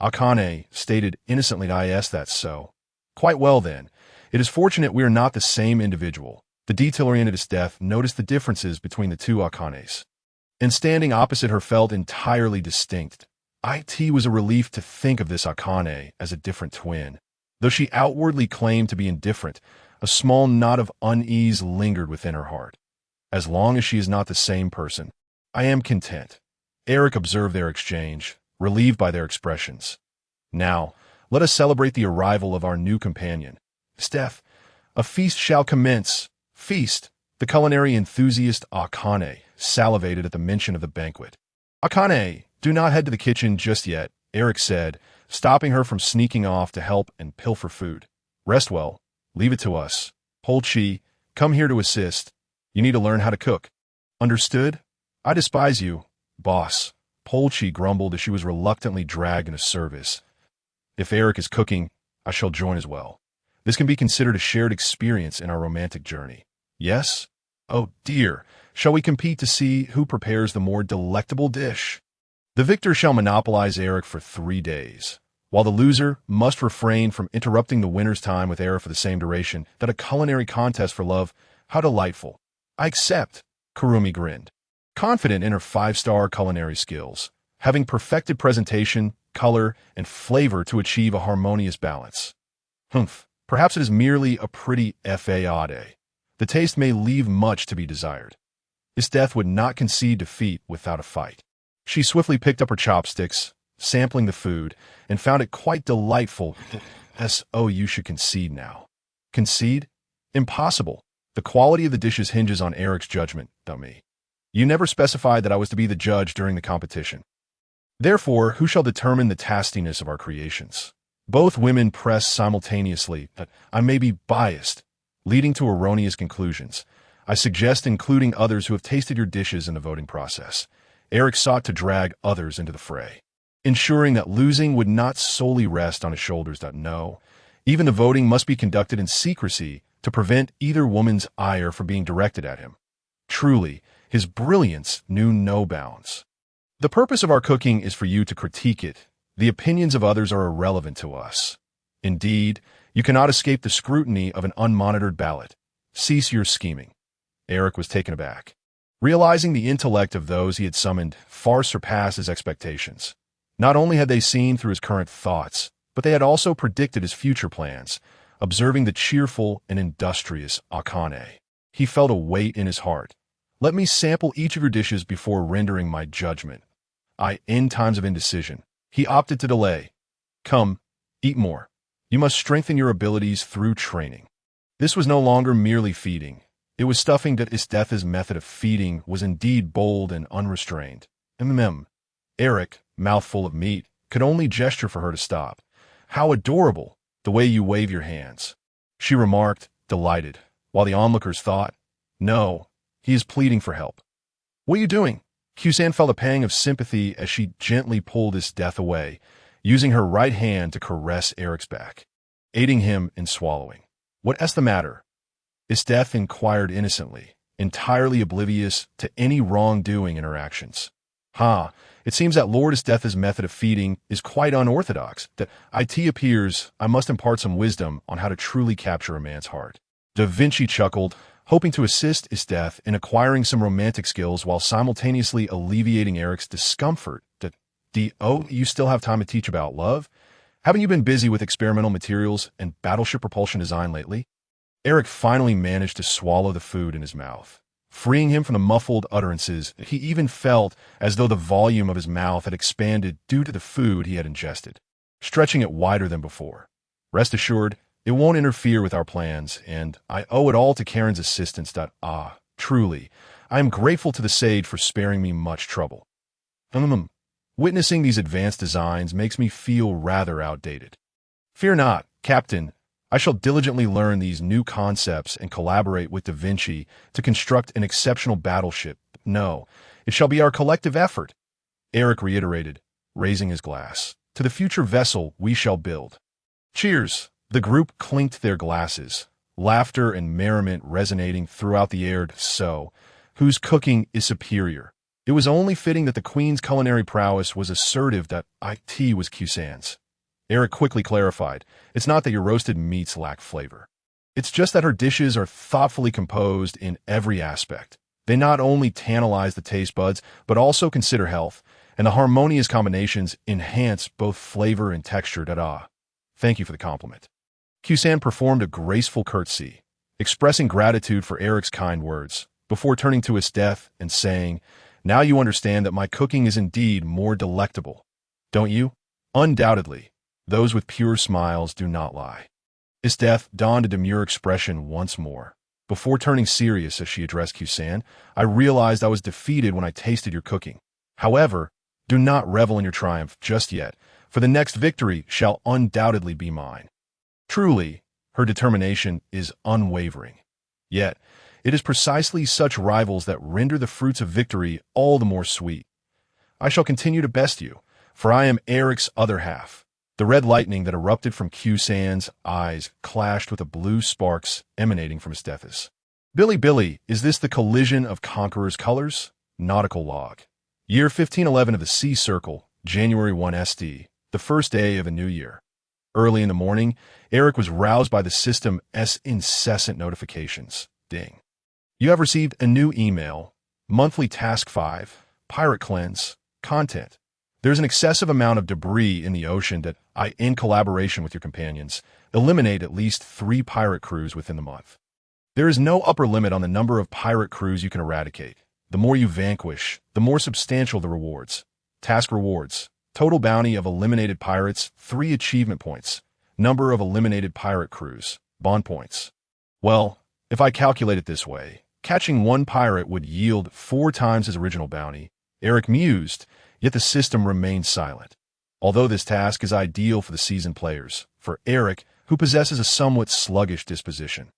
Akane stated innocently. That's so. Quite well then. It is fortunate we are not the same individual. The detail-oriented Isteth noticed the differences between the two Akanes, and standing opposite her felt entirely distinct. It was a relief to think of this Akane as a different twin. Though she outwardly claimed to be indifferent, a small knot of unease lingered within her heart. As long as she is not the same person, I am content. Eric observed their exchange, relieved by their expressions. Now, let us celebrate the arrival of our new companion. Isteth, a feast shall commence. Feast! The culinary enthusiast Akane salivated at the mention of the banquet. Akane, do not head to the kitchen just yet, Eric said, stopping her from sneaking off to help and pilfer food. Rest well. Leave it to us. Chi, come here to assist. You need to learn how to cook. Understood? I despise you, boss. Chi grumbled as she was reluctantly dragged into service. If Eric is cooking, I shall join as well. This can be considered a shared experience in our romantic journey. Yes? Oh dear, shall we compete to see who prepares the more delectable dish? The victor shall monopolize Eric for 3 days, while the loser must refrain from interrupting the winner's time with Eric for the same duration. That a culinary contest for love. How delightful. I accept, Kurumi grinned. Confident in her 5-star culinary skills, having perfected presentation, color, and flavor to achieve a harmonious balance. Perhaps it is merely a pretty fade. The taste may leave much to be desired. This death would not concede defeat without a fight. She swiftly picked up her chopsticks, sampling the food, and found it quite delightful. You should concede now. Concede? Impossible. The quality of the dishes hinges on Eric's judgment, not me. You never specified that I was to be the judge during the competition. Therefore, who shall determine the tastiness of our creations? Both women pressed simultaneously, but I may be biased, leading to erroneous conclusions. I suggest including others who have tasted your dishes in the voting process. Eric sought to drag others into the fray, ensuring that losing would not solely rest on his shoulders. No, even the voting must be conducted in secrecy to prevent either woman's ire from being directed at him. Truly, his brilliance knew no bounds. The purpose of our cooking is for you to critique it. The opinions of others are irrelevant to us. Indeed, you cannot escape the scrutiny of an unmonitored ballot. Cease your scheming. Eric was taken aback, realizing the intellect of those he had summoned far surpassed his expectations. Not only had they seen through his current thoughts, but they had also predicted his future plans, observing the cheerful and industrious Akane. He felt a weight in his heart. Let me sample each of your dishes before rendering my judgment. In times of indecision, he opted to delay. Come, eat more. You must strengthen your abilities through training. This was no longer merely feeding. It was stuffing. That Isdetha's method of feeding was indeed bold and unrestrained. Eric, mouthful of meat, could only gesture for her to stop. How adorable, the way you wave your hands, she remarked, delighted, while the onlookers thought, no, he is pleading for help. What are you doing? Kusan felt a pang of sympathy as she gently pulled Isdetha away, using her right hand to caress Eric's back, aiding him in swallowing. What's the matter? Isdetha inquired innocently, entirely oblivious to any wrongdoing in her actions. It seems that Lord Isdetha's method of feeding is quite unorthodox. That it appears I must impart some wisdom on how to truly capture a man's heart. Da Vinci chuckled, hoping to assist Isdetha in acquiring some romantic skills while simultaneously alleviating Eric's discomfort. You still have time to teach about love? Haven't you been busy with experimental materials and battleship propulsion design lately? Eric finally managed to swallow the food in his mouth, freeing him from the muffled utterances. He even felt as though the volume of his mouth had expanded due to the food he had ingested, stretching it wider than before. Rest assured, it won't interfere with our plans, and I owe it all to Karen's assistance. Truly, I am grateful to the Sage for sparing me much trouble. Witnessing these advanced designs makes me feel rather outdated. Fear not, Captain. I shall diligently learn these new concepts and collaborate with Da Vinci to construct an exceptional battleship. No, it shall be our collective effort, Eric reiterated, raising his glass, to the future vessel we shall build. Cheers! The group clinked their glasses, laughter and merriment resonating throughout the air. Whose cooking is superior? It was only fitting that the Queen's culinary prowess was assertive. That it was Kusan's. Eric quickly clarified, it's not that your roasted meats lack flavor. It's just that her dishes are thoughtfully composed in every aspect. They not only tantalize the taste buds, but also consider health, and the harmonious combinations enhance both flavor and texture. Thank you for the compliment. Kusan performed a graceful curtsy, expressing gratitude for Eric's kind words, before turning to Isdetha and saying, now you understand that my cooking is indeed more delectable, don't you? Undoubtedly. Those with pure smiles do not lie. Isdetha donned a demure expression once more. Before turning serious as she addressed Kusan, I realized I was defeated when I tasted your cooking. However, do not revel in your triumph just yet, for the next victory shall undoubtedly be mine. Truly, her determination is unwavering. Yet, it is precisely such rivals that render the fruits of victory all the more sweet. I shall continue to best you, for I am Eric's other half. The red lightning that erupted from Q-San's eyes clashed with the blue sparks emanating from his stethis. Billy, is this the collision of conquerors' colors? Nautical log. Year 1511 of the Sea Circle, January 1 ST, the first day of a new year. Early in the morning, Eric was roused by the system's incessant notifications. Ding. You have received a new email. Monthly Task 5. Pirate Cleanse. Content. There's an excessive amount of debris in the ocean that I, in collaboration with your companions, eliminate at least 3 pirate crews within the month. There is no upper limit on the number of pirate crews you can eradicate. The more you vanquish, the more substantial the rewards. Task rewards. Total bounty of eliminated pirates, 3 achievement points. Number of eliminated pirate crews, bond points. Well, if I calculate it this way, catching 1 pirate would yield 4 times his original bounty. Eric mused, yet the system remained silent. Although this task is ideal for the seasoned players, for Eric, who possesses a somewhat sluggish disposition,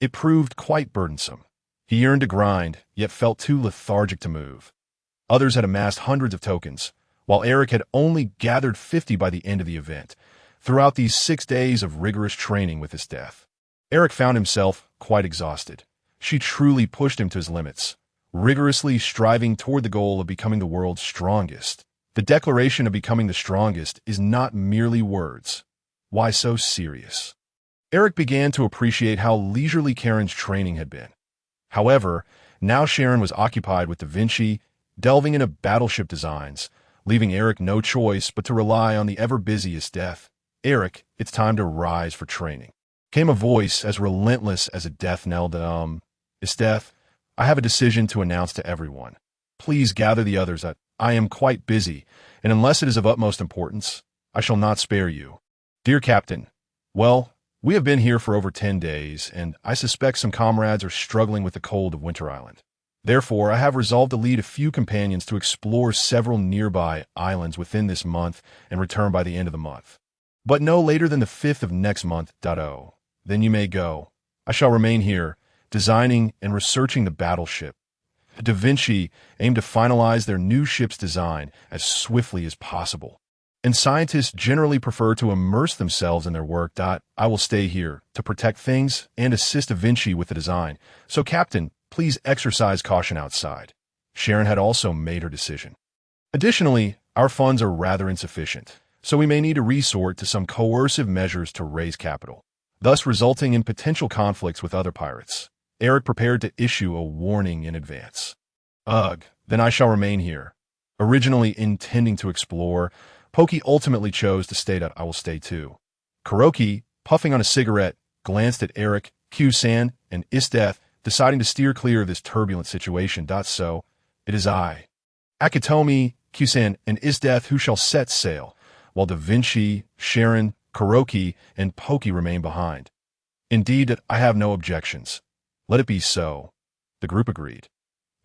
it proved quite burdensome. He yearned to grind, yet felt too lethargic to move. Others had amassed hundreds of tokens, while Eric had only gathered 50 by the end of the event. Throughout these 6 days of rigorous training with his death, Eric found himself quite exhausted. She truly pushed him to his limits, rigorously striving toward the goal of becoming the world's strongest. The declaration of becoming the strongest is not merely words. Why so serious? Eric began to appreciate how leisurely Karen's training had been. However, now Sharon was occupied with Da Vinci, delving into battleship designs, leaving Eric no choice but to rely on the ever-busiest Death. Eric, it's time to rise for training. Came a voice as relentless as a death knell. Death, I have a decision to announce to everyone. Please gather the others. I am quite busy, and unless it is of utmost importance, I shall not spare you. Dear Captain, well, we have been here for over 10 days, and I suspect some comrades are struggling with the cold of Winter Island. Therefore, I have resolved to lead a few companions to explore several nearby islands within this month and return by the end of the month. But no later than the 5th of next month. Then you may go. I shall remain here, designing and researching the battleship. Da Vinci aimed to finalize their new ship's design as swiftly as possible, and scientists generally prefer to immerse themselves in their work. I will stay here to protect things and assist Da Vinci with the design. So, Captain, please exercise caution outside. Sharon had also made her decision. Additionally, our funds are rather insufficient, so we may need to resort to some coercive measures to raise capital, thus resulting in potential conflicts with other pirates. Eric prepared to issue a warning in advance. Ugh, then I shall remain here. Originally intending to explore, Pokey ultimately chose to stay. I will stay too. Kuroki, puffing on a cigarette, glanced at Eric, Q-San, and Isdeath, deciding to steer clear of this turbulent situation. So, it is I, Akitomi, Q-San, and Isdeath who shall set sail, while Da Vinci, Sharon, Kuroki, and Pokey remain behind. Indeed, I have no objections. Let it be so. The group agreed.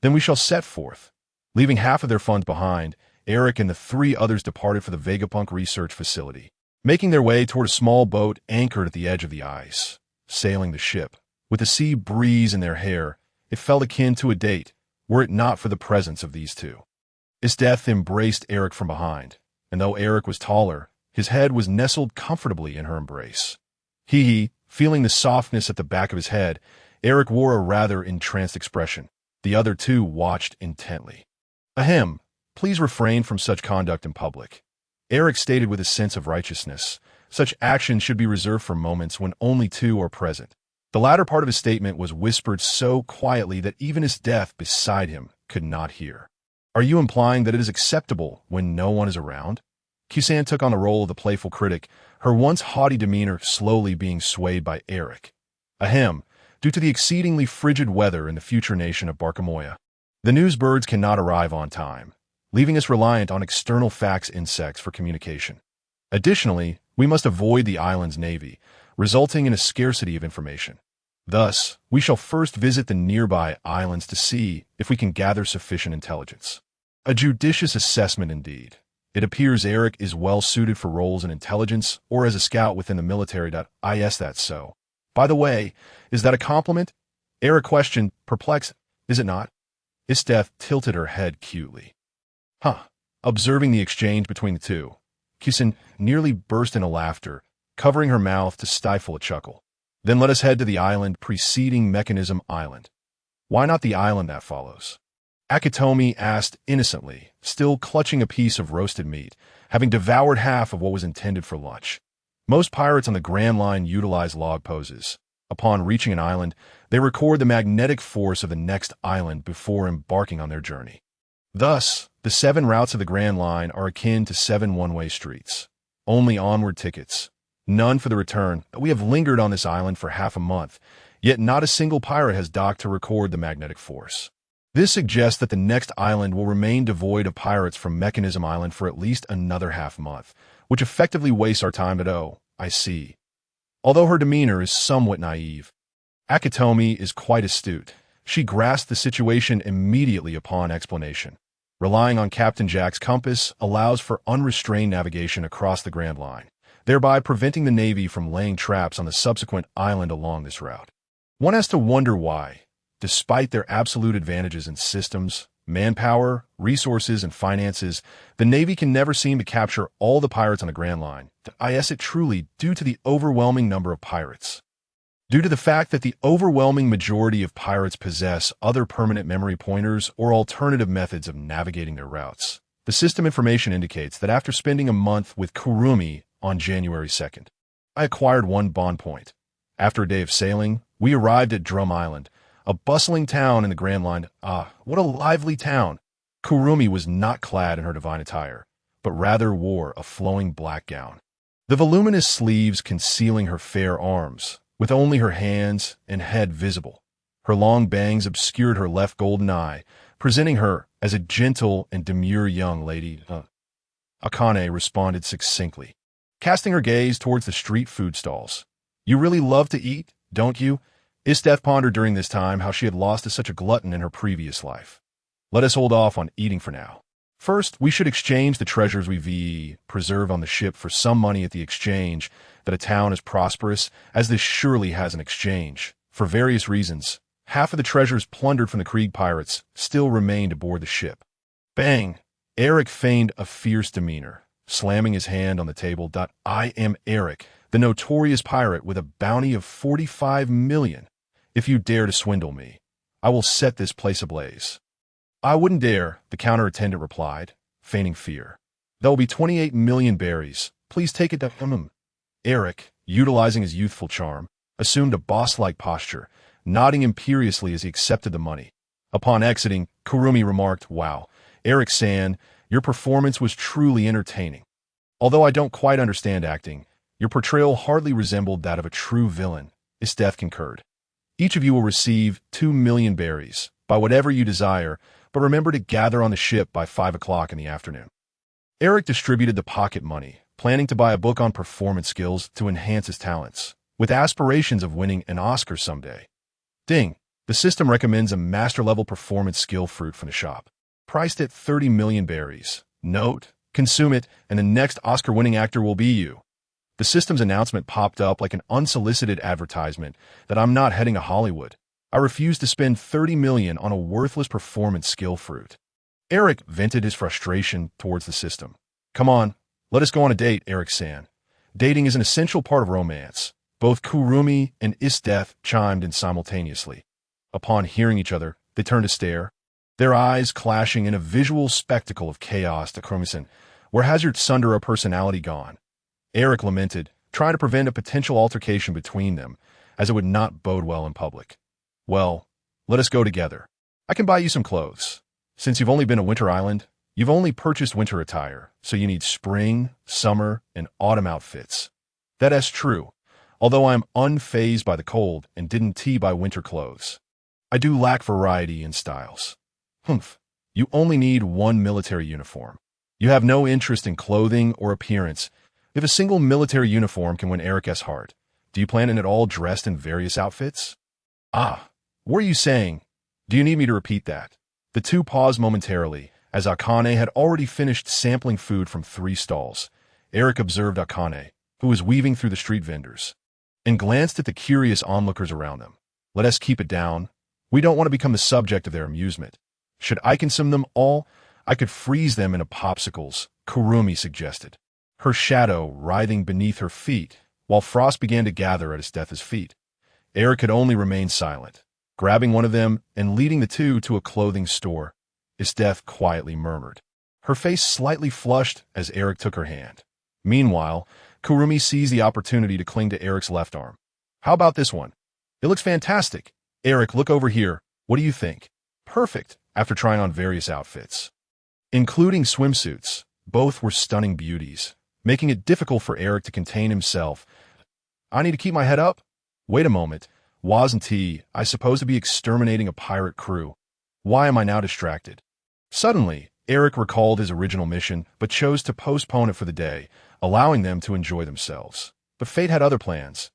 Then we shall set forth. Leaving half of their funds behind, Eric and the 3 others departed for the Vegapunk research facility, making their way toward a small boat anchored at the edge of the ice. Sailing the ship, with the sea breeze in their hair, it felt akin to a date, were it not for the presence of these 2. Isdeath embraced Eric from behind, and though Eric was taller, his head was nestled comfortably in her embrace. Feeling the softness at the back of his head, Eric wore a rather entranced expression. The other 2 watched intently. Ahem, please refrain from such conduct in public. Eric stated with a sense of righteousness. Such actions should be reserved for moments when only 2 are present. The latter part of his statement was whispered so quietly that even his death beside him could not hear. Are you implying that it is acceptable when no one is around? Kusan took on the role of the playful critic, her once haughty demeanor slowly being swayed by Eric. Ahem, due to the exceedingly frigid weather in the future nation of Barkamoya, the newsbirds cannot arrive on time, leaving us reliant on external fax insects for communication. Additionally, we must avoid the island's navy, resulting in a scarcity of information. Thus, we shall first visit the nearby islands to see if we can gather sufficient intelligence. A judicious assessment indeed. It appears Eric is well suited for roles in intelligence or as a scout within the military. Is that so? By the way, is that a compliment? Eric questioned, perplexed. Is it not? Isteth tilted her head cutely. Huh. Observing the exchange between the two, Kusin nearly burst into laughter, covering her mouth to stifle a chuckle. Then let us head to the island preceding Mechanism Island. Why not the island that follows? Akitomi asked innocently, still clutching a piece of roasted meat, having devoured half of what was intended for lunch. Most pirates on the Grand Line utilize log poses. Upon reaching an island, they record the magnetic force of the next island before embarking on their journey. Thus, the 7 routes of the Grand Line are akin to 7 one-way streets. Only onward tickets. None for the return. We have lingered on this island for half a month, yet not a single pirate has docked to record the magnetic force. This suggests that the next island will remain devoid of pirates from Mechanism Island for at least another half-month, which effectively wastes our time at I see. Although her demeanor is somewhat naive, Akitomi is quite astute. She grasped the situation immediately upon explanation. Relying on Captain Jack's compass allows for unrestrained navigation across the Grand Line, thereby preventing the Navy from laying traps on the subsequent island along this route. One has to wonder why, despite their absolute advantages in systems, manpower, resources, and finances, the Navy can never seem to capture all the pirates on the Grand Line. Is it truly due to the overwhelming number of pirates? Due to the fact that the overwhelming majority of pirates possess other permanent memory pointers or alternative methods of navigating their routes. The system information indicates that after spending a month with Kurumi on January 2nd, I acquired 1 bond point. After a day of sailing, we arrived at Drum Island, a bustling town in the Grand Line. What a lively town! Kurumi was not clad in her divine attire, but rather wore a flowing black gown. The voluminous sleeves concealing her fair arms, with only her hands and head visible. Her long bangs obscured her left golden eye, presenting her as a gentle and demure young lady. Akane responded succinctly, casting her gaze towards the street food stalls. You really love to eat, don't you? Isteth pondered during this time how she had lost to such a glutton in her previous life. Let us hold off on eating for now. First, we should exchange the treasures we preserve on the ship for some money at the exchange, that a town as prosperous as this surely has an exchange. For various reasons, half of the treasures plundered from the Krieg pirates still remained aboard the ship. Bang! Eric feigned a fierce demeanor, slamming his hand on the table. I am Eric, the notorious pirate with a bounty of 45 million. If you dare to swindle me, I will set this place ablaze. I wouldn't dare, the counter-attendant replied, feigning fear. There will be 28 million berries. Please take it to Eric, utilizing his youthful charm, assumed a boss-like posture, nodding imperiously as he accepted the money. Upon exiting, Kurumi remarked, Wow, Eric-san, your performance was truly entertaining. Although I don't quite understand acting, your portrayal hardly resembled that of a true villain, Isteth concurred. Each of you will receive 2 million berries, by whatever you desire, but remember to gather on the ship by 5 o'clock in the afternoon. Eric distributed the pocket money, planning to buy a book on performance skills to enhance his talents, with aspirations of winning an Oscar someday. Ding! The system recommends a master-level performance skill fruit from the shop, priced at 30 million berries. Note, consume it, and the next Oscar-winning actor will be you. The system's announcement popped up like an unsolicited advertisement that I'm not heading to Hollywood. I refuse to spend 30 million on a worthless performance skill fruit. Eric vented his frustration towards the system. Come on, let us go on a date, Eric-san. Dating is an essential part of romance. Both Kurumi and Isteth chimed in simultaneously. Upon hearing each other, they turned to stare, their eyes clashing in a visual spectacle of chaos to Kurumi-san. Where has your Tsundere personality gone? Eric lamented, trying to prevent a potential altercation between them, as it would not bode well in public. Well, let us go together. I can buy you some clothes. Since you've only been to Winter Island, you've only purchased winter attire, so you need spring, summer, and autumn outfits. That is true, although I am unfazed by the cold and didn't buy winter clothes. I do lack variety in styles. Humph, you only need 1 military uniform. You have no interest in clothing or appearance. If a single military uniform can win Eric's heart, do you plan on it all dressed in various outfits? What are you saying? Do you need me to repeat that? The two paused momentarily, As Akane had already finished sampling food from 3 stalls, Eric observed Akane, who was weaving through the street vendors, and glanced at the curious onlookers around them. Let us keep it down. We don't want to become the subject of their amusement. Should I consume them all? I could freeze them into popsicles, Kurumi suggested, her shadow writhing beneath her feet, while frost began to gather at Estetha's feet. Eric could only remain silent, grabbing one of them and leading the two to a clothing store. Estetha quietly murmured, her face slightly flushed as Eric took her hand. Meanwhile, Kurumi seized the opportunity to cling to Eric's left arm. How about this one? It looks fantastic. Eric, look over here. What do you think? Perfect, after trying on various outfits, including swimsuits. Both were stunning beauties, making it difficult for Eric to contain himself. I need to keep my head up? Wait a moment. Was and T, I suppose to be exterminating a pirate crew. Why am I now distracted? Suddenly, Eric recalled his original mission, but chose to postpone it for the day, allowing them to enjoy themselves. But fate had other plans.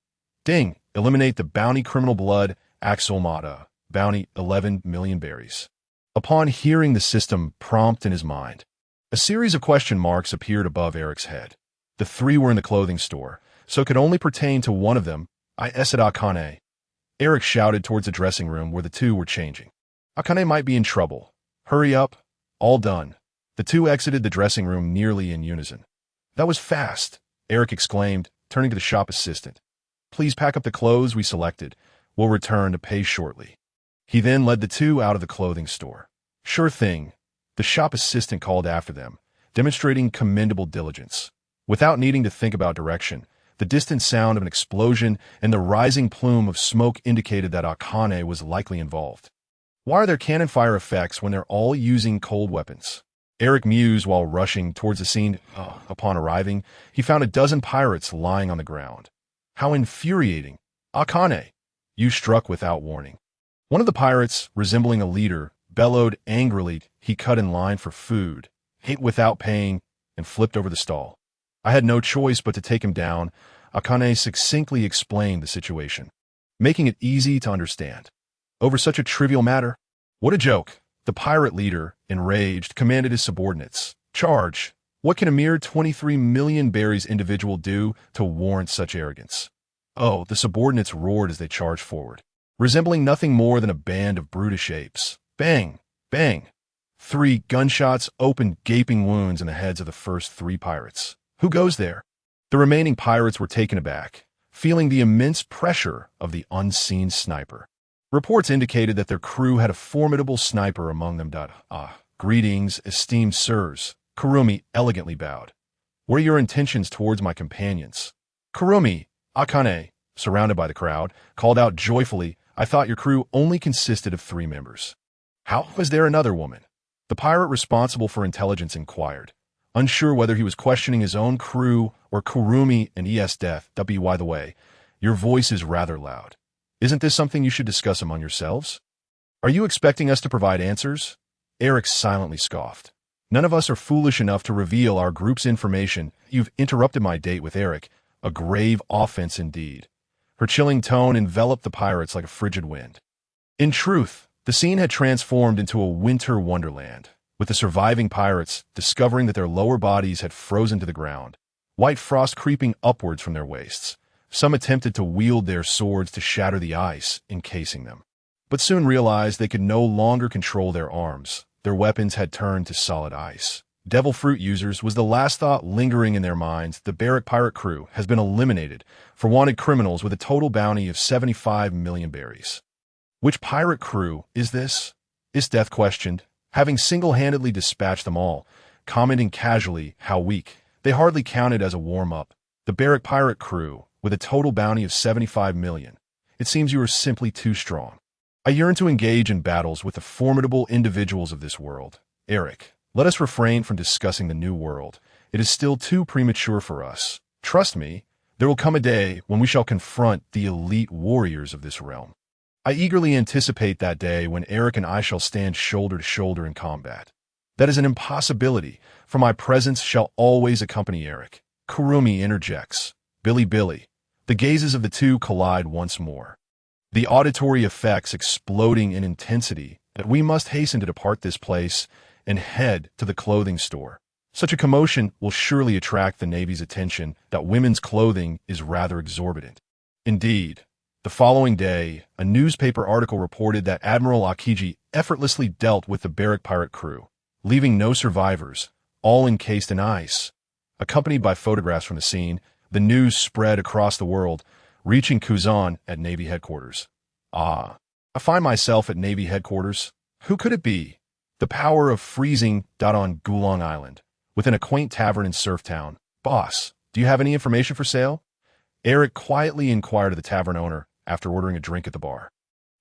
Ding! Eliminate the bounty criminal blood, Axel Mata. Bounty 11 million berries. Upon hearing the system prompt in his mind, a series of question marks appeared above Eric's head. The 3 were in the clothing store, so it could only pertain to one of them. I said Akane. Eric shouted towards the dressing room where the 2 were changing. Akane might be in trouble. Hurry up. All done. The 2 exited the dressing room nearly in unison. That was fast, Eric exclaimed, turning to the shop assistant. Please pack up the clothes we selected. We'll return to pay shortly. He then led the 2 out of the clothing store. Sure thing, the shop assistant called after them, demonstrating commendable diligence. Without needing to think about direction, the distant sound of an explosion and the rising plume of smoke indicated that Akane was likely involved. Why are there cannon fire effects when they're all using cold weapons? Eric mused while rushing towards the scene. Upon arriving, he found a dozen pirates lying on the ground. How infuriating! Akane, you struck without warning. One of the pirates, resembling a leader, bellowed angrily. He cut in line for food, ate without paying, and flipped over the stall. I had no choice but to take him down. Akane succinctly explained the situation, making it easy to understand. Over such a trivial matter? What a joke! The pirate leader, enraged, commanded his subordinates. Charge! What can a mere 23 million berries individual do to warrant such arrogance? Oh, the subordinates roared as they charged forward, resembling nothing more than a band of brutish apes. Bang! Bang! 3 gunshots opened gaping wounds in the heads of the first 3 pirates. Who goes there? The remaining pirates were taken aback, feeling the immense pressure of the unseen sniper. Reports indicated that their crew had a formidable sniper among them. Greetings, esteemed sirs. Kurumi elegantly bowed. What are your intentions towards my companions? Kurumi, Akane, surrounded by the crowd, called out joyfully, I thought your crew only consisted of 3 members. How was there another woman? The pirate responsible for intelligence inquired, unsure whether he was questioning his own crew or Kurumi and Estetha. By the way, your voice is rather loud. Isn't this something you should discuss among yourselves? Are you expecting us to provide answers? Eric silently scoffed. None of us are foolish enough to reveal our group's information. You've interrupted my date with Eric. A grave offense indeed. Her chilling tone enveloped the pirates like a frigid wind. In truth, the scene had transformed into a winter wonderland, with the surviving pirates discovering that their lower bodies had frozen to the ground, white frost creeping upwards from their waists. Some attempted to wield their swords to shatter the ice encasing them, but soon realized they could no longer control their arms. Their weapons had turned to solid ice. Devil fruit users was the last thought lingering in their minds. The barrack pirate crew has been eliminated for wanted criminals with a total bounty of 75 million berries. Which pirate crew is this? Estetha questioned, having single-handedly dispatched them all, commenting casually how weak. They hardly counted as a warm-up. The barrack pirate crew, with a total bounty of 75 million. It seems you are simply too strong. I yearn to engage in battles with the formidable individuals of this world. Eric, let us refrain from discussing the new world. It is still too premature for us. Trust me, there will come a day when we shall confront the elite warriors of this realm. I eagerly anticipate that day when Eric and I shall stand shoulder to shoulder in combat. That is an impossibility, for my presence shall always accompany Eric. Kurumi interjects. Billy. The gazes of the 2 collide once more, the auditory effects exploding in intensity. That we must hasten to depart this place. and head to the clothing store. Such a commotion will surely attract the Navy's attention that women's clothing is rather exorbitant. Indeed, the following day, a newspaper article reported that Admiral Akiji effortlessly dealt with the barrack pirate crew, leaving no survivors, all encased in ice. Accompanied by photographs from the scene, the news spread across the world, reaching Kuzan at Navy headquarters. Ah, I find myself at Navy headquarters. Who could it be? The power of freezing on Gulong Island, within a quaint tavern in Surf Town. Boss, do you have any information for sale? Eric quietly inquired of the tavern owner after ordering a drink at the bar.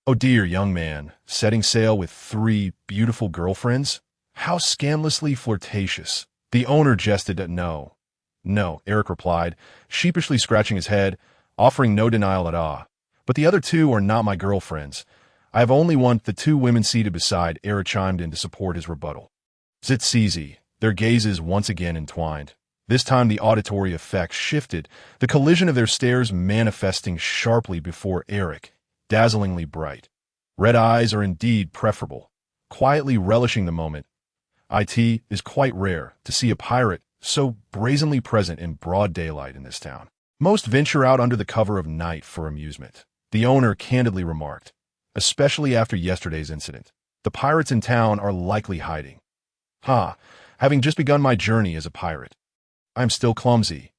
Oh dear, young man, setting sail with 3 beautiful girlfriends? How scandalously flirtatious. The owner jested at no. No, Eric replied, sheepishly scratching his head, offering no denial at all. But the other 2 are not my girlfriends. I have only want the 2 women seated beside. Eric chimed in to support his rebuttal. Zitsizi, their gazes once again entwined. This time the auditory effect shifted, the collision of their stares manifesting sharply before Eric, dazzlingly bright. Red eyes are indeed preferable. Quietly relishing the moment, it is quite rare to see a pirate so brazenly present in broad daylight in this town. Most venture out under the cover of night for amusement, the owner candidly remarked, especially after yesterday's incident. The pirates in town are likely hiding. Having just begun my journey as a pirate. I am still clumsy.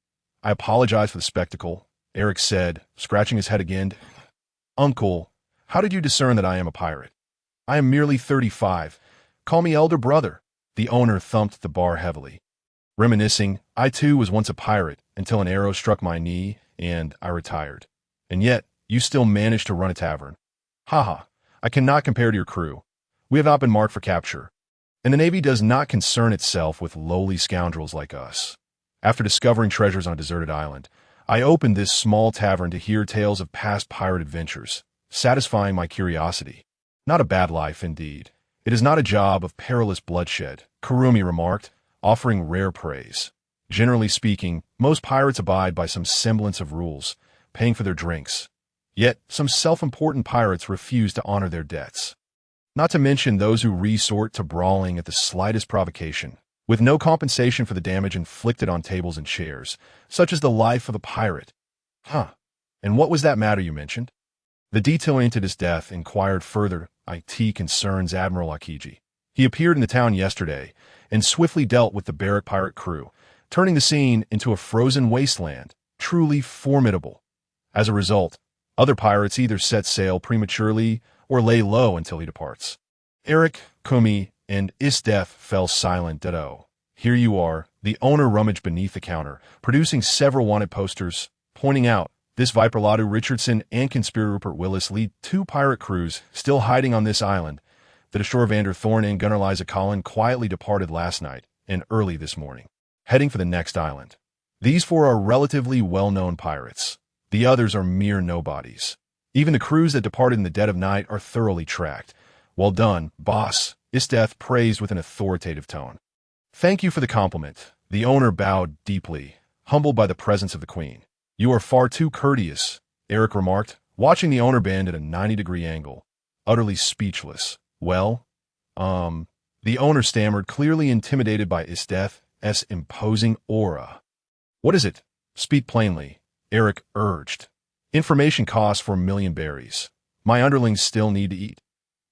I apologize for the spectacle, Eric said, scratching his head again. Uncle, how did you discern that I am a pirate? I am merely 35. Call me elder brother. The owner thumped the bar heavily. Reminiscing, I too was once a pirate until an arrow struck my knee and I retired. And yet, you still managed to run a tavern. I cannot compare to your crew. We have not been marked for capture. And the Navy does not concern itself with lowly scoundrels like us. After discovering treasures on a deserted island, I opened this small tavern to hear tales of past pirate adventures, satisfying my curiosity. Not a bad life, indeed. It is not a job of perilous bloodshed, Kurumi remarked, offering rare praise. Generally speaking, most pirates abide by some semblance of rules, paying for their drinks. Yet, some self-important pirates refuse to honor their debts. Not to mention those who resort to brawling at the slightest provocation, with no compensation for the damage inflicted on tables and chairs, such as the life of a pirate. And what was that matter you mentioned? The detail-oriented his death inquired further. It concerns Admiral Akiji. He appeared in the town yesterday and swiftly dealt with the barrack pirate crew, turning the scene into a frozen wasteland, truly formidable. As a result, other pirates either set sail prematurely or lay low until he departs. Eric, Kumi, and Isdeth fell silent. Here you are. The owner rummaged beneath the counter, producing several wanted posters, pointing out, this Viperladu Richardson and conspirator Rupert Willis lead 2 pirate crews still hiding on this island. The destroyer Vander Thorn and Gunner Liza Collin quietly departed last night and early this morning, heading for the next island. These 4 are relatively well-known pirates. The others are mere nobodies. Even the crews that departed in the dead of night are thoroughly tracked. Well done, boss, Isdeth praised with an authoritative tone. Thank you for the compliment. The owner bowed deeply, humbled by the presence of the queen. You are far too courteous, Eric remarked, watching the owner bend at a 90-degree angle, utterly speechless. Well, the owner stammered, clearly intimidated by Isdeth's imposing aura. What is it? Speak plainly, Eric urged. Information costs 4 million berries. My underlings still need to eat.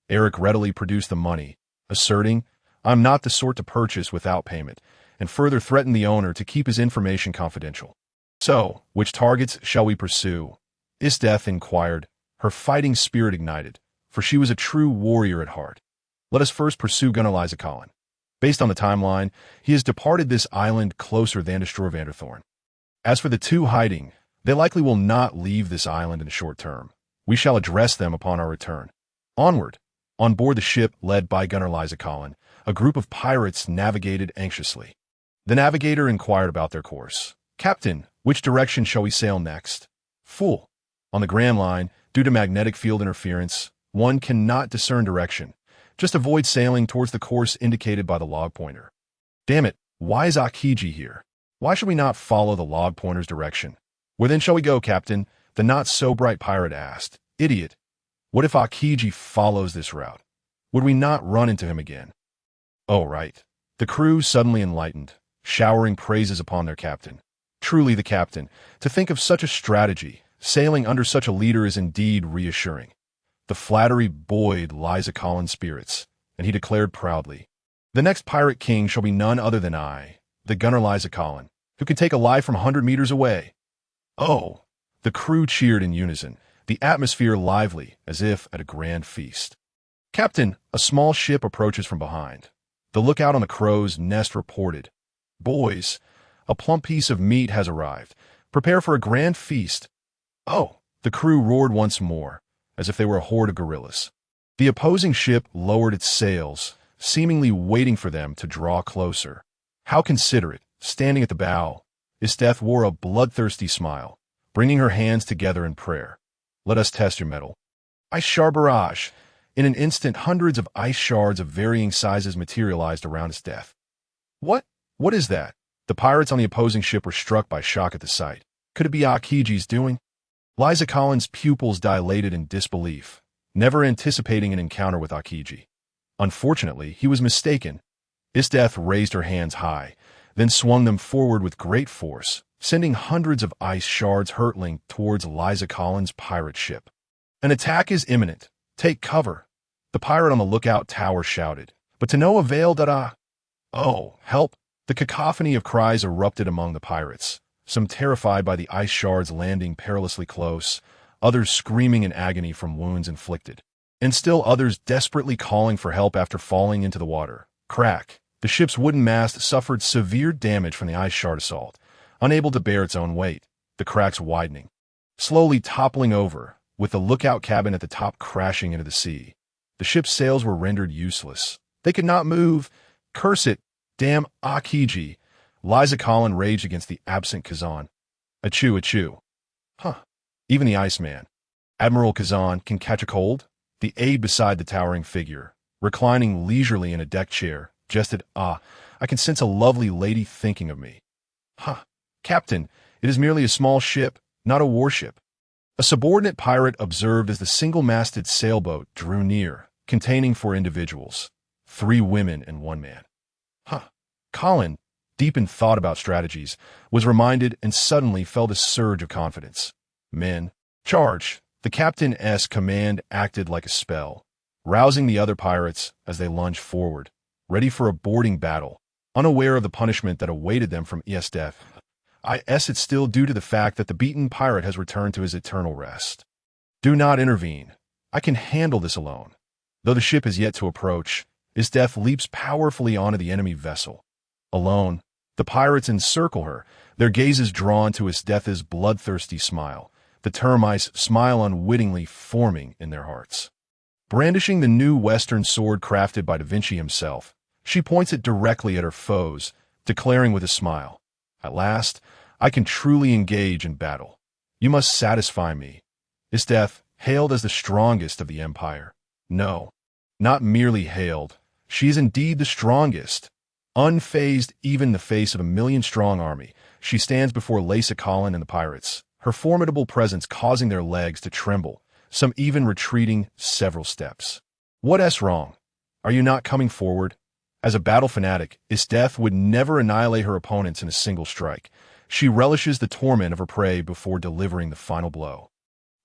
Eric readily produced the money, asserting, I'm not the sort to purchase without payment, and further threatened the owner to keep his information confidential. So, which targets shall we pursue? Isdeth inquired, her fighting spirit ignited, for she was a true warrior at heart. Let us first pursue Gunner Liza Collin. Based on the timeline, he has departed this island closer than destroyer Vander Thorn. As for the 2 hiding, they likely will not leave this island in the short term. We shall address them upon our return. Onward. On board the ship led by Gunner Liza Collin, a group of pirates navigated anxiously. The navigator inquired about their course. Captain, which direction shall we sail next? Fool. On the Grand Line, due to magnetic field interference, one cannot discern direction. Just avoid sailing towards the course indicated by the log pointer. Damn it, why is Akiji here? Why should we not follow the log pointer's direction? Where then shall we go, Captain? The not-so-bright pirate asked. Idiot. What if Akiji follows this route? Would we not run into him again? Oh, right. The crew suddenly enlightened, showering praises upon their captain. Truly the captain, to think of such a strategy, sailing under such a leader is indeed reassuring. The flattery buoyed Liza Collins' spirits, and he declared proudly, "The next pirate king shall be none other than I, the gunner Liza Collins, who can take a life from 100 meters away." Oh! The crew cheered in unison, the atmosphere lively as if at a grand feast. "Captain, a small ship approaches from behind. The lookout on the crow's nest reported, 'Boys, a plump piece of meat has arrived. Prepare for a grand feast.'" Oh! The crew roared once more, as if they were a horde of gorillas. The opposing ship lowered its sails, seemingly waiting for them to draw closer. How considerate, standing at the bow, Isteth wore a bloodthirsty smile, bringing her hands together in prayer. "Let us test your mettle." Ice shard barrage! In an instant, hundreds of ice shards of varying sizes materialized around Isteth. What? What is that? The pirates on the opposing ship were struck by shock at the sight. Could it be Akiji's doing? Liza Collins' pupils dilated in disbelief, never anticipating an encounter with Akiji. Unfortunately, he was mistaken. Isteth raised her hands high, then swung them forward with great force, sending hundreds of ice shards hurtling towards Liza Collins' pirate ship. "An attack is imminent. Take cover," the pirate on the lookout tower shouted, but to no avail. Oh, help! The cacophony of cries erupted among the pirates, some terrified by the ice shards landing perilously close, others screaming in agony from wounds inflicted, and still others desperately calling for help after falling into the water. Crack! The ship's wooden mast suffered severe damage from the ice shard assault, unable to bear its own weight, the cracks widening, slowly toppling over, with the lookout cabin at the top crashing into the sea. The ship's sails were rendered useless. They could not move. Curse it! Damn Akiji! Liza Collins raged against the absent Kazan. Achoo, achoo. Huh. Even the Iceman, Admiral Kazan, can catch a cold? The aide beside the towering figure, reclining leisurely in a deck chair, jested, "Ah, I can sense a lovely lady thinking of me." Huh. "Captain, it is merely a small ship, not a warship." A subordinate pirate observed as the single-masted sailboat drew near, containing 4 individuals, 3 women and 1 man. Huh. Colin, deep in thought about strategies, was reminded and suddenly felt a surge of confidence. "Men, charge!" The captain's command acted like a spell, rousing the other pirates as they lunged forward, ready for a boarding battle, unaware of the punishment that awaited them from Isteth. It's still due to the fact that the beaten pirate has returned to his eternal rest. "Do not intervene. I can handle this alone." Though the ship is yet to approach, Isteth leaps powerfully onto the enemy vessel. Alone, the pirates encircle her, their gazes drawn to Isteth's bloodthirsty smile, the termites smile unwittingly forming in their hearts. Brandishing the new Western sword crafted by Da Vinci himself, she points it directly at her foes, declaring with a smile, "At last, I can truly engage in battle. You must satisfy me." Isteth, hailed as the strongest of the Empire. No, not merely hailed. She is indeed the strongest. Unfazed even in the face of a 1,000,000-strong army, she stands before Liza Collins and the pirates, her formidable presence causing their legs to tremble, some even retreating several steps. "What's wrong? Are you not coming forward?" As a battle fanatic, Isteth would never annihilate her opponents in a single strike. She relishes the torment of her prey before delivering the final blow.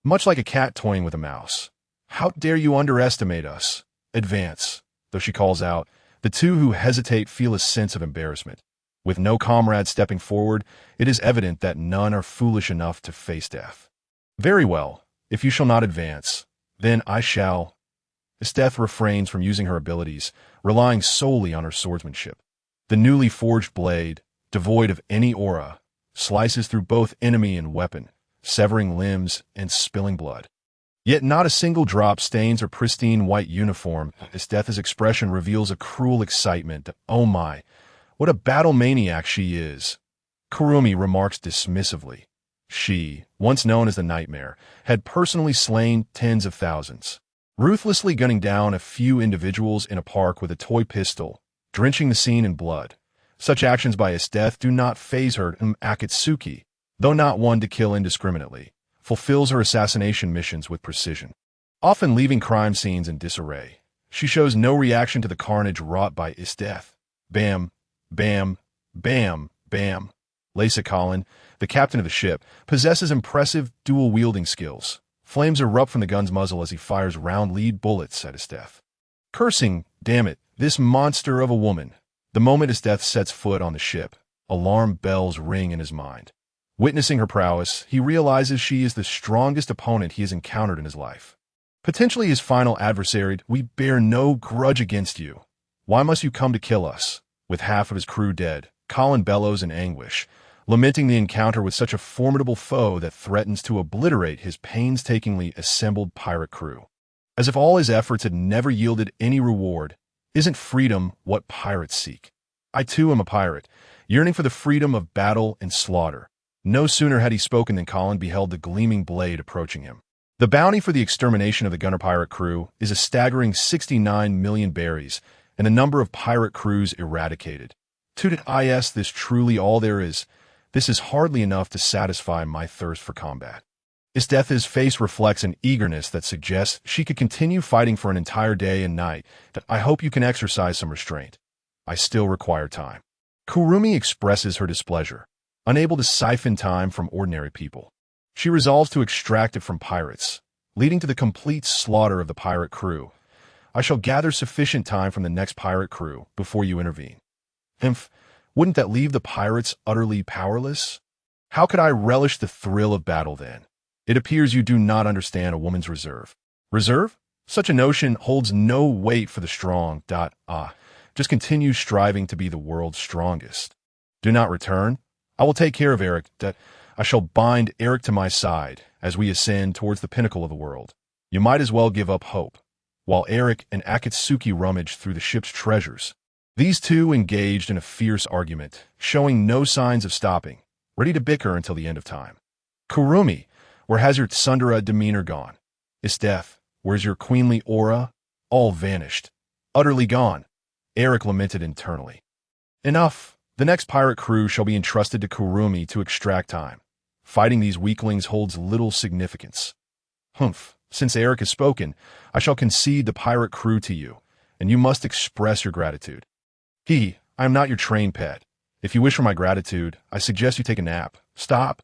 Much like a cat toying with a mouse. "How dare you underestimate us? Advance." Though she calls out, the 2 who hesitate feel a sense of embarrassment. With no comrade stepping forward, it is evident that none are foolish enough to face death. "Very well. If you shall not advance, then I shall." Isteth refrains from using her abilities, relying solely on her swordsmanship. The newly forged blade, devoid of any aura, slices through both enemy and weapon, severing limbs and spilling blood. Yet not a single drop stains her pristine white uniform. Isteth's expression reveals a cruel excitement. "Oh my, what a battle maniac she is." Kurumi remarks dismissively. She, once known as the Nightmare, had personally slain tens of thousands, ruthlessly gunning down a few individuals in a park with a toy pistol, drenching the scene in blood. Such actions by Isteth do not faze her. Akatsuki, though not one to kill indiscriminately, fulfills her assassination missions with precision, often leaving crime scenes in disarray. She shows no reaction to the carnage wrought by his death. Bam, bam, bam, bam. Lisa Collin, the captain of the ship, possesses impressive dual-wielding skills. Flames erupt from the gun's muzzle as he fires round lead bullets at his death. Cursing, damn it, this monster of a woman. The moment his death sets foot on the ship, alarm bells ring in his mind. Witnessing her prowess, he realizes she is the strongest opponent he has encountered in his life. Potentially his final adversary. We bear no grudge against you. Why must you come to kill us? With half of his crew dead, Collin bellows in anguish, lamenting the encounter with such a formidable foe that threatens to obliterate his painstakingly assembled pirate crew. As if all his efforts had never yielded any reward, isn't freedom what pirates seek? I too am a pirate, yearning for the freedom of battle and slaughter. No sooner had he spoken than Collin beheld the gleaming blade approaching him. The bounty for the extermination of the gunner pirate crew is a staggering 69 million berries, and the number of pirate crews eradicated. Is this truly all there is? This is hardly enough to satisfy my thirst for combat. Isteth's face reflects an eagerness that suggests she could continue fighting for an entire day and night. That I hope you can exercise some restraint. I still require time. Kurumi expresses her displeasure, unable to siphon time from ordinary people. She resolves to extract it from pirates, leading to the complete slaughter of the pirate crew. I shall gather sufficient time from the next pirate crew before you intervene. Wouldn't that leave the pirates utterly powerless? How could I relish the thrill of battle then? It appears you do not understand a woman's reserve. Reserve? Such a notion holds no weight for the strong. Just continue striving to be the world's strongest. Do not return. I will take care of Eric. I shall bind Eric to my side as we ascend towards the pinnacle of the world. You might as well give up hope. While Eric and Akatsuki rummaged through the ship's treasures, these two engaged in a fierce argument, showing no signs of stopping, ready to bicker until the end of time. Kurumi, where has your Tsundere demeanor gone? Isteth, where's your queenly aura? All vanished. Utterly gone. Eric lamented internally. Enough. The next pirate crew shall be entrusted to Kurumi to extract time. Fighting these weaklings holds little significance. Since Eric has spoken, I shall concede the pirate crew to you, and you must express your gratitude. I am not your trained pet. If you wish for my gratitude, I suggest you take a nap. Stop.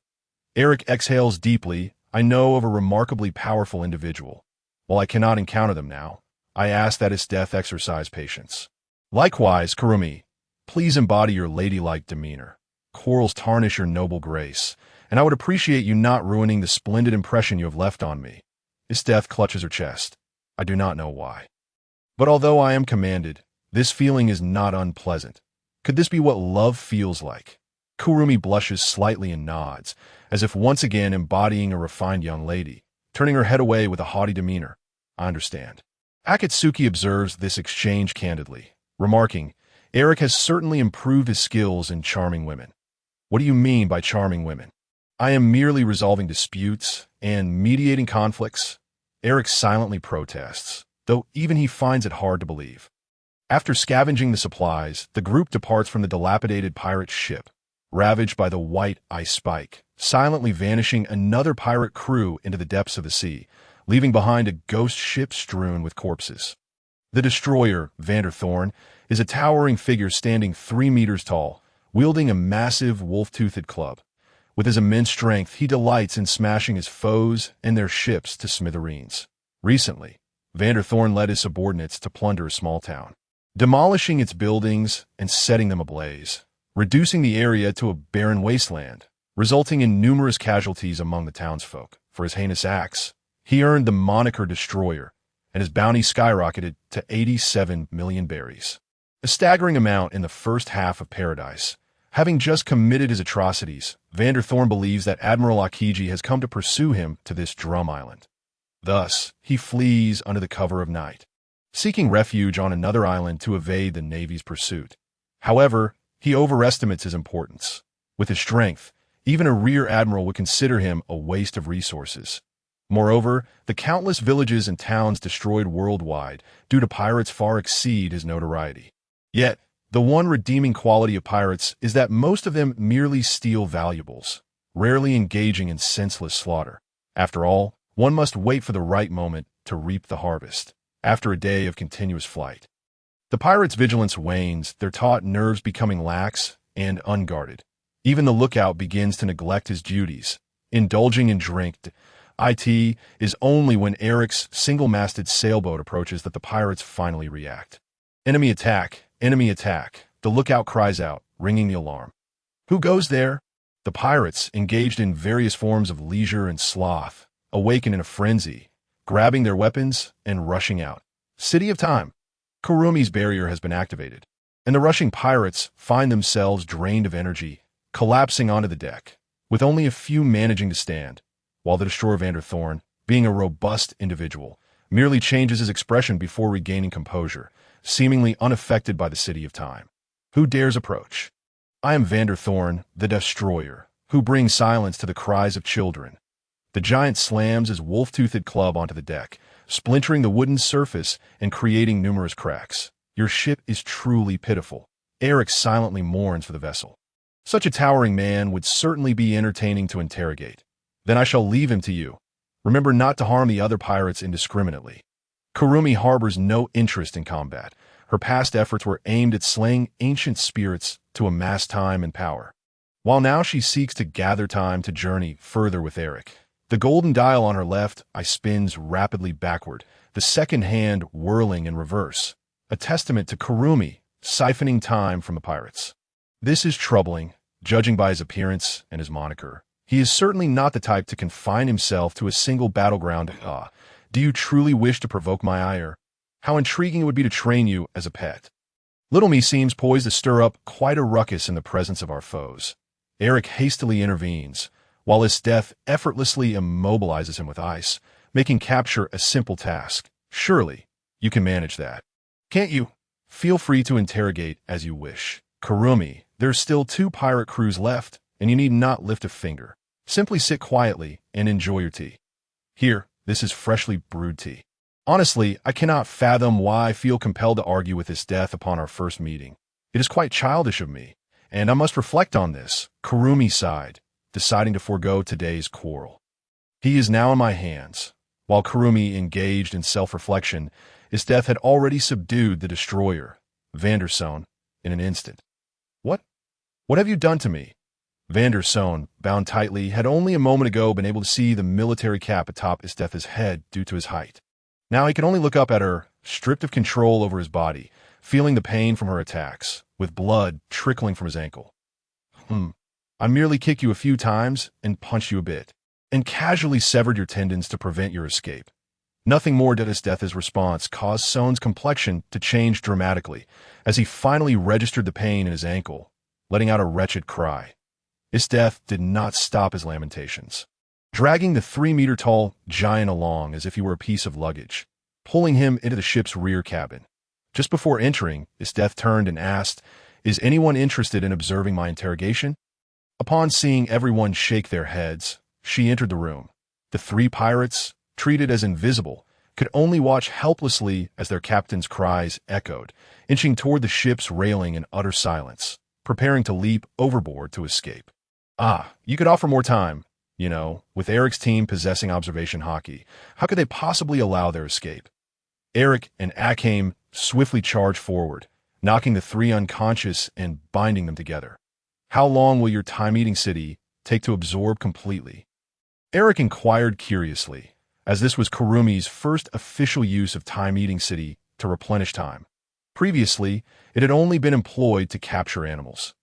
Eric exhales deeply. I know of a remarkably powerful individual. While I cannot encounter them now, I ask that his death exercise patience. Likewise, Kurumi, please embody your ladylike demeanor. Quarrels tarnish your noble grace, and I would appreciate you not ruining the splendid impression you have left on me. His death clutches her chest. I do not know why. But although I am commanded, this feeling is not unpleasant. Could this be what love feels like? Kurumi blushes slightly and nods, as if once again embodying a refined young lady, turning her head away with a haughty demeanor. I understand. Akatsuki observes this exchange candidly, remarking, Eric has certainly improved his skills in charming women. What do you mean by charming women? I am merely resolving disputes and mediating conflicts. Eric silently protests, though even he finds it hard to believe. After scavenging the supplies, the group departs from the dilapidated pirate ship, ravaged by the white ice spike, silently vanishing another pirate crew into the depths of the sea, leaving behind a ghost ship strewn with corpses. The destroyer, Vanderthorn, is a towering figure standing 3 meters tall, wielding a massive wolf-toothed club. With his immense strength, he delights in smashing his foes and their ships to smithereens. Recently, Vanderthorn led his subordinates to plunder a small town, demolishing its buildings and setting them ablaze, reducing the area to a barren wasteland, resulting in numerous casualties among the townsfolk. For his heinous acts, he earned the moniker Destroyer, and his bounty skyrocketed to 87 million berries. A staggering amount in the first half of Paradise. Having just committed his atrocities, Vanderthorn believes that Admiral Akiji has come to pursue him to this drum island. Thus, he flees under the cover of night, seeking refuge on another island to evade the Navy's pursuit. However, he overestimates his importance. With his strength, even a rear admiral would consider him a waste of resources. Moreover, the countless villages and towns destroyed worldwide due to pirates far exceed his notoriety. Yet, the one redeeming quality of pirates is that most of them merely steal valuables, rarely engaging in senseless slaughter. After all, one must wait for the right moment to reap the harvest. after a day of continuous flight. The pirates' vigilance wanes, their taut nerves becoming lax and unguarded. Even the lookout begins to neglect his duties, indulging in drink. It is only when Eric's single-masted sailboat approaches that the pirates finally react. Enemy attack! Enemy attack! The lookout cries out, ringing the alarm. Who goes there? The pirates, engaged in various forms of leisure and sloth, awaken in a frenzy, grabbing their weapons and rushing out. City of Time. Kurumi's barrier has been activated, and the rushing pirates find themselves drained of energy, collapsing onto the deck, with only a few managing to stand, while the destroyer Vander, being a robust individual, merely changes his expression before regaining composure, seemingly unaffected by the City of Time. Who dares approach? I am Vander, the destroyer, who brings silence to the cries of children. The giant slams his wolf-toothed club onto the deck, splintering the wooden surface and creating numerous cracks. Your ship is truly pitiful. Eric silently mourns for the vessel. Such a towering man would certainly be entertaining to interrogate. Then I shall leave him to you. Remember not to harm the other pirates indiscriminately. Kurumi harbors no interest in combat. Her past efforts were aimed at slaying ancient spirits to amass time and power, while now she seeks to gather time to journey further with Eric. The golden dial on her left eye spins rapidly backward, the second hand whirling in reverse, a testament to Kurumi siphoning time from the pirates. This is troubling, judging by his appearance and his moniker. He is certainly not the type to confine himself to a single battleground. Do you truly wish to provoke my ire? How intriguing it would be to train you as a pet. Little me seems poised to stir up quite a ruckus in the presence of our foes. Eric hastily intervenes, while his death effortlessly immobilizes him with ice, making capture a simple task. Surely, you can manage that. Can't you? Feel free to interrogate as you wish. Kurumi, there's still 2 pirate crews left, and you need not lift a finger. Simply sit quietly and enjoy your tea. Here, this is freshly brewed tea. Honestly, I cannot fathom why I feel compelled to argue with this death upon our first meeting. It is quite childish of me, and I must reflect on this. Kurumi sighed, deciding to forego today's quarrel. He is now in my hands. While Kurumi engaged in self-reflection, his death had already subdued the destroyer, Vander, in an instant. What have you done to me? Vander, bound tightly, had only a moment ago been able to see the military cap atop Isteth's head due to his height. Now he could only look up at her, stripped of control over his body, feeling the pain from her attacks, with blood trickling from his ankle. I merely kicked you a few times and punched you a bit, and casually severed your tendons to prevent your escape. Nothing more did Isteth's response cause Son's complexion to change dramatically, as he finally registered the pain in his ankle, letting out a wretched cry. Isteth did not stop his lamentations, dragging the 3-meter-tall giant along as if he were a piece of luggage, pulling him into the ship's rear cabin. Just before entering, Isteth turned and asked, "Is anyone interested in observing my interrogation?" Upon seeing everyone shake their heads, she entered the room. The 3 pirates, treated as invisible, could only watch helplessly as their captain's cries echoed, inching toward the ship's railing in utter silence, preparing to leap overboard to escape. You could offer more time. With Eric's team possessing observation hockey, how could they possibly allow their escape? Eric and Akame swiftly charged forward, knocking the 3 unconscious and binding them together. How long will your time-eating city take to absorb completely? Eric inquired curiously, as this was Kurumi's first official use of time-eating city to replenish time. Previously, it had only been employed to capture animals.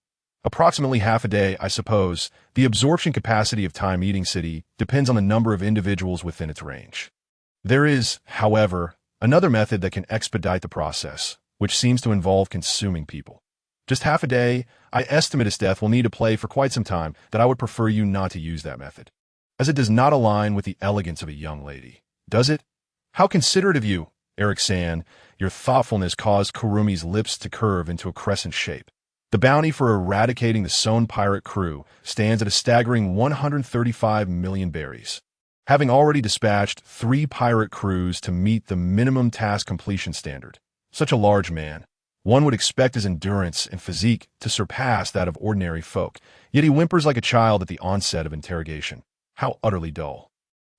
Approximately half a day, I suppose. The absorption capacity of time-eating city depends on the number of individuals within its range. There is, however, another method that can expedite the process, which seems to involve consuming people. Just half a day, I estimate Isteth will need to play for quite some time, that I would prefer you not to use that method, as it does not align with the elegance of a young lady. Does it? How considerate of you, Eric-san. Your thoughtfulness caused Kurumi's lips to curve into a crescent shape. The bounty for eradicating the Son pirate crew stands at a staggering 135 million berries. Having already dispatched 3 pirate crews to meet the minimum task completion standard, such a large man, one would expect his endurance and physique to surpass that of ordinary folk, yet he whimpers like a child at the onset of interrogation. How utterly dull.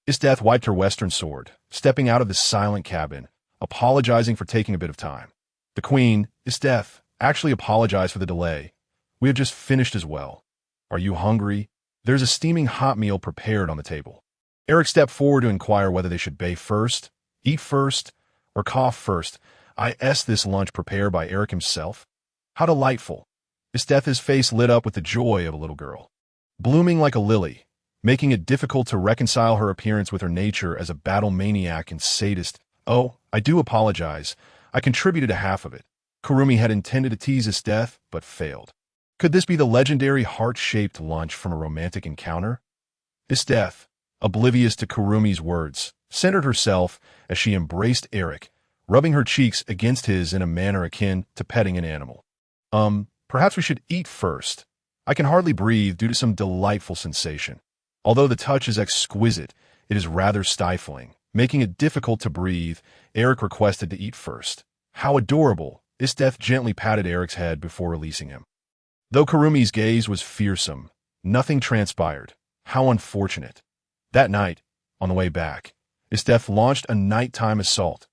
Isteth wiped her western sword, stepping out of the silent cabin, apologizing for taking a bit of time. The queen, Isteth, actually apologized for the delay. We have just finished as well. Are you hungry? There's a steaming hot meal prepared on the table. Eric stepped forward to inquire whether they should bathe first, eat first, or cough first. This lunch prepared by Eric himself? How delightful. Isteth's face lit up with the joy of a little girl, blooming like a lily, making it difficult to reconcile her appearance with her nature as a battle maniac and sadist. Oh, I do apologize. I contributed to half of it. Kurumi had intended to tease Isteth, but failed. Could this be the legendary heart-shaped lunch from a romantic encounter? Isteth, oblivious to Kurumi's words, centered herself as she embraced Eric, rubbing her cheeks against his in a manner akin to petting an animal. Perhaps we should eat first. I can hardly breathe due to some delightful sensation. Although the touch is exquisite, it is rather stifling, making it difficult to breathe. Eric requested to eat first. How adorable! Isteth gently patted Eric's head before releasing him. Though Kurumi's gaze was fearsome, nothing transpired. How unfortunate. That night, on the way back, Isteth launched a nighttime assault.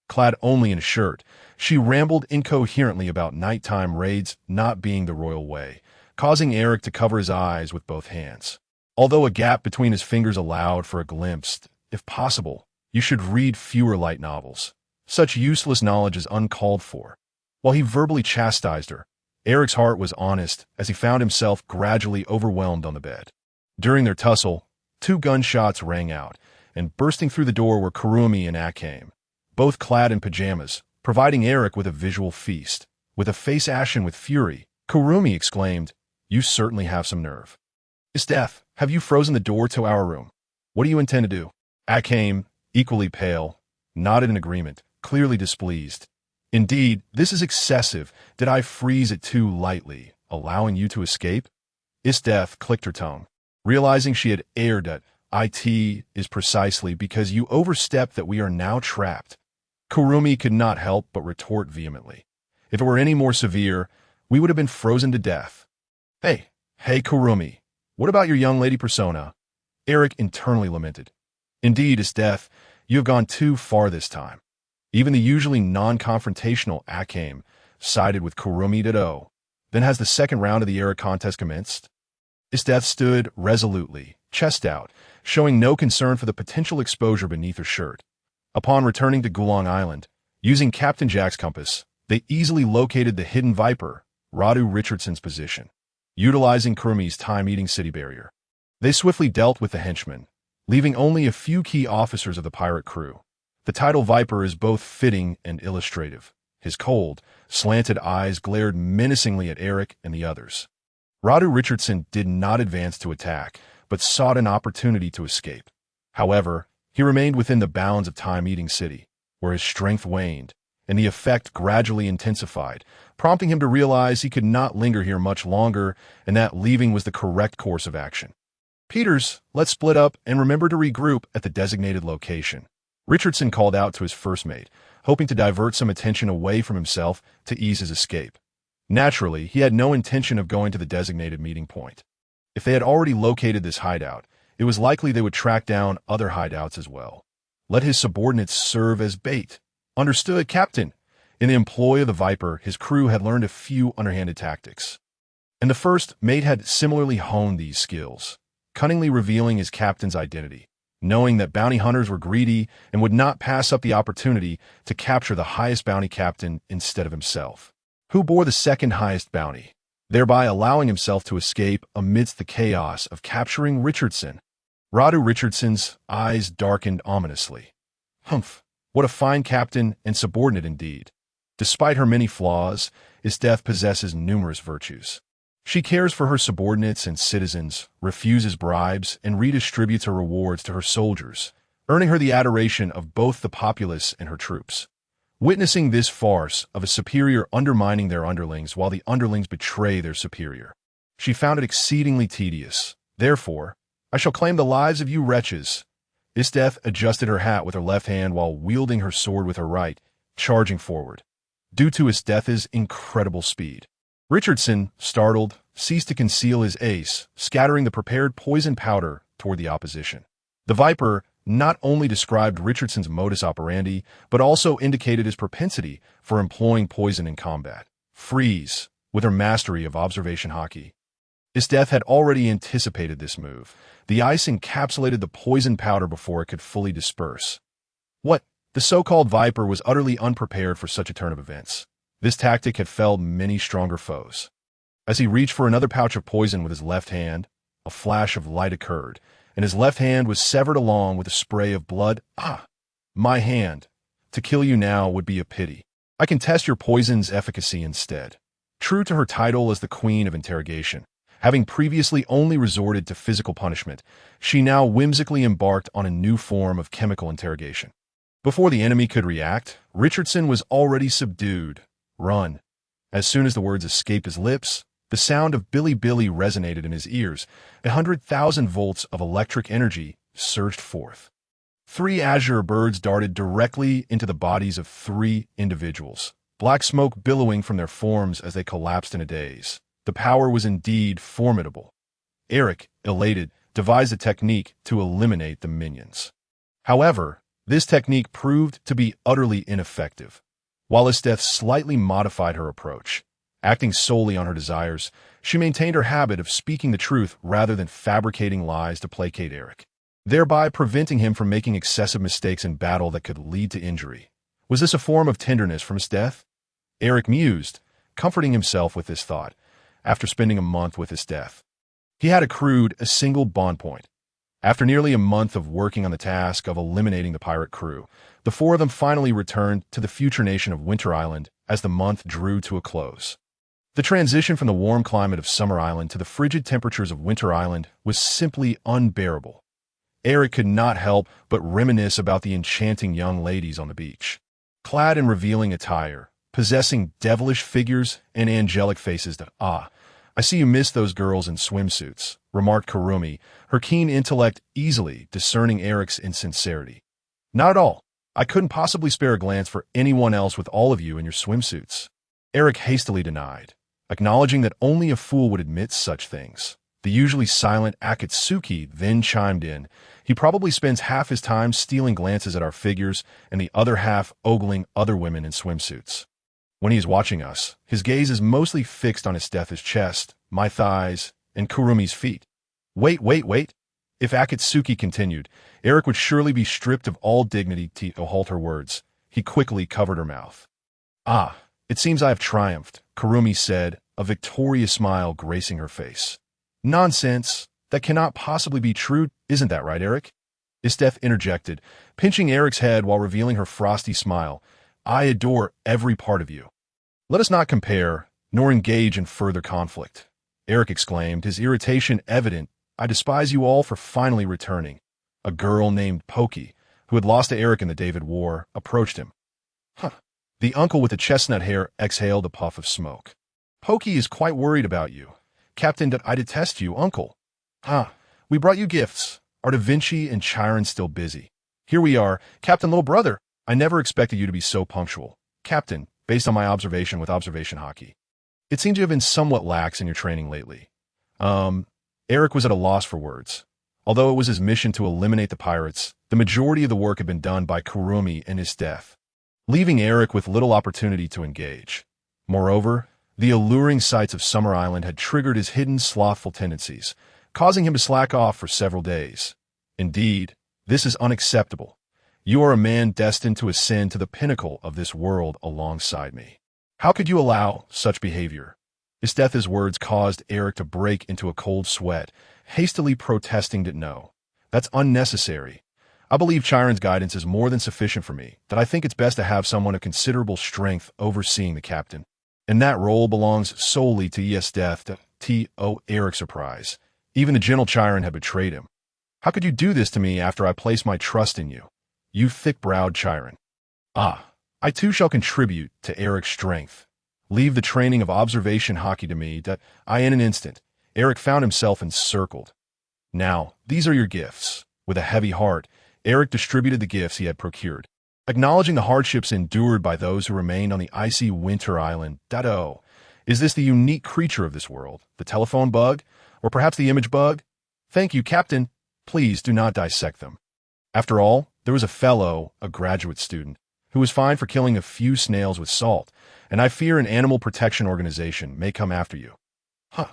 Clad only in a shirt, she rambled incoherently about nighttime raids not being the royal way, causing Eric to cover his eyes with both hands. Although a gap between his fingers allowed for a glimpse, if possible, you should read fewer light novels. Such useless knowledge is uncalled for. While he verbally chastised her, Eric's heart was honest as he found himself gradually overwhelmed on the bed. During their tussle, 2 gunshots rang out, and bursting through the door were Kurumi and Akame, both clad in pajamas, providing Eric with a visual feast. With a face ashen with fury, Kurumi exclaimed, "You certainly have some nerve. Isteth, have you frozen the door to our room? What do you intend to do?" Akame, equally pale, nodded in agreement, clearly displeased. "Indeed, this is excessive. Did I freeze it too lightly, allowing you to escape?" Isteth clicked her tongue, realizing she had erred at it is precisely because you overstepped that we are now trapped. Kurumi could not help but retort vehemently. If it were any more severe, we would have been frozen to death. Hey, Kurumi, what about your young lady persona?" Eric internally lamented. "Indeed, Isteth, you have gone too far this time." Even the usually non-confrontational Akame sided with Kurumi Dado. Then has the second round of the Eric contest commenced? Isteth stood resolutely, chest out, showing no concern for the potential exposure beneath her shirt. Upon returning to Gulong Island, using Captain Jack's compass, they easily located the hidden Viper, Radu Richardson's position, utilizing Kurumi's time-eating city barrier. They swiftly dealt with the henchmen, leaving only a few key officers of the pirate crew. The title Viper is both fitting and illustrative. His cold, slanted eyes glared menacingly at Eric and the others. Radu Richardson did not advance to attack, but sought an opportunity to escape. However, he remained within the bounds of time-eating city, where his strength waned, and the effect gradually intensified, prompting him to realize he could not linger here much longer and that leaving was the correct course of action. "Peters, let's split up and remember to regroup at the designated location," Richardson called out to his first mate, hoping to divert some attention away from himself to ease his escape. Naturally, he had no intention of going to the designated meeting point. If they had already located this hideout, it was likely they would track down other hideouts as well. Let his subordinates serve as bait. Understood, Captain. In the employ of the Viper, his crew had learned a few underhanded tactics. And the first mate had similarly honed these skills, cunningly revealing his captain's identity, knowing that bounty hunters were greedy and would not pass up the opportunity to capture the highest bounty captain instead of himself, who bore the second highest bounty, thereby allowing himself to escape amidst the chaos of capturing Richardson. Radu Richardson's eyes darkened ominously. Humph, what a fine captain and subordinate indeed. Despite her many flaws, Isteth possesses numerous virtues. She cares for her subordinates and citizens, refuses bribes, and redistributes her rewards to her soldiers, earning her the adoration of both the populace and her troops. Witnessing this farce of a superior undermining their underlings while the underlings betray their superior, she found it exceedingly tedious. Therefore, I shall claim the lives of you wretches. Isteth adjusted her hat with her left hand while wielding her sword with her right, charging forward. Due to Isteth's incredible speed, Richardson, startled, ceased to conceal his ace, scattering the prepared poison powder toward the opposition. The Viper, not only described Richardson's modus operandi, but also indicated his propensity for employing poison in combat. Freeze, with her mastery of observation hockey. Isteth had already anticipated this move. The ice encapsulated the poison powder before it could fully disperse. What? The so-called Viper was utterly unprepared for such a turn of events. This tactic had felled many stronger foes. As he reached for another pouch of poison with his left hand, a flash of light occurred, and his left hand was severed along with a spray of blood. Ah! My hand. To kill you now would be a pity. I can test your poison's efficacy instead. True to her title as the Queen of Interrogation, having previously only resorted to physical punishment, she now whimsically embarked on a new form of chemical interrogation. Before the enemy could react, Richardson was already subdued. Run. As soon as the words escaped his lips, the sound of Billy Billy resonated in his ears. 100,000 volts of electric energy surged forth. 3 azure birds darted directly into the bodies of 3 individuals, black smoke billowing from their forms as they collapsed in a daze. The power was indeed formidable. Eric, elated, devised a technique to eliminate the minions. However, this technique proved to be utterly ineffective. While Isteth slightly modified her approach, acting solely on her desires, she maintained her habit of speaking the truth rather than fabricating lies to placate Eric, thereby preventing him from making excessive mistakes in battle that could lead to injury. Was this a form of tenderness from Isteth? Eric mused, comforting himself with this thought, after spending a month with Isteth. He had accrued a single bond point. After nearly a month of working on the task of eliminating the pirate crew, the 4 of them finally returned to the future nation of Winter Island as the month drew to a close. The transition from the warm climate of Summer Island to the frigid temperatures of Winter Island was simply unbearable. Eric could not help but reminisce about the enchanting young ladies on the beach. Clad in revealing attire, possessing devilish figures and angelic faces I see you miss those girls in swimsuits, remarked Kurumi, her keen intellect easily discerning Eric's insincerity. Not at all. I couldn't possibly spare a glance for anyone else with all of you in your swimsuits. Eric hastily denied, acknowledging that only a fool would admit such things. The usually silent Akatsuki then chimed in. He probably spends half his time stealing glances at our figures and the other half ogling other women in swimsuits. When he is watching us, his gaze is mostly fixed on Isteth's chest, my thighs, and Kurumi's feet. Wait. If Akatsuki continued, Eric would surely be stripped of all dignity to halt her words. He quickly covered her mouth. Ah, it seems I have triumphed, Kurumi said, a victorious smile gracing her face. Nonsense. That cannot possibly be true, isn't that right, Eric? Isteth interjected, pinching Eric's head while revealing her frosty smile. I adore every part of you. Let us not compare, nor engage in further conflict, Eric exclaimed, his irritation evident. I despise you all for finally returning. A girl named Pokey, who had lost to Eric in the David War, approached him. The uncle with the chestnut hair exhaled a puff of smoke. Pokey is quite worried about you. Captain, I detest you, uncle. We brought you gifts. Are Da Vinci and Chiron still busy? Here we are, Captain Little Brother. I never expected you to be so punctual. Captain, based on my observation with observation hockey. It seems you have been somewhat lax in your training lately. Eric was at a loss for words. Although it was his mission to eliminate the pirates, the majority of the work had been done by Kurumi in his death, leaving Eric with little opportunity to engage. Moreover, the alluring sights of Summer Island had triggered his hidden slothful tendencies, causing him to slack off for several days. Indeed, this is unacceptable. You are a man destined to ascend to the pinnacle of this world alongside me. How could you allow such behavior? Isteth's words caused Eric to break into a cold sweat, hastily protesting that no, that's unnecessary. I believe Chiron's guidance is more than sufficient for me, that I think it's best to have someone of considerable strength overseeing the captain. And that role belongs solely to Isteth. Eric's surprise. Even the gentle Chiron had betrayed him. How could you do this to me after I placed my trust in you? You thick-browed Chiron. I too shall contribute to Eric's strength. Leave the training of observation hockey to me. In an instant, Eric found himself encircled. Now, these are your gifts. With a heavy heart, Eric distributed the gifts he had procured, acknowledging the hardships endured by those who remained on the icy Winter Island. Is this the unique creature of this world, the telephone bug, or perhaps the image bug? Thank you, Captain. Please do not dissect them. After all, there was a fellow, a graduate student, who was fined for killing a few snails with salt, and I fear an animal protection organization may come after you. Huh.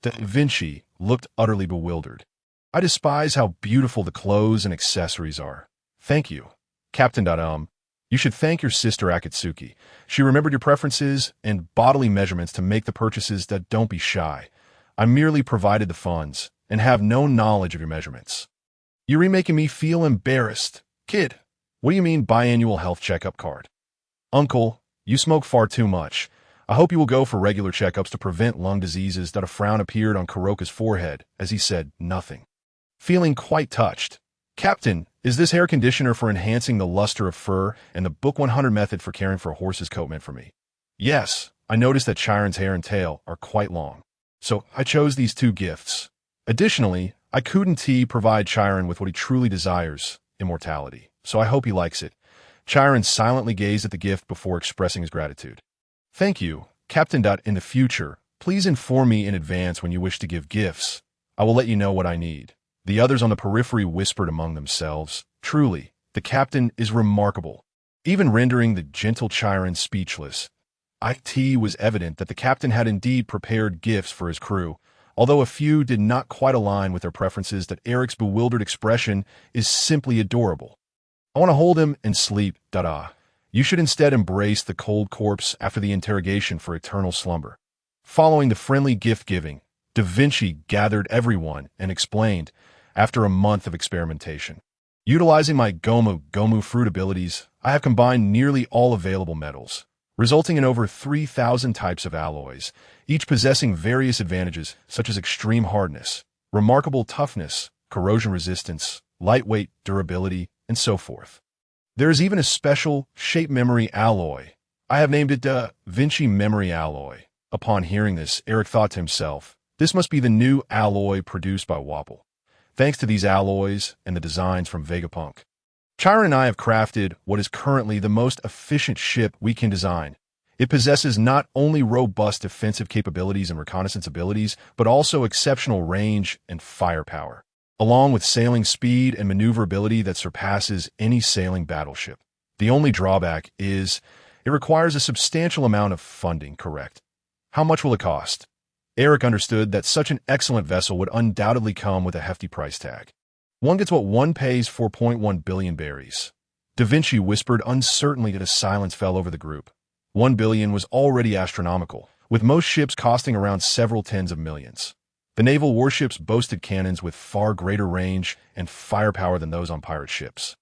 Da Vinci looked utterly bewildered. I despise how beautiful the clothes and accessories are. Thank you, Captain. You should thank your sister Akatsuki. She remembered your preferences and bodily measurements to make the purchases. That don't be shy. I merely provided the funds and have no knowledge of your measurements. You're remaking me feel embarrassed. Kid, what do you mean biannual health checkup card? Uncle, you smoke far too much. I hope you will go for regular checkups to prevent lung diseases. That a frown appeared on Kuroka's forehead as he said nothing. Feeling quite touched. Captain, is this hair conditioner for enhancing the luster of fur and the Book 100 method for caring for a horse's coat meant for me? Yes, I noticed that Chiron's hair and tail are quite long. So I chose these two gifts. Additionally, I couldn't provide Chiron with what he truly desires, immortality. So I hope he likes it. Chiron silently gazed at the gift before expressing his gratitude. Thank you, Captain. In the future, please inform me in advance when you wish to give gifts. I will let you know what I need. The others on the periphery whispered among themselves. Truly, the captain is remarkable. Even rendering the gentle Chiron speechless, it was evident that the captain had indeed prepared gifts for his crew, although a few did not quite align with their preferences. That Eric's bewildered expression is simply adorable. I want to hold him and sleep, You should instead embrace the cold corpse after the interrogation for eternal slumber. Following the friendly gift-giving, Da Vinci gathered everyone and explained, after a month of experimentation. Utilizing my Gomu fruit abilities, I have combined nearly all available metals, resulting in over 3,000 types of alloys, each possessing various advantages such as extreme hardness, remarkable toughness, corrosion resistance, lightweight, durability, and so forth. There is even a special shape memory alloy. I have named it Da Vinci Memory Alloy. Upon hearing this, Eric thought to himself, this must be the new alloy produced by Wapple. Thanks to these alloys and the designs from Vegapunk, Chiron and I have crafted what is currently the most efficient ship we can design. It possesses not only robust defensive capabilities and reconnaissance abilities, but also exceptional range and firepower, along with sailing speed and maneuverability that surpasses any sailing battleship. The only drawback is it requires a substantial amount of funding, correct? How much will it cost? Eric understood that such an excellent vessel would undoubtedly come with a hefty price tag. One gets what one pays. 4.1 billion berries. Da Vinci whispered uncertainly that a silence fell over the group. 1 billion was already astronomical, with most ships costing around several tens of millions. The naval warships boasted cannons with far greater range and firepower than those on pirate ships,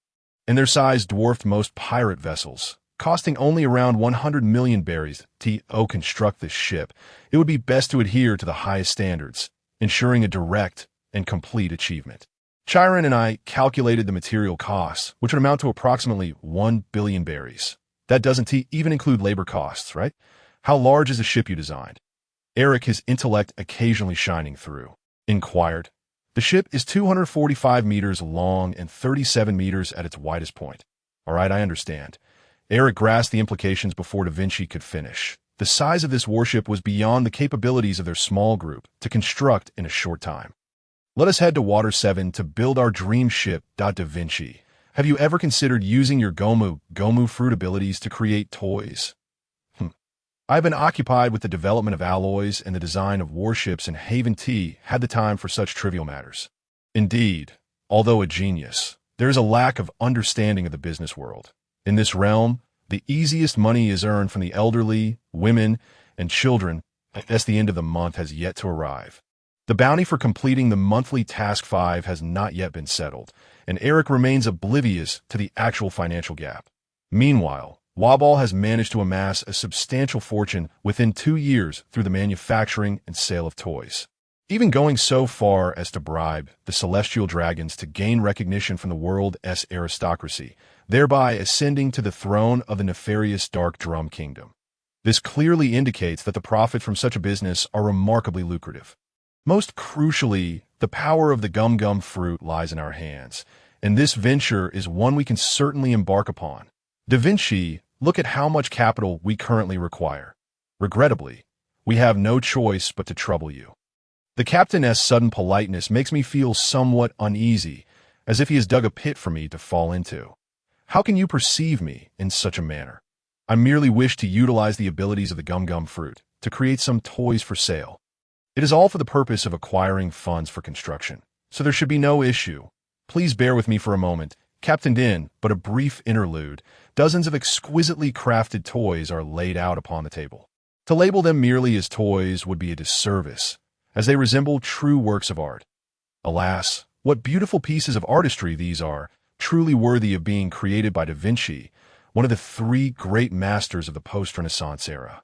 and their size dwarfed most pirate vessels, costing only around 100 million berries. To construct this ship, it would be best to adhere to the highest standards, ensuring a direct and complete achievement. Chiron and I calculated the material costs, which would amount to approximately 1 billion berries. That doesn't even include labor costs, right? How large is the ship you designed? Eric, his intellect occasionally shining through, inquired. The ship is 245 meters long and 37 meters at its widest point. All right, I understand. Eric grasped the implications before Da Vinci could finish. The size of this warship was beyond the capabilities of their small group to construct in a short time. Let us head to Water 7 to build our dream ship. Da Vinci, have you ever considered using your Gomu fruit abilities to create toys? I've been occupied with the development of alloys and the design of warships, and Haven T had the time for such trivial matters. Indeed, although a genius, there is a lack of understanding of the business world. In this realm, the easiest money is earned from the elderly, women, and children, as the end of the month has yet to arrive. The bounty for completing the monthly Task 5 has not yet been settled, and Eric remains oblivious to the actual financial gap. Meanwhile, Wabal has managed to amass a substantial fortune within 2 years through the manufacturing and sale of toys, even going so far as to bribe the celestial dragons to gain recognition from the world's aristocracy, thereby ascending to the throne of the nefarious Dark Drum Kingdom. This clearly indicates that the profit from such a business are remarkably lucrative. Most crucially, the power of the gum fruit lies in our hands, and this venture is one we can certainly embark upon. Da Vinci, look at how much capital we currently require. Regrettably, we have no choice but to trouble you. The captain's sudden politeness makes me feel somewhat uneasy, as if he has dug a pit for me to fall into. How can you perceive me in such a manner? I merely wish to utilize the abilities of the gum-gum fruit to create some toys for sale. It is all for the purpose of acquiring funds for construction, so there should be no issue. Please bear with me for a moment. Captained in but a brief interlude, dozens of exquisitely crafted toys are laid out upon the table. To label them merely as toys would be a disservice, as they resemble true works of art. Alas, what beautiful pieces of artistry these are, truly worthy of being created by Da Vinci, one of the three great masters of the post-Renaissance era.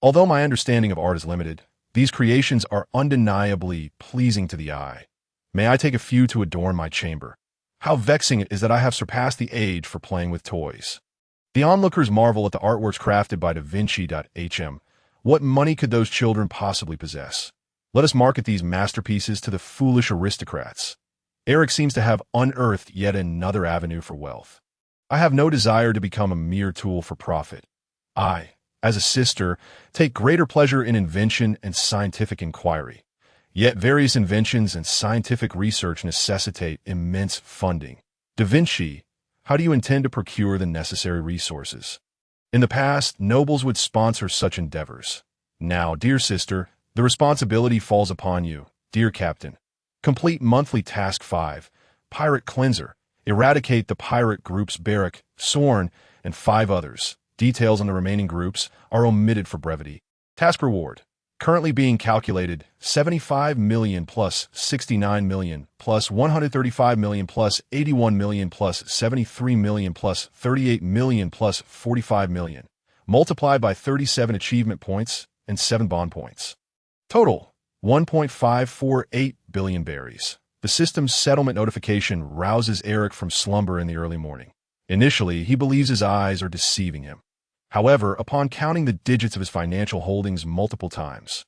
Although my understanding of art is limited, these creations are undeniably pleasing to the eye. May I take a few to adorn my chamber? How vexing it is that I have surpassed the age for playing with toys. The onlookers marvel at the artworks crafted by Da Vinci. What money could those children possibly possess? Let us market these masterpieces to the foolish aristocrats. Eric seems to have unearthed yet another avenue for wealth. I have no desire to become a mere tool for profit. I, as a sister, take greater pleasure in invention and scientific inquiry. Yet various inventions and scientific research necessitate immense funding. Da Vinci, how do you intend to procure the necessary resources? In the past, nobles would sponsor such endeavors. Now, dear sister, the responsibility falls upon you, dear captain. Complete monthly Task 5, Pirate Cleanser. Eradicate the pirate groups Barrack, Sorn, and 5 others. Details on the remaining groups are omitted for brevity. Task Reward. Currently being calculated 75 million plus 69 million plus 135 million plus 81 million plus 73 million plus 38 million plus 45 million, multiplied by 37 achievement points and 7 bond points. Total, 1.548 billion berries. The system's settlement notification rouses Eric from slumber in the early morning. Initially, he believes his eyes are deceiving him. However, upon counting the digits of his financial holdings multiple times,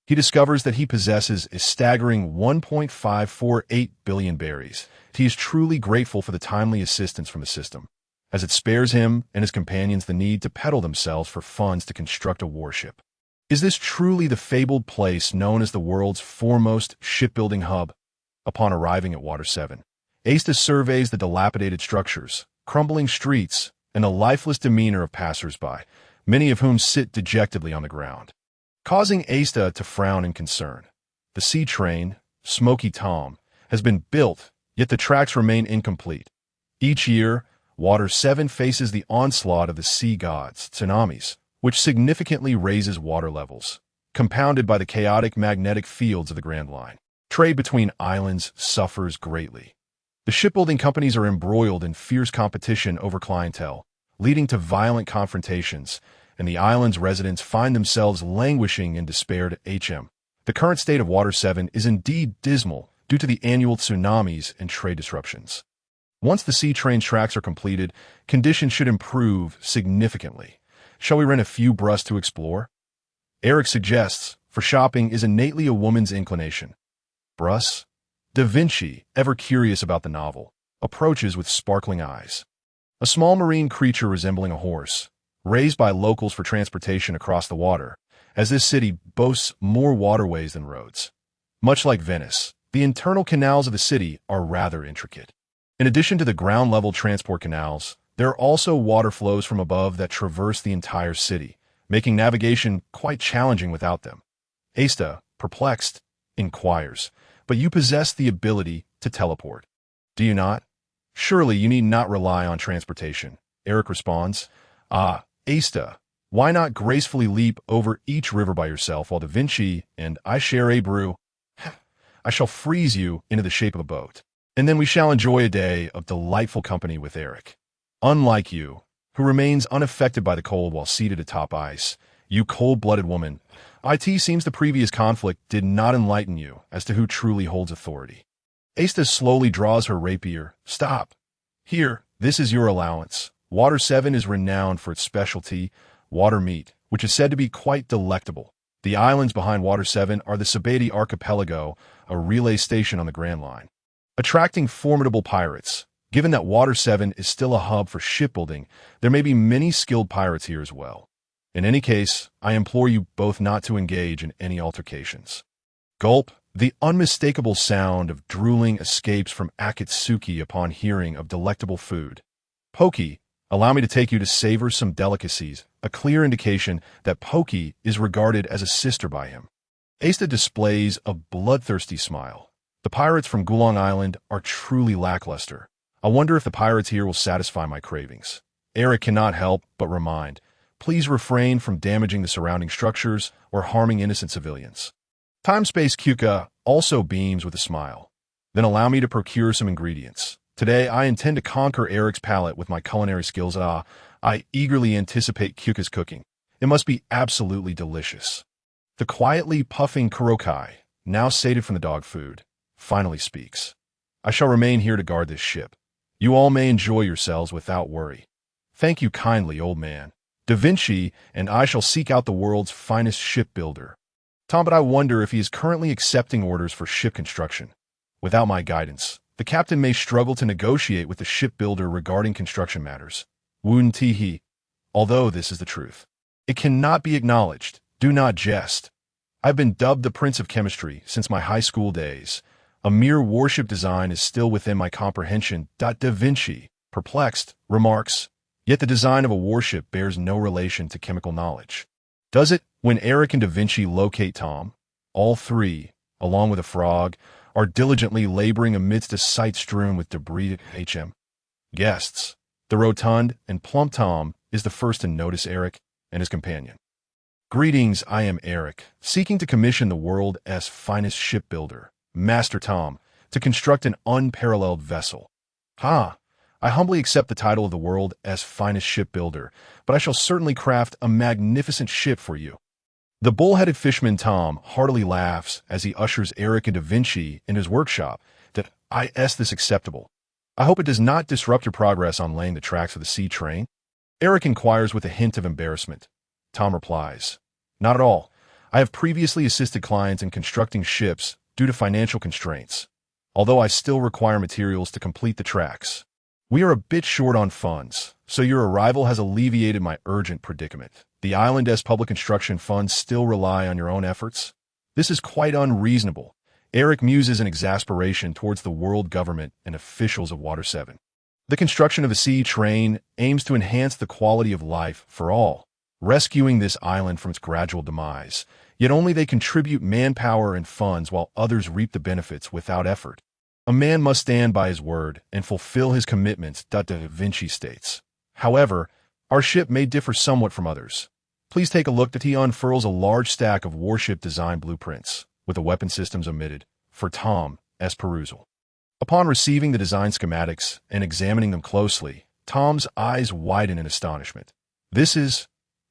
he discovers that he possesses a staggering 1.548 billion berries. He is truly grateful for the timely assistance from the system, as it spares him and his companions the need to peddle themselves for funds to construct a warship. Is this truly the fabled place known as the world's foremost shipbuilding hub? Upon arriving at Water 7, Asta surveys the dilapidated structures, crumbling streets, and the lifeless demeanor of passers-by, many of whom sit dejectedly on the ground, causing Asta to frown in concern. The sea train, Smoky Tom, has been built, yet the tracks remain incomplete. Each year, Water 7 faces the onslaught of the sea gods, tsunamis, which significantly raises water levels, compounded by the chaotic magnetic fields of the Grand Line. Trade between islands suffers greatly. The shipbuilding companies are embroiled in fierce competition over clientele, leading to violent confrontations, and the island's residents find themselves languishing in despair to HM. The current state of Water 7 is indeed dismal due to the annual tsunamis and trade disruptions. Once the sea train tracks are completed, conditions should improve significantly. Shall we rent a few brus to explore? Eric suggests, for shopping is innately a woman's inclination. Brus? Da Vinci, ever curious about the novel, approaches with sparkling eyes. A small marine creature resembling a horse, raised by locals for transportation across the water, as this city boasts more waterways than roads. Much like Venice, the internal canals of the city are rather intricate. In addition to the ground-level transport canals, there are also water flows from above that traverse the entire city, making navigation quite challenging without them. Asta, perplexed, inquires, "But you possess the ability to teleport, do you not? Surely you need not rely on transportation." Eric responds, Asta, why not gracefully leap over each river by yourself while Da Vinci and I share a brew? I shall freeze you into the shape of a boat, and then we shall enjoy a day of delightful company with Eric. Unlike you, who remains unaffected by the cold while seated atop ice, you cold-blooded woman, it seems the previous conflict did not enlighten you as to who truly holds authority. Asta slowly draws her rapier. Stop. Here, this is your allowance. Water 7 is renowned for its specialty, water meat, which is said to be quite delectable. The islands behind Water 7 are the Sabeti Archipelago, a relay station on the Grand Line, attracting formidable pirates. Given that Water 7 is still a hub for shipbuilding, there may be many skilled pirates here as well. In any case, I implore you both not to engage in any altercations. Gulp, the unmistakable sound of drooling escapes from Akatsuki upon hearing of delectable food. Poki, allow me to take you to savor some delicacies, a clear indication that Poki is regarded as a sister by him. Asta displays a bloodthirsty smile. The pirates from Gulong Island are truly lackluster. I wonder if the pirates here will satisfy my cravings. Eric cannot help but remind, please refrain from damaging the surrounding structures or harming innocent civilians. Timespace Kyuka also beams with a smile. Then allow me to procure some ingredients. Today, I intend to conquer Eric's palate with my culinary skills. I eagerly anticipate Kyuka's cooking. It must be absolutely delicious. The quietly puffing Kurokai, now sated from the dog food, finally speaks. I shall remain here to guard this ship. You all may enjoy yourselves without worry. Thank you kindly, old man. Da Vinci and I shall seek out the world's finest shipbuilder. Tom, but I wonder if he is currently accepting orders for ship construction. Without my guidance, the captain may struggle to negotiate with the shipbuilder regarding construction matters. Woon Tee-hee. Although this is the truth, it cannot be acknowledged. Do not jest. I've been dubbed the Prince of Chemistry since my high school days. A mere warship design is still within my comprehension. Da Vinci, perplexed, remarks, yet the design of a warship bears no relation to chemical knowledge. Does it? When Eric and Da Vinci locate Tom, all three, along with a frog, are diligently laboring amidst a site strewn with debris. Guests. The rotund and plump Tom is the first to notice Eric and his companion. Greetings, I am Eric, seeking to commission the world's finest shipbuilder, Master Tom, to construct an unparalleled vessel. I humbly accept the title of the world's finest shipbuilder, but I shall certainly craft a magnificent ship for you. The bull-headed fisherman Tom heartily laughs as he ushers Eric and Da Vinci in his workshop. That is this acceptable? I hope it does not disrupt your progress on laying the tracks for the sea train. Eric inquires with a hint of embarrassment. Tom replies, not at all. I have previously assisted clients in constructing ships due to financial constraints, although I still require materials to complete the tracks. We are a bit short on funds, so your arrival has alleviated my urgent predicament. The island's public construction funds still rely on your own efforts. This is quite unreasonable. Eric muses in exasperation towards the world government and officials of Water 7. The construction of a sea train aims to enhance the quality of life for all, rescuing this island from its gradual demise, yet only they contribute manpower and funds while others reap the benefits without effort. A man must stand by his word and fulfill his commitments, Da Vinci states. However, our ship may differ somewhat from others. Please take a look that he unfurls a large stack of warship design blueprints, with the weapon systems omitted, for Tom's perusal. Upon receiving the design schematics and examining them closely, Tom's eyes widen in astonishment.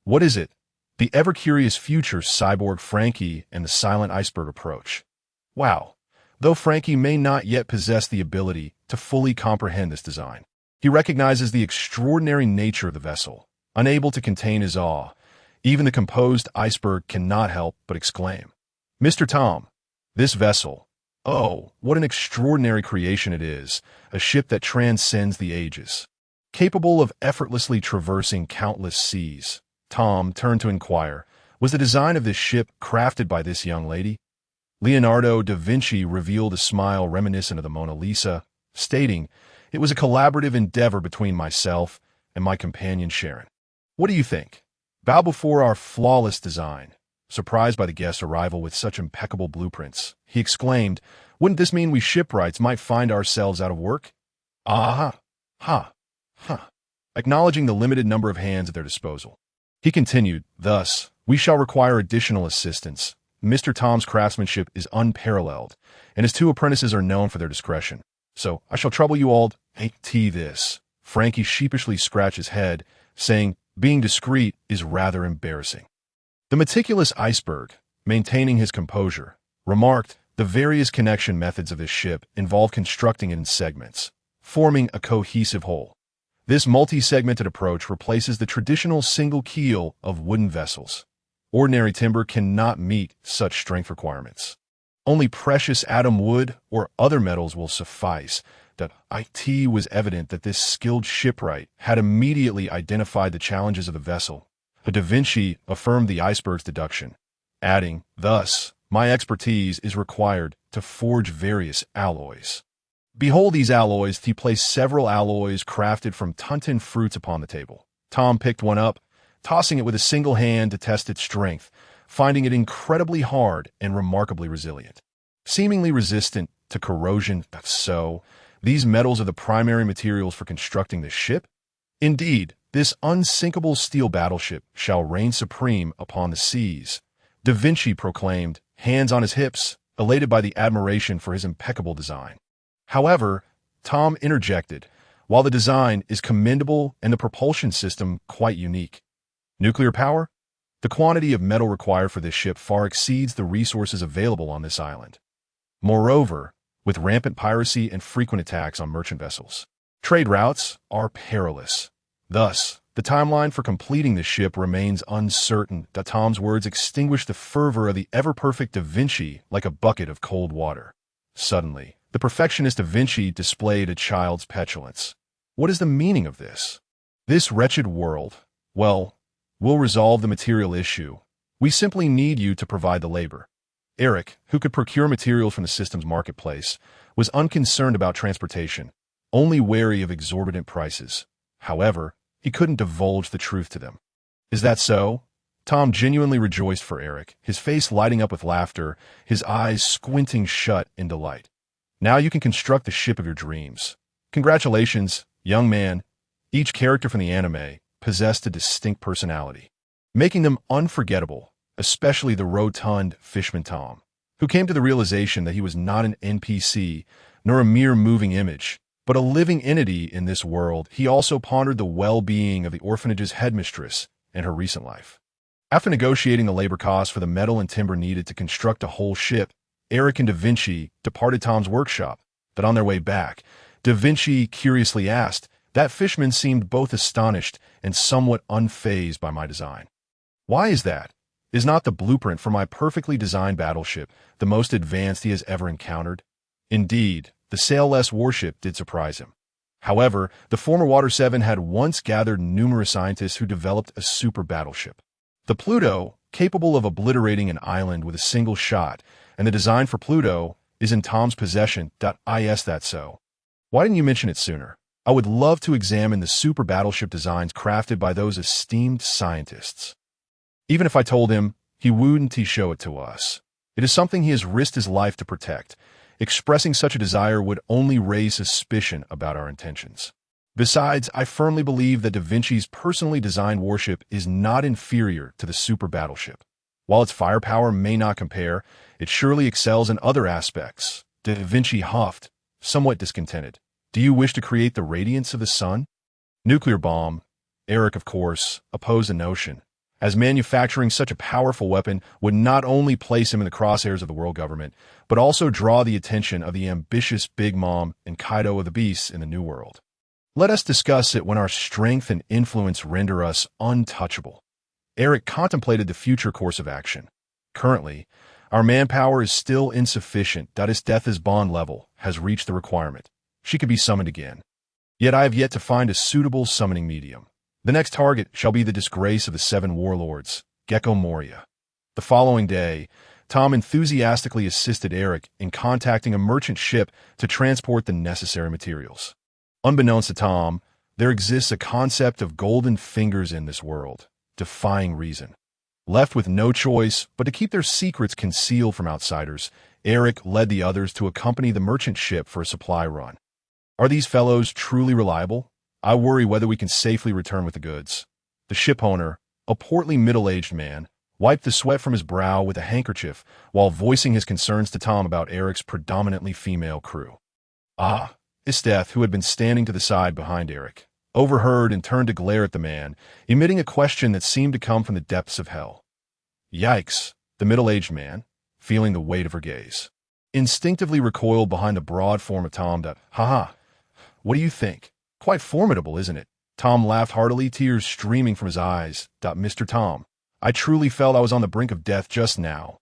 What is it? The ever-curious future cyborg Frankie and the silent iceberg approach. Wow. Though Frankie may not yet possess the ability to fully comprehend this design, he recognizes the extraordinary nature of the vessel. Unable to contain his awe, even the composed iceberg cannot help but exclaim, Mr. Tom, this vessel, oh, what an extraordinary creation it is, a ship that transcends the ages. Capable of effortlessly traversing countless seas, Tom turned to inquire, was the design of this ship crafted by this young lady? Leonardo da Vinci revealed a smile reminiscent of the Mona Lisa, stating, it was a collaborative endeavor between myself and my companion Sharon. What do you think? Bow before our flawless design. Surprised by the guest's arrival with such impeccable blueprints, he exclaimed, wouldn't this mean we shipwrights might find ourselves out of work? Acknowledging the limited number of hands at their disposal. He continued, thus, we shall require additional assistance. Mr. Tom's craftsmanship is unparalleled, and his two apprentices are known for their discretion. So I shall trouble you all this. Frankie sheepishly scratched his head, saying, being discreet is rather embarrassing. The meticulous iceberg, maintaining his composure, remarked, the various connection methods of this ship involve constructing it in segments, forming a cohesive whole. This multi-segmented approach replaces the traditional single keel of wooden vessels. Ordinary timber cannot meet such strength requirements. Only precious atom wood or other metals will suffice. It was evident that this skilled shipwright had immediately identified the challenges of the vessel. Da Vinci affirmed the iceberg's deduction, adding, thus, my expertise is required to forge various alloys. Behold these alloys. He placed several alloys crafted from tunton fruits upon the table. Tom picked one up, tossing it with a single hand to test its strength, finding it incredibly hard and remarkably resilient. Seemingly resistant to corrosion, so these metals are the primary materials for constructing this ship? Indeed, this unsinkable steel battleship shall reign supreme upon the seas, Da Vinci proclaimed, hands on his hips, elated by the admiration for his impeccable design. However, Tom interjected, while the design is commendable and the propulsion system quite unique. Nuclear power? The quantity of metal required for this ship far exceeds the resources available on this island. Moreover, with rampant piracy and frequent attacks on merchant vessels, trade routes are perilous. Thus, the timeline for completing the ship remains uncertain. Tom's words extinguished the fervor of the ever-perfect Da Vinci like a bucket of cold water. Suddenly, the perfectionist Da Vinci displayed a child's petulance. What is the meaning of this? This wretched world, well, we'll resolve the material issue. We simply need you to provide the labor. Eric, who could procure materials from the system's marketplace, was unconcerned about transportation, only wary of exorbitant prices. However, he couldn't divulge the truth to them. Is that so? Tom genuinely rejoiced for Eric, his face lighting up with laughter, his eyes squinting shut in delight. Now you can construct the ship of your dreams. Congratulations, young man. Each character from the anime possessed a distinct personality, making them unforgettable, especially the rotund Fishman Tom, who came to the realization that he was not an NPC, nor a mere moving image, but a living entity in this world. He also pondered the well-being of the orphanage's headmistress and her recent life. After negotiating the labor costs for the metal and timber needed to construct a whole ship, Eric and Da Vinci departed Tom's workshop, but on their way back, Da Vinci curiously asked, that Fishman seemed both astonished and somewhat unfazed by my design. Why is that? Is not the blueprint for my perfectly designed battleship the most advanced he has ever encountered? Indeed, the sailless warship did surprise him. However, the former Water 7 had once gathered numerous scientists who developed a super battleship. The Pluto, capable of obliterating an island with a single shot, and the design for Pluto is in Tom's possession. Is that so? Why didn't you mention it sooner? I would love to examine the super battleship designs crafted by those esteemed scientists. Even if I told him, he wouldn't show it to us. It is something he has risked his life to protect. Expressing such a desire would only raise suspicion about our intentions. Besides, I firmly believe that Da Vinci's personally designed warship is not inferior to the super battleship. While its firepower may not compare, it surely excels in other aspects. Da Vinci huffed, somewhat discontented. Do you wish to create the radiance of the sun? Nuclear bomb. Eric, of course, opposed the notion, as manufacturing such a powerful weapon would not only place him in the crosshairs of the world government, but also draw the attention of the ambitious Big Mom and Kaido of the Beasts in the New World. Let us discuss it when our strength and influence render us untouchable. Eric contemplated the future course of action. Currently, our manpower is still insufficient. His death as bond level has reached the requirement. She could be summoned again. Yet I have yet to find a suitable summoning medium. The next target shall be the disgrace of the 7 warlords, Gecko Moria. The following day, Tom enthusiastically assisted Eric in contacting a merchant ship to transport the necessary materials. Unbeknownst to Tom, there exists a concept of golden fingers in this world, defying reason. Left with no choice but to keep their secrets concealed from outsiders, Eric led the others to accompany the merchant ship for a supply run. Are these fellows truly reliable? I worry whether we can safely return with the goods. The shipowner, a portly middle-aged man, wiped the sweat from his brow with a handkerchief while voicing his concerns to Tom about Eric's predominantly female crew. Isteth, who had been standing to the side behind Eric, overheard and turned to glare at the man, emitting a question that seemed to come from the depths of hell. Yikes, the middle-aged man, feeling the weight of her gaze, instinctively recoiled behind the broad form of Tom. What do you think? Quite formidable, isn't it? Tom laughed heartily, tears streaming from his eyes. Mr. Tom, I truly felt I was on the brink of death just now.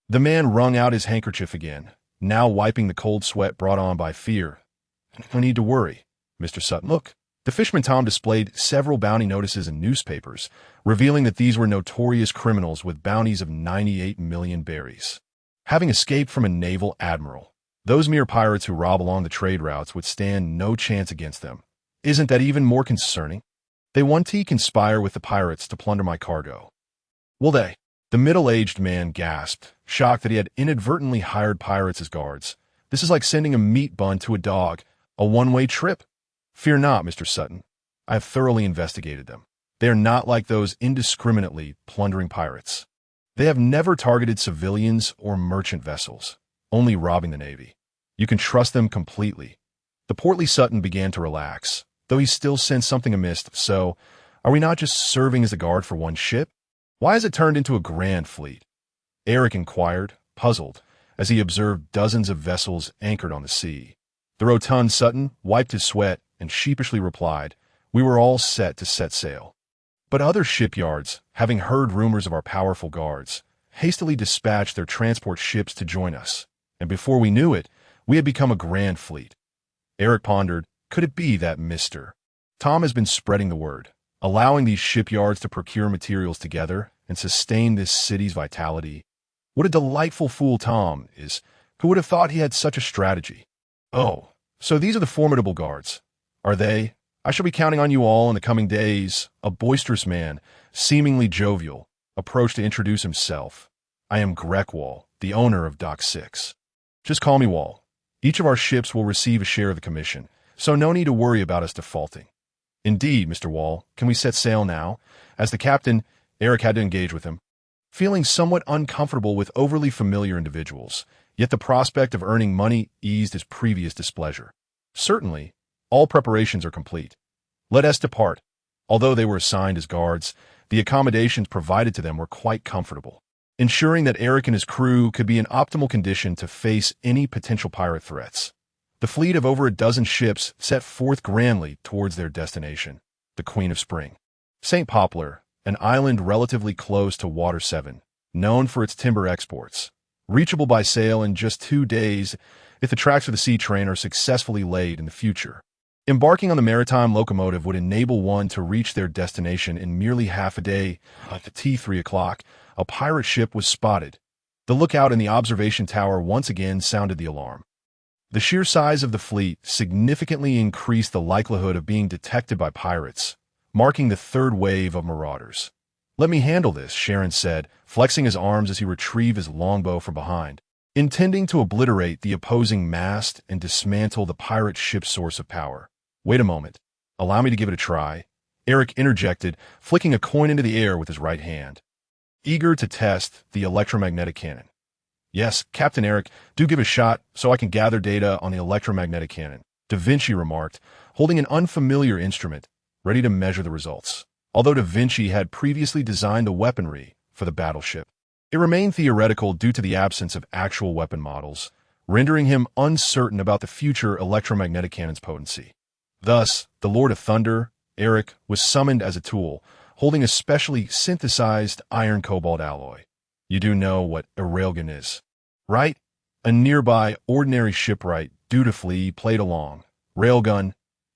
The man wrung out his handkerchief again, now wiping the cold sweat brought on by fear. No need to worry, Mr. Sutton. Look, the Fishman Tom displayed several bounty notices in newspapers, revealing that these were notorious criminals with bounties of 98 million berries. Having escaped from a naval admiral, those mere pirates who rob along the trade routes would stand no chance against them. Isn't that even more concerning? They want to conspire with the pirates to plunder my cargo. Will they? The middle-aged man gasped, shocked that he had inadvertently hired pirates as guards. This is like sending a meat bun to a dog, a one-way trip. Fear not, Mr. Sutton. I have thoroughly investigated them. They are not like those indiscriminately plundering pirates. They have never targeted civilians or merchant vessels, only robbing the Navy. You can trust them completely. The portly Sutton began to relax, though he still sensed something amiss. So, are we not just serving as a guard for one ship? Why has it turned into a grand fleet? Eric inquired, puzzled, as he observed dozens of vessels anchored on the sea. The rotund Sutton wiped his sweat and sheepishly replied, "We were all set to set sail." But other shipyards, having heard rumors of our powerful guards, hastily dispatched their transport ships to join us, and before we knew it, we had become a grand fleet. Eric pondered, could it be that Mr. Tom has been spreading the word, allowing these shipyards to procure materials together and sustain this city's vitality? What a delightful fool Tom is. Who would have thought he had such a strategy? Oh, so these are the formidable guards, are they? I shall be counting on you all in the coming days. A boisterous man, seemingly jovial, approached to introduce himself. I am Greckwall, the owner of Dock 6. Just call me Wall. Each of our ships will receive a share of the commission, so no need to worry about us defaulting. Indeed, Mr. Wall, can we set sail now? As the captain, Eric had to engage with him. Feeling somewhat uncomfortable with overly familiar individuals, yet the prospect of earning money eased his previous displeasure. Certainly, all preparations are complete. Let us depart. Although they were assigned as guards, the accommodations provided to them were quite comfortable, ensuring that Eric and his crew could be in optimal condition to face any potential pirate threats. The fleet of over a dozen ships set forth grandly towards their destination, the Queen of Spring. St. Poplar, an island relatively close to Water 7, known for its timber exports, reachable by sail in just 2 days if the tracks for the sea train are successfully laid in the future. Embarking on the maritime locomotive would enable one to reach their destination in merely half a day. At the 3 o'clock, a pirate ship was spotted. The lookout in the observation tower once again sounded the alarm. The sheer size of the fleet significantly increased the likelihood of being detected by pirates, marking the third wave of marauders. Let me handle this, Sharon said, flexing his arms as he retrieved his longbow from behind, intending to obliterate the opposing mast and dismantle the pirate ship's source of power. Wait a moment. Allow me to give it a try. Eric interjected, flicking a coin into the air with his right hand, eager to test the electromagnetic cannon. Yes, Captain Eric, do give a shot so I can gather data on the electromagnetic cannon, Da Vinci remarked, holding an unfamiliar instrument, ready to measure the results. Although Da Vinci had previously designed the weaponry for the battleship, it remained theoretical due to the absence of actual weapon models, rendering him uncertain about the future electromagnetic cannon's potency. Thus, the Lord of Thunder, Eric, was summoned as a tool, holding a specially synthesized iron-cobalt alloy. You do know what a railgun is, right? A nearby ordinary shipwright dutifully played along. Railgun,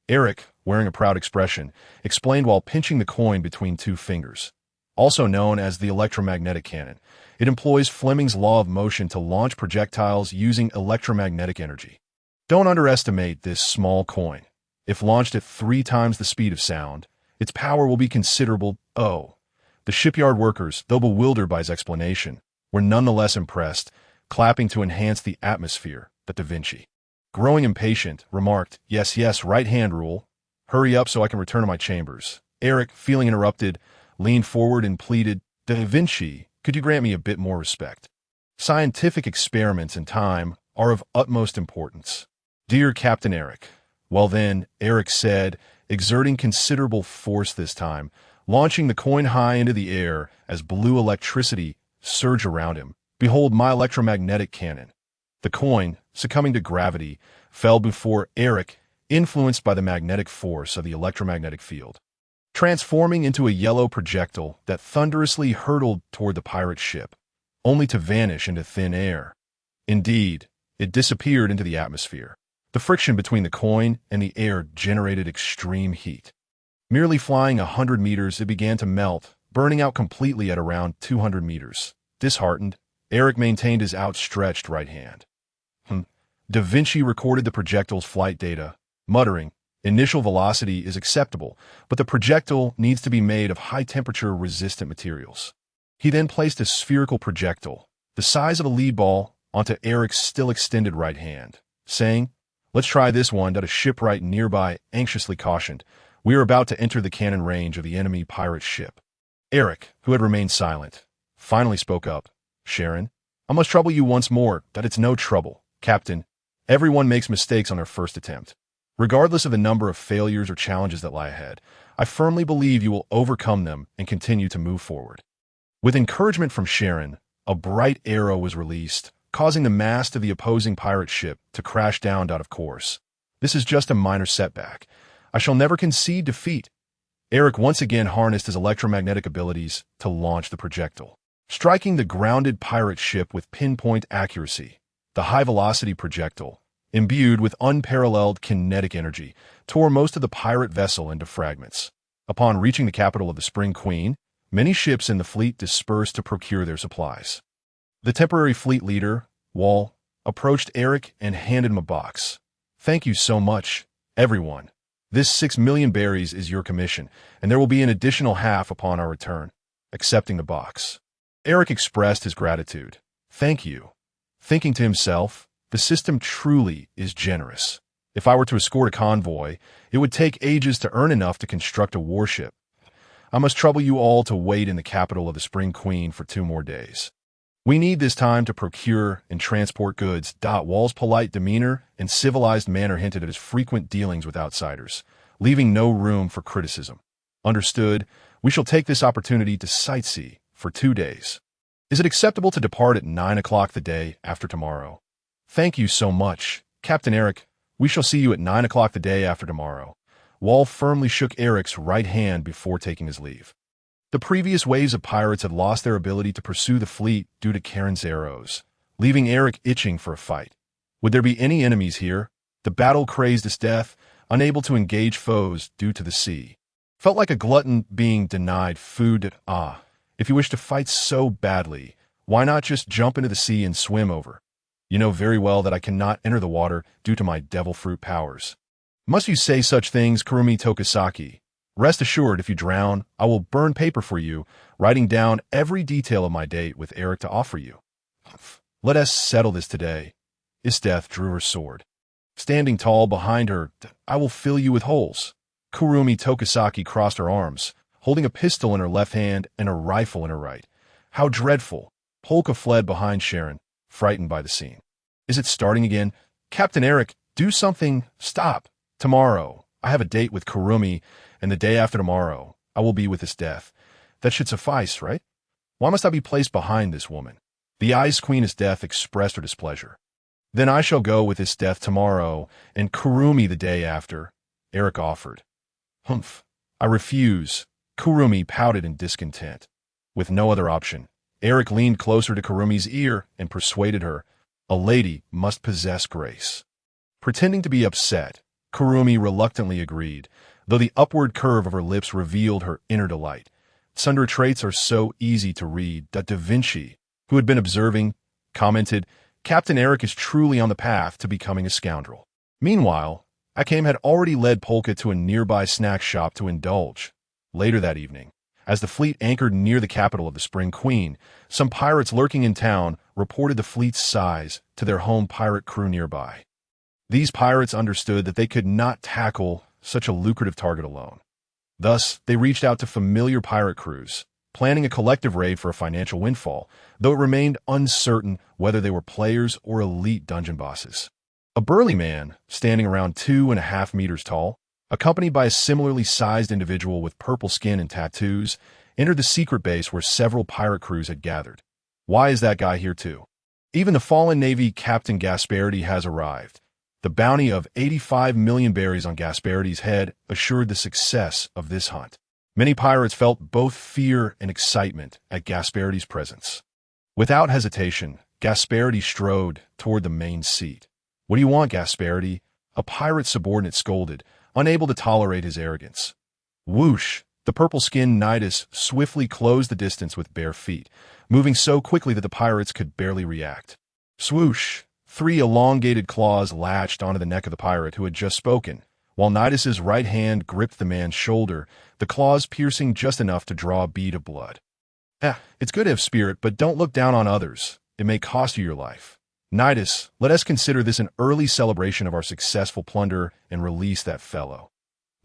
Eric, wearing a proud expression, explained while pinching the coin between 2 fingers. Also known as the electromagnetic cannon, it employs Fleming's law of motion to launch projectiles using electromagnetic energy. Don't underestimate this small coin. If launched at 3 times the speed of sound, its power will be considerable. Oh, the shipyard workers, though bewildered by his explanation, were nonetheless impressed, clapping to enhance the atmosphere that Da Vinci, growing impatient, remarked, yes, right hand rule. Hurry up so I can return to my chambers. Eric, feeling interrupted, leaned forward and pleaded, Da Vinci, could you grant me a bit more respect? Scientific experiments and time are of utmost importance. Dear Captain Eric. Well then, Eric said, exerting considerable force this time, launching the coin high into the air as blue electricity surged around him. Behold my electromagnetic cannon. The coin, succumbing to gravity, fell before Eric, influenced by the magnetic force of the electromagnetic field, transforming into a yellow projectile that thunderously hurtled toward the pirate ship, only to vanish into thin air. Indeed, it disappeared into the atmosphere. The friction between the coin and the air generated extreme heat. Merely flying 100 meters, it began to melt, burning out completely at around 200 meters. Disheartened, Eric maintained his outstretched right hand. Da Vinci recorded the projectile's flight data, muttering, "Initial velocity is acceptable, but the projectile needs to be made of high-temperature resistant materials." He then placed a spherical projectile, the size of a lead ball, onto Eric's still extended right hand, saying, "Let's try this one." A shipwright nearby anxiously cautioned, "We are about to enter the cannon range of the enemy pirate ship." Eric, who had remained silent, finally spoke up. "Sharon, I must trouble you once more that it's no trouble, Captain. Everyone makes mistakes on their first attempt. Regardless of the number of failures or challenges that lie ahead, I firmly believe you will overcome them and continue to move forward." With encouragement from Sharon, a bright arrow was released, causing the mast of the opposing pirate ship to crash down out of course. "This is just a minor setback. I shall never concede defeat." Eric once again harnessed his electromagnetic abilities to launch the projectile, striking the grounded pirate ship with pinpoint accuracy. The high-velocity projectile, imbued with unparalleled kinetic energy, tore most of the pirate vessel into fragments. Upon reaching the capital of the Spring Queen, many ships in the fleet dispersed to procure their supplies. The temporary fleet leader, Wall, approached Eric and handed him a box. "Thank you so much, everyone. This 6 million berries is your commission, and there will be an additional half upon our return." Accepting the box, Eric expressed his gratitude. "Thank you." Thinking to himself, the system truly is generous. If I were to escort a convoy, it would take ages to earn enough to construct a warship. I must trouble you all to wait in the capital of the Spring Queen for 2 more days. We need this time to procure and transport goods. Wall's polite demeanor and civilized manner hinted at his frequent dealings with outsiders, leaving no room for criticism. "Understood. We shall take this opportunity to sightsee for 2 days. Is it acceptable to depart at 9 o'clock the day after tomorrow?" "Thank you so much, Captain Eric. We shall see you at 9 o'clock the day after tomorrow." Wall firmly shook Eric's right hand before taking his leave. The previous waves of pirates had lost their ability to pursue the fleet due to Karen's arrows, leaving Eric itching for a fight. Would there be any enemies here? The battle crazed his death, unable to engage foes due to the sea. Felt like a glutton being denied food. If you wish to fight so badly, why not just jump into the sea and swim over? You know very well that I cannot enter the water due to my devil fruit powers. Must you say such things, Kurumi Tokisaki? Rest assured, if you drown, I will burn paper for you, writing down every detail of my date with Eric to offer you. Let us settle this today. Isdeth drew her sword. Standing tall behind her, "I will fill you with holes." Kurumi Tokisaki crossed her arms, holding a pistol in her left hand and a rifle in her right. "How dreadful." Polka fled behind Sharon, frightened by the scene. "Is it starting again? Captain Eric, do something. Stop. Tomorrow, I have a date with Kurumi, and the day after tomorrow, I will be with Isdeth. That should suffice, right? Why must I be placed behind this woman?" The Ice Queen Isdeth expressed her displeasure. "Then I shall go with Isdeth tomorrow, and Kurumi the day after," Eric offered. "Humph. I refuse." Kurumi pouted in discontent. With no other option, Eric leaned closer to Kurumi's ear and persuaded her, "A lady must possess grace." Pretending to be upset, Kurumi reluctantly agreed, though the upward curve of her lips revealed her inner delight. Tsundere traits are so easy to read that Da Vinci, who had been observing, commented, "Captain Eric is truly on the path to becoming a scoundrel." Meanwhile, Akame had already led Polka to a nearby snack shop to indulge. Later that evening, as the fleet anchored near the capital of the Spring Queen, some pirates lurking in town reported the fleet's size to their home pirate crew nearby. These pirates understood that they could not tackle such a lucrative target alone. Thus, they reached out to familiar pirate crews, planning a collective raid for a financial windfall, though it remained uncertain whether they were players or elite dungeon bosses. A burly man, standing around 2.5 meters tall, accompanied by a similarly sized individual with purple skin and tattoos, entered the secret base where several pirate crews had gathered. Why is that guy here too? Even the fallen Navy Captain Gasparity has arrived. The bounty of 85 million berries on Gasparity's head assured the success of this hunt. Many pirates felt both fear and excitement at Gasparity's presence. Without hesitation, Gasparity strode toward the main seat. "What do you want, Gasparity?" A pirate subordinate scolded, unable to tolerate his arrogance. Whoosh! The purple-skinned Nidus swiftly closed the distance with bare feet, moving so quickly that the pirates could barely react. Swoosh! 3 elongated claws latched onto the neck of the pirate who had just spoken, while Nidus's right hand gripped the man's shoulder, the claws piercing just enough to draw a bead of blood. It's good to have spirit, but don't look down on others. It may cost you your life. Nidus, let us consider this an early celebration of our successful plunder and release that fellow.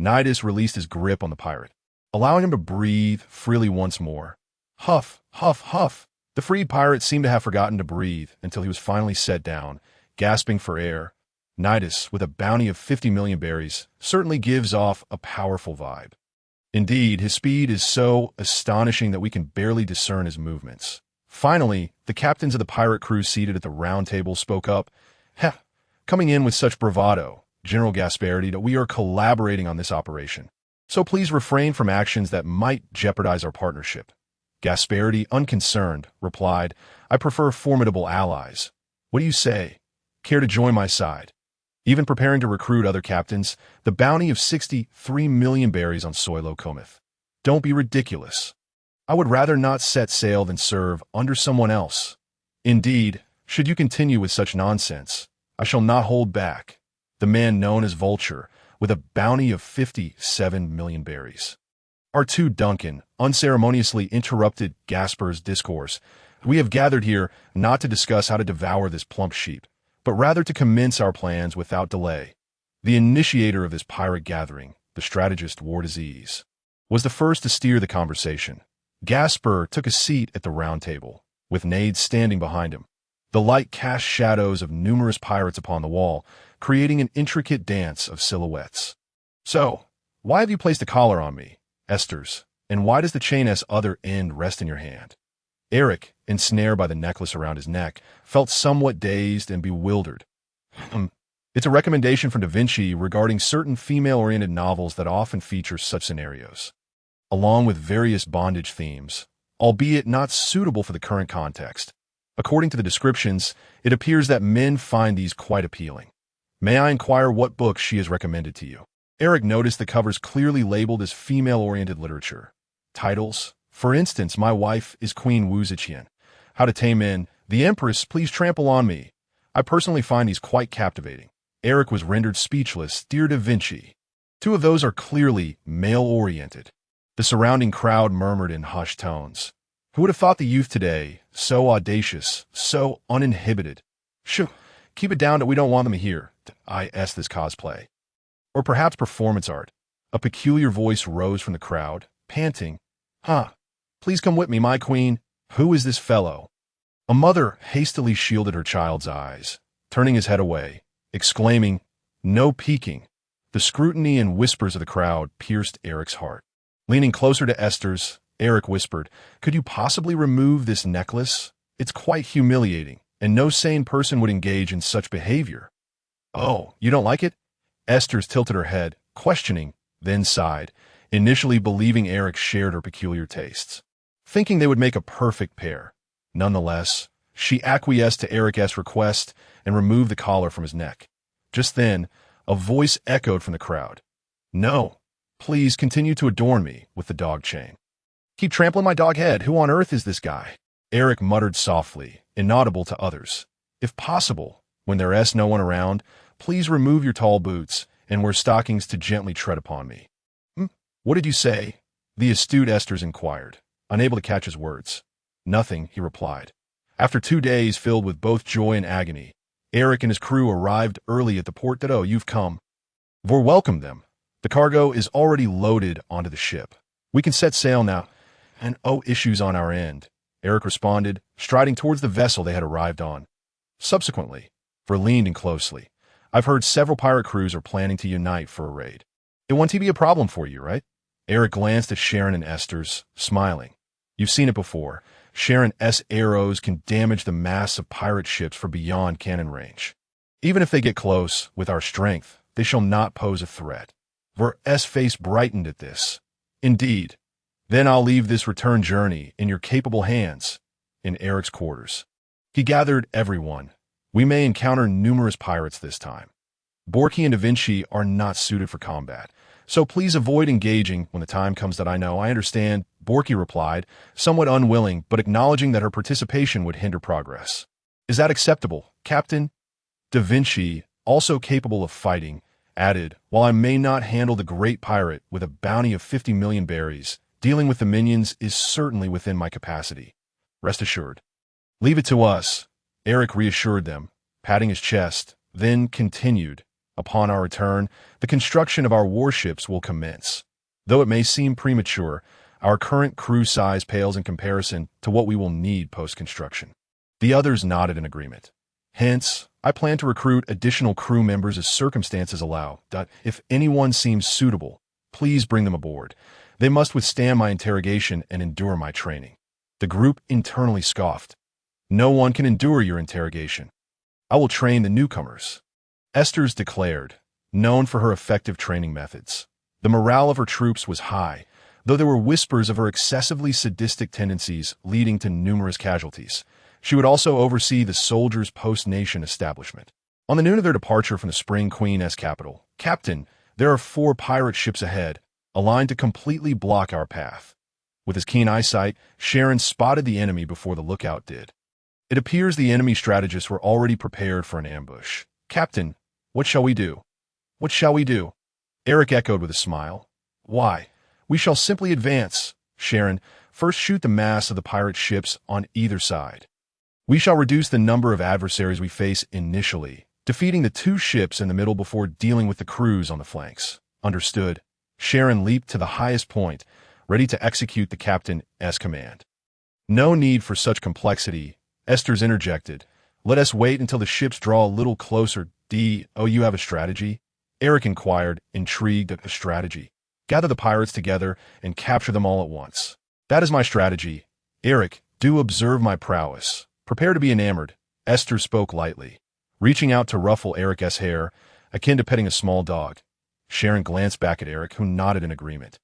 Nidus released his grip on the pirate, allowing him to breathe freely once more. Huff, huff, huff. The freed pirate seemed to have forgotten to breathe until he was finally set down, gasping for air. Nidus, with a bounty of 50 million berries, certainly gives off a powerful vibe. Indeed, his speed is so astonishing that we can barely discern his movements. Finally, the captains of the pirate crew seated at the round table spoke up. Coming in with such bravado, General Gasparity, that we are collaborating on this operation. So please refrain from actions that might jeopardize our partnership. Gasparity, unconcerned, replied, I prefer formidable allies. What do you say? Care to join my side? Even preparing to recruit other captains, the bounty of 63 million berries on Soilo cometh. Don't be ridiculous. I would rather not set sail than serve under someone else. Indeed, should you continue with such nonsense, I shall not hold back. The man known as Vulture, with a bounty of 57 million berries. R2 Duncan unceremoniously interrupted Gasper's discourse. We have gathered here not to discuss how to devour this plump sheep, but rather to commence our plans without delay. The initiator of this pirate gathering, the strategist Wardisease, was the first to steer the conversation. Gasper took a seat at the round table, with Nade standing behind him. The light cast shadows of numerous pirates upon the wall, creating an intricate dance of silhouettes. So, why have you placed a collar on me, Esters, and why does the chain S other end rest in your hand? Eric, ensnared by the necklace around his neck, felt somewhat dazed and bewildered. It's a recommendation from Da Vinci regarding certain female-oriented novels that often feature such scenarios, along with various bondage themes, albeit not suitable for the current context. According to the descriptions, it appears that men find these quite appealing. May I inquire what book she has recommended to you? Eric noticed the covers clearly labeled as female-oriented literature. Titles, for instance, My Wife is Queen Wuziqian, How to Tame Men, The Empress, Please Trample on Me. I personally find these quite captivating. Eric was rendered speechless. Dear Da Vinci. 2 of those are clearly male-oriented. The surrounding crowd murmured in hushed tones. Who would have thought the youth today, so audacious, so uninhibited? Shoo, keep it down that we don't want them here. This cosplay. Or perhaps performance art. A peculiar voice rose from the crowd, panting. Please come with me, my queen. Who is this fellow? A mother hastily shielded her child's eyes, turning his head away, exclaiming, No peeking. The scrutiny and whispers of the crowd pierced Eric's heart. Leaning closer to Esther's, Eric whispered, Could you possibly remove this necklace? It's quite humiliating, and no sane person would engage in such behavior. Oh, you don't like it? Esther's tilted her head, questioning, then sighed, initially believing Eric shared her peculiar tastes, thinking they would make a perfect pair. Nonetheless, she acquiesced to Eric's request and removed the collar from his neck. Just then, a voice echoed from the crowd. No, please continue to adorn me with the dog chain. Keep trampling my dog head. Who on earth is this guy? Eric muttered softly, inaudible to others. If possible, when there's no one around, please remove your tall boots and wear stockings to gently tread upon me. What did you say? The astute Esters inquired, unable to catch his words. Nothing, he replied. After 2 days filled with both joy and agony, Eric and his crew arrived early at the port that, you've come. Vor welcomed them. The cargo is already loaded onto the ship. We can set sail now. And issues on our end, Eric responded, striding towards the vessel they had arrived on. Subsequently, Vor leaned in closely. I've heard several pirate crews are planning to unite for a raid. It won't be a problem for you, right? Eric glanced at Sharon and Esther's, smiling. You've seen it before. Sharon S. arrows can damage the mass of pirate ships for beyond cannon range. Even if they get close, with our strength, they shall not pose a threat. Vor S. face brightened at this. Indeed. Then I'll leave this return journey in your capable hands, in Eric's quarters. He gathered everyone. We may encounter numerous pirates this time. Borky and Da Vinci are not suited for combat, So please avoid engaging when the time comes that I know. I understand, Borky replied, somewhat unwilling, but acknowledging that her participation would hinder progress. Is that acceptable, Captain? Da Vinci, also capable of fighting, added, while I may not handle the great pirate with a bounty of 50 million berries, dealing with the minions is certainly within my capacity. Rest assured. Leave it to us, Eric reassured them, patting his chest, then continued. Upon our return, the construction of our warships will commence. Though it may seem premature, our current crew size pales in comparison to what we will need post-construction. The others nodded in agreement. Hence, I plan to recruit additional crew members as circumstances allow. If anyone seems suitable, please bring them aboard. They must withstand my interrogation and endure my training. The group internally scoffed. No one can endure your interrogation. I will train the newcomers. Esther's declared, known for her effective training methods. The morale of her troops was high, though there were whispers of her excessively sadistic tendencies leading to numerous casualties. She would also oversee the soldiers' post-nation establishment. On the noon of their departure from the Spring Queen's capital, Captain, there are 4 pirate ships ahead, aligned to completely block our path. With his keen eyesight, Sharon spotted the enemy before the lookout did. It appears the enemy strategists were already prepared for an ambush. Captain, what shall we do? What shall we do? Eric echoed with a smile. Why, we shall simply advance. Sharon, first shoot the mass of the pirate ships on either side. We shall reduce the number of adversaries we face initially, defeating the 2 ships in the middle before dealing with the crews on the flanks. Understood. Sharon leaped to the highest point, ready to execute the captain's command. No need for such complexity, Esther's interjected. Let us wait until the ships draw a little closer. Oh, you have a strategy? Eric inquired, intrigued at a strategy. Gather the pirates together and capture them all at once. That is my strategy. Eric, do observe my prowess. Prepare to be enamored. Esther spoke lightly, reaching out to ruffle Eric's hair, akin to petting a small dog. Sharon glanced back at Eric, who nodded in agreement,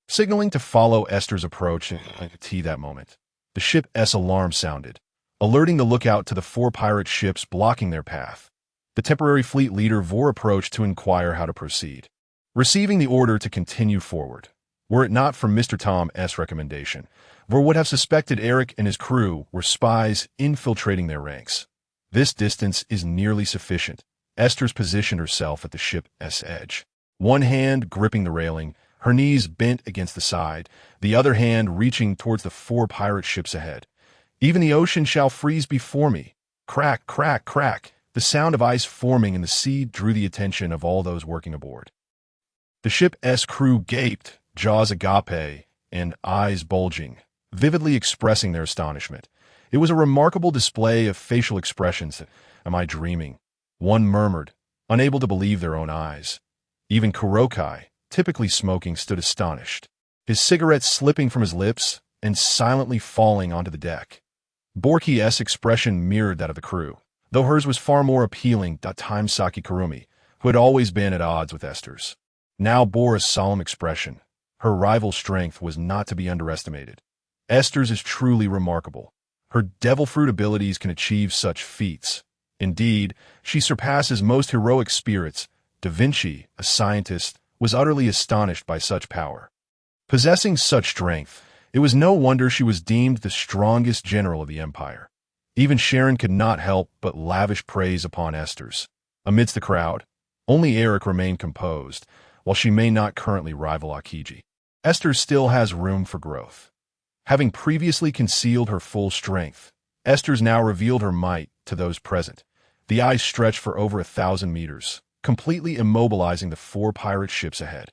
signaling to follow Esther's approach at that moment. The ship's alarm sounded, alerting the lookout to the 4 pirate ships blocking their path. The temporary fleet leader Vor approached to inquire how to proceed, receiving the order to continue forward. Were it not for Mr. Tom's recommendation, Vor would have suspected Eric and his crew were spies infiltrating their ranks. This distance is nearly sufficient. Esther's positioned herself at the ship's edge, one hand gripping the railing, her knees bent against the side, the other hand reaching towards the 4 pirate ships ahead. Even the ocean shall freeze before me. Crack, crack, crack. The sound of ice forming in the sea drew the attention of all those working aboard. The ship's crew gaped, jaws agape, and eyes bulging, vividly expressing their astonishment. It was a remarkable display of facial expressions. Am I dreaming? One murmured, unable to believe their own eyes. Even Kurokai, typically smoking, stood astonished, his cigarette slipping from his lips and silently falling onto the deck. Borky's expression mirrored that of the crew, though hers was far more appealing. Saki Kurumi, who had always been at odds with Esther's, now bore a solemn expression. Her rival's strength was not to be underestimated. Esther's is truly remarkable. Her devil fruit abilities can achieve such feats. Indeed, she surpasses most heroic spirits. Da Vinci, a scientist, was utterly astonished by such power. Possessing such strength, it was no wonder she was deemed the strongest general of the empire. Even Sharon could not help but lavish praise upon Esther's. Amidst the crowd, only Eric remained composed, while she may not currently rival Akiji. Esther still has room for growth. Having previously concealed her full strength, Esther's now revealed her might to those present. The ice stretched for over 1,000 meters, completely immobilizing the 4 pirate ships ahead.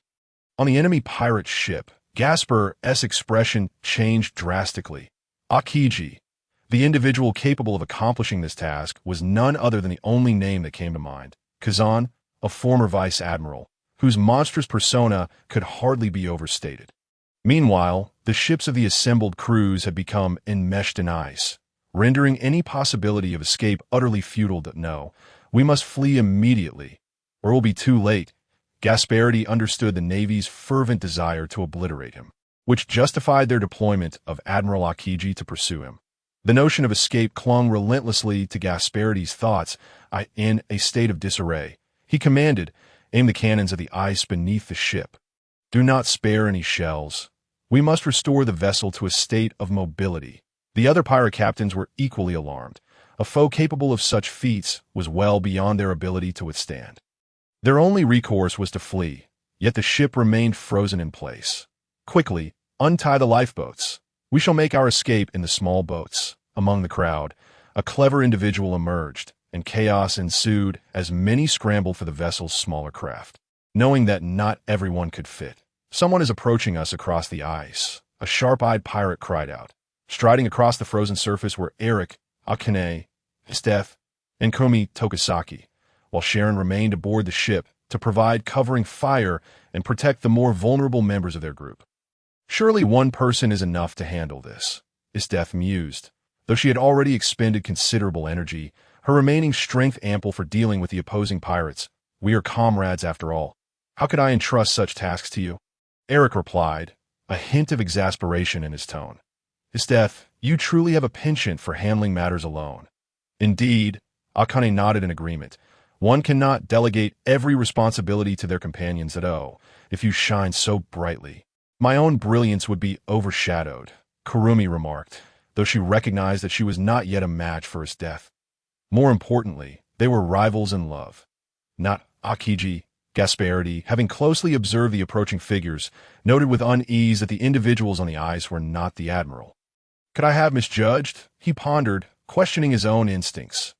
On the enemy pirate ship, Gasper's expression changed drastically. Akiji, the individual capable of accomplishing this task, was none other than the only name that came to mind. Kazan, a former vice admiral, whose monstrous persona could hardly be overstated. Meanwhile, the ships of the assembled crews had become enmeshed in ice, rendering any possibility of escape utterly futile. No, we must flee immediately, or it will be too late. Gasparity understood the Navy's fervent desire to obliterate him, which justified their deployment of Admiral Akiji to pursue him. The notion of escape clung relentlessly to Gasparity's thoughts. In a state of disarray, he commanded, aim the cannons at the ice beneath the ship. Do not spare any shells. We must restore the vessel to a state of mobility. The other pirate captains were equally alarmed. A foe capable of such feats was well beyond their ability to withstand. Their only recourse was to flee, yet the ship remained frozen in place. Quickly, untie the lifeboats. We shall make our escape in the small boats. Among the crowd, a clever individual emerged, and chaos ensued as many scrambled for the vessel's smaller craft. Knowing that not everyone could fit, someone is approaching us across the ice, a sharp-eyed pirate cried out. Striding across the frozen surface were Eric, Akane, Steph, and Komi Tokisaki, while Sharon remained aboard the ship to provide covering fire and protect the more vulnerable members of their group. Surely one person is enough to handle this, Steph mused. Though she had already expended considerable energy, her remaining strength ample for dealing with the opposing pirates. We are comrades after all. How could I entrust such tasks to you? Eric replied, a hint of exasperation in his tone. Steph, you truly have a penchant for handling matters alone. Indeed, Akane nodded in agreement. One cannot delegate every responsibility to their companions if you shine so brightly. My own brilliance would be overshadowed, Kurumi remarked, though she recognized that she was not yet a match for Steph. More importantly, they were rivals in love. Not Akiji. Gasparity, having closely observed the approaching figures, noted with unease that the individuals on the ice were not the admiral. Could I have misjudged? He pondered, questioning his own instincts.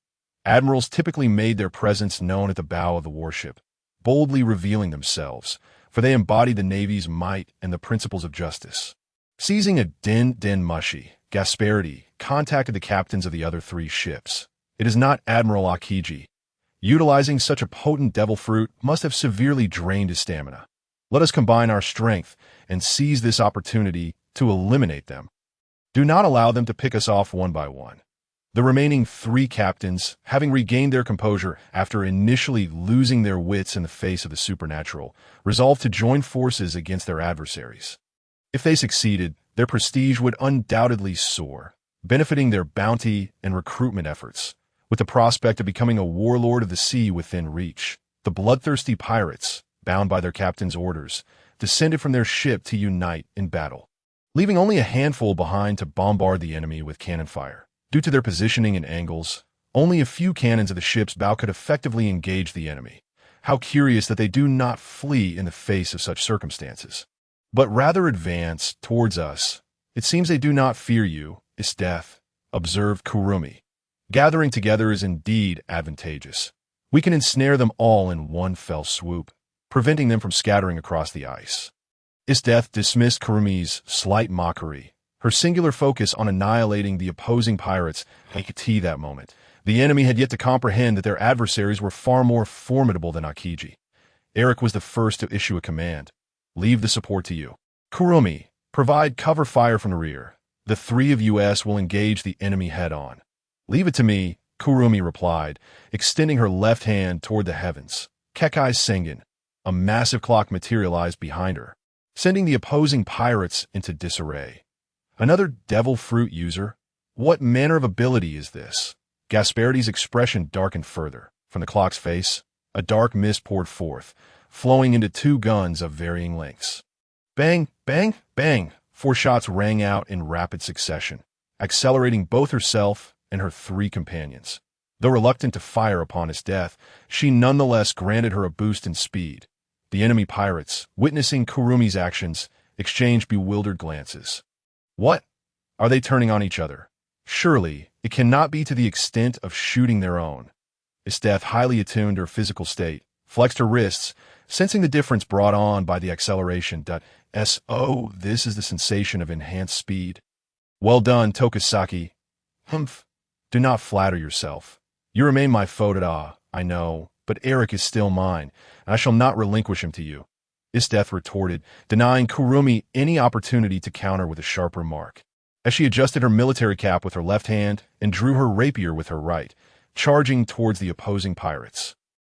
Admirals typically made their presence known at the bow of the warship, boldly revealing themselves, for they embodied the Navy's might and the principles of justice. Seizing a den mushy, Gasparity contacted the captains of the other 3 ships. It is not Admiral Akiji. Utilizing such a potent devil fruit must have severely drained his stamina. Let us combine our strength and seize this opportunity to eliminate them. Do not allow them to pick us off one by one. The remaining 3 captains, having regained their composure after initially losing their wits in the face of the supernatural, resolved to join forces against their adversaries. If they succeeded, their prestige would undoubtedly soar, benefiting their bounty and recruitment efforts. With the prospect of becoming a warlord of the sea within reach, the bloodthirsty pirates, bound by their captain's orders, descended from their ship to unite in battle, leaving only a handful behind to bombard the enemy with cannon fire. Due to their positioning and angles, only a few cannons of the ship's bow could effectively engage the enemy. How curious that they do not flee in the face of such circumstances, but rather advance towards us. It seems they do not fear you, Steph, observed Kurumi. Gathering together is indeed advantageous. We can ensnare them all in one fell swoop, preventing them from scattering across the ice. Steph dismissed Kurumi's slight mockery, her singular focus on annihilating the opposing pirates. He could see that moment. The enemy had yet to comprehend that their adversaries were far more formidable than Akiji. Eric was the first to issue a command. Leave the support to you. Kurumi, provide cover fire from the rear. The 3 of us will engage the enemy head-on. Leave it to me, Kurumi replied, extending her left hand toward the heavens. Kekai Sengen, a massive clock materialized behind her, sending the opposing pirates into disarray. Another devil fruit user? What manner of ability is this? Gasparity's expression darkened further. From the clock's face, a dark mist poured forth, flowing into 2 guns of varying lengths. Bang, bang, bang! 4 shots rang out in rapid succession, accelerating both herself and her 3 companions. Though reluctant to fire upon his death, she nonetheless granted her a boost in speed. The enemy pirates, witnessing Kurumi's actions, exchanged bewildered glances. What? Are they turning on each other? Surely, it cannot be to the extent of shooting their own. Steph, highly attuned to her physical state, flexed her wrists, sensing the difference brought on by the acceleration. Oh, this is the sensation of enhanced speed. Well done, Tokisaki. Humph. Do not flatter yourself. You remain my foe, I know, but Eric is still mine, and I shall not relinquish him to you. Steph retorted, denying Kurumi any opportunity to counter with a sharp remark. As she adjusted her military cap with her left hand and drew her rapier with her right, charging towards the opposing pirates.